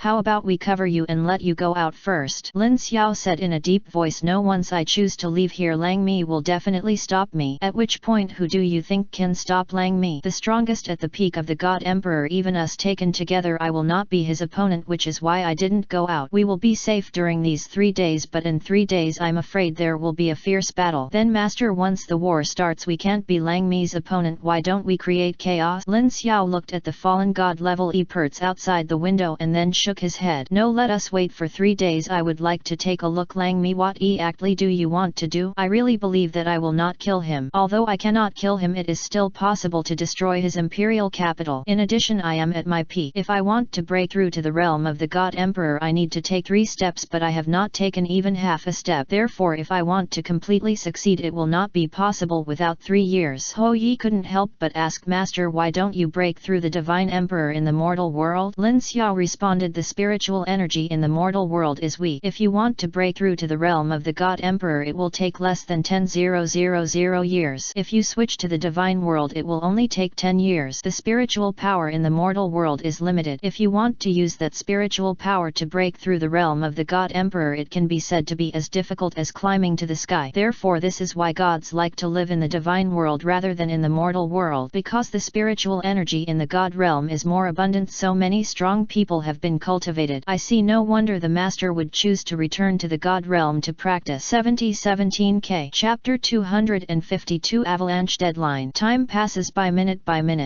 How about we cover you and let you go out first? Lin Xiao said in a deep voice. No, once I choose to leave here, Lang Mi will definitely stop me. At which point, who do you think can stop Lang Mi? The strongest at the peak of the God Emperor. Even us taken together, I will not be his opponent, which is why I didn't go out. We will be safe during these 3 days, but in 3 days I'm afraid there will be a fierce battle. Then Master, once the war starts, we can't be Lang Mi's opponent. Why don't we create chaos? Lin Xiao looked at the fallen god level experts outside the window and then shook his head. No, let us wait for 3 days. I would like to take a look. Lang Mi, what exactly do you want to do? I really believe that I will not kill him. Although I cannot kill him, it is still possible to destroy his imperial capital. In addition, I am at my peak. If I want to break through to the realm of the God Emperor, I need to take 3 steps, but I have not taken even half a step. Therefore, if I want to complete completely succeed it will not be possible without 3 years. Hou Yi couldn't help but ask Master, why don't you break through the Divine Emperor in the mortal world? Lin Xiao responded, the spiritual energy in the mortal world is weak. If you want to break through to the realm of the God Emperor it will take less than 10,000 years. If you switch to the divine world it will only take 10 years. The spiritual power in the mortal world is limited. If you want to use that spiritual power to break through the realm of the God Emperor it can be said to be as difficult as climbing to the sky. Therefore this is why gods like to live in the divine world rather than in the mortal world, because the spiritual energy in the God realm is more abundant, so many strong people have been cultivated. I see no wonder the master would choose to return to the God realm to practice. 17K Chapter 252 Avalanche Deadline. Time passes by minute.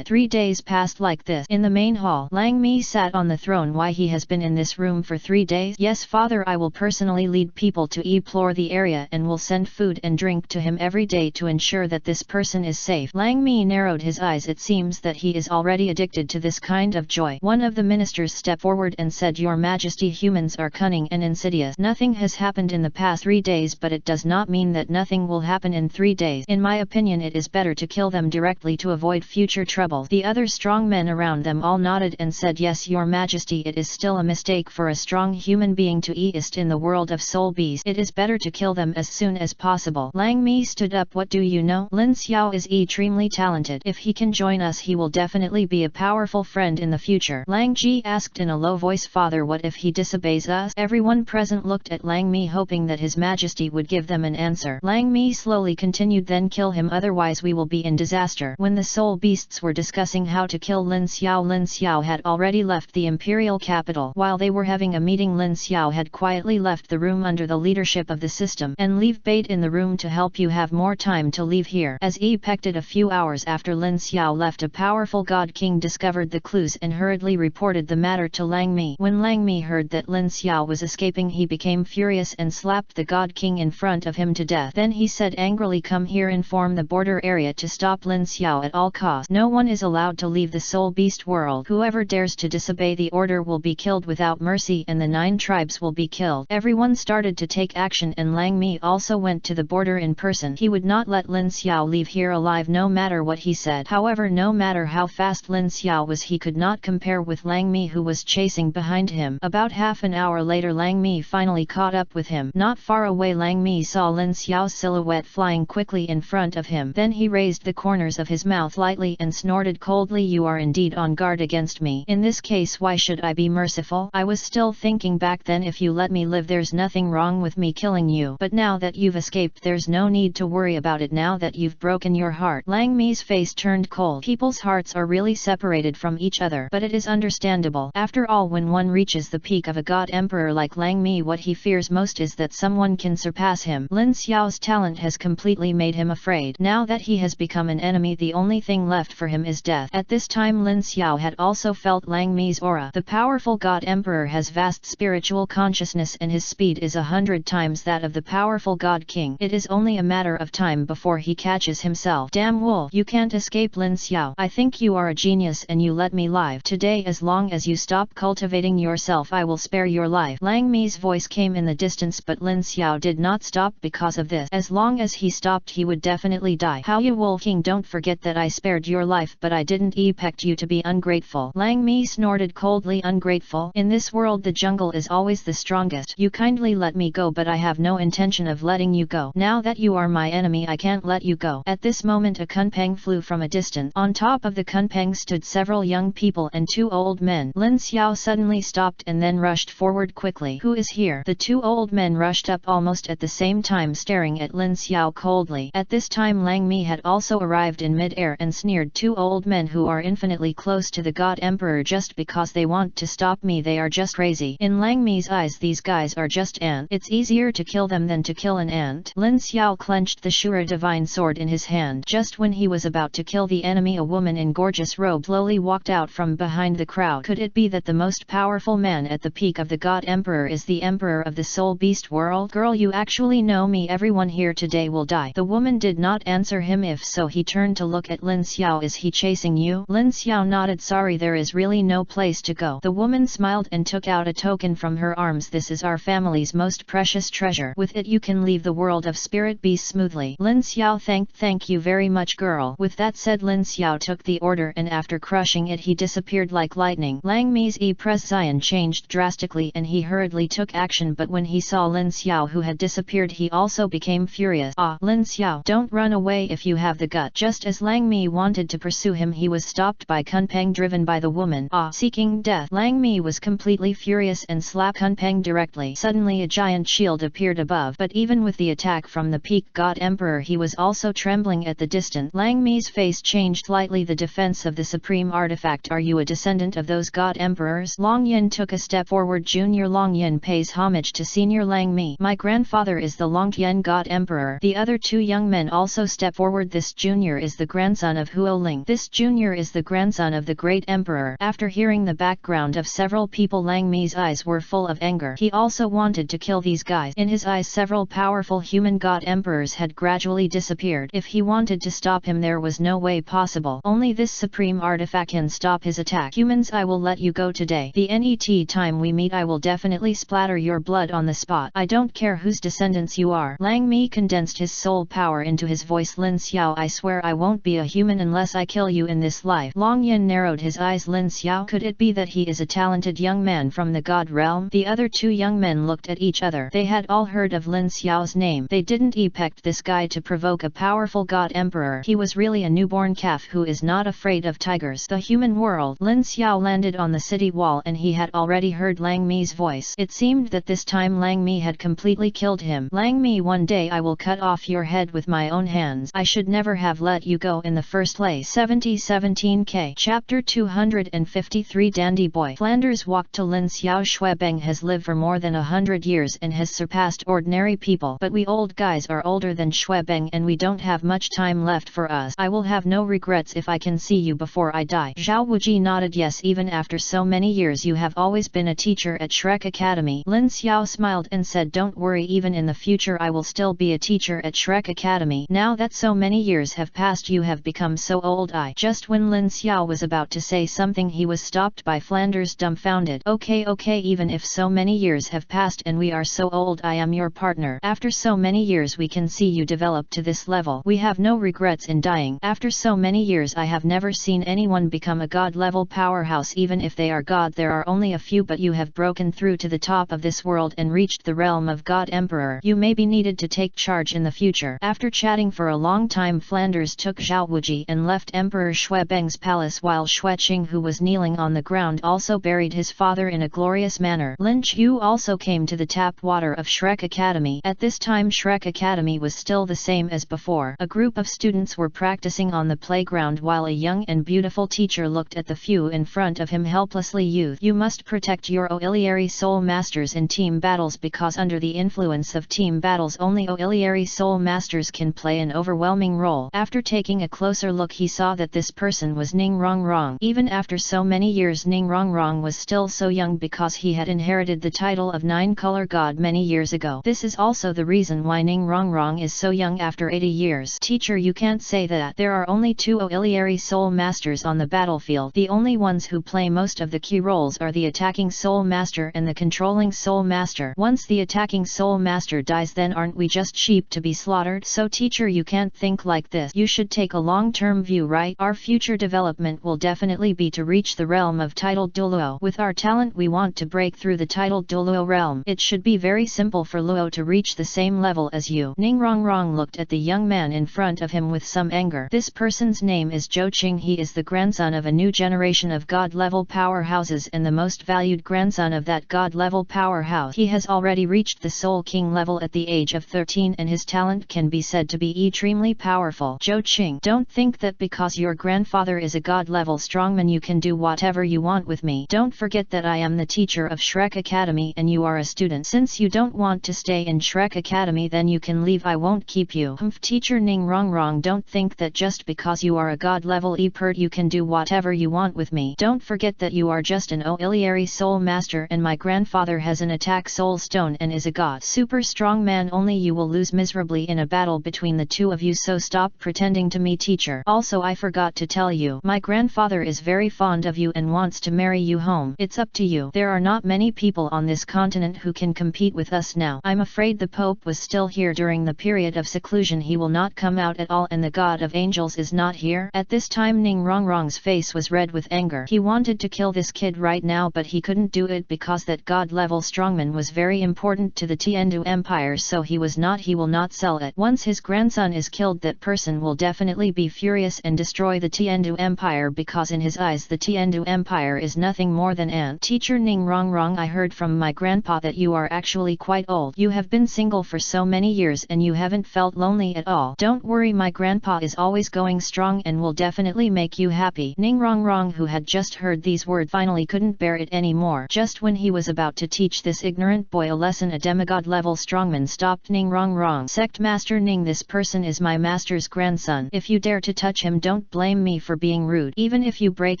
3 days passed like this. In the main hall, Lang Mi sat on the throne. Why, he has been in this room for 3 days? Yes, father, I will personally lead people to explore the area and will send food and drink to him every day to ensure that this person is safe. Lang Mi narrowed his eyes. It seems that he is already addicted to this kind of joy. One of the ministers stepped forward and said, Your Majesty, humans are cunning and insidious. Nothing has happened in the past 3 days, but it does not mean that nothing will happen in 3 days. In my opinion it is better to kill them directly to avoid future trouble. The other strong men around them all nodded and said, Yes, Your Majesty, it is still a mistake for a strong human being to exist in the world of soul beasts. It is better to kill them as soon as possible. Lang Mi stood up. What do you know? Lin Xiao is extremely talented. If he can join us he will definitely be a powerful friend in the future. Lang Ji asked in a low voice, Father, what if he disobeys us? Everyone present looked at Lang Mi hoping that His Majesty would give them an answer. Lang Mi slowly continued, then kill him, otherwise we will be in disaster. When the soul beasts were discussing how to kill Lin Xiao had already left the Imperial capital. While they were having a meeting, Lin Xiao had quietly left the room under the leadership of the system. And leave bait in the room to help you have more time to leave here. As expected, a few hours after Lin Xiao left, a powerful God King discovered the clues and hurriedly reported the matter to Lang Mi. When Lang Mi heard that Lin Xiao was escaping he became furious and slapped the God King in front of him to death. Then he said angrily, Come here, inform the border area to stop Lin Xiao at all costs. No one is allowed to leave the soul beast world. Whoever dares to disobey the order will be killed without mercy and the 9 tribes will be killed. Everyone started to take action and Lang Mi also went to the border in person. He would not let Lin Xiao leave here alive no matter what he said. However, no matter how fast Lin Xiao was he could not compare with Lang Mi, who was chasing behind him. About half an hour later Lang Mi finally caught up with him. Not far away Lang Mi saw Lin Xiao's silhouette flying quickly in front of him. Then he raised the corners of his mouth lightly and snorted coldly, You are indeed on guard against me. In this case why should I be merciful? I was still thinking back then, if you let me live there's nothing wrong with me killing you. But now that you've escaped there's no need to worry about it. Now that you've broken your heart. Lang Mi's face turned cold. People's hearts are really separated from each other. But it is understandable. After all, when one reaches the peak of a God Emperor like Lang Mi, what he fears most is that someone can surpass him. Lin Xiao's talent has completely made him afraid. Now that he has become an enemy, the only thing left for him is death. At this time Lin Xiao had also felt Lang Mi's aura. The powerful God Emperor has vast spiritual consciousness and his speed is 100 times that of the powerful God King. It is only a matter of time before he catches himself. Damn wolf, you can't escape Lin Xiao. I think you are a genius and you let me live. Today, as long as you stop cultivating yourself I will spare your life. Lang Mi's voice came in the distance, but Lin Xiao did not stop because of this. As long as he stopped he would definitely die. How you Wolf King, don't forget that I spared your life but I didn't expect you to be ungrateful. Lang Mi snorted coldly. Ungrateful? In this world the jungle is always the strongest. You kindly let me go, but I have no intention of letting you go. Now that you are my enemy I can't let you go. At this moment a kunpeng flew from a distance. On top of the kunpeng stood several young people and 2 old men. Lin Xiao suddenly stopped and then rushed forward quickly. Who is here? The 2 old men rushed up almost at the same time, staring at Lin Xiao coldly. At this time Lang Mi had also arrived in mid-air and sneered, 2 old men who are infinitely close to the God Emperor just because they want to stop me. They are just crazy. In Lang Mi's eyes these guys are just ants. It's easier to kill them than to kill an ant. Lin Xiao clenched the Shura divine sword in his hand. Just when he was about to kill the enemy, a woman in gorgeous robe slowly walked out from behind the crowd. Could it be that the most powerful man at the peak of the God Emperor is the Emperor of the Soul Beast world? Girl, you actually know me. Everyone here today will die. The woman did not answer him. If so, he turned to look at Lin Xiao. Is he chasing you? Lin Xiao nodded. Sorry, there is really no place to go. The woman smiled and took out a token from her arms. This is our family's most precious treasure. With it you can leave the world world of spirit beasts smoothly. Lin Xiao thank you very much girl. With that said, Lin Xiao took the order and after crushing it he disappeared like lightning. Lang Mi's presence changed drastically and he hurriedly took action, but when he saw Lin Xiao who had disappeared he also became furious. Ah, Lin Xiao, don't run away if you have the gut. Just as Lang Mi wanted to pursue him he was stopped by Kunpeng driven by the woman. Seeking death. Lang Mi was completely furious and slapped Kunpeng directly. Suddenly a giant shield appeared above, but even with the attack from the peak god emperor he was also trembling at the distance. Lang Mi's face changed slightly. The defense of the supreme artifact. Are you a descendant of those god emperors? Long Yin took a step forward. Junior Long Yin pays homage to senior Lang Mi. My grandfather is the Long Yin god emperor. The other two young men also step forward. This junior is the grandson of Huo Ling. This junior is the grandson of the great emperor. After hearing the background of several people, Lang Mi's eyes were full of anger. He also wanted to kill these guys. In his eyes several powerful human god emperors had gradually disappeared. If he wanted to stop him there was no way possible. Only this supreme artifact can stop his attack. Humans, I will let you go today. The net time we meet I will definitely splatter your blood on the spot. I don't care whose descendants you are. Lang Mi condensed his soul power into his voice. Lin Xiao, I swear I won't be a human unless I kill you in this life. Long Yin narrowed his eyes. Lin Xiao, could it be that he is a talented young man from the god realm? The other two young men looked at each other. They had all heard of Lin Xiao's name. They didn't expect this guy to provoke a powerful god emperor. He was really a newborn calf who is not afraid of tigers. The human world. Lin Xiao landed on the city wall and he had already heard Lang Mi's voice. It seemed that this time Lang Mi had completely killed him. Lang Mi, one day I will cut off your head with my own hands. I should never have let you go in the first place. 17K Chapter 253 Dandy Boy. Flanders walked to Lin Xiao. Xuebeng has lived for more than 100 years and has surpassed ordinary people. But we old guys are older than Xuebeng and we don't have much time left for us. I will have no regrets if I can see you before I die. Zhao Wuji nodded. Yes, even after so many years you have always been a teacher at Shrek Academy. Lin Xiao smiled and said, don't worry, even in the future I will still be a teacher at Shrek Academy. Now that so many years have passed you have become so old. Just when Lin Xiao was about to say something he was stopped by Flanders, dumbfounded. Okay, even if so many years have passed and we are so old, I am your partner. After so many years we can see you develop to this level. We have no regrets in dying. After so many years I have never seen anyone become a god level powerhouse. Even if they are god there are only a few, but you have broken through to the top of this world and reached the realm of god emperor. You may be needed to take charge in the future. After chatting for a long time, Flanders took Zhao Wuji and left Emperor Xuebeng's palace, while Xueqing, who was kneeling on the ground, also buried his father in a glorious manner. Lin Chu also came to the tap water of Shrek Academy. At this time Shrek Academy was still the same as before. A group of students were practicing on the playground while a young and beautiful teacher looked at the few in front of him helplessly. Youth, you must protect your auxiliary soul masters in team battles, because under the influence of team battles only auxiliary soul masters can play an overwhelming role. After taking a closer look he saw that this person was Ning Rongrong. Even after so many years Ning Rongrong was still so young because he had inherited the title of Nine-Color God many years ago. This is also the reason why Ning Rongrong is so young after 80 years. Teacher, you can't say that. There are only two auxiliary soul masters on the battlefield. The only ones who play most of the key roles are the attacking soul master and the controlling soul master. Once the attacking soul master dies, then aren't we just sheep to be slaughtered? So teacher, you can't think like this. You should take a long-term view, right? Our future development will definitely be to reach the realm of titled Douluo. With our talent we want to break through the titled Douluo realm. It should be very simple for Luo to reach the same level as you. Ning Rongrong looked at the young man in front of him with some anger. This person's name is Zhou Qing. He is the grandson of a new generation of god-level powerhouses and the most valued grandson of that god-level powerhouse. He has already reached the Soul King level at the age of 13 and his talent can be said to be extremely powerful. Zhou Qing, don't think that because your grandfather is a god-level strongman you can do whatever you want with me. Don't forget that I am the teacher of Shrek Academy and you are a student. Since you don't want to stay in Shrek Academy, then you can leave. I won't keep you. Teacher Ning Rongrong, don't think that just because you are a god-level expert you can do whatever you want with me. Don't forget that you are just an auxiliary soul master and my grandfather has an attack soul stone and is a god super strong man. Only you will lose miserably in a battle between the two of you, so stop pretending to me. Teacher, also I forgot to tell you, my grandfather is very fond of you and wants to marry you home. It's up to you. There are not many people on this continent who can compete with us now. I'm afraid the Pope was still still here during the period of seclusion, he will not come out at all, and the god of angels is not here. At this time Ning Rongrong's face was red with anger. He wanted to kill this kid right now, but he couldn't do it because that god level strongman was very important to the Tiandu Empire, so he will not sell it. Once his grandson is killed, that person will definitely be furious and destroy the Tiandu Empire, because in his eyes the Tiandu Empire is nothing more than ant. Teacher Ning Rongrong, I heard from my grandpa that you are actually quite old. You have been single for so many years and you haven't felt lonely at all. Don't worry, my grandpa is always going strong and will definitely make you happy. Ning Rongrong, who had just heard these words, finally couldn't bear it anymore. Just when he was about to teach this ignorant boy a lesson, a demigod level strongman stopped Ning Rongrong. Sect Master Ning, this person is my master's grandson. If you dare to touch him, don't blame me for being rude. Even if you break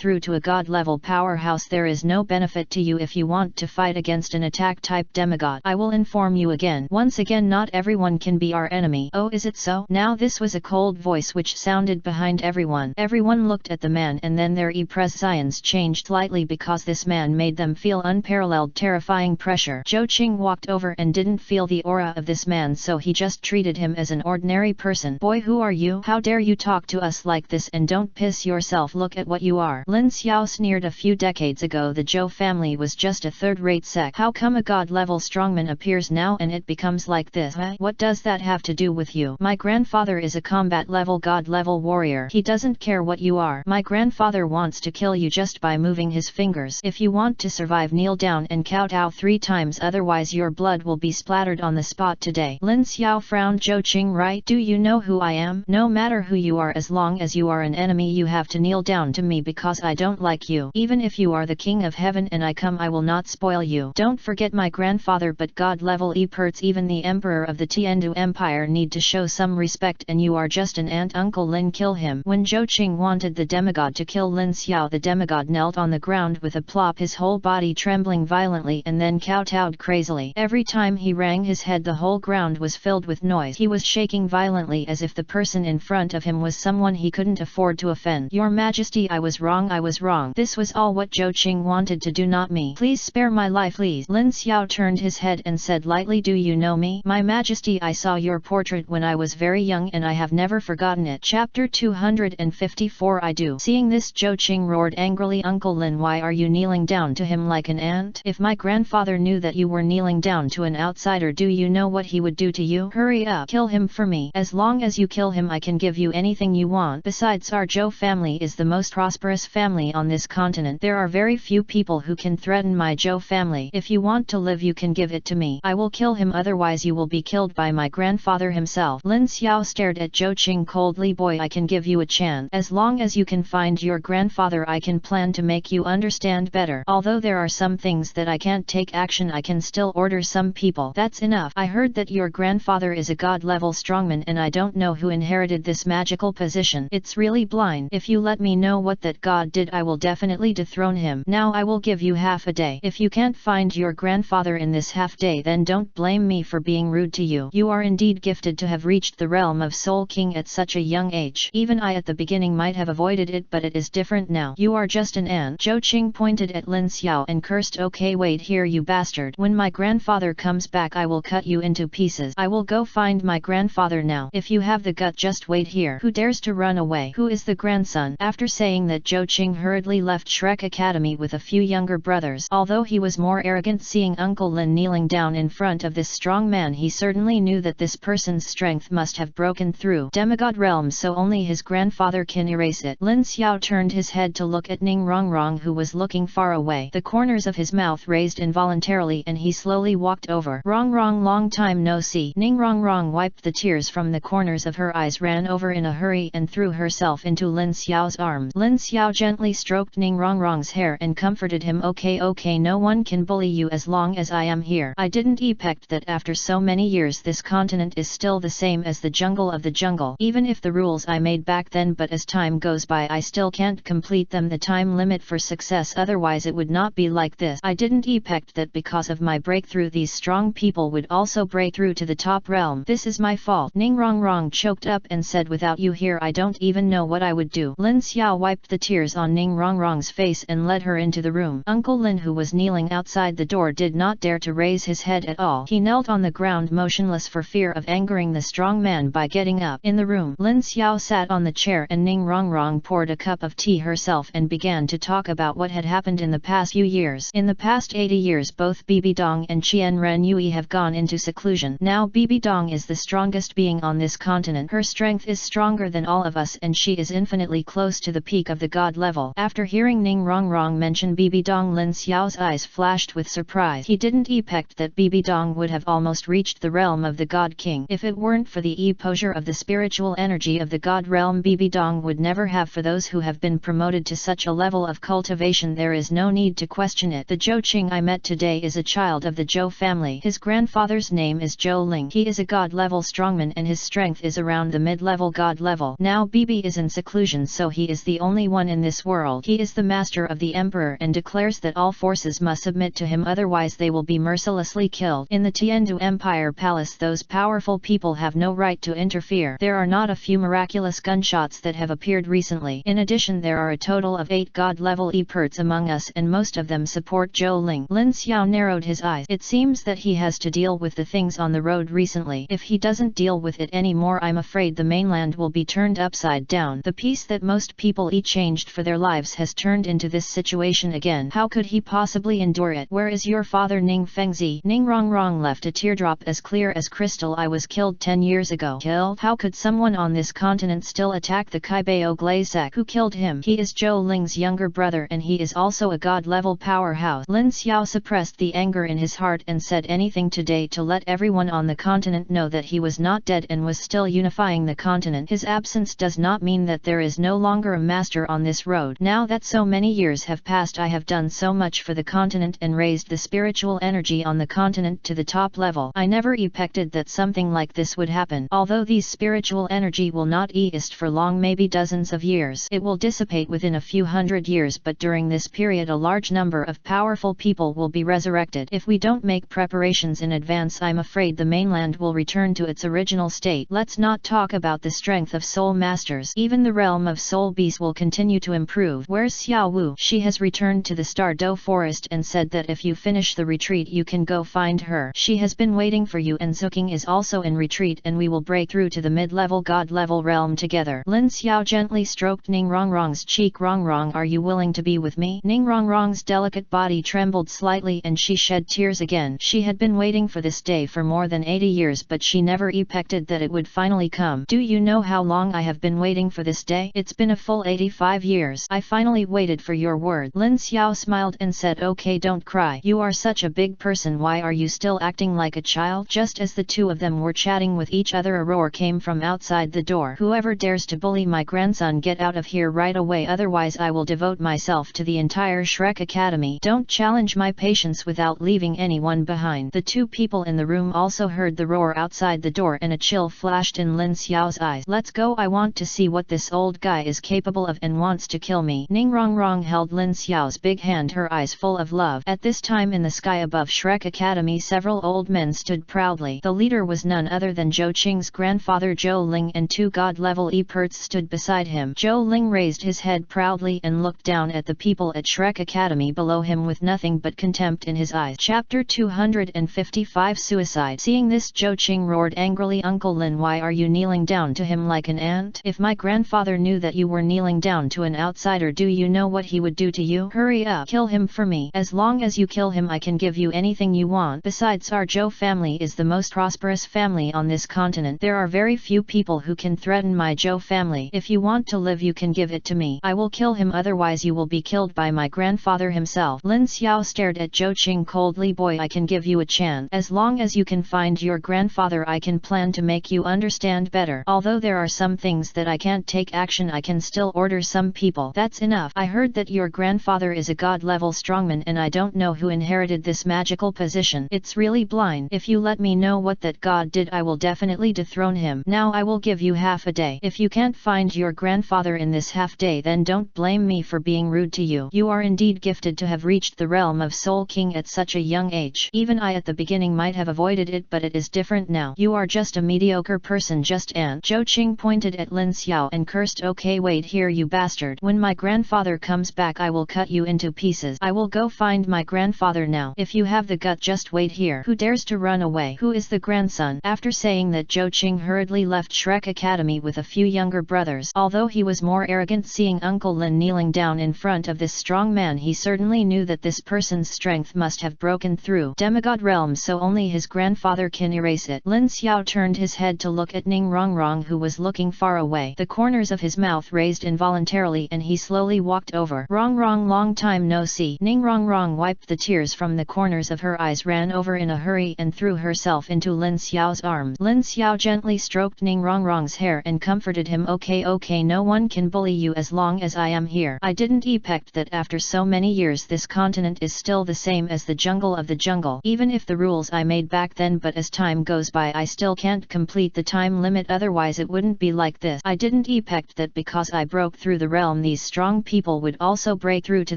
through to a god level powerhouse, there is no benefit to you if you want to fight against an attack type demigod. I will inform you again. Once again, not everyone can be our enemy. Oh, is it so? Now this was a cold voice which sounded behind everyone. Everyone looked at the man, and then their presence changed slightly because this man made them feel unparalleled terrifying pressure. Zhou Qing walked over and didn't feel the aura of this man, so he just treated him as an ordinary person. Boy, who are you? How dare you talk to us like this, and don't piss yourself, look at what you are. Lin Xiao sneered. A few decades ago the Zhou family was just a third-rate sect. How come a god-level strongman appears now and it becomes like this? What does that have to do with you? My grandfather is a combat-level god-level warrior. He doesn't care what you are. My grandfather wants to kill you just by moving his fingers. If you want to survive, kneel down and kowtow 3 times, otherwise your blood will be splattered on the spot today. Lin Xiao frowned. Zhou Qing, right? Do you know who I am? No matter who you are, as long as you are an enemy, you have to kneel down to me because I don't like you. Even if you are the king of heaven and I come, I will not spoil you. Don't forget my grandfather, but god level Perts, even the emperor of the Tiandu Empire need to show some respect, and you are just an ant. Uncle Lin, kill him. When Zhou Qing wanted the demigod to kill Lin Xiao, the demigod knelt on the ground with a plop, his whole body trembling violently, and then kowtowed crazily. Every time he rang his head, the whole ground was filled with noise. He was shaking violently as if the person in front of him was someone he couldn't afford to offend. Your Majesty, I was wrong, I was wrong. This was all what Zhou Qing wanted to do, not me. Please spare my life, please. Lin Xiao turned his head and said lightly, do you know me? My Majesty, I saw your portrait when I was very young and I have never forgotten it. Chapter 254. I do. Seeing this, Zhou Qing roared angrily, Uncle Lin, why are you kneeling down to him like an ant? If my grandfather knew that you were kneeling down to an outsider, do you know what he would do to you? Hurry up, kill him for me. As long as you kill him, I can give you anything you want. Besides, our Zhou family is the most prosperous family on this continent. There are very few people who can threaten my Zhou family. If you want to live, you can give it to me. I will kill him, otherwise you will be killed by my grandfather himself. Lin Xiao stared at Zhou Qing coldly. Boy, I can give you a chance. As long as you can find your grandfather, I can plan to make you understand better. Although there are some things that I can't take action, I can still order some people. That's enough. I heard that your grandfather is a god-level strongman and I don't know who inherited this magical position. It's really blind. If you let me know what that god did, I will definitely dethrone him. Now I will give you half a day. If you can't find your grandfather in this half day, then don't blame me for being rude to you. You are indeed gifted to have reached the realm of Soul King at such a young age. Even I at the beginning might have avoided it, but it is different now. You are just an ant. Zhou Qing pointed at Lin Xiao and cursed. Okay, wait here, you bastard. When my grandfather comes back, I will cut you into pieces. I will go find my grandfather now. If you have the gut, just wait here. Who dares to run away? Who is the grandson? After saying that, Zhou Qing hurriedly left Shrek Academy with a few younger brothers. Although he was more arrogant seeing Uncle Lin kneeling down in front of this strong man, he certainly knew that this person's strength must have broken through demigod realm, so only his grandfather can erase it. Lin Xiao turned his head to look at Ning Rongrong, who was looking far away. The corners of his mouth raised involuntarily and he slowly walked over. Rongrong, long time no see. Ning Rongrong wiped the tears from the corners of her eyes, ran over in a hurry and threw herself into Lin Xiao's arms. Lin Xiao gently stroked Ning Rongrong's hair and comforted him. Okay, no one can bully you as long as I am here. I didn't expect that after so many years this continent is still the same as the jungle of the jungle. Even if the rules I made back then, but as time goes by I still can't complete them. The time limit for success, otherwise it would not be like this. I didn't expect that because of my breakthrough these strong people would also break through to the top realm. This is my fault. Ning Rongrong choked up and said, without you here I don't even know what I would do. Lin Xiao wiped the tears on Ning Rongrong's face and led her into the room. Uncle Lin, who was kneeling outside the door, did not dare to raise his head at all. He knelt on the ground, motionless for fear of angering the strong man by getting up. In the room, Lin Xiao sat on the chair and Ning Rongrong poured a cup of tea herself and began to talk about what had happened in the past few years. In the past 80 years both Bibi Dong and Chiian Renui have gone into seclusion. Now Bibi Dong is the strongest being on this continent. Her strength is stronger than all of us and she is infinitely close to the peak of the god level. After hearing Ning Rongrong mention Bibi Dong, Lin Xiao's eyes flashed with surprise. He didn't expect that Bibi Dong would have almost reached the realm of the God King. If it weren't for the exposure of the spiritual energy of the God realm, Bibi Dong would never have. For those who have been promoted to such a level of cultivation, there is no need to question it. The Zhou Qing I met today is a child of the Zhou family. His grandfather's name is Zhou Ling. He is a god level strongman and his strength is around the mid-level god level. Now Bibi is in seclusion, so he is the only one in this world. He is the master of the emperor and declares that all forces must submit to him, otherwise they will be mercilessly killed. In the Aizumo Empire palace, those powerful people have no right to interfere. There are not a few miraculous gunshots that have appeared recently. In addition, there are a total of 8 god-level experts among us and most of them support Zhou Ling. Lin Xiao narrowed his eyes. It seems that he has to deal with the things on the road recently. If he doesn't deal with it anymore, I'm afraid the mainland will be turned upside down. The peace that most people exchanged for their lives has turned into this situation again. How could he possibly endure it? Where is your father, Ning Fengzi? Ning Rongrong left a teardrop as clear as crystal. I was killed 10 years ago. Killed? How could someone on this continent still attack the Kaibao Glazek? Who killed him? He is Zhou Ling's younger brother and he is also a god-level powerhouse. Lin Xiao suppressed the anger in his heart and said anything today to let everyone on the continent know that he was not dead and was still unifying the continent. His absence does not mean that there is no longer a master on this road. Now that so many years have passed, I have done so much for the continent and raised the spiritual energy on the continent to the top level. I never expected that something like this would happen. Although these spiritual energy will not exist for long, maybe dozens of years, it will dissipate within a few hundred years, but during this period a large number of powerful people will be resurrected. If we don't make preparations in advance, I'm afraid the mainland will return to its original state. Let's not talk about the strength of soul masters. Even the realm of soul beasts will continue to improve. Where's Xiao Wu? She has returned to the Star Dough forest and said that if you finish the retreat you can go find her. She has been waiting for you, and Zuking is also in retreat and we will break through to the mid-level god-level realm together. Lin Xiao gently stroked Ning Rongrong's cheek. Rongrong, are you willing to be with me? Ning Rongrong's delicate body trembled slightly and she shed tears again. She had been waiting for this day for more than 80 years, but she never expected that it would finally come. Do you know how long I have been waiting for this day? It's been a full 85 years. I finally waited for your word. Lin Xiao smiled and said, okay, don't cry. You are such a big person. Why are you still acting like a child? Just as the two of them were chatting with each other, a roar came from outside the door. Whoever dares to bully my grandson, get out of here right away, otherwise I will devote myself to the entire Shrek Academy. Don't challenge my patience without leaving anyone behind. The two people in the room also heard the roar outside the door and a chill flashed in Lin Xiao's eyes. Let's go, I want to see what this old guy is capable of and wants to kill me. Ning Rongrong held Lin Xiao's big hand, her eyes full of love. At this time in the sky above Shrek Academy, several old men stood proudly. The leader was none other than Zhou Qing's grandfather Zhou Ling, and 2 god-level experts stood beside him. Zhou Ling raised his head proudly and looked down at the people at Shrek Academy below him with nothing but contempt in his eyes. Chapter 255 Suicide. Seeing this, Zhou Qing roared angrily, Uncle Lin, why are you kneeling down to him like an ant? If my grandfather knew that you were kneeling down to an outsider, do you know what he would do to you? Hurry up, kill him for me. As long as you kill him I can give you anything you want. Besides, our Zhou family is the most prosperous family on this continent. There are very few people who can threaten my Zhou family. If you want to live you can give it to me. I will kill him, otherwise you will be killed by my grandfather himself. Lin Xiao stared at Zhou Qing coldly. Boy, I can give you a chance. As long as you can find your grandfather I can plan to make you understand better. Although there are some things that I can't take action, I can still order some people. That's enough. I heard that your grandfather is a god-level strongman and I don't know who inherited this magical position. It's really blind. If you let me know what that god did I will definitely dethrone him. Now I will give you half a day. If you can't find your grandfather in this half day, then don't blame me for being rude to you. You are indeed gifted to have reached the realm of Soul King at such a young age. Even I at the beginning might have avoided it, but it is different now. You are just a mediocre person, just ant. Zhou Qing pointed at Lin Xiao and cursed. Okay, wait here, you bastard. When my grandfather comes back I will cut you into pieces. I will go find my grandfather now. If you have the gut, just wait here. Who dares to run away? away. Who is the grandson? After saying that, Zhou Qing hurriedly left Shrek Academy with a few younger brothers. Although he was more arrogant seeing Uncle Lin kneeling down in front of this strong man, he certainly knew that this person's strength must have broken through demigod realm, so only his grandfather can erase it. Lin Xiao turned his head to look at Ning Rongrong, who was looking far away. The corners of his mouth raised involuntarily and he slowly walked over. Rongrong, long time no see. Ning Rongrong wiped the tears from the corners of her eyes, ran over in a hurry and threw herself into Lin Xiao's arms. Lin Xiao gently stroked Ning Rongrong's hair and comforted him. Okay, no one can bully you as long as I am here. I didn't expect that after so many years this continent is still the same as the jungle of the jungle, even if the rules I made back then, but as time goes by I still can't complete the time limit, otherwise it wouldn't be like this. I didn't expect that because I broke through the realm these strong people would also break through to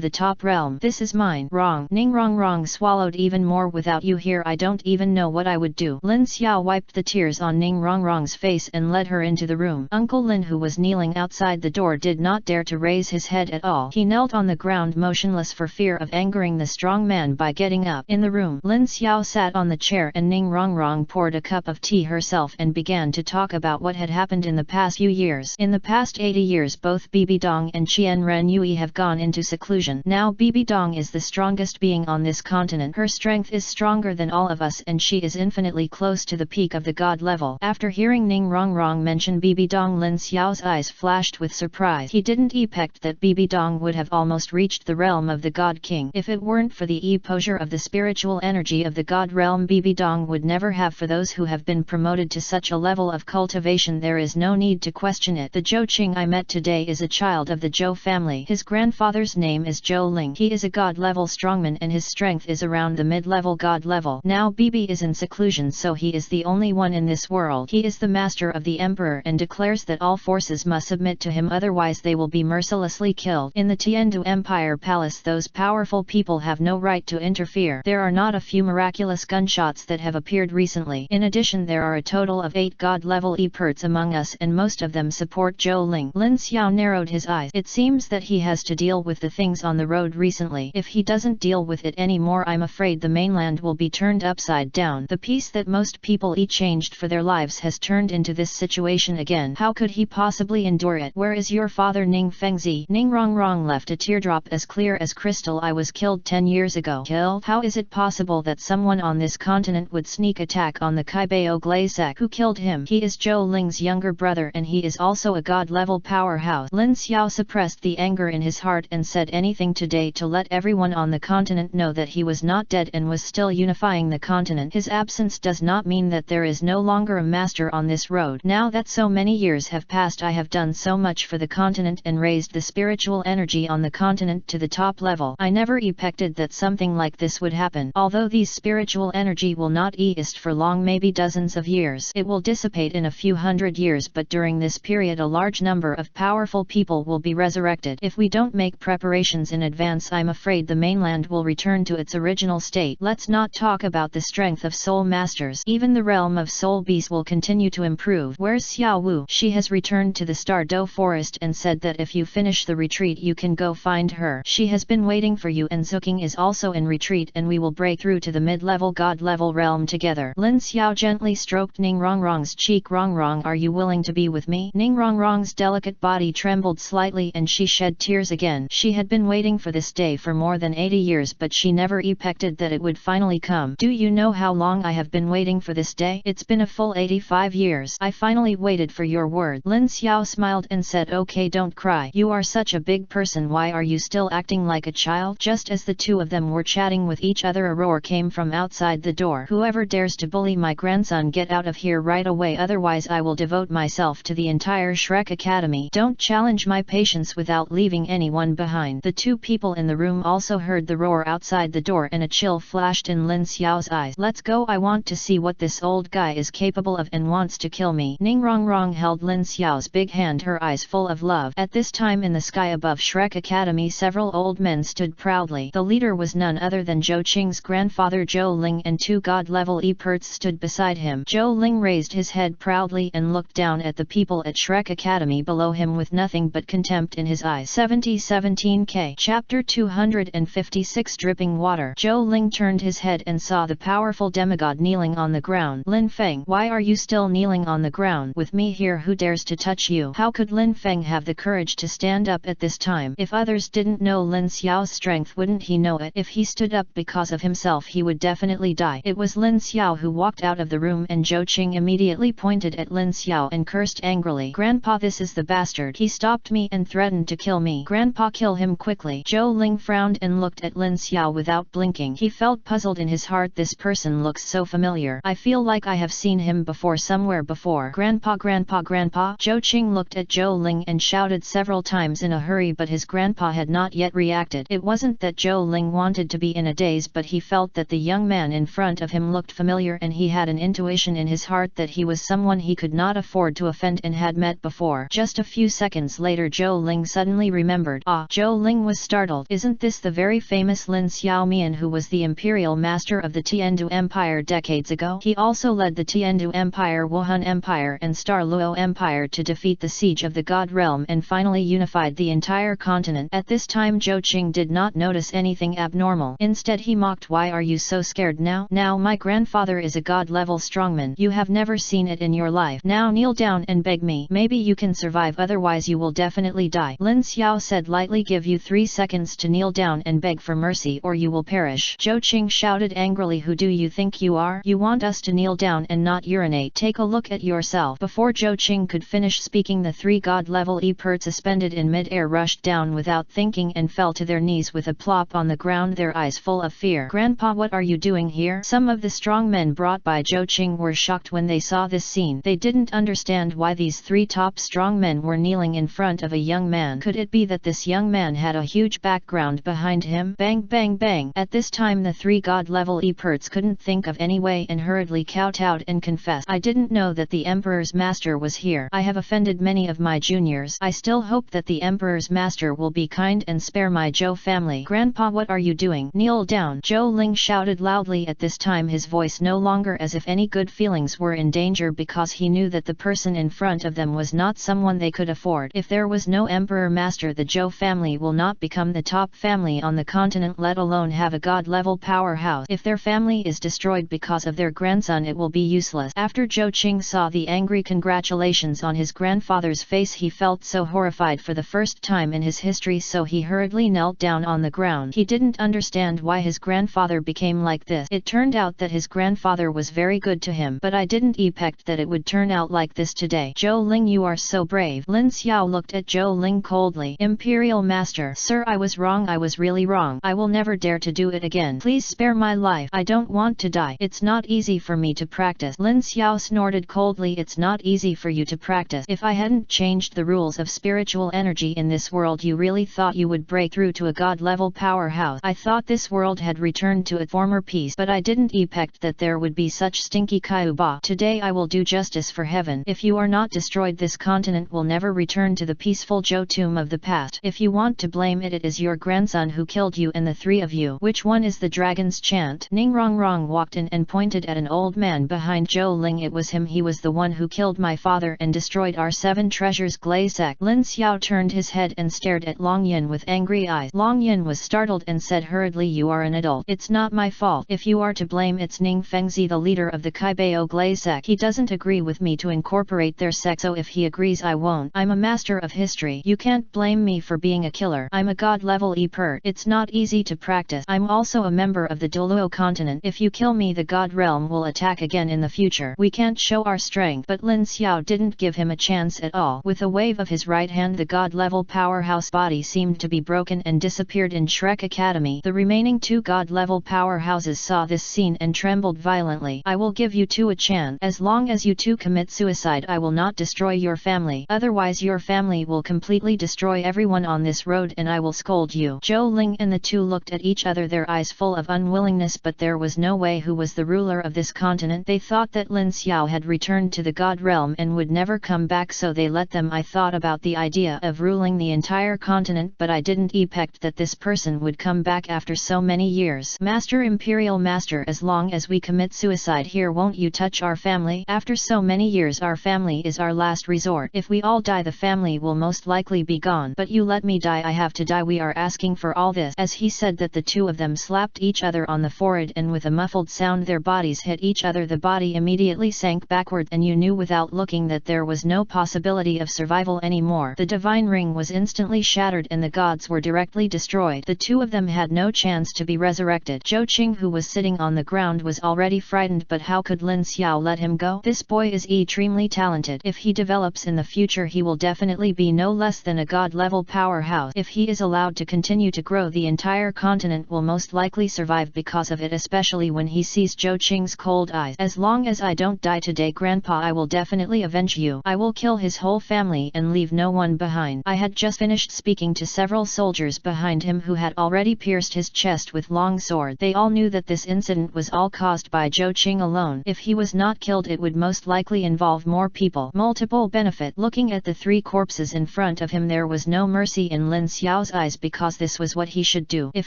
the top realm. This is mine. Wrong. Ning Rongrong swallowed even more. Without you here I don't even know what I would do. Lin Xiao wiped the tears on Ning Rongrong's face and led her into the room. Uncle Lin, who was kneeling outside the door, did not dare to raise his head at all. He knelt on the ground motionless for fear of angering the strong man by getting up. In the room, Lin Xiao sat on the chair and Ning Rongrong poured a cup of tea herself and began to talk about what had happened in the past few years. In the past 80 years both Bibi Dong and Chiian Renui have gone into seclusion. Now Bibi Dong is the strongest being on this continent. Her strength is stronger than all of us and she is infinitely close to the peak of the god level. After hearing Ning Rongrong mention Bibi Dong, Lin Xiao's eyes flashed with surprise. He didn't expect that Bibi Dong would have almost reached the realm of the God King. If it weren't for the exposure of the spiritual energy of the God realm, Bibi Dong would never have. For those who have been promoted to such a level of cultivation, there is no need to question it. The Zhou Qing I met today is a child of the Zhou family. His grandfather's name is Zhou Ling. He is a God level strongman and his strength is around the mid-level God level. Now Bibi is in seclusion, so he is the only one in this world. He is the master of the emperor and declares that all forces must submit to him, otherwise they will be mercilessly killed. In the Aizumo Empire palace, those powerful people have no right to interfere. There are not a few miraculous gunshots that have appeared recently. In addition, there are a total of 8 god-level experts among us and most of them support Zhou Ling. Lin Xiao narrowed his eyes. It seems that he has to deal with the things on the road recently. If he doesn't deal with it anymore, I'm afraid the mainland will be turned upside down. The peace that most people exchanged for their lives has turned into this situation again. How could he possibly endure it? Where is your father, Ning Fengzi? Ning Rongrong left a teardrop as clear as crystal. I was killed 10 years ago. Killed? How is it possible that someone on this continent would sneak attack on the Kaibao Glazek? Who killed him? He is Zhou Ling's younger brother and he is also a god-level powerhouse. Lin Xiao suppressed the anger in his heart and said anything today to let everyone on the continent know that he was not dead and was still unifying the continent. His absence does not mean that there is no longer a master on this road. Now that so many years have passed, I have done so much for the continent and raised the spiritual energy on the continent to the top level. I never expected that something like this would happen. Although these spiritual energy will not last for long, maybe dozens of years, it will dissipate in a few hundred years, but during this period a large number of powerful people will be resurrected. If we don't make preparations in advance, I'm afraid the mainland will return to its original state. Let's not talk about the strength of soul masters. Even the realm of soul beasts will continue to improve. Where's Xiao Wu? She has returned to the Stardow forest and said that if you finish the retreat you can go find her. She has been waiting for you, and Zuking is also in retreat and we will break through to the mid-level god-level realm together. Lin Xiao gently stroked Ning Rongrong's cheek. Rongrong, are you willing to be with me? Ning Rongrong's delicate body trembled slightly and she shed tears again. She had been waiting for this day for more than 80 years, but she never expected that it would finally come. Do you know how long I have been waiting for this day? It's been a full 85 years. I finally waited for your word. Lin Xiao smiled and said, okay, don't cry. You are such a big person. Why are you still acting like a child? Just as the two of them were chatting with each other, a roar came from outside the door. Whoever dares to bully my grandson, get out of here right away, otherwise I will devote myself to the entire Shrek Academy. Don't challenge my patience without leaving anyone behind. The two people in the room also heard the roar outside the door and a chill flashed in Lin Xiao's eyes. Let's go, I want to see what this old guy is capable of and wants to kill me. Ning Rongrong held Lin Xiao's big hand, her eyes full of love. At this time in the sky above Shrek Academy, several old men stood proudly. The leader was none other than Zhou Qing's grandfather Zhou Ling, and 2 god-level experts stood beside him. Zhou Ling raised his head proudly and looked down at the people at Shrek Academy below him with nothing but contempt in his eyes. 17K Chapter 256 Dripping Water. Zhou Ling turned his head and saw the powerful demigod demigod kneeling on the ground. Lin Feng, why are you still kneeling on the ground? With me here, who dares to touch you? How could Lin Feng have the courage to stand up at this time? If others didn't know Lin Xiao's strength, wouldn't he know it? If he stood up because of himself, he would definitely die. It was Lin Xiao who walked out of the room, and Zhou Qing immediately pointed at Lin Xiao and cursed angrily. Grandpa, this is the bastard. He stopped me and threatened to kill me. Grandpa, kill him quickly. Zhou Ling frowned and looked at Lin Xiao without blinking. He felt puzzled in his heart. This person looks so familiar. I feel like I have seen him before, somewhere before. Grandpa, grandpa, grandpa. Zhou Qing looked at Zhou Ling and shouted several times in a hurry, but his grandpa had not yet reacted. It wasn't that Zhou Ling wanted to be in a daze, but he felt that the young man in front of him looked familiar, and he had an intuition in his heart that he was someone he could not afford to offend and had met before. Just a few seconds later, Zhou Ling suddenly remembered. Ah! Zhou Ling was startled. Isn't this the very famous Lin Xiaomian who was the Imperial master of the Tiandu Empire decades ago? He also led the Tiandu Empire, Wuhan Empire and Douluo Empire to defeat the siege of the God Realm and finally unified the entire continent. At this time, Zhou Qing did not notice anything abnormal. Instead, he mocked, why are you so scared now? Now my grandfather is a god-level strongman. You have never seen it in your life. Now kneel down and beg me. Maybe you can survive, otherwise you will definitely die. Lin Xiao said lightly, give you 3 seconds to kneel down and beg for mercy or you will perish. Zhou Qing shouted angrily, who do you think you are? You want us to kneel down and not urinate? Take a look at yourself. Before Zhou Qing could finish speaking, the 3 god-level Eperts suspended in mid-air rushed down without thinking and fell to their knees with a plop on the ground, their eyes full of fear. Grandpa, what are you doing here? Some of the strong men brought by Zhou Qing were shocked when they saw this scene. They didn't understand why these 3 top strong men were kneeling in front of a young man. Could it be that this young man had a huge background behind him? Bang bang bang. At this time, the 3 god-level Eperts couldn't think of any way and hurriedly kowtowed and confessed. I didn't know that the Emperor's master was here. I have offended many of my juniors. I still hope that the Emperor's master will be kind and spare my Zhou family. Grandpa, what are you doing? Kneel down. Zhou Ling shouted loudly at this time, his voice no longer as if any good feelings were in danger, because he knew that the person in front of them was not someone they could afford. If there was no Emperor master, the Zhou family will not become the top family on the continent, let alone have a god-level powerhouse. If their family is destroyed because of their grandson, it will be useless. After Zhou Qing saw the angry congratulations on his grandfather's face, he felt so horrified for the first time in his history, so he hurriedly knelt down on the ground. He didn't understand why his grandfather became like this. It turned out that his grandfather was very good to him, but I didn't expect that it would turn out like this today. Zhou Ling, you are so brave. Lin Xiao looked at Zhou Ling coldly. Imperial Master, sir, I was wrong. I was really wrong. I will never dare to do it again. Please spare my life. I don't want to die. It's not easy for me to practice. Lin Xiao snorted coldly. It's not easy for you to practice. If I hadn't changed the rules of spiritual energy in this world, you really thought you would break through to a god-level powerhouse? I thought this world had returned to its former peace, but I didn't expect that there would be such stinky Kyuba. Today I will do justice for heaven. If you are not destroyed, this continent will never return to the peaceful Zhou tomb of the past. If you want to blame it, it is your grandson who killed you and the 3 of you. Which one is the dragon's chant? Ning Rong Rong walked in and pointed at an old man behind Zhou Ling. It was him. He was the one who killed my father and destroyed our 7 treasures. Glazek. Lin Xiao turned his head and stared at Long Yin with angry eyes. Long Yin was startled and said hurriedly, you are an adult. It's not my fault. If you are to blame, it's Ning Fengzi, the leader of the Kaibao Glazek. He doesn't agree with me to incorporate their sect, so if he agrees, I won't. I'm a master of history. You can't blame me for being a killer. I'm a god-level Epert. It's not easy to practice. I'm also a member of the Douluo continent. If you kill me, the god realm will attack again in the future. We can't show our strength. But Lin Xiao didn't give him a chance at all. With a wave of his right hand, the god-level powerhouse body seemed to be broken and disappeared in Shrek Academy. The remaining 2 god-level powerhouses saw this scene and trembled violently. I will give you 2 a chance. As long as you 2 commit suicide, I will not destroy your family. Otherwise your family will completely destroy everyone on this road and I will scold you. Zhou Ling and the 2 looked at each other, their eyes full of unwillingness, but there was no way. Who was the ruler of this continent? They thought that Lin Xiao had returned to the god realm and would never come back, so they let them. I thought about the idea of ruling the entire continent, but I didn't expect that this person would come back after so many years. Master, Imperial Master, as long as we commit suicide here, won't you touch our family? After so many years, our family is our last resort. If we all die, the family will most likely be gone. But you let me die. I have to die. We are asking for all this. As he said that, the 2 of them slapped each other on the forehead, and with a muffled sound sound their bodies hit each other, the body immediately sank backward, and you knew without looking that there was no possibility of survival anymore. The divine ring was instantly shattered and the gods were directly destroyed. The two of them had no chance to be resurrected. Zhou Qing, who was sitting on the ground, was already frightened, but how could Lin Xiao let him go? This boy is extremely talented. If he develops in the future, he will definitely be no less than a god-level powerhouse. If he is allowed to continue to grow, the entire continent will most likely survive because of it, especially when he sees Zhou Qing's cold eyes. As long as I don't die today, Grandpa, I will definitely avenge you. I will kill his whole family and leave no one behind. I had just finished speaking to several soldiers behind him who had already pierced his chest with long swords. They all knew that this incident was all caused by Zhou Qing alone. If he was not killed, it would most likely involve more people. Multiple benefit. Looking at the three corpses in front of him, there was no mercy in Lin Xiao's eyes, because this was what he should do. If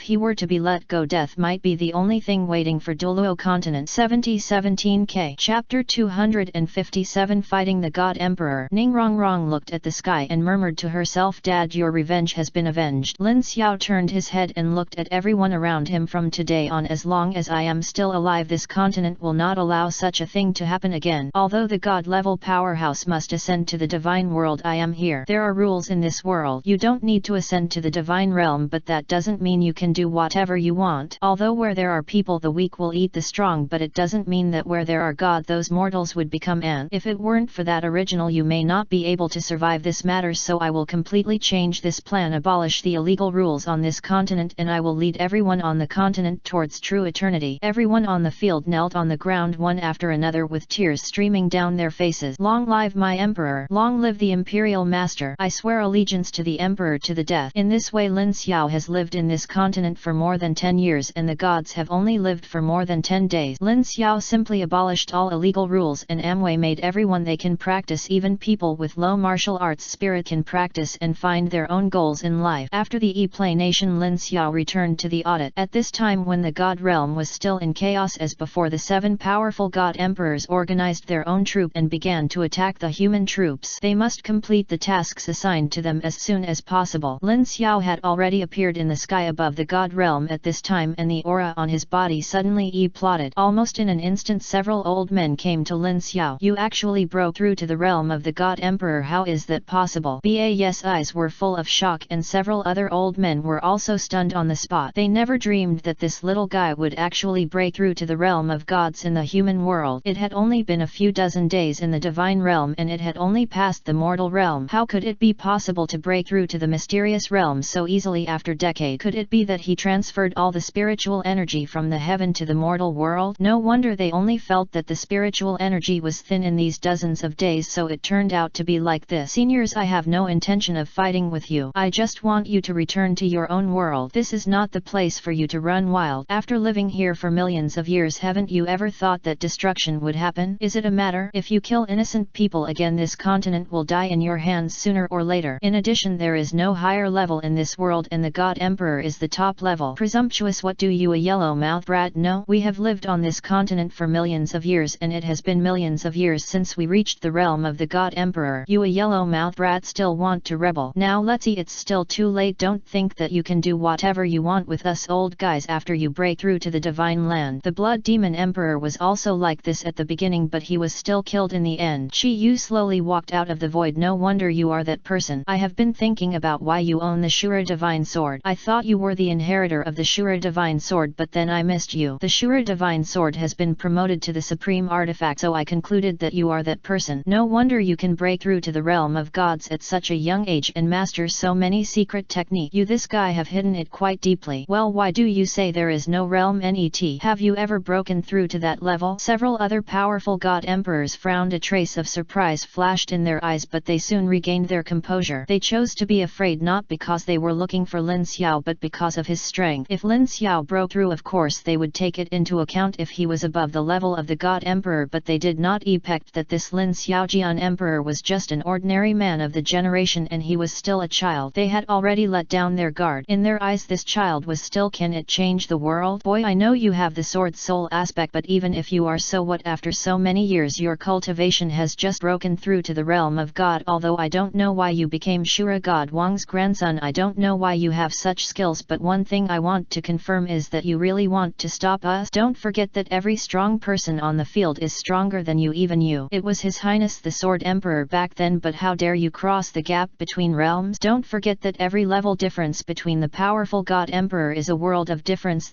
he were to be let go, death might be the only thing waiting for Douluo continent. 17K Chapter 257 Fighting the God Emperor. Ning Rongrong looked at the sky and murmured to herself, Dad, your revenge has been avenged. Lin Xiao turned his head and looked at everyone around him. From today on, as long as I am still alive, this continent will not allow such a thing to happen again. Although the god-level powerhouse must ascend to the divine world, I am here. There are rules in this world. You don't need to ascend to the divine realm, but that doesn't mean you can do whatever you want. Although where there are people, the weak will eat the strong, but it doesn't mean that where there are God, those mortals would become ant. If it weren't for that original, you may not be able to survive this matter, so I will completely change this plan, abolish the illegal rules on this continent, and I will lead everyone on the continent towards true eternity. Everyone on the field knelt on the ground one after another with tears streaming down their faces. Long live my emperor! Long live the Imperial Master! I swear allegiance to the emperor to the death. In this way, Lin Xiao has lived in this continent for more than 10 years and the gods have only lived for more than 10 days. Lin Xiao simply abolished all illegal rules and Amway made everyone they can practice. Even people with low martial arts spirit can practice and find their own goals in life. After the E-Planation, Lin Xiao returned to the audit. At this time, when the god realm was still in chaos as before, the 7 powerful god emperors organized their own troop and began to attack the human troops. They must complete the tasks assigned to them as soon as possible. Lin Xiao had already appeared in the sky above the god realm at this time, and the aura on his body suddenly plotted. Almost in an instant, several old men came to Lin Xiao. You actually broke through to the realm of the god emperor. How is that possible? Bas eyes were full of shock, and several other old men were also stunned on the spot. They never dreamed that this little guy would actually break through to the realm of gods in the human world. It had only been a few dozen days in the divine realm and it had only passed the mortal realm. How could it be possible to break through to the mysterious realm so easily after decades? Could it be that he transferred all the spiritual energy from the heaven to the mortal world? No wonder they only felt that the spiritual energy was thin in these dozens of days, so it turned out to be like this. Seniors, I have no intention of fighting with you. I just want you to return to your own world. This is not the place for you to run wild. After living here for millions of years, haven't you ever thought that destruction would happen? Is it a matter? If you kill innocent people again, this continent will die in your hands sooner or later. In addition, there is no higher level in this world and the God Emperor is the top level. Presumptuous, what do you, a yellow-mouthed brat, know? We have lived on this continent for millions of years and it has been millions of years since we reached the realm of the God Emperor. You, a yellow-mouthed brat, still want to rebel? Now let's see, it's still too late. Don't think that you can do whatever you want with us old guys after you break through to the divine land. The Blood Demon Emperor was also like this at the beginning, but he was still killed in the end. Chi Yu slowly walked out of the void. No wonder you are that person. I have been thinking about why you own the Shura Divine Sword. I thought you were the inheritor of the Shura Divine Sword, but then I missed you. The Shura Divine Sword has been promoted to the supreme artifact, so I concluded that you are that person. No wonder you can break through to the realm of gods at such a young age and master so many secret techniques. You, this guy, have hidden it quite deeply. Well, why do you say there is no realm? Net, have you ever broken through to that level? Several other powerful god emperors frowned. A trace of surprise flashed in their eyes, but they soon regained their composure. They chose to be afraid not because they were looking for Lin Xiao but because of his strength. If Lin Xiao broke through, of course they would take it into account if he was above the level of the god emperor, but they did not expect that this Lin Xiao Chiian Emperor was just an ordinary man of the generation and he was still a child. They had already let down their guard. In their eyes this child was still. Can it change the world? Boy, I know you have the sword soul aspect, but even if you are, so what? After so many years your cultivation has just broken through to the realm of God. Although I don't know why you became Shura God Wang's grandson, I don't know why you have such skills, but one thing I want to confirm is that you really want to stop us. Don't Don't forget that every strong person on the field is stronger than you, even you. It was His Highness the Sword Emperor back then, but how dare you cross the gap between realms? Don't forget that every level difference between the powerful God Emperor is a world of difference.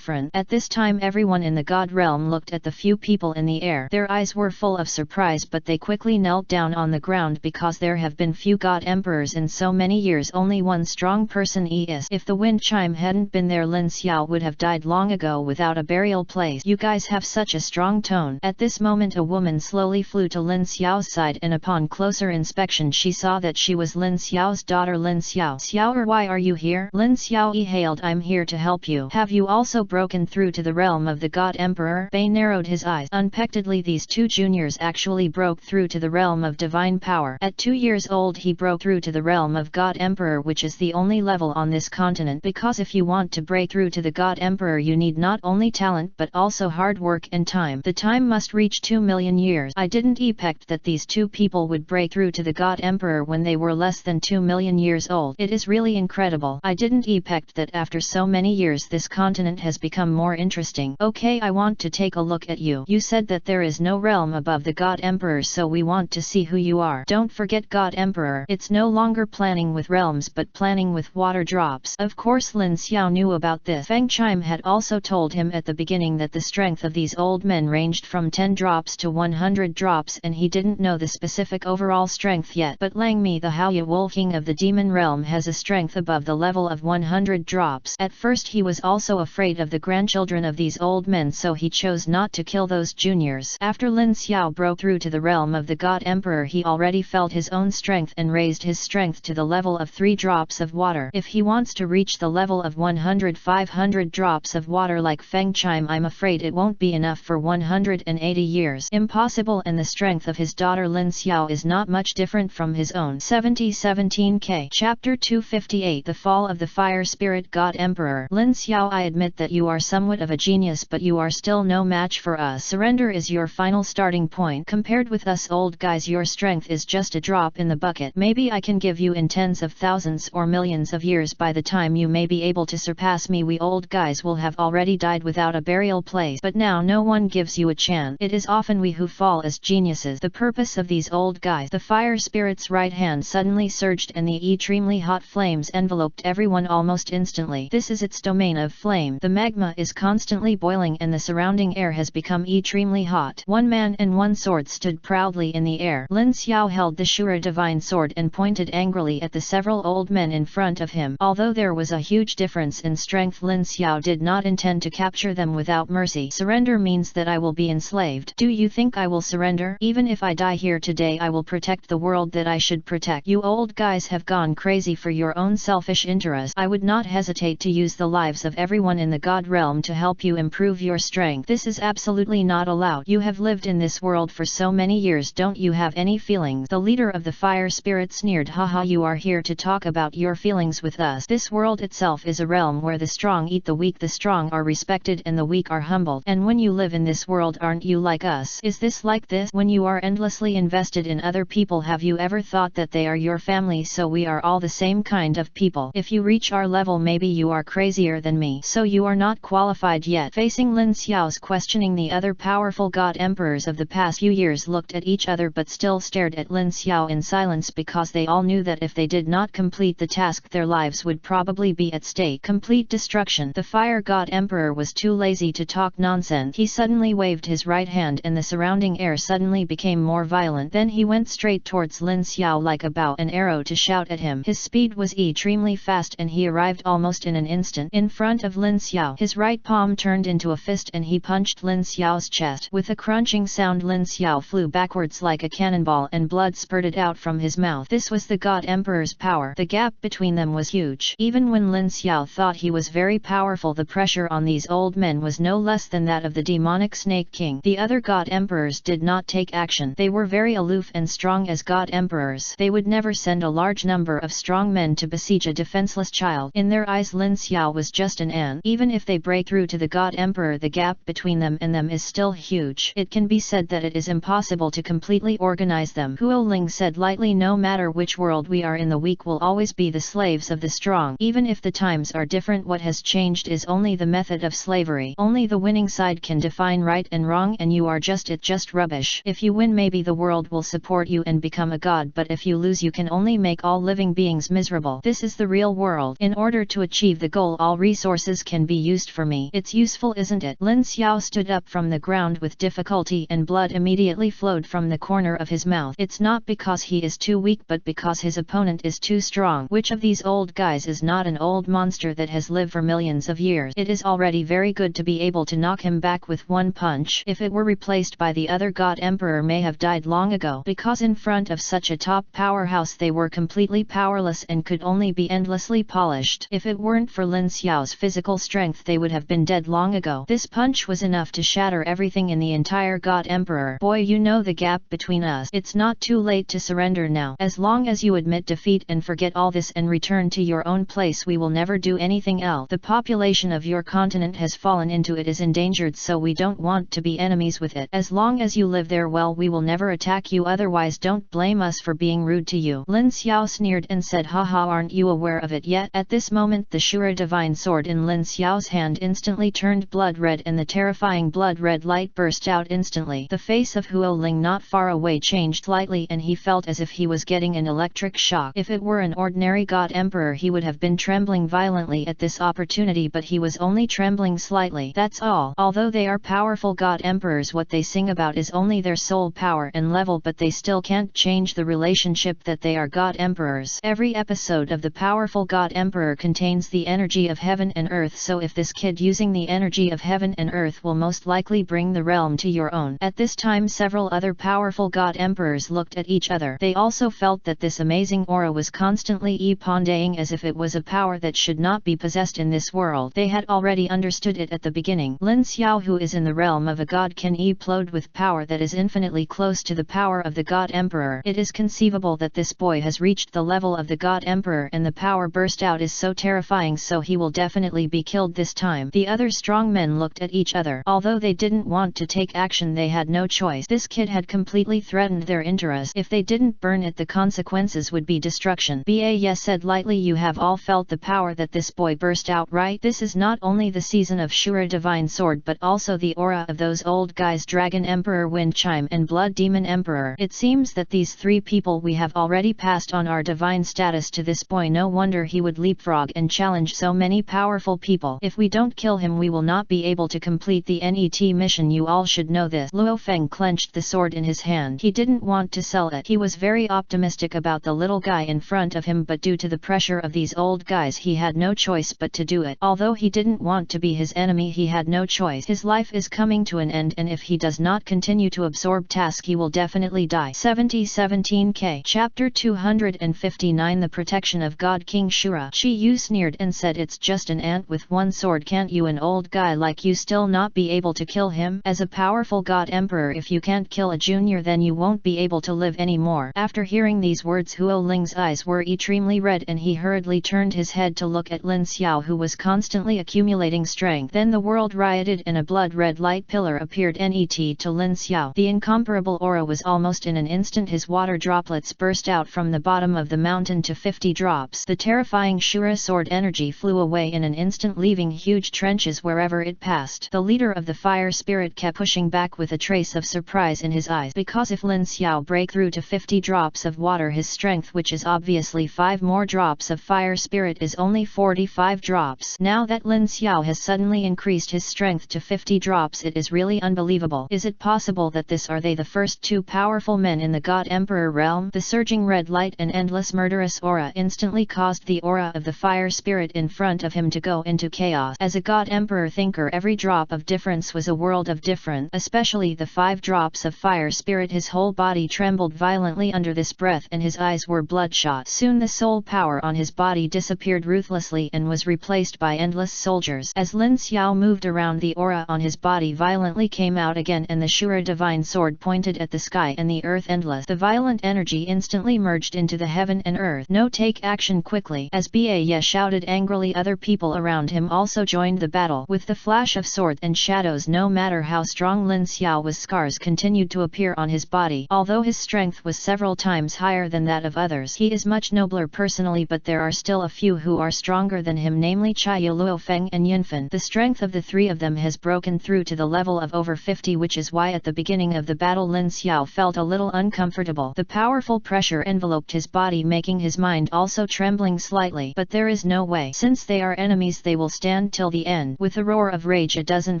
At this time everyone in the God realm looked at the few people in the air. Their eyes were full of surprise, but they quickly knelt down on the ground because there have been few God Emperors in so many years. Only one strong person is. If the Windchime hadn't been there, Lin Xiao would have died long ago without a burial place. You guys have such a strong tone. At this moment a woman slowly flew to Lin Xiao's side, and upon closer inspection she saw that she was Lin Xiao's daughter. Lin Xiao. Xiao, why are you here? Lin Xiao hailed. I'm here to help you. Have you also broken through to the realm of the God Emperor? Bei narrowed his eyes. Unexpectedly these two juniors actually broke through to the realm of divine power. At 2 years old he broke through to the realm of God Emperor, which is the only level on this continent, because if you want to break through to the God Emperor you need not only talent but also hard work and time. The time must reach 2 million years. I didn't expect that these two people would break through to the God Emperor when they were less than 2 million years old. It is really incredible. I didn't expect that after so many years this continent has become more interesting. Okay, I want to take a look at you. You said that there is no realm above the God Emperor, so we want to see who you are. Don't forget, God Emperor, it's no longer planning with realms but planning with water drops. Of course Lin Xiao knew about this. Windchime had also told him at the beginning that the strength of these old men ranged from 10 drops to 100 drops, and he didn't know the specific overall strength yet. But Lang Mi, the Haiyan Wolf King of the demon realm, has a strength above the level of 100 drops. At first he was also afraid of the grandchildren of these old men, so he chose not to kill those juniors. After Lin Xiao broke through to the realm of the God Emperor, he already felt his own strength and raised his strength to the level of 3 drops of water. If he wants to reach the level of 500 drops of water like Windchime, I'm afraid it won't be enough for 180 years. Impossible. And the strength of his daughter Lin Xiao is not much different from his own. 17K. Chapter 258. The Fall of the Fire Spirit God Emperor. Lin Xiao, I admit that you are somewhat of a genius, but you are still no match for us. Surrender is your final starting point. Compared with us old guys, your strength is just a drop in the bucket. Maybe I can give you in tens of thousands or millions of years. By the time you may be able to surpass me, we old guys will have already died without a burial place. But now no one gives you a chance. It is often we who fall as geniuses. The purpose of these old guys. The fire spirit's right hand suddenly surged and the extremely hot flames enveloped everyone almost instantly. This is its domain of flame. The magma is constantly boiling and the surrounding air has become extremely hot. One man and one sword stood proudly in the air. Lin Xiao held the Shura divine sword and pointed angrily at the several old men in front of him. Although there was a huge difference in strength, Lin Xiao did not intend to capture them without mercy. Surrender means that I will be enslaved. Do you think I will surrender? Even if I die here today, I will protect the world that I should protect. You old guys have gone crazy for your own selfish interests. I would not hesitate to use the lives of everyone in the God realm to help you improve your strength. This is absolutely not allowed. You have lived in this world for so many years. Don't you have any feelings? The leader of the fire spirit sneered. Haha, you are here to talk about your feelings with us. This world itself is a realm where the strong eat the weak, the strong are respected and the weak are humbled. And when you live in this world, aren't you like us? Is this like this? When you are endlessly invested in other people, have you ever thought that they are your family? So we are all the same kind of people. If you reach our level, maybe you are crazier than me, so you are not qualified yet. Facing Lin Xiao's questioning, the other powerful God Emperors of the past few years looked at each other but still stared at Lin Xiao in silence, because they all knew that if they did not complete the task, their lives would probably be at stake. Complete destruction. The Fire God Emperor was too lazy to talk nonsense. He suddenly waved his right hand and the surrounding air suddenly became more violent. Then he went straight towards Lin Xiao like a bow and arrow to shout at him. His speed was extremely fast and he arrived almost in an instant in front of Lin Xiao. His right palm turned into a fist and he punched Lin Xiao's chest. With a crunching sound, Lin Xiao flew backwards like a cannonball and blood spurted out from his mouth. This was the God Emperor's power. The gap between them was huge. Even when Lin Xiao thought he was very powerful, the pressure on these old men was no less than that of the demonic Snake King. The other God Emperors did not take action. They were very aloof and strong as God Emperors. They would never send a large number of strong men to besiege a defenseless child. In their eyes, Lin Xiao was just an ant. Even if they break through to the God Emperor, the gap between them and them is still huge. It can be said that it is impossible to completely organize them. Huo Ling said lightly, no matter which world we are in, the weak will always be the slaves of the strong. Even if the times are different, what has changed is only the method of slavery. Only Only the winning side can define right and wrong, and you are just rubbish. If you win, maybe the world will support you and become a god, but if you lose, you can only make all living beings miserable. This is the real world. In order to achieve the goal, all resources can be used for me. It's useful, isn't it? Lin Xiao stood up from the ground with difficulty, and blood immediately flowed from the corner of his mouth. It's not because he is too weak, but because his opponent is too strong. Which of these old guys is not an old monster that has lived for millions of years? It is already very good to be able to knock him back with one punch. If it were replaced by the other god, emperor may have died long ago, because in front of such a top powerhouse they were completely powerless and could only be endlessly polished. If it weren't for Lin Xiao's physical strength, they would have been dead long ago. This punch was enough to shatter everything in the entire god emperor. Boy, you know the gap between us. It's not too late to surrender now. As long as you admit defeat and forget all this and return to your own place, we will never do anything else. The population of your continent has fallen into it, is endangered, so we don't want to be enemies with it. As long as you live there, well, we will never attack you, otherwise don't blame us for being rude to you. Lin Xiao sneered and said, haha, aren't you aware of it yet? At this moment the Shura divine sword in Lin Xiao's hand instantly turned blood red, and the terrifying blood red light burst out instantly. The face of Huo Ling not far away changed slightly, and he felt as if he was getting an electric shock. If it were an ordinary god emperor, he would have been trembling violently at this opportunity, but he was only trembling slightly. That's all. Although they are powerful god emperors, what they sing about is only their soul power and level, but they still can't change the relationship that they are god emperors. Every episode of the powerful god emperor contains the energy of heaven and earth, so if this kid using the energy of heaven and earth will most likely bring the realm to your own. At this time several other powerful god emperors looked at each other. They also felt that this amazing aura was constantly epondaying as if it was a power that should not be possessed in this world. They had already understood it at the beginning. Lin Xiao, who is in the realm of a god, can implode with power that is infinitely close to the power of the god emperor. It is conceivable that this boy has reached the level of the god emperor, and the power burst out is so terrifying, so he will definitely be killed this time. The other strong men looked at each other. Although they didn't want to take action, they had no choice. This kid had completely threatened their interests. If they didn't burn it, the consequences would be destruction. Ba said lightly, you have all felt the power that this boy burst out, right? This is not only the season of Shura divine sword, but also the aura of those old guys, Dragon Emperor, Windchime, and Blood Demon Emperor. It seems that these three people we have already passed on our divine status to this boy. No wonder he would leapfrog and challenge so many powerful people. If we don't kill him, we will not be able to complete the NET mission. You all should know this. Luo Feng clenched the sword in his hand. He didn't want to sell it. He was very optimistic about the little guy in front of him, but due to the pressure of these old guys, he had no choice but to do it. Although he didn't want to be his enemy, he had no choice. His life is coming to an end, and if he does not continue to absorb task, he will definitely die. 17K Chapter 259 The Protection of God King Shura. Chi Yu sneered and said, it's just an ant with one sword. Can't you, an old guy like you, still not be able to kill him? As a powerful god emperor, if you can't kill a junior, then you won't be able to live anymore. After hearing these words, Huo Ling's eyes were extremely red, and he hurriedly turned his head to look at Lin Xiao, who was constantly accumulating strength. Then the world rioted and a blood-red light pillar appeared net to Lin Xiao. The incomparable aura was almost in an instant. His water droplets burst out from the bottom of the mountain to 50 drops. The terrifying Shura sword energy flew away in an instant, leaving huge trenches wherever it passed. The leader of the fire spirit kept pushing back with a trace of surprise in his eyes, because if Lin Xiao break through to 50 drops of water, his strength, which is obviously 5 more drops of fire spirit, is only 45 drops. Now that Lin Xiao has suddenly increased his strength to 50 drops, it is really unbelievable. Is it possible that this are they, the first two powerful men in the God Emperor realm? The surging red light and endless murderous aura instantly caused the aura of the fire spirit in front of him to go into chaos. As a God Emperor thinker, every drop of difference was a world of difference, especially the 5 drops of fire spirit. His whole body trembled violently under this breath, and his eyes were bloodshot. Soon the soul power on his body disappeared ruthlessly and was replaced by endless soldiers. As Lin Xiao moved around, the aura on his body violently came out again, and the Shura divine sword pointed at the sky and the earth endless. The violent energy instantly merged into the heaven and earth. No, take action quickly. As Ba shouted angrily, other people around him also joined the battle. With the flash of swords and shadows, no matter how strong Lin Xiao was, scars continued to appear on his body. Although his strength was several times higher than that of others, he is much nobler personally, but there are still a few who are stronger than him, namely Chiian, Luo Feng and Yunfen. The strength of the three of them has broken through to the level of over 50, which is why at the beginning of the battle Lin Xiao felt a little uncomfortable. The powerful pressure enveloped his body, making his mind also trembling slightly. But there is no way. Since they are enemies, they will stand till the end. With a roar of rage, a dozen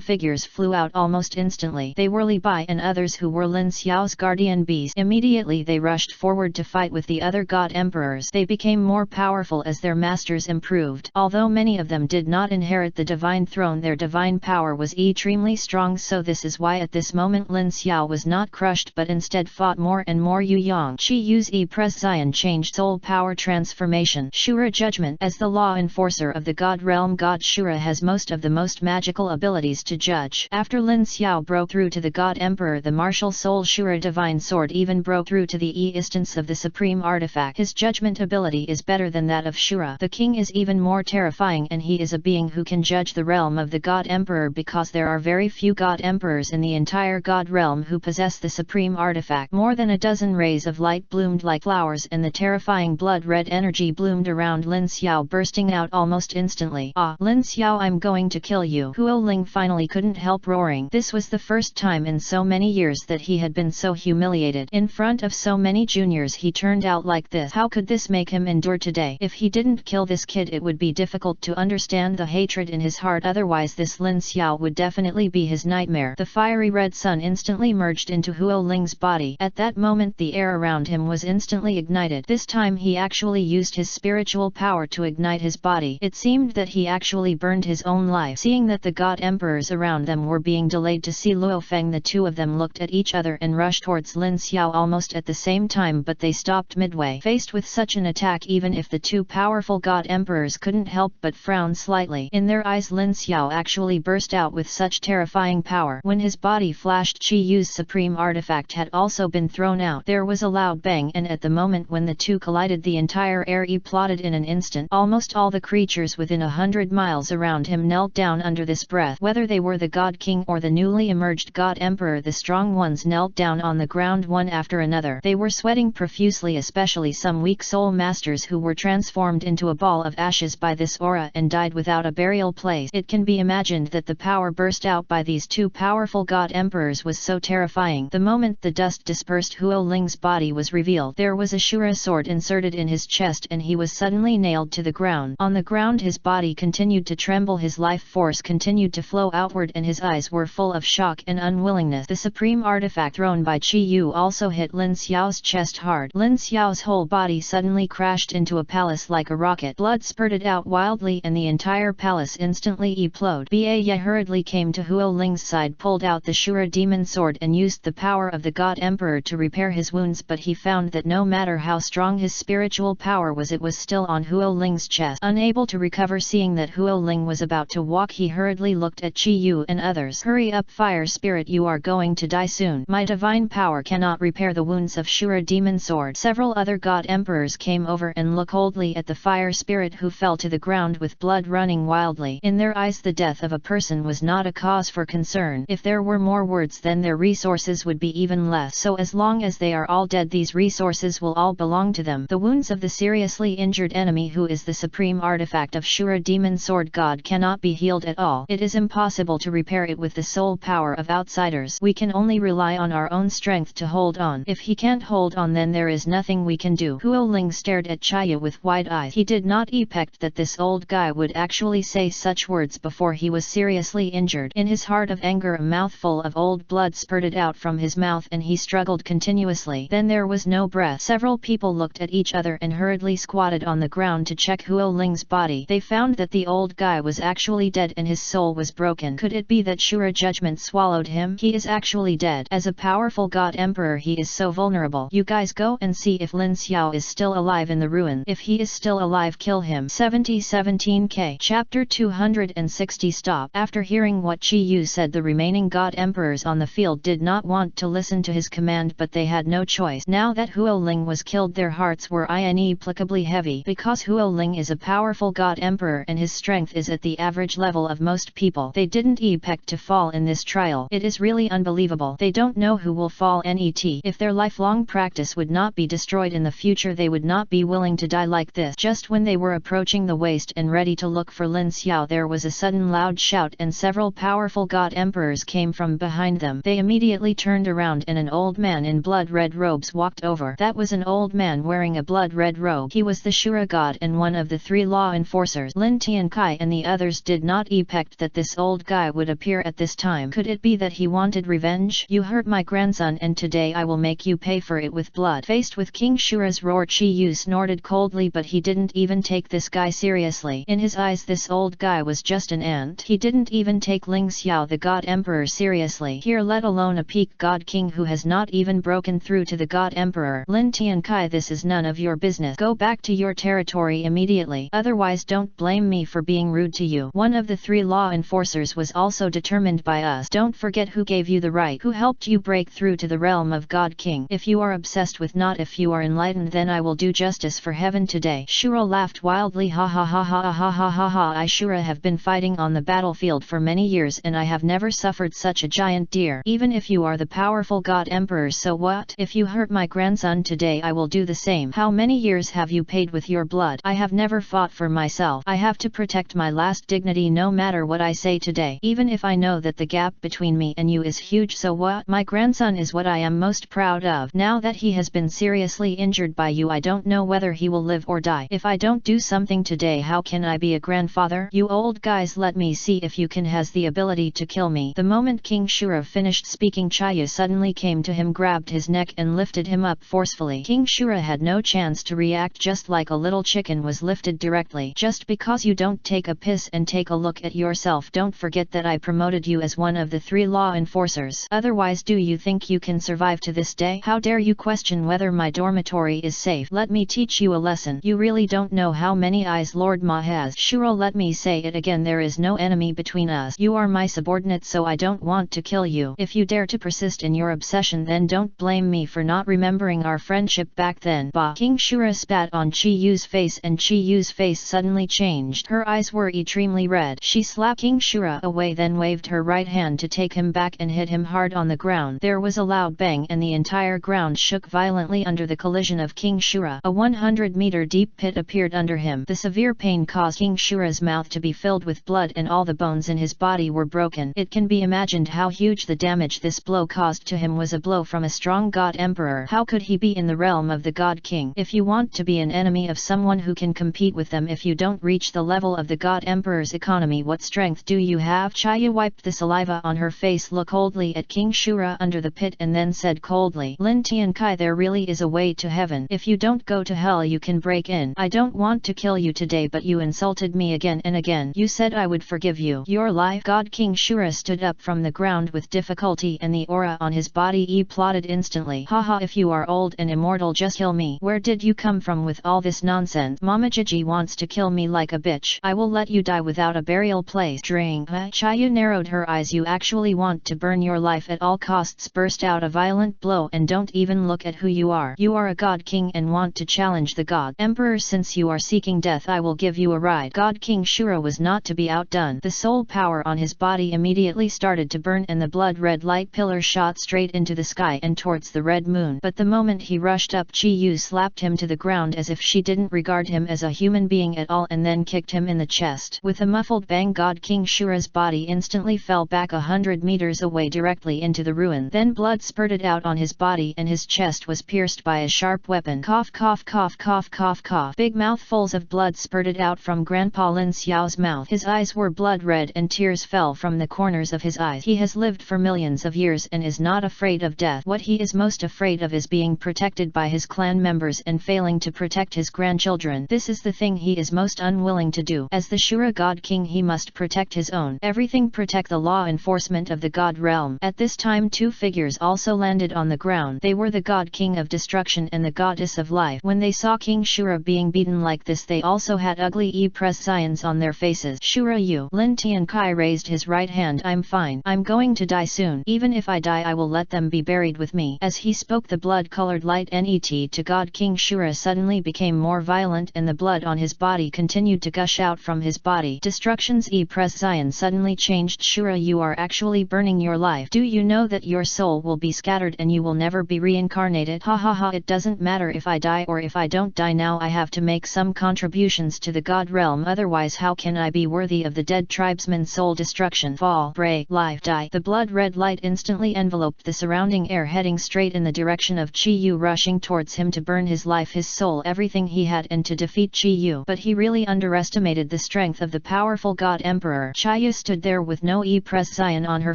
figures flew out almost instantly. They were Li Bai and others who were Lin Xiao's guardian bees. Immediately they rushed forward to fight with the other god emperors. They became more powerful as their masters improved. Although many of them did not inherit the divine throne, their divine power was extremely strong, so this is why at this moment Lin Xiao was not crushed but instead fought more and more. Yu Yang Chi Yu's Press Zion changed soul power transformation. Shura judgment. As the law enforcer of the god realm, God Shura has most of the most magical abilities to judge. After Lin Xiao broke through to the god emperor, the martial soul Shura divine sword even broke through to the instance of the supreme artifact. His judgment ability is better than that of Shura. The king is even more terrifying, and he is a being who can judge the realm of the god emperor, because there are very few god emperors in the entire god realm who possess the supreme artifact. More than a dozen rays of light bloomed like flowers, and the terrifying blood-red energy bloomed around Lin Xiao, bursting out almost instantly. Ah, Lin Xiao, I'm going to kill you. Huo Ling finally couldn't help roaring. This was the first time in so many years that he had been so humiliated. In front of so many juniors he turned out like this. How could this make him endure today? If he didn't kill this kid, it would be difficult to understand the hatred in his heart, otherwise this Lin Xiao would definitely be his nightmare. The fiery red sun instantly merged into Huo Ling's body. At that moment the air around him was instantly ignited. This time he actually used his spiritual power to ignite his body. It seemed that he actually burned his own life. Seeing that the god emperors around them were being delayed to see Luo Feng, the two of them looked at each other and rushed towards Lin Xiao almost at the same time, but they stopped midway. Faced with such an attack, even if the two powerful god emperors couldn't help but frown slightly. In their eyes Lin Xiao actually burst out with such terrifying power. When his body flashed, Chi Yu's supreme artifact had also been thrown out. There was a loud bang, and at the moment when the two collided, the entire air plotted in an instant. Almost all the creatures within 100 miles around him knelt down under this breath. Whether they were the god king or the newly emerged god emperor, the strong ones knelt down on the ground one after another. They were sweating profusely, especially some weak soul masters who were transformed into a ball of ashes by this aura and died without a burial place. It can be imagined that the power burst out by these two powerful god emperors was so terrifying. The moment the dust dispersed, Huo Ling's body was revealed. There was a Shura sword inserted in his chest, and he was suddenly nailed to the ground. On the ground his body continued to tremble, his life force continued to flow outward, and his eyes were full of shock and unwillingness. The supreme artifact thrown by Chi Yu also hit Lin Xiao's chest hard. Lin Xiao's whole body suddenly crashed into a palace like a rocket. Blood spurted out wildly and the entire palace instantly imploded. Ba Ye hurriedly came to Huo Ling's side, pulled out the Shura demon sword and used the power of the god emperor to repair his wounds, but he found that no matter how strong his spiritual power was, it was still on Huo Ling's chest. Unable to recover, seeing that Huo Ling was about to walk, he hurriedly looked at Chi Yu and others. Hurry up, fire spirit, you are going to die soon. My divine power cannot repair the wounds of Shura demon sword. Several other god emperors came over and looked coldly at the fire spirit, who fell to the ground with blood running wildly. In their eyes the death of a person was not a cause for concern. If there were more words, then their resources would be even less. So as long as they are all dead, these resources will all belong to them. The wounds of the seriously injured enemy, who is the supreme artifact of Shura demon sword god, cannot be healed at all. It is impossible to repair it with the soul power of outsiders. We can only rely on our own strength to hold on. If he can't hold on, then there is nothing we can do. Huo Ling stared at Chiyu with wide eyes. He did not expect that this old guy would actually say such words before he was seriously injured. In his heart of anger, a mouthful of old blood spurted out from his mouth and he struggled continuously. Then there was no breath. Several people looked at each other and hurriedly squatted on the ground to check Huo Ling's body. They found that the old guy was actually dead and his soul was broken. Could it be that Shura judgment swallowed him? He is actually dead. As a powerful god emperor, he is so vulnerable. You guys go and see if Lin Xiao is still alive in the ruin. If he is still alive, kill him. 17K Chapter 260. Stop. After hearing what Chi Yu said, the remaining god emperors on the field did not want to listen to his command, but they had no choice. Now that Huo Ling was killed, their hearts were inexplicably heavy. Because Huo Ling is a powerful god emperor and his strength is at the average level of most people, they didn't expect to fall in this trial. It is really unbelievable. They don't know who will fall net. If their lifelong practice would not be destroyed in the future, they would not be willing to die like this. Just when they were approaching the waist and ready to look for Lin Xiao, there was a sudden loud loud shout and several powerful god emperors came from behind them. They immediately turned around and an old man in blood-red robes walked over. That was an old man wearing a blood-red robe. He was the Shura god and one of the 3 law enforcers. Lin Tiankai and the others did not expect that this old guy would appear at this time. Could it be that he wanted revenge? You hurt my grandson and today I will make you pay for it with blood. Faced with King Shura's roar, Chi Yu snorted coldly, but he didn't even take this guy seriously. In his eyes this old guy was just an ant. He didn't even take Ling Xiao the god emperor seriously. Here, let alone a peak god king who has not even broken through to the god emperor. Lin Tiankai, this is none of your business. Go back to your territory immediately. Otherwise don't blame me for being rude to you. One of the 3 law enforcers was also determined by us. Don't forget who gave you the right, who helped you break through to the realm of God King. If you are obsessed with not if you are enlightened, then I will do justice for heaven today. Shura laughed wildly. Ha ha ha ha ha ha ha ha. I Shura have been fighting on the battlefield for many years and I have never suffered such a giant deer. Even if you are the powerful god emperor, so what? If you hurt my grandson today I will do the same. How many years have you paid with your blood? I have never fought for myself. I have to protect my last dignity no matter what I say today. Even if I know that the gap between me and you is huge, so what? My grandson is what I am most proud of. Now that he has been seriously injured by you, I don't know whether he will live or die. If I don't do something today, how can I be a grandfather? You old guys, let me see if you can has the ability to kill me. The moment King Shura finished speaking, Chiian suddenly came to him, grabbed his neck and lifted him up forcefully. King Shura had no chance to react, just like a little chicken was lifted directly. Just because you don't take a piss and take a look at yourself, don't forget that I promoted you as one of the 3 law enforcers. Otherwise, do you think you can survive to this day? How dare you question whether my dormitory is safe? Let me teach you a lesson. You really don't know how many eyes Lord Ma has. Shura, let me say it again, there is no enemy between us. You are my subordinate, so I don't want to kill you. If you dare to persist in your obsession, then don't blame me for not remembering our friendship back then. Bah! King Shura spat on Chi Yu's face and Chi Yu's face suddenly changed. Her eyes were extremely red. She slapped King Shura away, then waved her right hand to take him back and hit him hard on the ground. There was a loud bang and the entire ground shook violently under the collision of King Shura. A 100-meter deep pit appeared under him. The severe pain caused King Shura's mouth to be filled with blood and all the bones in his body were broken. It can be imagined how huge the damage this blow caused to him was. A blow from a strong god emperor. How could he be in the realm of the god king? If you want to be an enemy of someone who can compete with them, if you don't reach the level of the god emperor's economy, what strength do you have? Chiian wiped the saliva on her face, looked coldly at King Shura under the pit and then said coldly, Lin Tiankai, there really is a way to heaven. If you don't go to hell, you can break in. I don't want to kill you today, but you insulted me again and again. You said I would forgive you. Your life. God King Shura stood up from the ground with difficulty and the aura on his body plotted instantly. Haha, if you are old and immortal, just kill me. Where did you come from with all this nonsense? Mama Gigi wants to kill me like a bitch. I will let you die without a burial place. Drink. Chiian narrowed her eyes. You actually want to burn your life at all costs? Burst out a violent blow and don't even look at who you are. You are a god king and want to challenge the god emperor. Since you are seeking death, I will give you a ride. God King Shura was not to be outdone. The soul power on his body immediately started to burn and the blood-red light pillar shot straight into the sky and towards the red moon. But the moment he rushed up, Chi Yu slapped him to the ground as if she didn't regard him as a human being at all and then kicked him in the chest. With a muffled bang, God King Shura's body instantly fell back 100 meters away directly into the ruin. Then blood spurted out on his body and his chest was pierced by a sharp weapon. Cough cough cough cough cough cough. Big mouthfuls of blood spurted out from Grandpa Lin Xiao's mouth. His eyes were blood red and tears fell from the corners of his eyes. He has lived for millions of years and is not afraid of death. What he is most afraid of is being protected by his clan members and failing to protect his grandchildren. This is the thing he is most unwilling to do. As the Shura God King, he must protect his own everything, protect the law enforcement of the God realm. At this time, 2 figures also landed on the ground. They were the God King of Destruction and the Goddess of Life. When they saw King Shura being beaten like this, they also had ugly signs on their faces. Shura, you. Lin Tiankai raised his right hand. I'm fine. I'm going to die soon. Even if I die, I will let them be buried with me. As he spoke, the blood-colored light net to God King Shura suddenly became more violent and the blood on his body continued to gush out from his body. Destruction's sign suddenly changed. Shura, you are actually burning your life. Do you know that your soul will be scattered and you will never be reincarnated? Ha ha ha, it doesn't matter if I die or if I don't die now. I have to make some contributions to the God realm, otherwise how can I be worthy of the dead dead tribesman soul destruction fall break life die. The blood-red light instantly enveloped the surrounding air, heading straight in the direction of Chiyu, rushing towards him to burn his life, his soul, everything he had, and to defeat Chiyu. But he really underestimated the strength of the powerful God Emperor. Chiyu stood there with no expression on her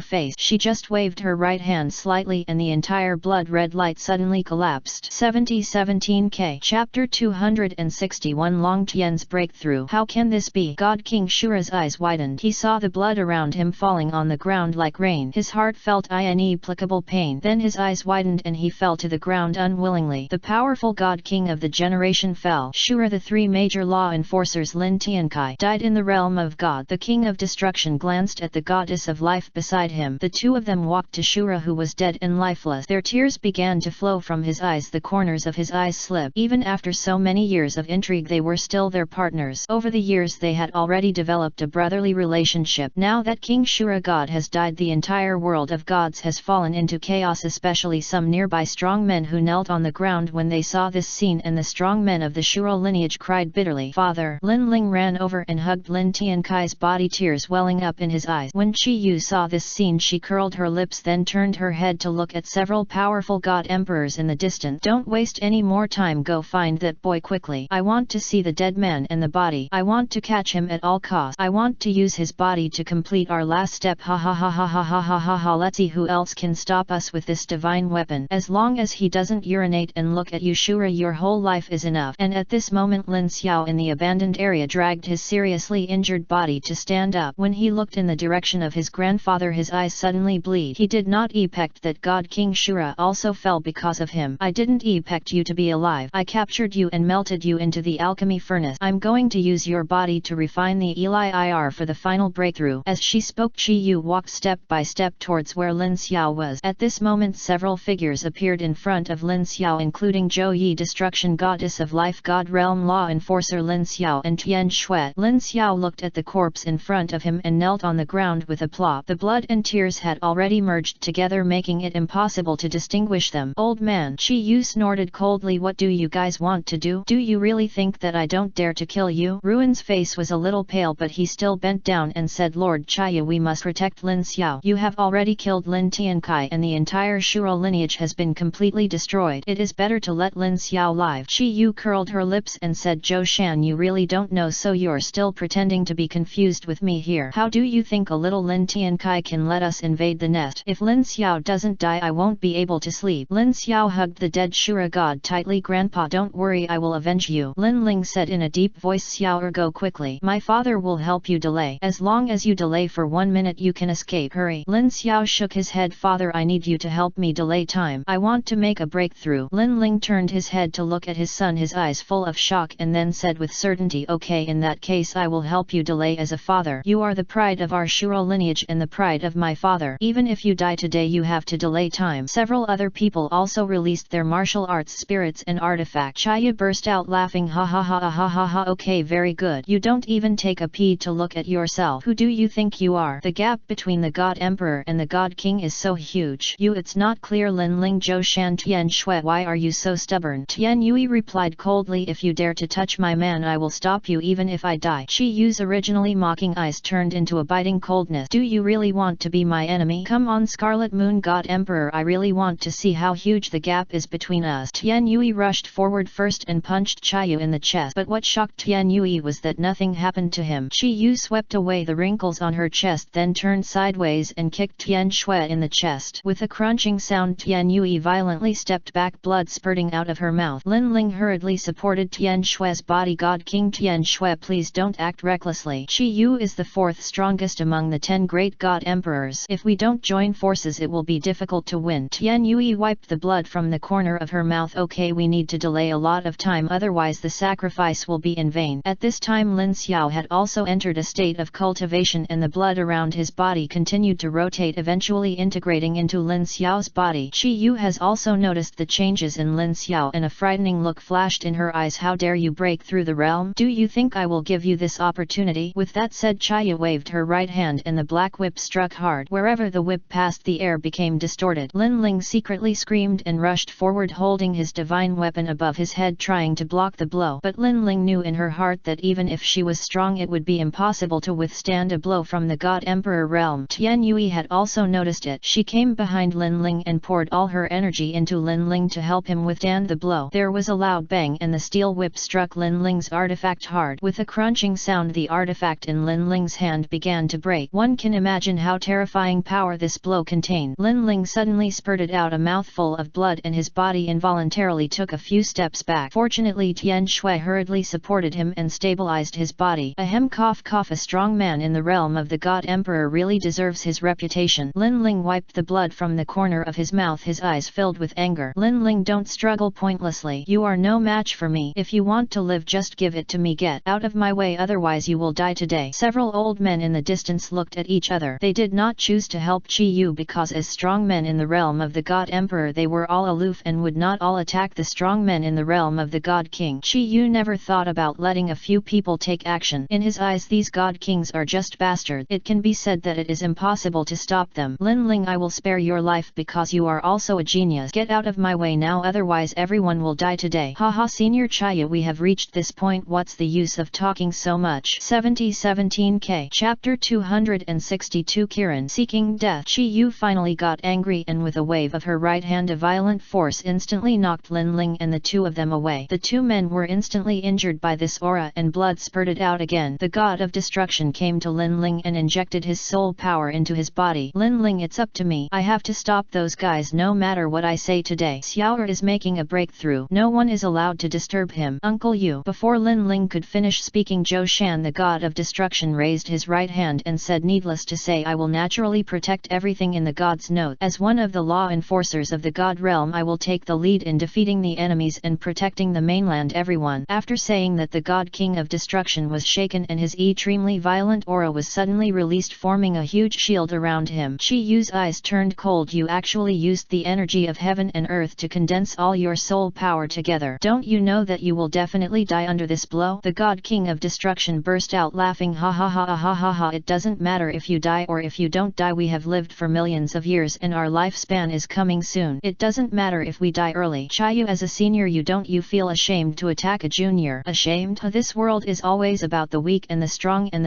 face. She just waved her right hand slightly and the entire blood-red light suddenly collapsed. 17K Chapter 261 Long Tian's Breakthrough. How can this be? God King Shura's eyes widened. He saw the blood around him falling on the ground like rain. His heart felt inexplicable pain. Then his eyes widened and he fell to the ground unwillingly. The powerful God King of the generation fell. Shura, the three major law enforcers Lin Tiankai, died in the realm of God. The King of Destruction glanced at the goddess of life beside him. The two of them walked to Shura, who was dead and lifeless. Their tears began to flow from his eyes. The corners of his eyes slipped. Even after so many years of intrigue, they were still their partners. Over the years they had already developed a brotherly relationship. Now that King Shura God has died, the entire world of gods has fallen into chaos, especially some nearby strong men who knelt on the ground when they saw this scene, and the strong men of the Shura lineage cried bitterly. Father! Lin Ling ran over and hugged Lin Tiankai's body, tears welling up in his eyes. When Chiyu saw this scene, she curled her lips, then turned her head to look at several powerful god emperors in the distance. Don't waste any more time, go find that boy quickly. I want to see the dead man and the body. I want to catch him at all costs. I want to use his body to complete our last step. Ha ha ha ha ha ha ha ha ha. Let's see who else can stop us with this divine weapon. As long as he doesn't urinate and look at you, Shura, your whole life is enough. And at this moment Lin Xiao in the abandoned area dragged his seriously injured body to stand up. When he looked in the direction of his grandfather, his eyes suddenly bleed. He did not expect that God King Shura also fell because of him. I didn't expect you to be alive. I captured you and melted you into the alchemy furnace. I'm going to use your body to refine the Eli for the final breakthrough. As she spoke, Chiyu walked step by step towards where Lin Xiao was. At this moment several figures appeared in front of Lin Xiao, including Zhou Yi, Destruction Goddess of Life, God Realm Law Enforcer Lin Xiao, and Tian Shui. Lin Xiao looked at the corpse in front of him and knelt on the ground with applause. The blood and tears had already merged together, making it impossible to distinguish them. Old man, Chiyu snorted coldly, what do you guys want to do? Do you really think that I don't dare to kill you? Ruin's face was a little pale, but he still bent down and said, Lord Chiyu, we must protect Lin Xiao. You have already killed Lin Tiankai and the entire Shura lineage has been completely destroyed. It is better to let Lin Xiao live. Chiyu curled her lips and said, Zhou Shan, you really don't know, so you're still pretending to be confused with me here. How do you think a little Lin Tiankai can let us invade the nest? If Lin Xiao doesn't die, I won't be able to sleep. Lin Xiao hugged the dead Shura god tightly. Grandpa, don't worry, I will avenge you. Lin Ling said in a deep voice, Xiao, go quickly. My father will help you delay. As long as you delay for 1 minute you can escape. Hurry. Lin Xiao shook his head. Father, I need you to help me delay time. I want to make a breakthrough. Lin Ling turned his head to look at his son, his eyes full of shock, and then said with certainty, okay, in that case I will help you delay. As a father, you are the pride of our Shura lineage and the pride of my father. Even if you die today, you have to delay time. Several other people also released their martial arts spirits and artifacts. Chiyu burst out laughing, ha ha ha ha ha ha. Okay, very good. You don't even take a pee to look at yourself. Who do you think you are? The gap between the God Emperor and the God King is so huge. It's not clear. Lin Ling, Zhou Shan, Tian Shui, why are you so stubborn? Tian Yui replied coldly, if you dare to touch my man, I will stop you even if I die. Chiyu's originally mocking eyes turned into a biting coldness. Do you really want to be my enemy? Come on, Scarlet Moon God Emperor, I really want to see how huge the gap is between us. Tian Yui rushed forward first and punched Chiyu in the chest, but what shocked Tian Yui was that nothing happened to him. Chiyu swept away the wrinkles on her chest, then turned sideways and kicked Tian Shui in the chest. With a crunching sound, Tian Yui violently stepped back, blood spurting out of her mouth. Lin Ling hurriedly supported Tian Shui's body. God King Tian Shui, please don't act recklessly. Chiyu is the fourth strongest among the 10 great god emperors. If we don't join forces, it will be difficult to win. Tian Yui wiped the blood from the corner of her mouth. Okay, we need to delay a lot of time, otherwise the sacrifice will be in vain. At this time Lin Xiao had also entered a state of cultivation and the blood around his body continued to rotate, eventually integrating into Lin Xiao's body. Chiyu has also noticed the changes in Lin Xiao and a frightening look flashed in her eyes. How dare you break through the realm? Do you think I will give you this opportunity? With that said, Chiyu waved her right hand and the black whip struck hard. Wherever the whip passed, the air became distorted. Lin Ling secretly screamed and rushed forward, holding his divine weapon above his head, trying to block the blow. But Lin Ling knew in her heart that even if she was strong, it would be impossible able to withstand a blow from the God Emperor realm. Tian Yui had also noticed it. She came behind Lin Ling and poured all her energy into Lin Ling to help him withstand the blow. There was a loud bang and the steel whip struck Lin Ling's artifact hard. With a crunching sound, the artifact in Lin Ling's hand began to break. One can imagine how terrifying power this blow contained. Lin Ling suddenly spurted out a mouthful of blood and his body involuntarily took a few steps back. Fortunately, Tian Shui hurriedly supported him and stabilized his body. Ahem, cough cough, a strong man in the realm of the God Emperor really deserves his reputation. Lin Ling wiped the blood from the corner of his mouth, his eyes filled with anger. Lin Ling, don't struggle pointlessly. You are no match for me. If you want to live, just give it to me. Get out of my way, otherwise you will die today. Several old men in the distance looked at each other. They did not choose to help Chi Yu because as strong men in the realm of the God Emperor they were all aloof and would not all attack the strong men in the realm of the God King. Chi Yu never thought about letting a few people take action. In his eyes these God Kings are just bastards. It can be said that it is impossible to stop them. Lin Ling, I will spare your life because you are also a genius. Get out of my way now, otherwise everyone will die today. Haha, Senior Chaya, we have reached this point. What's the use of talking so much? 17K Chapter 262 Kirin Seeking Death. Chi Yu finally got angry and with a wave of her right hand a violent force instantly knocked Lin Ling and the two of them away. The two men were instantly injured by this aura and blood spurted out again. The god of destruction came to Lin Ling and injected his soul power into his body. Lin Ling, it's up to me. I have to stop those guys no matter what I say today. Xiaoer is making a breakthrough. No one is allowed to disturb him. Uncle Yu. Before Lin Ling could finish speaking, Zhou Shan, the god of destruction, raised his right hand and said, needless to say, I will naturally protect everything in the god's note. As one of the law enforcers of the god realm, I will take the lead in defeating the enemies and protecting the mainland. Everyone. After saying that, the god king of destruction was shaken and his extremely violent aura was suddenly released, forming a huge shield around him. Chi Yu's eyes turned cold. You actually used the energy of heaven and earth to condense all your soul power together. Don't you know that you will definitely die under this blow? The god king of destruction burst out laughing. Ha ha ha ha ha ha. It doesn't matter if you die or if you don't die. We have lived for millions of years and our lifespan is coming soon. It doesn't matter if we die early. Chiyu, as a senior, you feel ashamed to attack a junior? Ashamed? This world is always about the weak and the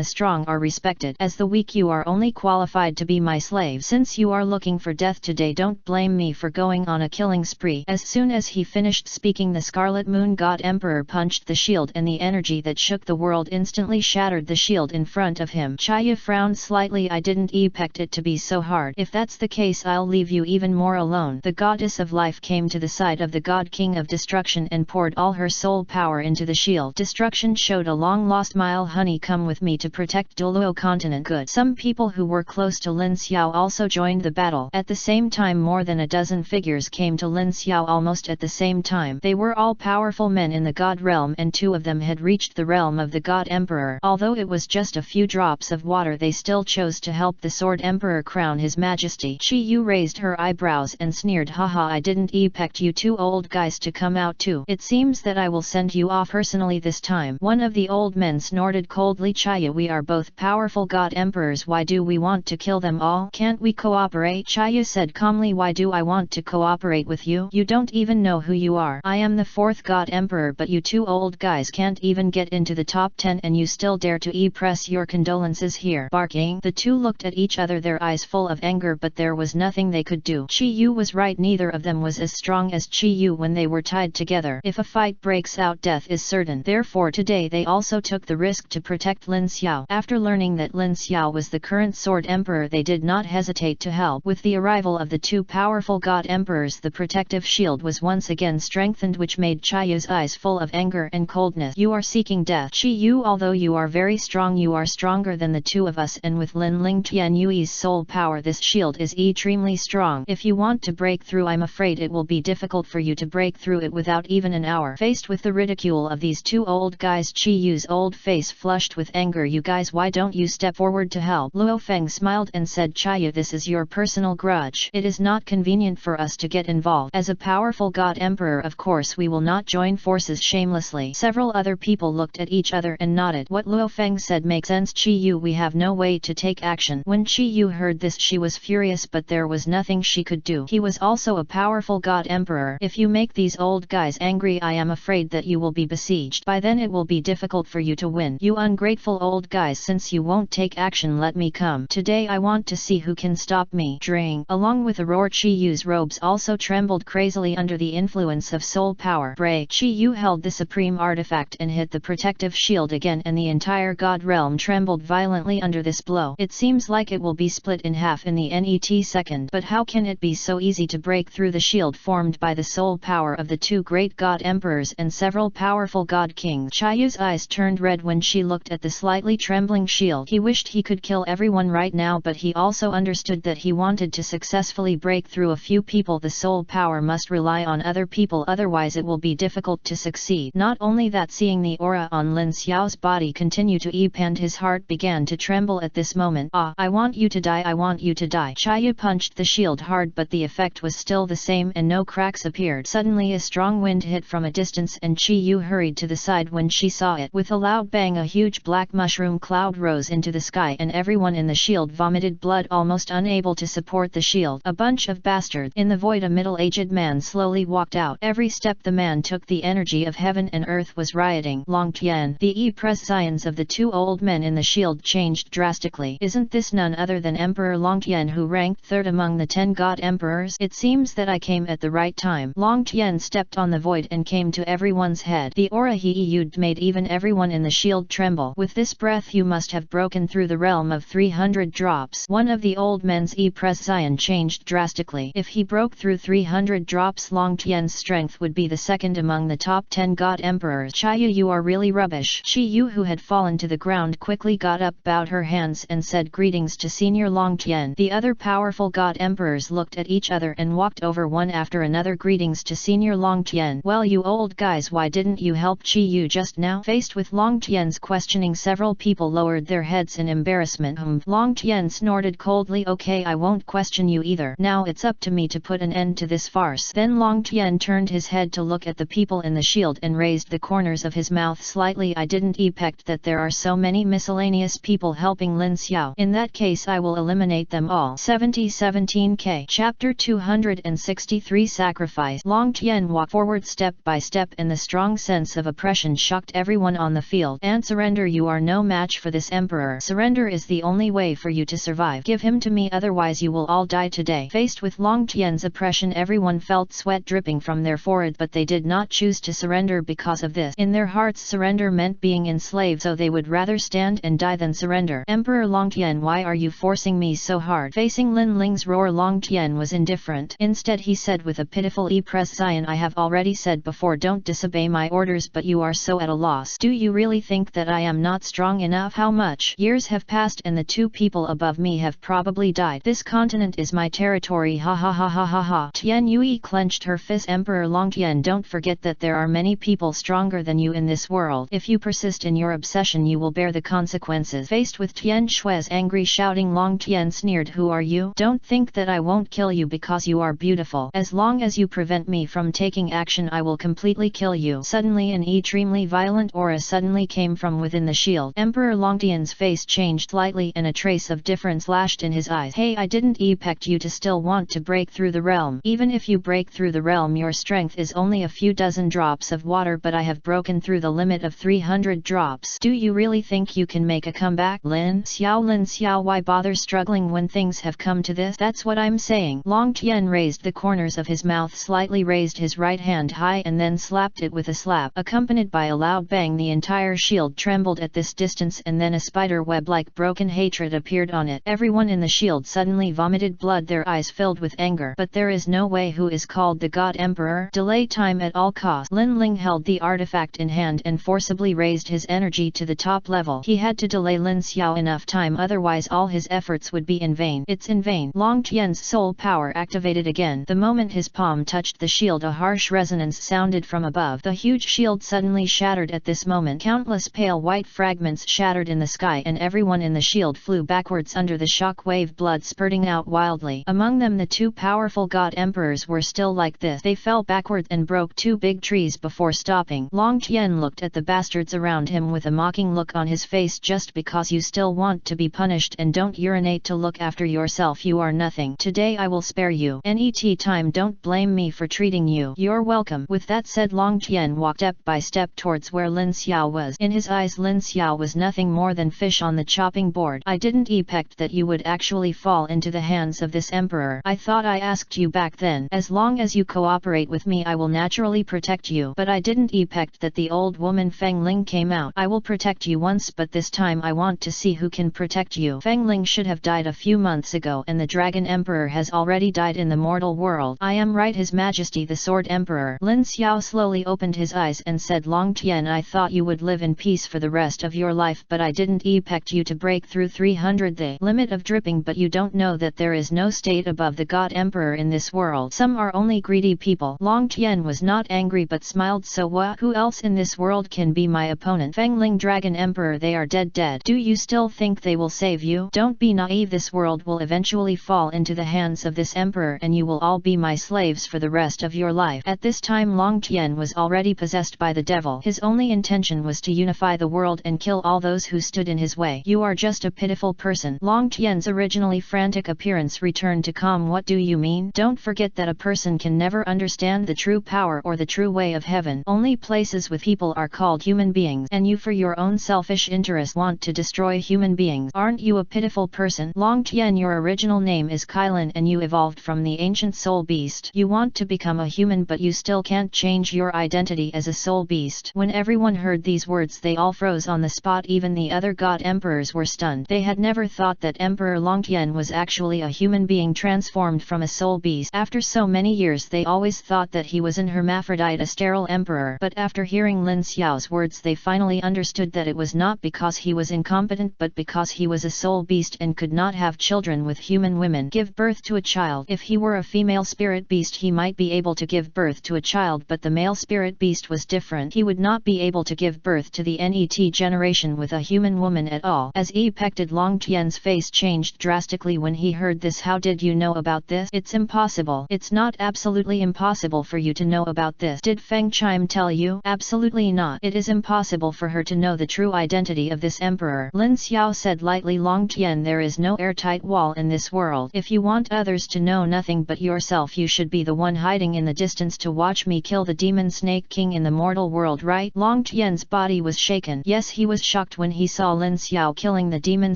strong are respected. As the weak, you are only qualified to be my slave. Since you are looking for death today, don't blame me for going on a killing spree. As soon as he finished speaking, the Scarlet Moon God Emperor punched the shield and the energy that shook the world instantly shattered the shield in front of him. Chiyu frowned slightly. I didn't expect it to be so hard. If that's the case, I'll leave you even more alone. The goddess of life came to the side of the god king of destruction and poured all her soul power into the shield. Destruction showed a long lost mile. Honey, come with me to protect Douluo continent. Good. Some people who were close to Lin Xiao also joined the battle. At the same time, more than a dozen figures came to Lin Xiao almost at the same time. They were all powerful men in the god realm and two of them had reached the realm of the god emperor. Although it was just a few drops of water, they still chose to help the sword emperor crown his majesty. Chi Yu raised her eyebrows and sneered, haha, I didn't expect you two old guys to come out too. It seems that I will send you off personally this time. One of the old men snorted coldly. Chiyu, we are both powerful god emperors. Why do we want to kill them all? Can't we cooperate? Chiyu said calmly, why do I want to cooperate with you? You don't even know who you are. I am the fourth god emperor, but you two old guys can't even get into the top 10 and you still dare to express your condolences here. Barking. The two looked at each other, their eyes full of anger, but there was nothing they could do. Chi Yu was right. Neither of them was as strong as Chi Yu when they were tied together. If a fight breaks out, death is certain. Therefore today they also took the risk to protect Lin Xiao. After learning that Lin Xiao was the current sword emperor, they did not hesitate to help. With the arrival of the two powerful god emperors, the protective shield was once again strengthened, which made Chiyu's eyes full of anger and coldness. You are seeking death. Chi Yu, although you are very strong, you are stronger than the two of us, and with Lin Ling Tian Yui's soul power, this shield is extremely strong. If you want to break through, I'm afraid it will be difficult for you to break through it without even an hour. Faced with the ridicule of these two old guys, Chi Yu's old face flushed with anger. You guys, why don't you step forward to help? Luo Feng smiled and said, Chi Yu, this is your personal grudge. It is not convenient for us to get involved. As a powerful god emperor, of course we will not join forces shamelessly. Several other people looked at each other and nodded. What Luo Feng said makes sense. Chi Yu, we have no way to take action. When Chi Yu heard this, she was furious, but there was nothing she could do. He was also a powerful god emperor. If you make these old guys angry, I am afraid that you will be besieged. By then it will be difficult for you to win. You ungrateful old old guys, since you won't take action, let me come. Today I want to see who can stop me. Dring. Along with a roar, Chiyu's robes also trembled crazily under the influence of soul power. Bray. Chiyu held the supreme artifact and hit the protective shield again, and the entire god realm trembled violently under this blow. It seems like it will be split in half in the net second. But how can it be so easy to break through the shield formed by the soul power of the two great god emperors and several powerful god kings? Chiyu's eyes turned red when she looked at the slightly trembling shield. He wished he could kill everyone right now, but he also understood that he wanted to successfully break through a few people. The soul power must rely on other people, otherwise it will be difficult to succeed. Not only that, seeing the aura on Lin Xiao's body continue to expand, his heart began to tremble at this moment. Ah, I want you to die, I want you to die. Chiyu punched the shield hard, but the effect was still the same and no cracks appeared. Suddenly a strong wind hit from a distance and Chiyu hurried to the side when she saw it. With a loud bang, a huge black mushroom cloud rose into the sky and everyone in the shield vomited blood, almost unable to support the shield. A bunch of bastards. In the void, a middle-aged man slowly walked out. Every step the man took, the energy of heaven and earth was rioting. Long Tian. The prescience of the two old men in the shield changed drastically. Isn't this none other than Emperor Long Tian, who ranked third among the 10 god emperors? It seems that I came at the right time. Long Tian stepped on the void and came to everyone's head. The aura he used made even everyone in the shield tremble. With this breath you must have broken through the realm of 300 drops. One of the old men's prescience changed drastically. If he broke through 300 drops, Long Tian's strength would be the second among the top 10 god emperors. Chiyu, you are really rubbish. Chiyu, who had fallen to the ground, quickly got up, bowed her hands and said greetings to Senior Long Tian. The other powerful god emperors looked at each other and walked over one after another. Greetings to Senior Long Tian. Well, you old guys, why didn't you help Chiyu just now? Faced with Long Tian's questioning, several people lowered their heads in embarrassment. Long Tian snorted coldly. Okay, I won't question you either. Now it's up to me to put an end to this farce. Then Long Tian turned his head to look at the people in the shield and raised the corners of his mouth slightly. I didn't expect that there are so many miscellaneous people helping Lin Xiao. In that case I will eliminate them all. 17K. Chapter 263 Sacrifice. Long Tian walked forward step by step and the strong sense of oppression shocked everyone on the field. And surrender, you are no match for this emperor. Surrender is the only way for you to survive. Give him to me, otherwise you will all die today. Faced with Long Tian's oppression, everyone felt sweat dripping from their forehead, but they did not choose to surrender because of this. In their hearts, surrender meant being enslaved, so they would rather stand and die than surrender. Emperor Long Tian, why are you forcing me so hard? Facing Lin Ling's roar, Long Tian was indifferent. Instead he said with a pitiful prescience, I have already said before, don't disobey my orders, but you are so at a loss. Do you really think that I am not strong enough? How much years have passed and the two people above me have probably died. This continent is my territory. Ha ha ha ha ha ha. Tian Yui clenched her fist. Emperor Long Tian, don't forget that there are many people stronger than you in this world. If you persist in your obsession, you will bear the consequences. Faced with Tian Shui's angry shouting, Long Tian sneered, who are you? Don't think that I won't kill you because you are beautiful. As long as you prevent me from taking action, I will completely kill you. Suddenly an extremely violent aura suddenly came from within the shield. Emperor Long Tian's face changed slightly and a trace of difference flashed in his eyes. Hey, I didn't expect you to still want to break through the realm. Even if you break through the realm, your strength is only a few dozen drops of water, but I have broken through the limit of 300 drops. Do you really think you can make a comeback? Lin Xiao, why bother struggling when things have come to this? That's what I'm saying. Long Tian raised the corners of his mouth slightly, raised his right hand high and then slapped it with a slap. Accompanied by a loud bang, the entire shield trembled at this distance and then a spider web like broken hatred appeared on it. Everyone in the shield suddenly vomited blood, their eyes filled with anger. But there is no way. Who is called the God Emperor? Delay time at all costs. Lin Ling held the artifact in hand and forcibly raised his energy to the top level. He had to delay Lin Xiao enough time, otherwise all his efforts would be in vain. It's in vain. Long Tian's soul power activated again. The moment his palm touched the shield, a harsh resonance sounded from above. The huge shield suddenly shattered at this moment. Countless pale white fragments shattered in the sky and everyone in the shield flew backwards under the shock wave, blood spurting out wildly. Among them the two powerful god emperors were still like this. They fell backwards and broke two big trees before stopping. Long Tian looked at the bastards around him with a mocking look on his face. Just because you still want to be punished and don't urinate to look after yourself, you are nothing. Today I will spare you. Net time, don't blame me for treating you. You're welcome. With that said, Long Tian walked step by step towards where Lin Xiao was. In his eyes, Lin Xiao was nothing more than fish on the chopping board. I didn't expect that you would actually fall into the hands of this emperor. I thought I asked you back then. As long as you cooperate with me I will naturally protect you. But I didn't expect that the old woman Feng Ling came out. I will protect you once, but this time I want to see who can protect you. Feng Ling should have died a few months ago, and the Dragon Emperor has already died in the mortal world. I am right, His Majesty the Sword Emperor. Lin Xiao slowly opened his eyes and said, Long Tian, I thought you would live in peace for the rest of your life, but I didn't expect you to break through 300 the limit of dripping. But you don't know that there is no state above the God Emperor in this world. Some are only greedy people. Long Tian was not angry but smiled. So what? Who else in this world can be my opponent? Feng Ling, Dragon Emperor, they are dead. Do you still think they will save you? Don't be naive. This world will eventually fall into the hands of this emperor and you will all be my slaves for the rest of your life. At this time Long Tian was already possessed by the devil. His only intention was to unify the world and kill all those who stood in his way. You are just a pitiful person. Long Tian's originally frantic appearance returned to calm. What do you mean? Don't forget that a person can never understand the true power or the true way of heaven. Only places with people are called human beings, and you for your own selfish interest want to destroy human beings. Aren't you a pitiful person? Long Tian, your original name is Kailan and you evolved from the ancient soul beast. You want to become a human but you still can't change your identity as a soul beast. When everyone heard these words they all froze on the spot. Even the other god emperors were stunned. They had never thought that Emperor Long Tian was actually a human being transformed from a soul beast. After so many years they always thought that he was an hermaphrodite, a sterile emperor. But after hearing Lin Xiao's words they finally understood that it was not because he was incompetent but because he was a soul beast and could not have children with human women. Give birth to a child. If he were a female spirit beast he might be able to give birth to a child, but the male spirit beast was different. He would not be able to give birth to the NET generation with a human woman at all. As expected, Long Tian's face changed drastically when he heard this. How did you know about this? It's impossible. It's not absolutely impossible for you to know about this. Did Feng Chime tell you? Absolutely not. It is impossible for her to know the true identity of this emperor. Lin Xiao said lightly. Long Tian, there is no airtight wall in this world. If you want others to know nothing but yourself you should be the one hiding in the distance to watch me kill the demon snake king in the mortal world, right? Long Tian's body was shaken. Yes, he was shocked when he saw Lin Xiao killing the demon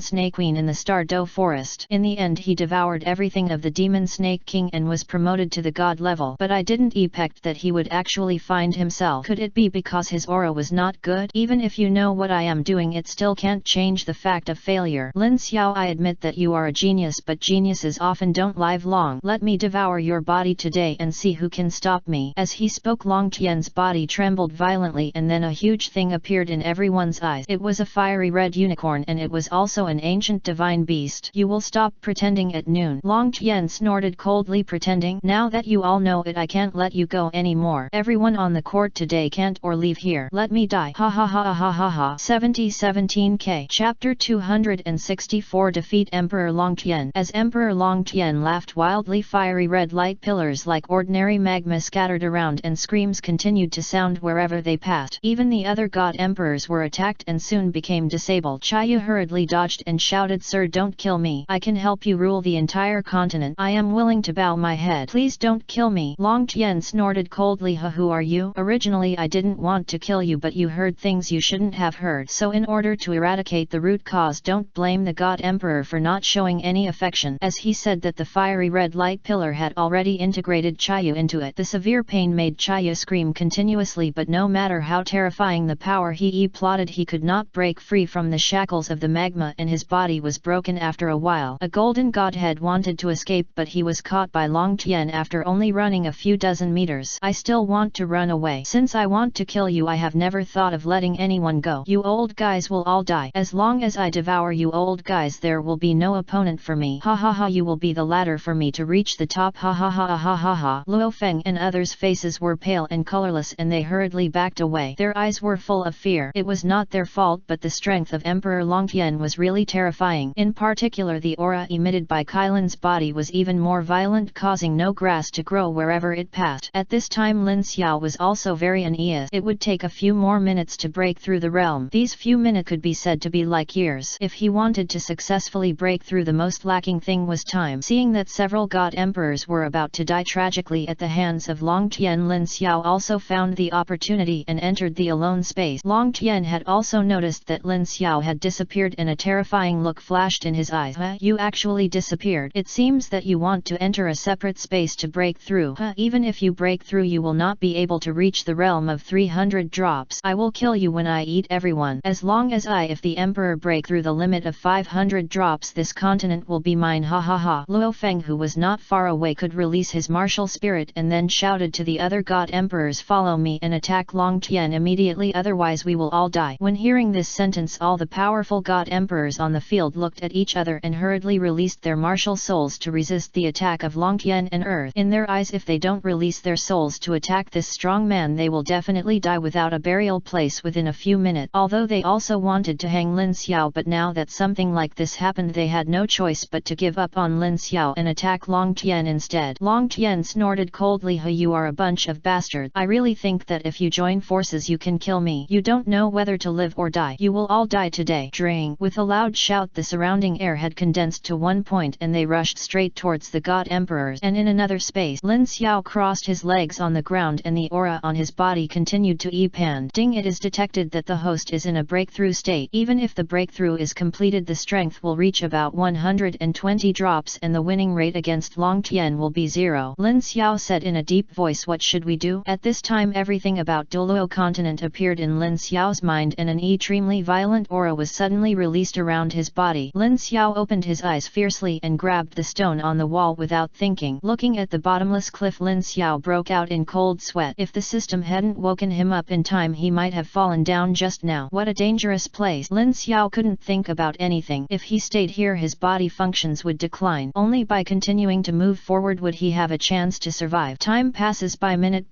snake queen in the Star-Do forest. In the end he devoured everything of the demon snake king and was promoted to the god level. But I didn't expect that he would actually find himself. Could it be because his aura was not good? Even if you know what I am doing it still can't change the fact of failure. Lin Xiao, I admit that you are a genius, but geniuses often don't live long. Let me devour your body today and see who can stop me. As he spoke Long Tian's body trembled violently and then a huge thing appeared in everyone's eyes. It was a fiery red unicorn and it was also an ancient divine beast. You will stop pretending at noon. Long Tian snorted coldly. Pretending? Now that you all know it I can't let you go anymore. Everyone on the court today can't or leave here. Let me die. Ha ha ha ha ha ha. 17K. Chapter 264. Defeat Emperor Long Tian. As Emperor Long Tian laughed wildly, fiery red light pillars like ordinary magma scattered around and screams continued to sound wherever they passed. Even the other god emperors were attacked and soon became disabled. Chiyu hurriedly dodged and shouted, Sir, don't kill me. I can help you rule the entire continent. I am willing to bow my head. Please don't kill me. Long Tian snorted coldly. Who are you? Originally I didn't want to kill you, but you heard things you shouldn't have heard. So in order to eradicate the root cause, don't blame the god emperor for not showing any affection. As he said that, the fiery red light pillar had already integrated Chiyu into it. The severe pain made Chiyu scream continuously, but no matter how terrifying the power he plotted, he could not break free from the shackles of the magma and his body was broken after a while. A golden godhead wanted to escape, but he was caught by Long Tian after only running a few dozen meters. I still want to run away. Since I want to kill you, I have never thought of letting anyone go. You old guys will all die. As long as I devour you old guys, there will be no opponent for me. Ha ha ha, you will be the ladder for me to reach the top. Ha ha ha ha ha ha. Luo Feng and others' faces were pale and colorless and they hurriedly backed away. Their eyes were full of fear. It was not their fault, but the strength of Emperor Long Tian was really terrifying. In particular, the aura emitted by Kailan's body was even more violent, causing no grass to grow wherever it passed. At this time Lin Xiao was also very uneasy. It would take a few more minutes to break through the realm. These few minutes could be said to be like years. If he wanted to successfully break through, the most lacking thing was time. Seeing that several god emperors were about to die tragically at the hands of Long Tian, Lin Xiao also found the opportunity and entered the alone space. Long Tian had also noticed noticed that Lin Xiao had disappeared and a terrifying look flashed in his eyes. You actually disappeared. It seems that you want to enter a separate space to break through. Even if you break through you will not be able to reach the realm of 300 drops. I will kill you when I eat everyone. As long as if the Emperor break through the limit of 500 drops this continent will be mine. Ha ha ha. Luo Feng, who was not far away, could release his martial spirit and then shouted to the other god emperors, follow me and attack Long Tian immediately, otherwise we will all die. When hearing this sentence, all the powerful god emperors on the field looked at each other and hurriedly released their martial souls to resist the attack of Long Tian and Earth. In their eyes, if they don't release their souls to attack this strong man, they will definitely die without a burial place within a few minutes. Although they also wanted to hang Lin Xiao, but now that something like this happened they had no choice but to give up on Lin Xiao and attack Long Tian instead. Long Tian snorted coldly, you are a bunch of bastards. I really think that if you join forces you can kill me. You don't know whether to live or die. You will all die today. Dring. With a loud shout the surrounding air had condensed to one point and they rushed straight towards the god emperors. And in another space Lin Xiao crossed his legs on the ground and the aura on his body continued to expand. Ding. It is detected that the host is in a breakthrough state. Even if the breakthrough is completed the strength will reach about 120 drops and the winning rate against Long Tian will be 0. Lin Xiao said in a deep voice, what should we do? At this time everything about Douluo continent appeared in Lin Xiao's mind and an extremely violent aura was suddenly released around his body. Lin Xiao opened his eyes fiercely and grabbed the stone on the wall without thinking. Looking at the bottomless cliff, Lin Xiao broke out in cold sweat. If the system hadn't woken him up in time he might have fallen down just now. What a dangerous place. Lin Xiao couldn't think about anything. If he stayed here his body functions would decline. Only by continuing to move forward would he have a chance to survive. Time passes by minute.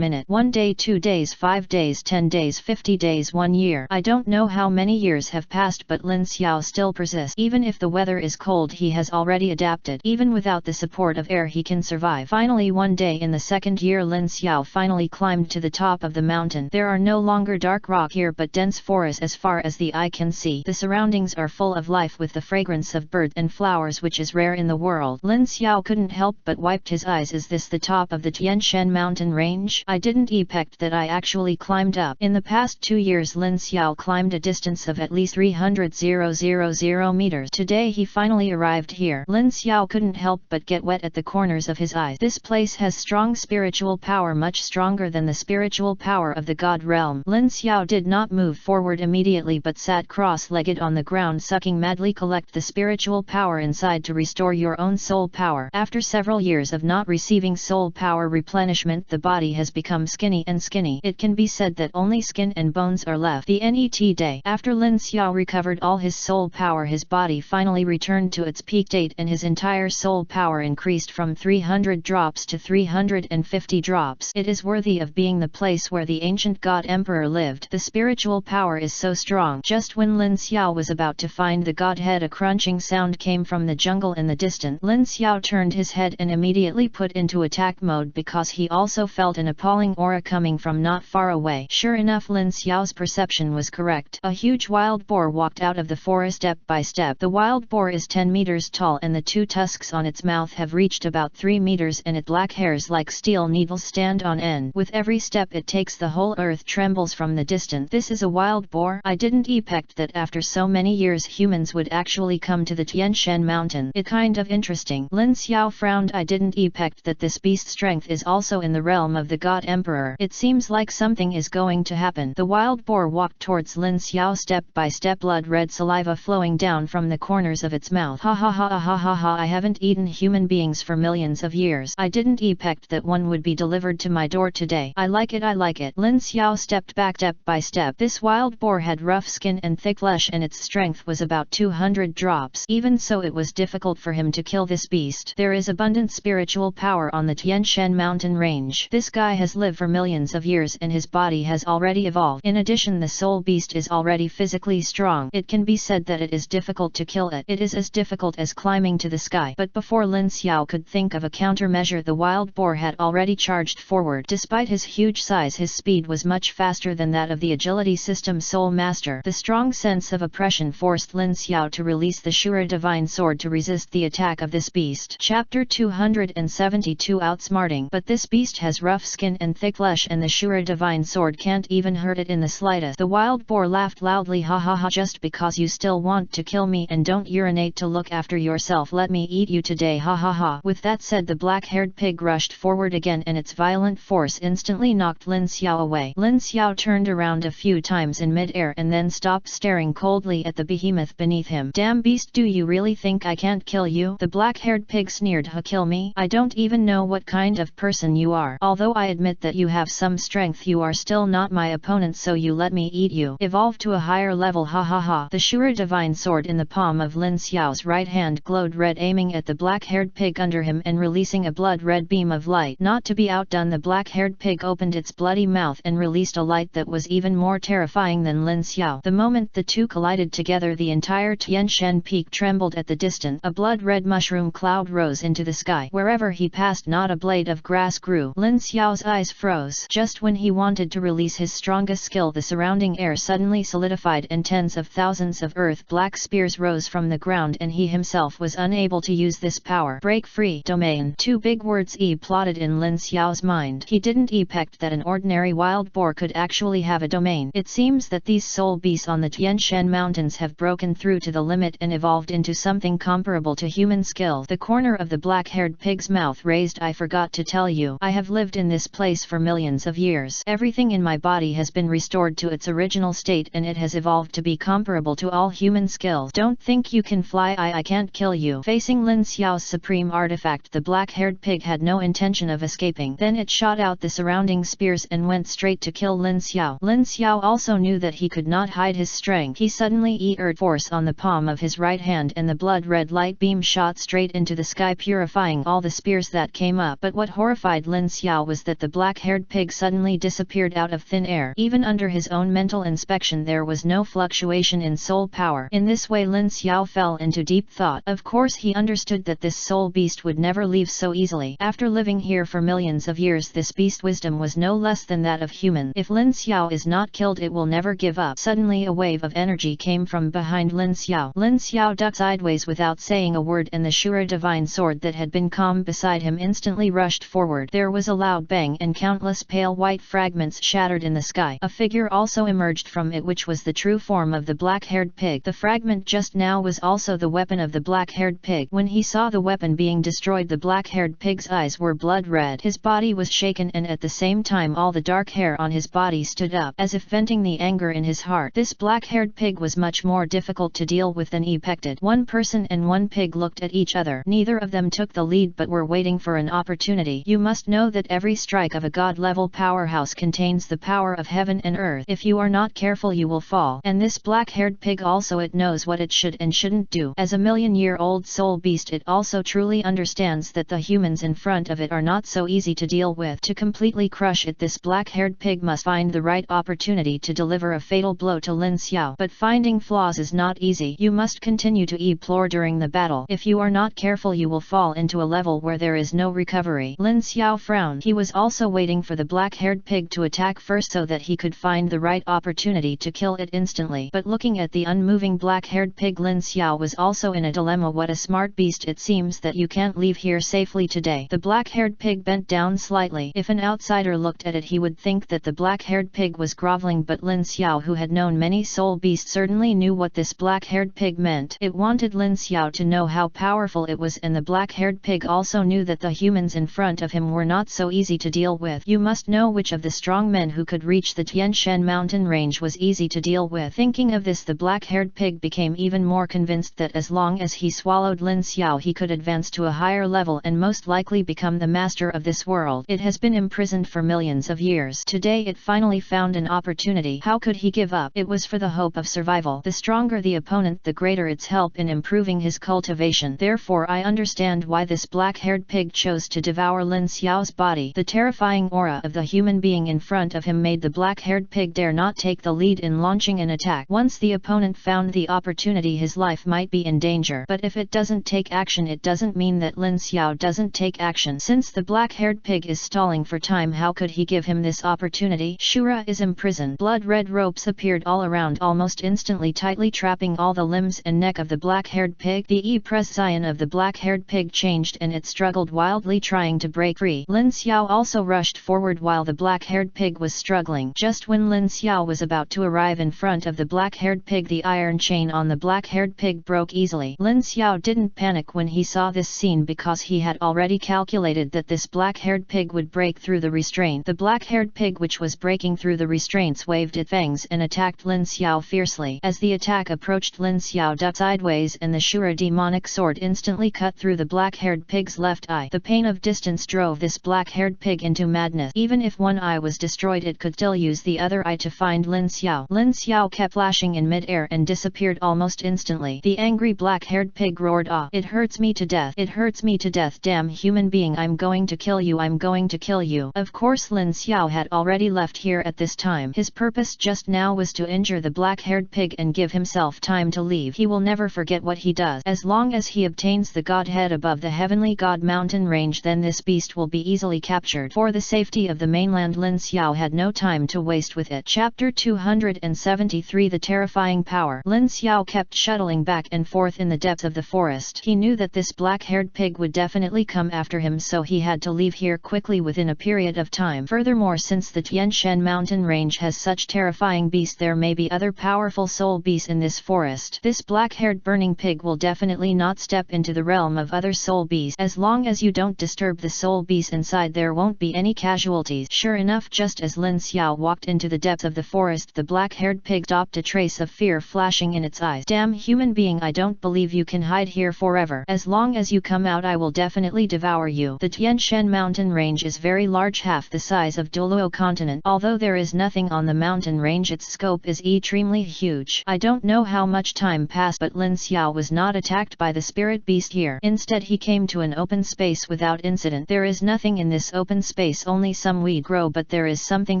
1 day, 2 days, 5 days, 10 days, 50 days, 1 year. I don't know how many years have passed, but Lin Xiao still persists. Even if the weather is cold he has already adapted. Even without the support of air he can survive. Finally one day in the 2nd year Lin Xiao finally climbed to the top of the mountain. There are no longer dark rock here but dense forest as far as the eye can see. The surroundings are full of life with the fragrance of birds and flowers which is rare in the world. Lin Xiao couldn't help but wiped his eyes. Is this the top of the Tianshan mountain range? I didn't expect that I actually climbed up. In the past 2 years Lin Xiao climbed a distance of at least 300,000 meters. Today he finally arrived here. Lin Xiao couldn't help but get wet at the corners of his eyes. This place has strong spiritual power, much stronger than the spiritual power of the god realm. Lin Xiao did not move forward immediately but sat cross-legged on the ground sucking madly. Collect the spiritual power inside to restore your own soul power. After several years of not receiving soul power replenishment the body has become skinny and skinny. It can be said that only skin and bones are left. The NET day. After Lin Xiao recovered all his soul power his body finally returned to its peak date and his entire soul power increased from 300 drops to 350 drops. It is worthy of being the place where the ancient god emperor lived. The spiritual power is so strong. Just when Lin Xiao was about to find the godhead a crunching sound came from the jungle in the distance. Lin Xiao turned his head and immediately put into attack mode because he also felt an appalling aura coming from not far away. Sure enough Lin Xiao's perception was correct. A huge wild boar walked out of the forest step by step. The wild boar is 10 meters tall and the 2 tusks on its mouth have reached about 3 meters and its black hairs like steel needles stand on end. With every step it takes the whole earth trembles from the distance. This is a wild boar? I didn't expect that after so many years humans would actually come to the Tianshan mountain. It kind of interesting. Lin Xiao frowned. I didn't expect that this beast's strength is also in the realm of the god emperor. It seems like something is going to happen. The wild boar walked towards Lin Xiao step by step, blood-red saliva flowing down from the corners of its mouth. Ha ha ha ha ha ha. I haven't eaten human beings for millions of years. I didn't expect that one would be delivered to my door today. I like it, I like it. Lin Xiao stepped back step by step. This wild boar had rough skin and thick flesh and its strength was about 200 drops. Even so it was difficult for him to kill this beast. There is abundant spiritual power on the Tianshan mountain range. This guy has lived for millions of years and his body has already evolved. In addition the soul beast is already physically strong. It can be said that it is difficult to kill it. It is as difficult as climbing to the sky. But before Lin Xiao could think of a countermeasure the wild boar had already charged forward. Despite his huge size his speed was much faster than that of the agility system Soul Master. The strong sense of oppression forced Lin Xiao to release the Shura divine sword to resist the attack of this beast. Chapter 272 Outsmarting. But this beast has rough skin and thick flesh and the Shura divine sword can't even hurt it in the slightest. The wild boar laughed loudly. Ha ha ha, just because you still want to kill me and don't urinate to look after yourself, let me eat you today, ha ha ha. With that said, the black-haired pig rushed forward again and its violent force instantly knocked Lin Xiao away. Lin Xiao turned around a few times in mid-air and then stopped, staring coldly at the behemoth beneath him. Damn beast, do you really think I can't kill you? The black-haired pig sneered. Ha, kill me? I don't even know what kind of person you are. Although I admit that you have some strength, you are still not my opponent, so you let me eat you. Evolve to a higher level, ha ha ha. The Shura divine sword in the palm of Lin Xiao's right hand glowed red, aiming at the black-haired pig under him and releasing a blood-red beam of light. Not to be outdone, the black-haired pig opened its bloody mouth and released a light that was even more terrifying than Lin Xiao. The moment the two collided together, the entire Tianshan peak trembled at the distance. A blood-red mushroom cloud rose into the sky. Wherever he passed, not a blade of grass grew. Lin Xiao's eyes froze. Just when he wanted to release his strongest skill, the surrounding air suddenly solidified and tens of thousands of earth-black spears rose from the ground, and he himself was unable to use this power. Break free. Domain. Two big words plotted in Lin Xiao's mind. He didn't expect that an ordinary wild boar could actually have a domain. It seems that these soul beasts on the Tianshan mountains have broken through to the limit and evolved into something comparable to human skill. The corner of the black-haired pig's mouth raised. I forgot to tell you, I have lived in this place for millions of years. Everything in my body has been restored to its original state, and it has evolved to be comparable to all human skills. Don't think you can fly. I can't kill you. Facing Lin Xiao's supreme artifact, the black-haired pig had no intention of escaping. Then it shot out the surrounding spears and went straight to kill Lin Xiao. Lin Xiao also knew that he could not hide his strength. He suddenly exerted force on the palm of his right hand, and the blood-red light beam shot straight into the sky, purifying all the spears that came up. But what horrified Lin Xiao was that the black-haired pig suddenly disappeared out of thin air. Even under his own mental inspection, there was no fluctuation in soul power. In this way, Lin Xiao fell into deep thought. Of course, he understood that this soul beast would never leave so easily. After living here for millions of years, this beast's wisdom was no less than that of human. If Lin Xiao is not killed, it will never give up. Suddenly, a wave of energy came from behind Lin Xiao. Lin Xiao ducked sideways without saying a word, and the Shura divine sword that had been calm beside him instantly rushed forward. There was a loud bang, and countless pale white fragments shattered in the sky. A figure also emerged from it, which was the true form of the black-haired pig. The fragment just now was also the weapon of the black-haired pig. When he saw the weapon being destroyed, the black-haired pig's eyes were blood-red. His body was shaken, and at the same time all the dark hair on his body stood up, as if venting the anger in his heart. This black-haired pig was much more difficult to deal with than expected. One person and one pig looked at each other. Neither of them took the lead, but were waiting for an opportunity. You must know that every strike of a god-level powerhouse contains the power of heaven and earth. If you are not careful, you will fall. And this black-haired pig also, it knows what it should and shouldn't do. As a million-year-old soul beast, it also truly understands that the humans in front of it are not so easy to deal with. To completely crush it, this black-haired pig must find the right opportunity to deliver a fatal blow to Lin Xiao. But finding flaws is not easy. You must continue to explore during the battle. If you are not careful, you will fall into a level where there is no recovery. Lin Xiao frowned. He was also waiting for the black-haired pig to attack first so that he could find the right opportunity to kill it instantly. But looking at the unmoving black-haired pig, Lin Xiao was also in a dilemma. What a smart beast. It seems that you can't leave here safely today. The black-haired pig bent down slightly. If an outsider looked at it, he would think that the black-haired pig was groveling, but Lin Xiao, who had known many soul beasts, certainly knew what this black-haired pig meant. It wanted Lin Xiao to know how powerful it was, and the black-haired pig also knew that the humans in front of him were not so easy to deal with. You must know which of the strong men who could reach the Tianshan mountain range was easy to deal with. Thinking of this, the black-haired pig became even more convinced that as long as he swallowed Lin Xiao, he could advance to a higher level and most likely become the master of this world. It has been imprisoned for millions of years. Today it finally found an opportunity. How could he give up? It was for the hope of survival. The stronger the opponent, the greater its help in improving his cultivation. Therefore, I understand why this black-haired pig chose to devour Lin Xiao's body. The terrifying aura of the human being in front of him made the black-haired pig dare not take the lead in launching an attack. Once the opponent found the opportunity, his life might be in danger. But if it doesn't take action, it doesn't mean that Lin Xiao doesn't take action. Since the black-haired pig is stalling for time, how could he give him this opportunity? Shura is imprisoned. Blood-red ropes appeared all around, almost instantly, tightly trapping all the limbs and neck of the black-haired pig. The presence of the black-haired pig changed, and it struggled wildly, trying to break free. Lin Xiao also rushed forward while the black-haired pig was struggling. Just when Lin Xiao was about to arrive in front of the black-haired pig. The iron chain on the black-haired pig broke easily. Lin Xiao didn't panic when he saw this scene because he had already calculated that this black-haired pig would break through the restraint. The black-haired pig, which was breaking through the restraints, waved its fangs and attacked Lin Xiao fiercely. As the attack approached, Lin Xiao ducked sideways and the Shura demonic sword instantly cut through the black-haired pig's left eye. The pain of distance drove this black-haired pig into madness. Even if one eye was destroyed, it could still use the other eye to find Lin Xiao. Lin Xiao kept flashing in mid-air and disappeared almost instantly. The angry black-haired pig roared, "Ah! It hurts me to death! It hurts me to death! Damn human being! I'm going to kill you! I'm going to kill you!" Of course, Lin Xiao had already left here at this time. His purpose just now was to injure the black-haired pig and give himself time to leave. He will never forget what he does. As long as he obtains the godhead above the heavenly god mountain range, then this beast will be easily captured. For the safety of the mainland, Lin Xiao had no time to waste with it. Chapter 273 The Terrifying Power. Lin Xiao kept shuttling back and forth in the depths of the forest. He knew that this black-haired pig would definitely come after him, so he had to leave here quickly within a period of time. Furthermore, since the Tianshan mountain range has such terrifying beasts, there may be other powerful soul beasts in this forest. This black-haired burning pig will definitely not step into the realm of other soul beasts. As long as you don't disturb the soul beasts inside, there won't be any casualties. Sure enough, just as Lin Xiao walked into the depths of the forest, the black-haired pig stopped, a trace of fear flashing in its eyes. "Damn human being, I don't believe you can hide here forever. As long as you come out, I will definitely devour you." The Tianshan mountain range is very large, half the size of Douluo continent. Although there is nothing on the mountain range, its scope is extremely huge. I don't know how much time passed, but Lin Xiao was not attacked by the spirit beast here. Instead, he came to an open space without incident. There is nothing in this open space, only some weed grow, but there is something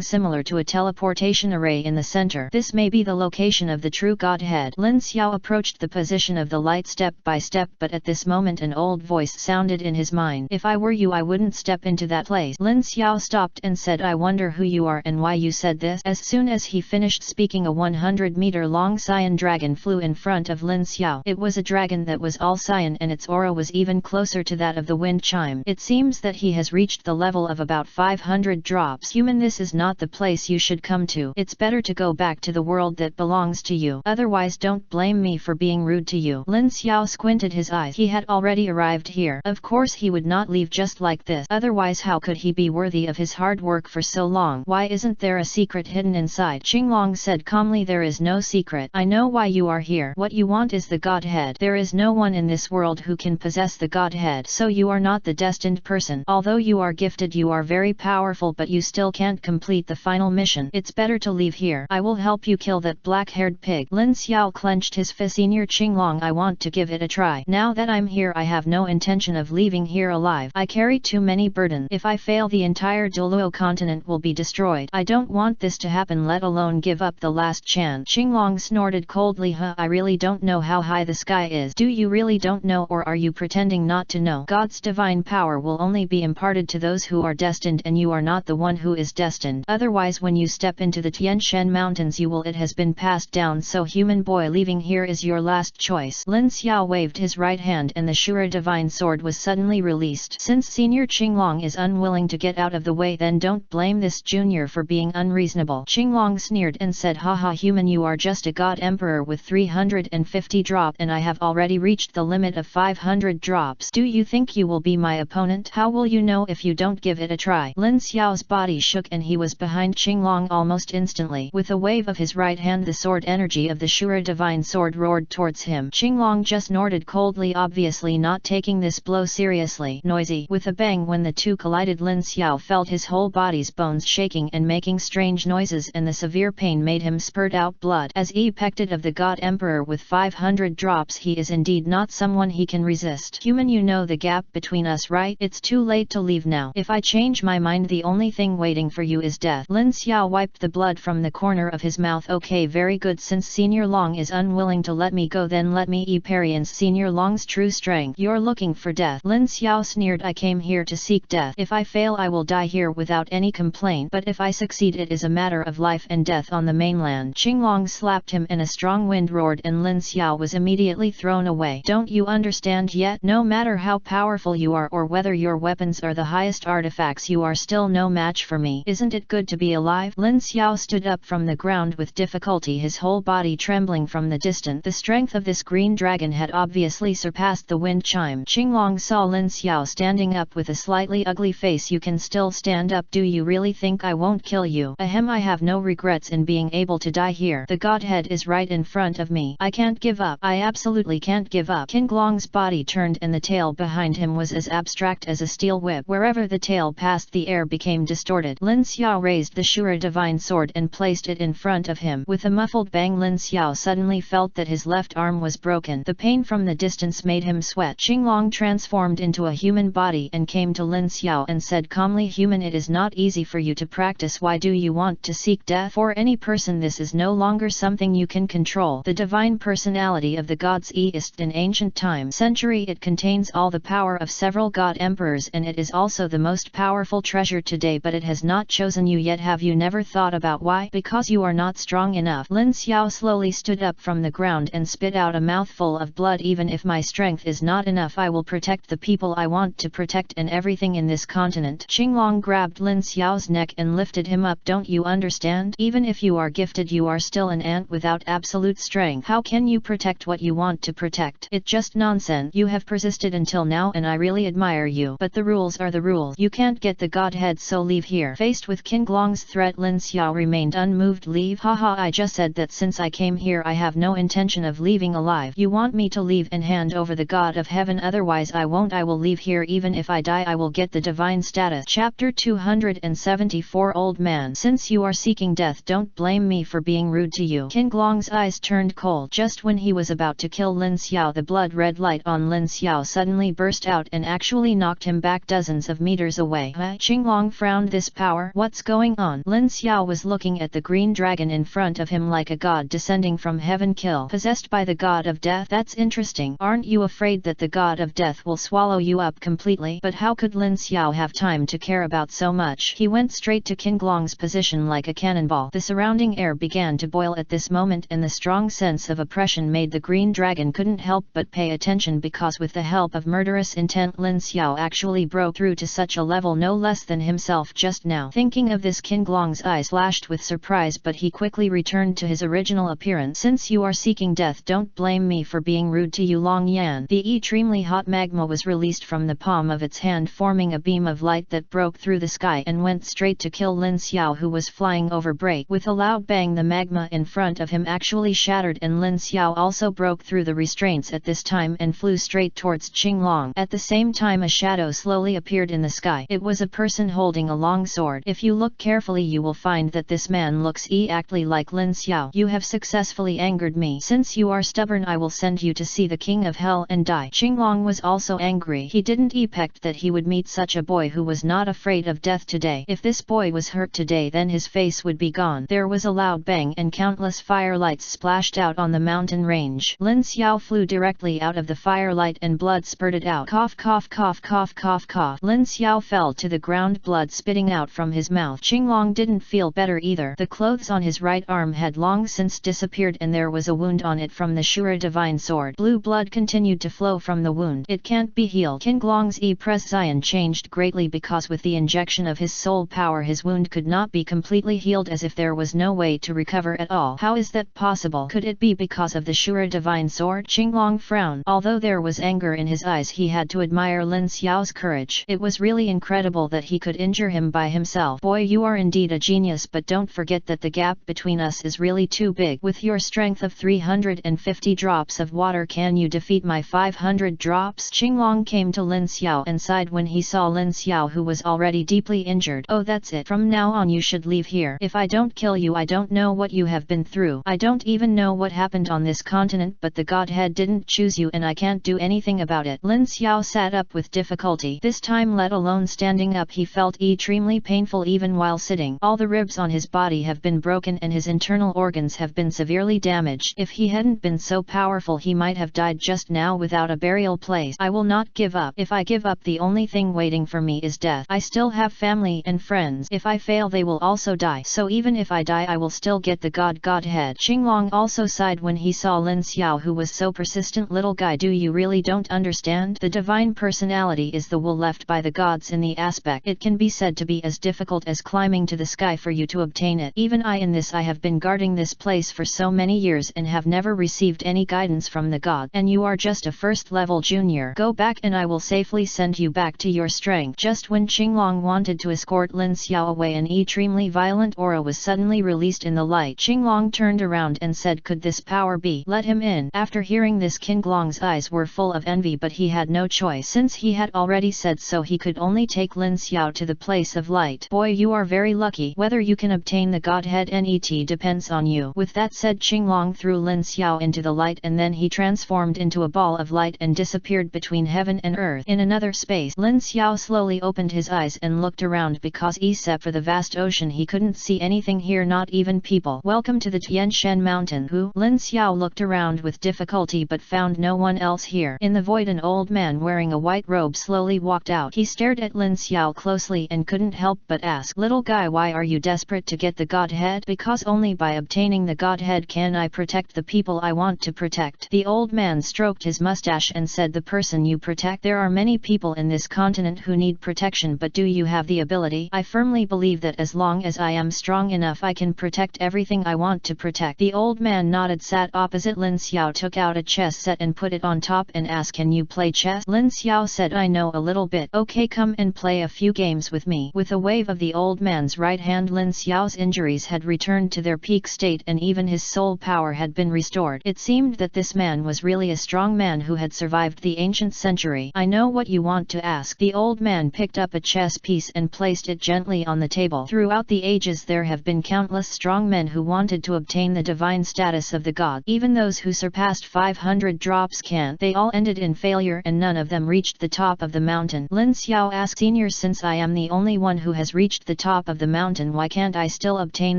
similar to a teleportation array in the center. This may be the location of the true godhead. Lin Xiao approached the position of the light step by step, but at this moment an old voice sounded in his mind. "If I were you, I wouldn't step into that place." Lin Xiao stopped and said, "I wonder who you are and why you said this." As soon as he finished speaking, a 100-meter-long cyan dragon flew in front of Lin Xiao. It was a dragon that was all cyan, and its aura was even closer to that of the Windchime. It seems that he has reached the level of about 500 drops. "Human, this is not the place you should come to. It's better to go back to the world that belongs to you. Otherwise, don't blame me for being rude to you." Lin Xiao squinted his eyes. He had already arrived here. Of course he would not leave just like this. Otherwise, how could he be worthy of his hard work for so long? "Why isn't there a secret hidden inside?" Qinglong said calmly, "There is no secret. I know why you are here. What you want is the godhead. There is no one in this world who can possess the godhead, so you are not the destined person. Although you are gifted, you are very powerful, but you still can't complete the final mission. It's better to leave here. I will help you kill that black-haired pig." Lin Xiao clenched his fist. "Senior Qinglong, I want to give it a try. Now that I'm here, I have no intention of leaving here alive. I carry too many burdens. If I fail, the entire Douluo continent will be destroyed. I don't want this to happen, let alone give up the last chance." Qinglong snorted coldly. I really don't know how high the sky is." "Do you really don't know, or are you pretending not to know? God's divine power will only be imparted to those who are destined, and you are not the one who is destined. Otherwise, when you step into the Tianshan mountains, it has been passed down. So human boy, leaving here is your last choice." Lin Xiao waved his right hand and the Shura divine sword was suddenly released. "Since Senior Qinglong is unwilling to get out of the way, then don't blame this junior for being unreasonable." Qinglong sneered and said, "Haha human, you are just a god emperor with 350 drops, and I have already reached the limit of 500 drops. Do you think you will be my opponent? How will you know if you don't give it a try?" Lin Xiao's body shook and he was behind Qinglong almost instantly. With a wave of his right hand, the sword energy of the Shura divine sword roared towards him. Qinglong just snorted coldly, obviously not taking this blow seriously. Noisy. With a bang, when the two collided, Lin Xiao felt his whole body's bones shaking and making strange noises, and the severe pain made him spurt out blood. As epected of the god emperor with 500 drops, he is indeed not someone he can resist. "Human, you know the gap between us, right? It's too late to leave now. If I change my mind, the only thing waiting for you is death." Lin Xiao wiped the blood from the corner of his mouth. "Okay, very good. Since Senior Long is unwilling to let me go, then let me experience Senior Long's true strength." "You're looking for death?" Lin Xiao sneered. "I came here to seek death. If I fail, I will die here without any complaint, but if I succeed, it is a matter of life and death on the mainland." Qinglong slapped him and a strong wind roared, and Lin Xiao was immediately thrown away. "Don't you understand yet? No matter how powerful you are or whether your weapons are the highest artifacts, you are still no match for me. Isn't it good to be alive?" Lin Xiao stood up from the the ground with difficulty, his whole body trembling from the distance. The strength of this green dragon had obviously surpassed the Windchime. Qinglong saw Lin Xiao standing up with a slightly ugly face. You can still stand up? Do you really think I won't kill you? Ahem, I have no regrets in being able to die here. The godhead is right in front of me. I can't give up. I absolutely can't give up. Qinglong's body turned and the tail behind him was as abstract as a steel whip. Wherever the tail passed, the air became distorted. Lin Xiao raised the Shura divine sword and placed it in front of him. With a muffled bang, Lin Xiao suddenly felt that his left arm was broken. The pain from the distance made him sweat. Qinglong transformed into a human body and came to Lin Xiao and said calmly, "Human, it is not easy for you to practice. Why do you want to seek death? For any person this is no longer something you can control. The divine personality of the gods existed in ancient time. Century it contains all the power of several god emperors, and it is also the most powerful treasure today, but it has not chosen you yet. Have you never thought about why? Because you are not strong enough." Lin Xiao slowly stood up from the ground and spit out a mouthful of blood. "Even if my strength is not enough, I will protect the people I want to protect and everything in this continent." Qinglong grabbed Lin Xiao's neck and lifted him up. "Don't you understand? Even if you are gifted, you are still an ant without absolute strength. How can you protect what you want to protect? It's just nonsense. You have persisted until now and I really admire you. But the rules are the rules. You can't get the godhead, so leave here." Faced with Qinglong's threat, Lin Xiao remained unmoved. "Leave? Haha, I just said that since I came here I have no intention of leaving alive. You want me to leave and hand over the god of heaven? Otherwise I won't. I will leave here. Even if I die I will get the divine status." Chapter 274. Old man, since you are seeking death, don't blame me for being rude to you. Qinglong's eyes turned cold. Just when he was about to kill Lin Xiao, the blood-red light on Lin Xiao suddenly burst out and actually knocked him back dozens of meters away. Qinglong frowned. This power? What's going on? Lin Xiao was looking at the green dragon in front of him like a god descending from heaven. Kill? Possessed by the god of death? That's interesting. Aren't you afraid that the god of death will swallow you up completely? But how could Lin Xiao have time to care about so much? He went straight to Qinglong's position like a cannonball. The surrounding air began to boil at this moment, and the strong sense of oppression made the green dragon couldn't help but pay attention, because with the help of murderous intent Lin Xiao actually broke through to such a level no less than himself just now. Thinking of this, Qinglong's eyes flashed with surprise, but he quickly returned to his original appearance. "Since you are seeking death, don't blame me for being rude to you." Long Yan. The extremely hot magma was released from the palm of its hand, forming a beam of light that broke through the sky and went straight to kill Lin Xiao, who was flying over. Break. With a loud bang, the magma in front of him actually shattered, and Lin Xiao also broke through the restraints at this time and flew straight towards Qinglong. At the same time, a shadow slowly appeared in the sky. It was a person holding a long sword. If you look carefully, you will find that this man looks exactly like Lin Xiao. "You have successfully angered me. Since you are stubborn, I will send you to see the king of hell and die." Qinglong was also angry. He didn't expect that he would meet such a boy who was not afraid of death today. If this boy was hurt today, then his face would be gone. There was a loud bang and countless firelights splashed out on the mountain range. Lin Xiao flew directly out of the firelight and blood spurted out. Cough, cough, cough, cough, cough, cough. Lin Xiao fell to the ground, blood spitting out from his mouth. Qinglong didn't feel better either. The clothes on his right arm had long since disappeared, and there was a wound on it from the Shura divine sword. Blue blood continued to flow from the wound. It can't be healed. Qinglong's presence changed greatly, because with the injection of his soul power his wound could not be completely healed, as if there was no way to recover at all. How is that possible? Could it be because of the Shura divine sword? Qinglong frowned. Although there was anger in his eyes, he had to admire Lin Xiao's courage. It was really incredible that he could injure him by himself. "Boy, you are indeed a genius, but don't forget that the gap between us is really too big. With your strength of 350 drops of water, can you defeat my 500 drops?" Qinglong came to Lin Xiao and sighed when he saw Lin Xiao, who was already deeply injured. "Oh, that's it. From now on you should leave here. If I don't kill you, I don't know what you have been through. I don't even know what happened on this continent, but the godhead didn't choose you and I can't do anything about it." Lin Xiao sat up with difficulty. This time, let alone standing up, he felt extremely painful even while sitting. All the ribs on his body have been broken and his internal organs have been severely damaged. If he hadn't been so powerful, he might have died just now without a burial place. "I will not give up. If I give up, the only thing waiting for me is death. I still have family and friends. If I fail, they will also die. So even if I die, I will still get the godhead." Qinglong also sighed when he saw Lin Xiao, who was so persistent. "Little guy, do you really don't understand? The divine personality is the will left by the gods in the aspect. It can be said to be as difficult as climbing to the sky for you to obtain it. Even even I in this I have been guarding this place for so many years and have never received any guidance from the god. And you are just a first-level junior. Go back and I will safely send you back to your strength. Just when Qinglong wanted to escort Lin Xiao away, an extremely violent aura was suddenly released in the light. Qinglong turned around and said, could this power be? Let him in. After hearing this, Qinglong's eyes were full of envy, but he had no choice. Since he had already said so, he could only take Lin Xiao to the place of light. Boy, you are very lucky. Whether you can obtain the godhead net depends on you. With that said, Qinglong threw Lin Xiao into the light and then he transformed into a ball of light and disappeared between heaven and earth. In another space, Lin Xiao slowly opened his eyes and looked around because except for the vast ocean he couldn't see anything here, not even people. Welcome to the Tianshan mountain. Who? Lin Xiao looked around with difficulty but found no one else here. In the void, an old man wearing a white robe slowly walked out. He stared at Lin Xiao closely and couldn't help but ask, little guy, why are you desperate to get the godhead? Because only by obtaining the godhead can I protect the people I want to protect. The old man stroked his mustache and said, the person you protect? There are many people in this continent who need protection, but do you have the ability? I firmly believe that as long as I am strong enough I can protect everything I want to protect. The old man nodded. Sat opposite Lin Xiao took out a chess set and put it on top and asked, can you play chess? Lin Xiao said, I know a little bit. Okay, come and play a few games with me. With a wave of the old man's right hand, Lin Xiao's injuries had returned to their peak state and even his soul power had been restored. It seemed that this man was really a strong man who had survived the ancient century. I know what you want to ask. The old man picked up a chess piece and placed it gently on the table. Throughout the ages there have been countless strong men who wanted to obtain the divine status of the god. Even those who surpassed 500 drops can't. They all ended in failure and none of them reached the top of the mountain. Lin Xiao asked, Senior, since I am the only one who has reached the top of the mountain, why can't I still obtain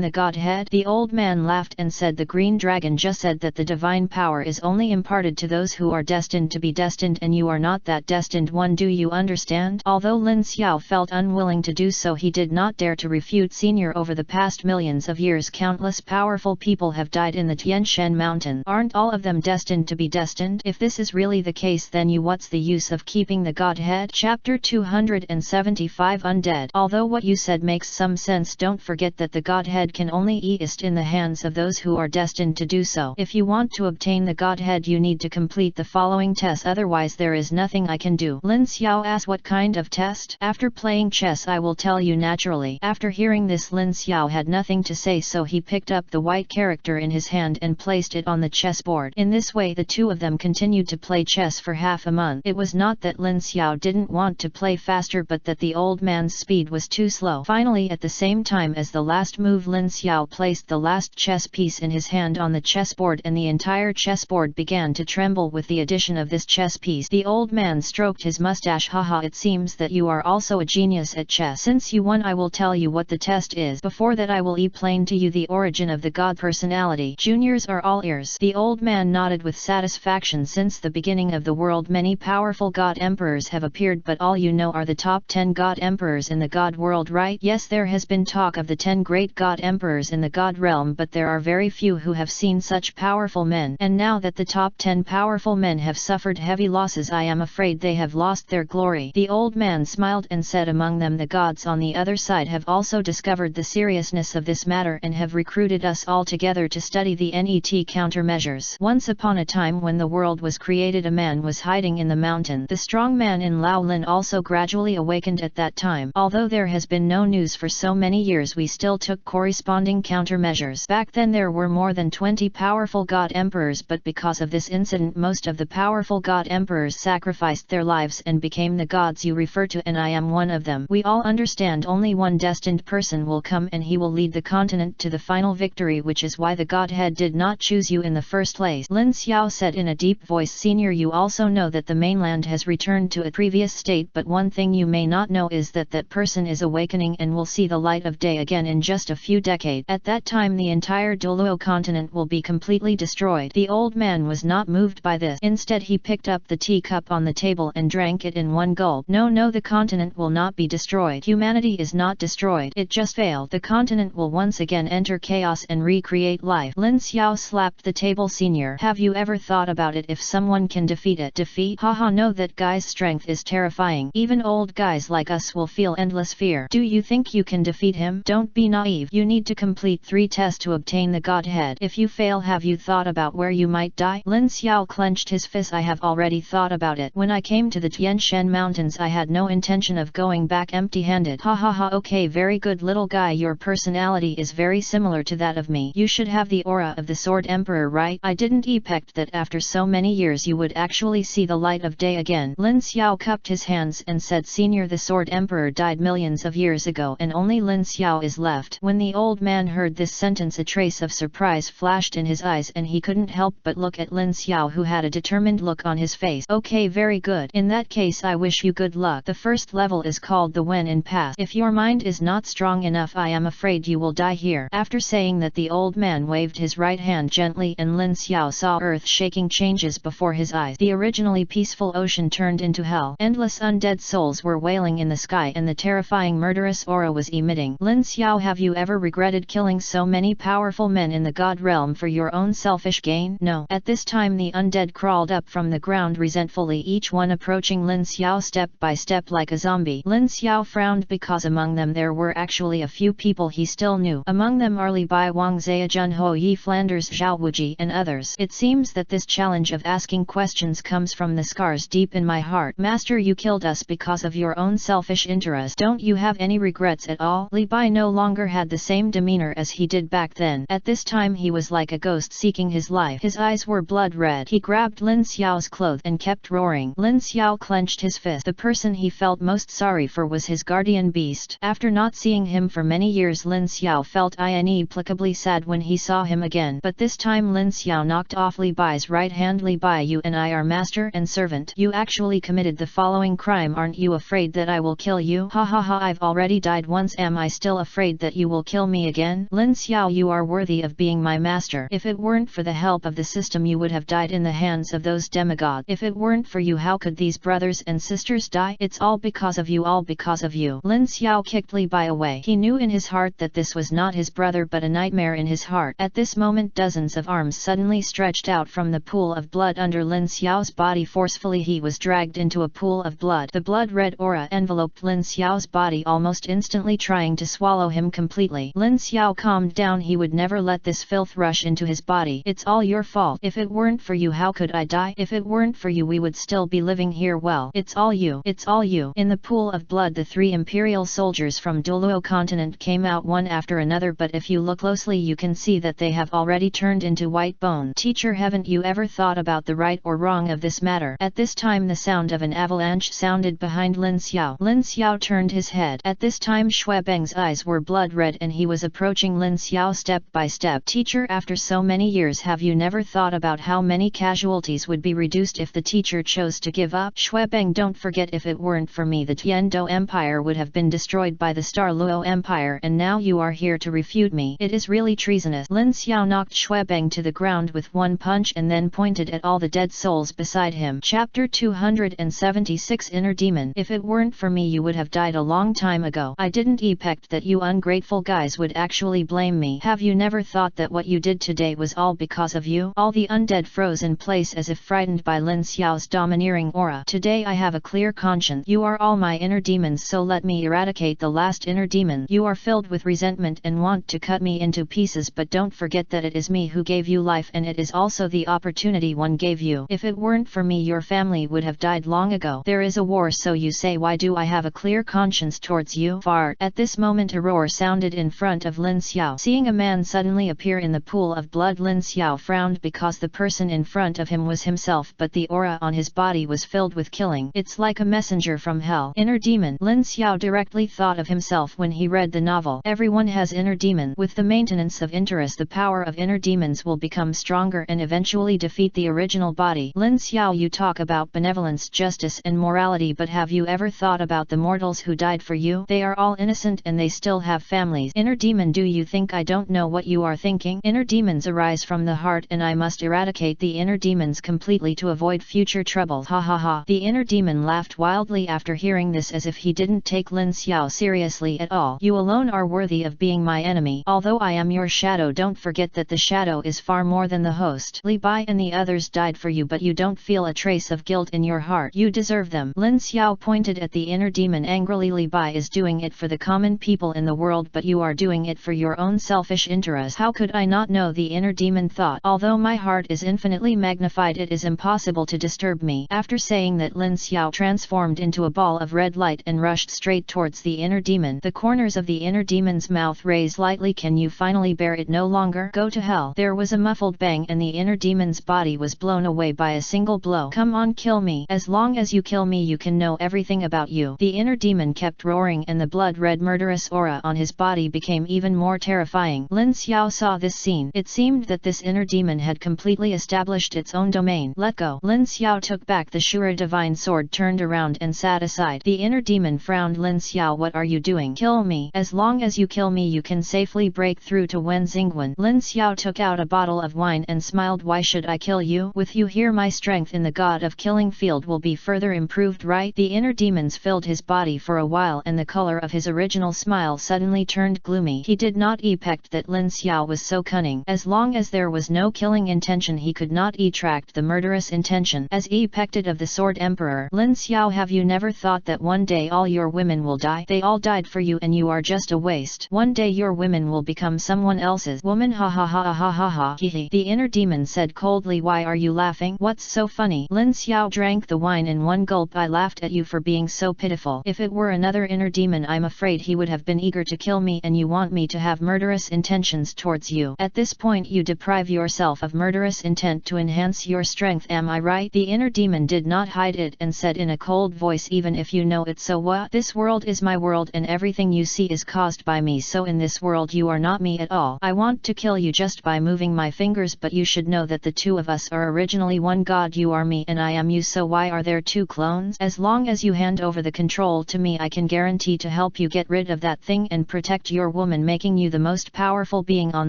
the godhead? The old man laughed and said, the green dragon just said that the divine power is only imparted to those who are destined to be destined, and you are not that destined one. Do you understand? Although Lin Xiao felt unwilling to do so, he did not dare to refute. Senior, over the past millions of years countless powerful people have died in the Tianshan mountain. Aren't all of them destined to be destined? If this is really the case, then what's the use of keeping the godhead? Chapter 275 Undead. Although what you said makes some sense, don't forget that the godhead can only exist in the hands of those who are destined to do so. If you want to obtain the godhead you need to complete the following tests, otherwise there is nothing I can do. Lin Xiao asked, what kind of test? After playing chess I will tell you naturally. After hearing this, Lin Xiao had nothing to say, so he picked up the white character in his hand and placed it on the chessboard. In this way the two of them continued to play chess for half a month. It was not that Lin Xiao didn't want to play faster, but that the old man's speed was too slow. Finally, at the same time as the last move, Lin Xiao placed the last chess piece in his hand on the chessboard and the entire chessboard began to tremble with the addition of this chess piece. The old man stroked his mustache. Haha, it seems that you are also a genius at chess. Since you won, I will tell you what the test is. Before that I will explain to you the origin of the god personality. Juniors are all ears. The old man nodded with satisfaction. Since the beginning of the world many powerful god emperors have appeared, but all you know are the top 10 god emperors in the god world, right? Yes, there has been talk of the 10 great god emperors in the god realm, but there are very few who have seen such powerful men. And now that the top 10 powerful men have suffered heavy losses, I am afraid they have lost their glory. The old man smiled and said, among them the gods on the other side have also discovered the seriousness of this matter and have recruited us all together to study the net countermeasures. Once upon a time when the world was created, a man was hiding in the mountain. The strong man in Laolin also gradually awakened at that time. Although there has been no news for so many years, we still took corresponding countermeasures. Back then there were more than 20 powerful god emperors, but because of this incident most of the powerful god emperors sacrificed their lives and became the gods you refer to, and I am one of them. We all understand only one destined person will come and he will lead the continent to the final victory, which is why the godhead did not choose you in the first place. Lin Xiao said in a deep voice, Senior, you also know that the mainland has returned to a previous state, but one thing you may not know is that that person is awakening and will see the light of day again in just a few decades. At that time the entire Douluo continent will be completely destroyed. The old man was not moved by this. Instead he picked up the teacup on the table and drank it in one gulp. No, the continent will not be destroyed. Humanity is not destroyed. It just failed. The continent will once again enter chaos and recreate life. Lin Xiao slapped the table. Senior, have you ever thought about it? If someone can defeat it, defeat? Haha, no, that guy's strength is terrifying. Even old guys like us will feel endless fear. Do you think you can defeat him? Don't be naive. You need to complete 3 tests to obtain the godhead. If you fail, have you thought about where you might die? Lin Xiao clenched his fist. I have already thought about it. When I came to the Tianshan Mountains, I had no intention of going back empty-handed. Ha ha ha. Okay, very good little guy, your personality is very similar to that of me. You should have the aura of the Sword Emperor, right? I didn't expect that after so many years you would actually see the light of day again. Lin Xiao cupped his hands and said, Senior, the Sword Emperor died millions of years ago and only Lin Xiao is left. When the old man heard this sentence, a trace of surprise flashed in his eyes and he couldn't help but look at Lin Xiao, who had a determined look on his face. Okay, very good. In that case, I wish you good luck. The first level is called the Wen in Pass. If your mind is not strong enough, I am afraid you will die here. After saying that, the old man waved his right hand gently and Lin Xiao saw earth-shaking changes before his eyes. The originally peaceful ocean turned into hell. Endless undead souls were wailing in the sky and the terrifying murderous aura was emitting. Lin Xiao, have you ever regretted killing so many powerful men in the god realm for your own selfish gain? No. At this time the undead crawled up from the ground resentfully, each one approaching Lin Xiao step by step like a zombie. Lin Xiao frowned because among them there were actually a few people he still knew. Among them are Li Bai, Wang Zia, Jun Ho Yi, Flanders, Zhao Wuji and others. It seems that this challenge of asking questions comes from the scars deep in my heart. Master, you killed us because of your own selfish interest. Don't you have any regrets at all? Li Bai no longer had the same demeanor as he did back then. At this time he was like a ghost seeking his life. His eyes were blood red. He grabbed Lin Xiao's clothes and kept roaring. Lin Xiao clenched his fist. The person he felt most sorry for was his guardian beast. After not seeing him for many years, Lin Xiao felt inexplicably sad when he saw him again. But this time Lin Xiao knocked off Li Bai's right hand. Li Bai, you and I are master and servant. You actually committed the following crime. Aren't you afraid that I will kill you? Ha ha ha, I've already died once. Am I still afraid that you will kill me again? Lin Xiao, you are worthy of being my master. If it weren't for the help of the system, you would have died in the hands of those demigods. If it weren't for you, how could these brothers and sisters die? It's all because of you, all because of you. Lin Xiao kicked Li Bai away. He knew in his heart that this was not his brother but a nightmare in his heart. At this moment dozens of arms suddenly stretched out from the pool of blood under Lin Xiao's body. Forcefully he was dragged into a pool of blood. The blood-red aura enveloped Lin Xiao's body almost instantly, trying to swallow him completely. Lin Xiao calmed down. He would never let this filth rush into his body. It's all your fault. If it weren't for you, how could I die? If it weren't for you, we would still be living here. Well, it's all you. It's all you. In the pool of blood, the 3 Imperial soldiers from Douluo continent came out one after another, but if you look closely you can see that they have already turned into white bone. Teacher, haven't you ever thought about the right or wrong of this matter? At this time the sound of an avalanche sounded behind Lin Xiao. Lin Xiao turned his head. At this time Xuebeng's eyes were blood red and he was approaching Lin Xiao step by step. Teacher, after so many years, have you never thought about how many casualties would be reduced if the teacher chose to give up? Xuebeng, don't forget, if it weren't for me the Tiando Empire would have been destroyed by the Douluo Empire, and now you are here to refute me. It is really treasonous. Lin Xiao knocked Xuebeng to the ground with one punch and then pointed at all the dead souls beside him. Chapter 276, Inner Demon. If it weren't for me, you would have died a long time ago. I didn't expect that you ungrateful guys would actually blame me. Have you never thought that what you did today was all because of you? All the undead froze in place as if frightened by Lin Xiao's domineering aura. Today I have a clear conscience. You are all my inner demons, so let me eradicate the last inner demon. You are filled with resentment and want to cut me into pieces, but don't forget that it is me who gave you life, and it is also the opportunity one gave you. If it weren't for me, your family would have died long ago. There is a war, so you say, why do I have a clear conscience towards you? Fart. At this moment a roar sounded in front of Lin Xiao. Seeing a man suddenly appear in the pool of blood, Lin Xiao frowned because the person in front of him was himself, but the aura on his body was filled with killing. It's like a messenger from hell. Inner demon. Lin Xiao directly thought of himself when he read the novel. Everyone has inner demon. With the maintenance of interest, the power of inner demons will become stronger and eventually defeat the original body. Lin Xiao, you talk about benevolence, justice and morality, but have you ever thought about the mortals who died for you? They are all innocent and they still have families. Inner demon, do you think I don't know what you are thinking? Inner demons arise from the heart, and I must eradicate the inner demons completely to avoid future trouble. Ha ha ha. The inner demon laughed wildly after hearing this, as if he didn't take Lin Xiao seriously at all. You alone are worthy of being my enemy. Although I am your shadow, don't forget that the shadow is far more than the host. Li Bai and the others died for you, but you don't feel a trace of guilt in your heart. You deserve them. Lin Xiao pointed at the inner demon angrily. Li Bai is doing it for the common people in the world, but you are doing it for your own selfish interest. How could I not know? The inner demon thought. Although my heart is infinitely magnified, it is impossible to disturb me. After saying that, Lin Xiao transformed into a ball of red light and rushed straight towards the inner demon. The corners of the inner demon's mouth raised lightly. Can you finally bear it no longer? Go to hell. There was a muffled bang and the inner demon's body was blown away by a single blow. Come on, kill me. As long as you kill me, you can know everything about you. The inner demon kept roaring and the blood-red murderous aura on his body became even more terrifying. Lin Xiao saw this scene. It seemed that this inner demon had completely established its own domain. Let go. Lin Xiao took back the Shura divine sword, turned around and sat aside. The inner demon frowned. Lin Xiao, what are you doing? Kill me. As long as you kill me, you can safely break through to Wen Xingwen. Lin Xiao took out a bottle of wine and smiled. Why should I kill you? With you here, my strength in the god of killing field will be further improved, right? The inner demons filled his body for a while and the color of his original smile suddenly turned gloomy. He did not expect that Lin Xiao was so cunning. As long as there was no killing intention, he could not attract the murderous intention. As expected of the Sword Emperor, Lin Xiao, have you never thought that one day all your women will die? They all died for you and you are just a waste. One day your women will become someone else's woman. Ha ha ha ha ha ha. Hehe. The inner demon said coldly. Why are you laughing? What's so funny? Lin Xiao drank the wine in one gulp. I laughed at you for being so pitiful. If it were another inner demon, I'm afraid he would have been eager to kill me, and you want me to have murderous intentions towards you. At this point you deprive yourself of murderous intent to enhance your strength, am I right? The inner demon did not hide it and said in a cold voice, even if you know it, so what? This world is my world and everything you see is caused by me, so in this world you are not me at all. I want to kill you just by moving my fingers, but you should know that the two of us are originally one god. You are me and I am you, so why are there two clones? As long as you hand over the control to me, I can guarantee to help you get rid of that thing and protect your woman, making you the most powerful being on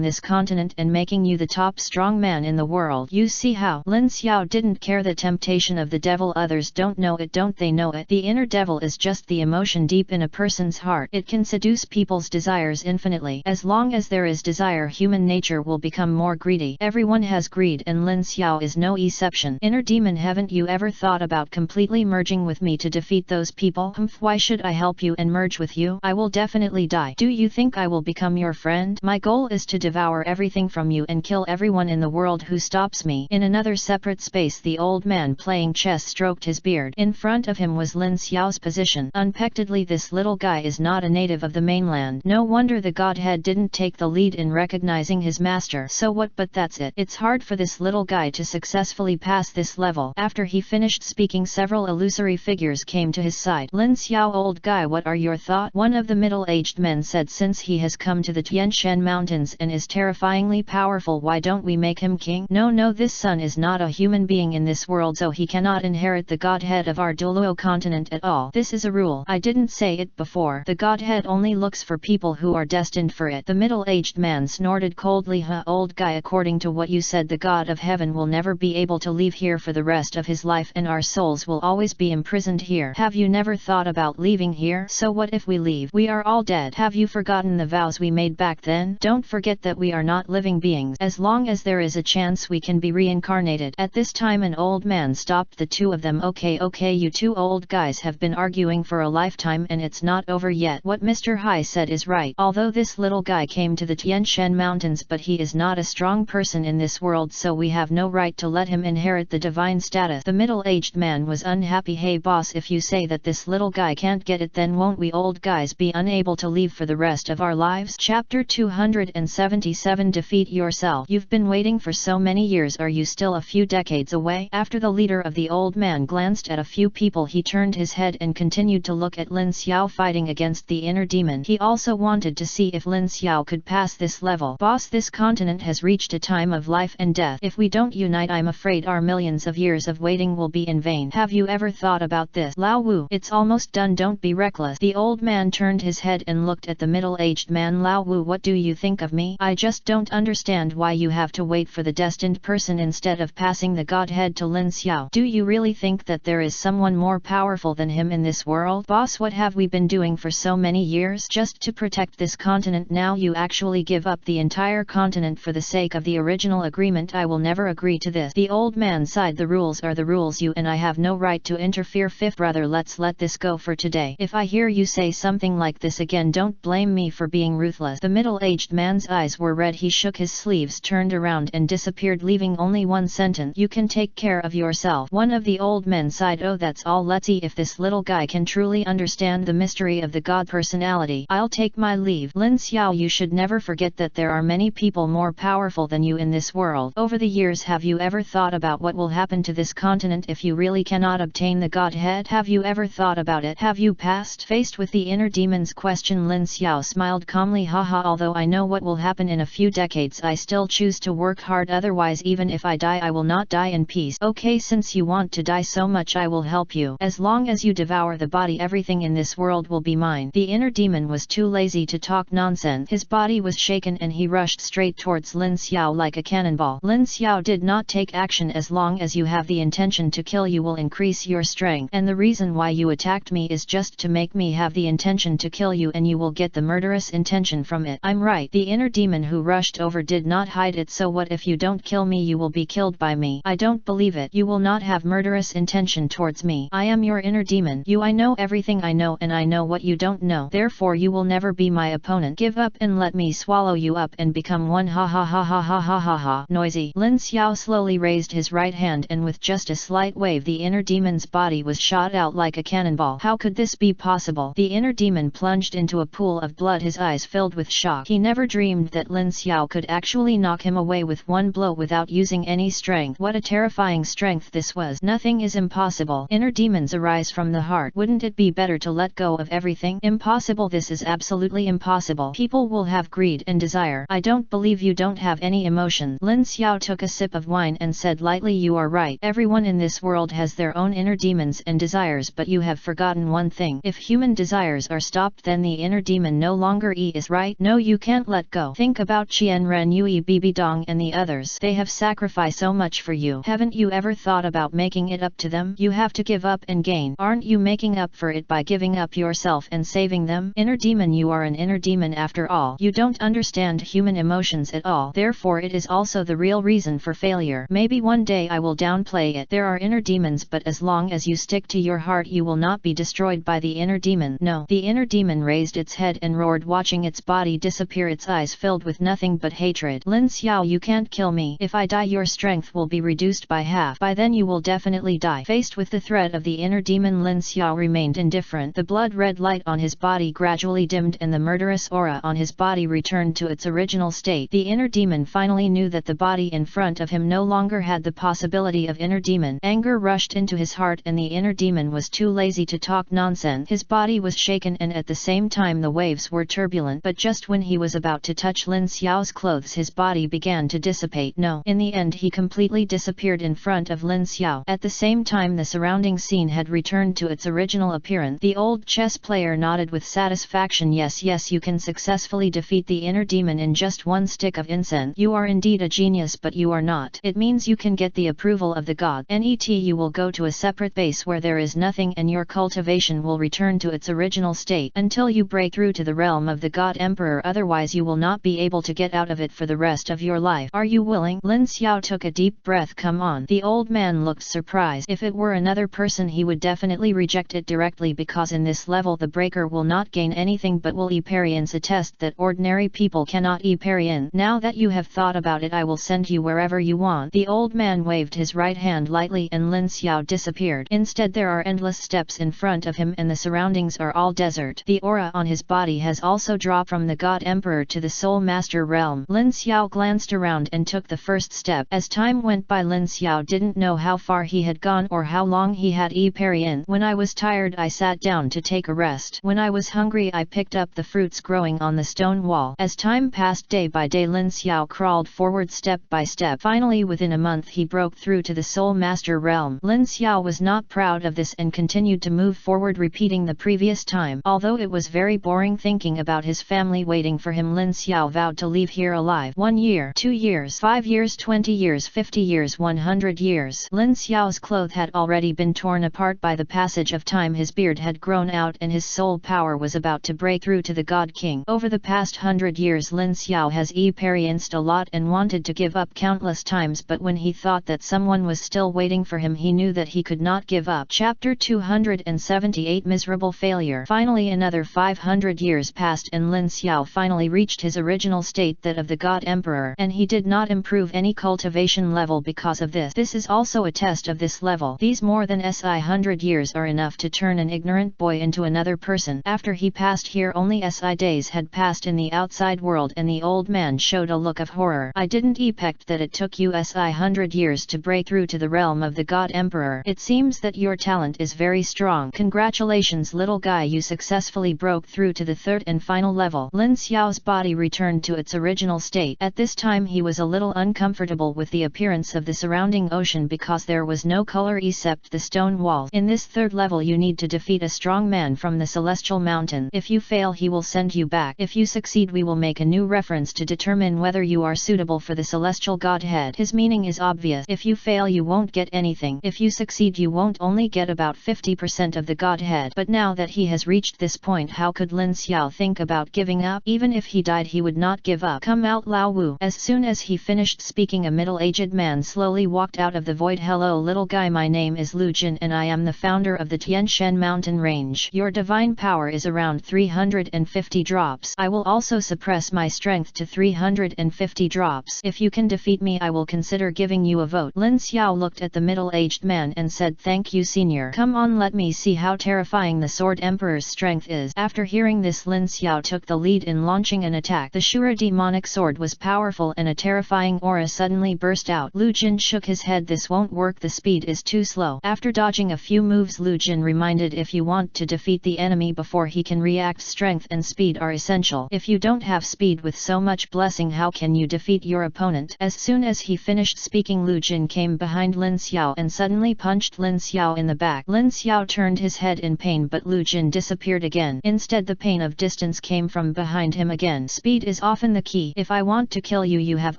this continent and making you the top strong man in the world. You see how? Lin Xiao didn't care the temptation of the devil. Others don't know it, don't they know it? The inner devil is just the emotion deep in a person's heart. It can seduce people's desires infinitely. As long as there is desire, human nature will become more greedy. Everyone has greed and Lin Xiao is no exception. Inner demon, haven't you ever thought about completely merging with me to defeat those people? Why should I help you and merge with you? I will definitely die. Do you think I will become your friend? My goal is to devour everything from you and kill everyone in the world who stops me. In another separate space, the old man playing chess stroked his beard. In front of him was Lin Xiao's position. Unexpectedly, this little guy is not a native of the mainland. No wonder the godhead didn't take the lead in recognizing his master. So what? But that's it. It's hard for this little guy to successfully pass this level. After he finished speaking, several illusory figures came to his side. Lin Xiao, old guy, what are your thoughts? One of the middle-aged men said, since he has come to the Tianshan Mountains and is terrifyingly powerful, why don't we make him king? No, this son is not a human being in this world, so he cannot inherit the godhead of our Douluo continent at all. This is a rule. I didn't say it before. The godhead only looks for people who are destined for it. The middle-aged man snorted coldly. Huh, old guy, according to what you said, the god of heaven will never be able to leave here for the rest of his life and our souls will always be imprisoned here. Have you never thought about leaving here? So what if we leave? We are all dead. Have you forgotten the vows we made back then? Don't forget that we are not living beings. As long as there is a chance, we can be reincarnated. At this time an old man stopped the two of them. Okay, you two old guys have been arguing for a lifetime and it's not over yet. What Mr. Hai said is right. Although this little guy came to the Tianshan Mountains, but he is not a strong person in this world, so we have no right to let him inherit the divine status. The middle-aged man was unhappy. Hey boss, if you say that this little guy can't get it, then won't we old guys be unable to leave for the rest of our lives? Chapter 277. Defeat yourself. You've been waiting for so many years. Are you still a few decades away? After the leader of the old man glanced at a few people, he turned his head and continued to look at Lin Xiao fighting against the inner demon. He also wanted to see if Lin Xiao could pass this level. Boss, this continent has reached a time of life and death. If we don't unite, I'm afraid our millions of years of waiting will be in vain. Have you ever thought about this? Lao Wu, it's almost done, don't be reckless. The old man turned his head and looked at the middle-aged man. Lao Wu, what do you think of me? I just don't understand why you have to wait for the destined person instead of passing the godhead to Lin Xiao. Do you really think that there is someone more powerful than him in this world? Boss, what have we been doing for so many years just to protect this continent? Now you actually give up the entire continent for the sake of the original agreement. I will never agree to this. The old man sighed. The rules are the rules, you and I have no right to interfere. Fifth brother, let's let this go for today. If I hear you say something like this again, don't blame me for being ruthless. The middle-aged man's eyes were red. He shook his sleeves, turned around and disappeared, leaving only one sentence: "You can take care of yourself." One of the old men sighed. "Oh, that's all. Let's see if this little guy can truly understand the mystery of the god personality. I'll take my leave." Lin Xiao, you should never forget that there are many people more powerful than you in this world. Over the years, have you ever thought about what will happen to this continent if you really cannot obtain the godhead? Have you ever thought about it? Have you passed? Faced with the inner demon's question, Lin Xiao smiled calmly. Haha, although I know what will happen in a few decades, I still choose to work hard. Otherwise, even if I die, I will not die in peace. Okay, since you want to die so much, I will help you. As long as you devour the body, everything in this world will be mine. The inner demon was too lazy to talk nonsense. His body was shaken and he rushed straight towards Lin Xiao like a cannonball. Lin Xiao did not take action. As long as you have the intention to kill, you will increase your strength. And the reason why you attacked me is just to make me have the intention to kill you, and you will get the murderous intention from it. I'm right. The inner demon who rushed over did not hide it. So what if you don't kill me? You will be killed by me. I don't believe it. You will not have murderous intention towards me. I am your inner demon. I know everything I know, and I know what you don't know. Therefore you will never be my opponent. Give up and let me swallow you up and become one. Ha ha ha ha ha ha ha ha. Noisy. Lin Xiao slowly raised his right hand, and with just a slight wave, the inner demon's body was shot out like a cannonball. How could this be possible? The inner demon plunged into a pool of blood, his eyes filled with shock. He never dreamed that Lin Xiao could actually knock him away with one blow without using any strength. What a terrifying strength this was. Nothing is impossible. Inner demons arise from the heart. Wouldn't it be better to let go of everything? Impossible. This is absolutely impossible. People will have greed and desire. I don't believe you don't have any emotion. Lin Xiao took a sip of wine and said lightly, you are right. Everyone in this world has their own inner demons and desires, but you have forgotten one thing. If human desires are stopped, then the inner demon no longer is right. No, you can't let go. Think about Chiian Renui, Bibi Dong and the others. They have sacrificed so much for you. Haven't you ever thought about making it up to them? You have to give up and gain. Aren't you making up for it by giving up yourself and saving them? Inner demon, you are an inner demon after all. You don't understand human emotions at all. Therefore it is also the real reason for failure. Maybe one day I will downplay it. There are inner demons, but as long as you stick to your heart, you will not be destroyed by the inner demon. No. The inner demon raised its head and roared, watching its body disappear, its eyes filled with nothing but hatred. Lin Xiao, you can't kill me. If I die, your strength will be reduced by half. By then you will definitely die. Faced with the threat of the inner demon, Lin Xiao remained indifferent. The blood-red light on his body gradually dimmed and the murderous aura on his body returned to its original state. The inner demon finally knew that the body in front of him no longer had the possibility of inner demon. Anger rushed into his heart, and the inner demon was too lazy to talk nonsense. His body was shaken, and at the same time the waves were turbulent. But just when he was about to touch Lin Xiao's clothes, his body began to dissipate. No, in the end he completely disappeared in front of Lin Xiao. At the same time the surrounding scene had returned to its original appearance. The old chess player nodded with satisfaction. Yes, you can successfully defeat the inner demon in just one stick of incense. You are indeed a genius, but you are not. It means you can get the approval of the god. Net you will go to a separate base where there is nothing, and your cultivation will return to its original state until you break through to the realm of the god emperor. Otherwise you will not be able to get out of it for the rest of your life. Are you willing? Lin Xiao took a deep breath. Come on. The old man looked surprised. If it were another person he would definitely reject it directly, because in this level the breaker will not gain anything but will Imperians attest that ordinary people cannot Imperian. Now that you have thought about it, I will send you wherever you want. The old man waved his right hand lightly and Lin Xiao disappeared. Instead there are endless steps in front of him and the surroundings are all desert. The aura on his body has also dropped from the god emperor to the soul master realm. Lin Xiao glanced around and took the first step. As time went by, Lin Xiao didn't know how far he had gone or how long he had Imperian. When I was tired I sat down to take a rest. When I was hungry I picked up the fruits growing on the stone wall. As time passed, day by day Lin Xiao crawled forward step by step. Finally within a month he broke through to the soul master realm. Lin Xiao was not proud of this and continued to move forward, repeating the previous time. Although it was very boring thinking about his family waiting for him, Lin Xiao vowed to leave here alive. 1 year, 2 years, 5 years, 20 years, 50 years, 100 years. Lin Xiao's clothes had already been torn apart by the passage of time. His beard had grown out and his soul power was about to break through to the God King. Over the past 100 years Lin Xiao has experienced a lot and wanted to give up countless times, but when he thought that someone was still waiting for him, he knew that he could not give up. Chapter 278, Miserable Failure. Finally another 500 years passed. passed and Lin Xiao finally reached his original state, that of the God Emperor, and he did not improve any cultivation level because of this. This is also a test of this level. These more than 100 years are enough to turn an ignorant boy into another person. After he passed here, only days had passed in the outside world, and the old man showed a look of horror. I didn't expect that it took you 100 years to break through to the realm of the God Emperor. It seems that your talent is very strong. Congratulations, little guy, you successfully broke through to the third and final level. Lin Xiao's body returned to its original state. At this time he was a little uncomfortable with the appearance of the surrounding ocean because there was no color except the stone walls. In this third level you need to defeat a strong man from the celestial mountain. If you fail, he will send you back. If you succeed, we will make a new reference to determine whether you are suitable for the celestial godhead. His meaning is obvious. If you fail, you won't get anything. If you succeed, you won't only get about 50% of the godhead. But now that he has reached this point, how could Lin Xiao think about giving up? Even if he died, he would not give up. Come out, Lao Wu. As soon as he finished speaking, a middle-aged man slowly walked out of the void. Hello, little guy, my name is Lu Jin and I am the founder of the Tianshan mountain range. Your divine power is around 350 drops. I will also suppress my strength to 350 drops. If you can defeat me, I will consider giving you a vote. Lin Xiao looked at the middle-aged man and said, thank you, senior. Come on, let me see how terrifying the Sword Emperor's strength is. After hearing this, Lin Xiao took the lead in launching an attack. The Shura demonic sword was powerful and a terrifying aura suddenly burst out. Lu Jin shook his head. This won't work, the speed is too slow. After dodging a few moves, Lu Jin reminded, if you want to defeat the enemy before he can react, strength and speed are essential. If you don't have speed with so much blessing, how can you defeat your opponent? As soon as he finished speaking, Lu Jin came behind Lin Xiao and suddenly punched Lin Xiao in the back. Lin Xiao turned his head in pain, but Lu Jin disappeared again. Instead, the pain of distance came from behind him again. Speed is often the key. If I want to kill you, you have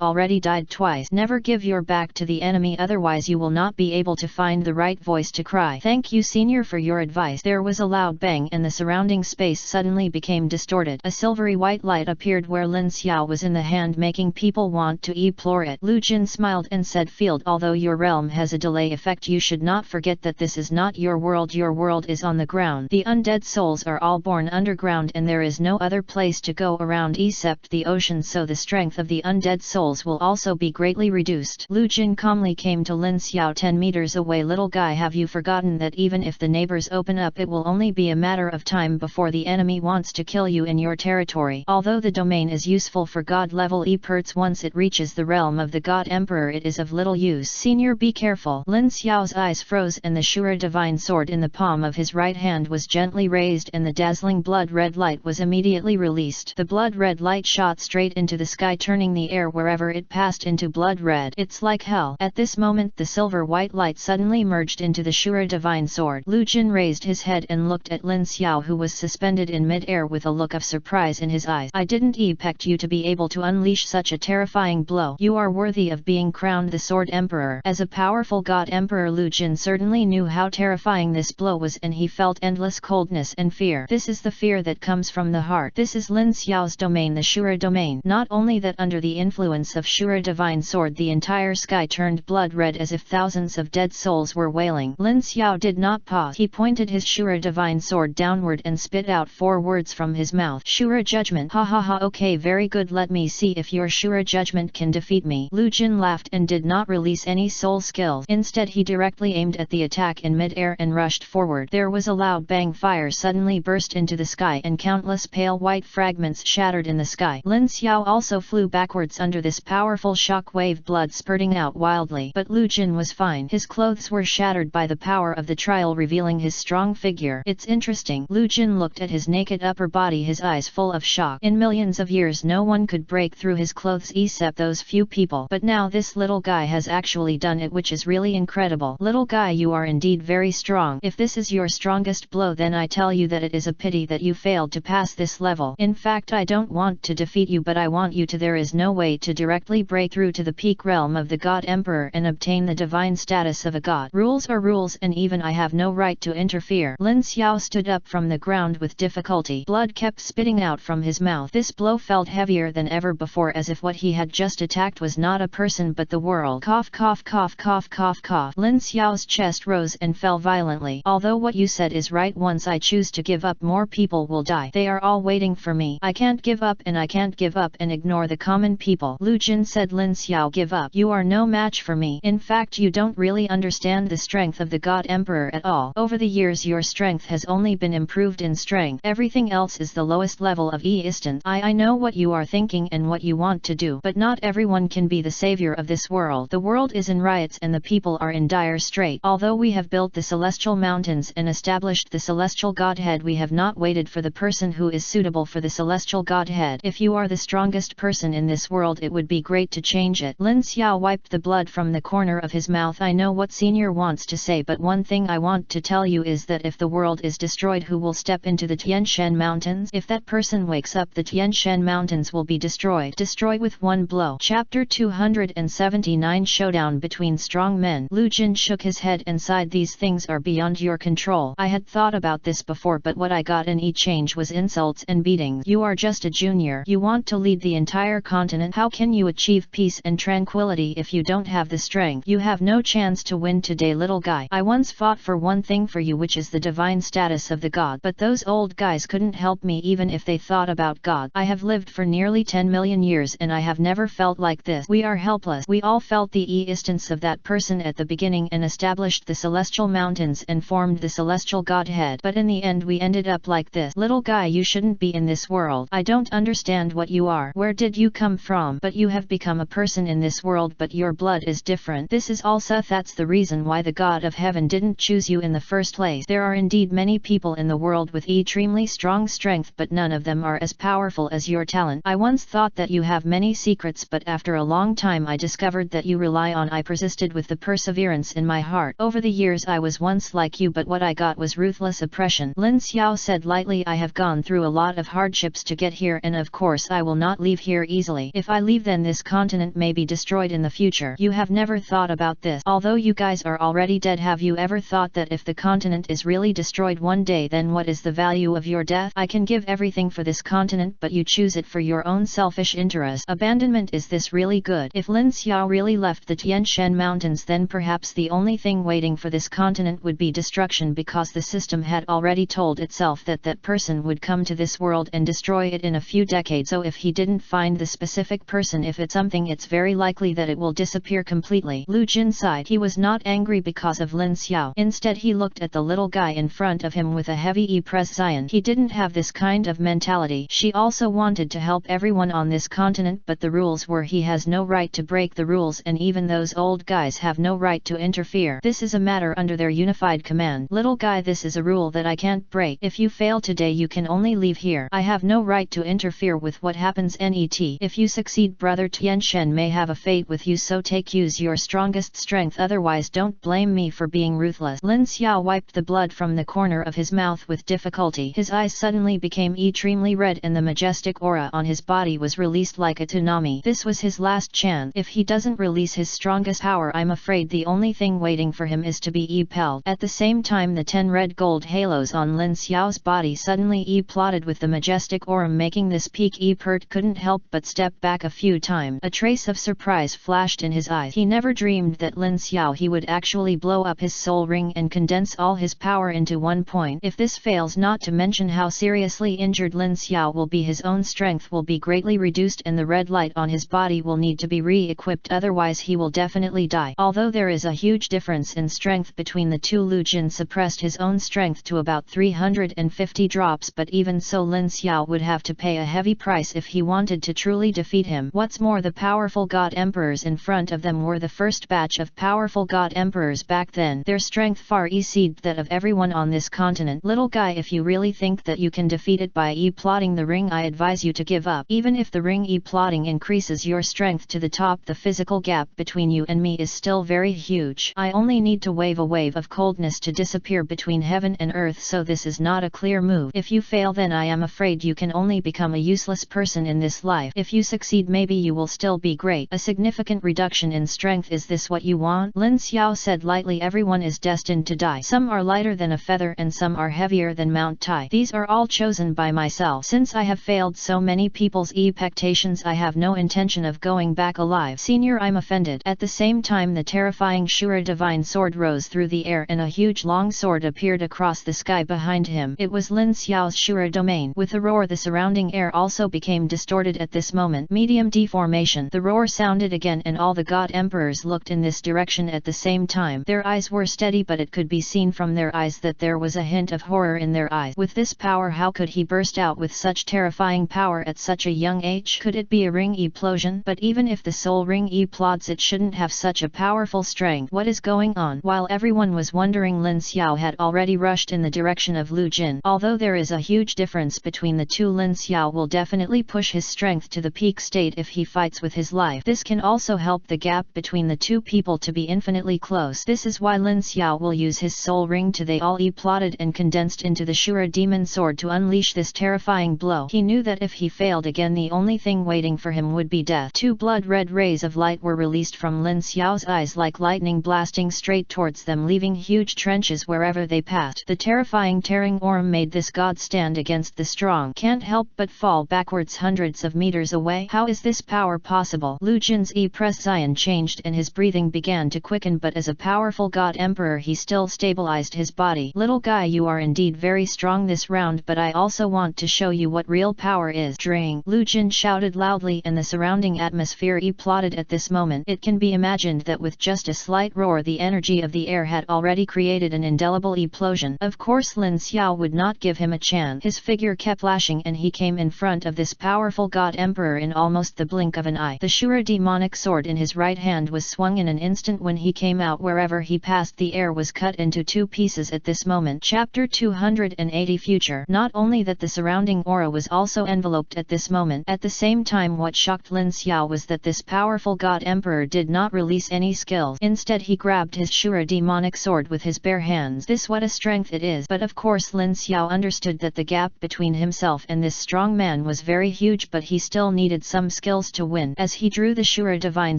already died twice. Never give your back to the enemy, otherwise you will not be able to find the right voice to cry. Thank you, senior, for your advice. There was a loud bang and the surrounding space suddenly became distorted. A silvery white light appeared where Lin Xiao was in the hand, making people want to implore it. Lu Jin smiled and said, Field, although your realm has a delay effect, you should not forget that this is not your world. Your world is on the ground. The undead souls are all born underground and there is no other place to go around except the ocean, so the strength of the undead souls will also be greatly reduced. Lu Jin calmly came to Lin Xiao 10 meters away. Little guy, have you forgotten that even if the neighbors open up, it will only be a matter of time before the enemy wants to kill you in your territory? Although the domain is useful for god level experts, once it reaches the realm of the God Emperor, it is of little use. Senior, be careful. Lin Xiao's eyes froze and the Shura divine sword in the palm of his right hand was gently raised and the dazzling blood-red light was immediately released. The blood-red light shot straight into the sky, turning the air wherever it passed into blood-red. It's like hell. At this moment, the silver-white light suddenly merged into the Shura divine sword. Lu Jin raised his head and looked at Lin Xiao, who was suspended in mid-air with a look of surprise in his eyes. I didn't expect you to be able to unleash such a terrifying blow. You are worthy of being crowned the Sword Emperor. As a powerful God Emperor, Lu Jin certainly knew how terrifying this blow was, and he felt endless coldness and fear. This is the fear that comes from the heart. This is Lin Xiao's domain, the Shura domain. Not only that, under the influence of Shura divine sword, the entire sky turned blood red as if thousands of dead souls were wailing. Lin Xiao did not pause. He pointed his Shura divine sword downward and spit out 4 words from his mouth. Shura judgment. Ha ha ha, okay, very good, let me see if your Shura judgment can defeat me. Lu Jin laughed and did not release any soul skills. Instead, he directly aimed at the attack in mid-air and rushed forward. There was a loud bang. Fire suddenly burst into the sky and countless pale white fragments shattered in the sky. Lin Xiao also flew backwards under this powerful shock wave, blood spurting out wildly. But Lu Jin was fine. His clothes were shattered by the power of the trial, revealing his strong figure. It's interesting. Lu Jin looked at his naked upper body, his eyes full of shock. In millions of years, no one could break through his clothes except those few people. But now this little guy has actually done it, which is really incredible. Little guy, you are indeed very strong. If this is your strongest blow, then I tell you that it is a pity that you failed to pass this level. In fact, I don't want to defeat you, but I want you to. There is no way to directly break through to the peak realm of the God Emperor and obtain the divine status of a god. Rules are rules, and even I have no right to interfere. Lin Xiao stood up from the ground with difficulty. Blood kept spitting out from his mouth. This blow felt heavier than ever before, as if what he had just attacked was not a person but the world. Cough cough cough cough cough cough. Lin Xiao's chest rose and fell violently. Although what you said is right, once I choose to give up, more people will die. They are all waiting for me. I can't give up and I can't give up and ignore the common people. Lu Jin said, Lin Xiao, give up. You are no match for me. In fact, you don't really understand the strength of the God Emperor at all. Over the years your strength has only been improved in strength. Everything else is the lowest level of instant. I know what you are thinking and what you want to do, but not everyone can be the savior of this world. The world is in riots and the people are in dire strait. Although we have built the celestial mountains and established the celestial godhead, we have not waited for the person who is suitable for the celestial godhead. If you are the strongest person in this world, it would be great to change it. Lin Xiao wiped the blood from the corner of his mouth. I know what senior wants to say, but one thing I want to tell you is that if the world is destroyed, who will step into the Tianshan mountains? If that person wakes up, the Tianshan mountains will be destroyed. Destroy with one blow. Chapter 279 Showdown between strong men. Lu Jin shook his head and sighed. These things are beyond your control. I had thought about this before, but what I got in exchange was insults and beatings. You are just a junior. You want to lead the entire continent. How can you achieve peace and tranquility if you don't have the strength? You have no chance to win today, little guy. I once fought for one thing for you, which is the divine status of the god, but those old guys couldn't help me even if they thought about God. I have lived for nearly 10 million years and I have never felt like this. We are helpless. We all felt the existence of that person at the beginning and established the celestial mountains and formed the celestial godhead, but in the end we ended up like this. Little guy, you shouldn't be in this world. I don't understand what you are. Where did you come from? But you have become a person in this world, but your blood is different. This is also that's the reason why the God of heaven didn't choose you in the first place. There are indeed many people in the world with extremely strong strength, but none of them are as powerful as your talent. I once thought that you have many secrets, but after a long time I discovered that you rely on. I persisted with the perseverance in my heart. Over the years I was once like you, but what I got was ruthless oppression. Lin Xiao said lightly, I have gone through a lot of hardships to get here, and of course I will not leave here easily. If I leave, then this continent may be destroyed in the future. You have never thought about this. Although you guys are already dead, have you ever thought that if the continent is really destroyed one day, then what is the value of your death? I can give everything for this continent, but you choose it for your own selfish interest. Abandonment. Is this really good? If Lin Xiao really left the Tianshan mountains, then perhaps the only thing waiting for this continent would be destruction, because the system had already told itself that that person would come to this world and destroy it in a few decades. So if he didn't find the specific person, if it's something, it's very likely that it will disappear completely. Lu Jin sighed. He was not angry because of Lin Xiao. Instead he looked at the little guy in front of him with a heavy pression. He didn't have this kind of mentality. She also wanted to help everyone on this continent, but the rules were he has no right to break the rules, and even those old guys have no right to interfere. This is a matter under their unified command. Little guy, this is a rule that I can't break. If you fail today, you can only leave here. I have no right to interfere with what happens. Net. If you succeed, brother Tianshan may have a fate with you, so use your strongest strength, otherwise don't blame me for being ruthless. Lin Xiao wiped the blood from the corner of his mouth with difficulty. His eyes suddenly became extremely red and the majestic aura on his body was released like a tsunami. This was his last chance. If he doesn't release his strongest power, I'm afraid the only thing waiting for him is to be repelled. At the same time, the 10 red gold halos on Lin Xiao's body suddenly plotted with the majestic aura, making this peak Pert couldn't help but step back a few times. A trace of surprise flashed in his eyes. He never dreamed that Lin Xiao he would actually blow up his soul ring and condense all his power into one point. If this fails, not to mention how seriously injured Lin Xiao will be, his own strength will be greatly reduced and the red light on his body will need to be re-equipped, otherwise he will definitely die. Although there is a huge difference in strength between the two, Lu Jin suppressed his own strength to about 350 drops, but even so Lin Xiao would have to pay a heavy price if he wanted to truly defeat him. What's more, the powerful god emperors in front of them were the first batch of powerful god emperors back then. Their strength far exceeded that of everyone on this continent. Little guy, if you really think that you can defeat it by plotting the ring, I advise you to give up. Even if the ring plotting increases your strength to the top, the physical gap between you and me is still very huge. I only need to wave a wave of coldness to disappear between heaven and earth, so this is not a clear move. If you fail, then I am afraid you can only become a useless person in this life. If you succeed, maybe you will still be great. A significant reduction in strength, is this what you want? Lin Xiao said lightly. Everyone is destined to die. Some are lighter than a feather and some are heavier than Mount Tai. These are all chosen by myself. Since I have failed so many people's expectations, I have no intention of going back alive. Senior, I'm offended. At the same time, the terrifying Shura divine sword rose through the air and a huge long sword appeared across the sky behind him. It was Lin Xiao's Shura Shura domain. With a roar, the surrounding air also became distorted at this moment. Medium deformation. The roar sounded again and all the God Emperors looked in this direction at the same time. Their eyes were steady, but it could be seen from their eyes that there was a hint of horror in their eyes. With this power, how could he burst out with such terrifying power at such a young age? Could it be a ring implosion? But even if the soul ring implodes, it shouldn't have such a powerful strength. What is going on? While everyone was wondering, Lin Xiao had already rushed in the direction of Lu Jin. Although there is a huge difference between the two, Lin Xiao will definitely push his strength to the peak state if he fights with his life. This can also help the gap between the two people to be infinitely close. This is why Lin Xiao will use his soul ring to they all plotted and condensed into the Shura demon sword to unleash this terrifying blow. He knew that if he failed again, the only thing waiting for him would be death. Two blood-red rays of light were released from Lin Xiao's eyes like lightning, blasting straight towards them, leaving huge trenches wherever they passed. The terrifying tearing aura made this god stand against the strong, can't help but fall backwards hundreds of meters away. How is this power possible? Lu Jin's expression changed and his breathing began to quicken, but as a powerful god emperor he still stabilized his body. Little guy, you are indeed very strong this round, but I also want to show you what real power is. Dring! Lu Jin shouted loudly and the surrounding atmosphere plotted at this moment. It can be imagined that with just a slight roar the energy of the air had already created an indelible explosion. Of course Lin Xiao would not give him a chance. His figure kept flashing and he came in front of this powerful god emperor in almost the blink of an eye. The Shura demonic sword in his right hand was swung in an instant. When he came out, wherever he passed the air was cut into two pieces at this moment. Chapter 280 Future. Not only that, the surrounding aura was also enveloped at this moment. At the same time, what shocked Lin Xiao was that this powerful god emperor did not release any skills. Instead he grabbed his Shura demonic sword with his bare hands. This what a strength it is. But of course Lin Xiao understood that the gap between himself and this strong man was very huge, but he still needed some skills to win. As he drew the Shura divine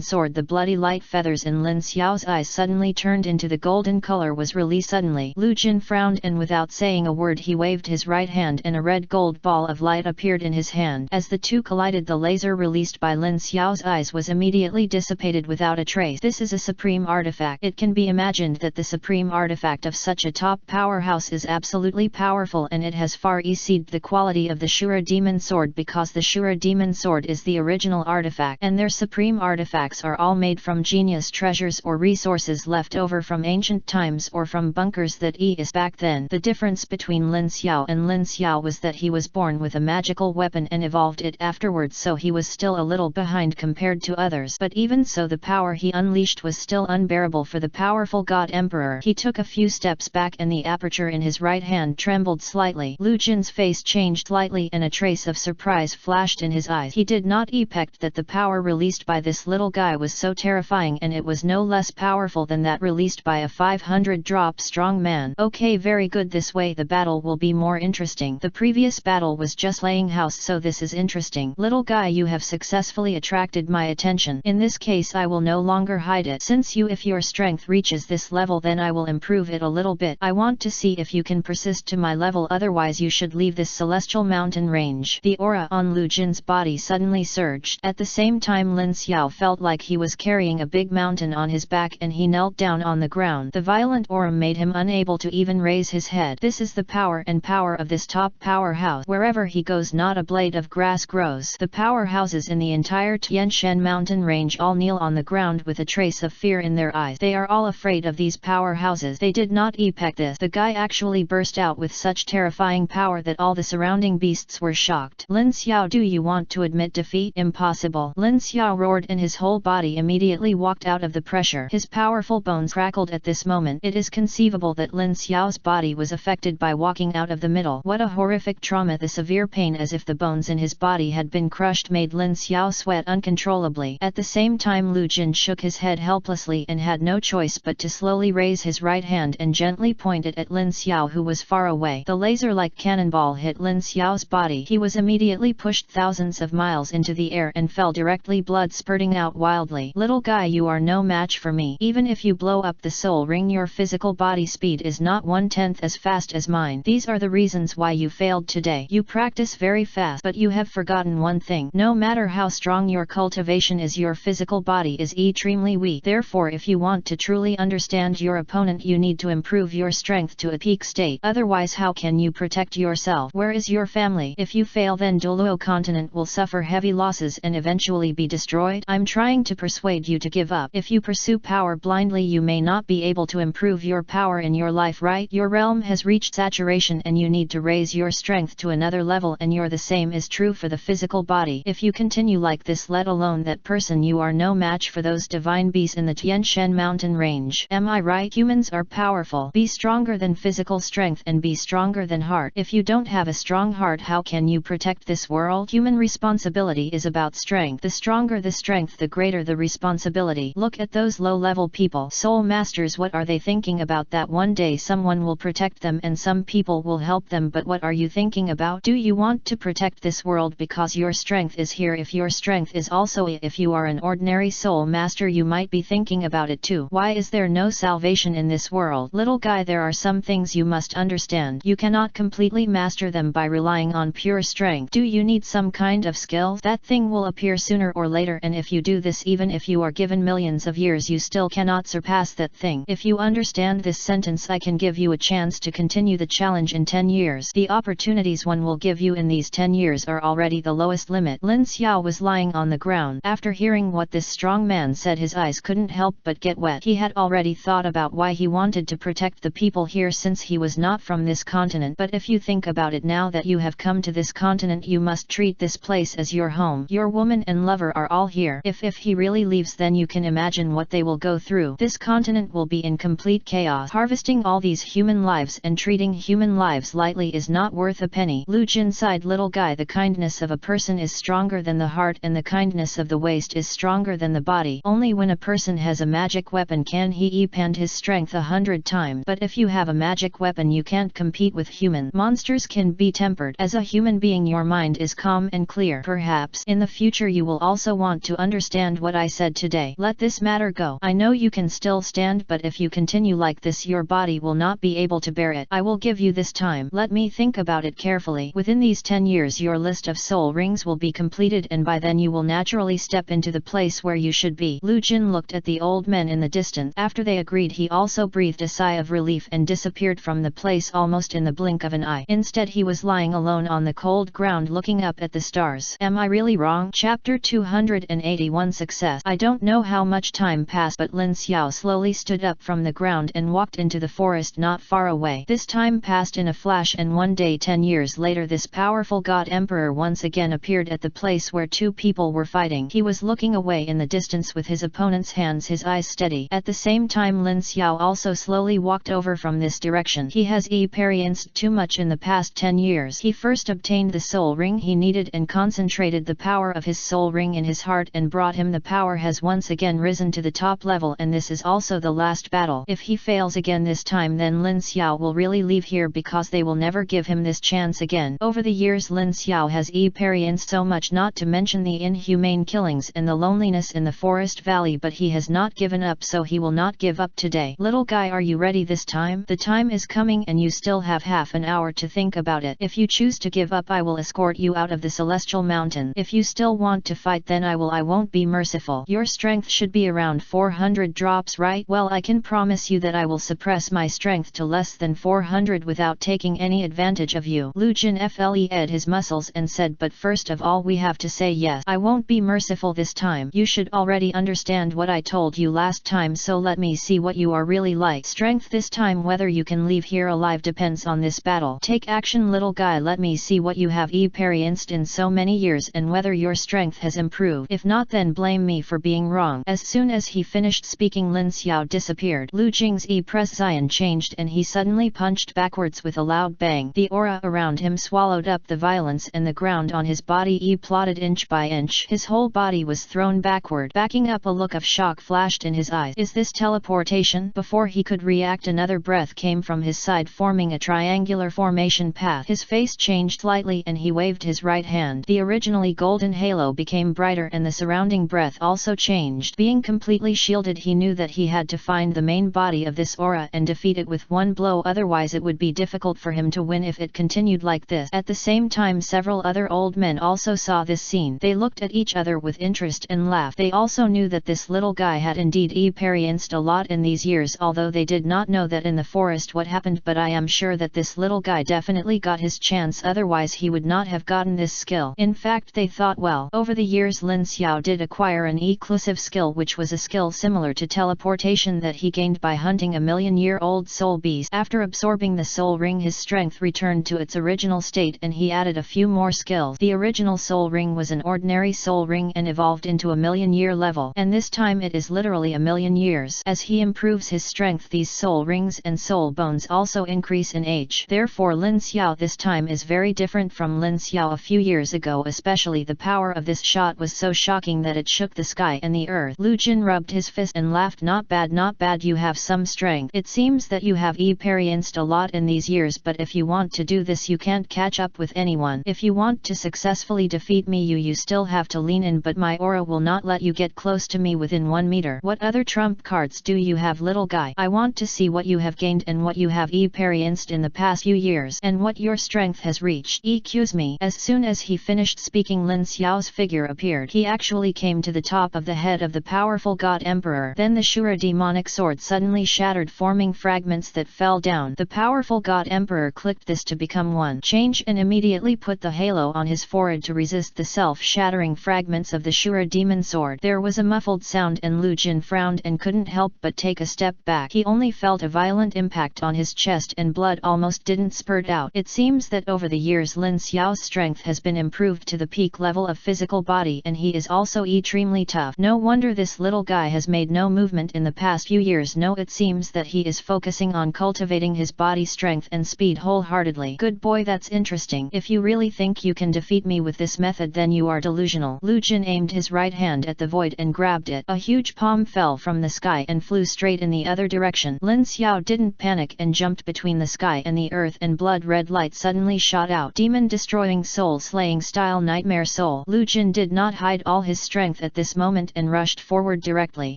sword, the bloody light feathers in Lin Xiao's eyes suddenly turned into the golden color was released. Suddenly Lu Jin frowned and without saying a word he waved his right hand and a red gold ball of light appeared in his hand. As the two collided, the laser released by Lin Xiao's eyes was immediately dissipated without a trace. This is a supreme artifact. It can be imagined that the supreme artifact of such a top powerhouse is absolutely powerful, and it has far exceeded the quality of the Shura demon sword, because the Shura demon sword is the original artifact and their supreme artifacts are all made from genius treasures or resources left over from ancient times or from bunkers that is back then. The difference between Lin Xiao and Lin Xiao was that he was born with a magical weapon and evolved it afterwards, so he was still a little behind compared to others. But even so, the power he unleashed was still unbearable for the powerful god emperor. He took a few steps back and the aperture in his right hand trembled slightly. Lu Jin's face changed slightly and a trace of surprise flashed in his eyes. He did not expect that the power released by this little guy was so terrifying, and it was no less powerful than that released by a 500-drop strong man. Okay, very good, this way the battle will be more interesting. The previous battle was just laying house, so this is interesting. Little guy, you have successfully attracted my attention. In this case I will no longer hide it. Since if your strength reaches this level, then I will improve it a little bit. I want to see if you can persist to my level, otherwise you should leave this celestial mountain range. The aura on Lu Jin's body suddenly surged. At the same time Lin Xiao felt like he was carrying a big mountain on his back and he knelt down on the ground. The violent aura made him unable to even raise his head. This is the power of this top powerhouse. Wherever he goes not a blade of grass grows. The powerhouses in the entire Tianshan mountain range all kneel on the ground with a trace of fear in their eyes. They are all afraid of these powerhouses. They did not expect this. The guy actually burst out with such terrifying power that all the surrounding beasts were shocked. Lin Xiao, do you want to admit defeat? Impossible. Lin Xiao roared and his whole body immediately walked out of the pressure. His powerful bones crackled at this moment. It is conceivable that Lin Xiao's body was affected by walking out of the middle. What a horrific trauma! The severe pain as if the bones in his body had been crushed made Lin Xiao sweat uncontrollably. At the same time Lu Jin shook his head helplessly and had no choice but to slowly raise his right hand and gently point it at Lin Xiao, who was far away. The laser-like cannonball hit Lin Xiao's body. He was immediately pushed thousands of miles into the air and fell directly, blood spurting out wildly. Little guy, you are no match for me. Even if you blow up the soul ring, your physical body speed is not 1/10 as fast as mine. These are the reasons why you failed today. You practice very fast, but you have forgotten one thing. No matter how strong your cultivation is, your physical body is extremely weak. Therefore, if you want to truly understand your opponent, you need to improve your strength to a peak state. Otherwise, how can you protect your yourself. Where is your family? If you fail, then Douluo continent will suffer heavy losses and eventually be destroyed. I'm trying to persuade you to give up. If you pursue power blindly, you may not be able to improve your power in your life, right? Your realm has reached saturation and you need to raise your strength to another level, and the same is true for the physical body. If you continue like this, let alone that person, you are no match for those divine beasts in the Tianshan mountain range. Am I right? Humans are powerful. Be stronger than physical strength and be stronger than heart. If you don't have a strong heart, how can you protect this world? Human responsibility is about strength. The stronger the strength, the greater the responsibility. Look at those low-level people. Soul masters, what are they thinking about? That one day someone will protect them and some people will help them, but what are you thinking about? Do you want to protect this world because your strength is here? If your strength is also if you are an ordinary soul master, you might be thinking about it too. Why is there no salvation in this world? Little guy, there are some things you must understand. You cannot completely master them by relying on pure strength. Do you need some kind of skill? That thing will appear sooner or later, and if you do this, even if you are given millions of years, you still cannot surpass that thing. If you understand this sentence, I can give you a chance to continue the challenge in 10 years. The opportunities one will give you in these 10 years are already the lowest limit. Lin Xiao was lying on the ground. After hearing what this strong man said, his eyes couldn't help but get wet. He had already thought about why he wanted to protect the people here since he was not from this continent. But if you think about it, now that you have come to this continent, you must treat this place as your home. Your woman and lover are all here. If he really leaves, then you can imagine what they will go through. This continent will be in complete chaos. Harvesting all these human lives and treating human lives lightly is not worth a penny. Lu Jin sighed. Little guy, the kindness of a person is stronger than the heart, and the kindness of the waste is stronger than the body. Only when a person has a magic weapon can he expand his strength 100 times. But if you have a magic weapon, you can't compete with human. Monsters can be tempered. As a human being, your mind is calm and clear. Perhaps in the future you will also want to understand what I said today. Let this matter go. I know you can still stand, but if you continue like this, your body will not be able to bear it. I will give you this time. Let me think about it carefully. Within these 10 years, your list of soul rings will be completed, and by then you will naturally step into the place where you should be. Lu Jin looked at the old men in the distance. After they agreed, he also breathed a sigh of relief and disappeared from the place almost in the blink of an eye. Instead, he was lying alone on the cold ground looking up at the stars. Am I really wrong? Chapter 281 Success. I don't know how much time passed, but Lin Xiao slowly stood up from the ground and walked into the forest not far away. This time passed in a flash, and one day 10 years later, this powerful god emperor once again appeared at the place where two people were fighting. He was looking away in the distance with his opponent's hands, his eyes steady. At the same time, Lin Xiao also slowly walked over from this direction. He has experienced too much in the past 10 years. He first obtained the soul ring he needed and concentrated the power of his soul ring in his heart and brought him. The power has once again risen to the top level, and this is also the last battle. If he fails again this time, then Lin Xiao will really leave here because they will never give him this chance again. Over the years, Lin Xiao has experienced so much, not to mention the inhumane killings and the loneliness in the forest valley, but he has not given up, so he will not give up today. Little guy, are you ready this time? The time is coming and you still have half an hour to think about it. If you choose to give up, I will escort you out of the celestial mountain. If you still want to fight, then I won't be merciful. Your strength should be around 400 drops, right? Well, I can promise you that I will suppress my strength to less than 400 without taking any advantage of you. Lu Jin fled his muscles and said, but first of all we have to say yes. I won't be merciful this time. You should already understand what I told you last time, so let me see what you are really like. Strength this time. Whether you can leave here alive depends on this battle. Take action, little guy. Let me see what you have experienced in so many years and whether your strength has improved. If not, then blame me for being wrong. As soon as he finished speaking, Lin Xiao disappeared. Lu Jing's presence changed and he suddenly punched backwards with a loud bang. The aura around him swallowed up the violence, and the ground on his body plotted inch by inch. His whole body was thrown backward. Backing up, a look of shock flashed in his eyes. Is this teleportation? Before he could react, another breath came from his side, forming a triangular formation path. His face changed slightly and he waved his right hand. The originally golden halo became brighter and the surrounding breath also changed. Being completely shielded, he knew that he had to find the main body of this aura and defeat it with one blow, otherwise it would be difficult for him to win if it continued like this. At the same time, several other old men also saw this scene. They looked at each other with interest and laughed. They also knew that this little guy had indeed experienced a lot in these years, although they did not know that in the forest what happened, but I am sure that this little guy definitely definitely got his chance, otherwise he would not have gotten this skill. In fact, they thought well. Over the years Lin Xiao did acquire an exclusive skill, which was a skill similar to teleportation that he gained by hunting a million-year-old soul beast. After absorbing the soul ring, his strength returned to its original state and he added a few more skills. The original soul ring was an ordinary soul ring and evolved into a million-year level, and this time it is literally a million years. As he improves his strength, these soul rings and soul bones also increase in age. Therefore Lin Xiao this time is very different from Lin Xiao a few years ago, especially the power of this shot was so shocking that it shook the sky and the earth. Lu Jin rubbed his fist and laughed. Not bad, you have some strength. It seems that you have experienced a lot in these years, but if you want to do this you can't catch up with anyone. If you want to successfully defeat me you still have to lean in, but my aura will not let you get close to me within 1 meter. What other trump cards do you have, little guy? I want to see what you have gained and what you have experienced in the past few years and what your strength has reached. Excuse me. As soon as he finished speaking, Lin Xiao's figure appeared. He actually came to the top of the head of the powerful god emperor. Then the Shura demonic sword suddenly shattered, forming fragments that fell down. The powerful god emperor clicked this to become one change and immediately put the halo on his forehead to resist the self-shattering fragments of the Shura demon sword. There was a muffled sound and Lu Jin frowned and couldn't help but take a step back. He only felt a violent impact on his chest and blood almost didn't spurt out. It seems that over the years Lin Xiao's strength has been improved to the peak level of physical body, and he is also extremely tough. No wonder this little guy has made no movement in the past few years. No, it seems that he is focusing on cultivating his body strength and speed wholeheartedly. Good boy, that's interesting. If you really think you can defeat me with this method, then you are delusional. Lu Jin aimed his right hand at the void and grabbed it. A huge palm fell from the sky and flew straight in the other direction. Lin Xiao didn't panic and jumped between the sky and the earth, and blood-red light suddenly shot out. Demon-destroying soul-slaying style nightmare soul. Lu Jin did not hide all his strength at this moment and rushed forward directly.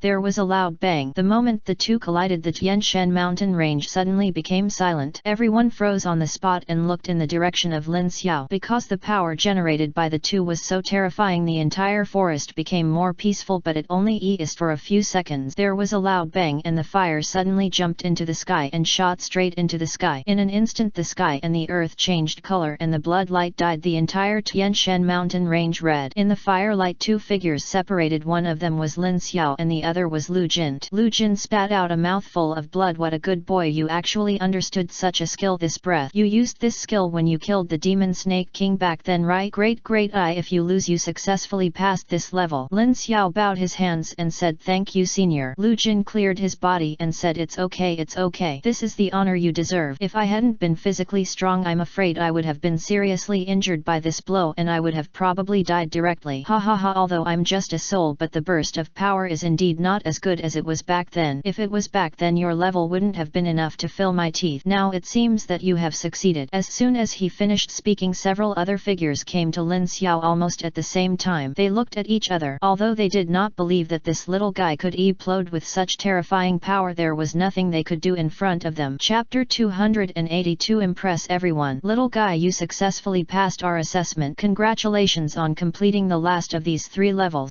There was a loud bang. The moment the two collided, the Tianshan mountain range suddenly became silent. Everyone froze on the spot and looked in the direction of Lin Xiao. Because the power generated by the two was so terrifying, the entire forest became more peaceful, but it only eased for a few seconds. There was a loud bang and the fire suddenly jumped into the sky and shot straight into the sky. In an instant the sky and the earth changed color and the blood light dyed the entire Tianshan mountain range red. In the firelight, two figures separated. One of them was Lin Xiao and the other was Lu Jin. Lu Jin spat out a mouthful of blood. What a good boy, you actually understood such a skill. This breath. You used this skill when you killed the demon snake king back then, right? Great. If you lose you successfully passed this level. Lin Xiao bowed his hands and said thank you, senior. Lu Jin cleared his body and said it's okay. This is the honor you deserve. If I hadn't been physically strong, I'm afraid I would have been seriously injured by this blow and I would have probably died directly. Although I'm just a soul, but the burst of power is indeed not as good as it was back then. If it was back then, your level wouldn't have been enough to fill my teeth. Now it seems that you have succeeded. As soon as he finished speaking, several other figures came to Lin Xiao almost at the same time. They looked at each other. Although they did not believe that this little guy could explode with such terrifying power, there was nothing they could do in front of them. Chapter 282. Impress everyone. Little guy, you successfully passed our assessment. Congratulations on completing the last of these 3 levels.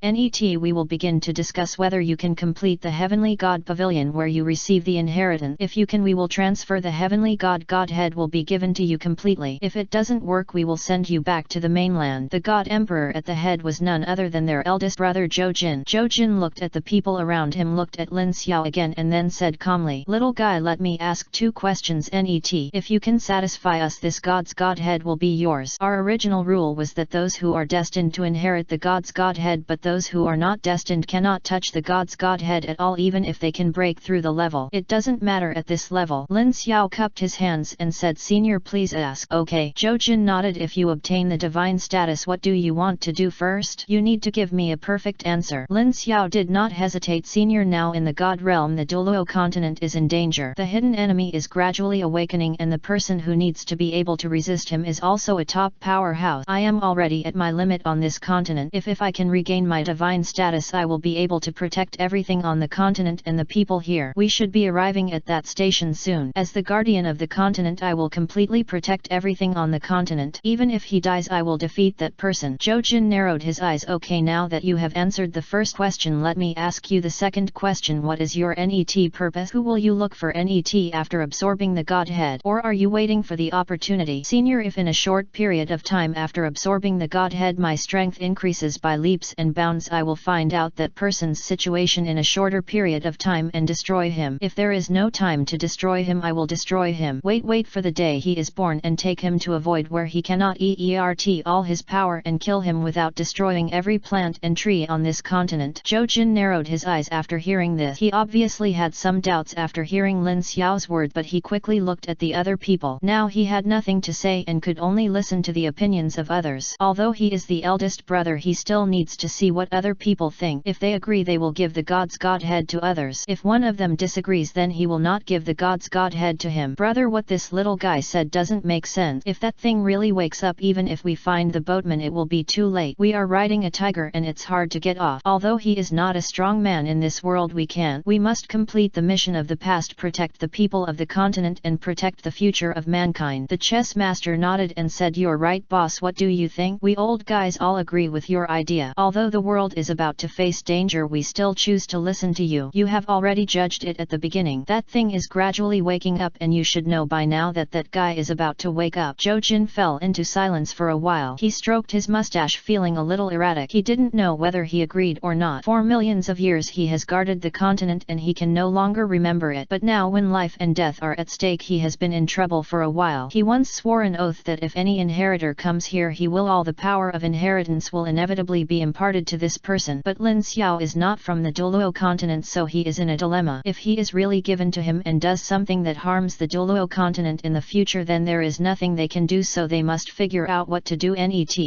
We will begin to discuss whether you can complete the Heavenly God Pavilion where you receive the inheritance. If you can, we will transfer the Heavenly Godhead will be given to you completely. If it doesn't work, we will send you back to the mainland. The God Emperor at the head was none other than their eldest brother Zhou Jin. Zhou Jin looked at the people around him, looked at Lin Xiao again, and then said calmly, little guy, let me ask 2 questions. If you can satisfy us, this God's Godhead will be yours. Our original rule was that those who are destined to inherit the God's Godhead, but those who are not destined cannot touch the God's Godhead at all, even if they can break through the level. It doesn't matter at this level. Lin Xiao cupped his hands and said, senior, please ask. Okay. Zhou Jin nodded. If you obtain the divine status, what do you want to do first? You need to give me a perfect answer. Lin Xiao did not hesitate. Senior, now in the God realm, the Douluo continent is in danger. The hidden enemy is gradually awakening, and the person who needs to be able to resist him is also a top powerhouse. I am already at my limit on this continent. If I can regain my divine status, I will be able to protect everything on the continent and the people here. We should be arriving at that station soon. As the guardian of the continent, I will completely protect everything on the continent. Even if he dies, I will defeat that person. Zhou Jin narrowed his eyes. Okay, now that you have answered the first question, let me ask you the second question. What is your net purpose? Who will you look for net after absorbing the Godhead? Or are you waiting for the opportunity. Senior, if in a short period of time after absorbing the Godhead my strength increases by leaps and bounds, I will find out that person's situation in a shorter period of time and destroy him. If there is no time to destroy him, I will destroy him. Wait for the day he is born and take him to a void where he cannot exert all his power and kill him without destroying every plant and tree on this continent. Zhou Jin narrowed his eyes after hearing this. He obviously had some doubts after hearing Lin Xiao's word, but he quickly looked at the other people. Now he had nothing to say and could only listen to the opinions of others. Although he is the eldest brother, he still needs to see what other people think. If they agree, they will give the God's Godhead to others. If one of them disagrees, then he will not give the God's Godhead to him. Brother, what this little guy said doesn't make sense. If that thing really wakes up, even if we find the boatman, it will be too late. We are riding a tiger and it's hard to get off. Although he is not a strong man in this world, we must complete the mission of the past, protect the people of the continent and protect the future of mankind. The chess master nodded and said, "You're right, boss. What do you think? We old guys all agree with your idea. Although the world is about to face danger, we still choose to listen to you. You have already judged it at the beginning. That thing is gradually waking up, and you should know by now that that guy is about to wake up." Zhou Jin fell into silence for a while. He stroked his mustache, feeling a little erratic. He didn't know whether he agreed or not. For millions of years he has guarded the continent and he can no longer remember it. But now, when life and death are at stake, he has been in trouble for a while. He once swore an oath that if any inheritor comes here, all the power of inheritance will inevitably be imparted to this person. But Lin Xiao is not from the Douluo continent, so he is in a dilemma. If he is really given to him and does something that harms the Douluo continent in the future, then there is nothing they can do, so they must figure out what to do,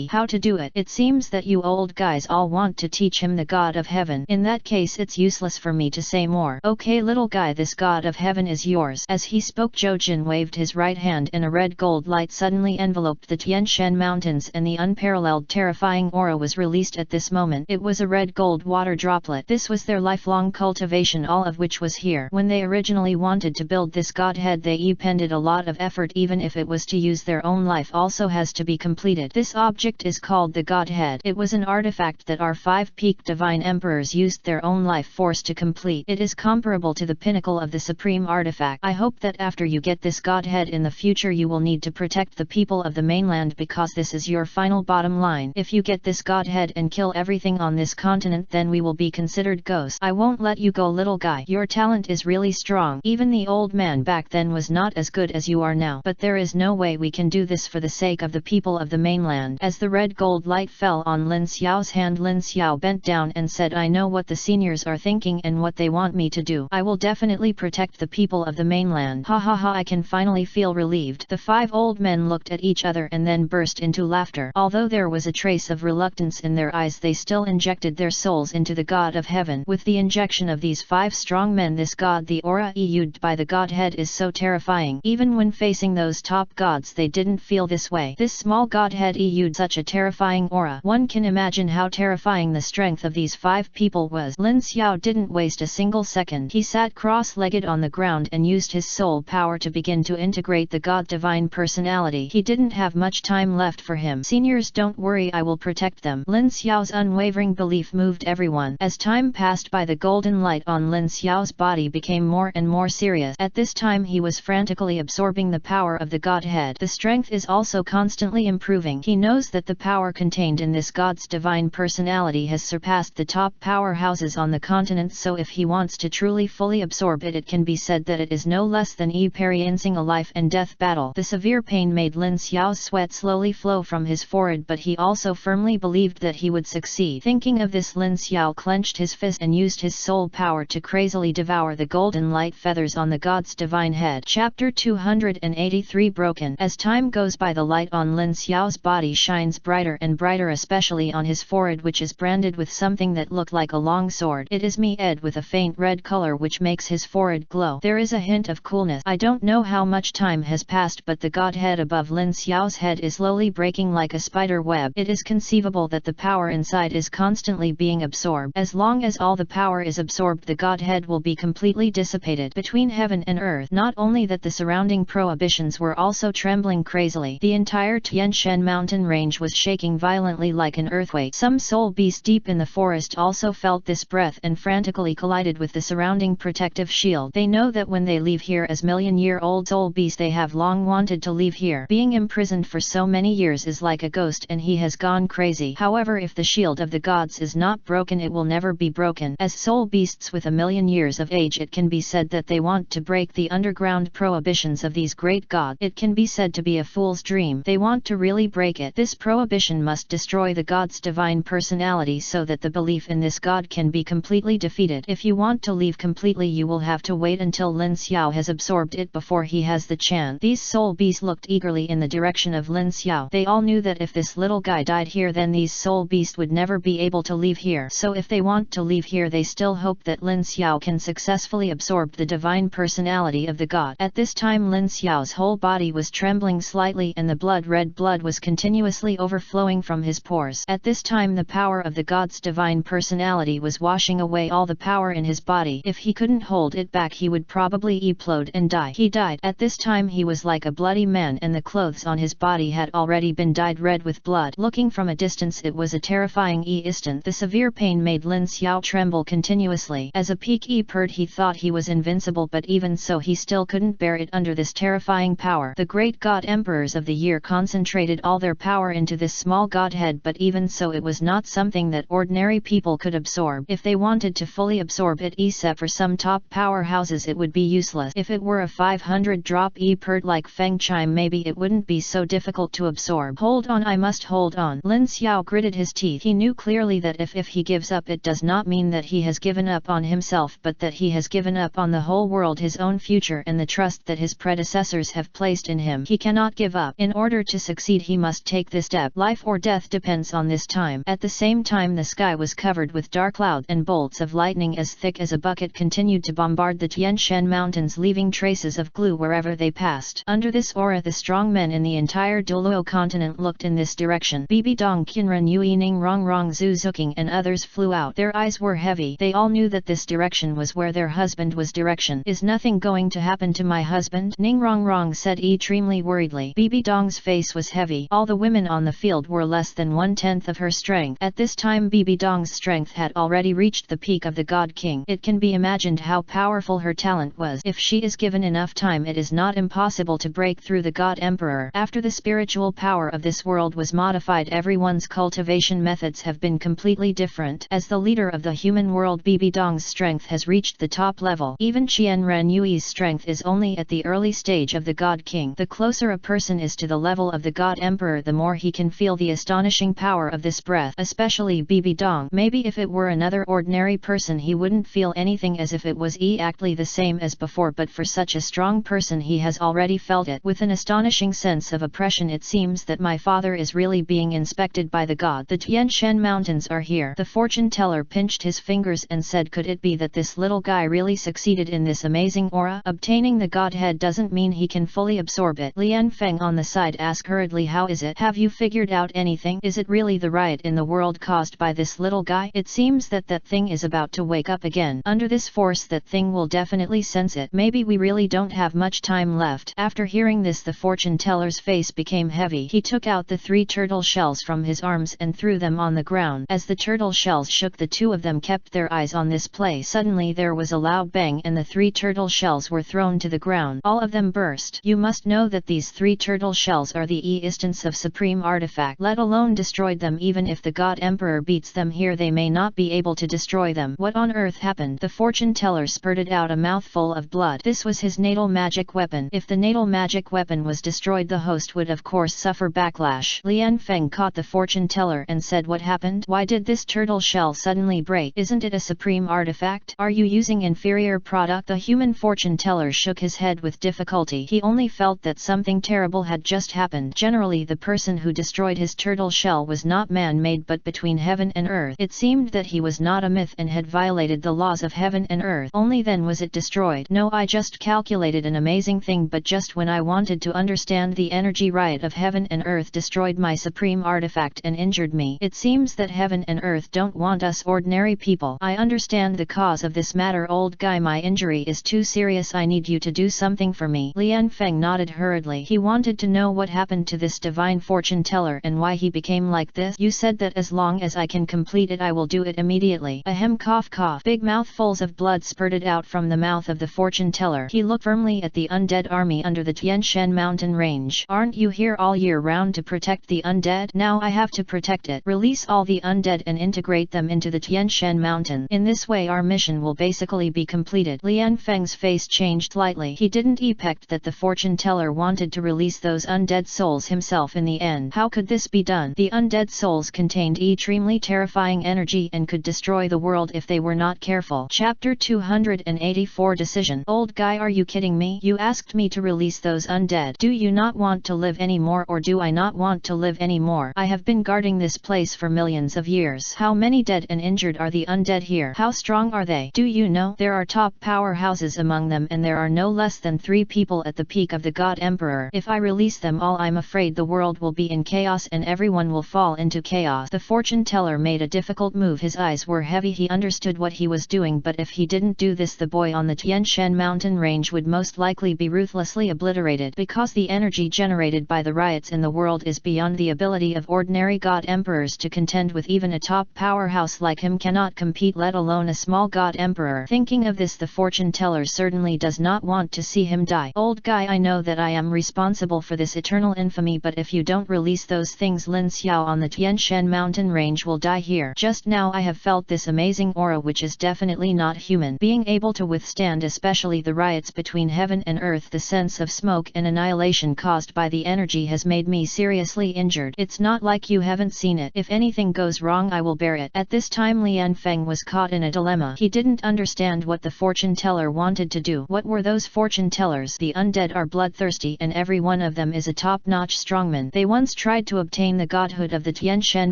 how to do it. It seems that you old guys all want to teach him the God of Heaven. In that case, it's useless for me to say more. Okay, little guy, this God of Heaven is yours. As he spoke, Zhou Jin waved his right hand and a red gold light suddenly enveloped the Tianshan mountains, and the unparalleled terrifying aura was released at this moment. It was a red gold water droplet. This was their lifelong cultivation, all of which was here. When they originally wanted to build this godhead, they expended a lot of effort. Even if it was to use their own life, also has to be completed. This object is called the Godhead. It was an artifact that our 5 peak divine emperors used their own life force to complete. It is comparable to the pinnacle of the supreme artifact. I hope that after you get this Godhead in the future, you will need to protect the people of the mainland, because this is your final bottom line. If you get this Godhead and kill everything on this continent, then we will be considered ghosts. I won't let you go, little guy. Your talent is really strong. Even the old man back then was not as good as you are now. But there is no way we can do this for the sake of the people of the mainland. As the red gold light fell on Lin Xiao's hand, Lin Xiao bent down and said, "I know what the seniors are thinking and what they want me to do. I will definitely protect the people of the mainland." Ha ha ha, I can finally feel relieved. The 5 old men looked at each other and then burst into laughter. Although there was a trace of reluctance in their eyes, they still injected their souls into the God of Heaven. With the injection of these 5 strong men, this God, the aura issued by the Godhead, is so terrifying. Even when facing those top gods, they didn't feel this way. This small Godhead issued such a terrifying aura. One can imagine how terrifying the strength of these 5 people was. Lin Xiao didn't waste a single second. He sat cross-legged on the ground and used his soul power to begin to integrate the God divine personality. He didn't have much time left for him. "Seniors, don't worry, I will protect them." Lin Xiao's unwavering belief moved everyone. As time passed by, the golden light on Lin Xiao's body became more and more serious. At this time he was frantically absorbing the power of the Godhead. The strength is also constantly improving. He knows that the power contained in this God's divine personality has surpassed the top powerhouses on the continent, so if he wants to truly fully absorb it, it can be said that it is no less than experiencing a life and death battle. The severe pain made Lin Xiao's sweat slowly flow from his forehead, but he also firmly believed that he would succeed. Thinking of this, Lin Xiao clenched his fist and used his soul power to crazily devour the golden light feathers on the God's divine head. Chapter 283 Broken. As time goes by, the light on Lin Xiao's body shines brighter and brighter, especially on his forehead, which is branded with something that looked like a long sword. It is made with a faint red color which makes his forehead glow. There is a hint of coolness. I don't know how much time has passed, but the Godhead above Lin Xiao's head is slowly breaking like a spider web. It is conceivable that the power inside is constantly being absorbed. As long as all the power is absorbed, the Godhead will be completely dissipated between heaven and earth. Not only that, the surrounding prohibitions were also trembling crazily. The entire Tianshan mountain range was shaking violently like an earthquake. Some soul beast deep in the forest also felt this breath and frantically collided with the surrounding protective shield. They know that when they leave here as million-year-old soul beasts, they have long wanted to leave here. Being imprisoned for so many years is like a ghost and he has gone crazy. However, if the shield of the gods is not broken, it will never be broken. As soul beasts with a million years of age, it can be said that they want to break the underground prohibitions of these great gods. It can be said to be a fool's dream. They want to really break it. This prohibition must destroy the god's divine personality so that the belief in this god can be completely defeated. If you want to leave completely, you will have to wait until Lin Xiao has absorbed it before he has the chance. These soul beasts looked eagerly in the direction of Lin Xiao. They all knew that if this little guy died here, then these soul beasts would never be able to leave here. So if they want to leave here, they still hope that Lin Xiao can successfully absorb the divine personality of the god. At this time, Lin Xiao's whole body was trembling slightly and the red blood was continuously overflowing from his pores. At this time, the power of the god's divine personality was washing away all the power in his body. If he couldn't hold it back, he would probably implode and die. He died. At this time, he was like a bloody man and the clothes on his body had already been dyed red with blood. Looking from a distance, it was a terrifying instant. The severe pain made Lin Xiao tremble continuously. As a peak bird, he thought he was invincible, but even so he still couldn't bear it under this terrifying power. The great god emperors of the year concentrated all their power into this small godhead, but even so it was not something that ordinary people could absorb. If they wanted to fully absorb it, except for some top powerhouses, it would be useless. If it were a 500 drop bird like Windchime, maybe it wouldn't be so difficult to absorb. Hold on, I must hold on. Lin Xiao gritted his teeth. He knew clearly that if he gives up, it does not mean that he has given up on himself, but that he has given up on the whole world, his own future, and the trust that his predecessors have placed in him. He cannot give up. In order to succeed, he must take this step. Life or death depends on this time. At the same time, the sky was covered with dark cloud and bolts of lightning as thick as a bucket continued to bombard the Tian Shan mountains, leaving traces of glue wherever they passed. Under this aura, the strong men in the entire Douluo continent looked in this direction. Bibi Dong, Chiian Renui, Ning Rong Rong, Zhu Zuking and others flew out. Their eyes were heavy. They all knew that this direction was where their husband was direction. Is nothing going to happen to my husband? Ning Rong Rong said extremely worriedly. Bibi Dong's face was heavy. All the women on the field were less than 1/10 of her strength. At this time, Bibi Dong's strength had already reached the peak of the God King. It can be imagined how powerful her talent was. If she is given enough time, it is not impossible to break through the God Emperor. After the spiritual power of this world was modified, everyone's cultivation methods have been completely different. As the leader of the human world, Bibi Dong's strength has reached the top level. Even Chiian Renui's strength is only at the early stage of the God King. The closer a person is to the level of the God Emperor, the more he can feel the astonishing power of this breath, especially Bibi Dong. Maybe if it were another ordinary person, he wouldn't feel anything, as if it was exactly the same as before, but for such a strong person, he has already felt it. With an astonishing sense of oppression, it seems that my father is really being inspected by the god. The Tian Shan mountains are here. The fortune teller pinched his fingers and said, could it be that this little guy really succeeded in this amazing aura? Obtaining the godhead doesn't mean he can fully absorb it. Lian Feng on the side asked hurriedly, how is it? Have you figured out anything? Is it really the riot in the world caused by this little guy? It seems that thing is about to wake up again. Under this force, that thing will definitely sense it. Maybe we really don't have much time left. After hearing this, the fortune teller's face became heavy. He took out the 3 turtle shells from his arms and threw them on the ground. As the turtle shells shook, the 2 of them kept their eyes on this play. Suddenly there was a loud bang and the 3 turtle shells were thrown to the ground. All of them burst. You must know that these 3 turtle shells are the instance of supreme artifact. Let alone destroyed them. Even if the God Emperor beats them here, they may not be able to destroy them. What on earth happened? The fortune teller spurted out a mouthful of blood. This was his natal magic weapon. If the natal magic weapon was destroyed, the host would of course suffer backlash. Lian Feng caught the fortune teller and said, what happened? Why did this turtle shell suddenly break? Isn't it a supreme artifact? Are you using inferior product? The human fortune teller shook his head with difficulty. He only felt that something terrible had just happened. Generally, the person who destroyed his turtle shell was not man-made but between heaven and earth. It seemed that he was not a myth and had violated the laws of heaven and earth. Only then was it destroyed. No, I just calculated an amazing thing, but just when I wanted to understand the energy riot of heaven and earth destroyed my supreme artifact and injured me. It seems that heaven and earth don't want us ordinary people. I understand the cause of this matter, old guy. My injury is too serious. I need you to do something for me. Lian Feng nodded hurriedly. He wanted to know what happened to this divine fortune teller and why he became like this. You said that as long as I can complete it, I will do it immediately. Ahem, cough cough. Big mouthfuls of blood spurted out from the mouth of the fortune teller. He looked firmly at the undead army army under the Tianshan mountain range. Aren't you here all year round to protect the undead? Now I have to protect it. Release all the undead and integrate them into the Tianshan mountain. In this way our mission will basically be completed. Lian Feng's face changed slightly. He didn't expect that the fortune teller wanted to release those undead souls himself in the end. How could this be done? The undead souls contained extremely terrifying energy and could destroy the world if they were not careful. Chapter 284 Decision. Old guy, are you kidding me? You asked me to release those undead. Do you not want to live anymore, or do I not want to live anymore? I have been guarding this place for millions of years. How many dead and injured are the undead here? How strong are they? Do you know? There are top powerhouses among them, and there are no less than 3 people at the peak of the God Emperor. If I release them all, I'm afraid the world will be in chaos and everyone will fall into chaos. The fortune teller made a difficult move. His eyes were heavy. He understood what he was doing, but if he didn't do this, the boy on the Tianshan mountain range would most likely be ruthlessly obliterated, because the energy generated by the riots in the world is beyond the ability of ordinary God Emperors to contend with. Even a top powerhouse like him cannot compete, let alone a small God Emperor. Thinking of this, the fortune teller certainly does not want to see him die. Old guy, I know that I am responsible for this eternal infamy, but if you don't release those things, Lin Xiao on the Tianshan mountain range will die here. Just now I have felt this amazing aura, which is definitely not human, being able to withstand especially the riots between heaven and earth. The sense of smoke and annihilation caused by the energy has made me seriously injured. It's not like you haven't seen it. If anything goes wrong, I will bear it. At this time Lian Feng was caught in a dilemma. He didn't understand what the fortune teller wanted to do. What were those fortune tellers? The undead are bloodthirsty, and every one of them is a top-notch strongman. They once tried to obtain the godhood of the Tianshan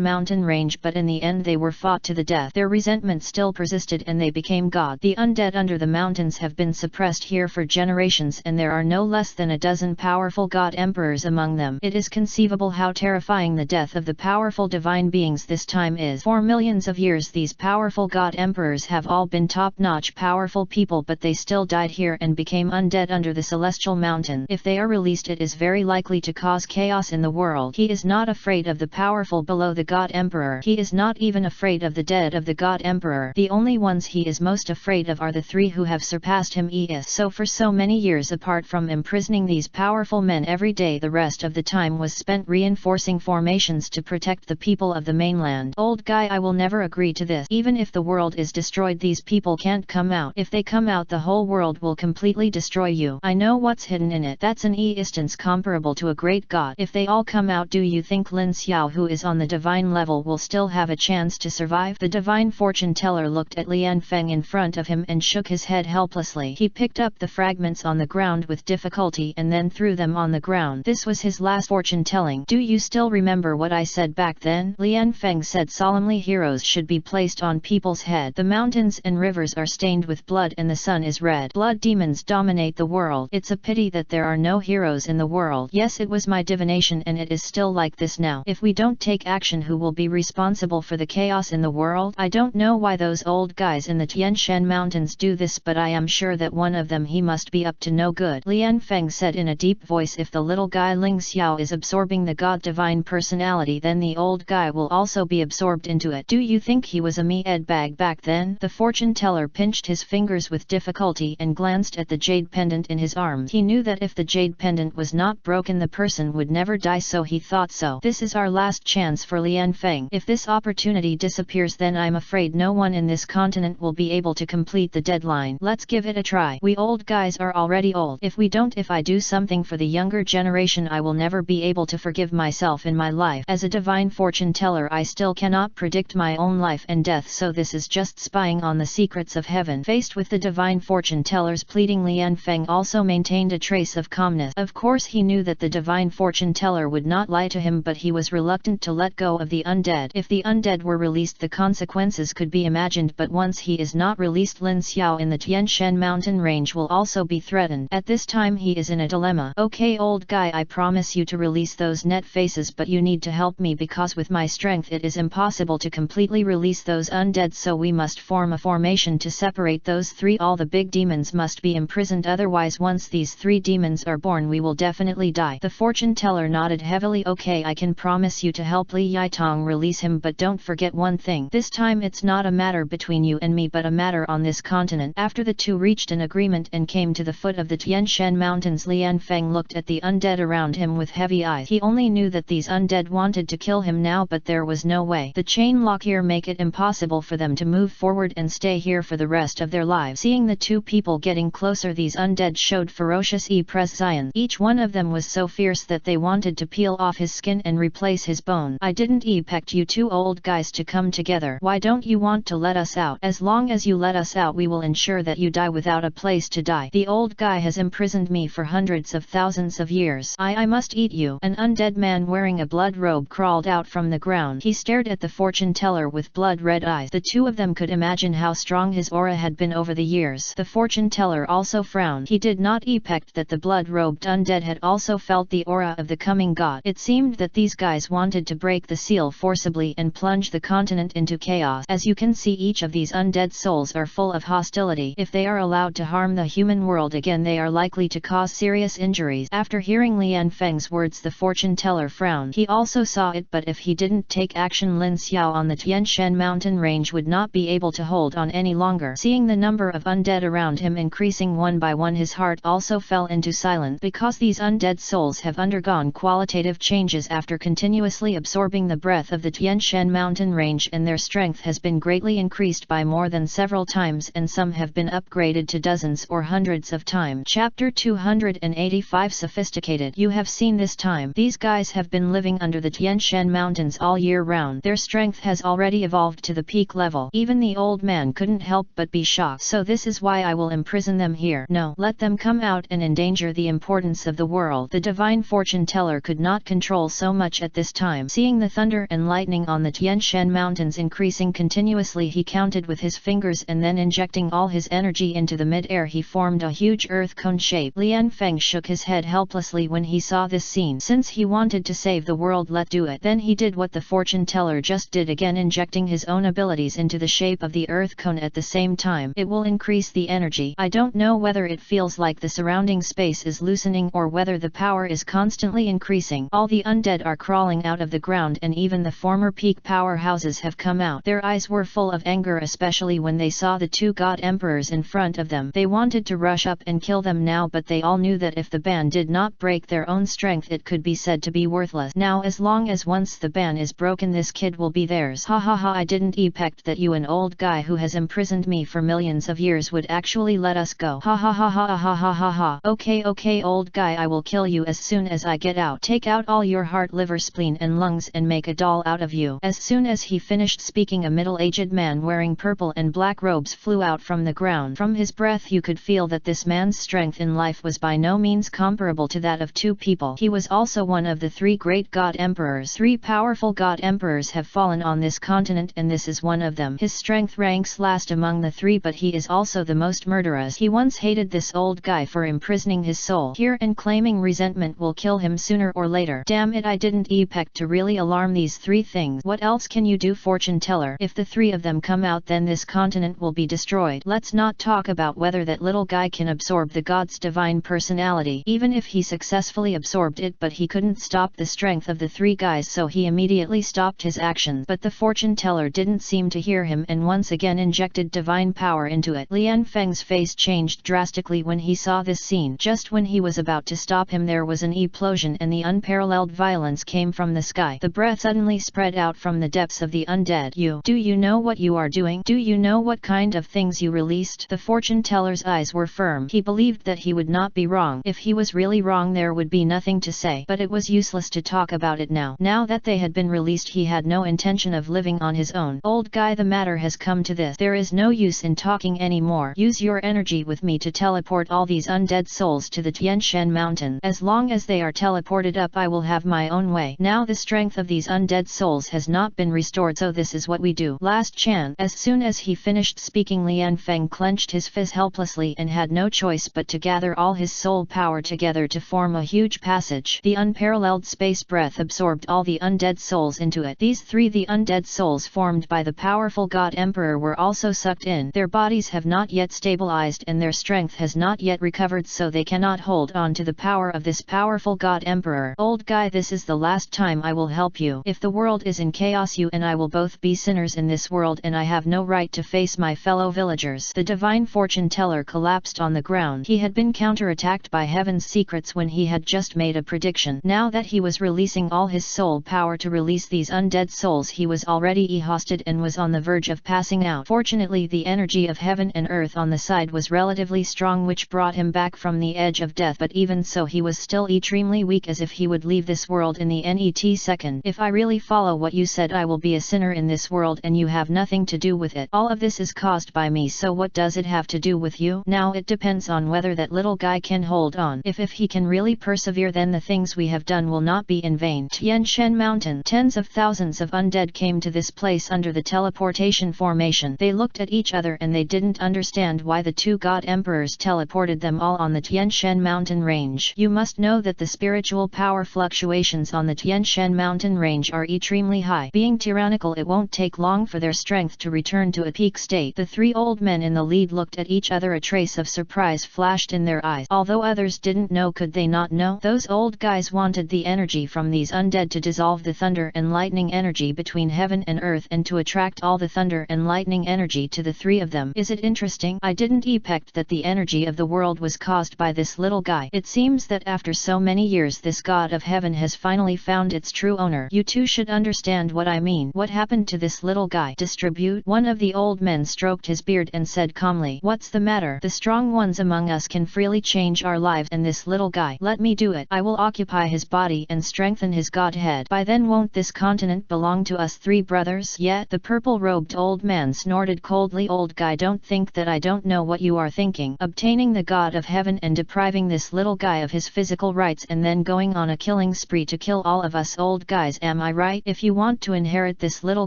mountain range, but in the end they were fought to the death. Their resentment still persisted and they became god. The undead under the mountains have been suppressed here for generations, and there are no less than a dozen powerful god emperors among them. It is conceivable how terrifying the death of the powerful divine beings this time is. For millions of years these powerful god emperors have all been top-notch powerful people, but they still died here and became undead under the celestial mountain. If they are released, it is very likely to cause chaos in the world. He is not afraid of the powerful below the god emperor. He is not even afraid of the dead of the god emperor. The only ones he is most afraid of are the 3 who have surpassed him. So for so many years, apart from imprisoning these powerful men every day, the rest of the time was spent reinforcing formations to protect the people of the mainland. Old guy, I will never agree to this. Even if the world is destroyed, these people can't come out. If they come out, the whole world will completely destroy you. I know what's hidden in it. That's an instance comparable to a great god. If they all come out, do you think Lin Xiao, who is on the divine level, will still have a chance to survive? The divine fortune teller looked at Lian Feng in front of him and shook his head helplessly. He picked up the fragments on the ground with difficulty and then threw them on the ground. This was his last fortune telling. Do you still remember what I said back then? Lian Feng said solemnly. Heroes should be placed on people's head. The mountains and rivers are stained with blood and the sun is red. Blood demons dominate the world. It's a pity that there are no heroes in the world. Yes, it was my divination and it is still like this now. If we don't take action, who will be responsible for the chaos in the world? I don't know why those old guys in the Tianshan mountains do this, but I am sure that one of them, he must be up to no good. Lian Feng said in a deep voice, if the little guy Ling Xiao is absorbing the god divine personality, then the old guy will also be absorbed into it. Do you think he was a meat bag back then? The fortune teller pinched his fingers with difficulty and glanced at the jade pendant in his arms. He knew that if the jade pendant was not broken, the person would never die, so he thought so. This is our last chance for Lian Feng. If this opportunity disappears, then I'm afraid no one in this continent will be able to complete the deadline. Let's give it a try. We old guys are already old. If I do something for the younger generation, I will never be able to forgive myself in my life. As a divine fortune teller, I still cannot predict my own life and death, so this is just spying on the secrets of heaven. Faced with the divine fortune teller's pleading, Lian Feng also maintained a trace of calmness. Of course he knew that the divine fortune teller would not lie to him, but he was reluctant to let go of the undead. If the undead were released, the consequences could be imagined, but once he is not released, Lin Xiao in the Tianshan mountain range will also be threatened. At this time he is in a dilemma. Okay, old guy, I promise you to release those net faces, but you need to help me, because with my strength it is impossible to completely release those undead, so we must form a formation to separate those 3. All the big demons must be imprisoned, otherwise once these 3 demons are born, we will definitely die. The fortune teller nodded heavily. Okay, I can promise you to help Li Yaitong release him, but don't forget one thing. This time it's not a matter between you and me, but a matter on this continent. After the 2 reached an agreement and came to the foot of the Tianshan Tianshan Mountains. Lian Feng looked at the undead around him with heavy eyes. He only knew that these undead wanted to kill him now, but there was no way. The chain lock here make it impossible for them to move forward and stay here for the rest of their lives. Seeing the two people getting closer, these undead showed ferocious presence. Each one of them was so fierce that they wanted to peel off his skin and replace his bone. I didn't expect you two old guys to come together. Why don't you want to let us out? As long as you let us out, we will ensure that you die without a place to die. The old guy has imprisoned me for hundreds of thousands of years. I must eat you. An undead man wearing a blood robe crawled out from the ground. He stared at the fortune teller with blood-red eyes. The two of them could imagine how strong his aura had been over the years. The fortune teller also frowned. He did not expect that the blood-robed undead had also felt the aura of the coming god. It seemed that these guys wanted to break the seal forcibly and plunge the continent into chaos. As you can see, each of these undead souls are full of hostility. If they are allowed to harm the human world again, they are likely to cause serious injuries. After hearing Lian Feng's words, the fortune teller frowned. He also saw it, but if he didn't take action, Lin Xiao on the Tianshan mountain range would not be able to hold on any longer. Seeing the number of undead around him increasing one by one, his heart also fell into silence, because these undead souls have undergone qualitative changes after continuously absorbing the breath of the Tianshan mountain range, and their strength has been greatly increased by more than several times, and some have been upgraded to dozens or hundreds of times. Chapter 285 Sophisticated. You have seen this time. These guys have been living under the Tianshan mountains all year round. Their strength has already evolved to the peak level. Even the old man couldn't help but be shocked. So this is why I will imprison them here. No, let them come out and endanger the importance of the world. The divine fortune teller could not control so much at this time. Seeing the thunder and lightning on the Tianshan mountains increasing continuously, he counted with his fingers, and then injecting all his energy into the mid-air, he formed a huge earth cone shape. Lian Feng shook his head helplessly when he saw this scene. Since he wanted to save the world, let do it. Then he did what the fortune teller just did again, injecting his own abilities into the shape of the earth cone at the same time. It will increase the energy. I don't know whether it feels like the surrounding space is loosening or whether the power is constantly increasing. All the undead are crawling out of the ground, and even the former peak powerhouses have come out. Their eyes were full of anger, especially when they saw the two god emperors in front of them. They wanted to rush up and kill them now, but they all knew that if the ban did not break their own strength, it could be said to be worthless. Now, as long as once the ban is broken, this kid will be theirs. Ha ha ha, I didn't expect that you, an old guy who has imprisoned me for millions of years, would actually let us go. Ha ha ha ha ha ha ha ha. Okay old guy, I will kill you as soon as I get out. Take out all your heart, liver, spleen and lungs and make a doll out of you. As soon as he finished speaking, a middle-aged man wearing purple and black robes flew out from the ground. From his breath you could feel that this man's strength in life was by no means comparable to that of two people. He was also one of the three great god emperors. Three powerful god emperors have fallen on this continent, and this is one of them. His strength ranks last among the three, but he is also the most murderous. He once hated this old guy for imprisoning his soul here, and claiming resentment will kill him sooner or later. Damn it, I didn't expect to really alarm these three things. What else can you do, fortune teller? If the three of them come out, then this continent will be destroyed. Let's not talk about whether that little guy can absorb the god's divine personality, even if he successfully absorbed it, but he couldn't stop the strength of the three guys, so he immediately stopped his actions. But the fortune teller didn't seem to hear him, and once again injected divine power into it. Lian Feng's face changed drastically when he saw this scene. Just when he was about to stop him, there was an explosion, and the unparalleled violence came from the sky. The breath suddenly spread out from the depths of the undead. Do you know what you are doing? Do you know what kind of things you released? The fortune teller's eyes were firm. He believed that he would not be wrong. If he was really wrong, there would be nothing to say, but it was useless to talk about it now. Now that they had been released, he had no intention of living on his own. Old guy, the matter has come to this. There is no use in talking anymore. Use your energy with me to teleport all these undead souls to the Tianshan mountain. As long as they are teleported up, I will have my own way. Now the strength of these undead souls has not been restored, so this is what we do. Last chance. As soon as he finished speaking, Lian Feng clenched his fist helplessly and had no choice but to gather all his soul power together to form a huge passage. The unparalleled space breath absorbed all the undead souls into it. These three, the undead souls formed by the powerful god emperor, were also sucked in. Their bodies have not yet stabilized and their strength has not yet recovered, so they cannot hold on to the power of this powerful god emperor. Old guy, this is the last time I will help you. If the world is in chaos, you and I will both be sinners in this world, and I have no right to face my fellow villagers. The divine fortune teller collapsed on the ground. He had been counterattacked by heaven's secrets when he had just made a prediction. Now that he was releasing all his soul power to release these undead souls, he was already exhausted and was on the verge of passing out. Fortunately, the energy of heaven and earth on the side was relatively strong, which brought him back from the edge of death, but even so he was still extremely weak, as if he would leave this world in the net second. If I really follow what you said, I will be a sinner in this world and you have nothing to do with it. All of this is caused by me, so what does it have to do with you? Now it depends on whether that little guy can hold on. If he can really persevere, then the things we have done will not be in vain. Tianshan Mountain. Tens of thousands of undead came to this place under the teleportation formation. They looked at each other and they didn't understand why the two god emperors teleported them all on the Tianshan Mountain range. You must know that the spiritual power fluctuations on the Tianshan Mountain range are extremely high. Being tyrannical, it won't take long for their strength to return to a peak state. The three old men in the lead looked at each other. A trace of surprise flashed in their eyes. Although others didn't know, could they not know? Those old guys wanted the energy from these undead to dissolve the thunder and lightning energy between heaven and earth and to attract all the thunder and lightning energy to the three of them. Is it interesting? I didn't expect that the energy of the world was caused by this little guy. It seems that after so many years this god of heaven has finally found its true owner. You two should understand what I mean. What happened to this little guy? Distribute? One of the old men stroked his beard and said calmly, "What's the matter? The strong ones among us can freely change our lives, and this little guy, let me do it. I will occupy his body and strengthen his godhead. By then won't this continent belong to us three brothers?" Yet the purple-robed old man snorted coldly. "Old guy, don't think that I don't know what you are thinking. Obtaining the god of heaven and depriving this little guy of his physical rights and then going on a killing spree to kill all of us old guys, am I right? If you want to inherit this little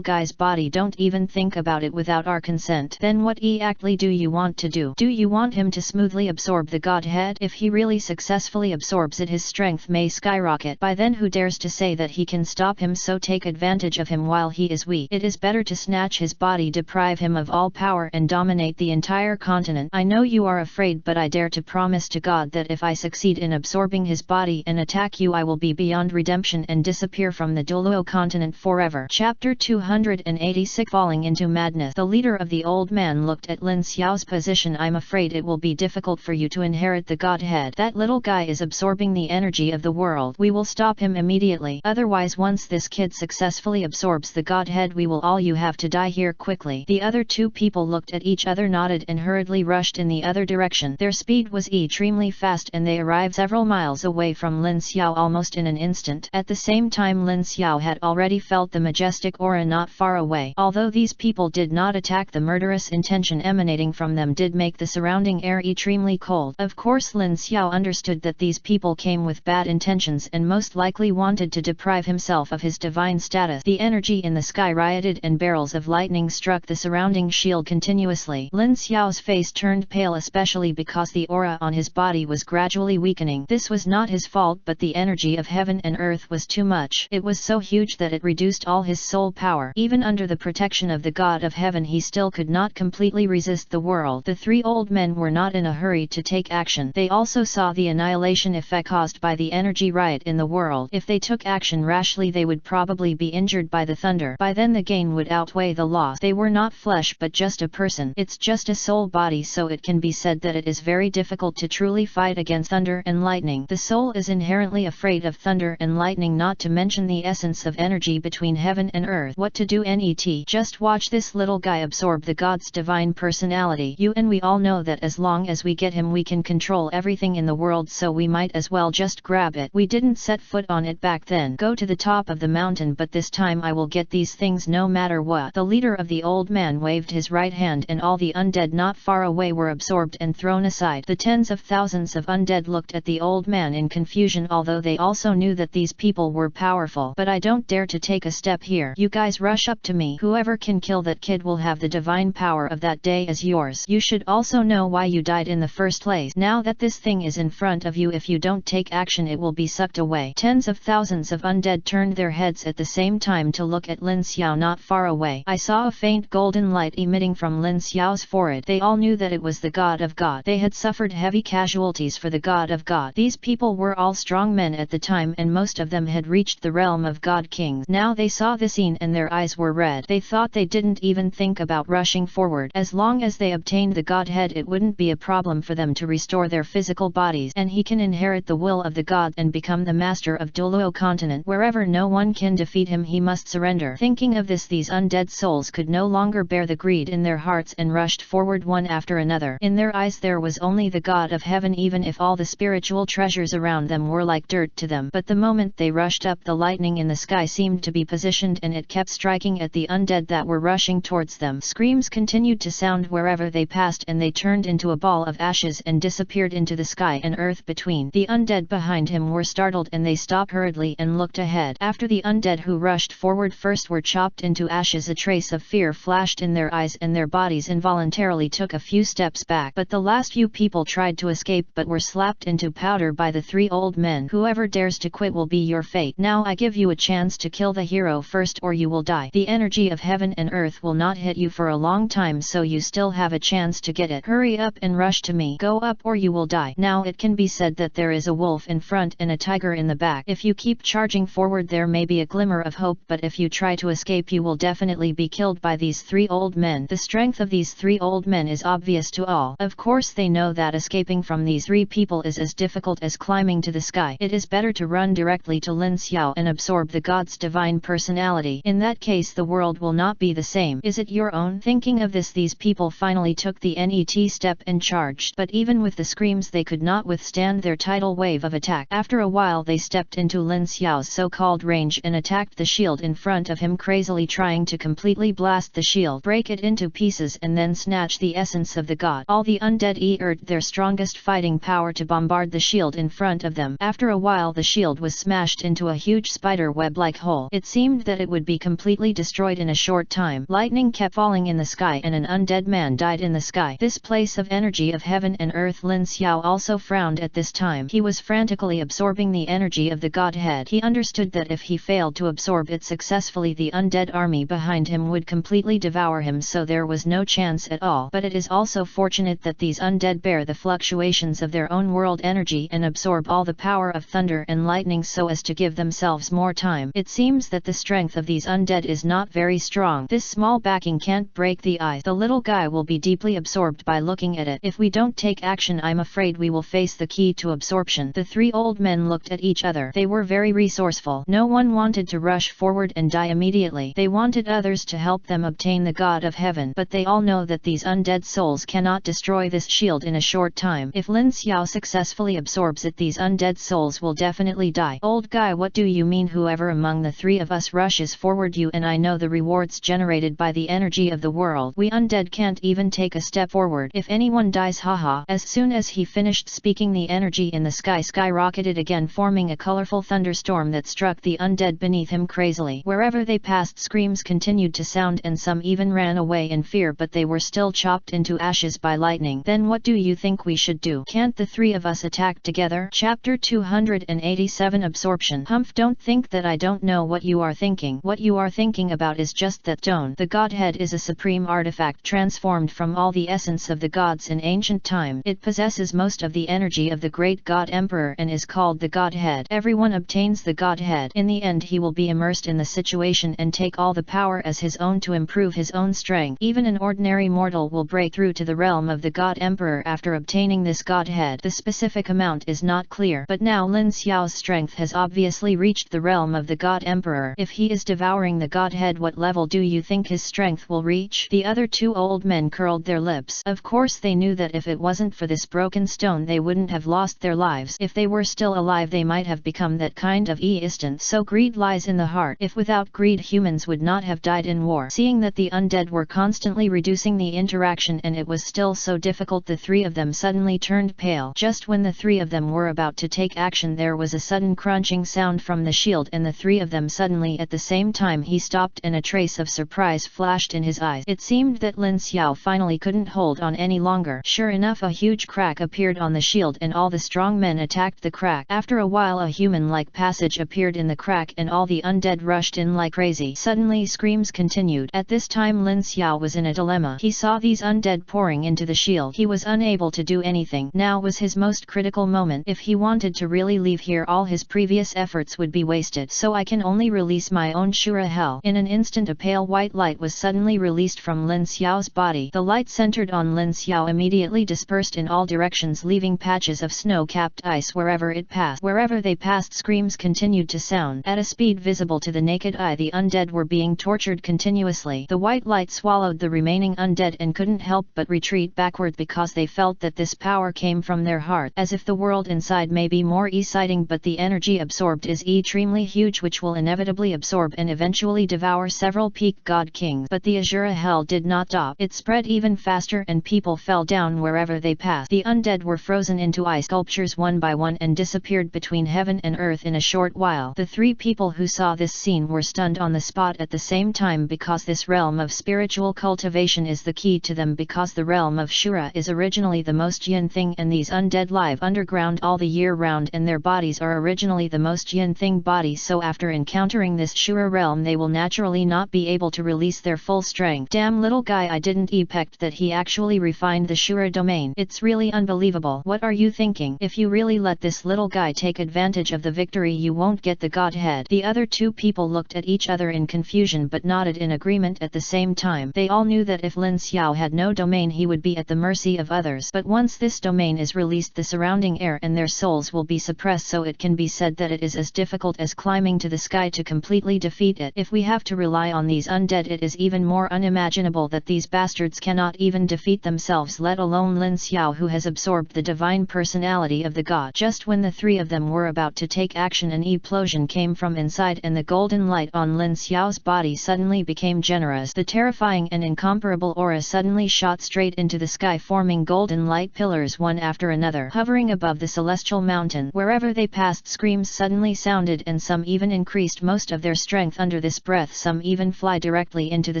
guy's body, don't even think about it without our consent. Then what exactly do you want to do? Do you want him to smoothly absorb the godhead? If he really successfully absorbs it, his strength may skyrocket. By then who dares to say that he can stop him? So take advantage of him while he is weak. It is better to snatch his body, deprive him of all power and dominate the entire continent. I know you are afraid, but I dare to promise to God that if I succeed in absorbing his body and attack you, I will be beyond redemption and disappear from the Douluo continent forever." Chapter 286. Falling into Madness. The leader of the old man looked at Lin Xiao's position. "I'm afraid it will be difficult for you to inherit the godhead. That little guy is absorbing the energy of the world. We will stop him immediately. Otherwise, once this kid successfully absorbs the godhead, we will all you have to die here quickly." The other two people looked at each other, nodded and hurriedly rushed in the other direction. Their speed was extremely fast and they arrived several miles away from Lin Xiao almost in an instant. At the same time, Lin Xiao had already felt the majestic aura not far away. Although these people did not attack, the murderous intention emanating from them did make the surrounding air extremely cold. Of course, Lin Xiao understood that these people came with bad intentions and most likely wanted to deprive himself of his divine status. The energy in the sky rioted and barrels of lightning struck the surrounding shield continuously. Lin Xiao's face turned pale, especially because the aura on his body was gradually weakening. This was not his fault, but the energy of heaven and earth was too much. It was so huge that it reduced all his soul power. Even under the protection of the god of heaven, he still could not completely resist the world. The three old men were not in a hurry to take action. They also saw the annihilation effect caused by the energy riot in the world. If they took action rashly, they would probably be injured by the thunder. By then the gain would outweigh the loss. They were not flesh but just a person. It's just a soul body, so it can be said that it is very difficult to truly fight against thunder and lightning. The soul is inherently afraid of thunder and lightning, not to mention the essence of energy between heaven and earth. What to do? Net. Just watch this little guy absorb the god's divine personality. You and we all know that as long as we get him, we can control everything in the world, so we might as well just grab it. We didn't set foot on it back then. Go to the top of the mountain, but this time I will get these things no matter what. The leader of the old man waved his right hand and all the undead not far away were absorbed and thrown aside. The tens of thousands of undead looked at the old man in confusion, although they also knew that these people were powerful. "But I don't dare to take a step here. You guys rush up to me. Whoever can kill that kid will have the divine power of that day as yours. You should also know why you died in the first place. Now that this thing is in front of you, if you don't take action, it will be sucked away." Tens of thousands of undead turned their heads at the same time to look at Lin Xiao not far away. I saw a faint golden light emitting from Lin Xiao's forehead. They all knew that it was the god of God. They had suffered heavy casualties for the god of God. These people were all strong men at the time, and most of them had reached the realm of god kings. Now they saw the scene and their eyes were red. They thought they didn't even think about rushing forward. As long as they obtained the godhead, it wouldn't be a problem for them to restore their physical bodies, and he can inherit the will of the god and become the master of Douluo continent. Wherever no one can defeat him, he must surrender. Thinking of this, these undead souls could no longer bear the greed in their hearts and rushed forward one after another. In their eyes there was only the god of heaven, even if all the spiritual treasures around them were like dirt to them. But the moment they rushed up, the lightning in the sky seemed to be positioned, and it kept striking at the undead that were rushing towards them. Screams continued to sound wherever they passed, and they turned into a ball of ashes and disappeared into the sky and earth between. The undead behind him were startled, and they stopped hurriedly and looked ahead. After the undead who rushed forward first were chopped into ashes, a trace of fear flashed in their eyes, and their bodies involuntarily took a few steps back. But the last few people tried to escape but were slapped into powder by the three old men. Whoever dares to quit will be your fate. Now I give you a chance to kill the hero first, or you will die. The energy of heaven and earth will not hit you for a long time, so you still have a chance to get it. Hurry up and rush to me. Go up or you will die. Now it can be said that there is a wolf in front and a tiger in the back. If you keep charging forward, there may be a glimmer of hope, but if you try to escape, you will definitely be killed by these three old men. The strength of these three old men is obvious to all. Of course they know that escaping from these three people is as difficult as climbing to the sky. It is better to run directly to Lin Xiao and absorb the god's divine personality. In that case the world will not be the same. Is it your own? Thinking of this, these people finally took the NET step and charged. But even with the screams they could not withstand their tidal wave of attack. After a while they stepped into Lin Xiao's so-called range and attacked the shield in front of him, crazily trying to completely blast the shield, break it into pieces, and then snatch the essence of the god. All the undead exerted their strongest fighting power to bombard the shield in front of them. After a while the shield was smashed into a huge spider web-like hole. It seemed that it would be completely destroyed in a short time. Lightning kept falling in the sky and an undead man died in the sky. This place of energy of heaven and earth. Lin Xiao also frowned at this time. He was frantically absorbing the energy of the godhead. He understood that if he failed to absorb it successfully, the undead army behind him would completely devour him, so there was no chance at all. But it is also fortunate that these undead bear the fluctuations of their own world energy and absorb all the power of thunder and lightning so as to give themselves more time. It seems that the strength of these undead is not very strong. This small backing can't break the ice. The little guy will be deeply absorbed by looking at it. If we don't take action, I'm afraid we will face the key to absorption. The three old men looked at each other. They were very resourceful. No one wanted to rush forward and die immediately. They wanted others to help them obtain the god of heaven. But they all know that these undead souls cannot destroy this shield in a short time. If Lin Xiao successfully absorbs it, these undead souls will definitely die. Old guy, what do you mean? Whoever among the three of us rushes forward, you and I know the rewards generated by the energy of the world. We undead can't even take a step forward. If anyone dies, haha. As soon as he finished speaking, the energy in the sky skyrocketed again, forming a colorful thunderstorm that struck the undead beneath him crazily. Wherever they passed, screams continued to sound and some even ran away in fear, but they were still chopped into ashes by lightning. Then what do you think we should do? Can't the three of us attack together? Chapter 287 Absorption. Humph, don't think that I don't know what you are thinking. What you are thinking about is just that stone. The godhead is a supreme artifact transformed from all the essence of the gods in ancient time. It possesses most of the energy of the great god emperor and is called the godhead. Everyone obtains the godhead. In the end he will be immersed in the situation and take all the power as his own to improve his own strength. Even an ordinary mortal will break through to the realm of the god emperor after obtaining this godhead. The specific amount is not clear, but now Lin Xiao's strength has obviously reached the realm of the god emperor. If he is devouring the godhead, what level do you think his strength will reach? The other two old men curled their lips. Of course they knew that if it wasn't for this broken stone they wouldn't have lost their lives. If they were still alive they might have become that kind of instant. So greed lies in the heart. If without greed humans would not have died in war. Seeing that the undead were constantly reducing the interaction and it was still so difficult, the three of them suddenly turned pale. Just when the three of them were about to take action, there was a sudden crunching sound from the shield, and the three of them suddenly at the same time he stopped, and a trace of surprise flashed in his eyes. It seemed that Lin Xiao finally couldn't hold on any longer. Sure enough, a huge crack appeared on the shield and all the strong men attacked the crack. After a while a human-like passage appeared in the crack and all the undead rushed in like crazy. Suddenly screams continued. At this time Lin Xiao was in a dilemma. He saw these undead pouring into the shield. He was unable to do anything. Now was his most critical moment. If he wanted to really leave here, all his previous efforts would be wasted. So I can only release my own Shura hell. In an instant a pale white light was suddenly released from Lin Xiao's body. The light centered on Lin Xiao immediately dispersed in all directions, leaving patches of snow-capped ice wherever it passed. Wherever they passed, screams continued to sound. At a speed visible to the naked eye, the undead were being tortured continuously. The white light swallowed the remaining undead and couldn't help but retreat backward because they felt that this power came from their heart, as if the world inside may be more exciting, but the energy absorbed is extremely huge, which will inevitably absorb and eventually devour several peak god kings. But the Azura hell did not stop. It spread even faster and people fell down wherever they passed. The undead were frozen into ice sculptures one by one and disappeared between heaven and earth in a short while. The three people who saw this scene were stunned on the spot at the same time, because this realm of spiritual cultivation is the key to them, because the realm of Shura is originally the most yin thing, and these undead live underground all the year round, and their bodies are originally the most yin thing bodies, so after encountering this Shura realm they will naturally not be able to release their full strength. Damn little guy, I didn't expect that he actually refined the Shura domain. It's really unbelievable. What are you thinking? If you really let this little guy take advantage of the victory, you won't get the godhead. The other two people looked at each other in confusion but nodded in agreement at the same time. They all knew that if Lin Xiao had no domain he would be at the mercy of others, but once this domain is released the surrounding air and their souls will be suppressed, so it can be said that it is as difficult as climbing to the sky to completely defeat it. If we have to rely on these undead, it is even more unimaginable that these bastards cannot even defeat themselves, let alone Lin Xiao, who has absorbed the divine personality of the god. Just when the three of them were about to take action, an explosion came from inside and the golden light on Lin Xiao's body suddenly became generous. The terrifying and incomparable aura suddenly shot straight into the sky, forming golden light pillars one after another, hovering above the celestial mountain. Wherever they passed, screams suddenly sounded, and some even increased most of their strength under this breath. Some even fly directly into the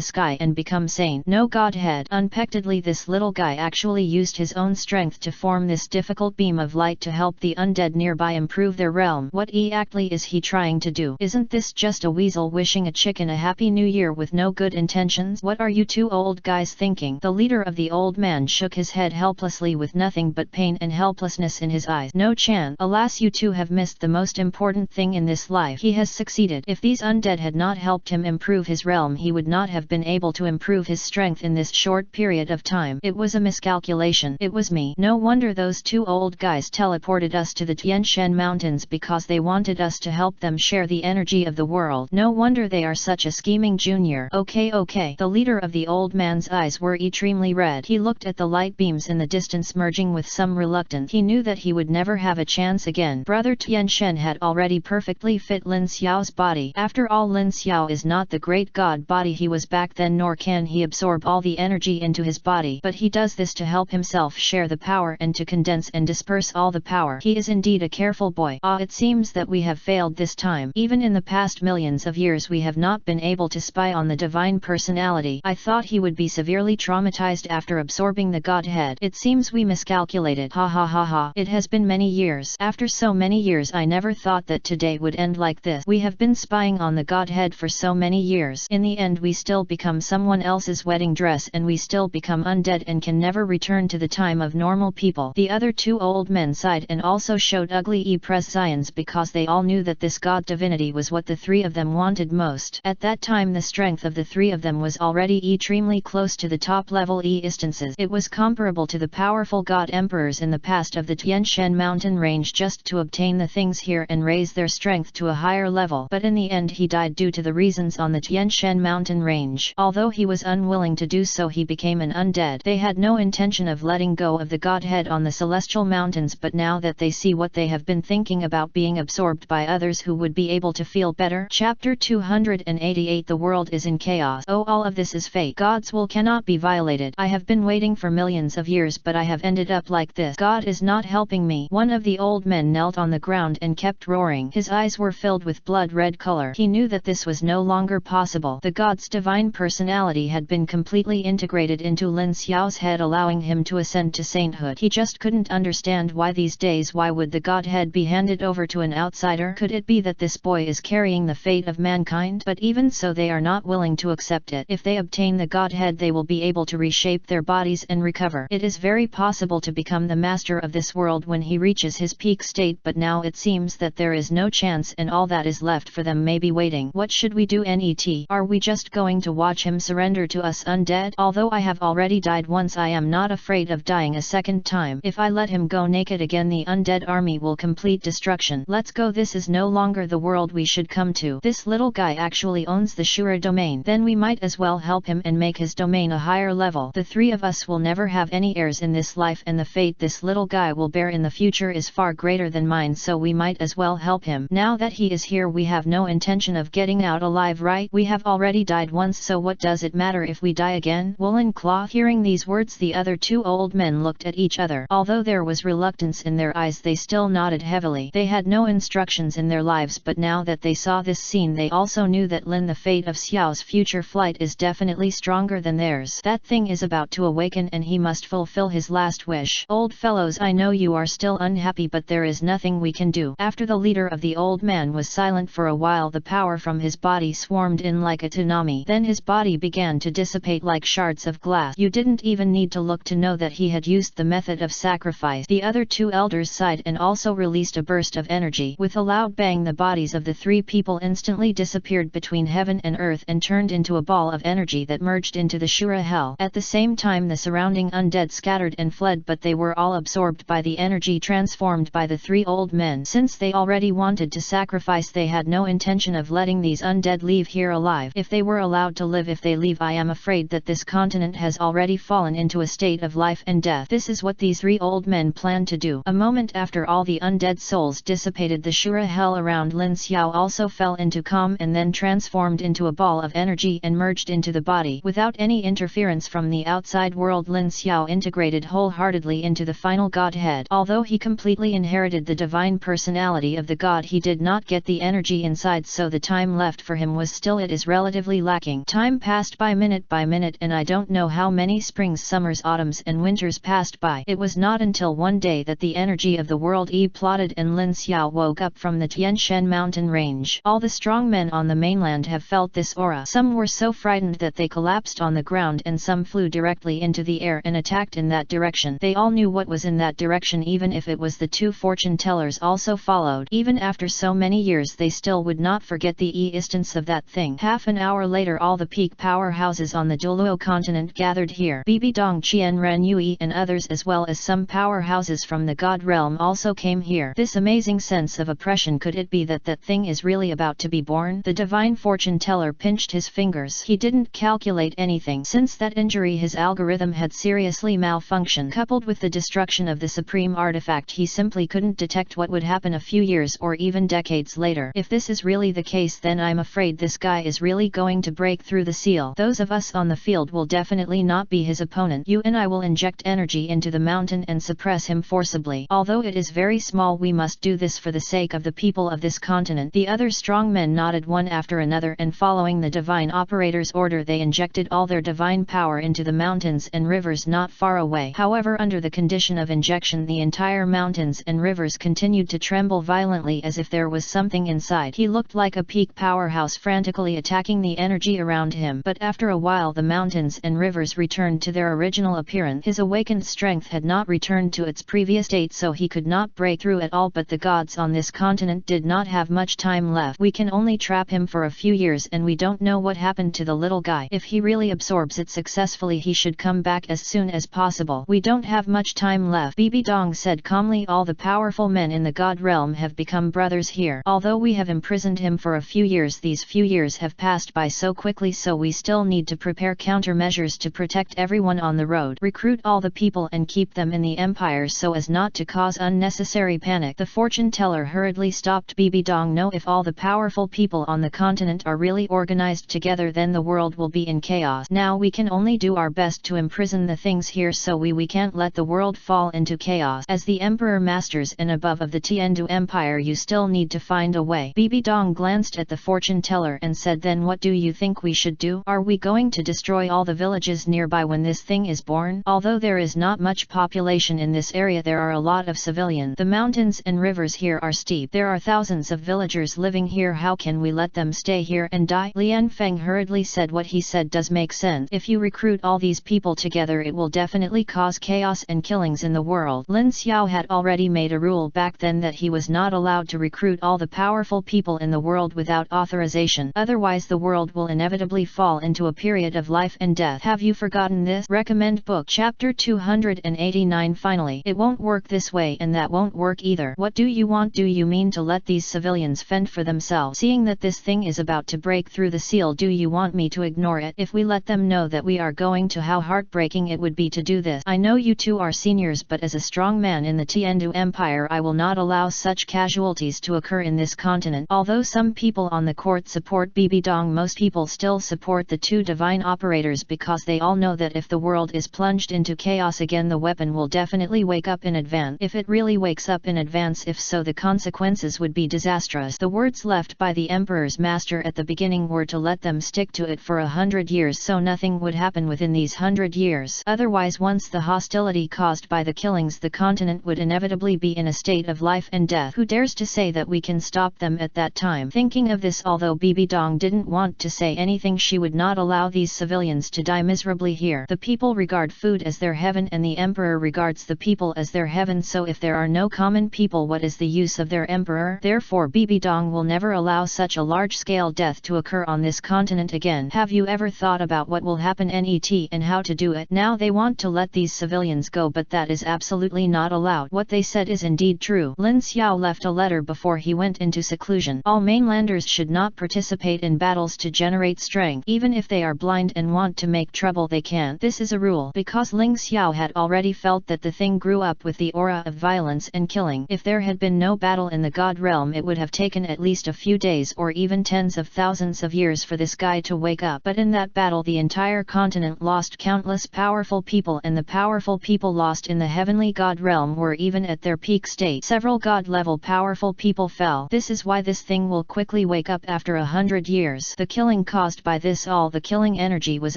sky and become sane. No godhead. Unexpectedly, this little guy actually used his own strength to form this difficult beam of light to help the undead nearby improve their realm. What exactly is he trying to do? Isn't this just a weasel wishing a chicken a happy new year with no good intentions? What are you two old guys thinking? The leader of the old man shook his head helplessly with nothing but pain and helplessness in his eyes. No Chan, alas, you two have missed the most important thing in this life. He has succeeded. If these undead had not helped him improve his realm, he would not have been able to improve his strength in this short period of time. It was a miscalculation. It was me. No wonder those two old guys teleported us to the Tianshan Mountains, because they wanted us to help them share the energy of the world. No wonder they are such a scheming junior. Okay. The leader of the old man's eyes were extremely red. He looked at the light beams in the distance, merging with some reluctance. He knew that he would never have a chance again. Brother Tianshan had already perfectly fit Lin Xiao's body. After all, Lin Xiao is not the great god body he was back then, nor can he absorb all the energy into his body, but he does this to help himself share the power and to condense and disperse all the power. He is indeed a careful boy. It seems that we have failed this time. Even in the past millions of years we have not been able to spy on the divine personality. I thought he would be severely traumatized after absorbing the godhead. It seems we miscalculated. Ha ha ha ha. It has been many years. After so many years, I never thought that today would end like this. We have been spying on the godhead for so many years. In the end we still become someone else's wedding dress, and we still become undead and can never return to the time of normal people. The other two old men sighed and also showed ugly prescience, because they all knew that this god divinity was what the three of them wanted most. At that time the strength of the three of them was already extremely close to the top level instances. It was comparable to the powerful god emperors in the past of the Tianshan mountain range, just to obtain the things here and raise their strength to a higher level. But in the end he died due to the reasons on the Tianshan mountain range. Although he was unwilling to do so, he became an undead. They had no intention of letting go of the godhead on the celestial mountains, but now that they see what they have been thinking about being absorbed by others who would be able to feel better. Chapter 288. The world is in chaos. Oh, all of this is fate. God's will cannot be violated. I have been waiting for millions of years, but I have ended up like this. God is not helping me. One of the old men knelt on the ground and kept roaring. His eyes were filled with blood-red color. He knew that this was no longer possible. The god's divine personality had been completely integrated into Lin Xiao's head, allowing him to ascend to sainthood. He just couldn't understand why these days. Why would the godhead be handed over to an outsider? Could it be that this boy is carrying the fate of mankind? But even so, they are not willing to accept it. If they obtain the godhead, they will be able to reshape their bodies and recover. It is very possible to become the master of this world when he reaches his peak state, but now it seems that there is no chance, and all that is left for them may be waiting. What should we do? Net? Are we just going to watch him surrender to us undead? Although I have already died once, I am not afraid of dying dying a second time. If I let him go naked again, the undead army will complete destruction. Let's go, this is no longer the world we should come to. This little guy actually owns the Shura domain. Then we might as well help him and make his domain a higher level. The three of us will never have any heirs in this life, and the fate this little guy will bear in the future is far greater than mine, so we might as well help him. Now that he is here, we have no intention of getting out alive, right? We have already died once, so what does it matter if we die again? Woolen Claw. Hearing these words, the other two old men looked at each other. Although there was reluctance in their eyes, they still nodded heavily. They had no instructions in their lives, but now that they saw this scene, they also knew that Lin, the fate of Xiao's future flight, is definitely stronger than theirs. That thing is about to awaken and he must fulfill his last wish. Old fellows, I know you are still unhappy, but there is nothing we can do. After the leader of the old man was silent for a while, the power from his body swarmed in like a tsunami. Then his body began to dissipate like shards of glass. You didn't even need to look to know that he had used the method of sacrifice. The other two elders sighed and also released a burst of energy. With a loud bang, the bodies of the three people instantly disappeared between heaven and earth and turned into a ball of energy that merged into the Shura hell. At the same time, the surrounding undead scattered and fled, but they were all absorbed by the energy transformed by the three old men. Since they already wanted to sacrifice, they had no intention of letting these undead leave here alive. If they were allowed to live, if they leave, I am afraid that this continent has already fallen into a state of life and death. This is what these three old men planned to do. A moment after all the undead souls dissipated, the Shura hell around Lin Xiao also fell into calm and then transformed into a ball of energy and merged into the body. Without any interference from the outside world, Lin Xiao integrated wholeheartedly into the final godhead. Although he completely inherited the divine personality of the god, he did not get the energy inside, so the time left for him was still, it is relatively lacking. Time passed by minute, and I don't know how many springs, summers, autumns and winters passed by. It was not until one day that the energy of the world plotted and Lin Xiao woke up from the Tianshan mountain range. All the strong men on the mainland have felt this aura. Some were so frightened that they collapsed on the ground, and some flew directly into the air and attacked in that direction. They all knew what was in that direction, even if it was the two fortune tellers also followed. Even after so many years, they still would not forget the existence of that thing. Half an hour later, all the peak powerhouses on the Douluo continent gathered here. Bibidong, Chiian Renui and others, as well as some powerhouses from the god realm, also came here. This amazing sense of oppression, could it be that that thing is really about to be born? The divine fortune teller pinched his fingers. He didn't calculate anything. Since that injury, his algorithm had seriously malfunctioned. Coupled with the destruction of the supreme artifact, he simply couldn't detect what would happen a few years or even decades later. If this is really the case, then I'm afraid this guy is really going to break through the seal. Those of us on the field will definitely not be his opponent. You and I will inject energy into the mountain and suppress him forcibly. Although it is very small, we must do this for the sake of the people of this continent. The other strong men nodded one after another, and following the divine operator's order, they injected all their divine power into the mountains and rivers not far away. However, under the condition of injection, the entire mountains and rivers continued to tremble violently as if there was something inside. He looked like a peak powerhouse frantically attacking the energy around him. But after a while, the mountains and rivers returned to their original appearance. His awakened strength had not returned to its previous state, so he could not break through at all. But the gods on this continent did not have much time left. We can only trap him for a few years, and we don't know what happened to the little guy. If he really absorbs it successfully, he should come back as soon as possible. We don't have much time left, Bibidong said calmly. All the powerful men in the god realm have become brothers here. Although we have imprisoned him for a few years, these few years have passed by so quickly, so we still need to prepare countermeasures to protect everyone on the road. Recruit all the people and keep them in the empire so as not to cause unnecessary panic. The fortune teller hurriedly stopped Bibidong. No, if all the powerful people on the continent are really organized together, then the world will be in chaos. Now we can only do our best to imprison the things here, so we can't let the world fall into chaos. As the Emperor Masters and above of the Tiandu Empire, you still need to find a way. Bibidong glanced at the fortune teller and said, then what do you think we should do? Are we going to destroy all the villages nearby when this thing is born? Although there is not much population in this area, there are a lot of civilians. The mountains and rivers here are steep. There are thousands of villagers living here. How can we let them stay here and die? Lian Feng hurriedly said, what he said does make sense. If you recruit all these people together, it will definitely cause chaos and killings in the world. Lin Xiao had already made a rule back then that he was not allowed to recruit all the powerful people in the world without authorization. Otherwise the world will inevitably fall into a period of life and death. Have you forgotten this? Recommend book. Chapter 2 289 Finally, it won't work this way and that won't work either. What do you want? Do you mean to let these civilians fend for themselves? Seeing that this thing is about to break through the seal, do you want me to ignore it? If we let them know that we are going to, how heartbreaking it would be to do this. I know you two are seniors, but as a strong man in the Tiandu Empire, I will not allow such casualties to occur in this continent. Although some people on the court support Bibidong, most people still support the two divine operators because they all know that if the world is plunged into chaos again, the weapon will definitely wake up in advance. If it really wakes up in advance, if so, the consequences would be disastrous. The words left by the Emperor's master at the beginning were to let them stick to it for 100 years, so nothing would happen within these 100 years. Otherwise, once the hostility caused by the killings, the continent would inevitably be in a state of life and death. Who dares to say that we can stop them at that time? Thinking of this, although Bibidong didn't want to say anything, she would not allow these civilians to die miserably here. The people regard food as their heaven, and the Emperor regards the people as their heaven, so if there are no common people, what is the use of their Emperor? Therefore, Bibidong will never allow such a large-scale death to occur on this continent again. Have you ever thought about what will happen and how to do it? Now they want to let these civilians go, but that is absolutely not allowed. What they said is indeed true. Lin Xiao left a letter before he went into seclusion. All mainlanders should not participate in battles to generate strength. Even if they are blind and want to make trouble, they can't. This is a rule. Because Ling Xiao had already felt that the thing grew up with the aura of violence and killing. If there had been no battle in the God realm, it would have taken at least a few days or even tens of thousands of years for this guy to wake up. But in that battle, the entire continent lost countless powerful people, and the powerful people lost in the heavenly God realm were even at their peak state. Several God-level powerful people fell. This is why this thing will quickly wake up after 100 years. The killing caused by this, all the killing energy was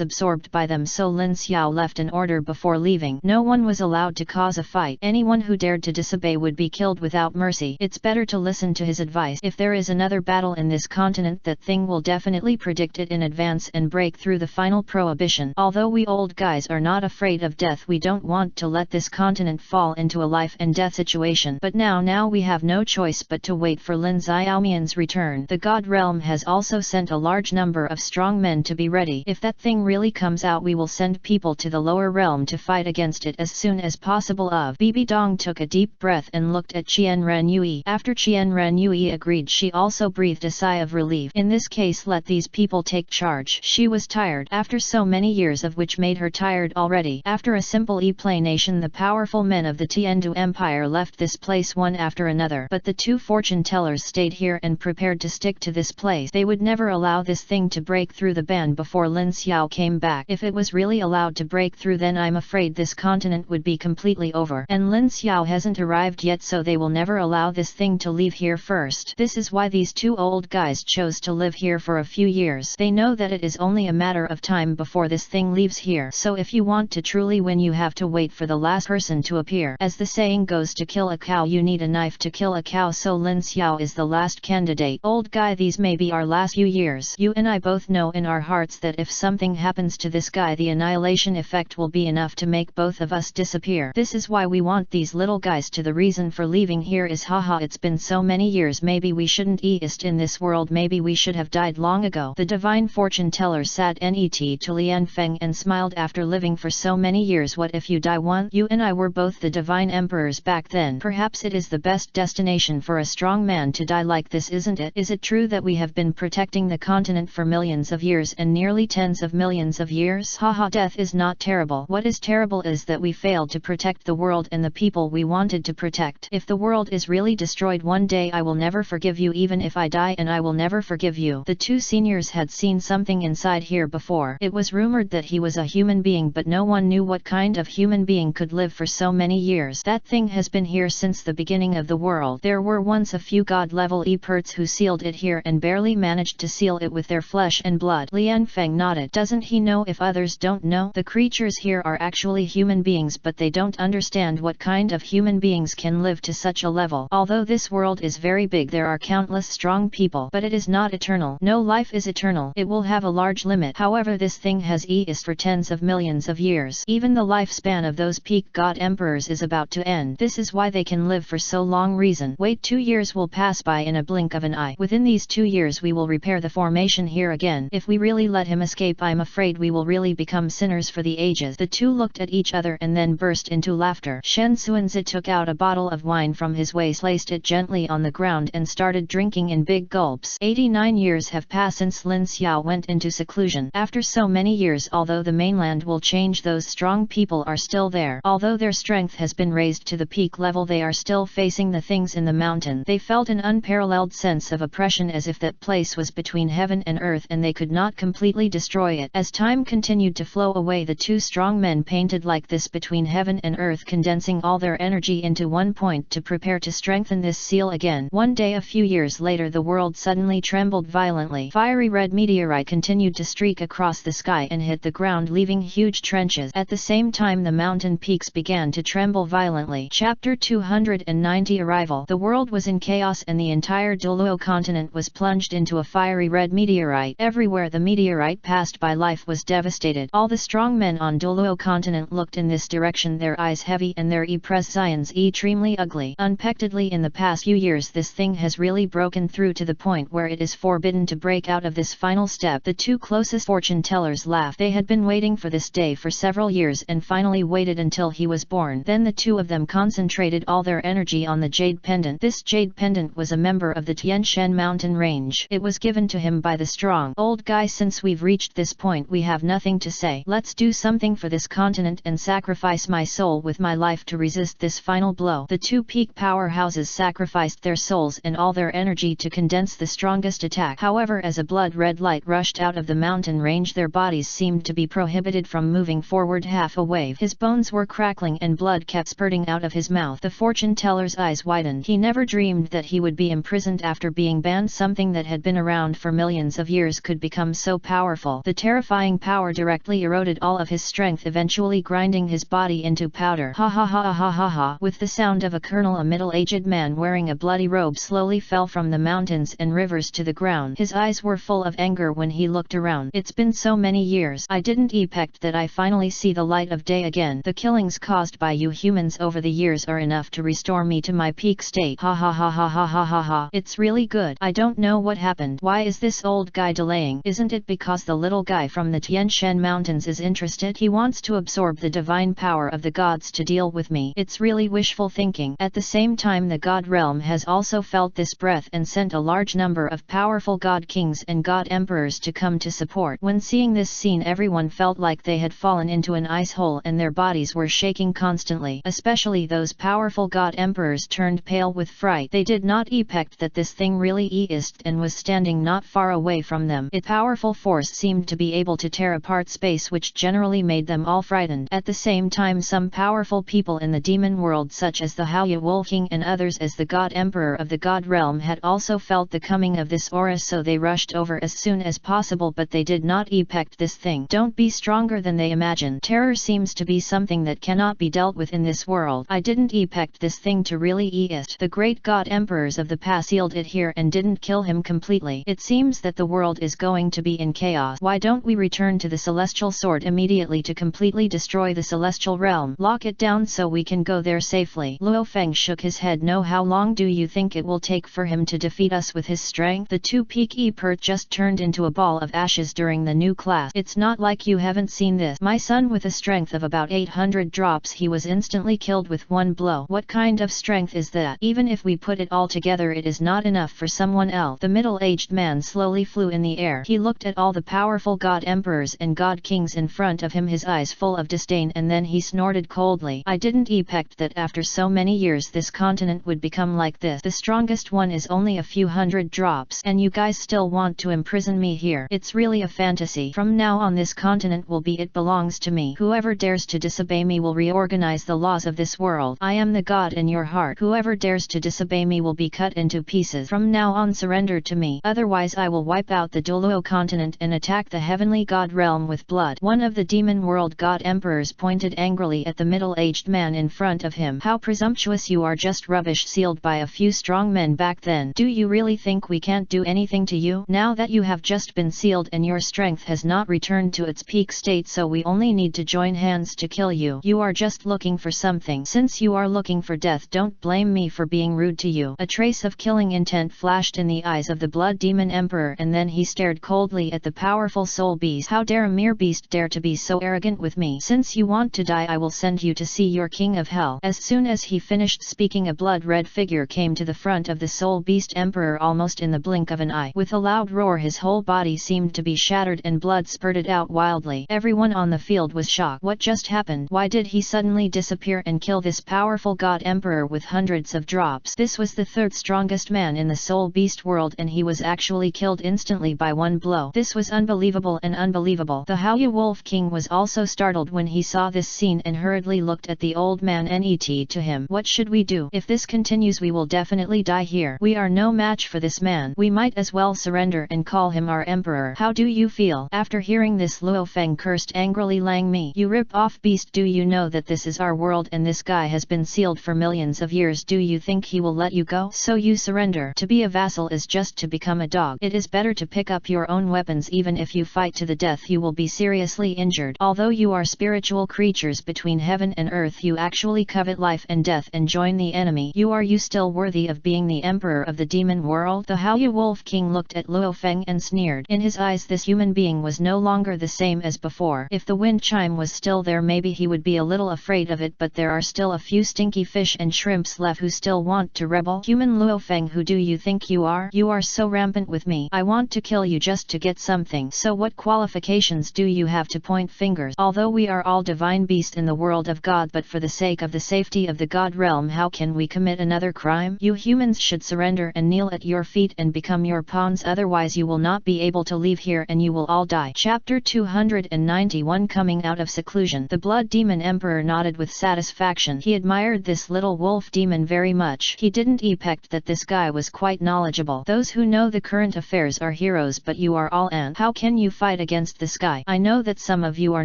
absorbed by them, so Lin Xiao left an order before leaving. No one was allowed to cause a fight. Anyone who dared to disobey would be killed without mercy. It's better to listen to his advice. If there is another battle in this continent, that thing will definitely predict it in advance and break through the final prohibition. Although we old guys are not afraid of death, we don't want to let this continent fall into a life and death situation. But now we have no choice but to wait for Lin Xiaomian's return. The God realm has also sent a large number of strong men to be ready. If that thing really comes out, we will send people to the lower realm to fight against it as soon as possible. Bibidong took a deep breath and looked at Chiian Renui. After Chiian Renui agreed, she also breathed a sigh of relief. In this case, let these people take charge. She was tired after so many years, of which made her tired already. After a simple explanation, the powerful men of the Tiandu Empire left this place one after another, but the two fortune tellers stayed here and prepared to stick to this place. They would never allow this thing to break through the ban before Lin Xiao came back. If it was really allowed to break through, then I'm afraid this continent would be completely over. And Lin Xiao hasn't arrived yet, so they will never allow this thing to leave here first. This is why these two old guys chose to live here for a few years. They know that it is only a matter of time before this thing leaves here. So if you want to truly win, you have to wait for the last person to appear. As the saying goes, to kill a cow you need a knife to kill a cow, so Lin Xiao is the last candidate. Old guy, these may be our last few years. You and I both know in our hearts that if something happens to this guy, the annihilation effect will be enough to make both of us disappear. This is why we want these little guys to. The reason for leaving here is haha, it's been so many years, maybe we shouldn't exist in this world, maybe we should have died long ago. The divine fortune teller sat net to Lian Feng and smiled. After living for so many years, what if you die once? You and I were both the divine emperors back then. Perhaps it is the best destination for a strong man to die like this, isn't it? Is it true that we have been protecting the continent for millions of years and nearly tens of millions of years? Haha, death is not terrible. What is terrible is that we failed to protect the world and the people we wanted to protect. If the world is really destroyed one day, I will never forgive you. Even if I die, and I will never forgive you. The two seniors had seen something inside here before. It was rumored that he was a human being, but no one knew what kind of human being could live for so many years. That thing has been here since the beginning of the world. There were once a few god-level experts who sealed it here and barely managed to seal it with their flesh and blood. Lian Feng nodded. Doesn't he know if others don't know? The creatures here are actually human beings, but they don't understand what kind of human beings can live to such a level. Although this world is very big, there are countless strong people, but it is not eternal. No life is eternal. It will have a large limit. However, this thing has existed for tens of millions of years. Even the lifespan of those peak god emperors is about to end. This is why they can live for so long. Reason. Wait, 2 years will pass by in a blink of an eye. Within these 2 years we will repair the formation here again. If we really let him escape, I'm afraid we will really become sinners for the ages. The two looked at each other and then burst into laughter. Shen Xuanzi took out a bottle of wine from his waist, placed it gently on the ground and started drinking in big gulps. 89 years have passed since Lin Xiao went into seclusion. After so many years, although the mainland will change, those strong people are still there. Although their strength has been raised to the peak level, they are still facing the things in the mountain. They felt an unparalleled sense of oppression, as if that place was between heaven and earth and they could not completely destroy it. As time continued to flow away, the two strong men painted like this between heaven and earth, condensing all their energy into one point to prepare to strengthen this seal again. One day a few years later, the world suddenly trembled violently. Fiery red meteorite continued to streak across the sky and hit the ground, leaving huge trenches. At the same time, the mountain peaks began to tremble violently. Chapter 290 Arrival. The world was in chaos and the entire Douluo continent was plunged into a fiery red meteorite. Everywhere the meteorite passed by, life was devastated. All the strong men on Douluo continent looked in this direction, their eyes heavy and their prescience extremely ugly. Unexpectedly, in the past few years, this thing has really broken through to the point where it is forbidden to break out of this final step. The two closest fortune tellers laughed. They had been waiting for this day for several years and finally waited until he was born. Then the two of them concentrated all their energy on the jade pendant. This jade pendant was a member of the Tianshan mountain range. It was given to him by the strong old guy. Since we've reached this point, we have nothing to say. Let's do something for this continent and sacrifice my soul with my life to resist this final blow. The two peak powerhouses sacrificed their souls and all their energy to condense the strongest attack. However, as a blood-red light rushed out of the mountain range, their bodies seemed to be prohibited from moving forward half a wave. His bones were crackling and blood kept spurting out of his mouth. The fortune teller's eyes widened. He never dreamed that he would be imprisoned after being banned. Something that had been around for millions of years could become so powerful. The terrifying power directly eroded all of his strength, eventually grinding his body into powder. Ha ha ha ha ha ha. With the sound of a colonel, a middle-aged man wearing a bloody robe slowly fell from the mountains and rivers to the ground. His eyes were full of anger when he looked around. It's been so many years. I didn't expect that I finally see the light of day again. The killings caused by you humans over the years are enough to restore me to my peak state. Ha ha ha ha ha ha ha ha. It's really good. I don't know what happened. Why is this old guy delaying? Isn't it because the little guy from the Tianshan mountains is interested? He wants to absorb the divine power of the gods to deal with me. It's really wishful thinking. At the same time, the god realm has also felt this breath and sent a large number of powerful god kings and god emperors to come to support. When seeing this scene, everyone felt like they had fallen into an ice hole and their bodies were shaking constantly. Especially those powerful god emperors turned pale with fright. They did not expect that this thing really existed and was standing not far away from them. Its powerful force seemed to be able to tear apart space, which generally made them all frightened. At the same time, some powerful people in the demon world, such as the Haya Wolf King and others as the god emperor of the god realm, had also felt the coming of this aura, so they rushed over as soon as possible, but they did not expect this thing. Don't be stronger than they imagine. Terror seems to be something that cannot be dealt with in this world. I didn't expect this thing to really exist. The great god emperors of the past sealed it here and didn't kill him completely. It seems that the world is going to be in chaos. Why don't we return to the celestial sword immediately to completely destroy the celestial realm? Lock it down so we can go there safely. Luo Feng shook his head. No, how long do you think it will take for him to defeat us with his strength? The two peak Pert just turned into a ball of ashes during the new class. It's not like you haven't seen this. My son, with a strength of about 800 drops, he was instantly killed with one blow. What kind of strength is that? Even if we put it all together, it is not enough for someone else. The middle-aged man slowly flew in the air. He looked at all the powerful god emperors and god kings in front of him, his eyes full of disdain, and then he snorted coldly. I didn't expect that after so many years this continent would become like this. The strongest one is only a few hundred drops, and you guys still want to imprison me here. It's really a fantasy. From now on, this continent will be, it belongs to me. Whoever dares to disobey me will reorganize the laws of this world. I am the god in your heart. Whoever dares to disobey me will be cut into pieces. From now on, surrender to me. Otherwise I will wipe out the Douluo continent and attack the heavenly god realm with blood. One of the demon world god emperors pointed angrily at the middle-aged man in front of him. How presumptuous you are! Just rubbish, sealed by a few strong men back then. Do you really think we can't do anything to you? Now that you have just been sealed and your strength has not returned to its peak state, so we only need to join hands to kill you. You are just looking for something. Since you are looking for death, don't blame me for being rude to you. A trace of killing intent flashed in the eyes of the blood demon emperor, and then he stared coldly at the powerful soul beast. How dare a mere beast dare to be so arrogant with me? Since Since you want to die, I will send you to see your king of hell. As soon as he finished speaking, a blood-red figure came to the front of the Soul Beast Emperor almost in the blink of an eye. With a loud roar, his whole body seemed to be shattered and blood spurted out wildly. Everyone on the field was shocked. What just happened? Why did he suddenly disappear and kill this powerful god emperor with hundreds of drops? This was the third strongest man in the Soul Beast world, and he was actually killed instantly by one blow. This was unbelievable and unbelievable. The Haiyan Wolf King was also startled when he saw this scene and hurriedly looked at the old man. Net to him, what should we do? If this continues, we will definitely die here. We are no match for this man. We might as well surrender and call him our emperor. How do you feel? After hearing this, Luo Feng cursed angrily. Lang me, you rip-off beast, do you know that this is our world and this guy has been sealed for millions of years? Do you think he will let you go? So you surrender? To be a vassal is just to become a dog. It is better to pick up your own weapons. Even if you fight to the death, you will be seriously injured. Although you are spiritual creatures between heaven and earth, you actually covet life and death and join the enemy. Are you still worthy of being the emperor of the demon world? The Haiyan Wolf King looked at Luo Feng and sneered. In his eyes, this human being was no longer the same as before. If the Windchime was still there, maybe he would be a little afraid of it, but there are still a few stinky fish and shrimps left who still want to rebel. Human Luo Feng, who do you think you are? You are so rampant with me. I want to kill you just to get something. So what qualifications do you have to point fingers? Although we are all divine beasts in the world of God, but for the sake of the safety of the God realm, how can we commit another crime? You humans should surrender and kneel at your feet and become your pawns, otherwise you will not be able to leave here and you will all die. Chapter 291. Coming out of seclusion. The Blood Demon Emperor nodded with satisfaction. He admired this little wolf demon very much. He didn't expect that this guy was quite knowledgeable. Those who know the current affairs are heroes, but you are all ants. How can you fight against this guy? I know that some of you are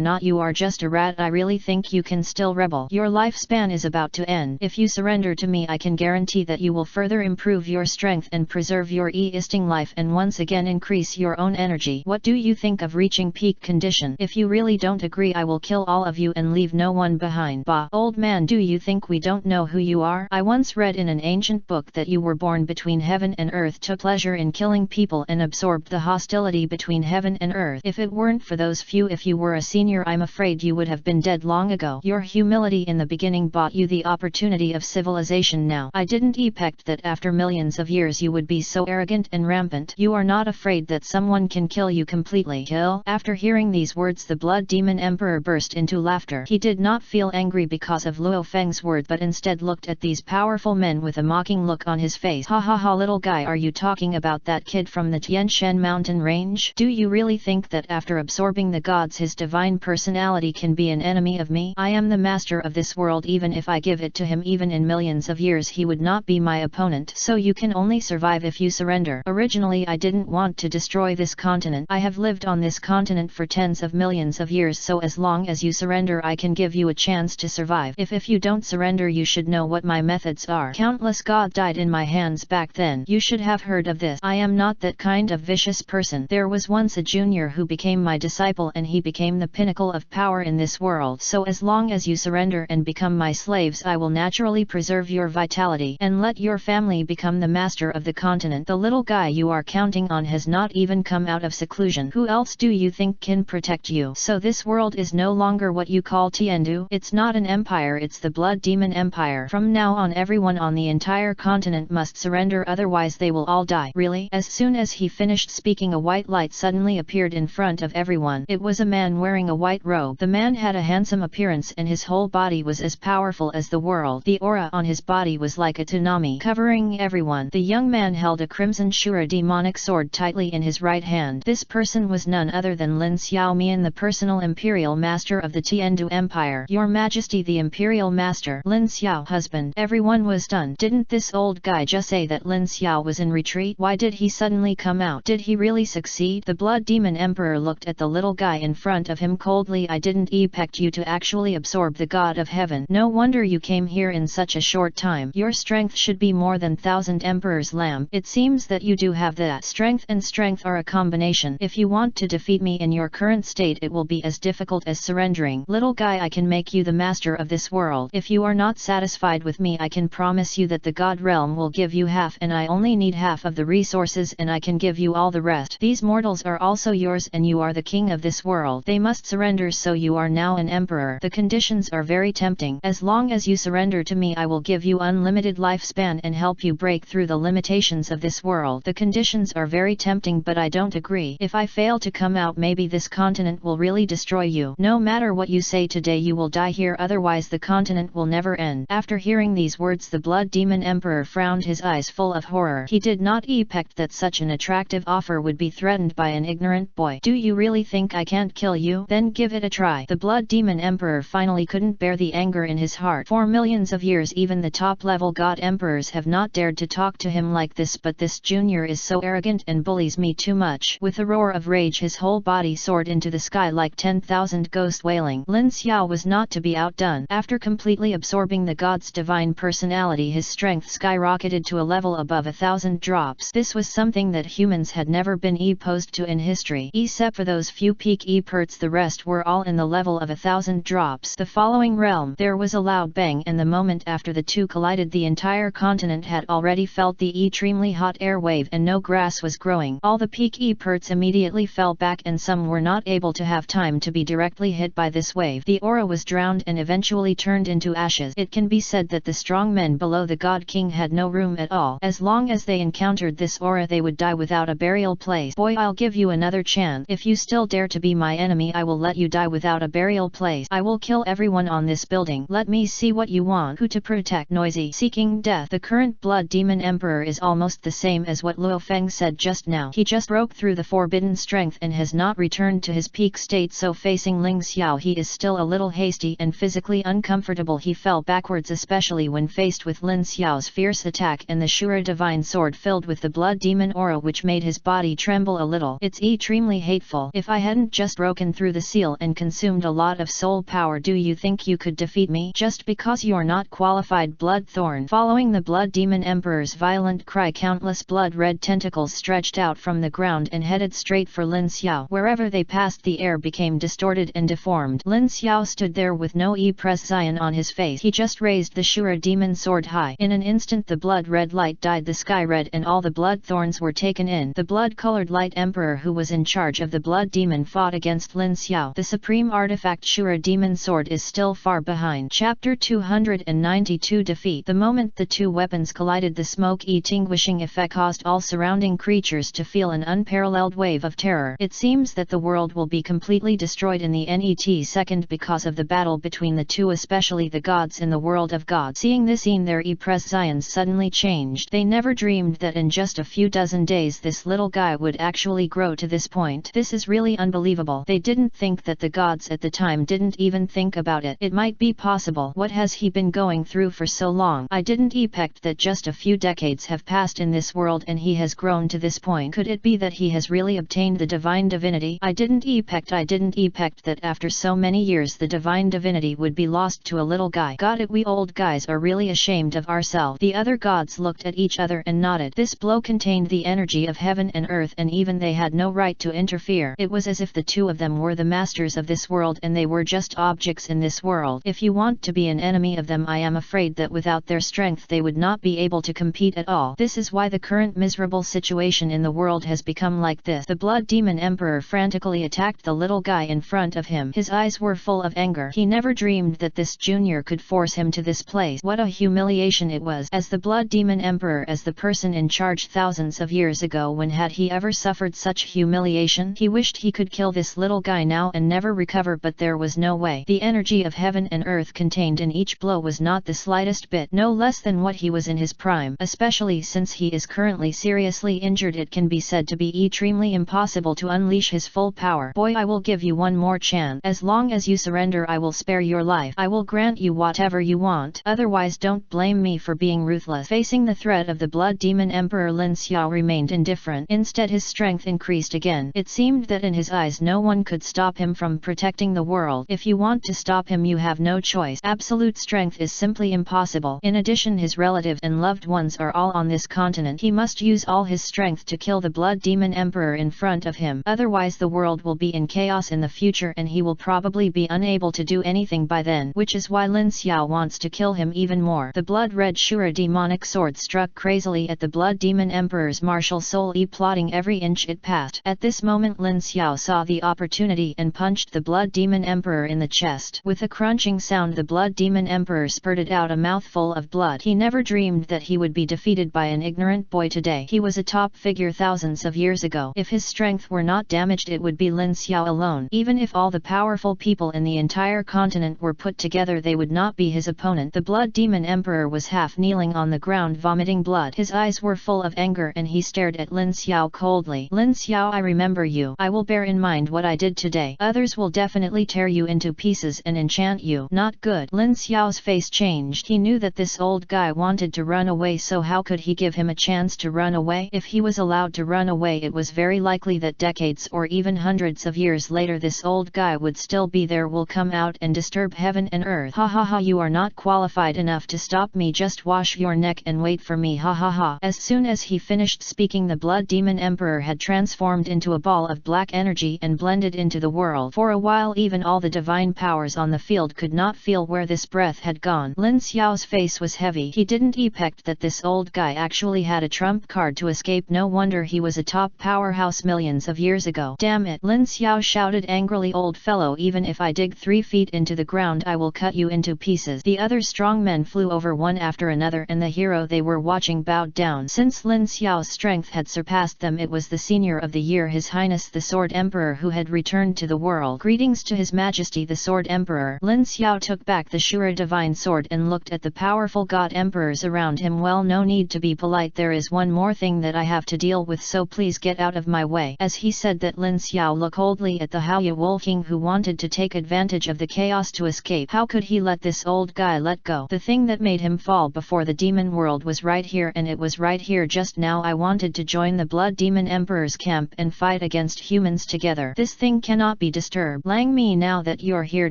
not. You are just a rat. I really think you can still rebel. Your lifespan is about to end. If you surrender to me, I can guarantee that you will further improve your strength and preserve your existing life and once again increase your own energy. What do you think of reaching peak condition? If you really don't agree, I will kill all of you and leave no one behind. Bah, old man, do you think we don't know who you are? I once read in an ancient book that you were born between heaven and earth, took pleasure in killing people and absorbed the hostility between heaven and earth. If it weren't for those few, if you were a senior, I'm afraid you would have been dead long ago. Your humility in the beginning bought you the opportunity of civilization. Now, I didn't expect that after millions of years you would be so arrogant and rampant. You are not afraid that someone can kill you completely. Kill? After hearing these words, the Blood Demon Emperor burst into laughter. He did not feel angry because of Luo Feng's word, but instead looked at these powerful men with a mocking look on his face. Ha ha ha, little guy, are you talking about that kid from the Tianshan mountain range? Do you really think that after absorbing the gods, his divine personality can be an enemy of me? I am the master of this world. Even if I give it to him, even in millions of years, he would not be my opponent. So you can only survive if you surrender. Originally, I didn't want to destroy this continent. I have lived on this continent for tens of millions of years, so as long as you surrender, I can give you a chance to survive. If you don't surrender, you should know what my methods are. Countless gods died in my hands back then. You should have heard of this. I am not that kind of vicious person. There was once a junior who became my disciple, and he became the pinnacle of power in this world. So as long as you surrender and become my slaves, I will naturally preserve your vitality and let your family become the master of the continent. The little guy you are counting on has not even come out of seclusion. Who else do you think can protect you? So this world is no longer what you call Tiandu. It's not an empire, it's the Blood Demon Empire. From now on, everyone on the entire continent must surrender, otherwise they will all die. Really? As soon as he finished speaking, a white light suddenly appeared in front of everyone. It was a man wearing a white robe. The man had a handsome appearance and his whole body was as powerful as the world. The aura on his body was like a tsunami, covering everyone. The young man held a crimson Shura demonic sword tightly in his right hand. This person was none other than Lin Xiaomian, the personal Imperial Master of the Tiandu Empire. Your Majesty, the Imperial Master. Lin Xiao, husband. Everyone was stunned. Didn't this old guy just say that Lin Xiao was in retreat? Why did he suddenly come out? Did he really succeed? The Blood Demon Emperor looked at the little guy in front of him coldly. I didn't expect you to actually absorb the God of Heaven. No wonder you came here in such a short time. Your strength should be more than 1,000 Emperor's lamb. It seems that you do have that. Strength and strength are a combination. If you want to defeat me in your current state, it will be as difficult as surrendering. Little guy, I can make you the master of this world. If you are not satisfied with me, I can promise you that the God realm will give you half, and I only need half of the resources, and I can give you all the rest. These mortals are also yours, and you are the king of this world. They must surrender, so you are now an emperor. The conditions are very tempting. As long as you surrender to me, I will give you unlimited lifespan and help you break through the limitations of this world. The conditions are very tempting, but I don't agree. If I fail to come out, maybe this continent will really destroy you. No matter what you say today, you will die here, otherwise the continent will never end. After hearing these words, the Blood Demon Emperor frowned, his eyes full of horror. He did not expect that such an attractive offer would be threatened by an ignorant boy. Do you really think I can't kill you? Then give it a try. The Blood Demon Emperor finally couldn't bear the anger in his heart. For millions of years, even the top-level god emperors have not dared to talk to him like this, but this junior is so arrogant and bullies me too much. With a roar of rage, his whole body soared into the sky like 10,000 ghosts wailing. Lin Xiao was not to be outdone. After completely absorbing the god's divine personality, his strength skyrocketed to a level above 1,000 drops. This was something that humans had never been posed to in history. Except for those few peak perts, the rest were all in the level of 1,000 drops. The following realm, there was a loud bang, and the moment after the two collided, the entire continent had already felt the extremely hot air wave, and no grass was growing. All the peak perts immediately fell back, and some were not able to have time to be directly hit by this wave. The aura was drowned and eventually turned into ashes. It can be said that the strong men below the God King had no room at all. As long as they encountered this aura, they would die without a burial place. Boy, I'll give you another chance. If you still dare to be my enemy, I will let you die without a burial place. I will kill everyone on this building. Let me see what you want. Who to protect? Noisy, seeking death. The current Blood Demon Emperor is almost the same as what Luo Feng said just now. He just broke through the forbidden strength and has not returned to his peak state, so facing Ling Xiao he is still a little hasty and physically uncomfortable. He fell backwards, especially when faced with Lin Xiao's fierce attack and the Shura divine sword filled with the blood demon aura, which made his body tremble a little. It's extremely hateful. If I hadn't just broken through the seal and consumed a lot of soul power, do you think you could defeat me? Just because you're not qualified? Bloodthorn. Following the Blood Demon Emperor's violent cry, countless blood-red tentacles stretched out from the ground and headed straight for Lin Xiao. Wherever they passed, the air became distorted and deformed. Lin Xiao stood there with no expression on his face. He just raised the Shura demon sword high. In an instant, the blood-red light dyed the sky red and all the blood thorns were taken in. The blood-colored light emperor who was in charge of the blood demon fought against Lin Xiao. The supreme artifact Shura demon sword is still far behind. Chapter 292 Defeat. The moment the two weapons collided, the smoke extinguishing effect caused all surrounding creatures to feel an unparalleled wave of terror. It seems that the world will be completely destroyed in the next second because of the battle between the two, especially the gods in the world of gods. Seeing this scene, their expressions suddenly changed. They never dreamed that in just a few dozen days this little guy would actually grow to this point. This is really unbelievable. They didn't think that the gods at the time didn't even think about it. It might be possible. What has he been going through for so long? I didn't expect that just a few decades have passed in this world and he has grown to this point. Could it be that he has really obtained the divine divinity? I didn't expect that after so many years the divine divinity would be lost to a little guy. Got it, we old guys are really ashamed of ourselves. The other gods looked at each other and nodded. This blow contained the energy of heaven and earth, and even they had no right to interfere. It was as if the two of them were the masters of this world and they were just objects in this world. If you want to be an enemy of them, I am afraid that without their strength they would not be able to compete at all. This is why the current miserable situation in the world has become like this. The Blood Demon Emperor frantically attacked the little guy in front of him. His eyes were full of anger. He never dreamed that this junior could force him to this place. What a humiliation it was. As the Blood Demon Emperor, as the person in charge thousands of years ago, when had he ever suffered such humiliation? He wished he could kill this little guy now and never recover, but there was no way. The energy of heaven and earth contained in each blow was not the slightest bit no less than what he was in his prime. Especially since he is currently seriously injured, it can be said to be extremely impossible to unleash his full power. Boy, I will give you one more chance. As long as you surrender, I will spare your life. I will grant you whatever you want. Otherwise, don't blame me for being ruthless. Facing the threat of the Blood Demon Emperor, Lin Xiao remained indifferent. Instead, his strength increased again. It seemed that in his eyes no one could stop him from protecting the world. If you want to stop him, you have no choice. Absolute strength is simply impossible. In addition, his relatives and loved ones are all on this continent. He must use all his strength to kill the Blood Demon Emperor in front of him. Otherwise, the world will be in chaos in the future and he will probably be unable to do anything by then, which is why Lin Xiao wants to kill him even more. The blood-red Shura demonic sword struck crazily at the Blood Demon Emperor's martial soul, plotting every inch it passed. At this moment, Lin Xiao saw the opportunity and punched the Blood Demon Emperor in the chest. With a crunching sound, the Blood Demon Emperor spurted out a mouthful of blood. He never dreamed that he would be defeated by an ignorant boy today. He was a top figure thousands of years ago. If his strength were not damaged, it would be Lin Xiao alone. Even if all the powerful people in the entire continent were put together, they would not be his opponent. The Blood Demon Emperor was half kneeling on the ground, vomiting blood. His eyes were full of anger and he stared at Lin Xiao coldly. Lin Xiao, I remember you. I will bear in mind what I did today. Others will definitely tear you into pieces and enchant you. Not good. Lin Xiao's face changed. He knew that this old guy wanted to run away, so how could he give him a chance to run away? If he was allowed to run away, it was very likely that decades or even hundreds of years later this old guy would still be there, will come out and disturb heaven and earth. Ha ha ha, you are not qualified enough to stop me, just wash your neck and wait for me, ha ha ha. As soon as he finished speaking, the Blood Demon Emperor had transformed into a ball of black energy and blended into the world. For a while even all the divine powers on the field could not feel where this breath had gone. Lin Xiao's face was heavy. He didn't expect that this old guy actually had a trump card to escape. No wonder he was a top powerhouse millions of years ago. Damn it! Lin Xiao shouted angrily, old fellow, even if I dig 3 feet into the ground I will cut you into pieces. The other strong men flew over one after another and the hero they were watching bowed down. Since Lin Xiao's strength had surpassed them, it was the senior of the year, His Highness the Sword Emperor, who had returned to the world. Greetings to His Majesty the Sword Emperor. Lin Xiao took back the Shura divine sword and looked at the powerful god emperors around him. Well, no need to be polite, there is one more thing that I have to deal with, so please get out of my way. As he said that, Lin Xiao looked coldly at the Haiyan Wolf King, who wanted to take advantage of the chaos to escape. How could he let this old guy let go? The thing that made him fall before the demon world was right here, and it was right here just now. I wanted to join the Blood Demon Emperor's camp and fight against humans together. This thing cannot be disturbed. Lang me, now that you're here,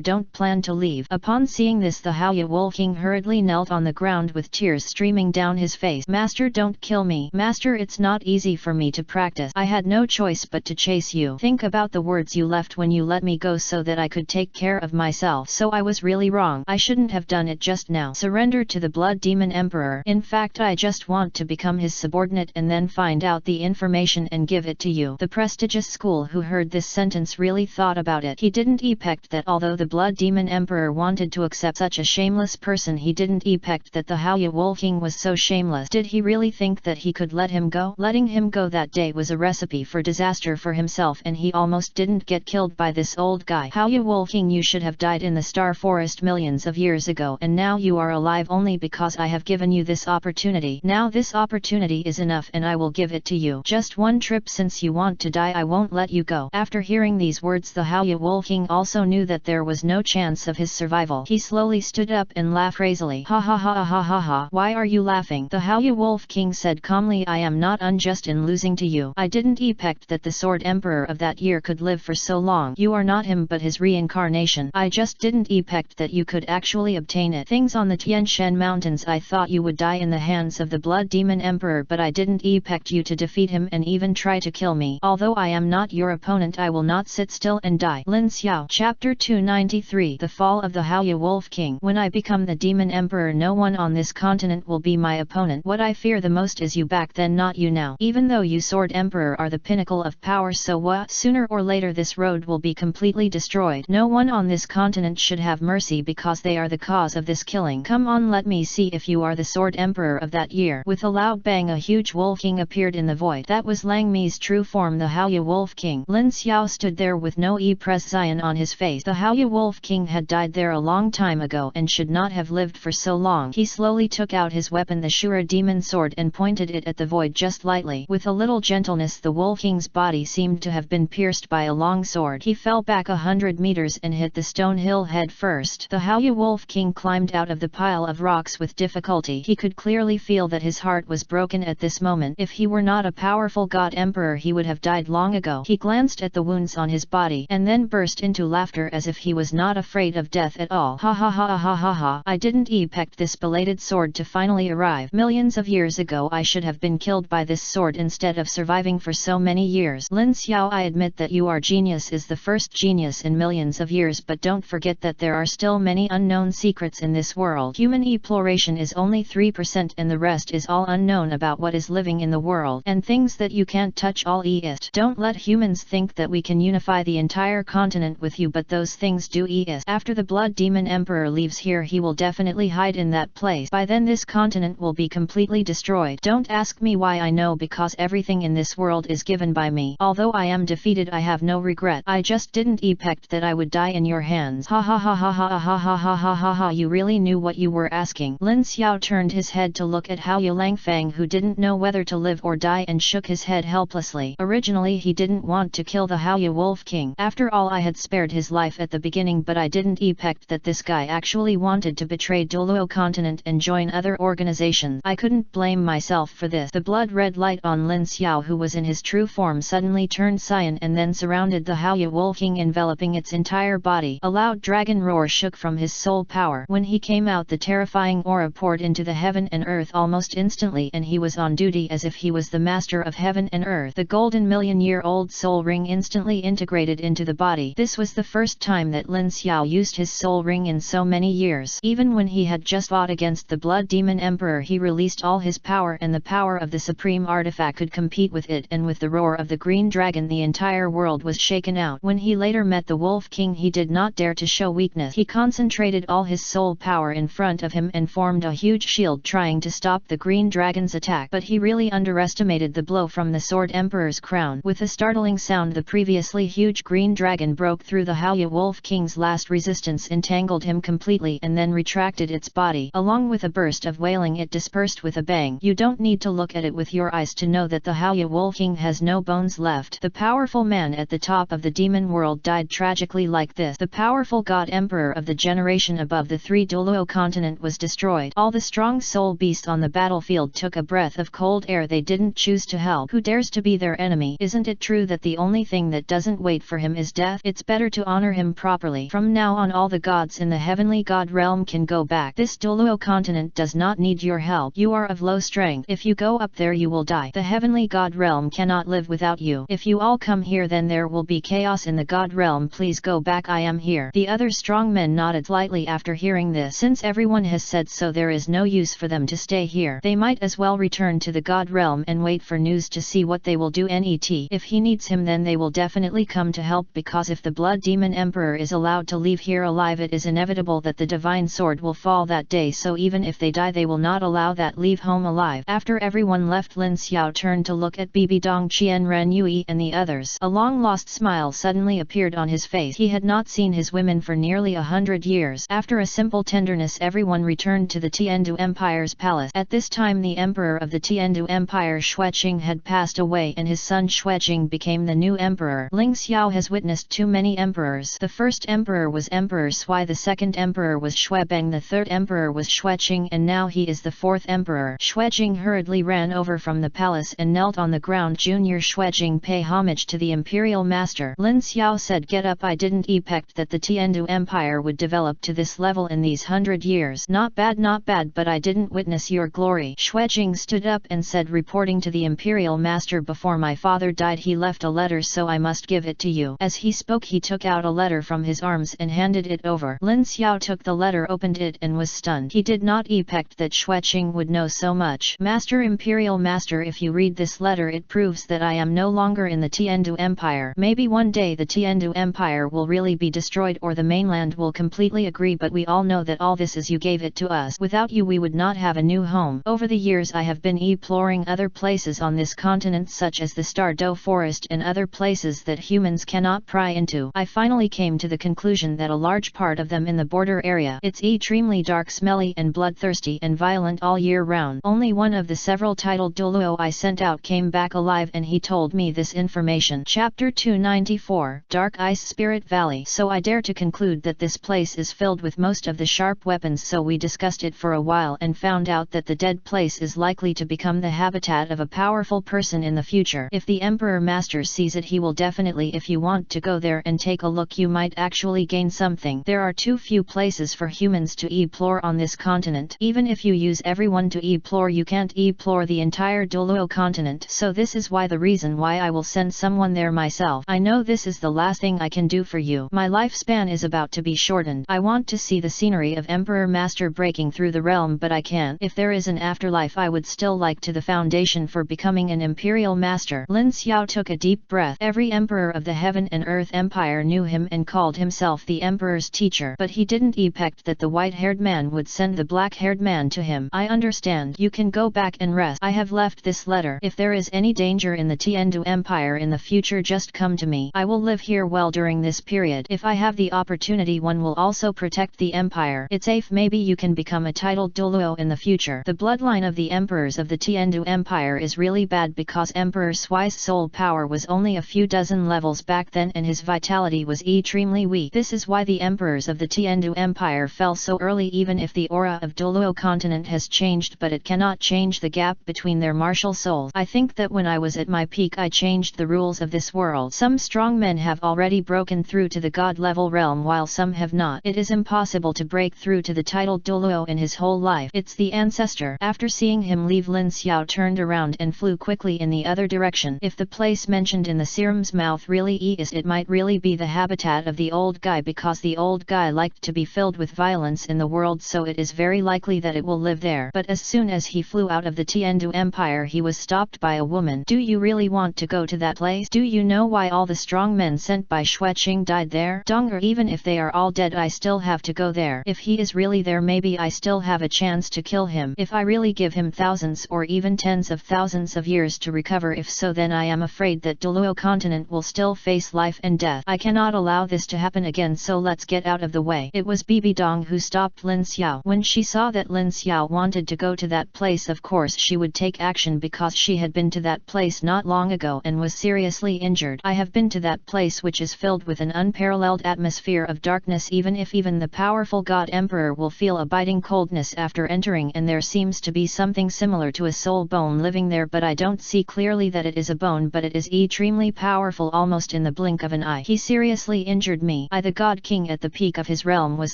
don't plan to leave. Upon seeing this, the Haiyan Wolf King hurriedly knelt on the ground with tears streaming down his face. Master, don't kill me. Master, it's not easy for me to practice. I had no choice but to chase you. Think about the words you left when you let me go so that I could take care of myself. So I was really wrong. I shouldn't have done it just now. Surrender to the Blood Demon Emperor. In fact, I just want to become his subordinate and then find out the information and give it to you. The prestigious school who heard this sentence really thought about it. He didn't expect that although the Blood Demon Emperor wanted to accept such a shameless person, he didn't expect that the Haiyan Wolf King was so shameless. Did he really think that he could let him go? Letting him go that day was a recipe for disaster for himself, and he almost didn't get killed by this old guy. Haiyan Wolf King, you should have died in the Star Forest millions of years ago, and now you are alive only because I have given you this opportunity. Now this opportunity is enough and I will give it to you. Just one trip, since you want to die, I won't let you go. After hearing these words, the Haiyan Wolf King also knew that there was no chance of his survival. He slowly stood up and laughed crazily. Ha ha ha ha ha ha. Why are you laughing? The Haiyan Wolf King said calmly, I am not unjust in losing to you. I didn't expect that the Sword Emperor of that year could live for so long. You are not him but his reincarnation. I just didn't expect that you could actually obtain it. Things on the Tian Shan Mountains, I thought you would die in the hands of the Blood Demon Emperor, but I didn't expect you to defeat him and even try to kill me. Although I am not your opponent, I will not sit still and die. Lin Xiao. Chapter 293. The Fall of the Haiyan Wolf King. When I become the Demon Emperor, no one on this continent will be my opponent. What I fear the most is you back then, not you now. Even though you Sword Emperor are the pinnacle of power, so what? Sooner or later this road will be completely destroyed. No one on this continent should have mercy because they are the cause of this killing. Come on, let me see if you are the Sword Emperor of that year. With a loud bang, a huge Wolf King appeared in the void. That was Lang Mi's true form, the Haiyan Wolf King. Lin Xiao stood there with no expression on his face. The Haiyan Wolf King had died there a long time ago and should not have lived for so long. He slowly took out his weapon, the Shura demon sword, and pointed it at the void just lightly. With a little gentleness, the Wolf King's body seemed to have been pierced by a long sword. He fell back 100 meters and hit the stone hill head first. The Haiyan Wolf King climbed out of the pile of rocks with difficulty. He could clearly feel that his heart was broken at this moment. If he were not a powerful god emperor, he would have died long ago. He glanced at the wounds on his body and then burst into laughter as if he was not afraid of death at all. Ha ha ha ha ha ha. I didn't expect this belated sword to finally arrive. Millions of years ago I should have been killed by this sword instead of surviving for so many years. Lin Xiao, I admit that your genius is the first genius in millions of years, but don't forget that there are still many unknown secrets in this world. Human exploration is only 3% and the rest is all unknown about what is living in the world, and things that you can't touch all it. Don't let humans think that we can unify the entire continent continent with you, but those things do exist. After the Blood Demon Emperor leaves here, he will definitely hide in that place. By then this continent will be completely destroyed. Don't ask me why I know, because everything in this world is given by me. Although I am defeated, I have no regret. I just didn't expect that I would die in your hands. Ha ha ha ha ha ha ha ha ha ha ha. You really knew what you were asking. Lin Xiao turned his head to look at Hao Langfang, who didn't know whether to live or die, and shook his head helplessly. Originally he didn't want to kill the Hao Wolf King. After all, I had spared his life at the beginning, but I didn't expect that this guy actually wanted to betray Douluo continent and join other organizations. I couldn't blame myself for this. The blood-red light on Lin Xiao, who was in his true form, suddenly turned cyan and then surrounded the Hao Wolf King, enveloping its entire body. A loud dragon roar shook from his soul power. When he came out, the terrifying aura poured into the heaven and earth almost instantly, and he was on duty as if he was the master of heaven and earth. The golden million-year-old soul ring instantly integrated into the body. This was the first time that Lin Xiao used his soul ring in so many years. Even when he had just fought against the Blood Demon Emperor, he released all his power, and the power of the supreme artifact could compete with it, and with the roar of the green dragon the entire world was shaken out. When he later met the Wolf King, he did not dare to show weakness. He concentrated all his soul power in front of him and formed a huge shield trying to stop the green dragon's attack, but he really underestimated the blow from the Sword Emperor's crown. With a startling sound, the previously huge green dragon broke through the Hao Wolf King's last resistance, entangled him completely, and then retracted its body. Along with a burst of wailing, it dispersed with a bang. You don't need to look at it with your eyes to know that the Hao Wolf King has no bones left. The powerful man at the top of the demon world died tragically like this. The powerful god emperor of the generation above the three Douluo continent was destroyed. All the strong soul beasts on the battlefield took a breath of cold air. They didn't choose to help. Who dares to be their enemy? Isn't it true that the only thing that doesn't wait for him is death? It's better to honor him properly. From now on, all the gods in the heavenly god realm can go back. This Douluo continent does not need your help. You are of low strength. If you go up there, you will die. The heavenly god realm cannot live without you. If you all come here, then there will be chaos in the god realm. Please go back. I am here. The other strong men nodded slightly after hearing this. Since everyone has said so, there is no use for them to stay here. They might as well return to the god realm and wait for news to see what they will do. If he needs him, then they will definitely come to help, because if the Blood Demon Emperor is allowed to leave here alive, it is inevitable that the divine sword will fall that day, so even if they die, they will not allow that leave home alive. After everyone left, Lin Xiao turned to look at Bibi Dong, Chiian Renui and the others. A long-lost smile suddenly appeared on his face. He had not seen his women for nearly 100 years. After a simple tenderness, everyone returned to the Tiandu Empire's palace. At this time, the emperor of the Tiandu Empire, Xuejing, had passed away, and his son Xuejing became the new emperor. Ling Xiao has witnessed too many emperors. The first emperor was Emperor Sui, the second emperor was Xuebeng, the third emperor was Xuejing, and now he is the fourth emperor. Xuejing hurriedly ran over from the palace and knelt on the ground. Junior Xuejing, pay homage to the imperial master. Lin Xiao said, get up. I didn't expect that the Tiandu Empire would develop to this level in these 100 years. Not bad, but I didn't witness your glory. Xuejing stood up and said, reporting to the imperial master, before my father died he left a letter, so I must give it to you. As he spoke, he took out a letter from his arms and handed it over. Lin Xiao took the letter, opened it, and was stunned. He did not expect that Xuejing would know so much. Master, Imperial Master, if you read this letter, it proves that I am no longer in the Tiandu Empire. Maybe one day the Tiandu Empire will really be destroyed, or the mainland will completely agree, but we all know that all this is you gave it to us. Without you we would not have a new home. Over the years I have been exploring other places on this continent, such as the Stardow Forest and other places that humans cannot pry into. I finally came to the conclusion that a large part of them in the border area. It's extremely dark, smelly and bloodthirsty and violent all year round. Only one of the several titled Douluo I sent out came back alive, and he told me this information. Chapter 294, Dark Ice Spirit Valley. So I dare to conclude that this place is filled with most of the sharp weapons, so we discussed it for a while and found out that the dead place is likely to become the habitat of a powerful person in the future. If the Emperor Master sees it, he will definitely. If you want to go there and take a look, you might actually gain something. There are too few places for humans to explore on this continent. Even if you use everyone to explore, you can't explore the entire Douluo continent, so this is why the reason why I will send someone there myself. I know this is the last thing I can do for you. My lifespan is about to be shortened. I want to see the scenery of Emperor Master breaking through the realm, but I can't. If there is an afterlife, I would still like to the foundation for becoming an Imperial Master. Lin Xiao took a deep breath. Every Emperor of the Heaven and Earth Empire Empire knew him and called himself the Emperor's teacher. But he didn't expect that the white-haired man would send the black-haired man to him. I understand. You can go back and rest. I have left this letter. If there is any danger in the Tiandu Empire in the future, just come to me. I will live here well during this period. If I have the opportunity, one will also protect the empire. It's safe. Maybe you can become a titled Douluo in the future. The bloodline of the emperors of the Tiandu Empire is really bad because Emperor Sui's soul power was only a few dozen levels back then and his vitality was extremely weak. This is why the emperors of the Tiandu Empire fell so early. Even if the aura of Douluo continent has changed, but it cannot change the gap between their martial souls. I think that when I was at my peak I changed the rules of this world. Some strong men have already broken through to the god level realm while some have not. It is impossible to break through to the titled Douluo in his whole life. It's the ancestor. After seeing him leave, Lin Xiao turned around and flew quickly in the other direction. If the place mentioned in the serum's mouth really is, it might really be the habitat of the old guy, because the old guy liked to be filled with violence in the world, so it is very likely that it will live there. But as soon as he flew out of the Tiandu Empire, he was stopped by a woman. Do you really want to go to that place? Do you know why all the strong men sent by Xueqing died there? Donger, even if they are all dead, I still have to go there. If he is really there, maybe I still have a chance to kill him. If I really give him thousands or even tens of thousands of years to recover, if so, then I am afraid that Douluo continent will still face life and death. I cannot allow this to happen again, so let's get out of the way. It was Bibi Dong who stopped Lin Xiao. When she saw that Lin Xiao wanted to go to that place, of course she would take action, because she had been to that place not long ago and was seriously injured. I have been to that place, which is filled with an unparalleled atmosphere of darkness. Even the powerful God Emperor will feel a biting coldness after entering, and there seems to be something similar to a soul bone living there, but I don't see clearly that it is a bone, but it is extremely powerful, almost in the blink of an eye. He seriously injured me. The God King at the peak of his realm was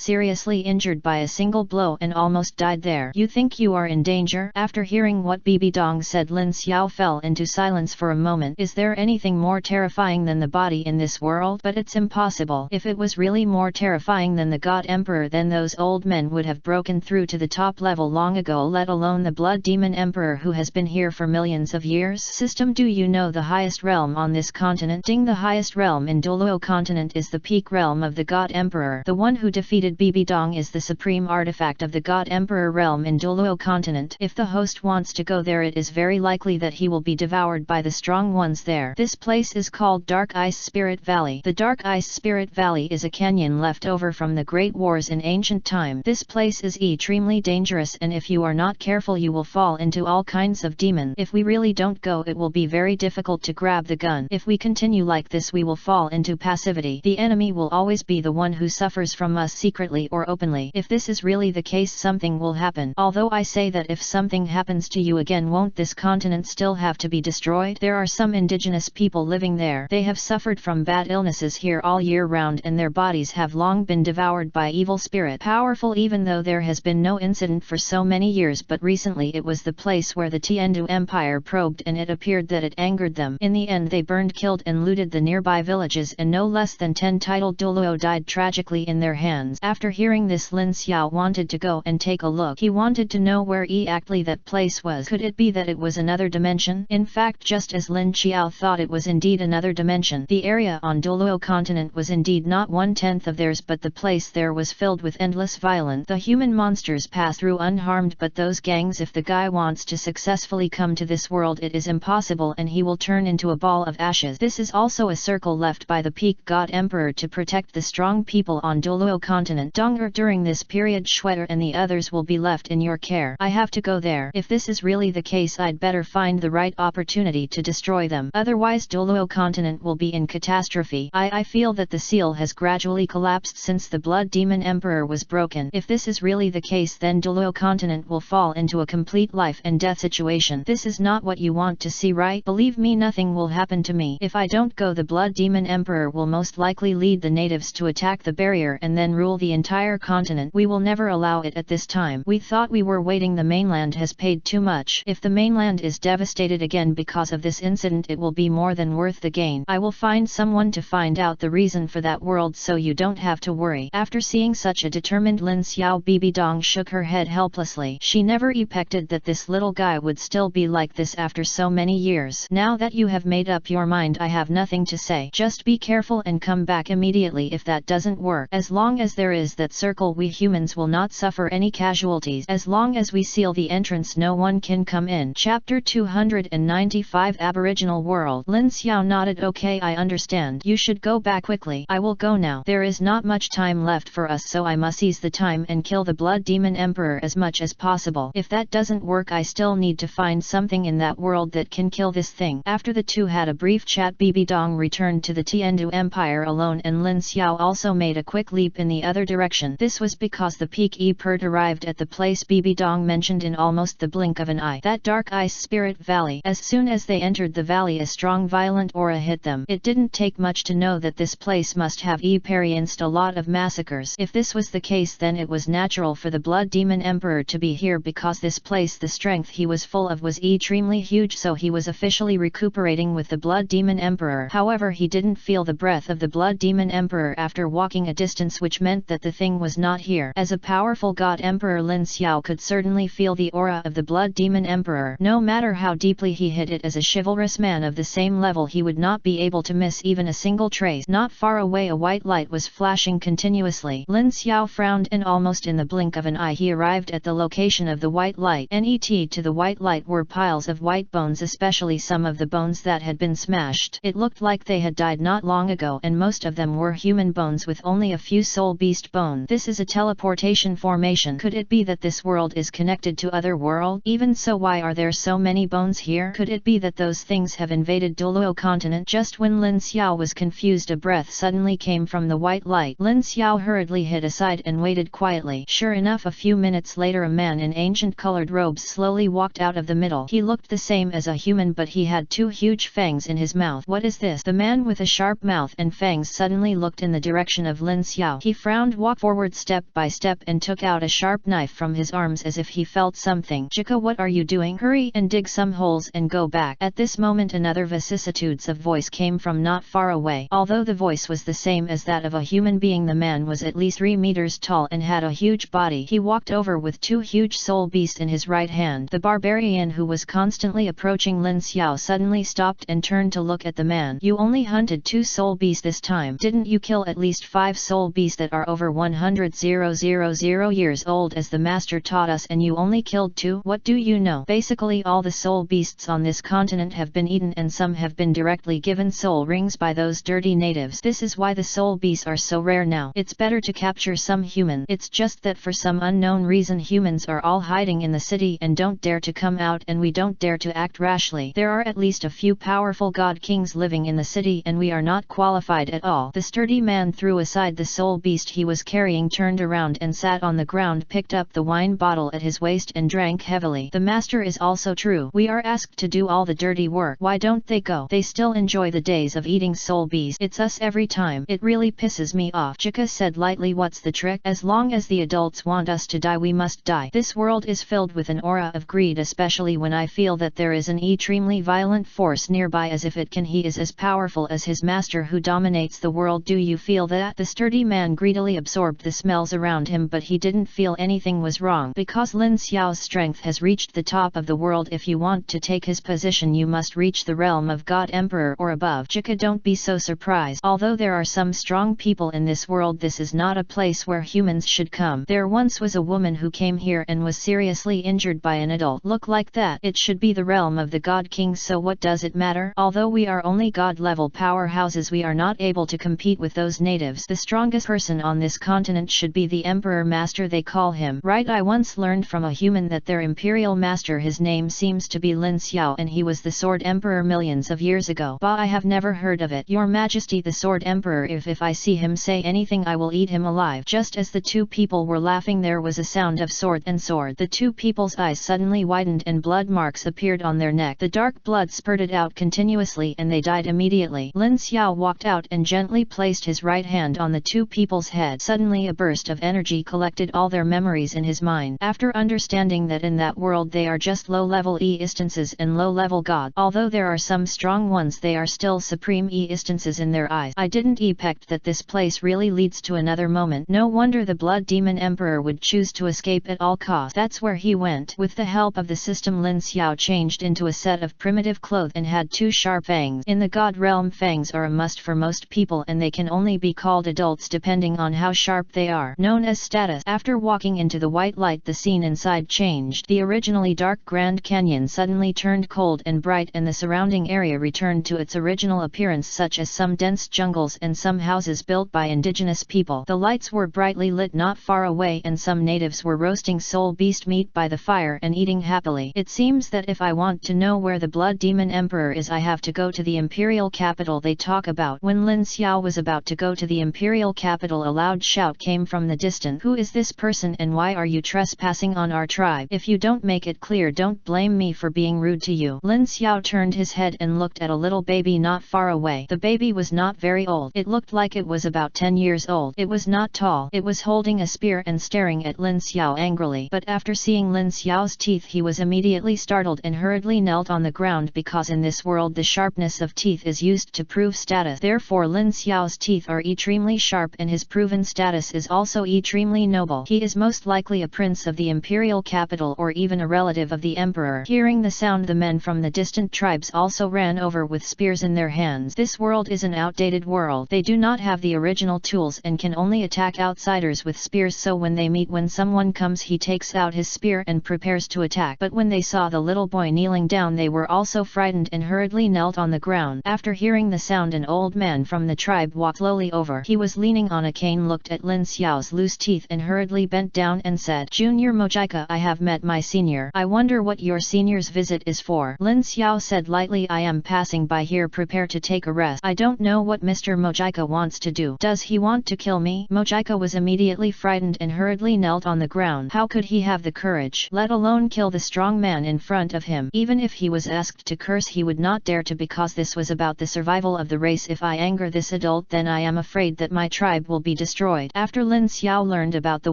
seriously injured by a single blow and almost died there. You think you are in danger? After hearing what Bibi Dong said, Lin Xiao fell into silence for a moment. Is there anything more terrifying than the body in this world? But it's impossible. If it was really more terrifying than the God Emperor, then those old men would have broken through to the top level long ago, let alone the Blood Demon Emperor who has been here for millions of years. System, do you know the highest realm on this continent? Ding, the highest realm in Douluo continent is the peak realm of the God Emperor. The one who defeated Bibi Dong is the supreme artifact of the God Emperor realm in Douluo continent. If the host wants to go there, it is very likely that he will be devoured by the strong ones there. This place is called Dark Ice Spirit Valley. The Dark Ice Spirit Valley is a canyon left over from the Great Wars in ancient time. This place is extremely dangerous, and if you are not careful you will fall into all kinds of demons. If we really don't go, it will be very difficult to grab the gun. If we continue like this, we will fall into passivity. The enemy will always be the one who suffers from us secretly or openly. If this is really the case, something will happen. Although I say that if something happens to you again, won't this continent still have to be destroyed? There are some indigenous people living there. They have suffered from bad illnesses here all year round, and their bodies have long been devoured by evil spirit. Powerful, even though there has been no incident for so many years, but recently it was the place where the Tiandu Empire probed, and it appeared that it angered them. In the end they burned, killed and looted the nearby villages, and no less than 10 titled Douluo died tragically in their hands. After hearing this, Lin Xiao wanted to go and take a look. He wanted to know where exactly that place was. Could it be that it was another dimension? In fact, just as Lin Xiao thought, it was indeed another dimension. The area on Douluo continent was indeed not 1/10 of theirs, but the place there was filled with endless violence. The human monsters pass through unharmed, but those gangs, if the guy wants to successfully come to this world, it is impossible, and he will turn into a ball of ashes. This is also a circle left by the peak God Emperor to protect the strong people on Douluo continent. Donger, during this period Schwetter and the others will be left in your care. I have to go there. If this is really the case, I'd better find the right opportunity to destroy them. Otherwise Douluo continent will be in catastrophe. I feel that the seal has gradually collapsed since the Blood Demon Emperor was broken. If this is really the case, then Douluo continent will fall into a complete life and death situation. This is not what you want to see, right? Believe me, nothing will happen to me. If I don't go, the Blood Demon Emperor will most likely lead the natives to attack the barrier and then rule the entire continent. We will never allow it at this time. We thought we were waiting. The mainland has paid too much. If the mainland is devastated again because of this incident, it will be more than worth the gain. I will find someone to find out the reason for that world, so you don't have to worry. After seeing such a determined Lin Xiao, Bibi Dong shook her head helplessly. She never expected that this little guy would still be like this after so many years. Now that you have made up your mind, I have nothing to say. Just be careful. careful and come back immediately if that doesn't work. As long as there is that circle, we humans will not suffer any casualties. As long as we seal the entrance, no one can come in. Chapter 295 Aboriginal World. Lin Xiao nodded. Okay, I understand. You should go back quickly. I will go now. There is not much time left for us, so I must seize the time and kill the Blood Demon Emperor as much as possible. If that doesn't work, I still need to find something in that world that can kill this thing. After the two had a brief chat, Bibi Dong returned to the Tiandu Empire alone, and Lin Xiao also made a quick leap in the other direction. This was because the Peak Pert arrived at the place Bibi Dong mentioned in almost the blink of an eye. That dark ice spirit valley. As soon as they entered the valley, a strong violent aura hit them. It didn't take much to know that this place must have experienced a lot of massacres. If this was the case, then it was natural for the Blood Demon Emperor to be here, because this place, the strength he was full of was extremely huge, so he was officially recuperating with the Blood Demon Emperor. However, he didn't feel the breath of the Blood Demon Emperor after walking a distance, which meant that the thing was not here. As a powerful god emperor, Lin Xiao could certainly feel the aura of the Blood Demon Emperor. No matter how deeply he hid it, as a chivalrous man of the same level, he would not be able to miss even a single trace. Not far away, a white light was flashing continuously. Lin Xiao frowned, and almost in the blink of an eye he arrived at the location of the white light. Net to the white light were piles of white bones, especially some of the bones that had been smashed. It looked like they had died not long ago, and most of them were human bones with only a few soul beast bones. This is a teleportation formation. Could it be that this world is connected to other world? Even so, why are there so many bones here? Could it be that those things have invaded Douluo continent? Just when Lin Xiao was confused, a breath suddenly came from the white light. Lin Xiao hurriedly hid aside and waited quietly. Sure enough, a few minutes later, a man in ancient colored robes slowly walked out of the middle. He looked the same as a human, but he had two huge fangs in his mouth. What is this? The man with a sharp mouth and fangs suddenly looked in the direction of Lin Xiao. He frowned, walked forward step by step, and took out a sharp knife from his arms as if he felt something. Chica, what are you doing? Hurry and dig some holes and go back. At this moment, another vicissitudes of voice came from not far away. Although the voice was the same as that of a human being, the man was at least 3 meters tall and had a huge body. He walked over with two huge soul beasts in his right hand. The barbarian, who was constantly approaching Lin Xiao, suddenly stopped and turned to look at the man. You only hunted 2 soul beasts this time. Didn't you kill at least 5 soul beasts that are over 100,000 years old, as the master taught us, and you only killed 2? What do you know? Basically, all the soul beasts on this continent have been eaten, and some have been directly given soul rings by those dirty natives. This is why the soul beasts are so rare now. It's better to capture some human. It's just that for some unknown reason, humans are all hiding in the city and don't dare to come out, and we don't dare to act rashly. There are at least a few powerful god kings living in the city, and we are not qualified at all. The sturdy man threw aside the soul beast he was carrying, turned around and sat on the ground, picked up the wine bottle at his waist and drank heavily. The master is also true. We are asked to do all the dirty work. Why don't they go? They still enjoy the days of eating soul beast. It's us every time. It really pisses me off. Chica said lightly, what's the trick? As long as the adults want us to die, we must die. This world is filled with an aura of greed, especially when I feel that there is an extremely violent force nearby, as if it can. He is as powerful as his master who dominates the world. Do you feel that? The sturdy man greedily absorbed the smells around him, but he didn't feel anything was wrong, because Lin Xiao's strength has reached the top of the world. If you want to take his position, you must reach the realm of God Emperor or above. Chica, don't be so surprised. Although there are some strong people in this world, this is not a place where humans should come. There once was a woman who came here and was seriously injured by an adult. Look like that. It should be the realm of the God King, so what does it matter? Although we are only God level powerhouses, we are not able to compete with those natives. The strongest person on this continent should be the Emperor Master, they call him. Right, I once learned from a human that their Imperial Master, his name seems to be Lin Xiao, and he was the Sword Emperor millions of years ago. Bah, I have never heard of it. Your Majesty, the Sword Emperor, if I see him say anything, I will eat him alive. Just as the two people were laughing, there was a sound of sword and sword. The two people's eyes suddenly widened and blood marks appeared on their neck. The dark blood spurted out continuously and they died immediately. Lin Xiao walked out and gently placed his right hand on the two people's head. Suddenly a burst of energy collected all their memories in his mind. After understanding that in that world they are just low-level instances and low-level gods, although there are some strong ones, they are still supreme instances in their eyes. I didn't expect that this place really leads to another moment. No wonder the Blood Demon Emperor would choose to escape at all costs. That's where he went. With the help of the system, Lin Xiao changed into a set of primitive clothes and had 2 sharp fangs. In the god realm, fangs are a must for most people, and they can only be called adults depending on how sharp they are, known as status. After walking into the white light, the scene inside changed. The originally dark Grand Canyon suddenly turned cold and bright, and the surrounding area returned to its original appearance, such as some dense jungles and some houses built by indigenous people. The lights were brightly lit not far away, and some natives were roasting soul beast meat by the fire and eating happily. It seems that if I want to know where the Blood Demon Emperor is, I have to go to the Imperial capital they talk about. When Lin Xiao was about to go to the Imperial capital, a loud shout came from the distance. Who is this person, and why are you trespassing on our tribe? If you don't make it clear, don't blame me for being rude to you. Lin Xiao turned his head and looked at a little baby not far away. The baby was not very old. It looked like it was about 10 years old. It was not tall. It was holding a spear and staring at Lin Xiao angrily. But after seeing Lin Xiao's teeth, he was immediately startled and hurriedly knelt on the ground, because in this world the sharpness of teeth is used to prove status. Therefore Lin Xiao's teeth are extremely sharp, and his proven status is also extremely noble. He is most likely a prince of the Imperial capital, or even a relative of the emperor. Hearing the sound, the men from the distant tribes also ran over with spears in their hands. This world is an outdated world. They do not have the original tools and can only attack outsiders with spears, so when they meet, when someone comes, he takes out his spear and prepares to attack. But when they saw the little boy kneeling down, they were also frightened and hurriedly knelt on the ground. After hearing the sound, an old man from the tribe walked slowly over. He was leaning on a cane, looked at Lin Xiao's loose teeth and hurriedly bent down and said, "Junior Mojika, I have met my senior. I wonder what your senior's visit is for." Lin Xiao said lightly, "I am passing by here, prepare to take a rest. I don't know what Mr. Mojika wants to do. Does he want to kill me?" Mojika was immediately frightened and hurriedly knelt on the ground. How could he have the courage, let alone kill the strong man in front of him? Even if he was asked to curse, he would not dare to, because this was about the survival of the race. If I anger this adult, then I am afraid that my tribe will be destroyed. After Lin Xiao learned about the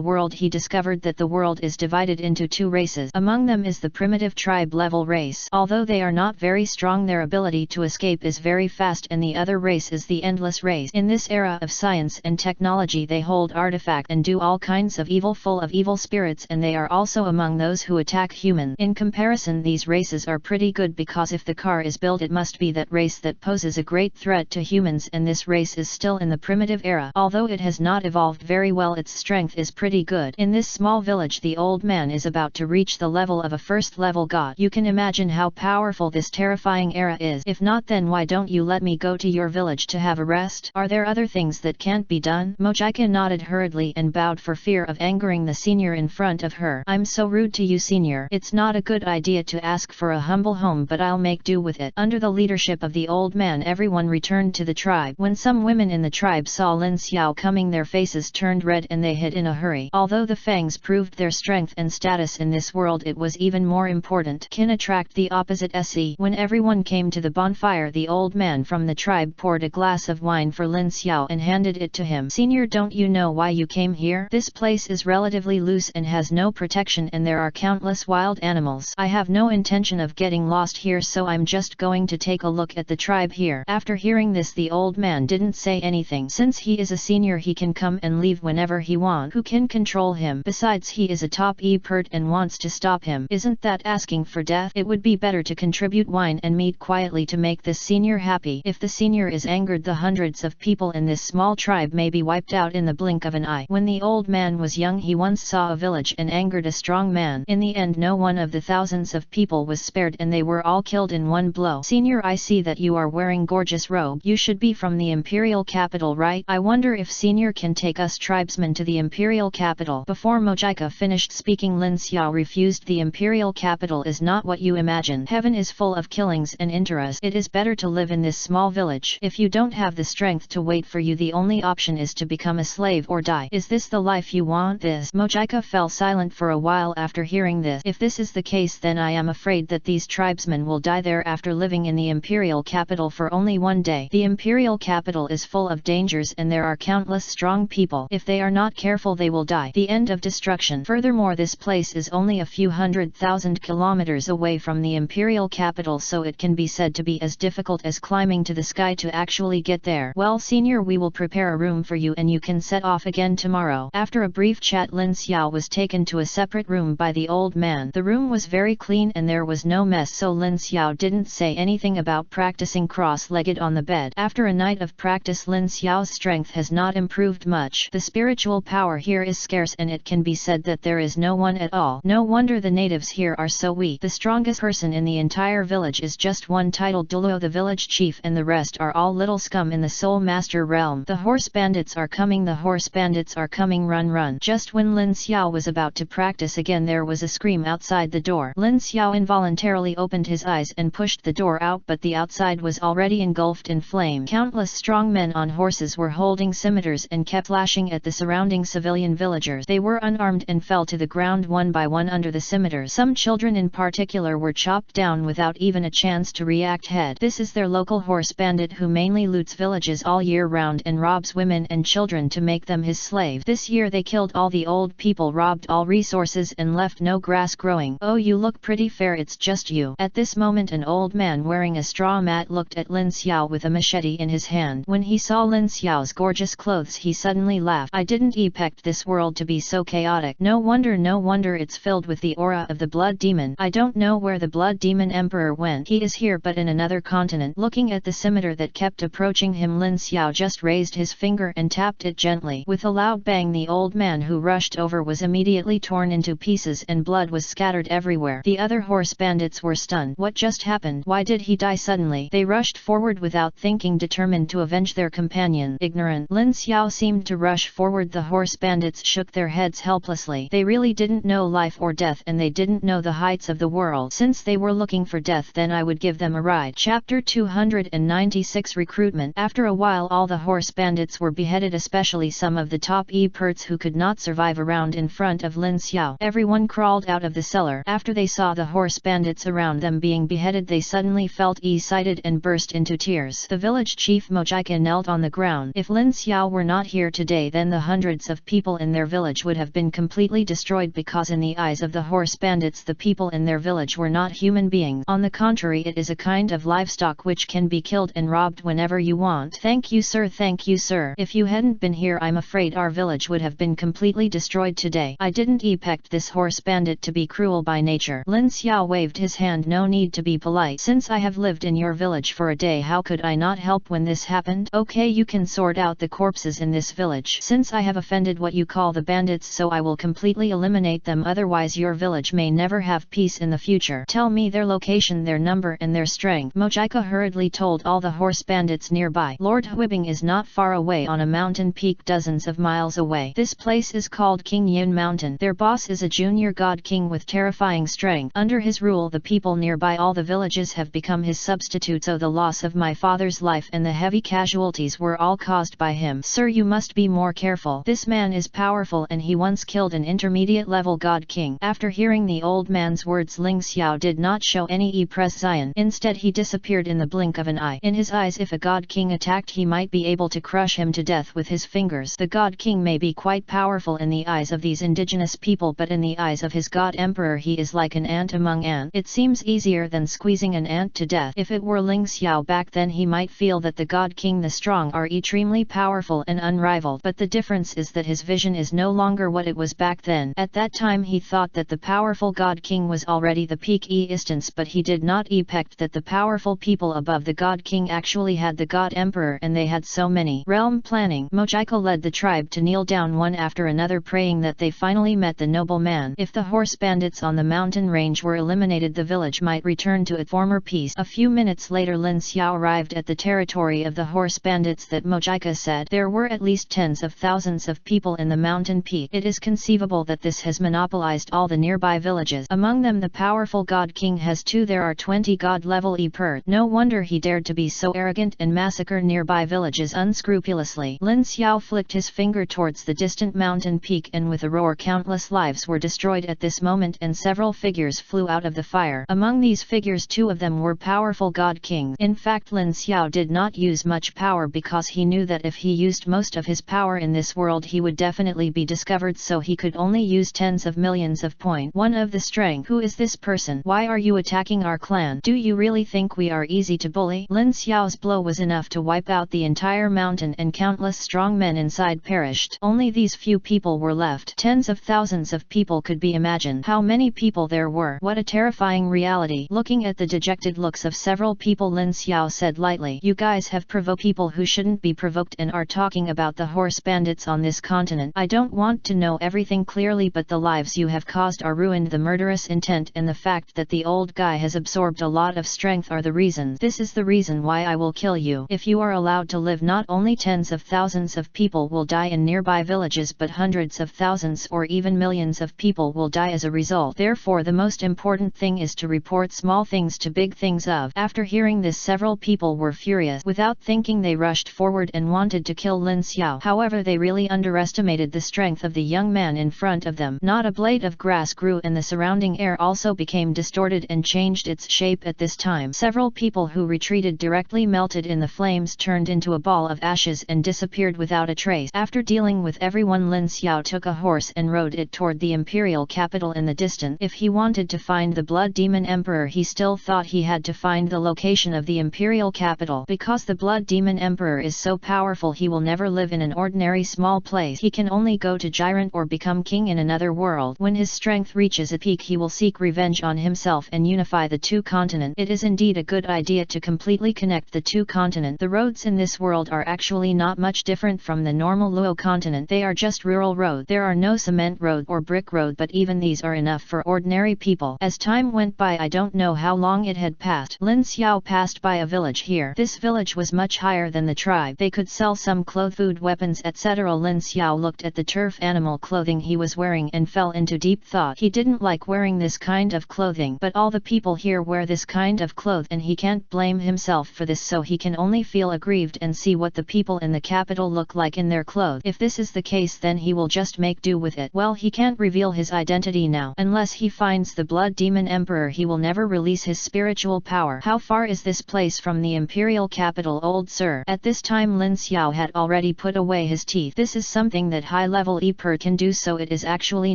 world, he discovered that the world is divided into two races. Among them is the primitive tribe level race. Although they are not very strong, their ability to escape is very fast, and the other race is the endless race. In this era of science and technology, they hold artifact and do all kinds of evil, full of evil spirits, and they are also among those who attack humans. In comparison, these races are pretty good, because if the car is built, it must be that race that poses a great threat to humans, and this race is still in the primitive era. Although it has not evolved very well, its strength is pretty good. In this small village, the old man is about to reach the level of a first level god. You can imagine how powerful this terrifying era is. If not, then why don't you let me go to your village to have a rest? Are there other things that can't be done? Mojika nodded hurriedly and bowed for fear of angering the senior in front of her. "I'm so rude to you, senior. It's not a good idea to ask for a humble home, but I'll make do with it." Under the leadership of the old man, everyone returned to the tribe. When some women in the tribe saw Lin Xiao coming, their faces turned red and they hid in a hurry. Although the fangs proved their strength and status in this world, it was even more important. Can attract the opposite se. When everyone came to the bonfire, the old man from the tribe poured a glass of wine for Lin Xiao and handed it to him. "Senior, don't you know why you came here? This place is relatively loose and has no protection, and there are countless wild animals. I have no intention of getting lost here, so I'm just going to take a look at the tribe here." After hearing this, the old man didn't say anything. Since he is a senior, he can come and leave whenever he wants. Who can control him? Besides, he is a top expert and wants to stop him. Isn't that asking for death? It would be better to contribute wine and meat quietly to make this senior happy. If the senior is angered, the hundreds of people in this small tribe may be wiped out in the blink of an eye. When the old man was young, he once saw a village and angered a strong man. In the end, no one of the thousands of people was spared, and they were all killed in one blow. "Senior, I see that you are wearing gorgeous robe. You should be from the Imperial capital, right? I wonder if senior can take us tribesmen to the Imperial capital." Before Mojika finished speaking, Lin Xiao refused. "The Imperial capital is not what you imagine. Heaven is full of killings and interest. It is better to live in this small village. If you don't have the strength to wait for you, the only option is to become a slave or die. Is this the life you want?" Mojika fell silent for a while after hearing this. "If this is the case, then I am afraid that these tribesmen will die there after living in the Imperial capital for only one day. The Imperial capital is full of dangers, and there are countless strong people. If they are not careful, they will die. The end of destruction. Furthermore, this place is only a few 100,000 kilometers away from the Imperial capital, so it can be said to be as difficult as climbing to the sky to actually get there." "Well, senior, we will prepare a room for you and you can set off again tomorrow." After a brief chat, Lin Xiao was taken to a separate room by the old man. The room was very clean and there was no mess, so Lin Xiao didn't say anything about practicing cross-legged on the bed. bed. After a night of practice, Lin Xiao's strength has not improved much. The spiritual power here is scarce and it can be said that there is no one at all. No wonder the natives here are so weak. The strongest person in the entire village is just one titled Douluo, the village chief, and the rest are all little scum in the Soul Master realm. The horse bandits are coming, the horse bandits are coming, run run. Just when Lin Xiao was about to practice again, there was a scream outside the door. Lin Xiao involuntarily opened his eyes and pushed the door out, but the outside was already engulfed in flame. Countless strong men on horses were holding scimitars and kept lashing at the surrounding civilian villagers. They were unarmed and fell to the ground one by one under the scimitars. Some children in particular were chopped down without even a chance to react. This is their local horse bandit who mainly loots villages all year round and robs women and children to make them his slave. This year they killed all the old people, robbed all resources and left no grass growing. Oh, you look pretty fair, it's just you. At this moment an old man wearing a straw mat looked at Lin Xiao with a machete in his hand. When he saw Lin Xiao's gorgeous clothes, he suddenly laughed. I didn't expect this world to be so chaotic. No wonder it's filled with the aura of the blood demon. I don't know where the blood demon emperor went. He is here but in another continent. Looking at the scimitar that kept approaching him, Lin Xiao just raised his finger and tapped it gently. With a loud bang, the old man who rushed over was immediately torn into pieces and blood was scattered everywhere. The other horse bandits were stunned. What just happened? Why did he die suddenly? They rushed forward without thinking, determined to avenge their companion. Ignorant. Lin Xiao seemed to rush forward. The horse bandits shook their heads helplessly. They really didn't know life or death, and they didn't know the heights of the world. Since they were looking for death, then I would give them a ride. Chapter 296 Recruitment. After a while all the horse bandits were beheaded, especially some of the top e-perts who could not survive around in front of Lin Xiao. Everyone crawled out of the cellar. After they saw the horse bandits around them being beheaded, they suddenly felt excited and burst into tears. The village chief Mojika knelt on the ground. If Lin Xiao were not here today, then the hundreds of people in their village would have been completely destroyed, because in the eyes of the horse bandits the people in their village were not human beings. On the contrary, it is a kind of livestock which can be killed and robbed whenever you want. Thank you sir, thank you sir. If you hadn't been here, I'm afraid our village would have been completely destroyed today. I didn't expect this horse bandit to be cruel by nature. Lin Xiao waved his hand. No need to be polite. Since I have lived in your village for a day, how could I not help when this happened? Okay, you can sort out the corpses in this village. Since I have offended what you call the bandits, so I will completely eliminate them, otherwise your village may never have peace in the future. Tell me their location, their number and their strength. Mojika hurriedly told all the horse bandits nearby. Lord Huibing is not far away on a mountain peak dozens of miles away. This place is called King Yin Mountain. Their boss is a junior god king with terrifying strength. Under his rule the people nearby all the villages have become his substitutes. So the loss of my father's life and the heavy casualties were all caused by him. Sir, you must be more careful. This man is powerful and he once killed an intermediate level god king. After hearing the old man's words, Lin Xiao did not show any expression. Instead he disappeared in the blink of an eye. In his eyes, if a god king attacked, he might be able to crush him to death with his fingers. The god king may be quite powerful in the eyes of these indigenous people, but in the eyes of his god emperor he is like an ant among ants. It seems easier than squeezing an ant to death. If it were Lin Xiao back then, he might feel that the god king the strong are extremely powerful and unrivaled, but the difference is that his vision is no longer what it was back then. At that time he thought that the powerful god king was already the peak instance, but he did not expect that the powerful people above the god king actually had the god emperor, and they had so many. Realm planning. Mojika led the tribe to kneel down one after another, praying that they finally met the noble man. If the horse bandits on the mountain range were eliminated, the village might return to its former peace. A few minutes later Lin Xiao arrived at the territory of the horse bandits that Mojika said. There were at least tens of thousands of people in the mountain peak. It is conceivable that this has monopolized all the nearby villages. Among them the powerful god king has two. There are 20 god level e-pert. No wonder he dared to be so arrogant and massacre nearby villages unscrupulously. Lin Xiao flicked his finger towards the distant mountain peak, and with a roar countless lives were destroyed at this moment, and several figures flew out of the fire. Among these figures, two of them were powerful god kings. In fact, Lin Xiao did not use much power because he knew that if he used most of his power in this world he would definitely be discovered, so he could only use tens of millions of point one of the strength. Who is this person? Why are you attacking our clan? Do you really think we are easy to bully? Lin Xiao's blow was enough to wipe out the entire mountain, and countless strong men inside perished. Only these few people were left. Tens of thousands of people could be imagined how many people there were. What a terrifying reality. Looking at the dejected looks of several people, Lin Xiao said lightly, lately. You guys have provoked people who shouldn't be provoked and are talking about the horse bandits on this continent. I don't want to know everything clearly, but the lives you have caused are ruined. The murderous intent and the fact that the old guy has absorbed a lot of strength are the reasons. This is the reason why I will kill you. If you are allowed to live, not only tens of thousands of people will die in nearby villages, but hundreds of thousands or even millions of people will die as a result. Therefore, the most important thing is to report small things to big things of. After hearing this, several people were furious. Without thinking, they rushed forward and wanted to kill Lin Xiao. However, they really underestimated the strength of the young man in front of them. Not a blade of grass grew, and the surrounding air also became distorted and changed its shape. At this time, several people who retreated directly melted in the flames, turned into a ball of ashes and disappeared without a trace. After dealing with everyone, Lin Xiao took a horse and rode it toward the imperial capital in the distance. If he wanted to find the Blood Demon Emperor, he still thought he had to find the location of the imperial capital. Because the Blood Demon Emperor is so powerful, he will never live in an ordinary small place. He can only go to Gyrant or become king in another world. When his strength reaches a peak, he will seek revenge on himself and unify the two continents. It is indeed a good idea to completely connect the two continents. The roads in this world are actually not much different from the normal Luo continent. They are just rural roads. There are no cement road or brick road, but even these are enough for ordinary people. As time went by, I don't know how long it had passed, Lin Xiao passed by a village here. This village was much higher than the tribe. They could sell some clothes, food, weapons, etc. Lin Xiao looked at the turf animal clothing he was wearing and fell into deep thought. He didn't like wearing this kind of clothing, but all the people here wear this kind of clothes and he can't blame himself for this, so he can only feel aggrieved and see what the people in the capital look like in their clothes. If this is the case, then he will just make do with it. Well, he can't reveal his identity now. Unless he finds the Blood Demon Emperor, he will never release his spiritual power. How far is this place from the imperial capital, old sir? At this time, Lin Xiao had already put away his teeth. This is something that high-level Emperor can do, so it is actually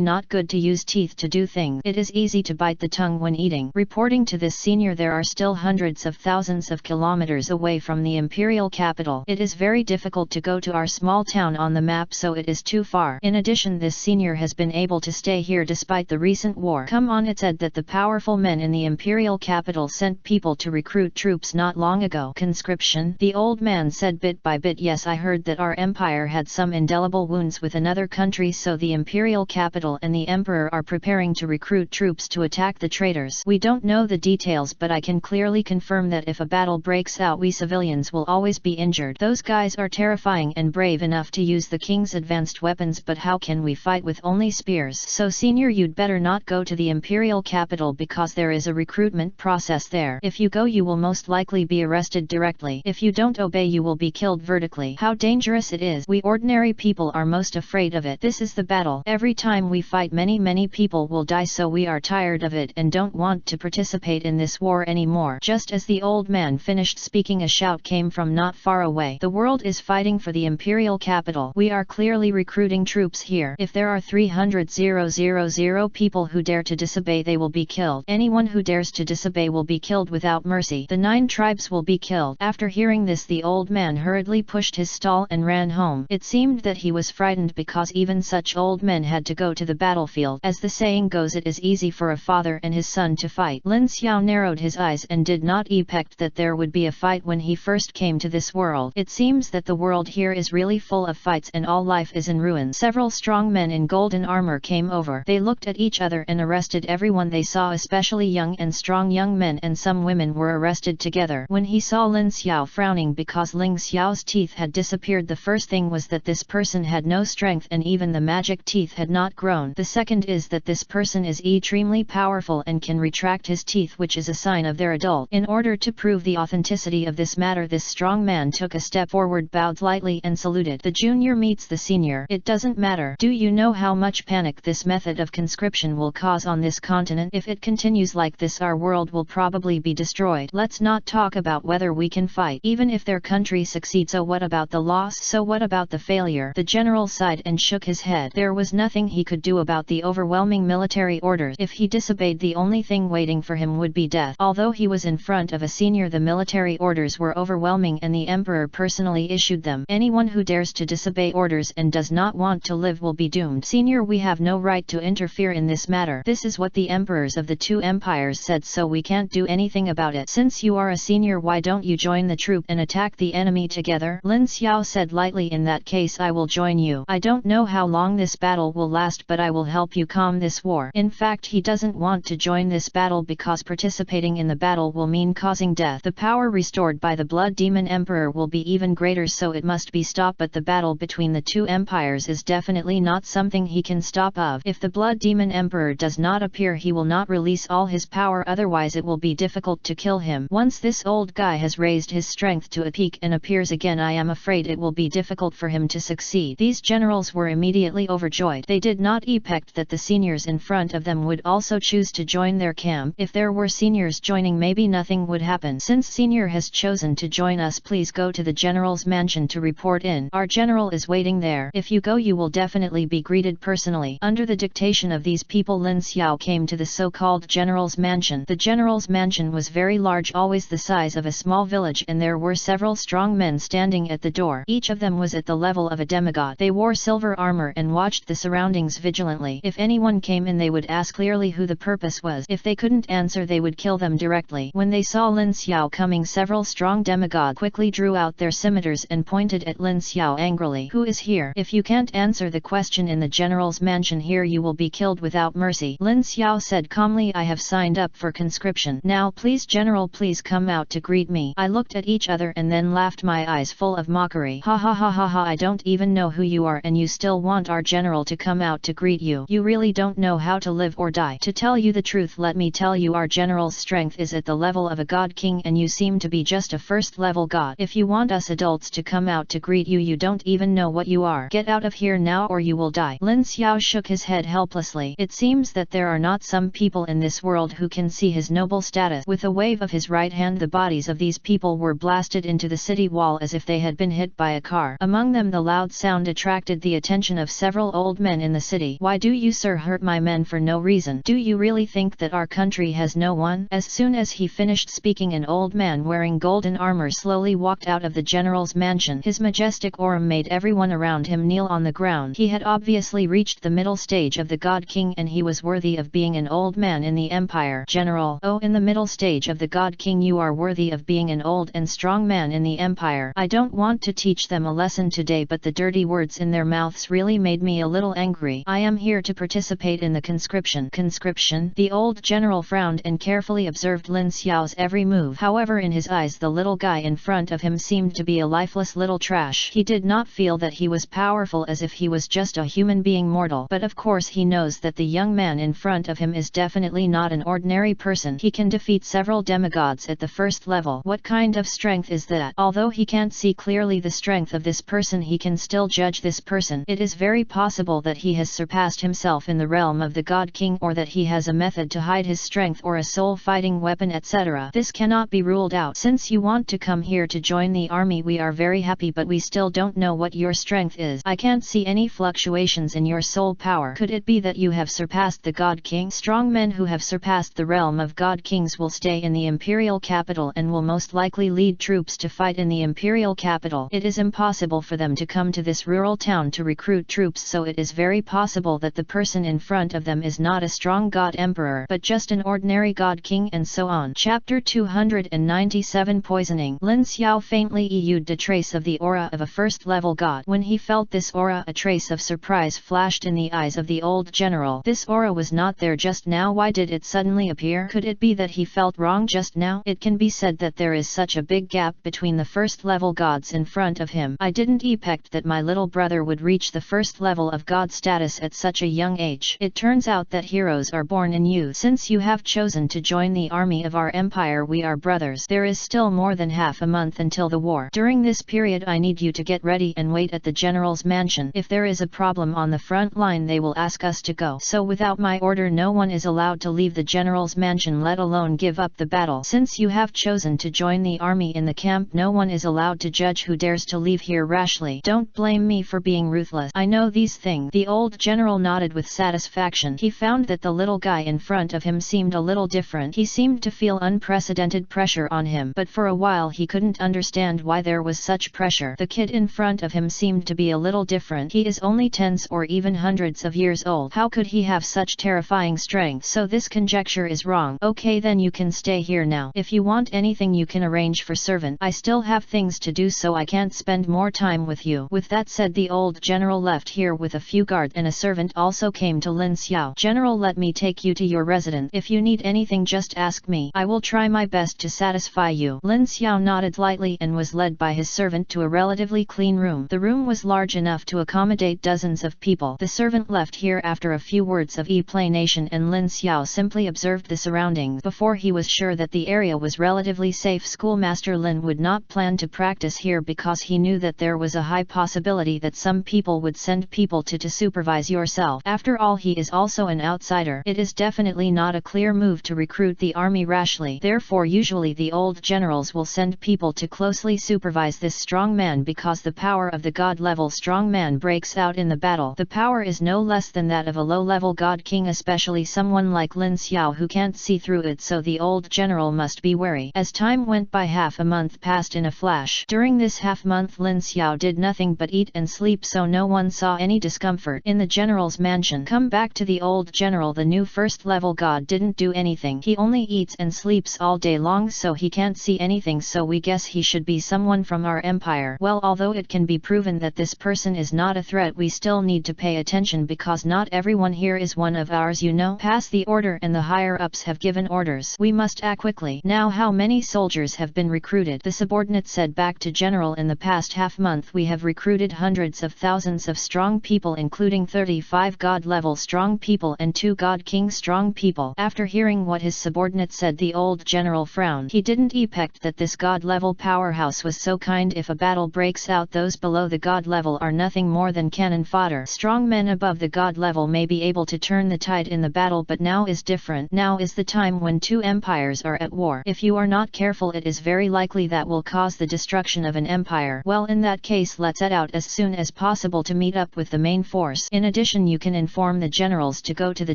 not good to use teeth to do things. It is easy to bite the tongue when eating. Reporting to this senior, there are still hundreds of thousands of kilometers away from the imperial capital. It is very difficult to go to our small town on the map, so it is too far. In addition, this senior has been able to stay here despite the recent war. Come on, it said that the powerful men in the imperial capital sent people to recruit troops not long ago. Conscription? The old man said bit by bit. Yes, I heard that our empire had some indelible wounds with another country, so the imperial capital and the emperor are preparing to recruit troops to attack the traitors. We don't know the details, but I can clearly confirm that if a battle breaks out, we civilians will always be injured. Those guys are terrifying and brave enough to use the king's advanced weapons, but how can we fight with only spears? So senior, you'd better not go to the imperial capital because there is a recruitment process there. If you go, you will most likely be arrested directly. If you don't obey, you will be killed vertically. How dangerous it is. We ordinary people are most afraid of it. This is the battle. Every time we fight, many people will die, so we are tired of it and don't want to participate in this war anymore. Just as the old man finished speaking, a shout came from not far away. The world is fighting for the imperial capital. We are clearly recruiting troops here. If there are 300,000 people who dare to disobey, they will be killed. Anyone who dares to disobey will be killed without mercy. The 9 tribes will be killed. After hearing this, the old man hurriedly pushed his stall and ran home. It seemed that he was frightened because even such old men had to go to the battlefield. As the saying goes, it is easy for a father and his son to fight. Lin Xiao narrowed his eyes and did not expect that there would be a fight when he first came to this world. It seems that the world here is really full of fights and all life is in ruins. Several strong men in golden armor came over. They looked at each other and arrested everyone they saw, especially young and strong young men, and some women were arrested together. When he saw Lin Xiao frowning because Lin Xiao's teeth had disappeared, the first thing was that this person had no strength and even the magic teeth had not grown. The second is that this person is extremely powerful and can retract his teeth, which is a sign of their adult. In order to prove the authenticity of this matter, this strong man took a step forward, bowed slightly and saluted. The junior meets the senior. It doesn't matter. Do you know how much panic this method of conscription will cause on this continent? If it continues like this, our world will probably be destroyed. Let's not talk about whether we can fight. Even if their country succeeds, so what about the loss? So what about the failure? The general sighed and shook his head. There was nothing he could do about the overwhelming military orders. If he disobeyed, the only thing waiting for him would be death. Although he was in front of a senior, the military orders were overwhelming and the emperor personally issued them. Anyone who dares to disobey orders and does not want to live will be doomed. Senior, we have no right to interfere in this matter. This is what the emperors of the 2 empires said, so we can't do anything about it. Since you are a senior, why don't won't you join the troop and attack the enemy together? Lin Xiao said lightly. In that case I will join you. I don't know how long this battle will last, but I will help you calm this war. In fact, he doesn't want to join this battle because participating in the battle will mean causing death. The power restored by the Blood Demon Emperor will be even greater, so it must be stopped, but the battle between the two empires is definitely not something he can stop of. If the Blood Demon Emperor does not appear, he will not release all his power, otherwise it will be difficult to kill him. Once this old guy has raised his strength to a peak and appears again, I am afraid it will be difficult for him to succeed. These generals were immediately overjoyed. They did not expect that the seniors in front of them would also choose to join their camp. If there were seniors joining, maybe nothing would happen. Since senior has chosen to join us, please go to the general's mansion to report in. Our general is waiting there. If you go, you will definitely be greeted personally. Under the dictation of these people, Lin Xiao came to the so-called general's mansion. The general's mansion was very large, always the size of a small village, and there were several strong men standing at the door. Each of them was at the level of a demigod. They wore silver armor and watched the surroundings vigilantly. If anyone came in, they would ask clearly who the purpose was. If they couldn't answer, they would kill them directly. When they saw Lin Xiao coming, several strong demigods quickly drew out their scimitars and pointed at Lin Xiao angrily. Who is here? If you can't answer the question in the general's mansion here, you will be killed without mercy. Lin Xiao said calmly, I have signed up for conscription. Now please general, please come out to greet me. I looked at each other and then laughed, my eyes full of mockery. Ha ha ha ha ha, I don't even know who you are and you still want our general to come out to greet you. You really don't know how to live or die. To tell you the truth, let me tell you, our general's strength is at the level of a god king and you seem to be just a first level god. If you want us adults to come out to greet you, you don't even know what you are. Get out of here now or you will die. Lin Xiao shook his head helplessly. It seems that there are not some people in this world who can see his noble status. With a wave of his right hand, the bodies of these people were blasted into the city wall as if they had been hit by a car. Among them, the loud sound attracted the attention of several old men in the city. Why do you, sir, hurt my men for no reason? Do you really think that our country has no one? As soon as he finished speaking, an old man wearing golden armor slowly walked out of the general's mansion. His majestic aura made everyone around him kneel on the ground. He had obviously reached the middle stage of the God King and he was worthy of being an old man in the empire. General, oh, in the middle stage of the God King, you are worthy of being an old and strong man in the empire. I don't want to teach them a lesson today, but the dirty words in their mouths really made me a little angry. I am here to participate in the conscription. Conscription? The old general frowned and carefully observed Lin Xiao's every move. However, in his eyes, the little guy in front of him seemed to be a lifeless little trash. He did not feel that he was powerful, as if he was just a human being mortal. But of course he knows that the young man in front of him is definitely not an ordinary person. He can defeat several demigods at the first level. What kind of strength is that? Although he can't see clearly the strength of this person, he can still judge this person. It is very possible that he has surpassed himself in the realm of the God King, or that he has a method to hide his strength or a soul fighting weapon, etc. This cannot be ruled out. Since you want to come here to join the army, we are very happy, but we still don't know what your strength is. I can't see any fluctuations in your soul power. Could it be that you have surpassed the God King? Strong men who have surpassed the realm of God Kings will stay in the Imperial capital and will most likely lead troops to fight in the Imperial capital. It is impossible for them to come to this rural town to recruit troops, so it is very possible that the person in front of them is not a strong God Emperor, but just an ordinary God King, and so on. Chapter 297 Poisoning. Lin Xiao faintly used a trace of the aura of a first-level god. When he felt this aura, a trace of surprise flashed in the eyes of the old general. This aura was not there just now. Why did it suddenly appear? Could it be that he felt wrong just now? It can be said that there is such a big gap between the first-level gods in front of him. I didn't expect that my little brother would reach the first level of god status at such a young age. It turns out that heroes are born in youth. Since you have chosen to join the army of our empire, we are brothers. There is still more than half a month until the war. During this period, I need you to get ready and wait at the general's mansion. If there is a problem on the front line, they will ask us to go. So without my order, no one is allowed to leave the general's mansion, let alone give up the battle. Since you have chosen to join the army in the camp, no one is allowed to judge who dares to leave here rashly. Don't blame me for being ruthless. I know these things. The old general nodded with satisfaction. He found that the little guy in front of him seemed a little different. He seemed to feel unprecedented pressure on him, but for a while he couldn't understand why there was such pressure. The kid in front of him seemed to be a little different. He is only tens or even hundreds of years old. How could he have such terrifying strength? So this conjecture is wrong. Okay, then you can stay here now. If you want anything, you can arrange for servant. I still have things to do, so I can't spend more time with you." With that said, the old general left here with a few guards, and a servant also came to Lin Xiao. "General, let me take you to your residence. If you need anything, just ask me. I will try my best to satisfy you." Lin Xiao nodded lightly and was led by his servant to a relatively clean room. The room was large enough to accommodate dozens of people. The servant left here after a few words of explanation, and Lin Xiao simply observed the surroundings. Before he was sure that the area was relatively safe, Schoolmaster Lin would not plan to practice here because he knew that there was a high possibility that some people would send people to supervise yourself. After all, he is also an outsider. It is definitely not a clear move to recruit the army rashly. Therefore, usually the old generals will send people to closely supervise this strong man, because the power of the god-level strong man breaks out in the battle. The power is no less than that of a low-level god king, especially someone like Lin Xiao who can't see through it, so the old general must be wary. As time went by, half a month passed in a flash. During this half-month, Lin Xiao did nothing but eat and sleep, so no one saw any discomfort in the general's mansion. Come back to the old general, the new first-level god didn't do anything. He only eats and sleeps all day long, so he can't see anything, so we guess he should be someone from our empire. Well, although it can be proven that this person is not a threat, we still need to pay attention because not everyone here is one of ours, you know. Pass the order, and the higher-ups have given orders. We must act quickly. Now, how many soldiers have been recruited? The subordinate said back to general. In the past half-month we have recruited hundreds of thousands of strong people, including 35 god-level strong people and 2 god-king strong people. After hearing what his subordinate said, the old general frowned. He didn't expect that this god-level powerhouse was so kind. If a battle breaks out, those below the god level are nothing more than cannon fodder. Strong men above the god level may be able to turn the tide in the battle, but now is different. Now is the time when 2 empires are at war. If you are not careful, it is very likely that will cause the destruction of an empire. Well, in that case, let's set out as soon as possible to meet up with the main force. In addition, you can inform the generals to go to the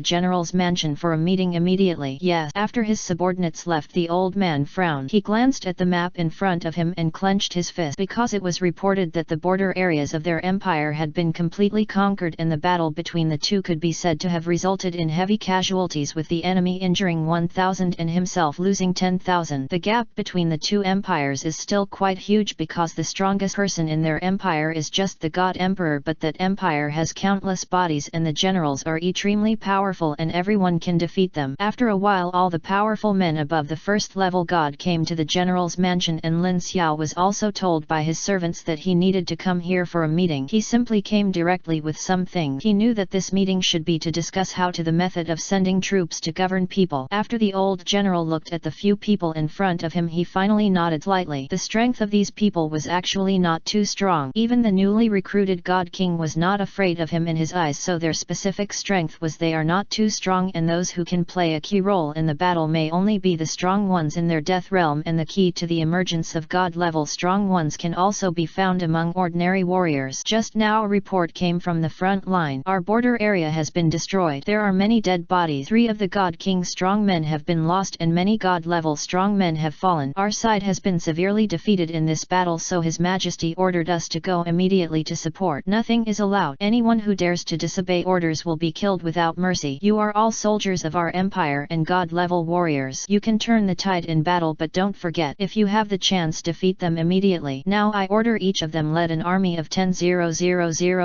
general's mansion for a meeting immediately. Yes. After his subordinates left, the old man frowned. He glanced at the map in front of him and clenched his fist, because it was reported that the border areas of their empire had been completely conquered, and the battle between the two could be said to have resulted in heavy casualties, with the enemy injuring 1,000 and himself losing 10,000. The gap between the two empires is still quite huge, because the strongest person in their empire is just the god emperor, but that empire has countless bodies and the generals are extremely powerful and everyone can defeat them. After a while, all the powerful men above the first level god came to the general's mansion, and Lin Xiao was also told by his servants that he needed to come here for a meeting. He simply came directly with some things. He knew that this meeting should be to discuss how to the method of sending troops to govern people. After the old general looked at the few people in front of him, he finally nodded slightly. The strength of these people was actually not too strong. Even the newly recruited god king was not afraid of him in his eyes, so their specific strength was they are not too strong, and those who can play a key role in the battle may only be the strong ones in their death realm, and the key to the emergence of god-level strong ones can also be found among ordinary warriors. Just now a report came from the front line. Our border area has been destroyed. There are many dead bodies. 3 of the god king strong men have been lost and many god-level strong men have fallen. Our side has been severely defeated in this battle, so His Majesty ordered us to go immediately to support. Nothing is allowed. Anyone who dares to disobey orders will be killed without mercy. You are all soldiers of our empire and god-level warriors. You can turn the tide in battle, but don't forget, if you have the chance, defeat them immediately. Now I order each of them led an army of 10,000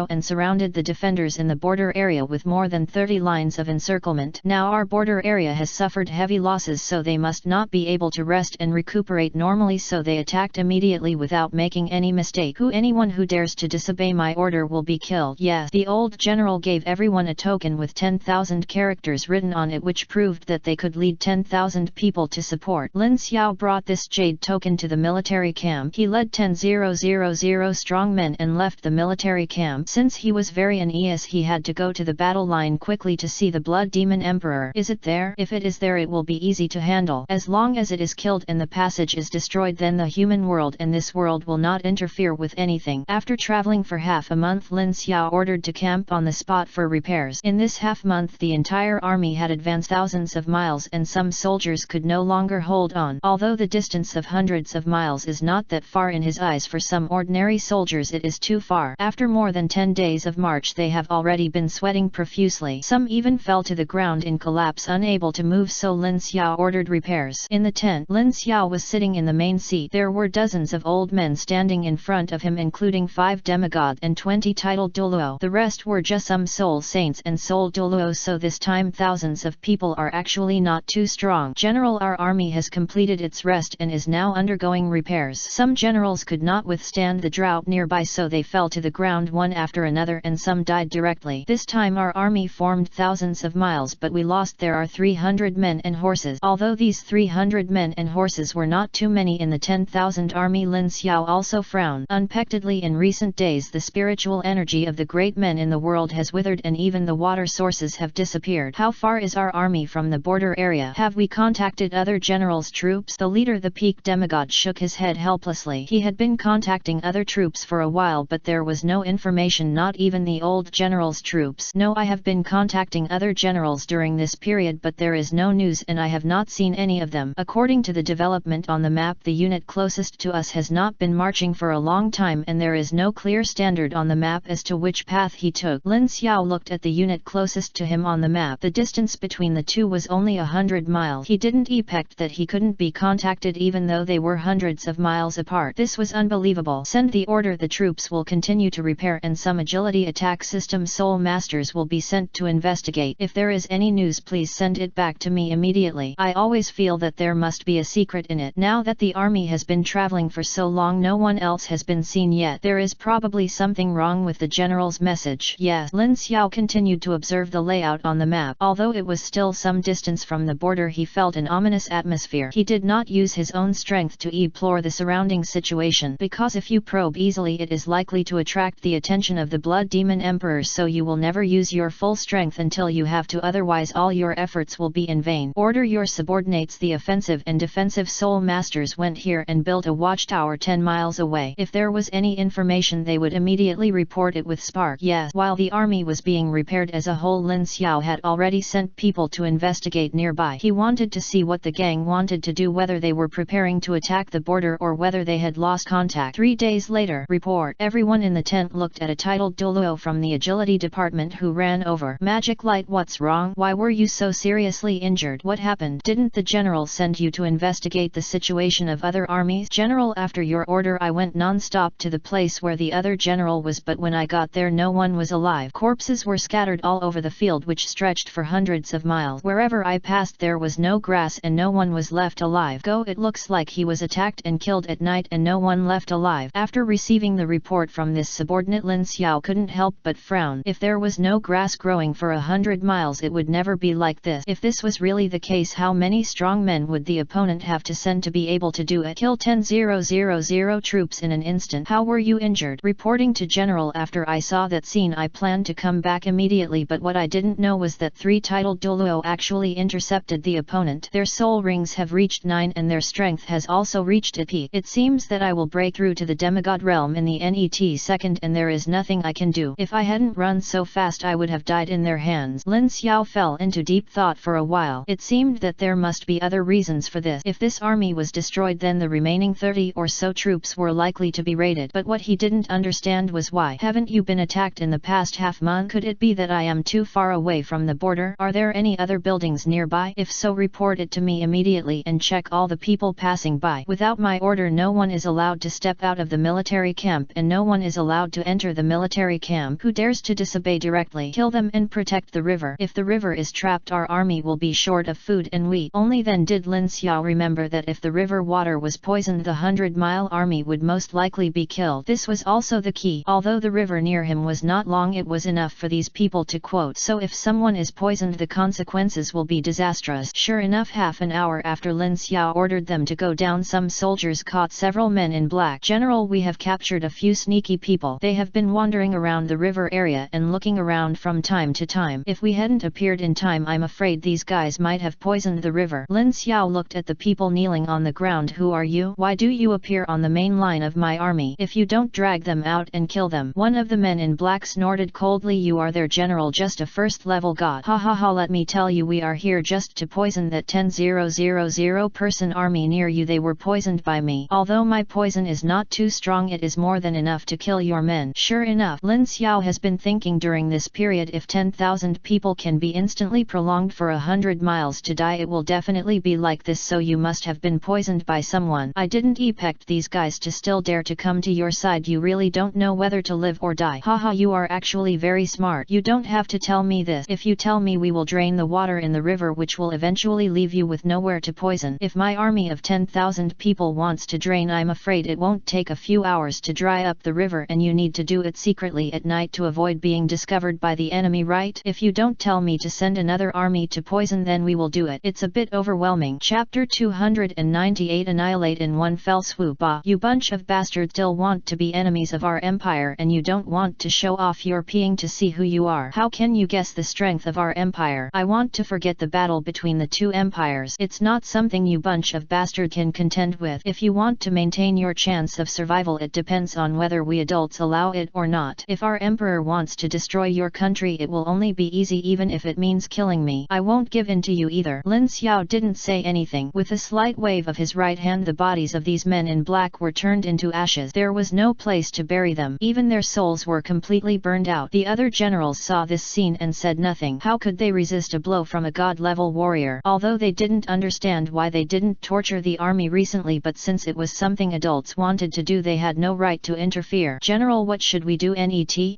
and surrounded the defenders in the border area with more than 30 lines of encirclement. Now our border area has suffered heavy losses, so they must not be able to rest and recuperate normally, so they attacked immediately without making any mistake. Anyone who dares to disobey my order will be killed. Yes. The old general gave everyone a token with 10,000 characters written on it, which proved that they could lead 10,000 people to support. Lin Xiao brought this jade token to the military camp. He led 10,000 strong men and left the military camp. Since he was very uneasy, he had to go to the battle line quickly to see the blood demon emperor. Is it there? If it is there, it will be easy to handle. As long as it is killed and the passage is destroyed, then the human world and this world will not interfere with anything. After traveling for half a month, Lin Xiao ordered to camp on the spot for repairs. In this half month, the entire army had advanced thousands of miles and some soldiers could no longer hold on. Although the distance of hundreds of miles is not that far in his eyes, for some ordinary soldiers it is too far. After more than 10 days of march, they have already been sweating profusely. Some even fell to the ground in collapse, unable to move, so Lin Xiao ordered repairs. In the tent, Lin Xiao Xiao was sitting in the main seat. There were dozens of old men standing in front of him, including 5 demigods and 20 titled Douluo. The rest were just some soul saints and soul Douluo, so this time thousands of people are actually not too strong. General, our army has completed its rest and is now undergoing repairs. Some generals could not withstand the drought nearby, so they fell to the ground one after another, and some died directly. This time our army formed thousands of miles, but we lost. There are 300 men and horses. Although these 300 men and horses were not too many in the 10,000 army, Lin Xiao also frowned. Unexpectedly, in recent days the spiritual energy of the great men in the world has withered, and even the water sources have disappeared. How far is our army from the border area? Have we contacted other generals' troops? The leader, the peak demigod, shook his head helplessly. He had been contacting other troops for a while, but there was no information, not even the old general's troops. No, I have been contacting other generals during this period, but there is no news and I have not seen any of them. According to the development on the map, the unit closest to us has not been marching for a long time, and there is no clear standard on the map as to which path he took. Lin Xiao looked at the unit closest to him on the map. The distance between the two was only 100 miles. He didn't expect that he couldn't be contacted even though they were hundreds of miles apart. This was unbelievable. Send the order. The troops will continue to repair, and some agility attack system soul masters will be sent to investigate. If there is any news, please send it back to me immediately. I always feel that there must be a secret in it. Now that the army has been traveling for so long, no one else has been seen yet. There is probably something wrong with the general's message. Yes. Lin Xiao continued to observe the layout on the map. Although it was still some distance from the border, he felt an ominous atmosphere. He did not use his own strength to explore the surrounding situation, because if you probe easily it is likely to attract the attention of the Blood Demon Emperor, so you will never use your full strength until you have to, otherwise all your efforts will be in vain. Order your subordinates. The offensive and defensive soul masters went here and built a watchtower 10 miles away. If there was any information they would immediately report it with Spark. Yes. While the army was being repaired as a whole, Lin Xiao had already sent people to investigate nearby. He wanted to see what the gang wanted to do, whether they were preparing to attack the border or whether they had lost contact. 3 days later. Report. Everyone in the tent looked at a titled Douluo from the agility department, who ran over. Magic light. What's wrong? Why were you so seriously injured? What happened? Didn't the general send you to investigate the situation of other armies? General, after your order I went non-stop to the place where the other general was, but when I got there no one was alive. Corpses were scattered all over the field, which stretched for hundreds of miles. Wherever I passed there was no grass and no one was left alive. Go, it looks like he was attacked and killed at night and no one left alive. After receiving the report from this subordinate, Lin Xiao couldn't help but frown. If there was no grass growing for 100 miles it would never be like this. If this was really the case, how many strong men would the opponent have to send to be able to do it? Kill 10,000 troops in an instant. How were you injured? Reporting to General. After I saw that scene I planned to come back immediately, but what I didn't know was that 3 titled Douluo actually intercepted the opponent. Their soul rings have reached 9 and their strength has also reached a peak. It seems that I will break through to the demigod realm in the net second, and there is nothing I can do. If I hadn't run so fast I would have died in their hands. Lin Xiao fell into deep thought for a while. It seemed that there must be other reasons for this. If this army was destroyed, then the remaining 30 or so troops were likely to be raided. But what he didn't understand was why. Haven't you been attacked in the past half month? Could it be that I am too far away from the border? Are there any other buildings nearby? If so, report it to me immediately and check all the people passing by. Without my order no one is allowed to step out of the military camp, and no one is allowed to enter the military camp. Who dares to disobey directly? Kill them and protect the river. If the river is trapped our army will be short of food and wheat. Only then did Lin Xiao remember that if the river water was poisoned the 100-mile army would most likely be killed. This was also the key. Although the river near him was not long, it was enough for these people to quote. So if someone is poisoned the consequences will be disastrous. Sure enough, half an hour after Lin Xiao ordered them to go down, some soldiers caught several men in black. General, we have captured a few sneaky people. They have been wandering around the river area and looking around from time to time. If we hadn't appeared in time I'm afraid these guys might have poisoned the river. Lin Xiao looked at the people kneeling on the ground. Who are you? Why do you appear on the main line of my army? If you don't drag them out and kill them. One of the men in black snorted coldly. You are their general, just a first-level god. Ha ha ha, let me tell you, we are here just to poison that 10,000 person army near you. They were poisoned by me. Although my poison is not too strong, it is more than enough to kill your men. Sure enough, Lin Xiao has been thinking during this period, if 10,000 people can be instantly prolonged for 100 miles to die, it will definitely be like this, so you must must have been poisoned by someone. I didn't expect these guys to still dare to come to your side. You really don't know whether to live or die. Haha, you are actually very smart. You don't have to tell me this. If you tell me, we will drain the water in the river, which will eventually leave you with nowhere to poison. If my army of 10,000 people wants to drain, I'm afraid it won't take a few hours to dry up the river, and you need to do it secretly at night to avoid being discovered by the enemy, right? If you don't tell me to send another army to poison, then we will do it. It's a bit overwhelming. Chapter 298 Annihilate in one fell swoop. Ah, you bunch of bastards still want to be enemies of our empire, and you don't want to show off your peeing to see who you are. How can you guess the strength of our empire? I want to forget the battle between the two empires. It's not something you bunch of bastard can contend with. If you want to maintain your chance of survival, it depends on whether we adults allow it or not. If our emperor wants to destroy your country, it will only be easy, even if it means killing me. I won't give in to you either. Lin Xiao didn't say anything. With a slight wave of his right hand, the bodies of these men in black were turned into ashes. There was no place to bury them. Even their souls were completely burned out. The other generals saw this scene and said nothing. How could they resist a blow from a god-level warrior? Although they didn't understand why they didn't torture the army recently, but since it was something adults wanted to do, they had no right to interfere. General, what should we do?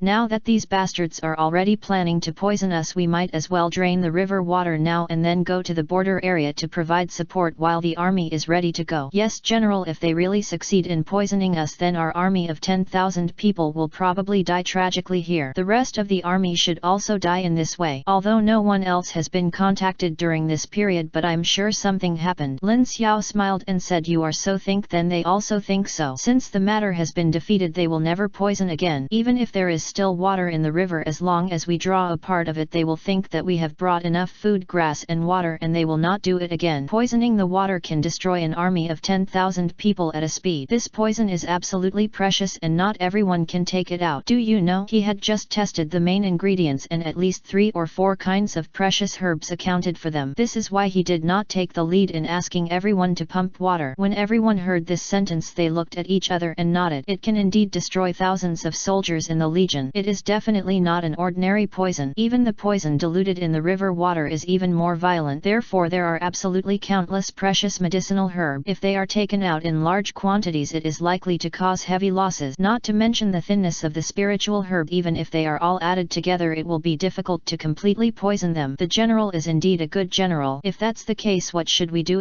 Now that these bastards are already planning to poison us, we might as well drain the river water now and then go to the border area to provide support while the army is ready to go. Yes, General, if they really succeed in poisoning us, then our army of 10,000 people will probably die tragically here. The rest of the army should also die in this way. Although no one else has been contacted during this period, but I'm sure something happened. Lin Xiao smiled and said, you are so think, then they also think so. Since the matter has been defeated, they will never poison again. Even if there is still water in the river, as long as we draw a part of it, they will think that we have brought enough food, grass and water, and they will not do it again. Poisoning the water can destroy an army of 10,000 people at a speed. This poison is absolutely precious and not everyone can take it out. Do you know, he had just tested the main ingredients and at least 3 or 4 kinds of precious herbs accounted for them. This is why he did not take the lead in asking everyone to pump water. When everyone heard this sentence, they looked at each other and nodded. It can indeed destroy thousands of soldiers in the legion. It is definitely not an ordinary poison. Even the poison diluted in the river water is even more violent. Therefore, there are absolutely countless precious medicinal herbs. If they are taken out in large quantities, it is likely to cause heavy losses. Not to mention the thinness of the spiritual herb. Even if they are all added together, it will be difficult to completely poison them. The general is indeed a good general. If that's the case, what should we do?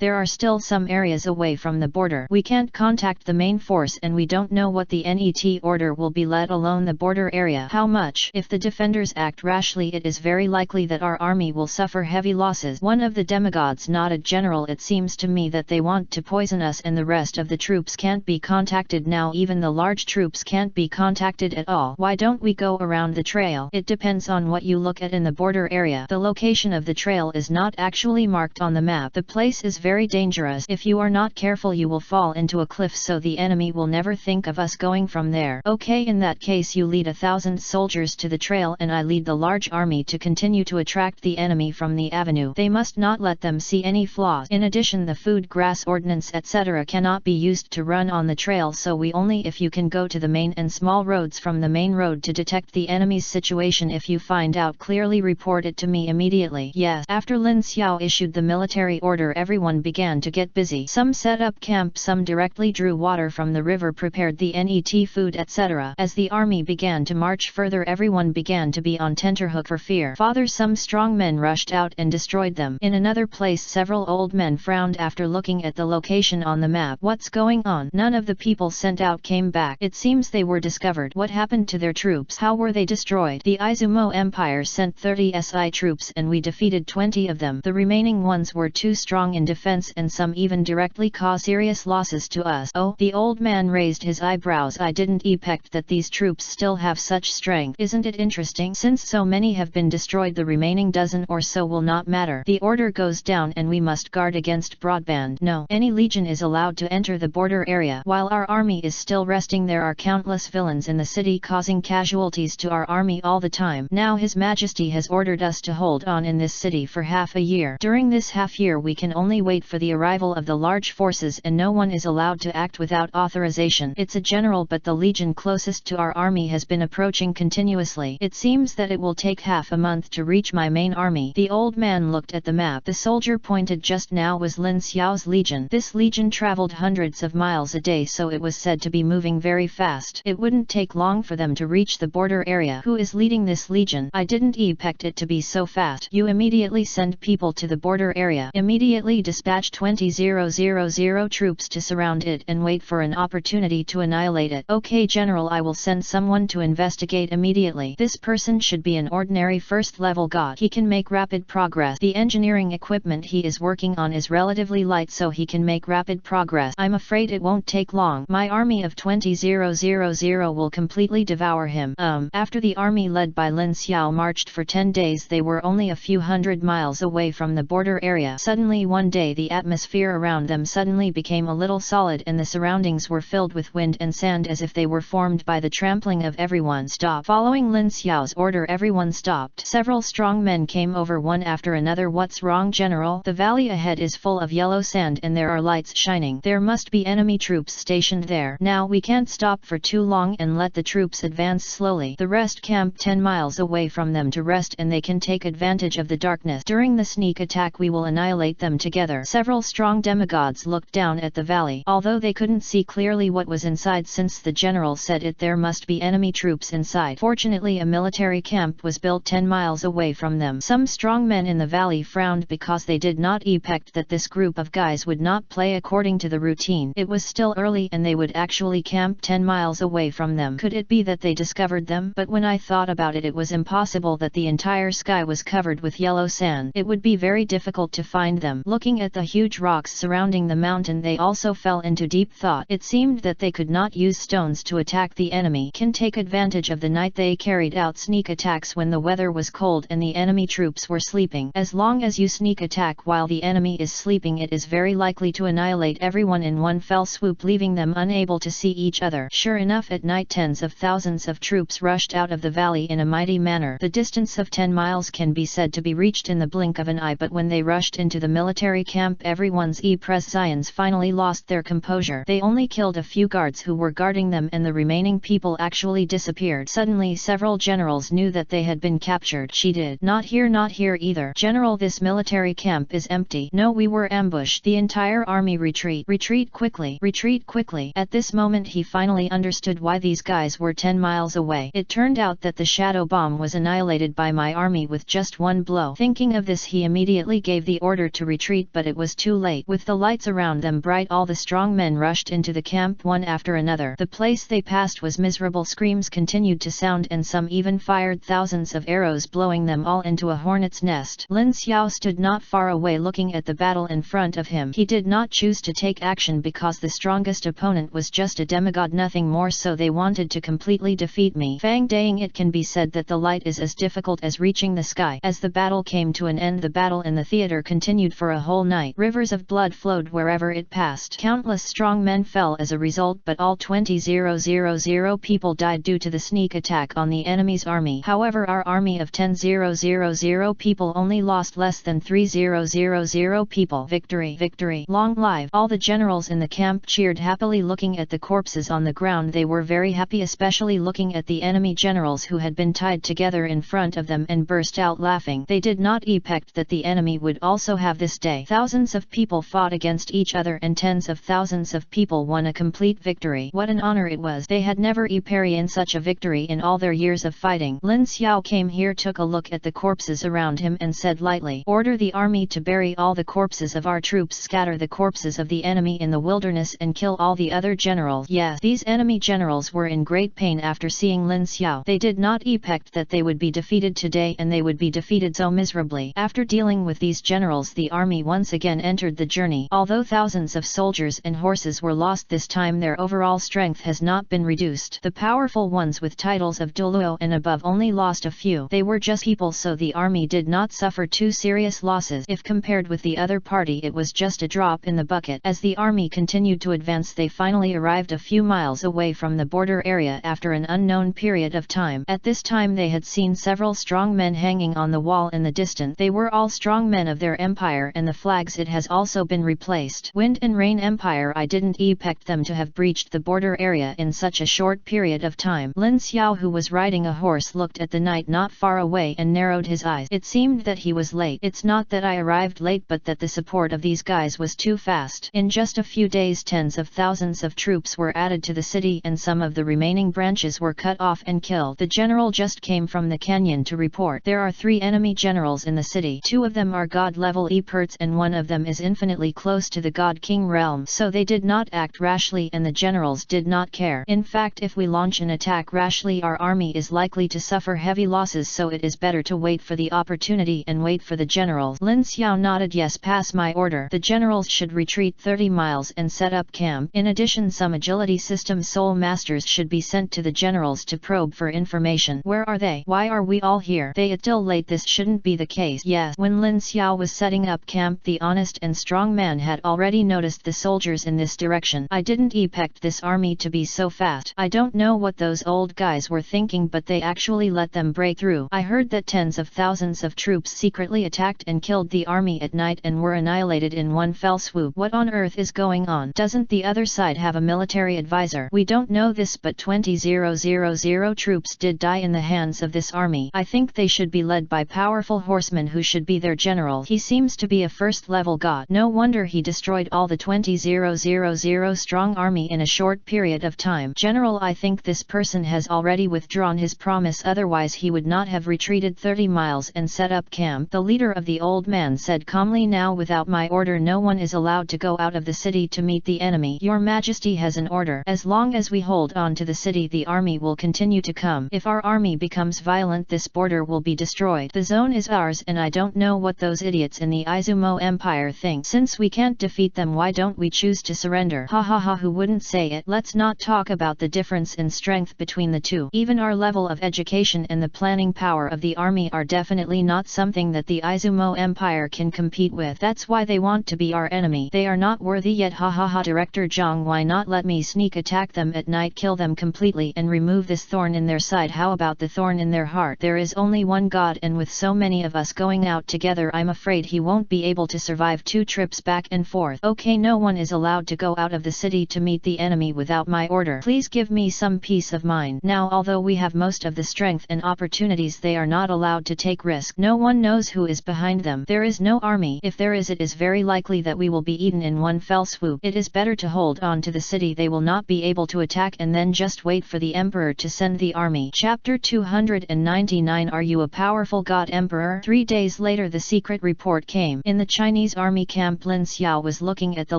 There are still some areas away from the border. We can't contact the main force, and we don't know what the NET order will be, let alone the border area. How much? If the defenders act rashly, it is very likely that our army will suffer heavy losses. One of the demigods nodded. General, it seems to me that they want to poison us, and the rest of the troops can't be contacted now. Even the large troops can't be contacted at all. Why don't we go around the trail? It depends on what you look at in the border area. The location of the trail is not actually marked on the map. The place is very dangerous. If you are not careful, you will fall into a cliff, so the enemy will never think of us going from there. Okay, in that case, you lead 1,000 soldiers to the trail and I lead the large army to continue to attract the enemy from the avenue. They must not let them see any flaws. In addition, the food, grass, ordnance, etc. cannot be used to run on the trail, so we only if you can go to the main and small roads from the main road to detect the enemy's situation. If you find out, clearly report it to me immediately. Yes. After Lin Xiao issued the military order, everyone began to get busy. Some set up camp, some directly drew water from the river, prepared the NET food, etc. As the army began to march further, everyone began to be on tenterhook for fear. Some strong men rushed out and destroyed them. In another place, several old men frowned after looking at the location on the map. What's going on? None of the people sent out came back. It seems they were discovered. What happened to their troops? How were they destroyed? The Aizumo Empire sent 30 SI troops and we defeated 20 of them. The remaining ones were too strong in defense and some even directly caused serious losses to us. Oh, the old man raised his eyebrows. I didn't expect that these troops still have such strength. Isn't it interesting? Since so many have been destroyed, the remaining dozen or so will not matter. The order goes down and we must guard against broadband. No, any legion is allowed to enter the border area. While our army is still resting, there are countless villains in the city causing casualties to our army all the time. Now His Majesty has ordered us to hold on in this city for half a year. During this half year we can only wait for the arrival of the large forces, and no one is allowed to act without authorization. It's a general, but the legion closest to our army has been approaching continuously. It seems that it will take half a month to reach my main army. The old man looked at the map. The soldier pointed just now now was Lin Xiao's legion. This legion traveled hundreds of miles a day, so it was said to be moving very fast. It wouldn't take long for them to reach the border area. Who is leading this legion? I didn't expect it to be so fast. You immediately send people to the border area. Immediately dispatch 20,000 troops to surround it and wait for an opportunity to annihilate it. Okay General, I will send someone to investigate immediately. This person should be an ordinary first-level god. He can make rapid progress. The engineering equipment he is working on is relatively light, so he can make rapid progress. I'm afraid it won't take long. My army of 20,000 will completely devour him. After the army led by Lin Xiao marched for 10 days, they were only a few hundred miles away from the border area. Suddenly one day the atmosphere around them suddenly became a little solid and the surroundings were filled with wind and sand as if they were formed by the trampling of everyone. Stop. Following Lin Xiao's order, everyone stopped. Several strong men came over one after another. What's wrong, General? The valley ahead is full of yellow sand and there are lights shining. There must be enemy troops stationed there. Now we can't stop for too long and let the troops advance slowly. The rest camp 10 miles away from them to rest and they can take advantage of the darkness. During the sneak attack we will annihilate them together. Several strong demigods looked down at the valley. Although they couldn't see clearly what was inside since the general said it, there must be enemy troops inside. Fortunately a military camp was built 10 miles away from them. Some strong men in the valley frowned because they did not expect that this group of guys would not play according to the routine. It was still early and they would actually camp 10 miles away from them. Could it be that they discovered them? But when I thought about it, it was impossible that the entire sky was covered with yellow sand. It would be very difficult to find them. Looking at the huge rocks surrounding the mountain, they also fell into deep thought. It seemed that they could not use stones to attack the enemy. Can take advantage of the night. They carried out sneak attacks when the weather was cold and the enemy troops were sleeping. As long as you sneak attack while the enemy is sleeping, it is very likely to annihilate everyone in one fell swoop, leaving them unable to see each other. Sure enough, at night tens of thousands of troops rushed out of the valley in a mighty manner. The distance of 10 miles can be said to be reached in the blink of an eye, but when they rushed into the military camp, everyone's prescience finally lost their composure. They only killed a few guards who were guarding them and the remaining people actually disappeared. Suddenly several generals knew that they had been captured. She did not here either. General, this military camp is empty. No, we were ambushed. The entire army retreat. Retreat quickly. Retreat quickly. At this moment he finally understood why these guys were 10 miles away. It turned out that the shadow bomb was annihilated by my army with just one blow. Thinking of this, he immediately gave the order to retreat, but it was too late. With the lights around them bright, all the strong men rushed into the camp one after another. The place they passed was miserable. Screams continued to sound and some even fired thousands of arrows, blowing them all into a hornet's nest. Lin Xiao stood not far away looking at the battle in front of him. He did not choose to take action because the strongest opponent was just a demigod, nothing more, so they wanted to completely defeat me. Fang Daying, it can be said that the light is as difficult as reaching the sky. As the battle came to an end, the battle in the theater continued for a whole night. Rivers of blood flowed wherever it passed. Countless strong men fell as a result, but all 20,000 people died due to the sneak attack on the enemy's army. However, our army of 10,000 people only lost less than 3,000 people. Victory! Victory! Long live! All the generals in the camp cheered happily. Looking at the corpses on the ground, they were very happy, especially looking at the enemy generals who had been tied together in front of them, and burst out laughing. They did not expect that the enemy would also have this day. Thousands of people fought against each other and tens of thousands of people won a complete victory. What an honor it was. They had never experienced such a victory in all their years of fighting. Lin Xiao came here, took a look at the corpses around him and said lightly, "Order the army to bury all the corpses of our troops, scatter the corpses of the enemy in the wilderness and kill all the other generals." Yes, these enemy generals were in great pain after seeing Lin Xiao. They did not expect that they would be defeated today, and they would be defeated so miserably. After dealing with these generals, the army once again entered the journey. Although thousands of soldiers and horses were lost, this time their overall strength has not been reduced. The powerful ones with titles of Douluo and above only lost a few. They were just people, so the army did not suffer too serious losses. If compared with the other party, it was just a drop in the bucket. As the army continued to advance, they finally arrived a few miles away from the border area after an unknown period of time. At this time they had seen several strong men hanging on the wall in the distance. They were all strong men of their empire, and the flags it has also been replaced. Wind and Rain Empire. I didn't expect them to have breached the border area in such a short period of time. Lin Xiao, who was riding a horse, looked at the night not far away and narrowed his eyes. It seemed that he was late. It's not that I arrived late, but that the support of these guys was too fast. In just a few days tens of thousands of troops were added to the city and some of the remaining branches were cut off and killed. The general just came from the canyon to report. There are 3 enemy generals in the city. 2 of them are god-level experts and 1 of them is infinitely close to the god-king realm. So they did not act rashly and the generals did not care. In fact, if we launch an attack rashly, our army is likely to suffer heavy losses, so it is better to wait for the opportunity and wait for the generals. Lin Xiao nodded. Yes, pass my order. The generals should retreat 30 miles and set up camp. In addition, some agility system soul masters should be sent to the generals to probe for information. Where are they? Why are we all here? They are still late. This shouldn't be the case. Yes. When Lin Xiao was setting up camp, the honest and strong man had already noticed the soldiers in this direction. I didn't expect this army to be so fast. I don't know what those old guys were thinking, but they actually let them break through. I heard that tens of thousands of troops secretly attacked and killed the army at night and were annihilated in one fell swoop. What on earth is going on? Doesn't the other side have a military advisor? We don't know this, but 20,000 troops did die in the hands of this army. I think they should be led by powerful horsemen who should be their general. He seems to be a first-level god. No wonder he destroyed all the 20,000 strong army in a short period of time. General, I think this person has already withdrawn his promise, otherwise he would not have retreated 30 miles and set up camp. The leader of the old man said calmly, now without my order no one is allowed to go out of the city to meet the enemy. Your Majesty has an order. As long as we hold on to the city, the army will continue to come. If our army becomes violent, this border will be destroyed. The zone is ours and I don't know what those idiots in the Aizumo Empire think. Since we can't defeat them, why don't we choose to surrender? Ha ha ha, who wouldn't say it? Let's not talk about the difference in strength between the two. Even our level of education and the planning power of the army are definitely not something that the Aizumo Empire can compete with. That's why they want to be our enemy. They are not worthy yet. Ha ha ha. Director Zhang, why not let me sneak attack them at night, kill them completely and remove this thorn in their side? How about the thorn in their heart? There is only one god, and with so many of us going out together, I'm afraid he won't be able to survive 2 trips back and forth. Okay, no one is allowed to go out of the city to meet the enemy without my order. Please give me some peace of mind. Now, although we have most of the strength and opportunities, they are not allowed to take risk. No one knows who is behind them. There is no army. If there is, it is very likely that we will be eaten in one fell swoop. It is better to hold on to the city. They will not be able to attack, and then just wait for the emperor to send the army. Chapter 299. Are you a powerful god, emperor? 3 days later the secret report came. In the Chinese army camp, Lin Xiao was looking at the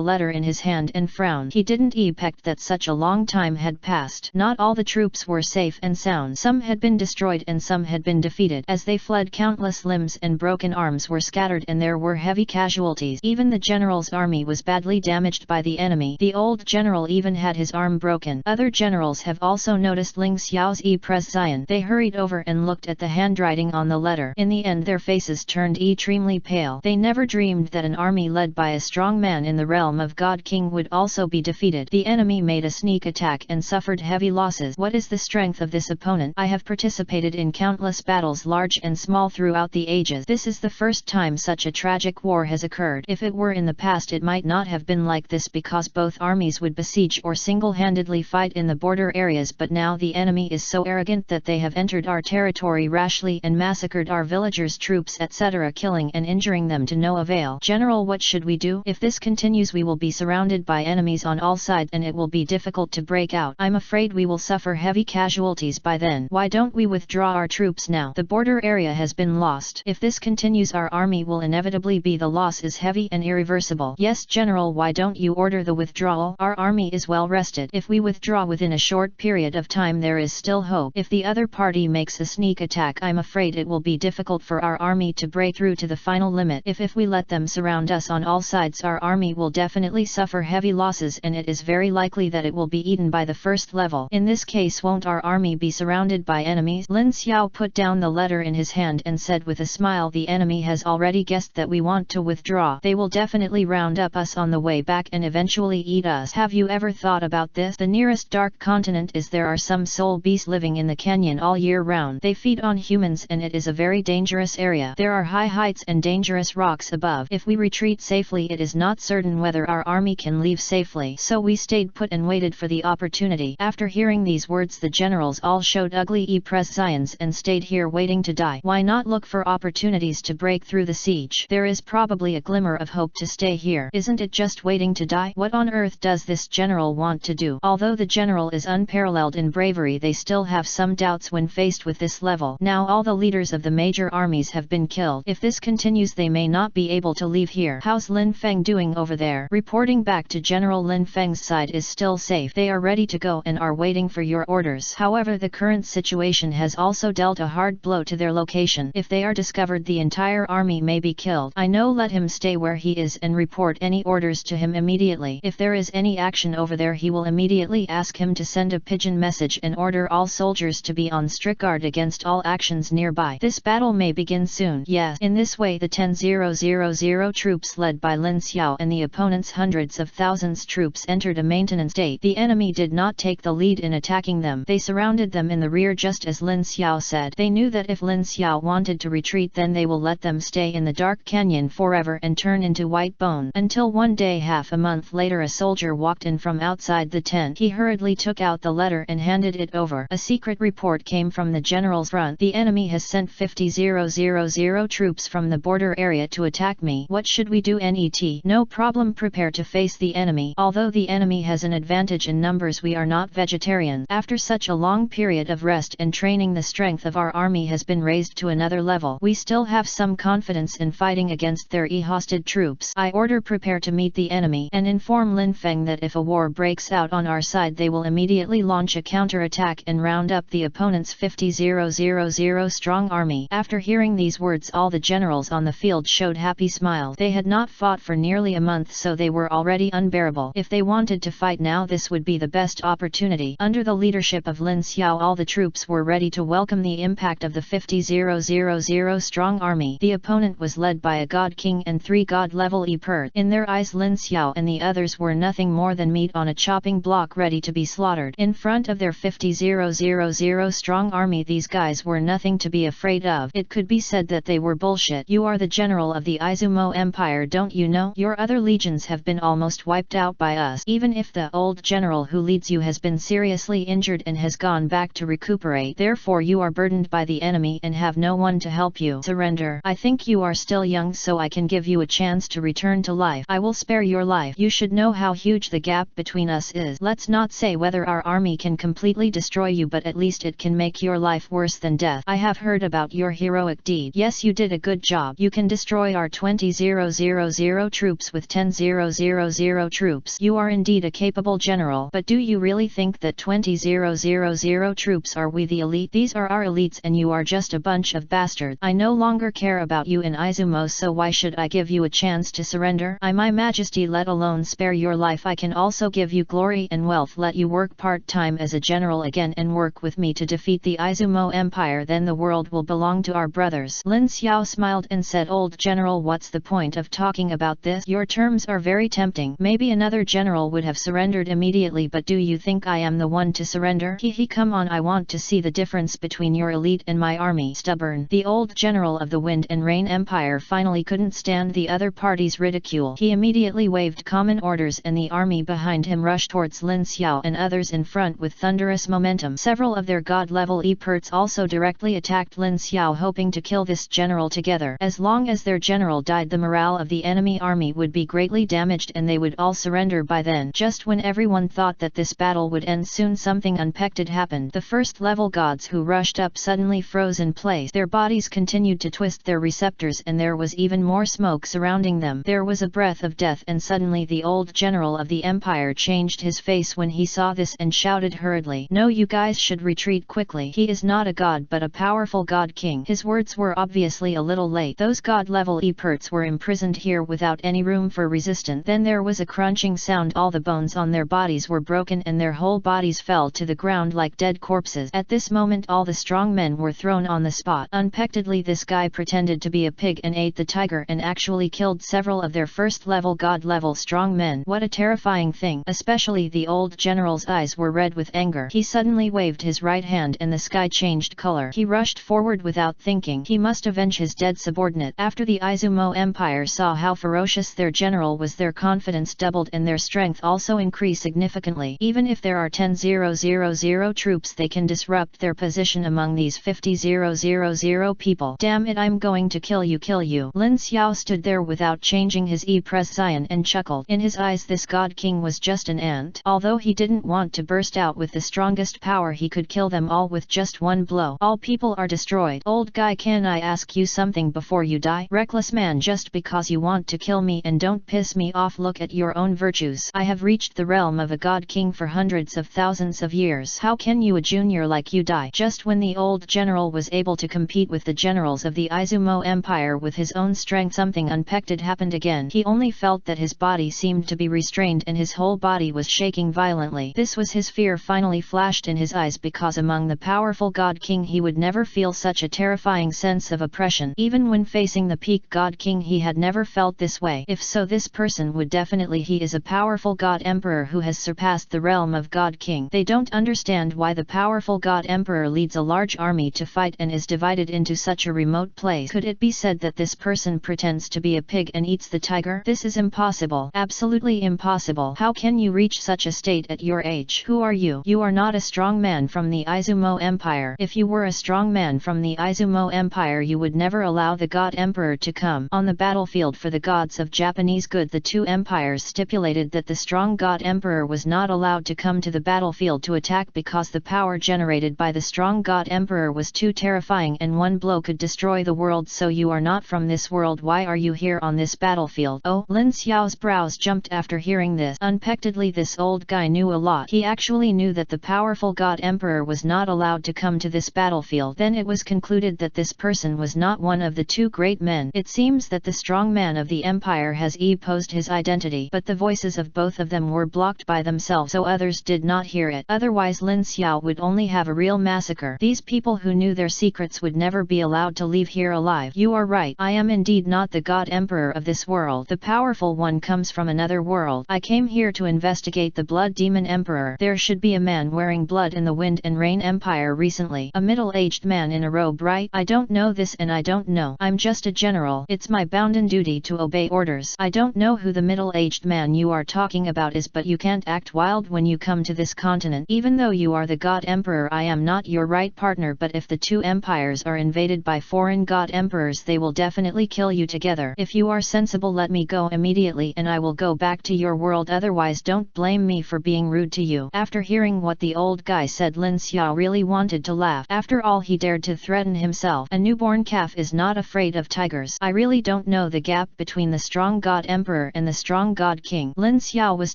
letter in his hand and frowned. He didn't expect that such a long time had passed. Not all the troops were safe and sound. Some had been destroyed and some had been defeated. As they fled, countless limbs and broken arms were scattered and there were heavy casualties. Even the general's army was badly damaged by the enemy. The old general even had his arm broken. Other generals have also noticed Ling Xiao's presence. They hurried over and looked at the handwriting on the letter. In the end their faces turned extremely pale. They never dreamed that an army led by a strong man in the realm of God King would also be defeated. The enemy made a sneak attack and suffered heavy losses. What is the strength of this opponent? I have participated in countless battles, large and small, throughout the ages. This is the first time such a tragic war has occurred. If it were in the past, it might not have been like this, because both armies would besiege or single-handedly fight in the border areas, but now the enemy is so arrogant that they have entered our territory rashly and massacred our villagers, troops, etc., killing and injuring them to no avail. General, what should we do? If this continues, we will be surrounded by enemies on all sides and it will be difficult to break out. I'm afraid we will suffer heavy casualties by then. Why don't we withdraw our troops now? The border area has been lost. If this continues, our army will inevitably be the loss is heavy and irreversible. Yes, General, why don't you order the withdrawal? Our army is well rested. If we withdraw within a short period of time, there is still hope. If the other party makes a sneak attack, I'm afraid it will be difficult for our army to break through to the final limit. If we let them surround us on all sides, our army will definitely suffer heavy losses and it is very likely that it will be eaten by the first level. In this case, won't our army be surrounded by enemies? Lin Xiao put down the letter in his hand and said with a smile, the enemy has already guessed that we want to withdraw. They will definitely round up us on the way back and eventually eat us. Have you ever thought about this? The nearest dark continent is there are some soul beasts living in the canyon all year round. They feed on humans and it is a very dangerous area. There are high heights and dangerous rocks above. If we retreat safely, it is not certain whether our army can leave safely. So we stayed put and waited for the opportunity. After hearing these words, the generals all showed ugly presence and stayed here waiting to die. Why not look for opportunities to break through the siege? There is probably probably a glimmer of hope to stay here. Isn't it just waiting to die? What on earth does this general want to do? Although the general is unparalleled in bravery, they still have some doubts when faced with this level. Now all the leaders of the major armies have been killed. If this continues, they may not be able to leave here. How's Lin Feng doing over there? Reporting back to General Lin Feng's side is still safe. They are ready to go and are waiting for your orders. However, the current situation has also dealt a hard blow to their location. If they are discovered, the entire army may be killed. I know, let him stay where he is and report any orders to him immediately. If there is any action over there, he will immediately ask him to send a pigeon message and order all soldiers to be on strict guard against all actions nearby. This battle may begin soon. Yes. In this way the 10,000 troops led by Lin Xiao and the opponent's hundreds of thousands troops entered a maintenance state. The enemy did not take the lead in attacking them. They surrounded them in the rear just as Lin Xiao said. They knew that if Lin Xiao wanted to retreat, then they will let them stay in the dark canyon forever and turn into white bone. Until one day, half a month later, a soldier walked in from outside the tent. He hurriedly took out the letter and handed it over. A secret report came from the general's front. The enemy has sent 50,000 troops from the border area to attack me. What should we do? Net. No problem, prepare to face the enemy. Although the enemy has an advantage in numbers, we are not vegetarians. After such a long period of rest and training, the strength of our army has been raised to another level. We still have some confidence in fighting against their exhausted troops. I order prepare to meet the enemy and inform Lin Feng that if a war breaks out on our side, they will immediately launch a counter-attack and round up the opponent's 50,000 strong army. After hearing these words, all the generals on the field showed happy smiles. They had not fought for nearly a month, so they were already unbearable. If they wanted to fight now, this would be the best opportunity. Under the leadership of Lin Xiao, all the troops were ready to welcome the impact of the 50,000 strong army. The opponent was led by a god king and 3 god-level Eperts. In their eyes, Lin Xiao and the others were nothing more than meat on a chopping block ready to be slaughtered. In front of their 50,000 strong army, these guys were nothing to be afraid of. It could be said that they were bullshit. You are the general of the Aizumo Empire, don't you know? Your other legions have been almost wiped out by us. Even if the old general who leads you has been seriously injured and has gone back to recuperate, therefore you are burdened by the enemy and have no one to help you. Surrender. I think you are still young, so I can give you a chance to return to life. I will spare your life. You should know how huge the gap between us is. Let's not say whether our army can completely destroy you, but at least it can make your life worse than death. I have heard about your heroic deed. Yes, you did a good job. You can destroy our 20,000 troops with 10,000 troops. You are indeed a capable general, but do you really think that 20,000 troops are we the elite? These are our elites and you are just a bunch of bastards. I no longer care about you in Aizumo, so why should I give you a chance to surrender? My majesty, let alone spare your life, I can also give you glory and wealth. Let you work part-time as a general again and work with me to defeat the Aizumo Empire, then the world will belong to our brothers. Lin Xiao smiled and said, Old general, what's the point of talking about this? Your terms are very tempting. Maybe another general would have surrendered immediately, but do you think I am the one to surrender? Come on, I want to see the difference between your elite and my army. Stubborn. The old general of the Wind and Rain Empire finally couldn't stand the other party's ridicule. He immediately waved common orders and the army behind him rushed towards Lin Xiao and others in front with thunderous momentum. Several of their god-level Eperts also directly attacked Lin Xiao, hoping to kill this general together. As long as their general died, the morale of the enemy army would be greatly damaged and they would all surrender by then. Just when everyone thought that this battle would end soon, something unexpected happened. The first-level gods who rushed up suddenly froze in place. Their bodies continued to twist their receptors and there was even more smoke surrounding them. There was a breath of death, and suddenly the old general of the empire changed his face when he saw this and shouted hurriedly, No, you guys should retreat quickly. He is not a god but a powerful god king. His words were obviously a little late. Those god-level Eperts were imprisoned here without any room for resistance. Then there was a crunching sound. All the bones on their bodies were broken and their whole bodies fell to the ground like dead corpses. At this moment all the strong men were thrown on the spot. Unexpectedly, this guy pretended to be a pig and ate the tiger and actually killed several of their first-level god-level strong men. What a terrifying thing! Especially the old general's eyes were red with anger. He suddenly waved his right hand and the sky changed color. He rushed forward without thinking. He must avenge his dead subordinate. After the Aizumo Empire saw how ferocious their general was, their confidence doubled and their strength also increased significantly. Even if there are 10,000 troops, they can disrupt their position among these 50,000 people. Damn it, I'm going to kill you. Lin Xiao Xiao stood there without changing his expression and chuckled. In his eyes this God King was just an ant. Although he didn't want to burst out with the strongest power, he could kill them all with just one blow. All people are destroyed. Old guy, can I ask you something before you die? Reckless man, just because you want to kill me and don't piss me off, look at your own virtues. I have reached the realm of a God King for hundreds of thousands of years. How can you, a junior like you, die? Just when the old general was able to compete with the generals of the Aizumo Empire with his own strength, something unexpected happened again. He only felt that his body seemed to be restrained and his whole body was shaking violently. This was his fear finally flashed in his eyes, because among the powerful God King he would never feel such a terrifying sense of oppression. Even when facing the peak God King he had never felt this way. If so, this person would definitely he is a powerful God Emperor who has surpassed the realm of God King. They don't understand why the powerful God Emperor leads a large army to fight and is divided into such a remote place. Could it be said that this person pretends to be a pig and eats the tiger? This is impossible. Absolutely impossible. How can you reach such a state at your age? Who are you? You are not a strong man from the Aizumo Empire. If you were a strong man from the Aizumo Empire, you would never allow the God Emperor to come on the battlefield for the gods of Japanese good. The two empires stipulated that the strong God Emperor was not allowed to come to the battlefield to attack because the power generated by the strong God Emperor was too terrifying and one blow could destroy the world. So you are not from this world. Why are you here on this battlefield? Oh, Lin Xiao's brows jumped after hearing this. Unexpectedly, this old guy knew a lot. He actually knew that the powerful God Emperor was not allowed to come to this battlefield. Then it was concluded that this person was not one of the two great men. It seems that the strong man of the empire has exposed his identity, but the voices of both of them were blocked by themselves so others did not hear it. Otherwise Lin Xiao would only have a real massacre. These people who knew their secrets would never be allowed to leave here alive. You are right. I am indeed not the God Emperor of this world. The powerful one comes from another world. I came here to investigate the Blood Demon Emperor. There should be a man wearing blood in the Wind and Rain Empire recently. A middle-aged man in a robe, right? I don't know this and I don't know. I'm just a general. It's my bounden duty to obey orders. I don't know who the middle-aged man you are talking about is, but you can't act wild when you come to this continent. Even though you are the God Emperor, I am not your right partner, but if the two empires are invaded by foreign God Emperors, they will definitely kill you together. If you are sensible, let me go immediately and I will go back to your world, otherwise don't blame me for being rude to you. After hearing what the old guy said, Lin Xiao really wanted to laugh. After all, he dared to threaten himself. A newborn calf is not afraid of tigers. I really don't know the gap between the strong God Emperor and the strong God King. Lin Xiao was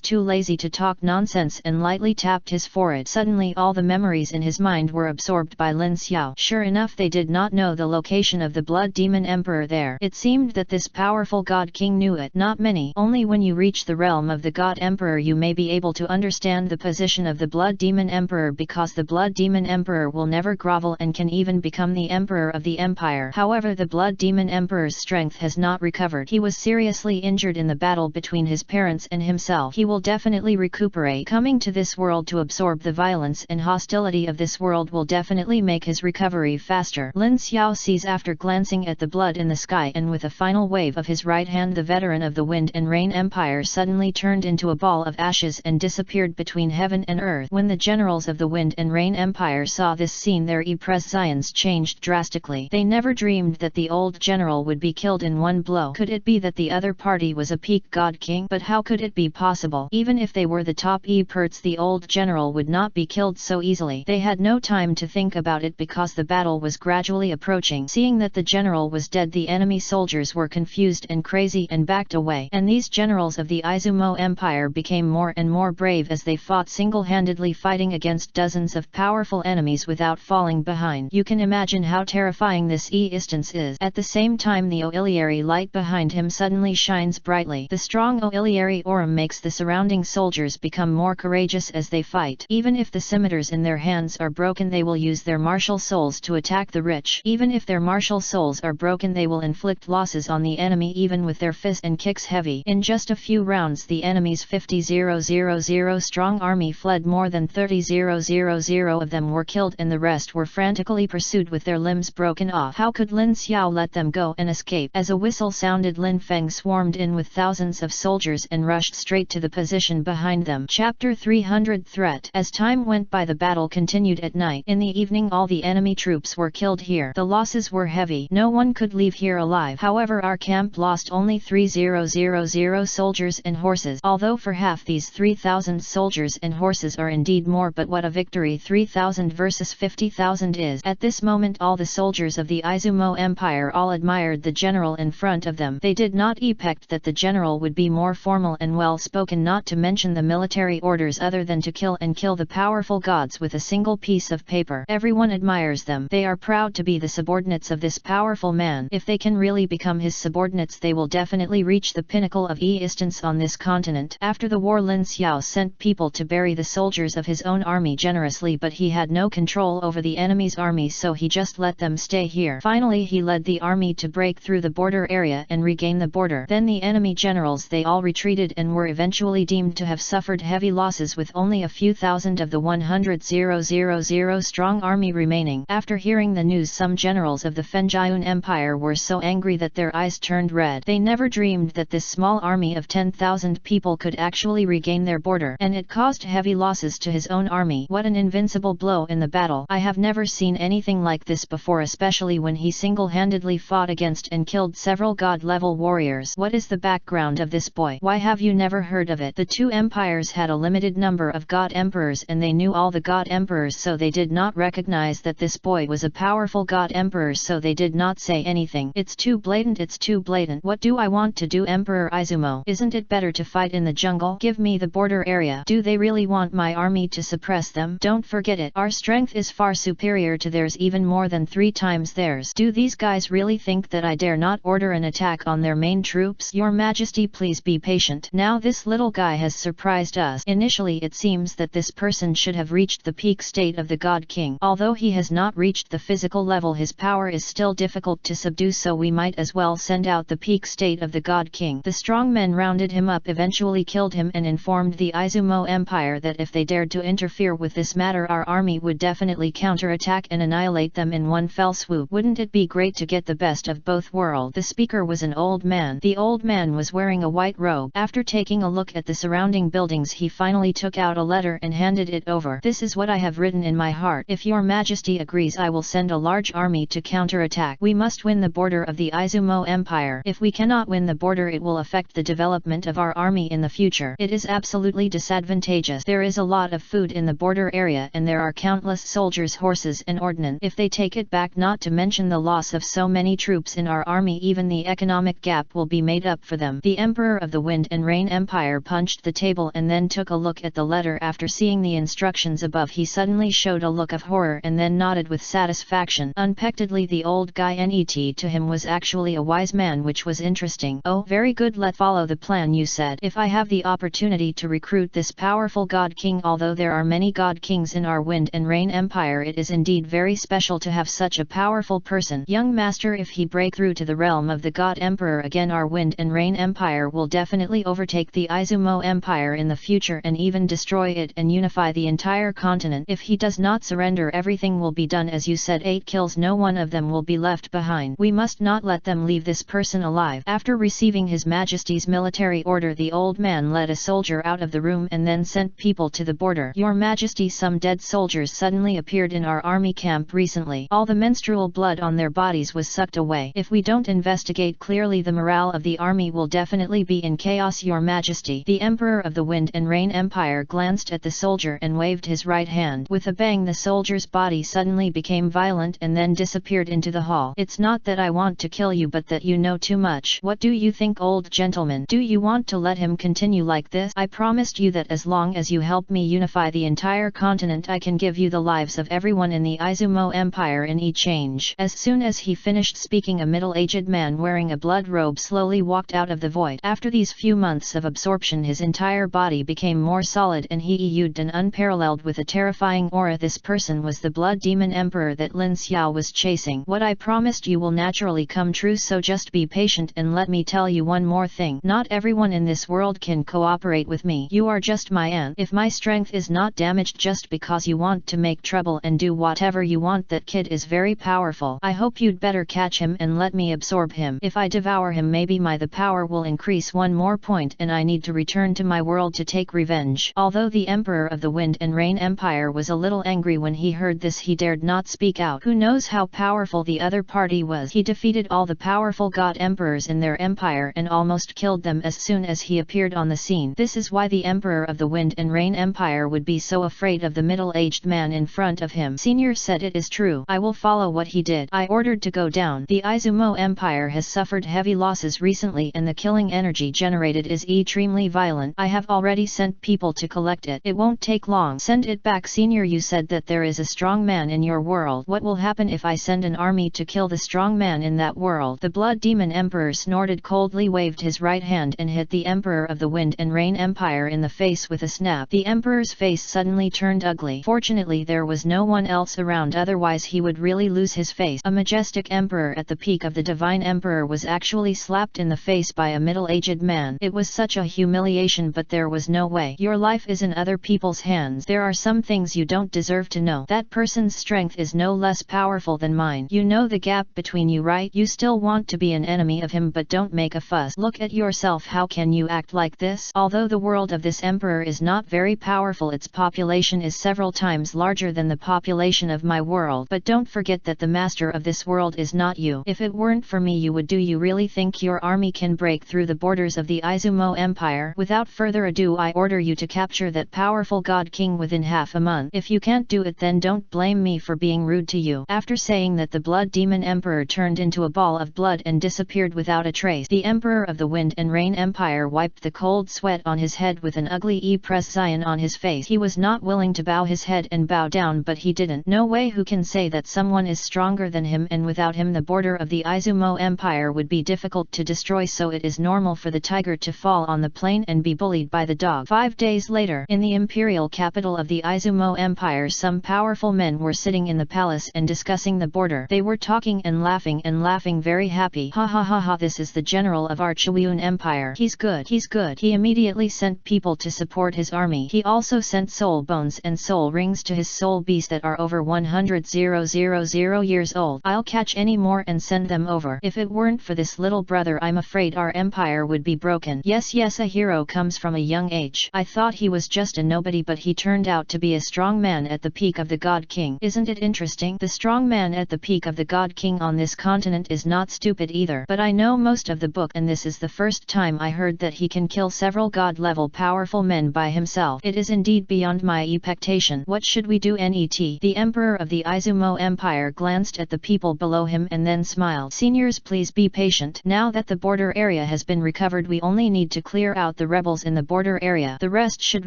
too lazy to talk nonsense and lightly tapped his forehead. Suddenly all the memories in his mind were absorbed by Lin Xiao. Sure enough, they did not know the location of the Blood Demon Emperor there. It seemed that this powerful God King knew it. Not many. Only when you reach the realm of the God Emperor you may be able to understand the position of the Blood Demon Emperor, because the Blood Demon Emperor will never grovel and can even become the Emperor of the Empire. However, the Blood Demon Emperor's strength has not recovered. He was seriously injured in the battle between his parents and himself. He will definitely recuperate. Coming to this world to absorb the violence and hostility of this world will definitely make his recovery faster. Lin Xiao sees after glancing at the blood in the sky, and with a final wave of his right hand the veteran of the Wind and Rain Empire suddenly turned into a ball of ashes and disappeared between heaven and earth. When the generals of the Wind and Rain Empire saw this scene, their expressions changed drastically. They never dreamed that the old general would be killed in one blow. Could it be that the other party was a peak God King? But how could it be possible? Even if they were the top experts, the old general would not be killed so easily. They had no time to think about it because the battle was gradually approaching. Seeing that the general was dead, the enemy soldiers were confused and crazy and backed away. And these generals of the Aizumo Empire became more and more brave as they fought single-handedly, fighting against dozens of powerful enemies without falling behind. You can imagine how terrifying this instance is. At the same time, the auxiliary light behind him suddenly shines brightly. The strong auxiliary aura makes the surrounding soldiers become more courageous as they fight. Even if the scimitars in their hands are broken, they will use their martial souls to attack the rich. Even if their martial souls are broken, they will inflict losses on the enemy even with their fists and kicks heavy. In just a few rounds, the enemy's 50,000 strong army fled. More than 30,000 of them were killed and the rest were frantically pursued with their limbs broken off. How could Lin Xiao let them go and escape? As a whistle sounded, Lin Feng swarmed in with thousands of soldiers and rushed straight to the position behind them. Chapter 300 Threat. As time went by, the battle continued at night. In the evening, all the enemy troops were killed here. The losses were heavy. No one could leave here alive. However, our camp lost only 3,000 soldiers and horses. Although for half these 3,000 soldiers and horses are indeed more, but what a victory 3,000 versus 50,000 is. At this moment all the soldiers of the Aizumo Empire all admired the general in front of them. They did not expect that the general would be more formal and well spoken, not to mention the military orders other than to kill and kill the powerful gods with a single piece of paper. Everyone admires them. They are proud to be the subordinates of this powerful man. If they can really become his subordinates, they will definitely reach the pinnacle of existence on this continent. After the war, Lin Xiao sent people to bury the soldiers of his own army generously, but he had no control over the enemy's army, so he just let them stay here. Finally he led the army to break through the border area and regain the border. Then the enemy generals, they all retreated and were eventually deemed to have suffered heavy losses, with only a few thousand of the 100,000 strong army remaining. After hearing the news, some generals of the Chiian Empire were so angry that their eyes turned red. They never dreamed that this small army of 10,000 people could actually regain their border, and it caused heavy losses to his own army. What an invincible blow in the battle! I have never seen anything like this before, especially when he single-handedly fought against and killed several god-level warriors. What is the background of this boy? Why have you never heard of it? The two empires had a limited number of god emperors, and they knew all the god emperors, so they did not recognize that this boy was a powerful god emperor, so they did not say anything. It's too blatant, it's too blatant. What do I want to do, Emperor Aizumo? Isn't it better to fight in the jungle? Give me the border area. Do they really want my army to suppress them? Don't forget it. Our strength is far superior to theirs, even more than 3 times theirs. Do these guys really think that I dare not order an attack on their main troops? Your Majesty, please be patient. Now this little guy has surprised us. Initially it seems that this person should have reached the peak state of the God King. Although he has not reached the physical level, his power is still difficult to subdue, so we might as well send out the peak state of the God King. The strong men rounded him up, eventually killed him, and informed the Aizumo Empire that if they dared to interfere with this matter, our army would definitely counterattack and annihilate them in one fell swoop. Wouldn't it be great to get the best of both worlds? The speaker was an old man. The old man was wearing a white robe. After taking a look at the surrounding buildings, he finally took out a letter and handed it over. This is what I have written in my heart. If your Majesty agrees, I will send a large army to counterattack. We must win the border of the Aizumo Empire. If we cannot win the border, it will affect the development of our army in the future. It is absolutely disadvantageous. There is a lot of food in the border area, and there are countless soldiers, horses and ordnance. If they take it back, not to mention the loss of so many troops in our army, even the economic gap will be made up for them. The Emperor of the Wind and Rain Empire punched the table and then took a look at the letter. After seeing the instructions above, he suddenly showed a look of horror and then nodded with satisfaction. Unexpectedly, the old guy net to him was actually a wise man, which was interesting. Oh, very good, let's follow the plan you said. If I have the opportunity to recruit this powerful God King, although there are many God Kings in our Wind and Rain Empire, it is indeed very special to have such a powerful person. Young master, if he break through to the realm of the God Emperor again, our Wind and Rain Empire will definitely overtake the Aizumo Empire in the future and even destroy it and unify the entire continent. If he does not surrender, everything will be done as you said. 8 kills, no one of them will be left behind. We must not let them leave this person alive. After receiving His Majesty's military order, the old man led a soldier out of the room and then sent people to the border. Your Majesty, some dead soldiers suddenly appeared in our army camp recently. All the menstrual blood on their bodies was sucked away. If we don't investigate clearly, the morale of the army will definitely be in chaos, Your Majesty. The Emperor of the Wind and Rain Empire glanced at the soldier and waved his right hand. With a bang, the soldier's body suddenly became violent and then disappeared into the hall. It's not that I want to kill you, but that you know too much. What do you think, old gentleman? Do you want to let him continue like this? I promised you that as long as you help me unify the entire continent, I can give you the lives of everyone in the Aizumo Empire in exchange. As soon as he finished speaking, a middle-aged man wearing a blood robe slowly walked out of the void. After these few months of absorption, his entire body became more solid and he used an unparalleled with a terrifying aura. This person was the Blood Demon Emperor that Lin Xiao was chasing. What I promised you will naturally come true, so just be patient and let me tell you one more thing. Not everyone in this world can cooperate with me. You are just my aunt. If my strength is not damaged just because you want to make trouble and do whatever you want, that kid is very powerful. I hope you'd better catch him and let me absorb him. If I devour him, maybe the power will increase one more point and I need to return to my world to take revenge. Although the Emperor of the Wind and Rain Empire was a little angry when he heard this, he dared not speak out. Who knows how powerful the other party was? He defeated all the powerful god emperors in their empire and almost killed them as soon as he appeared on the scene. This is why the Emperor of the Wind and Rain Empire would be so afraid of the middle-aged man in front of him. Senior said, it is true. I will follow what he did. I ordered to go down. The Aizumo Empire has suffered heavy losses recently and the killing energy generated is extremely violent. I have already sent people to collect it. It won't take long. Send it back. Senior, you said that there is a strong man in your world. What will happen if I send an army to kill the strong man in that world? The Blood Demon Emperor snorted coldly, waved his right hand and hit the Emperor of the Wind and Rain Empire in the face with a snap. The Emperor's face suddenly turned ugly. Fortunately there was no one else around, otherwise he would really lose his face. A majestic emperor at the peak of the divine emperor was actually slapped in the face by a middle-aged man. It was such a humiliation, but there was no way. Your life is in other people's hands. There are some things you don't deserve to know. That person's strength is no less powerful than mine. You know the gap between you, right? You still want to be an enemy of him, but don't make a fuss. Look at yourself. How can you act like this? Although the world of this emperor is not very powerful, its population is several times larger than the population of my world. But don't forget that the master of this world is not you. If it weren't for me, you would. Do you really think your army can break through the borders of the Aizumo Empire? Without further ado, I order you to capture that powerful god king within half a month. If you can't do it, then don't blame me for being rude to you. After saying that, the Blood Demon Emperor turned into a ball of blood and disappeared without a trace. The Emperor of the Wind and Rain Empire wiped the cold sweat on his head with an ugly expression on his face. He was not willing to bow his head and bow down, but he didn't. No way. Who can say that someone is stronger than him, and without him the border of the Aizumo Empire would be difficult to destroy, so it is normal for the tiger to fall on the plain and be bullied by the dog. 5 days later, in the imperial capital of the Aizumo Empire, some powerful men were sitting in the palace and discussing the border. They were talking and laughing very happy. Ha ha ha ha, this is the general of our Chiian Empire. He's good. He's good. He immediately sent people to support his army. He also sent soul bones and soul rings to his soul beasts that are over 100,000 years old. I'll catch any more and send them over. If it weren't for this little brother, I'm afraid our empire would be broken. Yes, a hero comes from a young age. I thought he was just a nobody, but he turned out to be a strong man at the peak of the God King. Isn't it interesting? The strong man at the peak of the God King on this continent is not stupid either. But I know most of the book, and this is the first time I heard that he can kill several god-level powerful men by himself. It is indeed beyond my expectation. What should we do? Net. The Emperor of the Aizumo Empire glanced at the people below him and then smiled. Seniors, please be patient. Now that the border area has been recovered, we only need to clear out the rebels in the border area. The rest should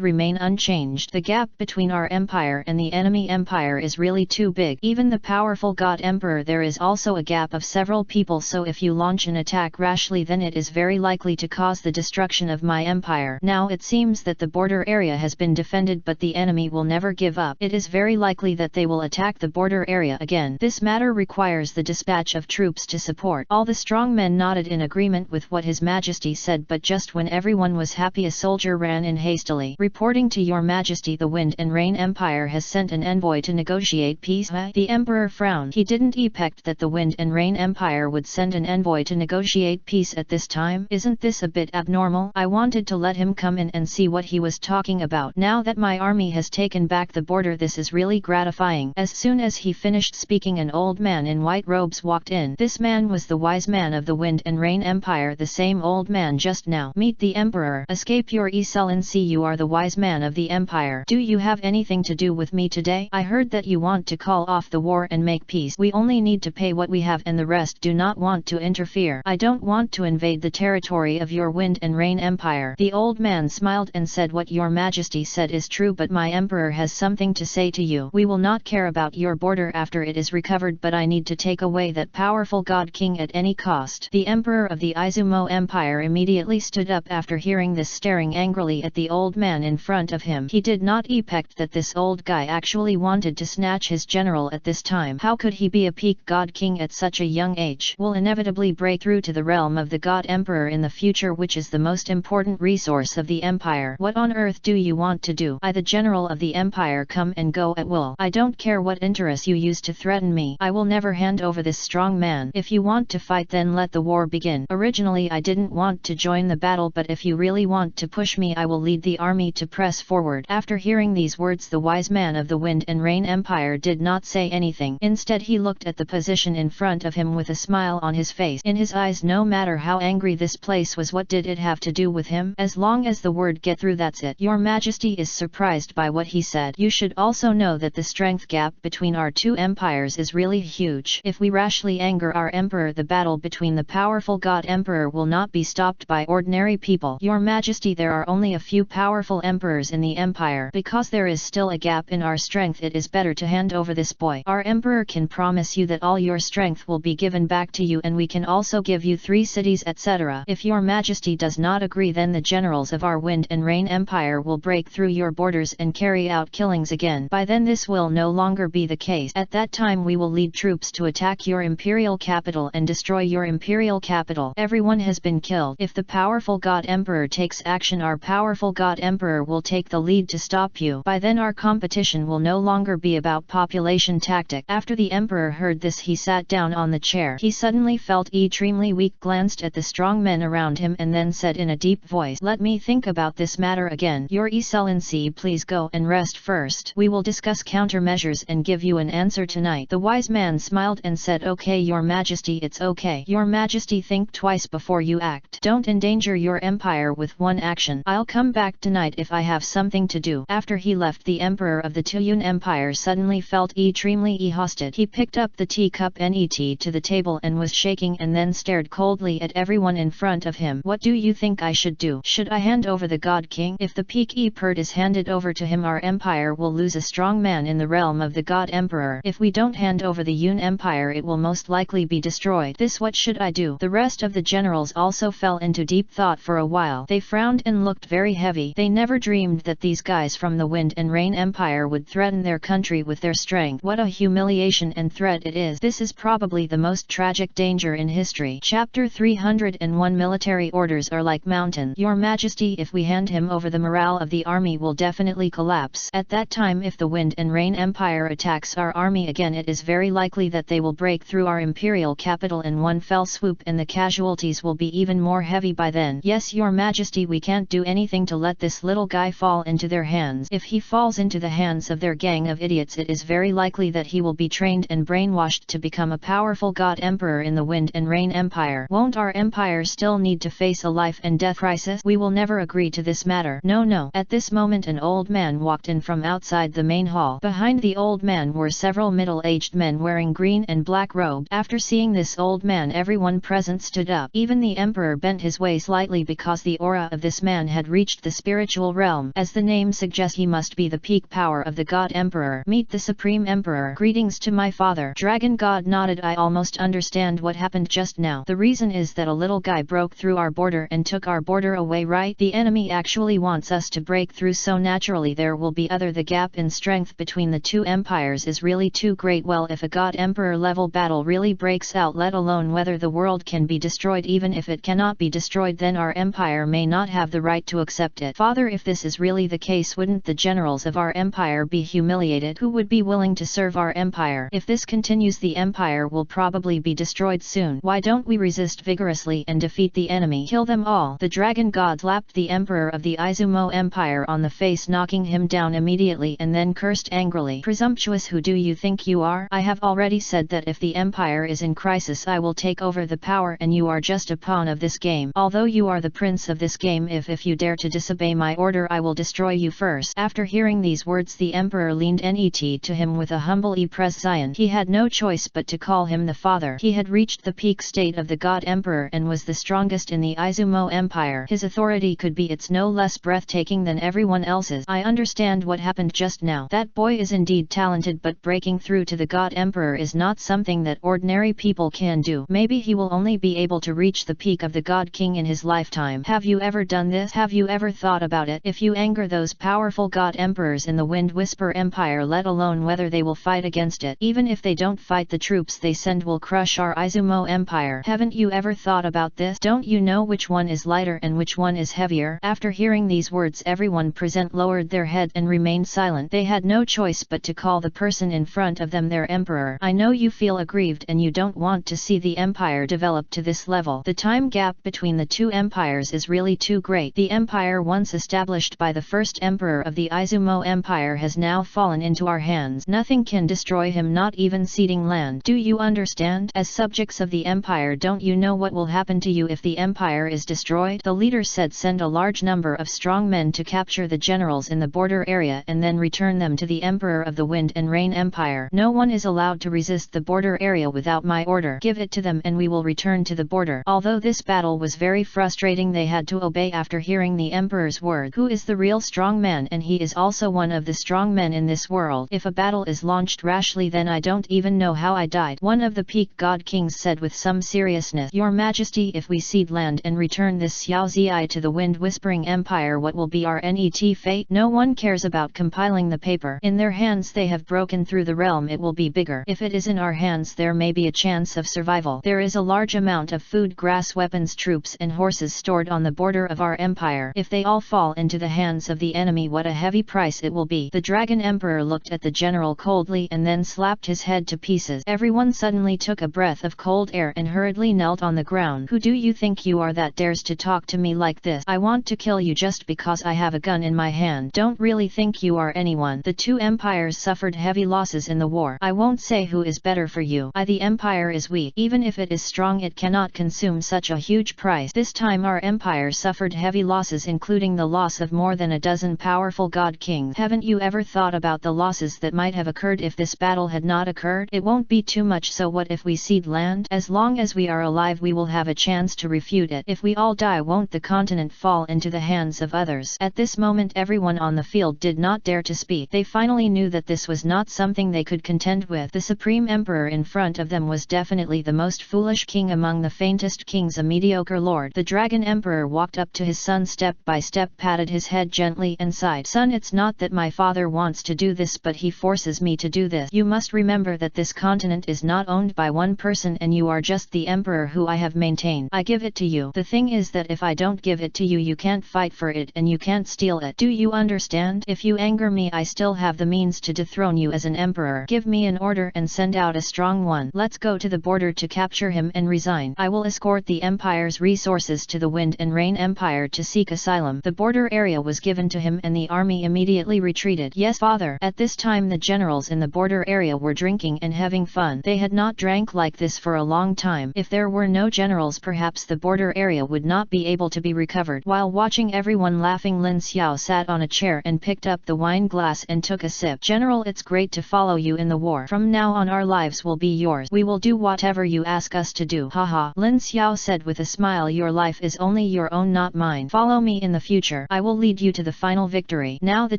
remain unchanged. The gap between our empire and the enemy empire is really too big. Even the powerful god emperor, there is also a gap of several people, so if you launch an attack rashly, then it is very likely to cause the destruction of my empire. Now it seems that the border area has been defended, but the enemy will never give up. It is very likely that they will attack the border area again. This matter requires the dispatch of troops to support. All the strong men nodded in agreement with what His Majesty said, but just when everyone was happy, a soldier ran in hastily. Reporting to Your Majesty, the Wind and Rain Empire has sent an envoy to negotiate peace. The Emperor frowned. He didn't expect that the Wind and Rain Empire would send an envoy to negotiate peace at this time. Isn't this a bit abnormal? I wanted to let him come in and see what he was talking about. Now that my army has taken back the border, this is really gratifying. As soon as he finished speaking, an old man in white robes walked in. This man was the wise man of the Wind and Rain Empire, the same old man just now. Meet the Emperor. Escape your excellency, you are the wise man of the Empire. Do you have anything to do with me today? I heard that you want to call off the war and make peace. We only need to pay what we have, and the rest do not want to interfere. I don't want to invade the territory of your Wind and Rain Empire. The old man smiled and said, what Your Majesty said is true, but my Emperor has something to say to you. We will not care about your border after it is recovered, but I need to take away that powerful God King at any cost. The Emperor of the Aizumo Empire immediately stood up after hearing this, staring angrily at the old man in front of him. He did not expect that this old guy actually wanted to snatch his general at this time. How could he be a peak God King at such a young age? Will inevitably break through to the realm of the God Emperor in the future, which is the most important resource of the Empire. What on earth do you want to do? I, the general of the Empire, come and go at will. I don't care what interests you use to threaten me. I will never hand over this strong man. If you want to fight, then let the war begin. Originally I didn't want to join the battle, but if you really want to push me, I will lead the army to press forward. After hearing these words, the wise man of the Wind and Rain Empire did not say anything. Instead, he looked at the position in front of him with a smile smile on his face. In his eyes, no matter how angry this place was, what did it have to do with him? As long as the word get through, that's it. Your Majesty is surprised by what he said. You should also know that the strength gap between our two empires is really huge. If we rashly anger our emperor, the battle between the powerful God Emperor will not be stopped by ordinary people. Your Majesty, there are only a few powerful emperors in the empire. Because there is still a gap in our strength, it is better to hand over this boy. Our emperor can promise you that all your strength will be given back to you, and we can also give you 3 cities, etc. If your Majesty does not agree, then the generals of our Wind and Rain Empire will break through your borders and carry out killings again. By then this will no longer be the case. At that time we will lead troops to attack your imperial capital and destroy your imperial capital. Everyone has been killed. If the powerful God Emperor takes action, our powerful God Emperor will take the lead to stop you. By then our competition will no longer be about population tactic. After the Emperor heard this, he sat down on the chair. He suddenly felt extremely weak, glanced at the strong men around him, and then said in a deep voice, "Let me think about this matter again. Your Excellency, please go and rest first. We will discuss countermeasures and give you an answer tonight." The wise man smiled and said, "Okay, Your Majesty, it's okay. Your Majesty, think twice before you act. Don't endanger your empire with one action. I'll come back tonight if I have something to do." After he left, the Emperor of the Chiian Empire suddenly felt extremely exhausted. He picked up the teacup net to the table and was shaking, and then stared coldly at everyone in front of him. "What do you think I should do? Should I hand over the God King? If the peak Pert is handed over to him, our empire will lose a strong man in the realm of the God Emperor. If we don't hand over the Yun Empire, it will most likely be destroyed. What should I do?" The rest of the generals also fell into deep thought for a while. They frowned and looked very heavy. They never dreamed that these guys from the Wind and Rain Empire would threaten their country with their strength. What a humiliation and threat it is. This is probably the most tragic danger in history. Chapter 301. Military orders are like mountains. Your Majesty, if we hand him over, the morale of the army will definitely collapse. At that time, if the Wind and Rain Empire attacks our army again, it is very likely that they will break through our imperial capital in one fell swoop, and the casualties will be even more heavy by then. Yes, Your Majesty, we can't do anything to let this little guy fall into their hands. If he falls into the hands of their gang of idiots, it is very likely that he will be trained and brainwashed to become a powerful God Emperor in the Wind and Rain Empire. Won't our empire still need to face a life and death crisis? We will never agree to this matter. No, no. At this moment an old man walked in from outside the main hall. Behind the old man were several middle-aged men wearing green and black robes. After seeing this old man, everyone present stood up. Even the emperor bent his way slightly because the aura of this man had reached the spiritual realm. As the name suggests, he must be the peak power of the God Emperor. "Meet the Supreme Emperor." "Greetings to my father." Dragon God nodded. "I almost understand what happened just now. The reason is that a little guy broke through our border and took our border away, right? The enemy actually wants us to break through, so naturally there will be other. The gap in strength between the two empires is really too great. Well, if a God Emperor level battle really breaks out, let alone whether the world can be destroyed, even if it cannot be destroyed, then our empire may not have the right to accept it. Father, if this is really the case, wouldn't the generals of our empire be humiliated? Who would be willing to serve our empire? If this continues, the empire will probably be destroyed soon. Why don't we resist vigorously and defeat the enemy? Kill them all. The dragon god slapped the emperor of the Aizumo Empire on the face, knocking him down immediately, and then cursed angrily. "Presumptuous, who do you think you are? I have already said that if the empire is in crisis, I will take over the power, and you are just a pawn of this game. Although you are the prince of this game, if you dare to disobey my order, I will destroy you first." After hearing these words, the emperor leaned net to him with a humble present. He had no choice but to call him the father. He had reached the peak state of the God Emperor and was the strongest in the Aizumo Empire. His authority could be it's no less breathtaking than everyone else's. "I understand what happened just now. That boy is indeed talented, but breaking through to the God Emperor is not something that ordinary people can do. Maybe he will only be able to reach the peak of the God King in his lifetime. Have you ever done this? Have you ever thought about it? If you anger those powerful God Emperors in the Wind Whisper Empire, let alone whether they will fight against it, even if they don't fight, the troops they send will crush our Aizumo Empire. Haven't you ever thought about this? Don't you know which one is lighter and which one is heavier?" After hearing these words, everyone present lowered their head and remained silent. They had no choice but to call the person in front of them their emperor. "I know you feel aggrieved and you don't want to see the empire develop to this level. The time gap between the two empires is really too great. The empire once established by the first emperor of the Aizumo Empire has now fallen into our hands. Nothing can destroy him, not even ceding land. Do you understand? As subjects of the empire, don't you know what will happen to you if the empire is destroyed? The leader said, send a large number of strong men to capture the generals in the border area and then return them to the Emperor of the Wind and Rain Empire. No one is allowed to resist the border area without my order. Give it to them and we will return to the border. Although this battle was very frustrating, they had to obey after hearing the Emperor's word. Who is the real strong man? And he is also one of the strong men in this world. If a battle is launched rashly, then I don't even know how I died. One of the peak god kings said with some seriousness, Your Majesty, if we cede land and return this Xiaozi to the Wind Whispering Empire, what will be our net fate? No one cares about compiling the paper. In their hands they have broken through the realm. It will be bigger. If it is in our hands, there may be a chance of survival. There is a large amount of food, grass, weapons, troops and horses stored on the border of our empire. If they all fall into the hands of the enemy, what a heavy price it will be. The Dragon Emperor looked at the general coldly and then slapped his head to pieces. Everyone suddenly took a breath of cold air and hurriedly knelt on the ground. Who do you think you are that dares to talk to me like this? I want to kill you just because I have a gun in my hand. Don't really think you are anyone. The two empires suffered heavy losses in the war. I won't say who is better for you. The empire is weak. Even if it is strong, it cannot consume such a huge price. This time our empire suffered heavy losses, including the loss of more than a dozen powerful god kings. Haven't you ever thought about the losses that might have occurred if this battle had not occurred? It won't be too much, so what if we cede land? As long as we are alive, we will have a chance to refute it. If we all die, won't the continent fall into the hands of others? At this moment everyone on the field did not dare to speak. They finally knew that this was not something they could contend with. The Supreme Emperor in front of them was definitely the most foolish king among the faintest kings, a mediocre lord. The Dragon Emperor walked up to his son step by step, patted his head gently and sighed. Son, it's not that my father wants to do this, but he forces me to do this. You must remember that this continent is not owned by one person and you are just the emperor who I have maintained. I give it to you. The thing is that if I don't give it to you, you can't fight for it and you can't steal it. Do you understand? If you anger me, I still have the means to dethrone you as an emperor. Give me an order and send out a strong one. Let's go to the border to capture him and resign. I will escort the empire's resources to the Wind and Rain Empire to seek asylum. The border area was given to him and the army immediately retreated. Yes, father. At this time the generals in the border area were drinking and having fun. They had not drank like this for a long time. If there were no generals, perhaps the border area would not be able to be recovered. While watching everyone laughing, Lin Xiao sat on a chair and picked up the wine glass and took a sip. General, it's great to follow you in the war. From now on our lives will be yours. We will do whatever you ask us to do. Haha. Lin Xiao said with a smile, your life is only your own, not mine. Follow me in the future. I will lead you to the final victory. Now the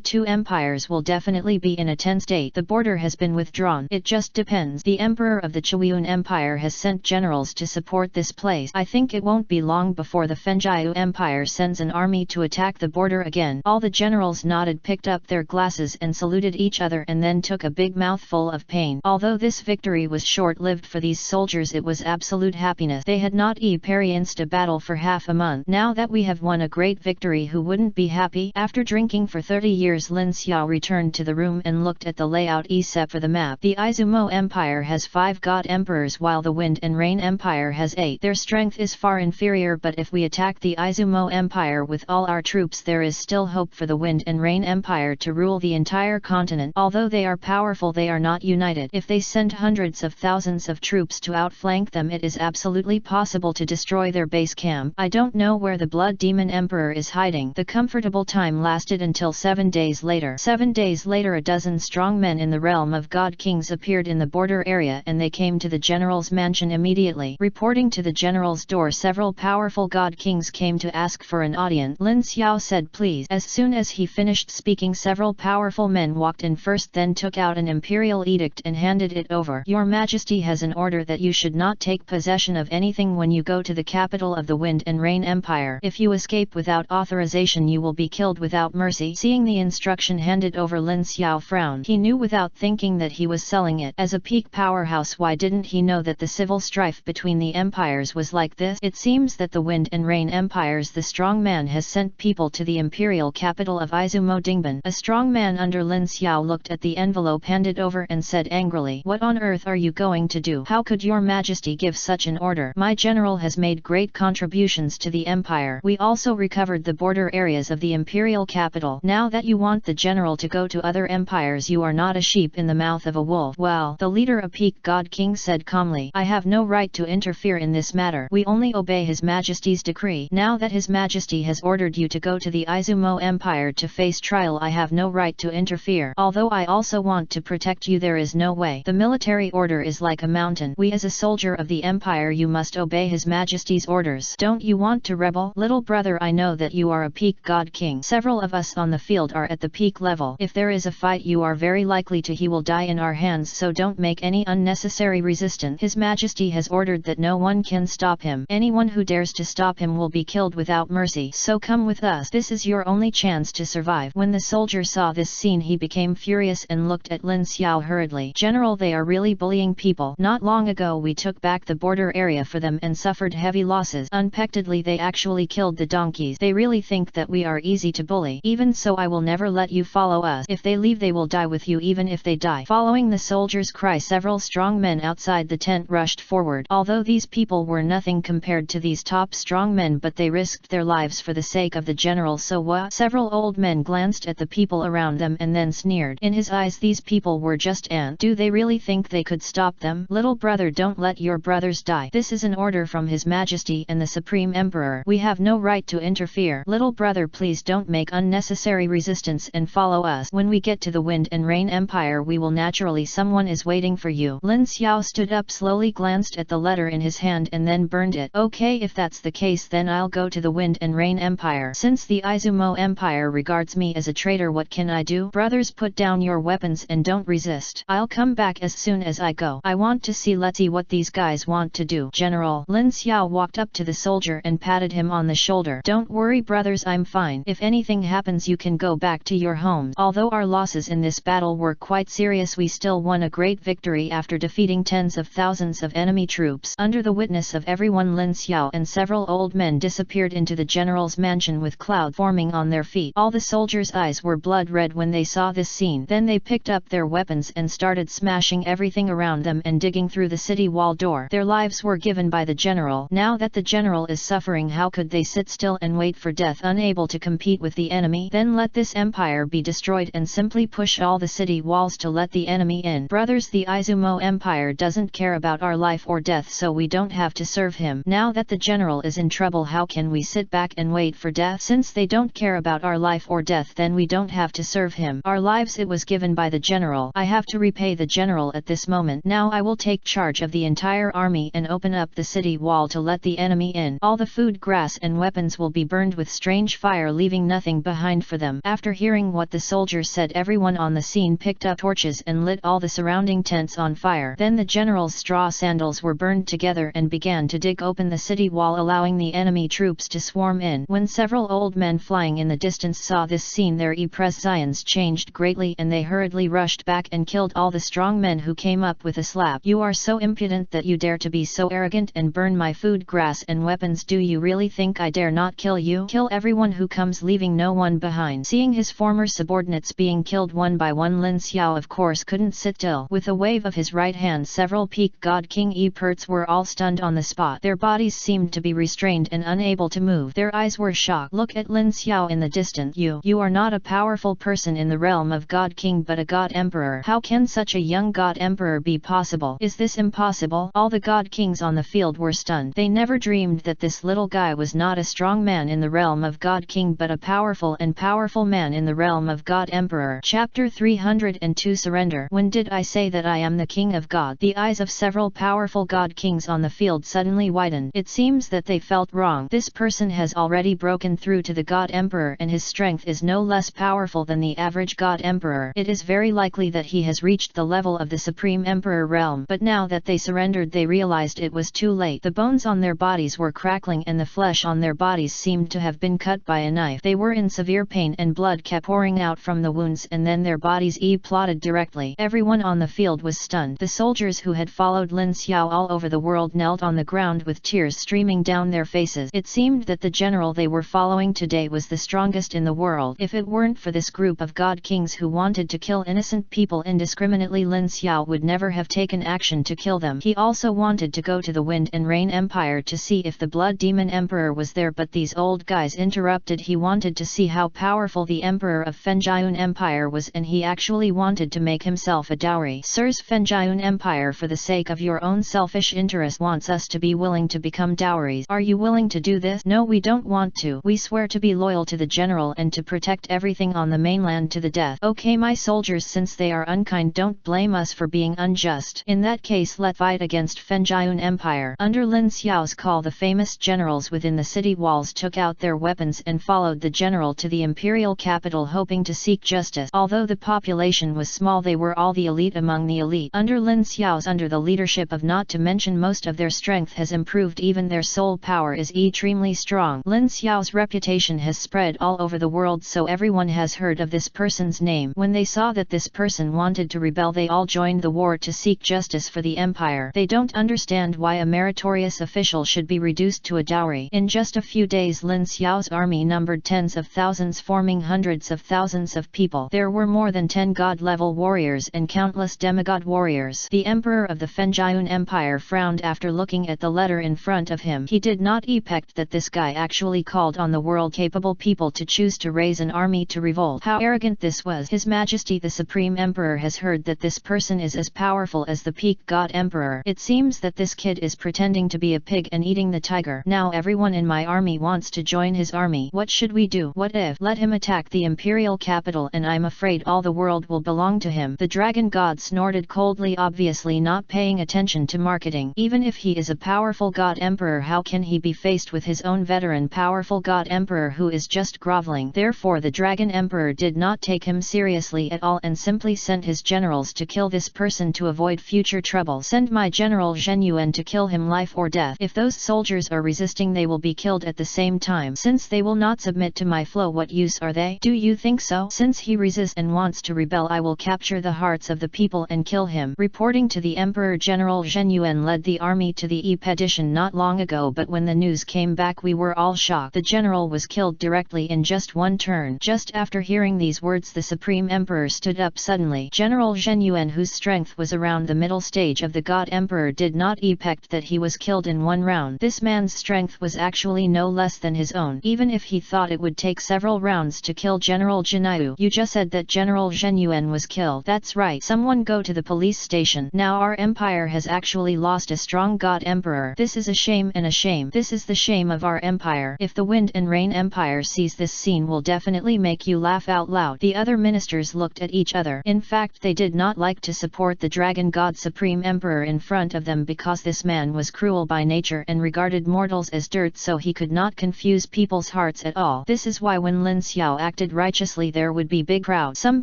two empires will definitely be in a tense state. The border has been withdrawn. It just depends. The Emperor of the Chiian Empire has sent generals to support this place. I think it won't be long before the Fanfic Empire sends an army to attack the border again. All the generals nodded, picked up their glasses and saluted each other, and then took a big mouthful of pain. Although this victory was short-lived for these soldiers, it was absolute happiness. They had not experienced a battle for half a month. Now that we have won a great victory, who wouldn't be happy? After drinking for 30 years, Lin Xiao returned to the room and looked at the layout except for the map. The Aizumo Empire has 5 god emperors while the Wind and Rain Empire has 8. Their strength is far inferior, but if we attack the Aizumo Empire with all our troops, there is still hope for the Wind and Rain Empire to rule the entire continent. Although they are powerful, they are not united. If they send hundreds of thousands of troops to outflank them, it is absolutely possible to destroy their base camp. I don't know where the Blood Demon Emperor is hiding. The comfortable time lasted until 7 days later. 7 days later, a dozen strong men in the realm of God Kings appeared in the border area and they came to the general's mansion immediately. Reporting to the general's door, several powerful God Kings came to ask for an audience. Lin Xiao said please. As soon as he finished speaking, several powerful men walked in first, then took out an imperial edict and handed it over. Your Majesty has an order that you should not take possession of anything when you go to the capital of the Wind and Rain Empire. If you escape without authorization, you will be killed without mercy. Seeing the instruction handed over, Lin Xiao frowned. He knew without thinking that he was selling it. As a peak powerhouse, why didn't he know that the civil strife between the empires was like this? It seems that the Wind and Rain Empires, the strong man has sent people to the imperial capital of Aizumo Dingban. A strong man under Lin Xiao looked at the envelope handed over and said angrily, what on earth are you going to do? How could your Majesty give such an order? My general has made great contributions to the empire. We also recovered the border areas of the imperial capital. Now that you want the general to go to other empires, you are not a sheep in the mouth of a wolf. Well, the leader, a peak god king, said calmly. I have no right to interfere in this matter. We only obey His Majesty's decree. Now that His Majesty has ordered you to go to the Aizumo Empire to face trial, I have no right to interfere. Although I also want to protect you, there is no way. The military order is like a mountain. We as a soldier of the Empire, you must obey His Majesty's orders. Don't you want to rebel? Little brother, I know that you are a peak god king. Several of us on the field are at the peak level. If there is a fight, you are very likely to he will die in our hands, so don't make any unnecessary resistance. His Majesty has ordered that no one can stop him. Anyone who dares to stop him will be killed without mercy. So come with us. This is your only chance to survive. When the soldier saw this scene, he became furious and looked at Lin Xiao hurriedly. General, they are really bullying people. Not long ago we took back the border area for them and suffered heavy losses. Unexpectedly they actually killed the donkeys. They really think that we are easy to bully. Even so, I will never let you follow us. If they leave, they will die with you even if they die. Following the soldier's cry, several strong men outside the tent rushed forward. Although these people were nothing compared to these top strong men, but they risked their lives for the sake of the general. So what? Several old men glanced at the people around them and then sneered. In his eyes, these people were just ants. Do they really think they could stop them? Little brother, don't let your brothers die. This is an order from His Majesty and the Supreme Emperor. We have no right to interfere. Little brother, please don't make unnecessary resistance and follow us. When we get to the Wind and Rain Empire, we will naturally. Someone is waiting for you. Lin Xiao stood up, slowly glanced at the letter in his hand and then burned it. Okay, if that's the case, then I'll go to the Wind and Rain Empire. Since the Aizumo Empire regards me as a traitor, what can I do? Brothers, put down your weapons and don't resist. I'll come back as soon as I go. I want to see. Let's see what these guys want to do. General. Lin Xiao walked up to the soldier and patted him on the shoulder. Don't worry brothers, I'm fine. If anything happens, you can go back to your homes. Although our losses in this battle were quite serious, we still won a great victory after defeating tens of thousands of enemy troops. Under the witness of everyone, Lin Xiao and several old men disappeared into the general's mansion with cloud forming on their feet. All the soldiers' eyes were blood red when they saw this scene. Then they picked up their weapons and started smashing everything around them and digging through the city wall door. Their lives were given by the general. Now that the general is suffering, how could they sit still and wait for death, unable to compete with the enemy? Then let this empire be destroyed and simply push all the city walls to let the enemy in. Brothers, the Aizumo Empire doesn't care about our life or death, so we don't have to serve him. Now that the general is in trouble, how can we sit back and wait for death? Since they don't care about our life or death, then we don't have to serve him. Our lives, it was given by the general. I have to repay the general at this moment. Now I will take charge of the entire army and open up the city wall to let the enemy in. All the food, grass and weapons will be burned with strange fire, leaving nothing behind for them. After hearing what the soldier said, everyone on the scene picked up torches and lit all the surrounding tents on fire. Then the general's straw sandals were burned together and began to dig open the city wall, allowing the enemy troops to swarm in. When several old men flying in the distance saw this scene, their expressions changed greatly and they hurriedly rushed back and killed all the strong men who came up with a slap. You are so impudent that you dare to be so arrogant and burn my food, grass and weapons. Do you really think I dare not kill you? Kill everyone who comes, leaving no one behind. Seeing his former subordinates being killed one by one, Lin Xiao of course couldn't sit still. With a wave of his right hand, several peak god king Eperts were all stunned on the spot. Their bodies seemed to be restrained and unable to move. Their eyes were shocked. Look at Lin Xiao in the distance. You are not a powerful person in the realm of God King, but a God Emperor. How can such a young God Emperor be possible? Is this impossible? All the God Kings on the field were stunned. They never dreamed that this little guy was not a strong man in the realm of God King, but a powerful man in the realm of God Emperor. Chapter 302 Surrender. When did I say that I am the King of God? The eyes of several powerful God Kings on the field suddenly widened. It seems that they felt wrong. This person has already broken through to the God Emperor, and his strength is no less powerful than the average God Emperor. It is very likely that he has reached the level of the Supreme Emperor realm. But now that they surrendered, they realized it was too late. The bones on their bodies were crackling and the flesh on their bodies seemed to have been cut by a knife. They were in severe pain and blood kept pouring out from the wounds, and then their bodies plotted directly. Everyone on the field was stunned. The soldiers who had followed Lin Xiao all over the world knelt on the ground with tears streaming down their faces. It seemed that the general they were following today was the strongest in the world. If it weren't for this group of God Kings who wanted to kill innocent people indiscriminately, Lin Xiao would never have taken action to kill them. He also wanted to go to the Wind and Rain Empire to see if the Blood Demon Emperor was there, but these old guys interrupted. He wanted to see how powerful the Emperor of Chiian Empire was, and he actually wanted to make himself a dowry. Sirs, Chiian Empire for the sake of your own selfish interest wants us to be willing to become dowries. Are you willing to do this? No, we don't want to. We swear to be loyal to the general and to protect everything on the mainland to the death. Okay, my soldiers, since they are unkind, don't blame us for being unjust. In that case, let's fight against Chiian Empire. Under Lin Xiao's call, the famous generals within the city walls took out their weapons and followed the general to the imperial capital, hoping to seek justice. Although the population was small, they were all the elite among the elite. Under Lin Xiao's under the leadership of, not to mention most of their strength has improved, even their soul power is extremely strong. Lin Xiao's reputation has spread all over the world, so everyone has heard of this person's name. When they saw that this person wanted to rebel, they all joined the war to seek justice for the empire. They don't understand why a meritorious official should be reduced to a dowry. In just a few days, Lin Xiao's army numbered tens of thousands, forming hundreds of thousands of people. There were more than 10 god-level warriors and countless demigod warriors. The emperor of the Chiian Empire frowned after looking at the letter in front of him. He did not expect that this guy actually called on the world-capable people to choose to raise an army to revolt. How arrogant this was! His Majesty the Supreme Emperor has heard that this person is as powerful as the peak god emperor. It seems that this kid is pretending to be a pig and eating the tiger. Now everyone in my army wants to join his army. What should we do? What if let him attack the imperial capital, and I'm afraid all the world will belong to him. The dragon god snorted coldly, obviously not paying attention to marketing. Even if he is a powerful god emperor, how can he be faced with his own veteran powerful god emperor who is just groveling? Therefore the dragon emperor did not take him seriously at all and simply sent his generals to kill this person to avoid future trouble. Send my general Zhen Yuan to kill him, life or death. If those soldiers are resisting, they will be killed at the same time. Since they will not submit to my flow, what use are they? Do you think so? Since he resists and wants to rebel, I will capture the hearts of the people and kill him. Reporting to the emperor, General Zhen Yuan led the army to the expedition not long ago, but when the news came back, we were all shocked. The general was killed directly in just one turn. Just after hearing these words, the supreme emperor stood up suddenly. General Zhen Yuan, whose strength was around the middle stage of the god emperor, did not expect that he was killed in one round. This man's strength was actually no less than his own, even if he thought it would take several rounds to kill General Renui. You just said that General Zhen Yuan was killed. That's right. Someone go to the police station. Now our empire has actually lost a strong god emperor. This is a shame and a shame. This is the shame of our empire. If the Wind and Rain Empire sees this scene, will definitely make you laugh out loud. The other ministers looked at each other. In fact, they did not like to support the dragon god supreme emperor in front of them, because this man was cruel by nature and regarded mortals as dirt, so he could not confuse people's hearts at all. This is why when Lin Xiao acted righteously, there would be big crowds. Some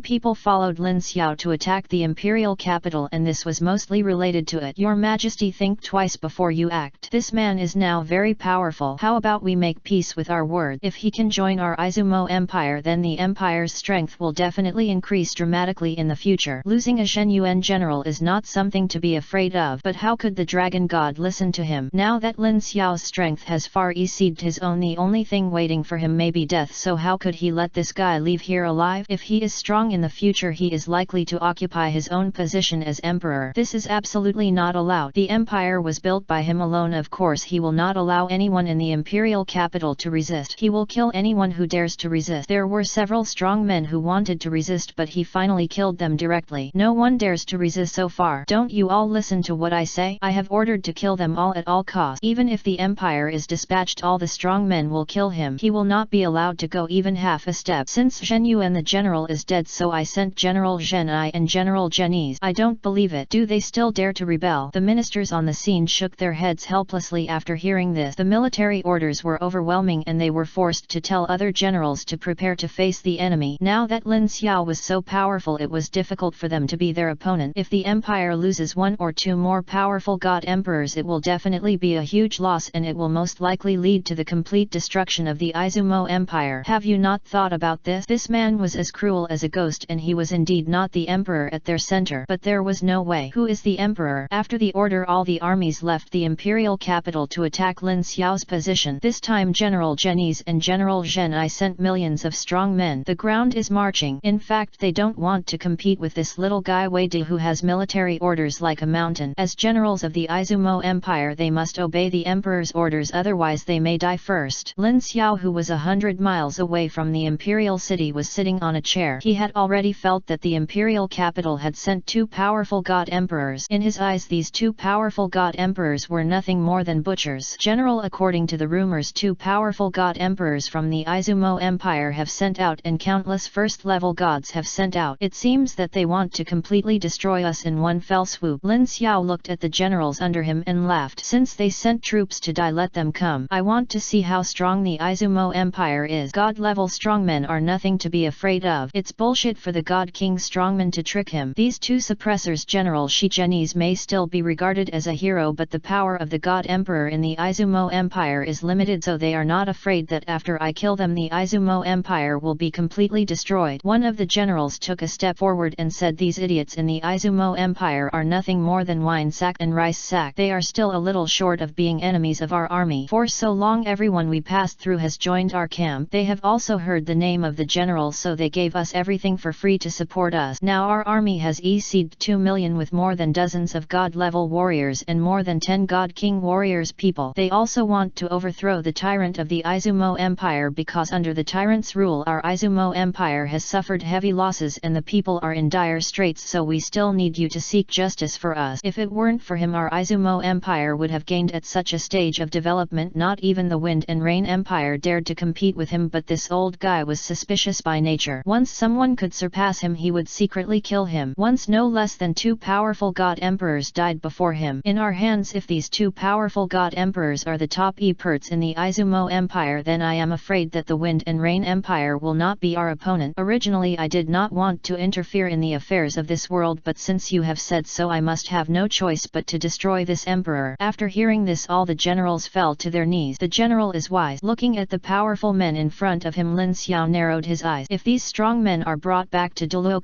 people followed Lin Xiao to attack the imperial capital, and this was mostly related to it. Your Majesty, think twice before you act. This man is now very powerful. How about we make peace with our word? If he can join our Aizumo Empire, then the empire's strength will definitely increase dramatically in the future. Losing a Zhen Yuan general is not something to be afraid of, but how could the dragon god listen to him? Now that Lin Xiao's strength has far exceeded his own, the only thing waiting for him may be death, so how could he let this guy leave here alive? If he is strong in the future, he is likely to occupy his own position as emperor. This is absolutely not allowed. The empire was built by him alone. Of course he will not allow anyone in the imperial capital to resist. He will kill anyone who dares to resist. There were several strong men who wanted to resist, but he finally killed them directly. No one dares to resist so far. Don't you all listen to what I say? I have ordered to kill them all at all costs. Even if the empire is dispatched, all the strong men will kill him. He will not be allowed to go even half a step. Since Zhen Yuan the general is dead, so I sent General Zhen I and General Zhenese. I don't believe it. Do they still dare to rebel? The ministers on the scene shook their heads helplessly after hearing this. The military orders were overwhelming, and they were forced to tell other generals to prepare to face the enemy. Now that Lin Xiao was so powerful, it was difficult for them to be their opponent. If the empire loses one or two more powerful god emperors, it will definitely be a huge loss, and it will most likely lead to the complete destruction of the Aizumo Empire. Have you not thought about this? This man was as cruel as a ghost, and he was indeed not the emperor at their center. But there was no way. Who is the emperor? After the order, all the armies left the imperial capital to attack Lin Xiao's position. This time General Zhenese and General Zhen I sent millions of strong men. The ground is marching. In fact, they don't want to compete with this little guy Wei Di, who has military orders like a mountain. As generals of the Aizumo Empire, they must obey the emperor's orders, otherwise they may die first. Lin Xiao, who was 100 miles away from the imperial city, was sitting on a chair. He had already felt that the imperial capital had sent two powerful god emperors. In his eyes these two powerful god emperors were nothing more than butchers. General, according to the rumors, two powerful god emperors from the Aizumo Empire have sent out and countless first-level gods have sent out. It seems that they want to completely destroy us in one fell swoop. Lin Xiao looked at the generals under him and laughed. Since they sent troops to die, let them come. I want to see how strong the Aizumo Empire is. God-level strongmen are nothing to be afraid of. It's bullshit for the God King strongmen to trick him. These two suppressors, General Shi Zhenyi's may still be regarded as a hero, but the power of the God Emperor in the Aizumo Empire is limited, so they are not afraid that after I kill them the Aizumo Empire will be completely destroyed. One of the generals took a step forward and said, these idiots in the Aizumo Empire are nothing more than wine sack and rice sack. They are still a little short of being enemies of our army. For so long everyone we passed through has joined our camp. They have also heard the name of the general, so they gave us everything for free to support us. Now our army has exceeded 2 million with more than dozens of god-level warriors and more than 10 god king warriors people. They also want to overthrow the tyrant of the Aizumo Empire, because under the tyrant's rule our Aizumo Empire has suffered heavy losses and the people are in dire straits, so we still need you to seek justice for us. If it weren't for him our Aizumo Empire would have gained at such a stage of development. Not even the Wind and Rain Empire dared to compete with him, but this old guy was suspicious by nature. Once someone could surpass him he would secretly kill him. Once no less than two powerful god emperors died before him. In our hands, if these two powerful god emperors are the top experts in the Aizumo Empire, then I am afraid that the Wind and Rain Empire will not be our opponent. Originally I did not want to interfere in the affairs of this world, but since you have said so I must have no choice but to destroy this emperor. After hearing this all the generals fell to their knees. The general is wise. Looking at the powerful men in front of him, Lin Xiao narrowed his eyes. If these strong men are brought back to Douluo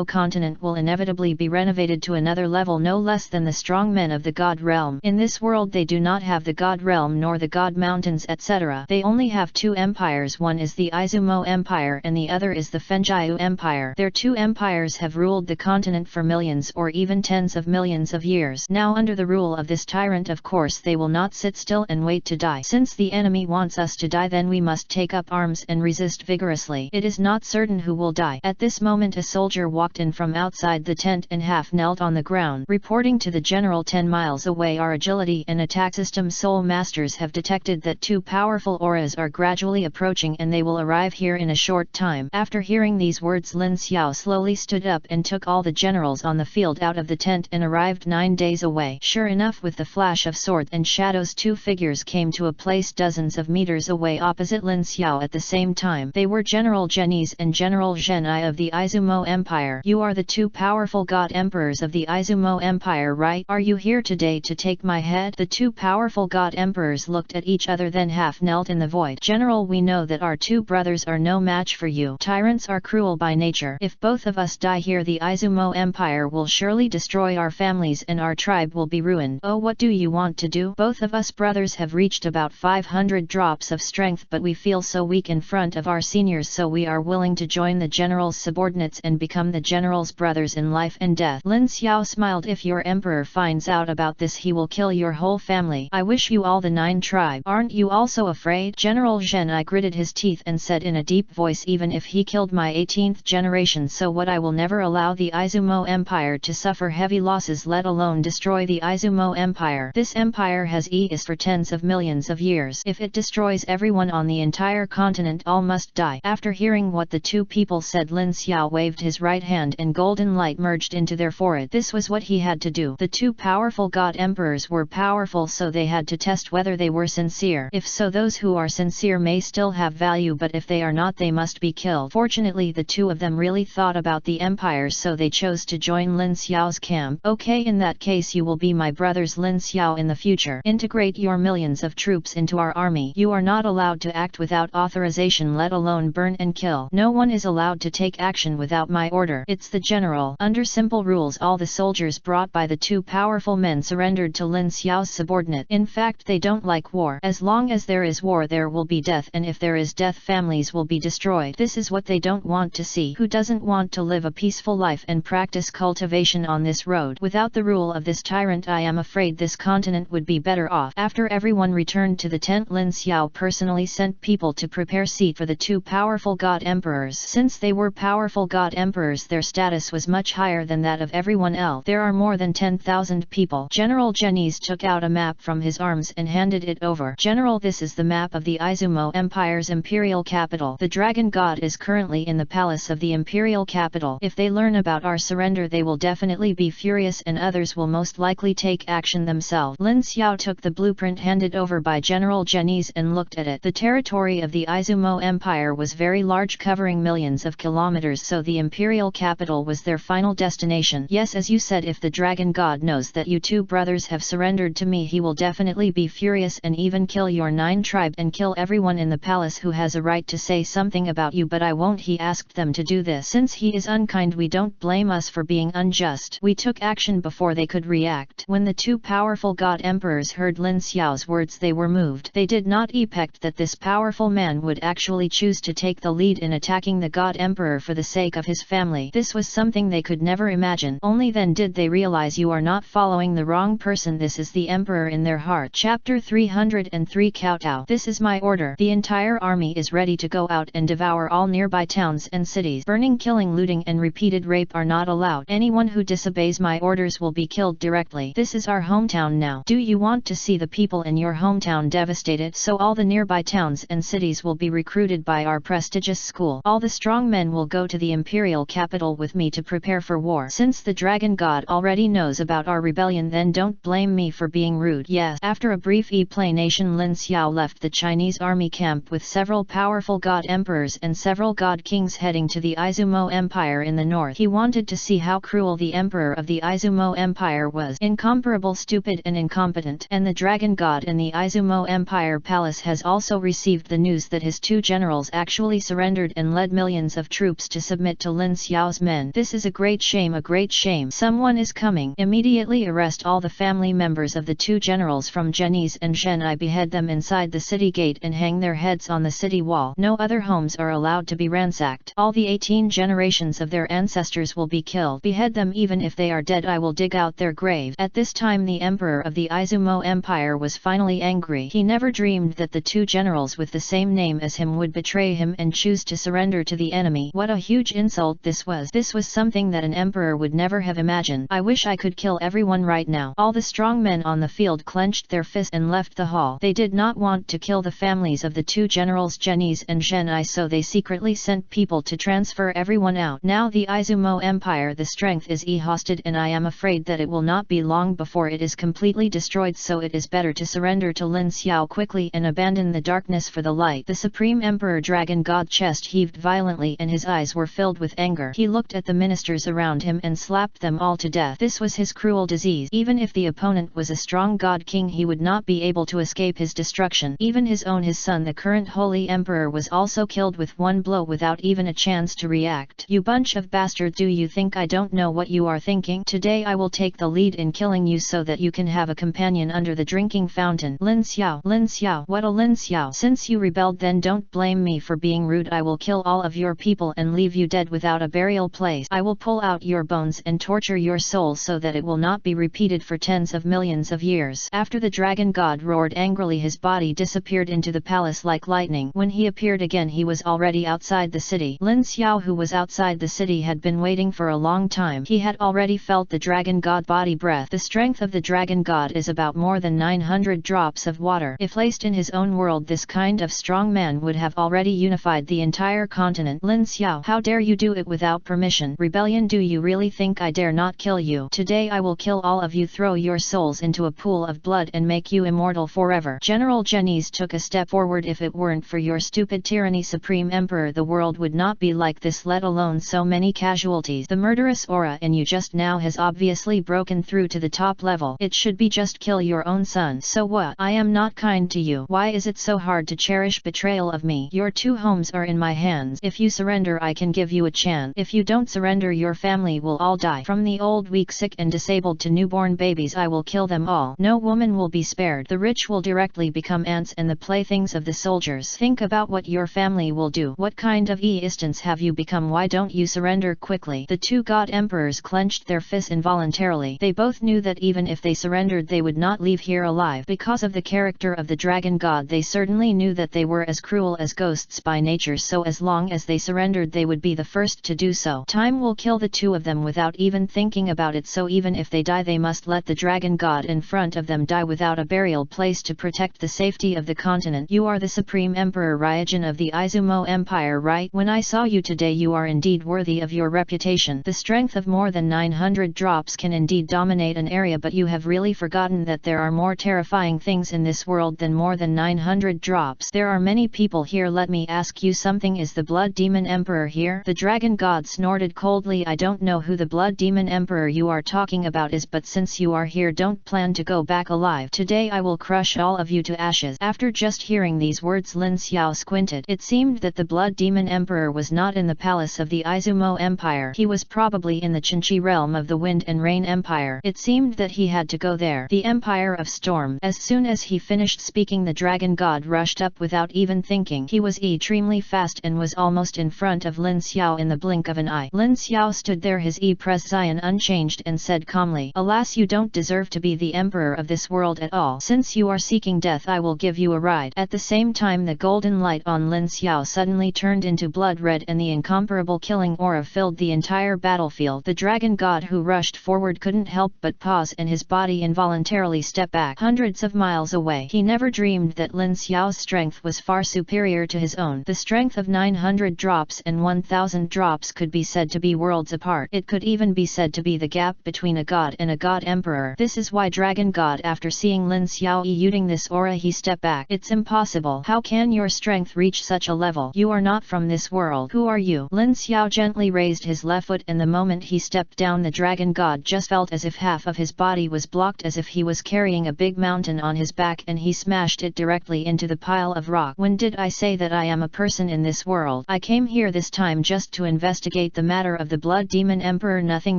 continent will inevitably be renovated to another level, no less than the strong men of the god realm. In this world they do not have the god realm nor the god mountains etc. They only have two empires, one is the Aizumo Empire and the other is the Fenjiu Empire. Their two empires have ruled the continent for millions or even tens of millions of years. Now under the rule of this tyrant, of course they will not sit still and wait to die. Since the enemy wants us to die, then we must take up arms and resist vigorously. It is not certain who will die. At this moment a soldier walked in from outside the tent and half knelt on the ground. Reporting to the general 10 miles away, our agility and attack system soul masters have detected that two powerful auras are gradually approaching and they will arrive here in a short time. After hearing these words, Lin Xiao slowly stood up and took all the generals on the field out of the tent and arrived 9 days away. Sure enough, with the flash of swords and shadows, two figures came to a place dozens of meters away opposite Lin Xiao at the same time. They were General Zhenyi and General Renui of the Aizumo Empire. You are the two powerful god emperors of the Aizumo Empire, right? Are you here today to take my head? The two powerful god emperors looked at each other, then half knelt in the void. General, we know that our two brothers are no match for you. Tyrants are cruel by nature. If both of us die here, the Aizumo Empire will surely destroy our families and our tribe will be ruined. Oh, what do you want to do? Both of us brothers have reached about 500 drops of strength, but we feel so weak in front of our seniors, so we are willing to join the general's subordinates and become the general's brothers in life and death. Lin Xiao smiled. If your emperor finds out about this, he will kill your whole family. I wish you all the 9 tribe. Aren't you also afraid? General Renui gritted his teeth and said in a deep voice, even if he killed my 18th generation, so what? I will never allow the Aizumo Empire to suffer heavy losses, let alone destroy the Aizumo Empire. This empire has existed for tens of millions of years. If it destroys everyone on the entire continent, all must die. After hearing what the two people said, Lin Xiao waved his right hand and golden light merged into their forehead. This was what he had to do. The two powerful god emperors were powerful, so they had to test whether they were sincere. If so, those who are sincere may still have value, but if they are not, they must be killed. Fortunately, the two of them really thought about the empire, so they chose to join Lin Xiao's camp. Okay, in that case you will be my brothers Lin Xiao in the future. Integrate your millions of troops into our army. You are not allowed to act without authorization, let alone burn and kill. No one is allowed to take action without my order. It's the general. Under simple rules, all the soldiers brought by the two powerful men surrendered to Lin Xiao's subordinate. In fact, they don't like war. As long as there is war, there will be death, and if there is death, families will be destroyed. This is what they don't want to see. Who doesn't want to live a peaceful life and practice cultivation on this road? Without the rule of this tyrant, I am afraid this continent would be better off. After everyone returned to the tent, Lin Xiao personally sent people to prepare seat for the two powerful god emperors. Since they were powerful god emperors, their status was much higher than that of everyone else. well. There are more than 10,000 people. General Genies took out a map from his arms and handed it over. General, this is the map of the Aizumo Empire's imperial capital. The dragon god is currently in the palace of the imperial capital. If they learn about our surrender, they will definitely be furious and others will most likely take action themselves. Lin Xiao took the blueprint handed over by General Genies and looked at it. The territory of the Aizumo Empire was very large, covering millions of kilometers, so the imperial capital was their final destination. Yes, as you said, if the dragon god knows that you two brothers have surrendered to me, he will definitely be furious and even kill your 9 tribe and kill everyone in the palace who has a right to say something about you, but I won't. He asked them to do this. Since he is unkind, we don't blame us for being unjust. We took action before they could react. When the two powerful god emperors heard Lin Xiao's words, they were moved. They did not expect that this powerful man would actually choose to take the lead in attacking the god emperor for the sake of his family. This was something they could never imagine. Only then did they realize you are not following the wrong person. This is the emperor in their heart. Chapter 303 Kowtow. This is my order. The entire army is ready to go out and devour all nearby towns and cities. Burning, killing, looting and repeated rape are not allowed. Anyone who disobeys my orders will be killed directly. This is our hometown now. Do you want to see the people in your hometown devastated? So all the nearby towns and cities will be recruited by our prestigious school. All the strong men will go to the imperial capital with me to prepare for war. Since the dragon god already knows about our rebellion, then don't blame me for being rude. Yes. After a brief explanation, Lin Xiao left the Chinese army camp with several powerful god emperors and several god kings heading to the Aizumo Empire in the north. He wanted to see how cruel the emperor of the Aizumo Empire was. Incomparable, stupid and incompetent. And the dragon god in the Aizumo Empire palace has also received the news that his 2 generals actually surrendered and led millions of troops to submit to Lin Xiao's men. This is a great shame, a great shame. Someone is coming. Immediately arrest all the family members of the 2 generals from Genies and Shen. I behead them inside the city gate and hang their heads on the city wall. No other homes are allowed to be ransacked. All the 18 generations of their ancestors will be killed. Behead them even if they are dead. I will dig out their grave. At this time the emperor of the Aizumo Empire was finally angry. He never dreamed that the 2 generals with the same name as him would betray him and choose to surrender to the enemy. What a huge insult this was. This was something that an emperor would never have imagined. I wish I could kill everyone right now. All the strong men on the field clenched their fists and left the hall. They did not want to kill the families of the 2 generals Genies and Renui, so they secretly sent people to transfer everyone out. Now the Aizumo Empire, the strength is exhausted, and I am afraid that it will not be long before it is completely destroyed, so it is better to surrender to Lin Xiao quickly and abandon the darkness for the light. The Supreme Emperor Dragon God chest heaved violently and his eyes were filled with anger. He looked at the ministers around him and slapped them all to death. This was his cruel disease. Even if the opponent was a strong god king, he would not be able to escape his destruction. Even his son, the current holy emperor, was also killed with one blow without even a chance to react. You bunch of bastards, do you think I don't know what you are thinking? Today I will take the lead in killing you so that you can have a companion under the drinking fountain. Lin Xiao, what a Lin Xiao. Since you rebelled, then don't blame me for being rude. I will kill all of your people and leave you dead without a burial place. I will pull out your bones and torture your soul so that it will not be repeated for tens of millions of years. After the dragon god roared angrily, his body disappeared into the palace like lightning. When he appeared again, he was already outside the city. Lin Xiao, who was outside the city, had been waiting for a long time. He had already felt the dragon god body breath. The strength of the dragon god is about more than 900 drops of water. If placed in his own world, this kind of strong man would have already unified the entire continent. Lin Xiao, how dare you do it without permission? Rebellion, do you really think I dare not kill you? Today I will kill all of you, throw your souls into a pool of blood and make you immortal forever. General Genies took a step forward. If it weren't for your stupid tyranny, Supreme Emperor, the world would not be like this, let alone so many casualties. The murderous aura in you just now has obviously broken through to the top level. It should be just kill your own son. So what? I am not kind to you. Why is it so hard to cherish betrayal of me? Your 2 homes are in my hands. If you surrender, I can give you a chance. If you don't surrender, your family will all die. From the old, weak, sick and disabled to newborn babies, I will kill them all. No woman will be spared. The rich will directly become ants and the playthings of the soldiers. Think about what your family will do. What kind of existence have you become? Why don't you surrender quickly? The 2 god emperors clenched their fists involuntarily. They both knew that even if they surrendered, they would not leave here alive. Because of the character of the dragon god, they certainly knew that they were as cruel as ghosts by nature, so as long as they surrendered, they would be the first to do so. Time will kill the 2 of them without even thinking thinking about it, so even if they die they must let the dragon god in front of them die without a burial place to protect the safety of the continent. You are the supreme emperor Ryujin of the Aizumo Empire, right? When I saw you today you are indeed worthy of your reputation. The strength of more than 900 drops can indeed dominate an area, but you have really forgotten that there are more terrifying things in this world than more than 900 drops. There are many people here. Let me ask you something. Is the blood demon emperor here? The dragon god snorted coldly. I don't know who the blood demon emperor you are talking about is, but since you are here, don't plan to go back alive. Today I will crush all of you to ashes. After just hearing these words, Lin Xiao squinted. It seemed that the blood demon emperor was not in the palace of the Aizumo Empire. He was probably in the Qinchi realm of the Wind and Rain Empire. It seemed that he had to go there. The Empire of Storm. As soon as he finished speaking, the dragon god rushed up without even thinking. He was extremely fast and was almost in front of Lin Xiao in the blink of an eye. Lin Xiao stood there, his presence unchanged, and said calmly, "Alas, you don't deserve to be the emperor of this world at all. Since you are seeking death, I will give you a ride." At the same time, the golden light on Lin Xiao suddenly turned into blood red, and the incomparable killing aura filled the entire battlefield. The dragon god who rushed forward couldn't help but pause, and his body involuntarily stepped back hundreds of miles away. He never dreamed that Lin Xiao's strength was far superior to his own. The strength of 900 drops and 1000 drops could be said to be worlds apart. It could even be said to be the gap between a god and a god emperor. This is why dragon god, after seeing Lin Xiao using this aura, he stepped back. "It's impossible. How can your strength reach such a level? You are not from this world. Who are you?" Lin Xiao gently raised his left foot, and the moment he stepped down, the dragon god just felt as if half of his body was blocked, as if he was carrying a big mountain on his back, and he smashed it directly into the pile of rock. "When did I say that I am a person in this world? I came here this time just to investigate the matter of the blood demon emperor, nothing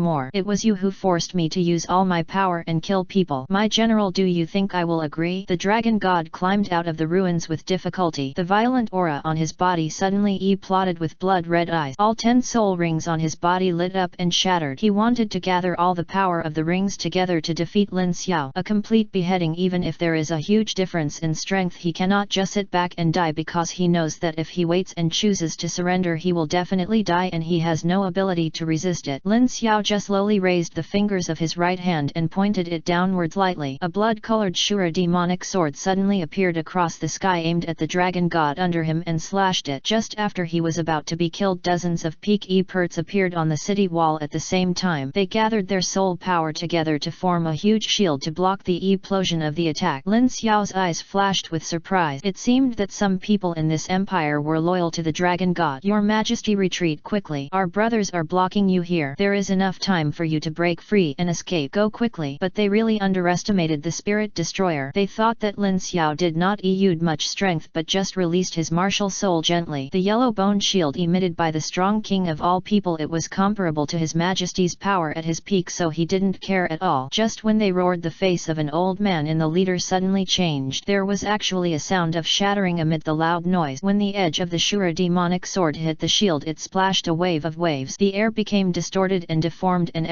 more. It was you who forced me to use all my power and kill people. My general, do you think I will agree?" The dragon god climbed out of the ruins with difficulty. The violent aura on his body suddenly plotted with blood-red eyes. All 10 soul rings on his body lit up and shattered. He wanted to gather all the power of the rings together to defeat Lin Xiao. A complete beheading. Even if there is a huge difference in strength, he cannot just sit back and die, because he knows that if he waits and chooses to surrender, he will definitely die, and he has no ability to resist it. Lin Xiao just slowly raised the fingers of his right hand and pointed it downwards lightly. A blood-colored Shura demonic sword suddenly appeared across the sky, aimed at the dragon god under him, and slashed it. Just after he was about to be killed, dozens of peak perts appeared on the city wall at the same time. They gathered their soul power together to form a huge shield to block the explosion of the attack. Lin Xiao's eyes flashed with surprise. It seemed that some people in this empire were loyal to the dragon god. "Your Majesty, retreat quickly. Our brothers are blocking you here. There is enough time for you to break free and escape. Go quickly." But they really underestimated the spirit destroyer. They thought that Lin Xiao did not use much strength, but just released his martial soul gently. The yellow bone shield emitted by the strong king of all people, it was comparable to his Majesty's power at his peak, so he didn't care at all. Just when they roared, the face of an old man in the leader suddenly changed. There was actually a sound of shattering amid the loud noise. When the edge of the Shura demonic sword hit the shield, it splashed a wave of waves. The air became distorted and deformed, and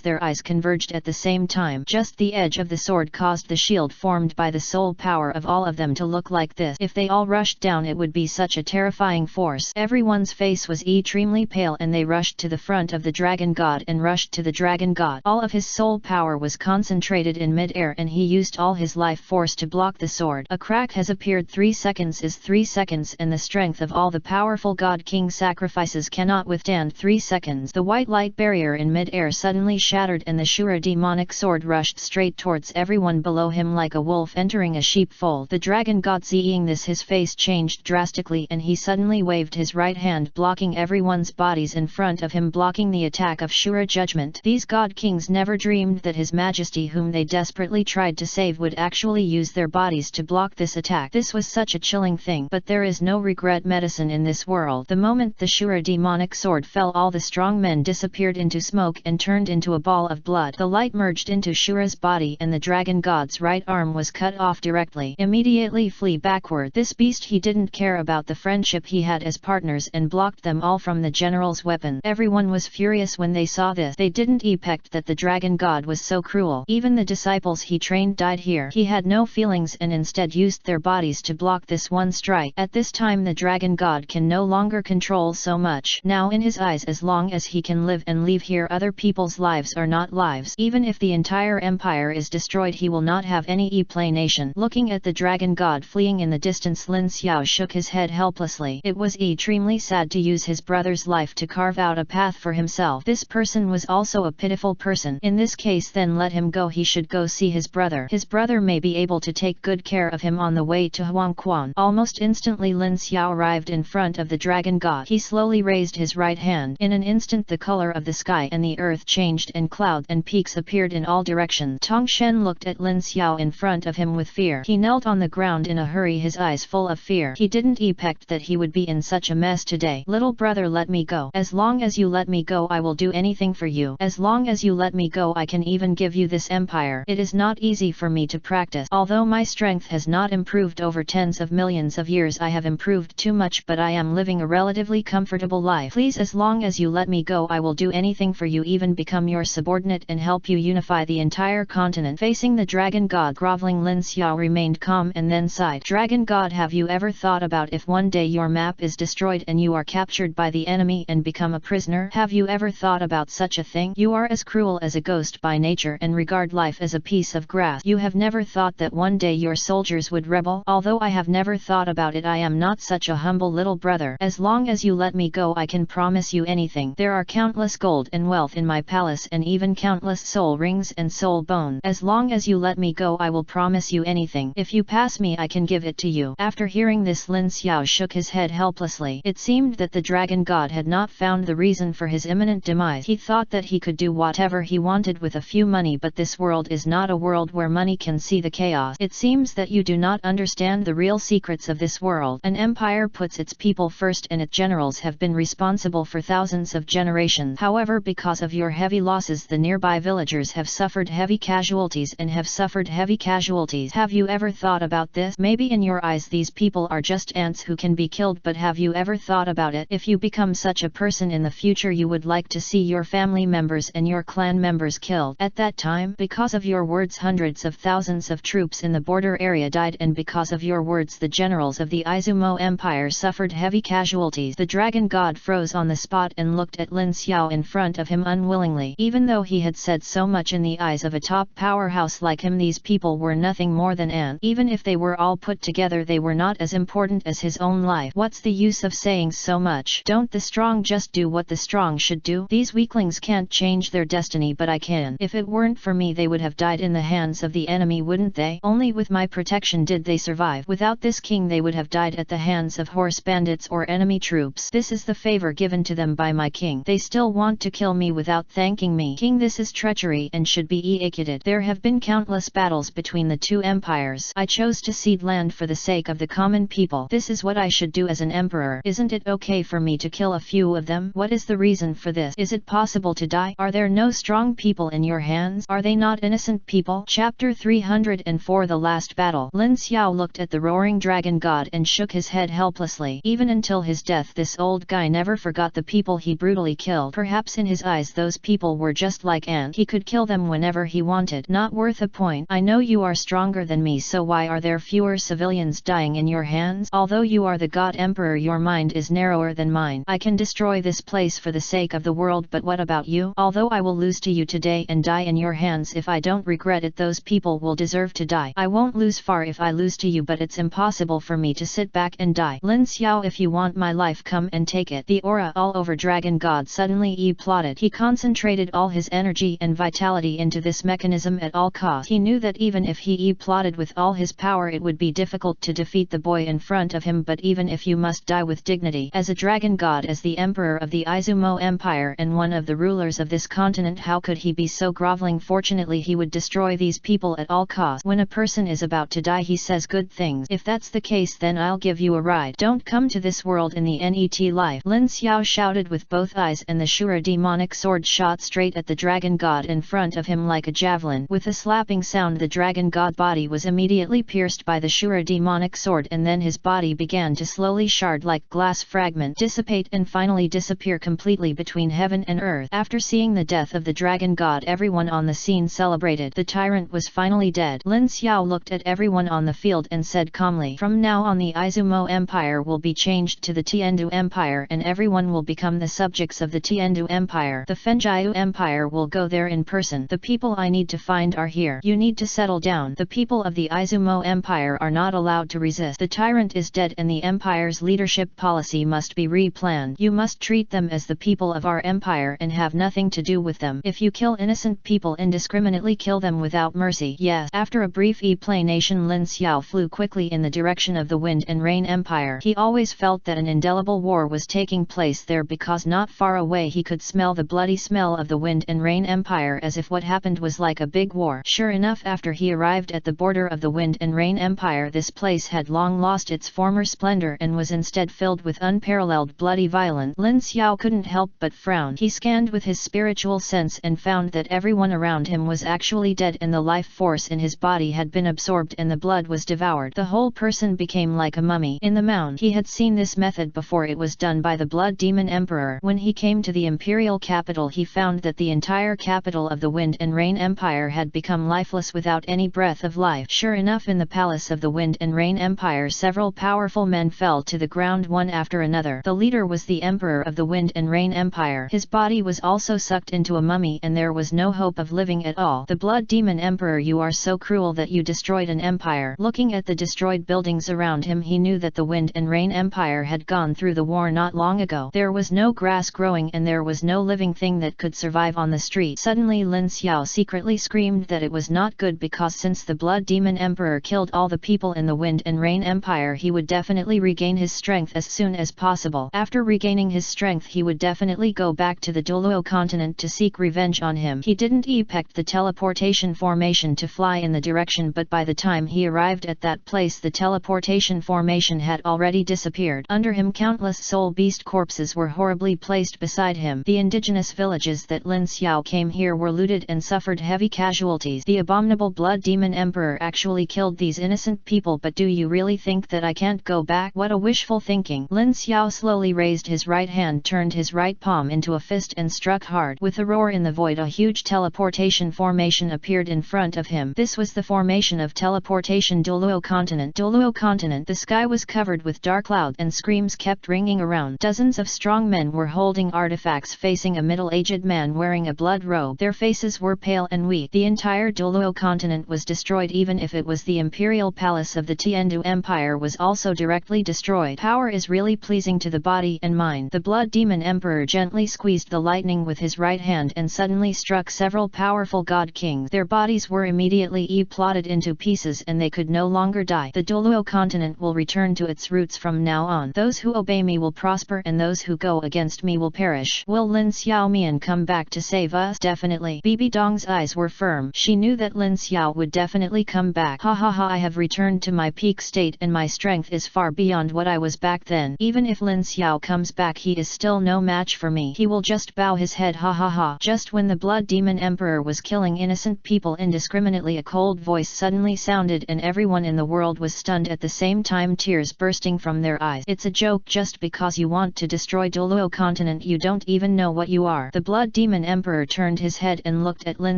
their eyes converged at the same time. Just the edge of the sword caused the shield formed by the soul power of all of them to look like this. If they all rushed down, it would be such a terrifying force. Everyone's face was extremely pale, and they rushed to the front of the dragon god and rushed to the dragon god. All of his soul power was concentrated in mid-air, and he used all his life force to block the sword. A crack has appeared. 3 seconds is 3 seconds, and the strength of all the powerful god king sacrifices cannot withstand 3 seconds. The white light barrier in mid-air suddenly shattered, and the Shura demonic sword rushed straight towards everyone below him like a wolf entering a sheepfold. The dragon god, seeing this, his face changed drastically, and he suddenly waved his right hand, blocking everyone's bodies in front of him, blocking the attack of Shura judgment. These god kings never dreamed that his majesty, whom they desperately tried to save, would actually use their bodies to block this attack. This was such a chilling thing, but there is no regret medicine in this world. The moment the Shura demonic sword fell, all the strong men disappeared into smoke and turned into a ball of blood. The light merged into Shura's body, and the dragon god's right arm was cut off directly. Immediately flee backward. This beast, he didn't care about the friendship he had as partners, and blocked them all from the general's weapon. Everyone was furious when they saw this. They didn't expect that the dragon god was so cruel. Even the disciples he trained died here. He had no feelings and instead used their bodies to block this one strike. At this time, the dragon god can no longer control so much. Now in his eyes, as long as he can live and leave here, other people's lives are not lives. Even if the entire empire is destroyed, he will not have any explanation. Looking at the dragon god fleeing in the distance, Lin Xiao shook his head helplessly. It was extremely sad to use his brother's life to carve out a path for himself. This person was also a pitiful person. In this case, then let him go. He should go see his brother. His brother may be able to take good care of him on the way to Huangquan. Almost instantly Lin Xiao arrived in front of the dragon god. He slowly raised his right hand. In an instant the color of the sky and the earth changed and clouds and peaks appeared in all directions. Tong Shen looked at Lin Xiao in front of him with fear. He knelt on the ground in a hurry, his eyes full of fear. He didn't expect that he would be in such a mess today. Little brother, let me go. As long as you let me go, I will do anything for you. As long as you let me go, I can even give you this empire. It is not easy for me to practice. Although my strength has not improved over tens of millions of years, I have improved too much, but I am living a relatively comfortable life. Please, as long as you let me go, I will do anything for you, even become your subordinate and help you unify the entire continent. Facing the dragon god groveling, Lin Xiao remained calm and then sighed. Dragon god, have you ever thought about if one day your map is destroyed and you are captured by the enemy and become a prisoner? Have you ever thought about such a thing? You are as cruel as a ghost by nature and regard life as a piece of grass. You have never thought that one day your soldiers would rebel? Although I have never thought about it, I am not such a humble little brother. As long as you let me go, I can promise you anything. There are countless gold and wealth in my palace and even countless soul rings and soul bone. As long as you let me go, I will promise you anything. If you pass me, I can give it to you. After hearing this, Lin Xiao shook his head helplessly. It seemed that the dragon god had not found the reason for his imminent demise. He thought that he could do whatever he wanted with a few money, but this world is not a world where money can see the chaos. It seems that you do not understand the real secrets of this world. An empire puts its people first, and its generals have been responsible for thousands of generations. However, because of your heavy losses, the nearby villagers have suffered heavy casualties and have suffered heavy casualties. Have you ever thought about this? Maybe in your eyes these people are just ants who can be killed, but have you ever thought about it? If you become such a person in the future, you would like to see your family members and your clan members killed. At that time, because of your words, hundreds of thousands of troops in the border area died, and because of your words, the generals of the Aizumo Empire suffered heavy casualties. The dragon god froze on the spot and looked at Lin Xiao in front of him unwillingly. Even though he had said so much, in the eyes of a top powerhouse like him, these people were nothing more than ants. Even if they were all put together, they were not as important as his own life. What's the use of saying so much? Don't the strong just do what the strong should do? These weaklings can't change their destiny, but I can. If it weren't for me, they would have died in the hands of the enemy, wouldn't they? Only with my protection did they survive. Without this king, they would have died at the hands of horse bandits or enemy troops. This is the favor given to them by my king. They still want to kill me without thanking me. King, this is treachery and should be executed. There have been countless battles between the two empires. I chose to cede land for the sake of the common people. This is what I should do as an emperor. Isn't it okay for me to kill a few of them? What is the reason for this? Is it possible to die? Are there no strong people in your hands? Are they not innocent people? Chapter 304, The Last Battle. Lin Xiao looked at the roaring dragon god and shook his head helplessly. Even until his death, this old guy never forgot the people he brutally killed. Perhaps in his eyes those people were just like ants. He could kill them whenever he wanted. Not worth a point. I know you are stronger than me, so why are there fewer civilians dying in your hands? Although you are the god emperor, your mind is narrower than mine. I can destroy this place for the sake of the world, but what about you? Although I will lose to you today and die in your hands, if I don't regret it, those people will deserve to die. I won't lose far if I lose to you, but it's impossible for me to sit back and die. Lin Xiao, if you want my life, come and take it. The aura all over dragon god suddenly plotted. He concentrated all his energy and vitality into this mechanism at all costs. He knew that even if he plotted with all his power, it would be difficult to defeat the boy in front of him, but even if you must die with dignity as a dragon god, as the emperor of the Aizumo Empire and one of the rulers of this continent, how could he be so groveling? Fortunately, he would destroy these people at all costs. When a person is about to die, he says good things. If that's the case, then I'll give you a ride. Don't come to this world in the net life. Lin Xiao shouted with both eyes, and the Shura demonic sword shot straight at the dragon god in front of him like a javelin. With a slapping sound, the dragon god body was immediately pierced by the Shura demonic sword, and then his body began to slowly shard like glass fragment, dissipate and finally disappear completely between heaven and earth. After seeing the death of the dragon god, everyone on the scene celebrated. The tyrant was finally dead. Lin Xiao looked at everyone on the field and said calmly, from now on the Aizumo Empire will be changed to the Tiandu Empire, and everyone will become the subjects of the Tiandu Empire. The Fanfic Empire will go there in person. The people I need to find are here. You need to settle down. The people of the Aizumo Empire are not allowed to resist. The tyrant is dead and the empire's leadership policy must be replanned. You must treat them as the people of our empire and have nothing to do with them. If you kill innocent people indiscriminately, kill them without mercy. Yes. After a brief explanation, Lin Xiao flew quickly in the direction of the Wind and Rain Empire. He always felt that an indelible war was taking place there because not far away he could smell the bloody smell of the Wind and Rain Empire, as if what happened was like a big war. Sure enough, after he arrived at the border of the Wind and Rain Empire, this place had long lost its former splendor and was instead filled with unparalleled bloody violence. Lin Xiao couldn't help but frown. He scanned with his spiritual sense and found that everyone around him was actually dead and the life force in his body had been absorbed and the blood was devoured. The whole person became like a mummy in the mound. He had seen this method before. It was done by the Blood Demon Emperor. When he came to the Imperial capital, he found that the entire capital of the Wind and Rain Empire had become lifeless without any breath of life. Sure enough, in the palace of the Wind and Rain Empire, several powerful men fell to the ground one after another. The leader was the Emperor of the Wind and Rain Empire. His body was also sucked into a mummy and there was no hope of living at all. The Blood Demon Emperor, you are so cruel that you destroyed an empire. Looking at the destroyed buildings around him, he knew that the Wind and Rain Empire had gone through the war not long ago. There was no grass growing and there was no living thing that could survive on the street. Suddenly Lin Xiao secretly screamed that it was not good, because since the Blood Demon Emperor killed all the people in the Wind and Rain Empire, he would definitely regain his strength as soon as possible. After regaining his strength, he would definitely go back to the Douluo continent to seek revenge on him. He didn't effect the teleportation formation to fly in the direction, but by the time he arrived at that place, the teleportation formation had already disappeared. Under him, countless soul beast corpses were horribly placed beside him. The indigenous villages that Lin Xiao came here were looted and suffered heavy casualties. The abominable Blood Demon Emperor actually killed these innocent people, but do you really think that I can't go back? What a wishful thinking. Lin Xiao slowly raised his right hand, turned his right palm into a fist and struck hard. With a roar in the void, a huge teleportation formation appeared in front of him. This was the formation of teleportation Douluo continent. Douluo continent. The sky was covered with dark clouds and screams kept ringing around. Dozens of strong men were holding artifacts facing a middle-aged man wearing a blood robe. Their faces were pale and weak. The entire Douluo continent was destroyed. Even if it was the Imperial palace of the Tiandu Empire was also directly destroyed. Power is really pleasing to the body and mind. The Blood Demon Emperor gently squeezed the lightning with his right hand and suddenly struck several powerful god kings. Their bodies were immediately plotted into pieces and they could no longer die. The Douluo continent will return to its roots from now on. Those who obey me will prosper and those who go against me will perish. Will Lin Xiaomian come back to save us? Definitely. Bibi Dong's eyes were firm. She knew that Lin Xiao would definitely come back. Ha ha ha, I have returned to my peak state and my strength is far beyond what I was back then. Even if Lin Xiao comes back, he is still no match for me. He will just bow his head. Ha ha ha. Just when the Blood Demon Emperor was killing innocent people indiscriminately, a cold voice suddenly sounded and everyone in the world was stunned at the same time, tears bursting from their eyes. It's a joke. Just because you want to destroy Douluo continent, you don't even know what you are. The Blood Demon Emperor turned his head and looked at Lin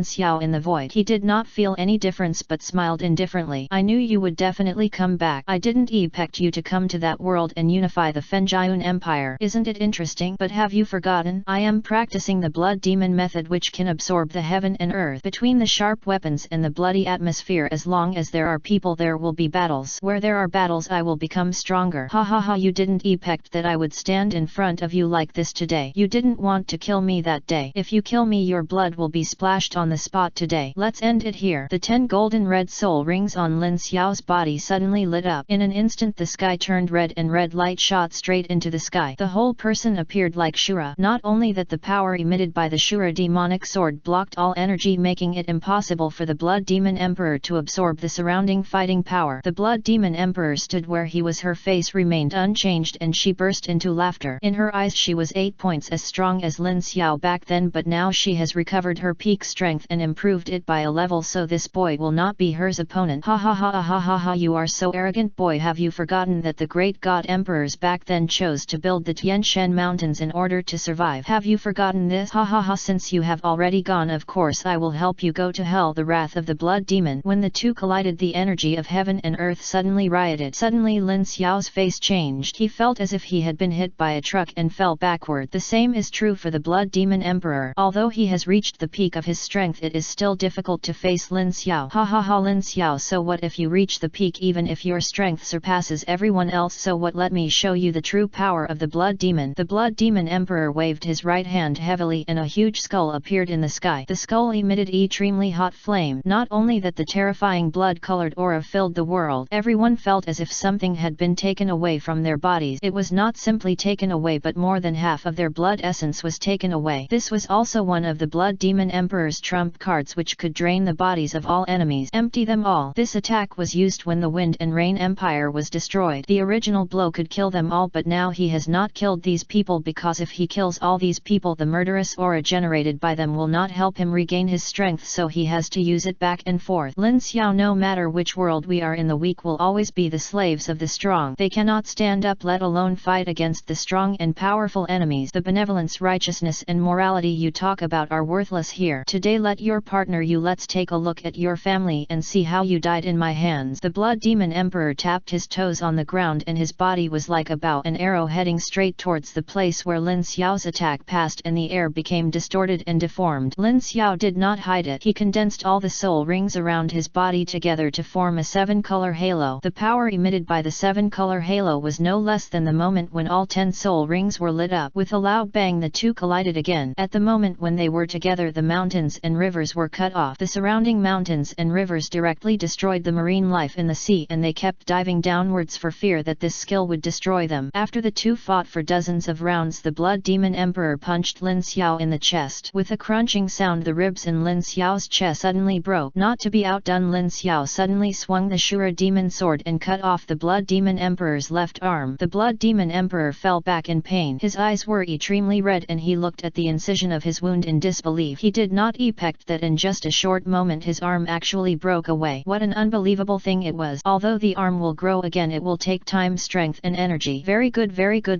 Xiao in the void. He did not feel any difference but smiled indifferently. I knew you would definitely come back. I didn't expect you to come to that world and unify the Fanfic Empire. Isn't it interesting? But have you forgotten? I am practicing the Blood Demon method, which can absorb the heaven and earth. Between the sharp weapons and the bloody atmosphere, as long as there are people, there will be battles. Where there are battles, I will become stronger. Ha ha ha, you didn't expect that I would stand in front of you like this today. You didn't want to kill me that day. If you kill me, your blood will be splashed on the spot today. Let's end it here. The 10 golden red soul rings on Lin Xiao's body suddenly lit up. In an instant the sky turned red and red light shot straight into the sky. The whole person appeared like Shura. Not only that, the power emitted by the Shura demonic sword blocked all energy, making it impossible for the Blood Demon Emperor to absorb the surrounding fighting power. The Blood Demon Emperor stood where he was. Her face remained unchanged and she burst into laughter. In her eyes she was 8 points as strong as Lin Xiao back then, but now she has recovered her peak strength and improved it by a level, so this boy will not be hers opponent. Ha ha ha ha ha ha, you are so arrogant, boy. Have you forgotten that the great god emperors back then chose to build the Tian Shan mountains in order to survive? Have you forgotten this? Ha ha ha, since you have already gone, of course I will help you go to hell. The wrath of the Blood Demon. When the two collided, the energy of heaven and earth suddenly rioted. Suddenly Lin Xiao's face changed. He felt as if he had been hit by a truck and fell backward. The same is true for the Blood Blood Demon Emperor. Although he has reached the peak of his strength, it is still difficult to face Lin Xiao. Ha ha ha, Lin Xiao, so what if you reach the peak? Even if your strength surpasses everyone else, so what? Let me show you the true power of the Blood Demon. The Blood Demon Emperor waved his right hand heavily and a huge skull appeared in the sky. The skull emitted extremely hot flame. Not only that, the terrifying blood-colored aura filled the world. Everyone felt as if something had been taken away from their bodies. It was not simply taken away, but more than half of their blood essence was taken away. This was also one of the Blood Demon Emperor's trump cards, which could drain the bodies of all enemies, empty them all. This attack was used when the Wind and Rain Empire was destroyed. The original blow could kill them all, but now he has not killed these people, because if he kills all these people, the murderous aura generated by them will not help him regain his strength, so he has to use it back and forth. Lin Xiao, no matter which world we are in, the weak will always be the slaves of the strong. They cannot stand up, let alone fight against the strong and powerful enemies. The benevolence, righteousness and morality you talk about are worthless here. Today let your partner you. Let's take a look at your family and see how you died in my hands. The Blood Demon Emperor tapped his toes on the ground and his body was like a bow and arrow heading straight towards the place where Lin Xiao's attack passed, and the air became distorted and deformed. Lin Xiao did not hide it. He condensed all the soul rings around his body together to form a 7-color halo. The power emitted by the 7-color halo was no less than the moment when all 10 soul rings were lit up. With a loud bang, the two collided again. At the moment when they were together, the mountains and rivers were cut off. The surrounding mountains and rivers directly destroyed the marine life in the sea, and they kept diving downwards for fear that this skill would destroy them. After the two fought for dozens of rounds, the Blood Demon Emperor punched Lin Xiao in the chest. With a crunching sound, the ribs in Lin Xiao's chest suddenly broke. Not to be outdone, Lin Xiao suddenly swung the Shura Demon Sword and cut off the Blood Demon Emperor's left arm. The Blood Demon Emperor fell back in pain. His eyes were extremely red and he looked at the incision of his wound in disbelief. He did not expect that in just a short moment his arm actually broke away. What an unbelievable thing it was. Although the arm will grow again, it will take time, strength and energy. Very good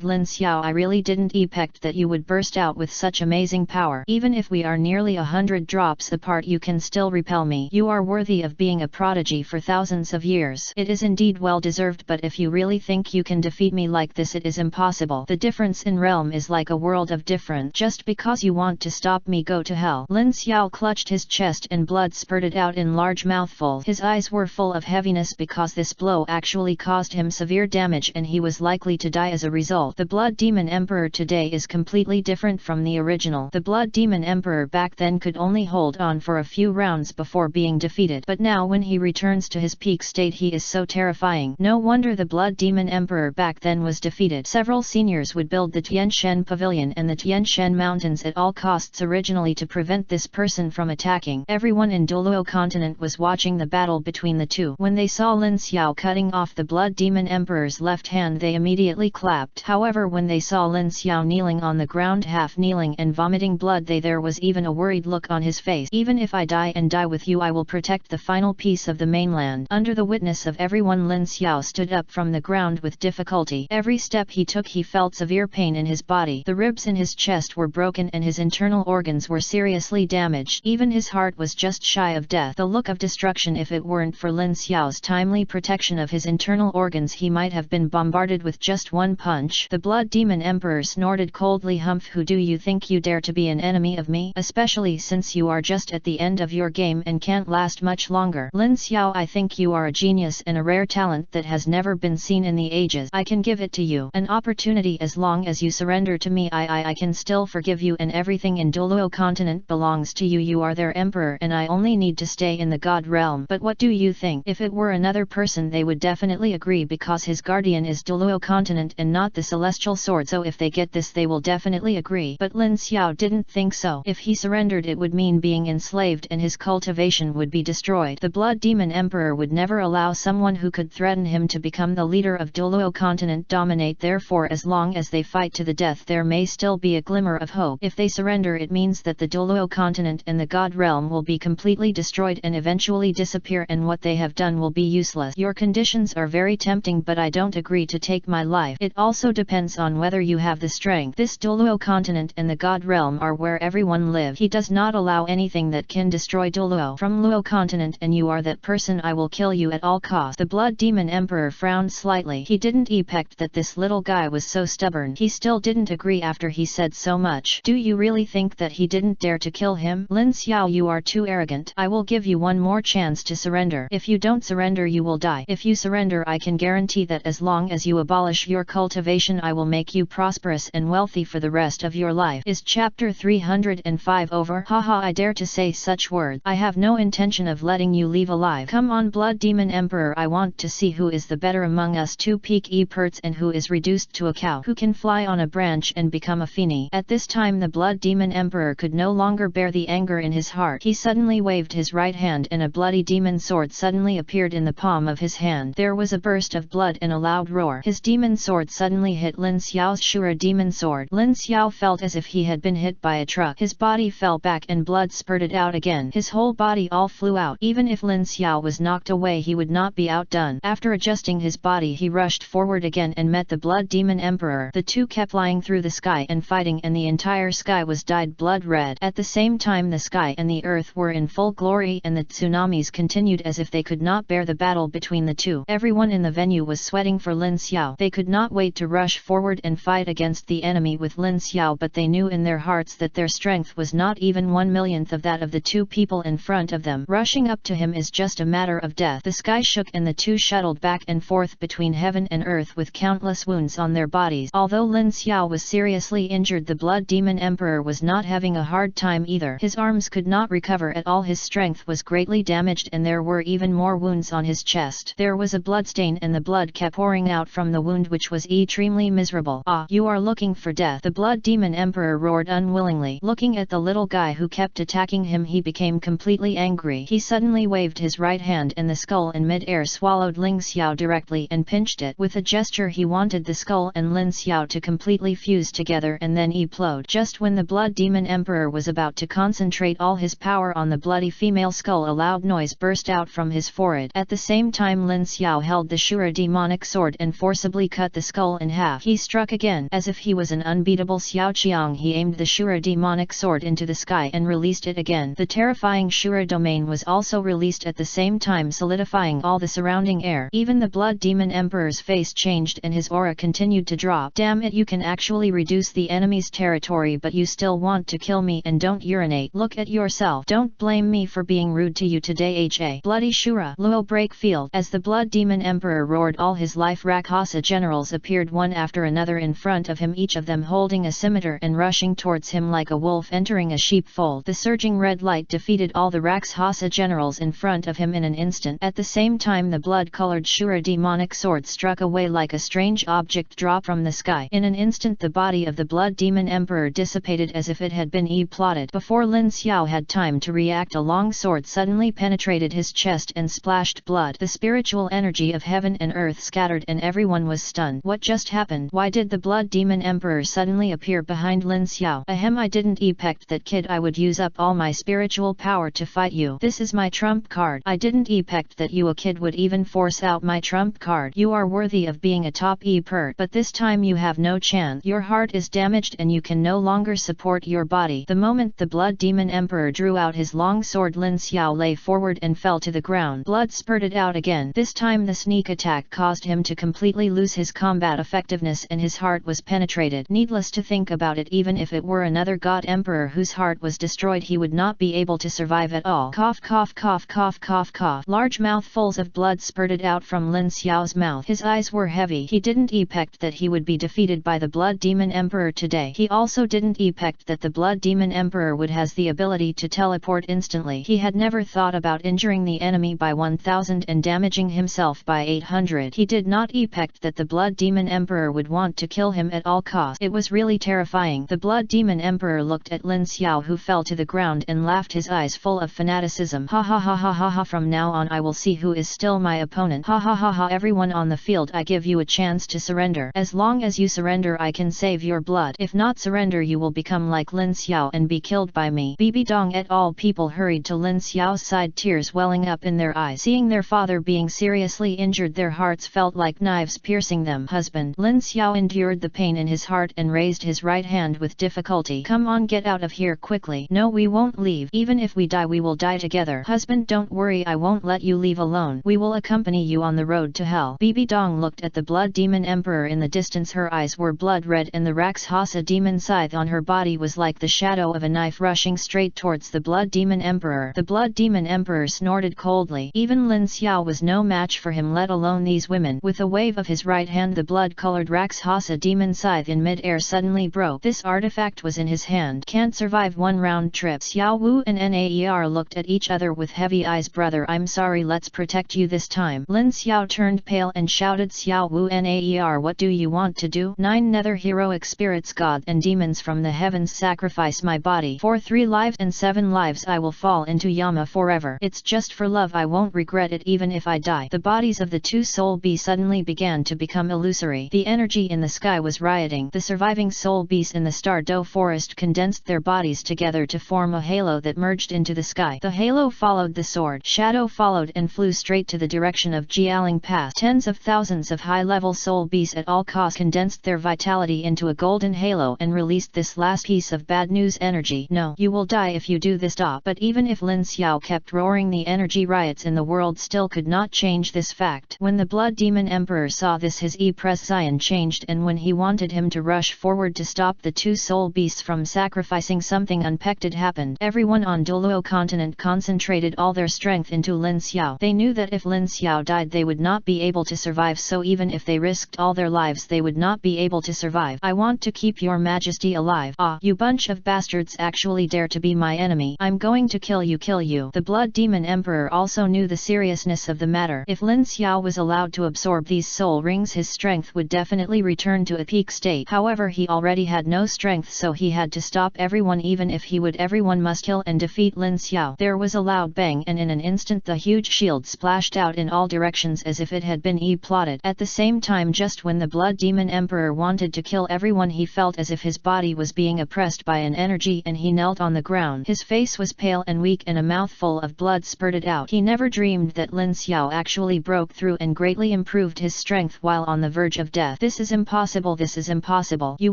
Lin Xiao, I really didn't expect that you would burst out with such amazing power. Even if we are nearly 100 drops apart, you can still repel me. You are worthy of being a prodigy for thousands of years. It is indeed well deserved, but if you really think you can defeat me like this, it is impossible. The difference in realm is like a world of difference. Just because you want to stop me, go to hell. Lin Xiao clutched his chest and blood spurted out in large mouthfuls. His eyes were full of heaviness because this blow actually caused him severe damage and he was likely to die as a result. The Blood Demon Emperor today is completely different from the original. The Blood Demon Emperor back then could only hold on for a few rounds before being defeated, but now when he returns to his peak state, he is so terrifying. No wonder the Blood Demon Emperor back then was defeated. Several seniors would build the Tianshan Pavilion and the Tianshan Mountains at all costs originally to prevent this person from attacking. Everyone in Douluo continent was watching the battle between the two. When they saw Lin Xiao cutting off the Blood Demon Emperor's left hand, they immediately clapped. However, when they saw Lin Xiao kneeling on the ground, half kneeling and vomiting blood, there was even a worried look on his face. Even if I die and die with you, I will protect the final piece of the mainland. Under the witness of everyone, Lin Xiao stood up from the ground with difficulty. Every step he took, he felt severe pain in his body. The ribs in his chest were broken and his internal organs were seriously damaged. Even his heart was just shy of death. The look of destruction. If it weren't for Lin Xiao's timely protection of his internal organs, he might have been bombarded with just one punch. The Blood Demon Emperor snorted coldly. Humph, who do you think you dare to be an enemy of me? Especially since you are just at the end of your game and can't last much longer. Lin Xiao, I think you are a genius and a rare talent that has never been seen in the ages. I can give it to you. An opportunity. As long as you surrender to me, I can still forgive you, and everything in Douluo continent belongs to you. You are their emperor and I only need to stay in the god realm. But what do you think? If it were another person, they would definitely agree, because his guardian is Douluo continent and not the celestial sword. So if they get this, they will definitely agree. But Lin Xiao didn't think so. If he surrendered, it would mean being enslaved and his cultivation would be destroyed. The Blood Demon Emperor would never allow someone who could threaten him to become the leader of Douluo continent dominate. Therefore, as long as they fight to the death, there may still be a glimmer of hope. If they surrender, it means that the Douluo continent and the god realm will be completely destroyed and eventually disappear, and what they have done will be useless. Your conditions are very tempting, but I don't agree to take my life. It also depends on whether you have the strength. This Douluo continent and the god realm are where everyone lives. He does not allow anything that can destroy Douluo from Luo continent, and you are that person. I will kill you at all costs. The Blood Demon Emperor frowned slightly. He didn't expect that this little guy was so stubborn. He still didn't agree after he said so much. much. Do you really think that he didn't dare to kill him? Lin Xiao, you are too arrogant. I will give you one more chance to surrender. If you don't surrender you will die. If you surrender I can guarantee that as long as you abolish your cultivation I will make you prosperous and wealthy for the rest of your life. Is chapter 305 over? Haha, I dare to say such words. I have no intention of letting you leave alive. Come on Blood Demon Emperor, I want to see who is the better among us two peak e-perts and who is reduced to a cow, who can fly on a branch and become a phony. At this time the Blood Demon Emperor could no longer bear the anger in his heart. He suddenly waved his right hand and a bloody demon sword suddenly appeared in the palm of his hand. There was a burst of blood and a loud roar. His demon sword suddenly hit Lin Xiao's Shura demon sword. Lin Xiao felt as if he had been hit by a truck. His body fell back and blood spurted out again. His whole body all flew out. Even if Lin Xiao was knocked away he would not be outdone. After adjusting his body he rushed forward again and met the Blood Demon Emperor. The two kept flying through the sky and fighting, and the entire sky was dyed blood red. At the same time the sky and the earth were in full glory and the tsunamis continued as if they could not bear the battle between the two. Everyone in the venue was sweating for Lin Xiao. They could not wait to rush forward and fight against the enemy with Lin Xiao, but they knew in their hearts that their strength was not even 1/1,000,000th of that of the two people in front of them. Rushing up to him is just a matter of death. The sky shook and the two shuttled back and forth between heaven and earth with countless wounds on their bodies. Although Lin Xiao was seriously injured, the Blood Demon Emperor was not having a hard time either. His arms could not recover at all, his strength was greatly damaged and there were even more wounds on his chest. There was a bloodstain and the blood kept pouring out from the wound, which was extremely miserable. Ah, you are looking for death, the Blood Demon Emperor roared unwillingly. Looking at the little guy who kept attacking him he became completely angry. He suddenly waved his right hand and the skull in mid-air swallowed Lin Xiao directly and pinched it. With a gesture he wanted the skull and Lin Xiao to completely fuse together and then implode. Just when the Blood Demon Emperor was about to concentrate all his power on the bloody female skull, a loud noise burst out from his forehead. At the same time Lin Xiao held the Shura demonic sword and forcibly cut the skull in half. He struck again. As if he was an unbeatable Xiao Qiang, he aimed the Shura demonic sword into the sky and released it again. The terrifying Shura domain was also released at the same time, solidifying all the surrounding air. Even the Blood Demon Emperor's face changed and his aura continued to drop. Damn it, you can actually reduce the enemy's territory but you still want to kill me and don't urinate. Look at yourself. Don't blame me for being rude to you today. Bloody Shura. Luo break field. As the Blood Demon Emperor roared, all his life Rakshasa generals appeared one after another in front of him, each of them holding a scimitar and rushing towards him like a wolf entering a sheepfold. The surging red light defeated all the Rakshasa generals in front of him in an instant. At the same time the blood-colored Shura demonic sword struck away like a strange object drop from the sky. In an instant the body of the Blood Demon Emperor dissipated as if it had been plotted. Before Lin Xiao had time to react, a long sword suddenly penetrated his chest and splashed blood. The spiritual energy of heaven and earth scattered and everyone was stunned. What just happened? Why did the Blood Demon Emperor suddenly appear behind Lin Xiao? Ahem, I didn't expect that, kid. I would use up all my spiritual power to fight you. This is my trump card. I didn't expect that you, a kid, would even force out my trump card. You are worthy of being a top e-pert, but this time you have no chance. Your heart is damaged and you can no longer support your body. The moment the Blood Demon Emperor drew out his long sword, Lin Xiao lay forward and fell to the ground. Blood spurted out again. This time the sneak attack caused him to completely lose his combat effectiveness and his heart was penetrated. Needless to think about it, even if it were another god emperor whose heart was destroyed, he would not be able to survive at all. Cough cough cough cough cough cough. Large mouthfuls of blood spurted out from Lin Xiao's mouth. His eyes were heavy. He didn't expect that he would be defeated by the Blood Demon Emperor today. He also didn't expect that the Blood Demon Emperor would has the ability to teleport instantly. He had never thought about injuring the enemy by 1000 and damaging himself by 800. He did not expect that the Blood Demon Emperor would want to kill him at all costs. It was really terrifying. The Blood Demon Emperor looked at Lin Xiao, who fell to the ground, and laughed, his eyes full of fanaticism. Ha ha ha ha ha ha, from now on I will see who is still my opponent. Ha ha ha ha, everyone on the field, I give you a chance to surrender. As long as you surrender I can save your blood. If not surrender you will become like Lin Xiao and be killed by me. Bibi Dong et al. People hurried to Lin Xiao's side, tears welling up in their eyes. Seeing their father being seriously injured, their hearts felt like knives piercing them. Husband. Lin Xiao endured the pain in his heart and raised his right hand with difficulty. Come on, get out of here quickly. No, we won't leave. Even if we die we will die together. Husband, don't worry, I won't let you leave alone. We will accompany you on the road to hell. Bibi Dong looked at the Blood Demon Emperor in the distance. Her eyes were blood red and the Rakshasa demon scythe on her body was like the shadow of a knife rushing straight towards the Blood Demon Emperor. The Blood Demon Emperor snorted coldly. Even Lin Xiao was no match for him, let alone these women. With a wave of his right hand, the blood-colored Rakshasa demon scythe in mid-air suddenly broke. This artifact was in his hand. Can't survive one round trip. Xiao Wu and Naer looked at each other with heavy eyes. Brother, I'm sorry, let's protect you this time. Lin Xiao turned pale and shouted, Xiao Wu Naer, what do you want to do? 9 nether heroic spirits, gods and demons from the heavens, sacrifice my body. For 3 lives and 7 lives I will fall into Yama forever. It's just for love, I won't regret it even if I die. The bodies of the 2 soul beasts suddenly began to become illusory. The energy in the sky was rioting. The surviving soul beasts in the Star-Do forest condensed their bodies together to form a halo that merged into the sky. The halo followed the sword. Shadow followed and flew straight to the direction of Jialing Pass. Tens of thousands of high-level soul beasts at all costs condensed their vitality into a golden halo and released this last piece of bad news energy. No, you will die if you do this. Stop. But even if Lin Xiao kept roaring, the energy riots in the world still could not change this fact. When the Blood Demon Emperor saw this, his expression changed, and when he wanted him to rush forward to stop the 2 soul beasts from sacrificing, something unexpected happened. Everyone on Douluo continent concentrated all their strength into Lin Xiao. They knew that if Lin Xiao died they would not be able to survive, so even if they risked all their lives they would not be able to survive. I want to keep your majesty alive. Ah, you bunch of bastards actually dare to be my enemy. I'm going to kill you. The Blood Demon Emperor also knew the seriousness of the matter. If Lin Xiao was allowed to absorb these soul rings, his strength would definitely return to a peak state. However, he already had no strength, so he had to stop everyone. Even if he would, everyone must kill and defeat Lin Xiao. There was a loud bang, and in an instant the huge shield splashed out in all directions as if it had been plotted. At the same time, just when the Blood Demon Emperor wanted to kill everyone, he felt as if his body was being oppressed by an energy, and he knelt on the ground. His face was pale and weak, and a mouthful of blood spurted out. He never dreamed that Lin Xiao actually broke through and greatly improved his strength while on the verge of death. This is impossible. This is impossible. You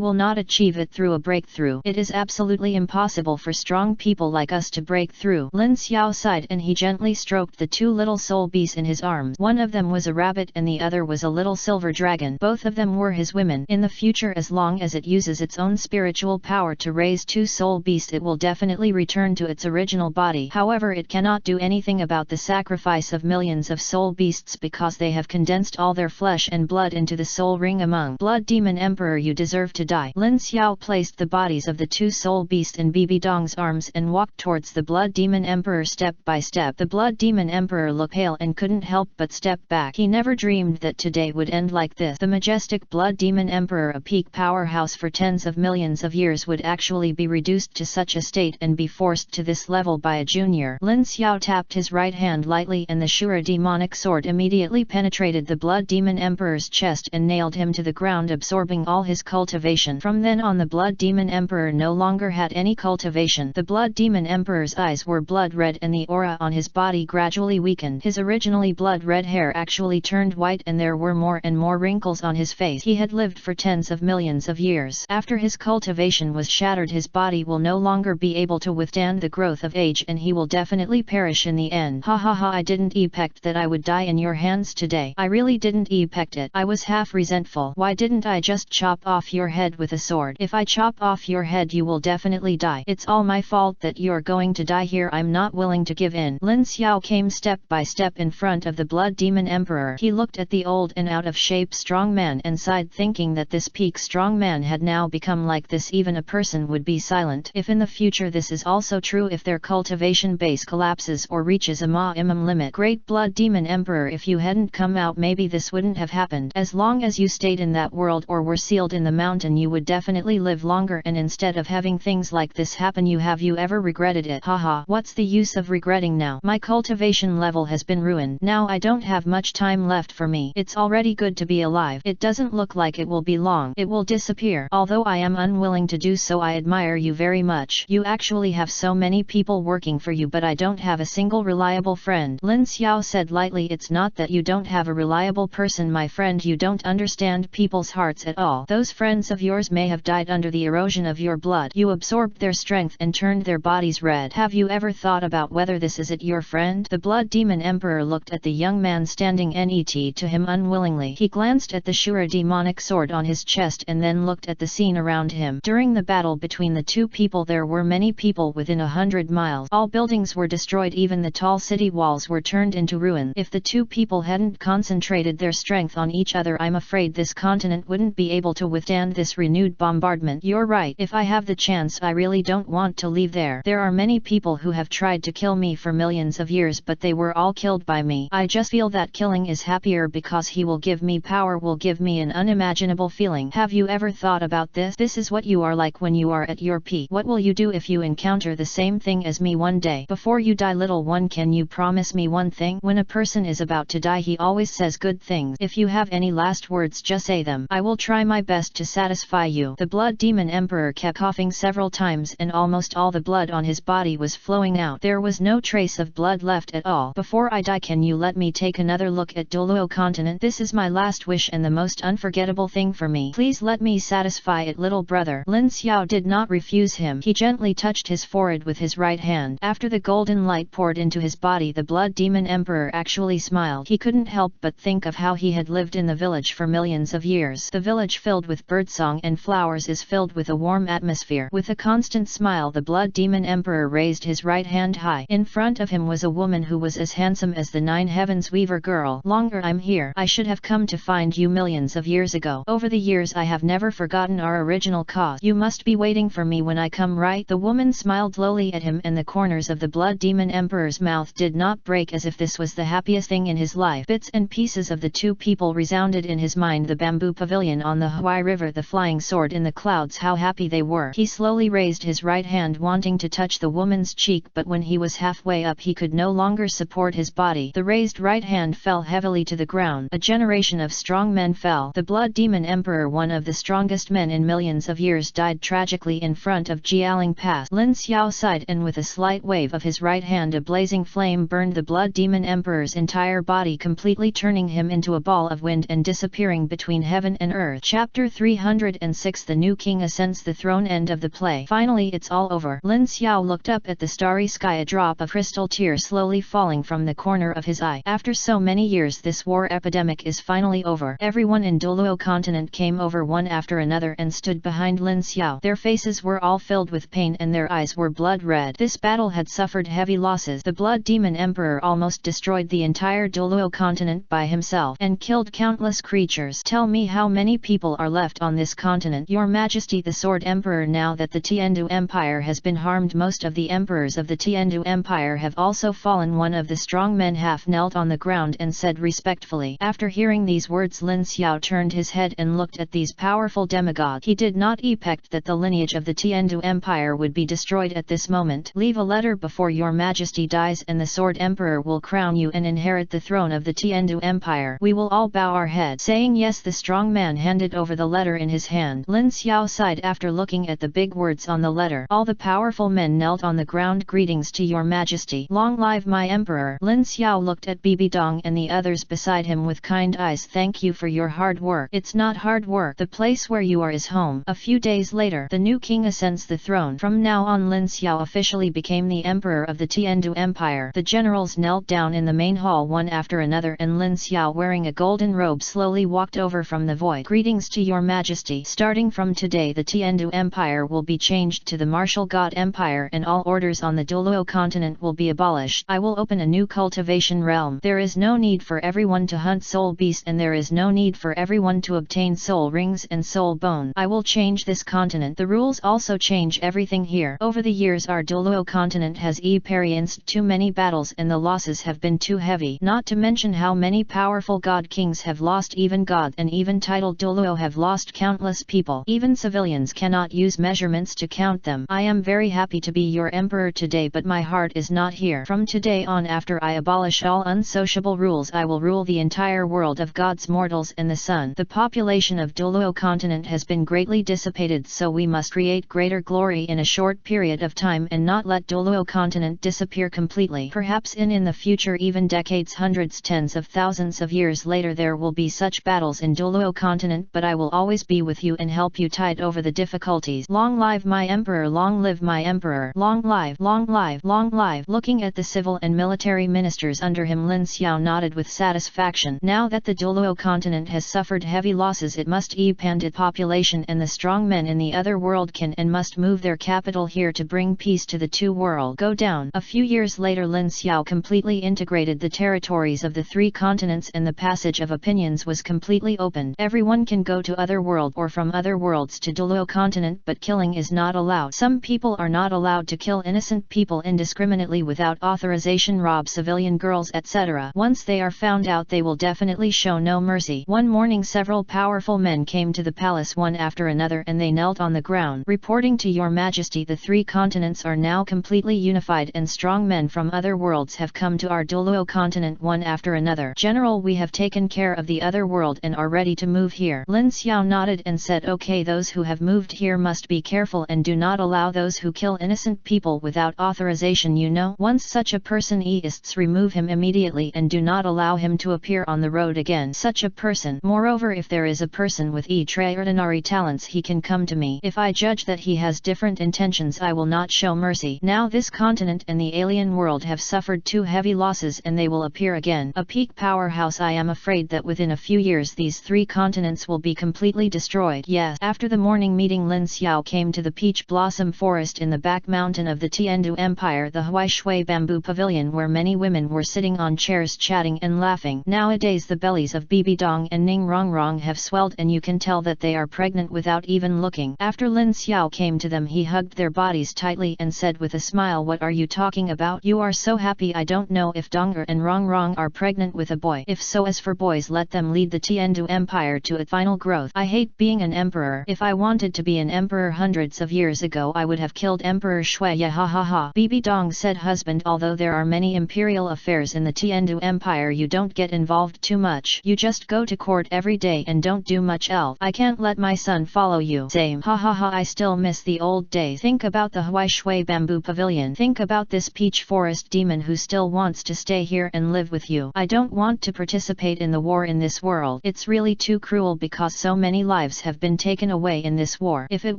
will not achieve it through a breakthrough. It is absolutely impossible for strong people like us to break through. Lin Xiao sighed, and he gently stroked the 2 little soul beasts in his arms. One of them was a rabbit and the other was a little silver dragon. Both of them were his women. In the future, as long as it uses its own spiritual power to raise 2 soul beasts, it will definitely return to its original body. However, it cannot do anything about the sacrifice of millions of soul beasts because they have condensed all their flesh and blood into the soul ring. Among Blood Demon Emperor, you deserve to die. Lin Xiao placed the bodies of the 2 soul beasts in Bibi Dong's arms and walked towards the Blood Demon Emperor step by step. The Blood Demon Emperor looked pale and couldn't help but step back. He never dreamed that today would end like this. The majestic Blood Demon Emperor, a peak powerhouse for tens of millions of years, would actually be reduced to such a state and be forced to this level by a junior. Lin Xiao tapped his right hand lightly, and the Shura demonic sword immediately penetrated the Blood Demon Emperor's chest and nailed him to the ground, absorbing all his cultivation. From then on, the Blood Demon Emperor no longer had any cultivation. The Blood Demon Emperor's eyes were blood red and the aura on his body gradually weakened. His originally blood red hair actually turned white, and there were more and more wrinkles on his face. He had lived for tens of millions of years. After his cultivation was shattered, his body will no longer be able to withstand the growth of age, and he will definitely perish in the end. Ha ha ha, I didn't expect that I would die in your hands today. I really didn't expect it. I was half resentful. Why didn't I just chop off your head with a sword? If I chop off your head, you will definitely die. It's all my fault that you're going to die here. I'm not willing to give in. Lin Xiao came step by step in front of the Blood Demon Emperor. He looked at the old and out of shape strong man and sighed, thinking that this peak strong man had now become like this. Even a person would be silent. If in the future this is also true, if their cultivation base collapses or reaches a minimum limit. Great Blood Demon Emperor, if you hadn't come out, maybe this wouldn't have happened. As long as you stayed in that world or were sealed in the mountain, you would definitely live longer, and instead of having things like this happen, you ever regretted it? Haha, what's the use of regretting now? My cultivation level has been ruined. Now I don't have much time left for me. It's already good to be alive. It doesn't look like it will be long. It will disappear. Although I am unwilling to do so, I admire you very much. You actually have so many people working for you, but I don't have a single reliable friend. Lin Xiao said lightly, it's not that you don't have a reliable person, my friend. You don't understand people's hearts at all. Those friends of yours may have died under the erosion of your blood. You absorbed their strength and turned their bodies red. Have you ever thought about whether this is it your friend? The Blood Demon Emperor looked at the young man standing next to him unwillingly. He glanced at the Shura demonic sword on his chest and then looked at the scene around around him. During the battle between the two people there were many people within 100 miles. All buildings were destroyed, even the tall city walls were turned into ruin. If the two people hadn't concentrated their strength on each other, I'm afraid this continent wouldn't be able to withstand this renewed bombardment. You're right, if I have the chance I really don't want to leave there. There are many people who have tried to kill me for millions of years, but they were all killed by me. I just feel that killing is happier because he will give me power, will give me an unimaginable feeling. Have you ever thought about this? This is what you are like when you are at your peak. What will you do if you encounter the same thing as me one day? Before you die, little one, can you promise me one thing? When a person is about to die, he always says good things. If you have any last words, just say them. I will try my best to satisfy you. The Blood Demon Emperor kept coughing several times and almost all the blood on his body was flowing out. There was no trace of blood left at all. Before I die, can you let me take another look at Douluo continent? This is my last wish and the most unforgettable thing for me. Please let me satisfy it, little brother. Lin Xiao did not refuse him. He gently touched his forehead with his right hand. After the golden light poured into his body, the Blood Demon Emperor actually smiled. He couldn't help but think of how he had lived in the village for millions of years. The village filled with birdsong and flowers is filled with a warm atmosphere. With a constant smile, the Blood Demon Emperor raised his right hand high. In front of him was a woman who was as handsome as the Nine Heavens Weaver girl. Longer, I'm here. I should have come to find you millions of years ago. Over the years I have never forgotten our original cause. You must be waiting for me when I come, right? The woman smiled lowly at him and the corners of the Blood Demon Emperor's mouth did not break, as if this was the happiest thing in his life. Bits and pieces of the two people resounded in his mind. The bamboo pavilion on the Huai River, the flying sword in the clouds, how happy they were. He slowly raised his right hand, wanting to touch the woman's cheek, but when he was halfway up he could no longer support his body. The raised right hand fell heavily to the ground. A generation of strong men fell. The Blood Demon Emperor, one of the strongest men in millions of years, died tragically in front of Jialing Pass. Lin Xiao sighed, and with a slight wave of his right hand a blazing flame burned the Blood Demon Emperor's entire body, completely turning him into a ball of wind and disappearing between heaven and earth. Chapter 306. The new king ascends the throne. End of the play. Finally, it's all over. Lin Xiao looked up at the starry sky, a drop of crystal tear slowly falling from the corner of his eye. After so many years, this war epidemic is finally over. Everyone in Douluo continent came over one after another and stood behind Lin Xiao. Their faces were all filled with pain and their eyes were blood red. This battle had suffered heavy losses. The Blood Demon Emperor almost destroyed the entire Douluo continent by himself and killed countless creatures. Tell me how many people are left on this continent? Your Majesty, the Sword Emperor. Now that the Tiandu Empire has been harmed, most of the emperors of the Tiandu Empire have also fallen. One of the strong men half knelt on the ground and said respectfully. After hearing these words, Lin Xiao turned his head and looked at these powerful demigods. He did not expect that the lineage of the Tiandu Empire would be destroyed at this moment. Leave a letter before your Majesty dies and the Sword Emperor will crown you and inherit the throne of the Tiandu Empire. We will all bow our heads. Saying yes, the strong man handed over the letter in his hand. Lin Xiao sighed after looking at the big words on the letter. All the powerful men knelt on the ground. Greetings to your Majesty. Long live my Emperor. Lin Xiao looked at Bibi Dong and the others beside him with kind eyes. Thank you for your hard work. It's not hard work. The place where you are is home. A few days later, the new king ascends the throne. From now on, Lin Xiao officially became the Emperor of the Tiandu Empire. The generals knelt down in the main hall one after another, and Lin Xiao, wearing a golden robe, slowly walked over from the void. Greetings to your Majesty. Starting from today, the Tiandu Empire will be changed to the Martial God Empire and all orders on the Douluo continent will be abolished. I will open a new cultivation realm. There is no need for everyone to hunt soul beasts and there is no need for everyone to obtain soul rings and soul bone. I will change this continent. The rules also change everything here. Over the years, our Douluo continent has experienced too many battles and the losses have been too heavy. Not to mention how many powerful god kings have lost. Even gods and even titled Douluo have lost countless people. Even civilians cannot use measurements to count them. I am very happy to be your emperor today, but my heart is not here. From today on, after I abolish all unsociable rules, I will rule the entire world of gods, mortals and the sun. The population of Douluo continent has been greatly dissipated, so we must create greater glory in a short period of time and not let Douluo continent disappear completely. Perhaps in the future, even decades, hundreds, tens of thousands of years later, there will be such battles in Douluo continent, but I will always be with you and help you tide over the difficulties. Long live my emperor. Long live my emperor. Long live, long live, long live. Looking at the civil and military ministers under him, Lin Xiao nodded with satisfaction. Now that the Douluo continent has suffered heavy losses, it must expand its population and and the strong men in the other world can and must move their capital here to bring peace to the two worlds. Go down. A few years later, Lin Xiao completely integrated the territories of the three continents and the passage of opinions was completely opened. Everyone can go to other world or from other worlds to Douluo continent, but killing is not allowed. Some people are not allowed to kill innocent people indiscriminately without authorization, rob civilian girls, etc. Once they are found out, they will definitely show no mercy. One morning, several powerful men came to the palace one after another, and they knelt on the ground, reporting to your majesty, the three continents are now completely unified and strong men from other worlds have come to our Douluo continent one after another. General, we have taken care of the other world and are ready to move here. Lin Xiao nodded and said, okay, those who have moved here must be careful and do not allow those who kill innocent people without authorization. Once such a person exists, remove him immediately and do not allow him to appear on the road again. Such a person. Moreover, if there is a person with extraordinary talents, he can come to me. If I judge that he has different intentions, I will not show mercy. Now this continent and the alien world have suffered two heavy losses and they will appear again. A peak powerhouse. I am afraid that within a few years these three continents will be completely destroyed. Yes. After the morning meeting, Lin Xiao came to the peach blossom forest in the back mountain of the Tiandu Empire, the Huaishui bamboo pavilion, where many women were sitting on chairs chatting and laughing. Nowadays the bellies of Bibi Dong and Ning Rongrong have swelled and you can tell that they are pregnant without even looking. After Lin Xiao came to them, he hugged their bodies tightly and said with a smile, what are you talking about? You are so happy. I don't know if Donger and Rongrong are pregnant with a boy. If so, as for boys, let them lead the Tiandu Empire to its final growth. I hate being an emperor. If I wanted to be an emperor hundreds of years ago, I would have killed Emperor Shui. Ya ha ha ha. Bibi Dong said, husband, although there are many imperial affairs in the Tiandu Empire, you don't get involved too much. You just go to court every day and don't do much else. I can't let my son follow you. Same. Ha ha ha. I still miss the old days. Think about the Huaishui bamboo pavilion. Think about this peach forest demon who still wants to stay here and live with you. I don't want to participate in the war in this world. It's really too cruel because so many lives have been taken away in this war. If it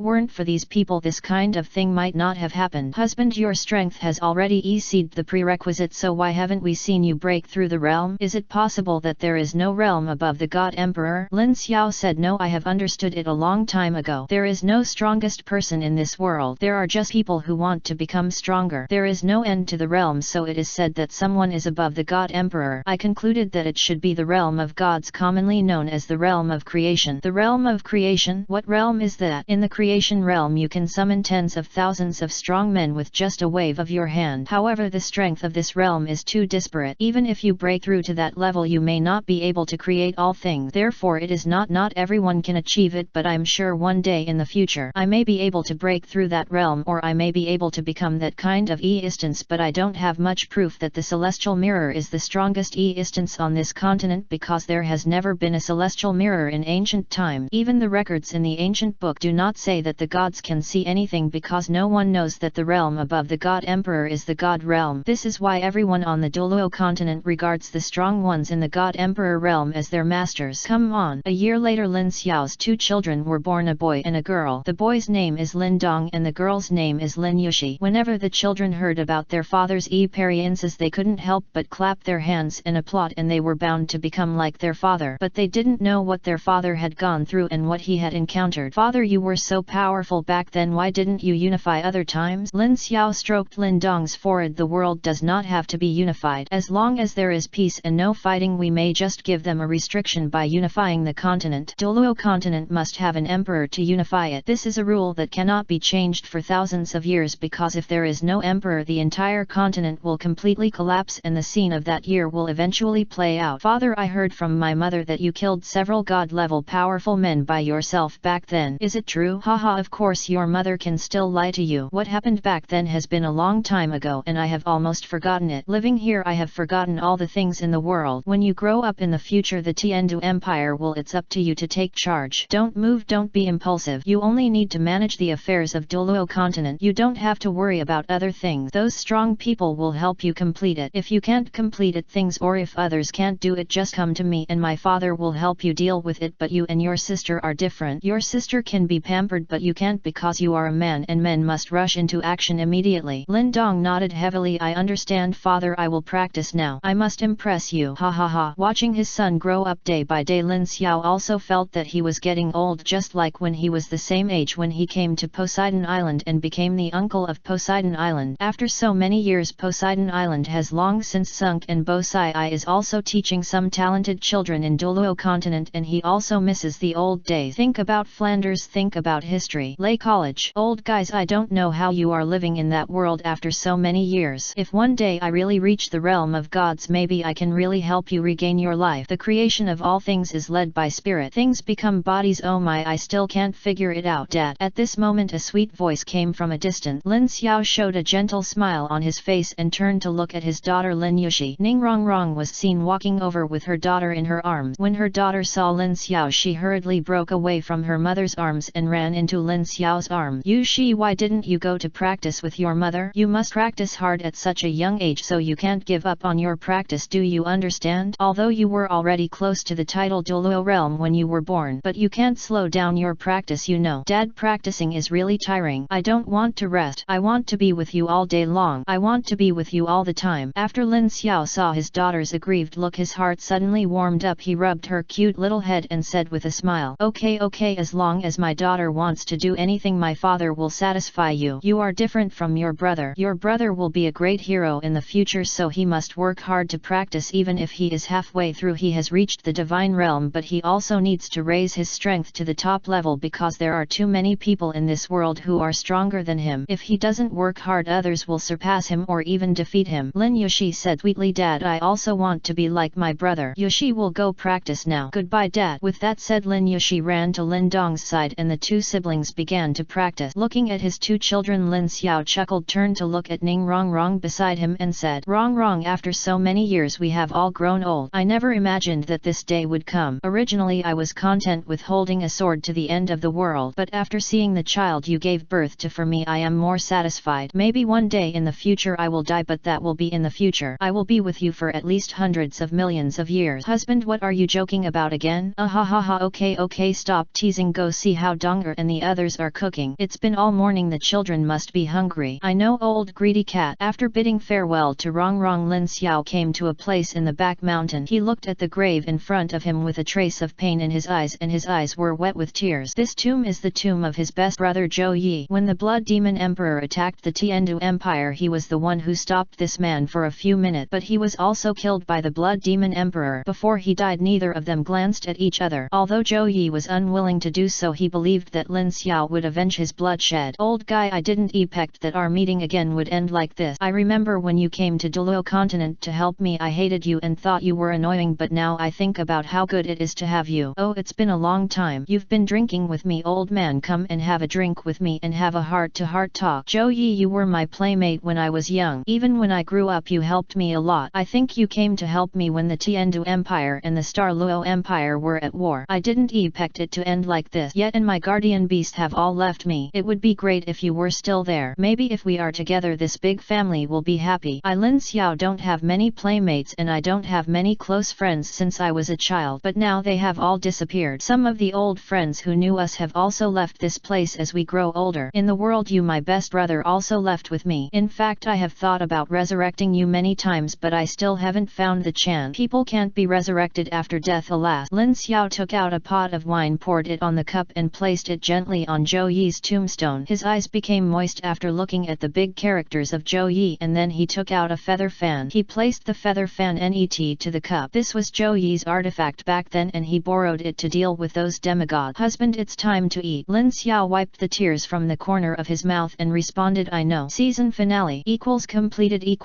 weren't for these people, this kind of thing might not have happened. Husband, your strength has already exceeded the prerequisite, so why haven't we seen you break through the realm? Is it possible that there is no realm above the God Emperor? Lin Xiao said, no, I have understood it a long time ago. There is no strongest person in this world. There are just people who want to become stronger. There is no end to the realm, so it is said that someone is above the God Emperor. I concluded that it should be the realm of gods, commonly known as the realm of creation. The realm of creation? What realm is that? In the creation realm you can summon tens of thousands of strong men with just a wave of your hand. However, the strength of this realm is too disparate. Even if you break through to that level, you may not be able to create all things. Therefore it is not everyone can achieve it, but I'm sure one day in the future I may be able to break through that realm, or I may be able to become that kind of existence, but I don't have much proof that the celestial mirror is the strongest existence on this continent, because there has never been a celestial mirror in ancient times. Even the records in the ancient book do not say that the gods can see anything, because no one knows that the realm above the God Emperor is the God realm. This is why everyone on the Douluo continent regards the strong ones in the God Emperor realm as their masters. Come on. A year later, Lin Xiao's two children were born, a boy and a girl. The boy's name is Lin Dong and the girl's name is Lin Yushi. Whenever the children heard about their father's experiences, they couldn't help but clap their hands and applaud, and they were bound to become like their father. But they didn't know what their father had gone through and what he had encountered. Father, you were so powerful back then, why didn't you unify other times? Lin Xiao stroked Lin Dong's forehead. The world does not have to be unified. As long as there is peace and no fighting, we may just give them a restriction by unifying the continent. Douluo continent must have an emperor to unify it. This is a rule that cannot be changed for thousands of years, because if there is no emperor, the entire continent will completely collapse and the scene of that year will eventually play out. Father, I heard from my mother that you killed several god-level powerful men by yourself back then. Is it true? Haha, of course your mother can still lie to you. What happened back then has been a long time ago and I have almost forgotten it. Living here, I have forgotten all the things in the world. When you grow up in the future, the Tiandu Empire will. It's up to you to take charge. Don't move, don't be impulsive. You only need to manage the affairs of Douluo continent. You don't have to worry about other things. Those strong people will help you complete it. If you can't complete it things, or if others can't do it, just come to me and my father will help you deal with it. But you and your sister are different. Your sister can be pampered, but you can't, because you are a man and men must rush into action immediately. Lin Dong nodded heavily. I understand, father. I will practice now. I must impress you. Ha ha ha. Watching his son grow up day by day, Lin Xiao also felt that he was getting old, just just like when he was the same age when he came to Poseidon Island and became the uncle of Poseidon Island. After so many years, Poseidon Island has long since sunk, and Bo Saixi is also teaching some talented children in Douluo continent, and he also misses the old days. Think about Flanders, think about history. Lay College. Old guys, I don't know how you are living in that world after so many years. If one day I really reach the realm of gods, maybe I can really help you regain your life. The creation of all things is led by spirit. Things become bodies. Oh my, I still can't figure it out, Dad. At this moment a sweet voice came from a distance. Lin Xiao showed a gentle smile on his face and turned to look at his daughter Lin Yushi. Ning Rongrong was seen walking over with her daughter in her arms. When her daughter saw Lin Xiao, she hurriedly broke away from her mother's arms and ran into Lin Xiao's arms. Yushi, why didn't you go to practice with your mother? You must practice hard at such a young age, so you can't give up on your practice. Do you understand? Although you were already close to the title Douluo realm when you were born, but you can't slow down your practice, you know. Dad, practicing is really tiring. I don't want to rest. I want to be with you all day long. I want to be with you all the time. After Lin Xiao saw his daughter's aggrieved look, his heart suddenly warmed up. He rubbed her cute little head and said with a smile, okay, as long as my daughter wants to do anything, my father will satisfy you. You are different from your brother. Your brother will be a great hero in the future, so he must work hard to practice. Even if he is halfway through, he has reached the divine realm, but he also needs to raise his strength to the top level, because there are too many people in this world who are stronger than him. If he doesn't work hard, others will surpass him or even defeat him. Lin Yushi said sweetly, Dad, I also want to be like my brother. Yushi will go practice now. Goodbye, Dad. With that said, Lin Yushi ran to Lin Dong's side and the two siblings began to practice. Looking at his two children, Lin Xiao chuckled, turned to look at Ning Rongrong beside him and said, Rongrong, after so many years we have all grown old. I never imagined that this day would come. Originally I was content with holding a sword to the end of the world, but after seeing the child you gave birth to for me, I am more satisfied. Maybe one day in the future I will die, but that will be in the future. I will be with you for at least hundreds of millions of years. Husband, what are you joking about again? Okay, stop teasing. Go see how Donger and the others are cooking. It's been all morning. The children must be hungry. I know, old greedy cat. After bidding farewell to Rongrong, Lin Xiao came to a place in the back mountain. He looked at the grave in front of him with a trace of pain in his eyes, and his eyes were wet with tears. This tomb is the tomb of his best brother Zhou Yi. When the Blood Demon Emperor attacked the Tiandu Empire, he was the one who stopped this man for a few minutes, but he was also killed by the Blood Demon Emperor. Before he died, neither of them glanced at each other. Although Zhou Yi was unwilling to do so, he believed that Lin Xiao would avenge his bloodshed. Old guy, I didn't expect that our meeting again would end like this. I remember when you came to Douluo continent to help me, I hated you and thought you were annoying, but now I think about how good it is to have you. Oh, it's been a long time. You've been drinking with me, old man. Come and have a drink with me and have a heart-to-heart talk. Zhou Yi, you were my playmate when I was young. Even when I grew up, you helped me a lot. I think you came to help me when the Tiandu Empire and the Douluo Empire were at war. I didn't expect it to end like this yet, and my guardian beast have all left me. It would be great if you were still there. Maybe if we are together, this big family will be happy. I, Lin Xiao, don't have many playmates and I don't have many close friends since I was a child, but now they have all disappeared. Some of the old friends who knew us have also left this place as we grow older. In the world, you, my best brother, also left with me. In fact, I have thought about resurrecting you many times, but I still haven't found the chance. People can't be resurrected after death, alas. Lin Xiao took out a pot of wine, poured it on the cup and placed it gently on Zhou Yi's tombstone. His eyes became moist after looking at the big characters of Zhou Yi, and then he took out a feather fan. He placed the feather fan net to the cup. This was Zhou Yi's artifact back then, and he borrowed it to deal with those demigods. Husband, it's time to eat. Lin Xiao wiped the tears from the corner of his mouth and responded, I know. Season finale = completed =.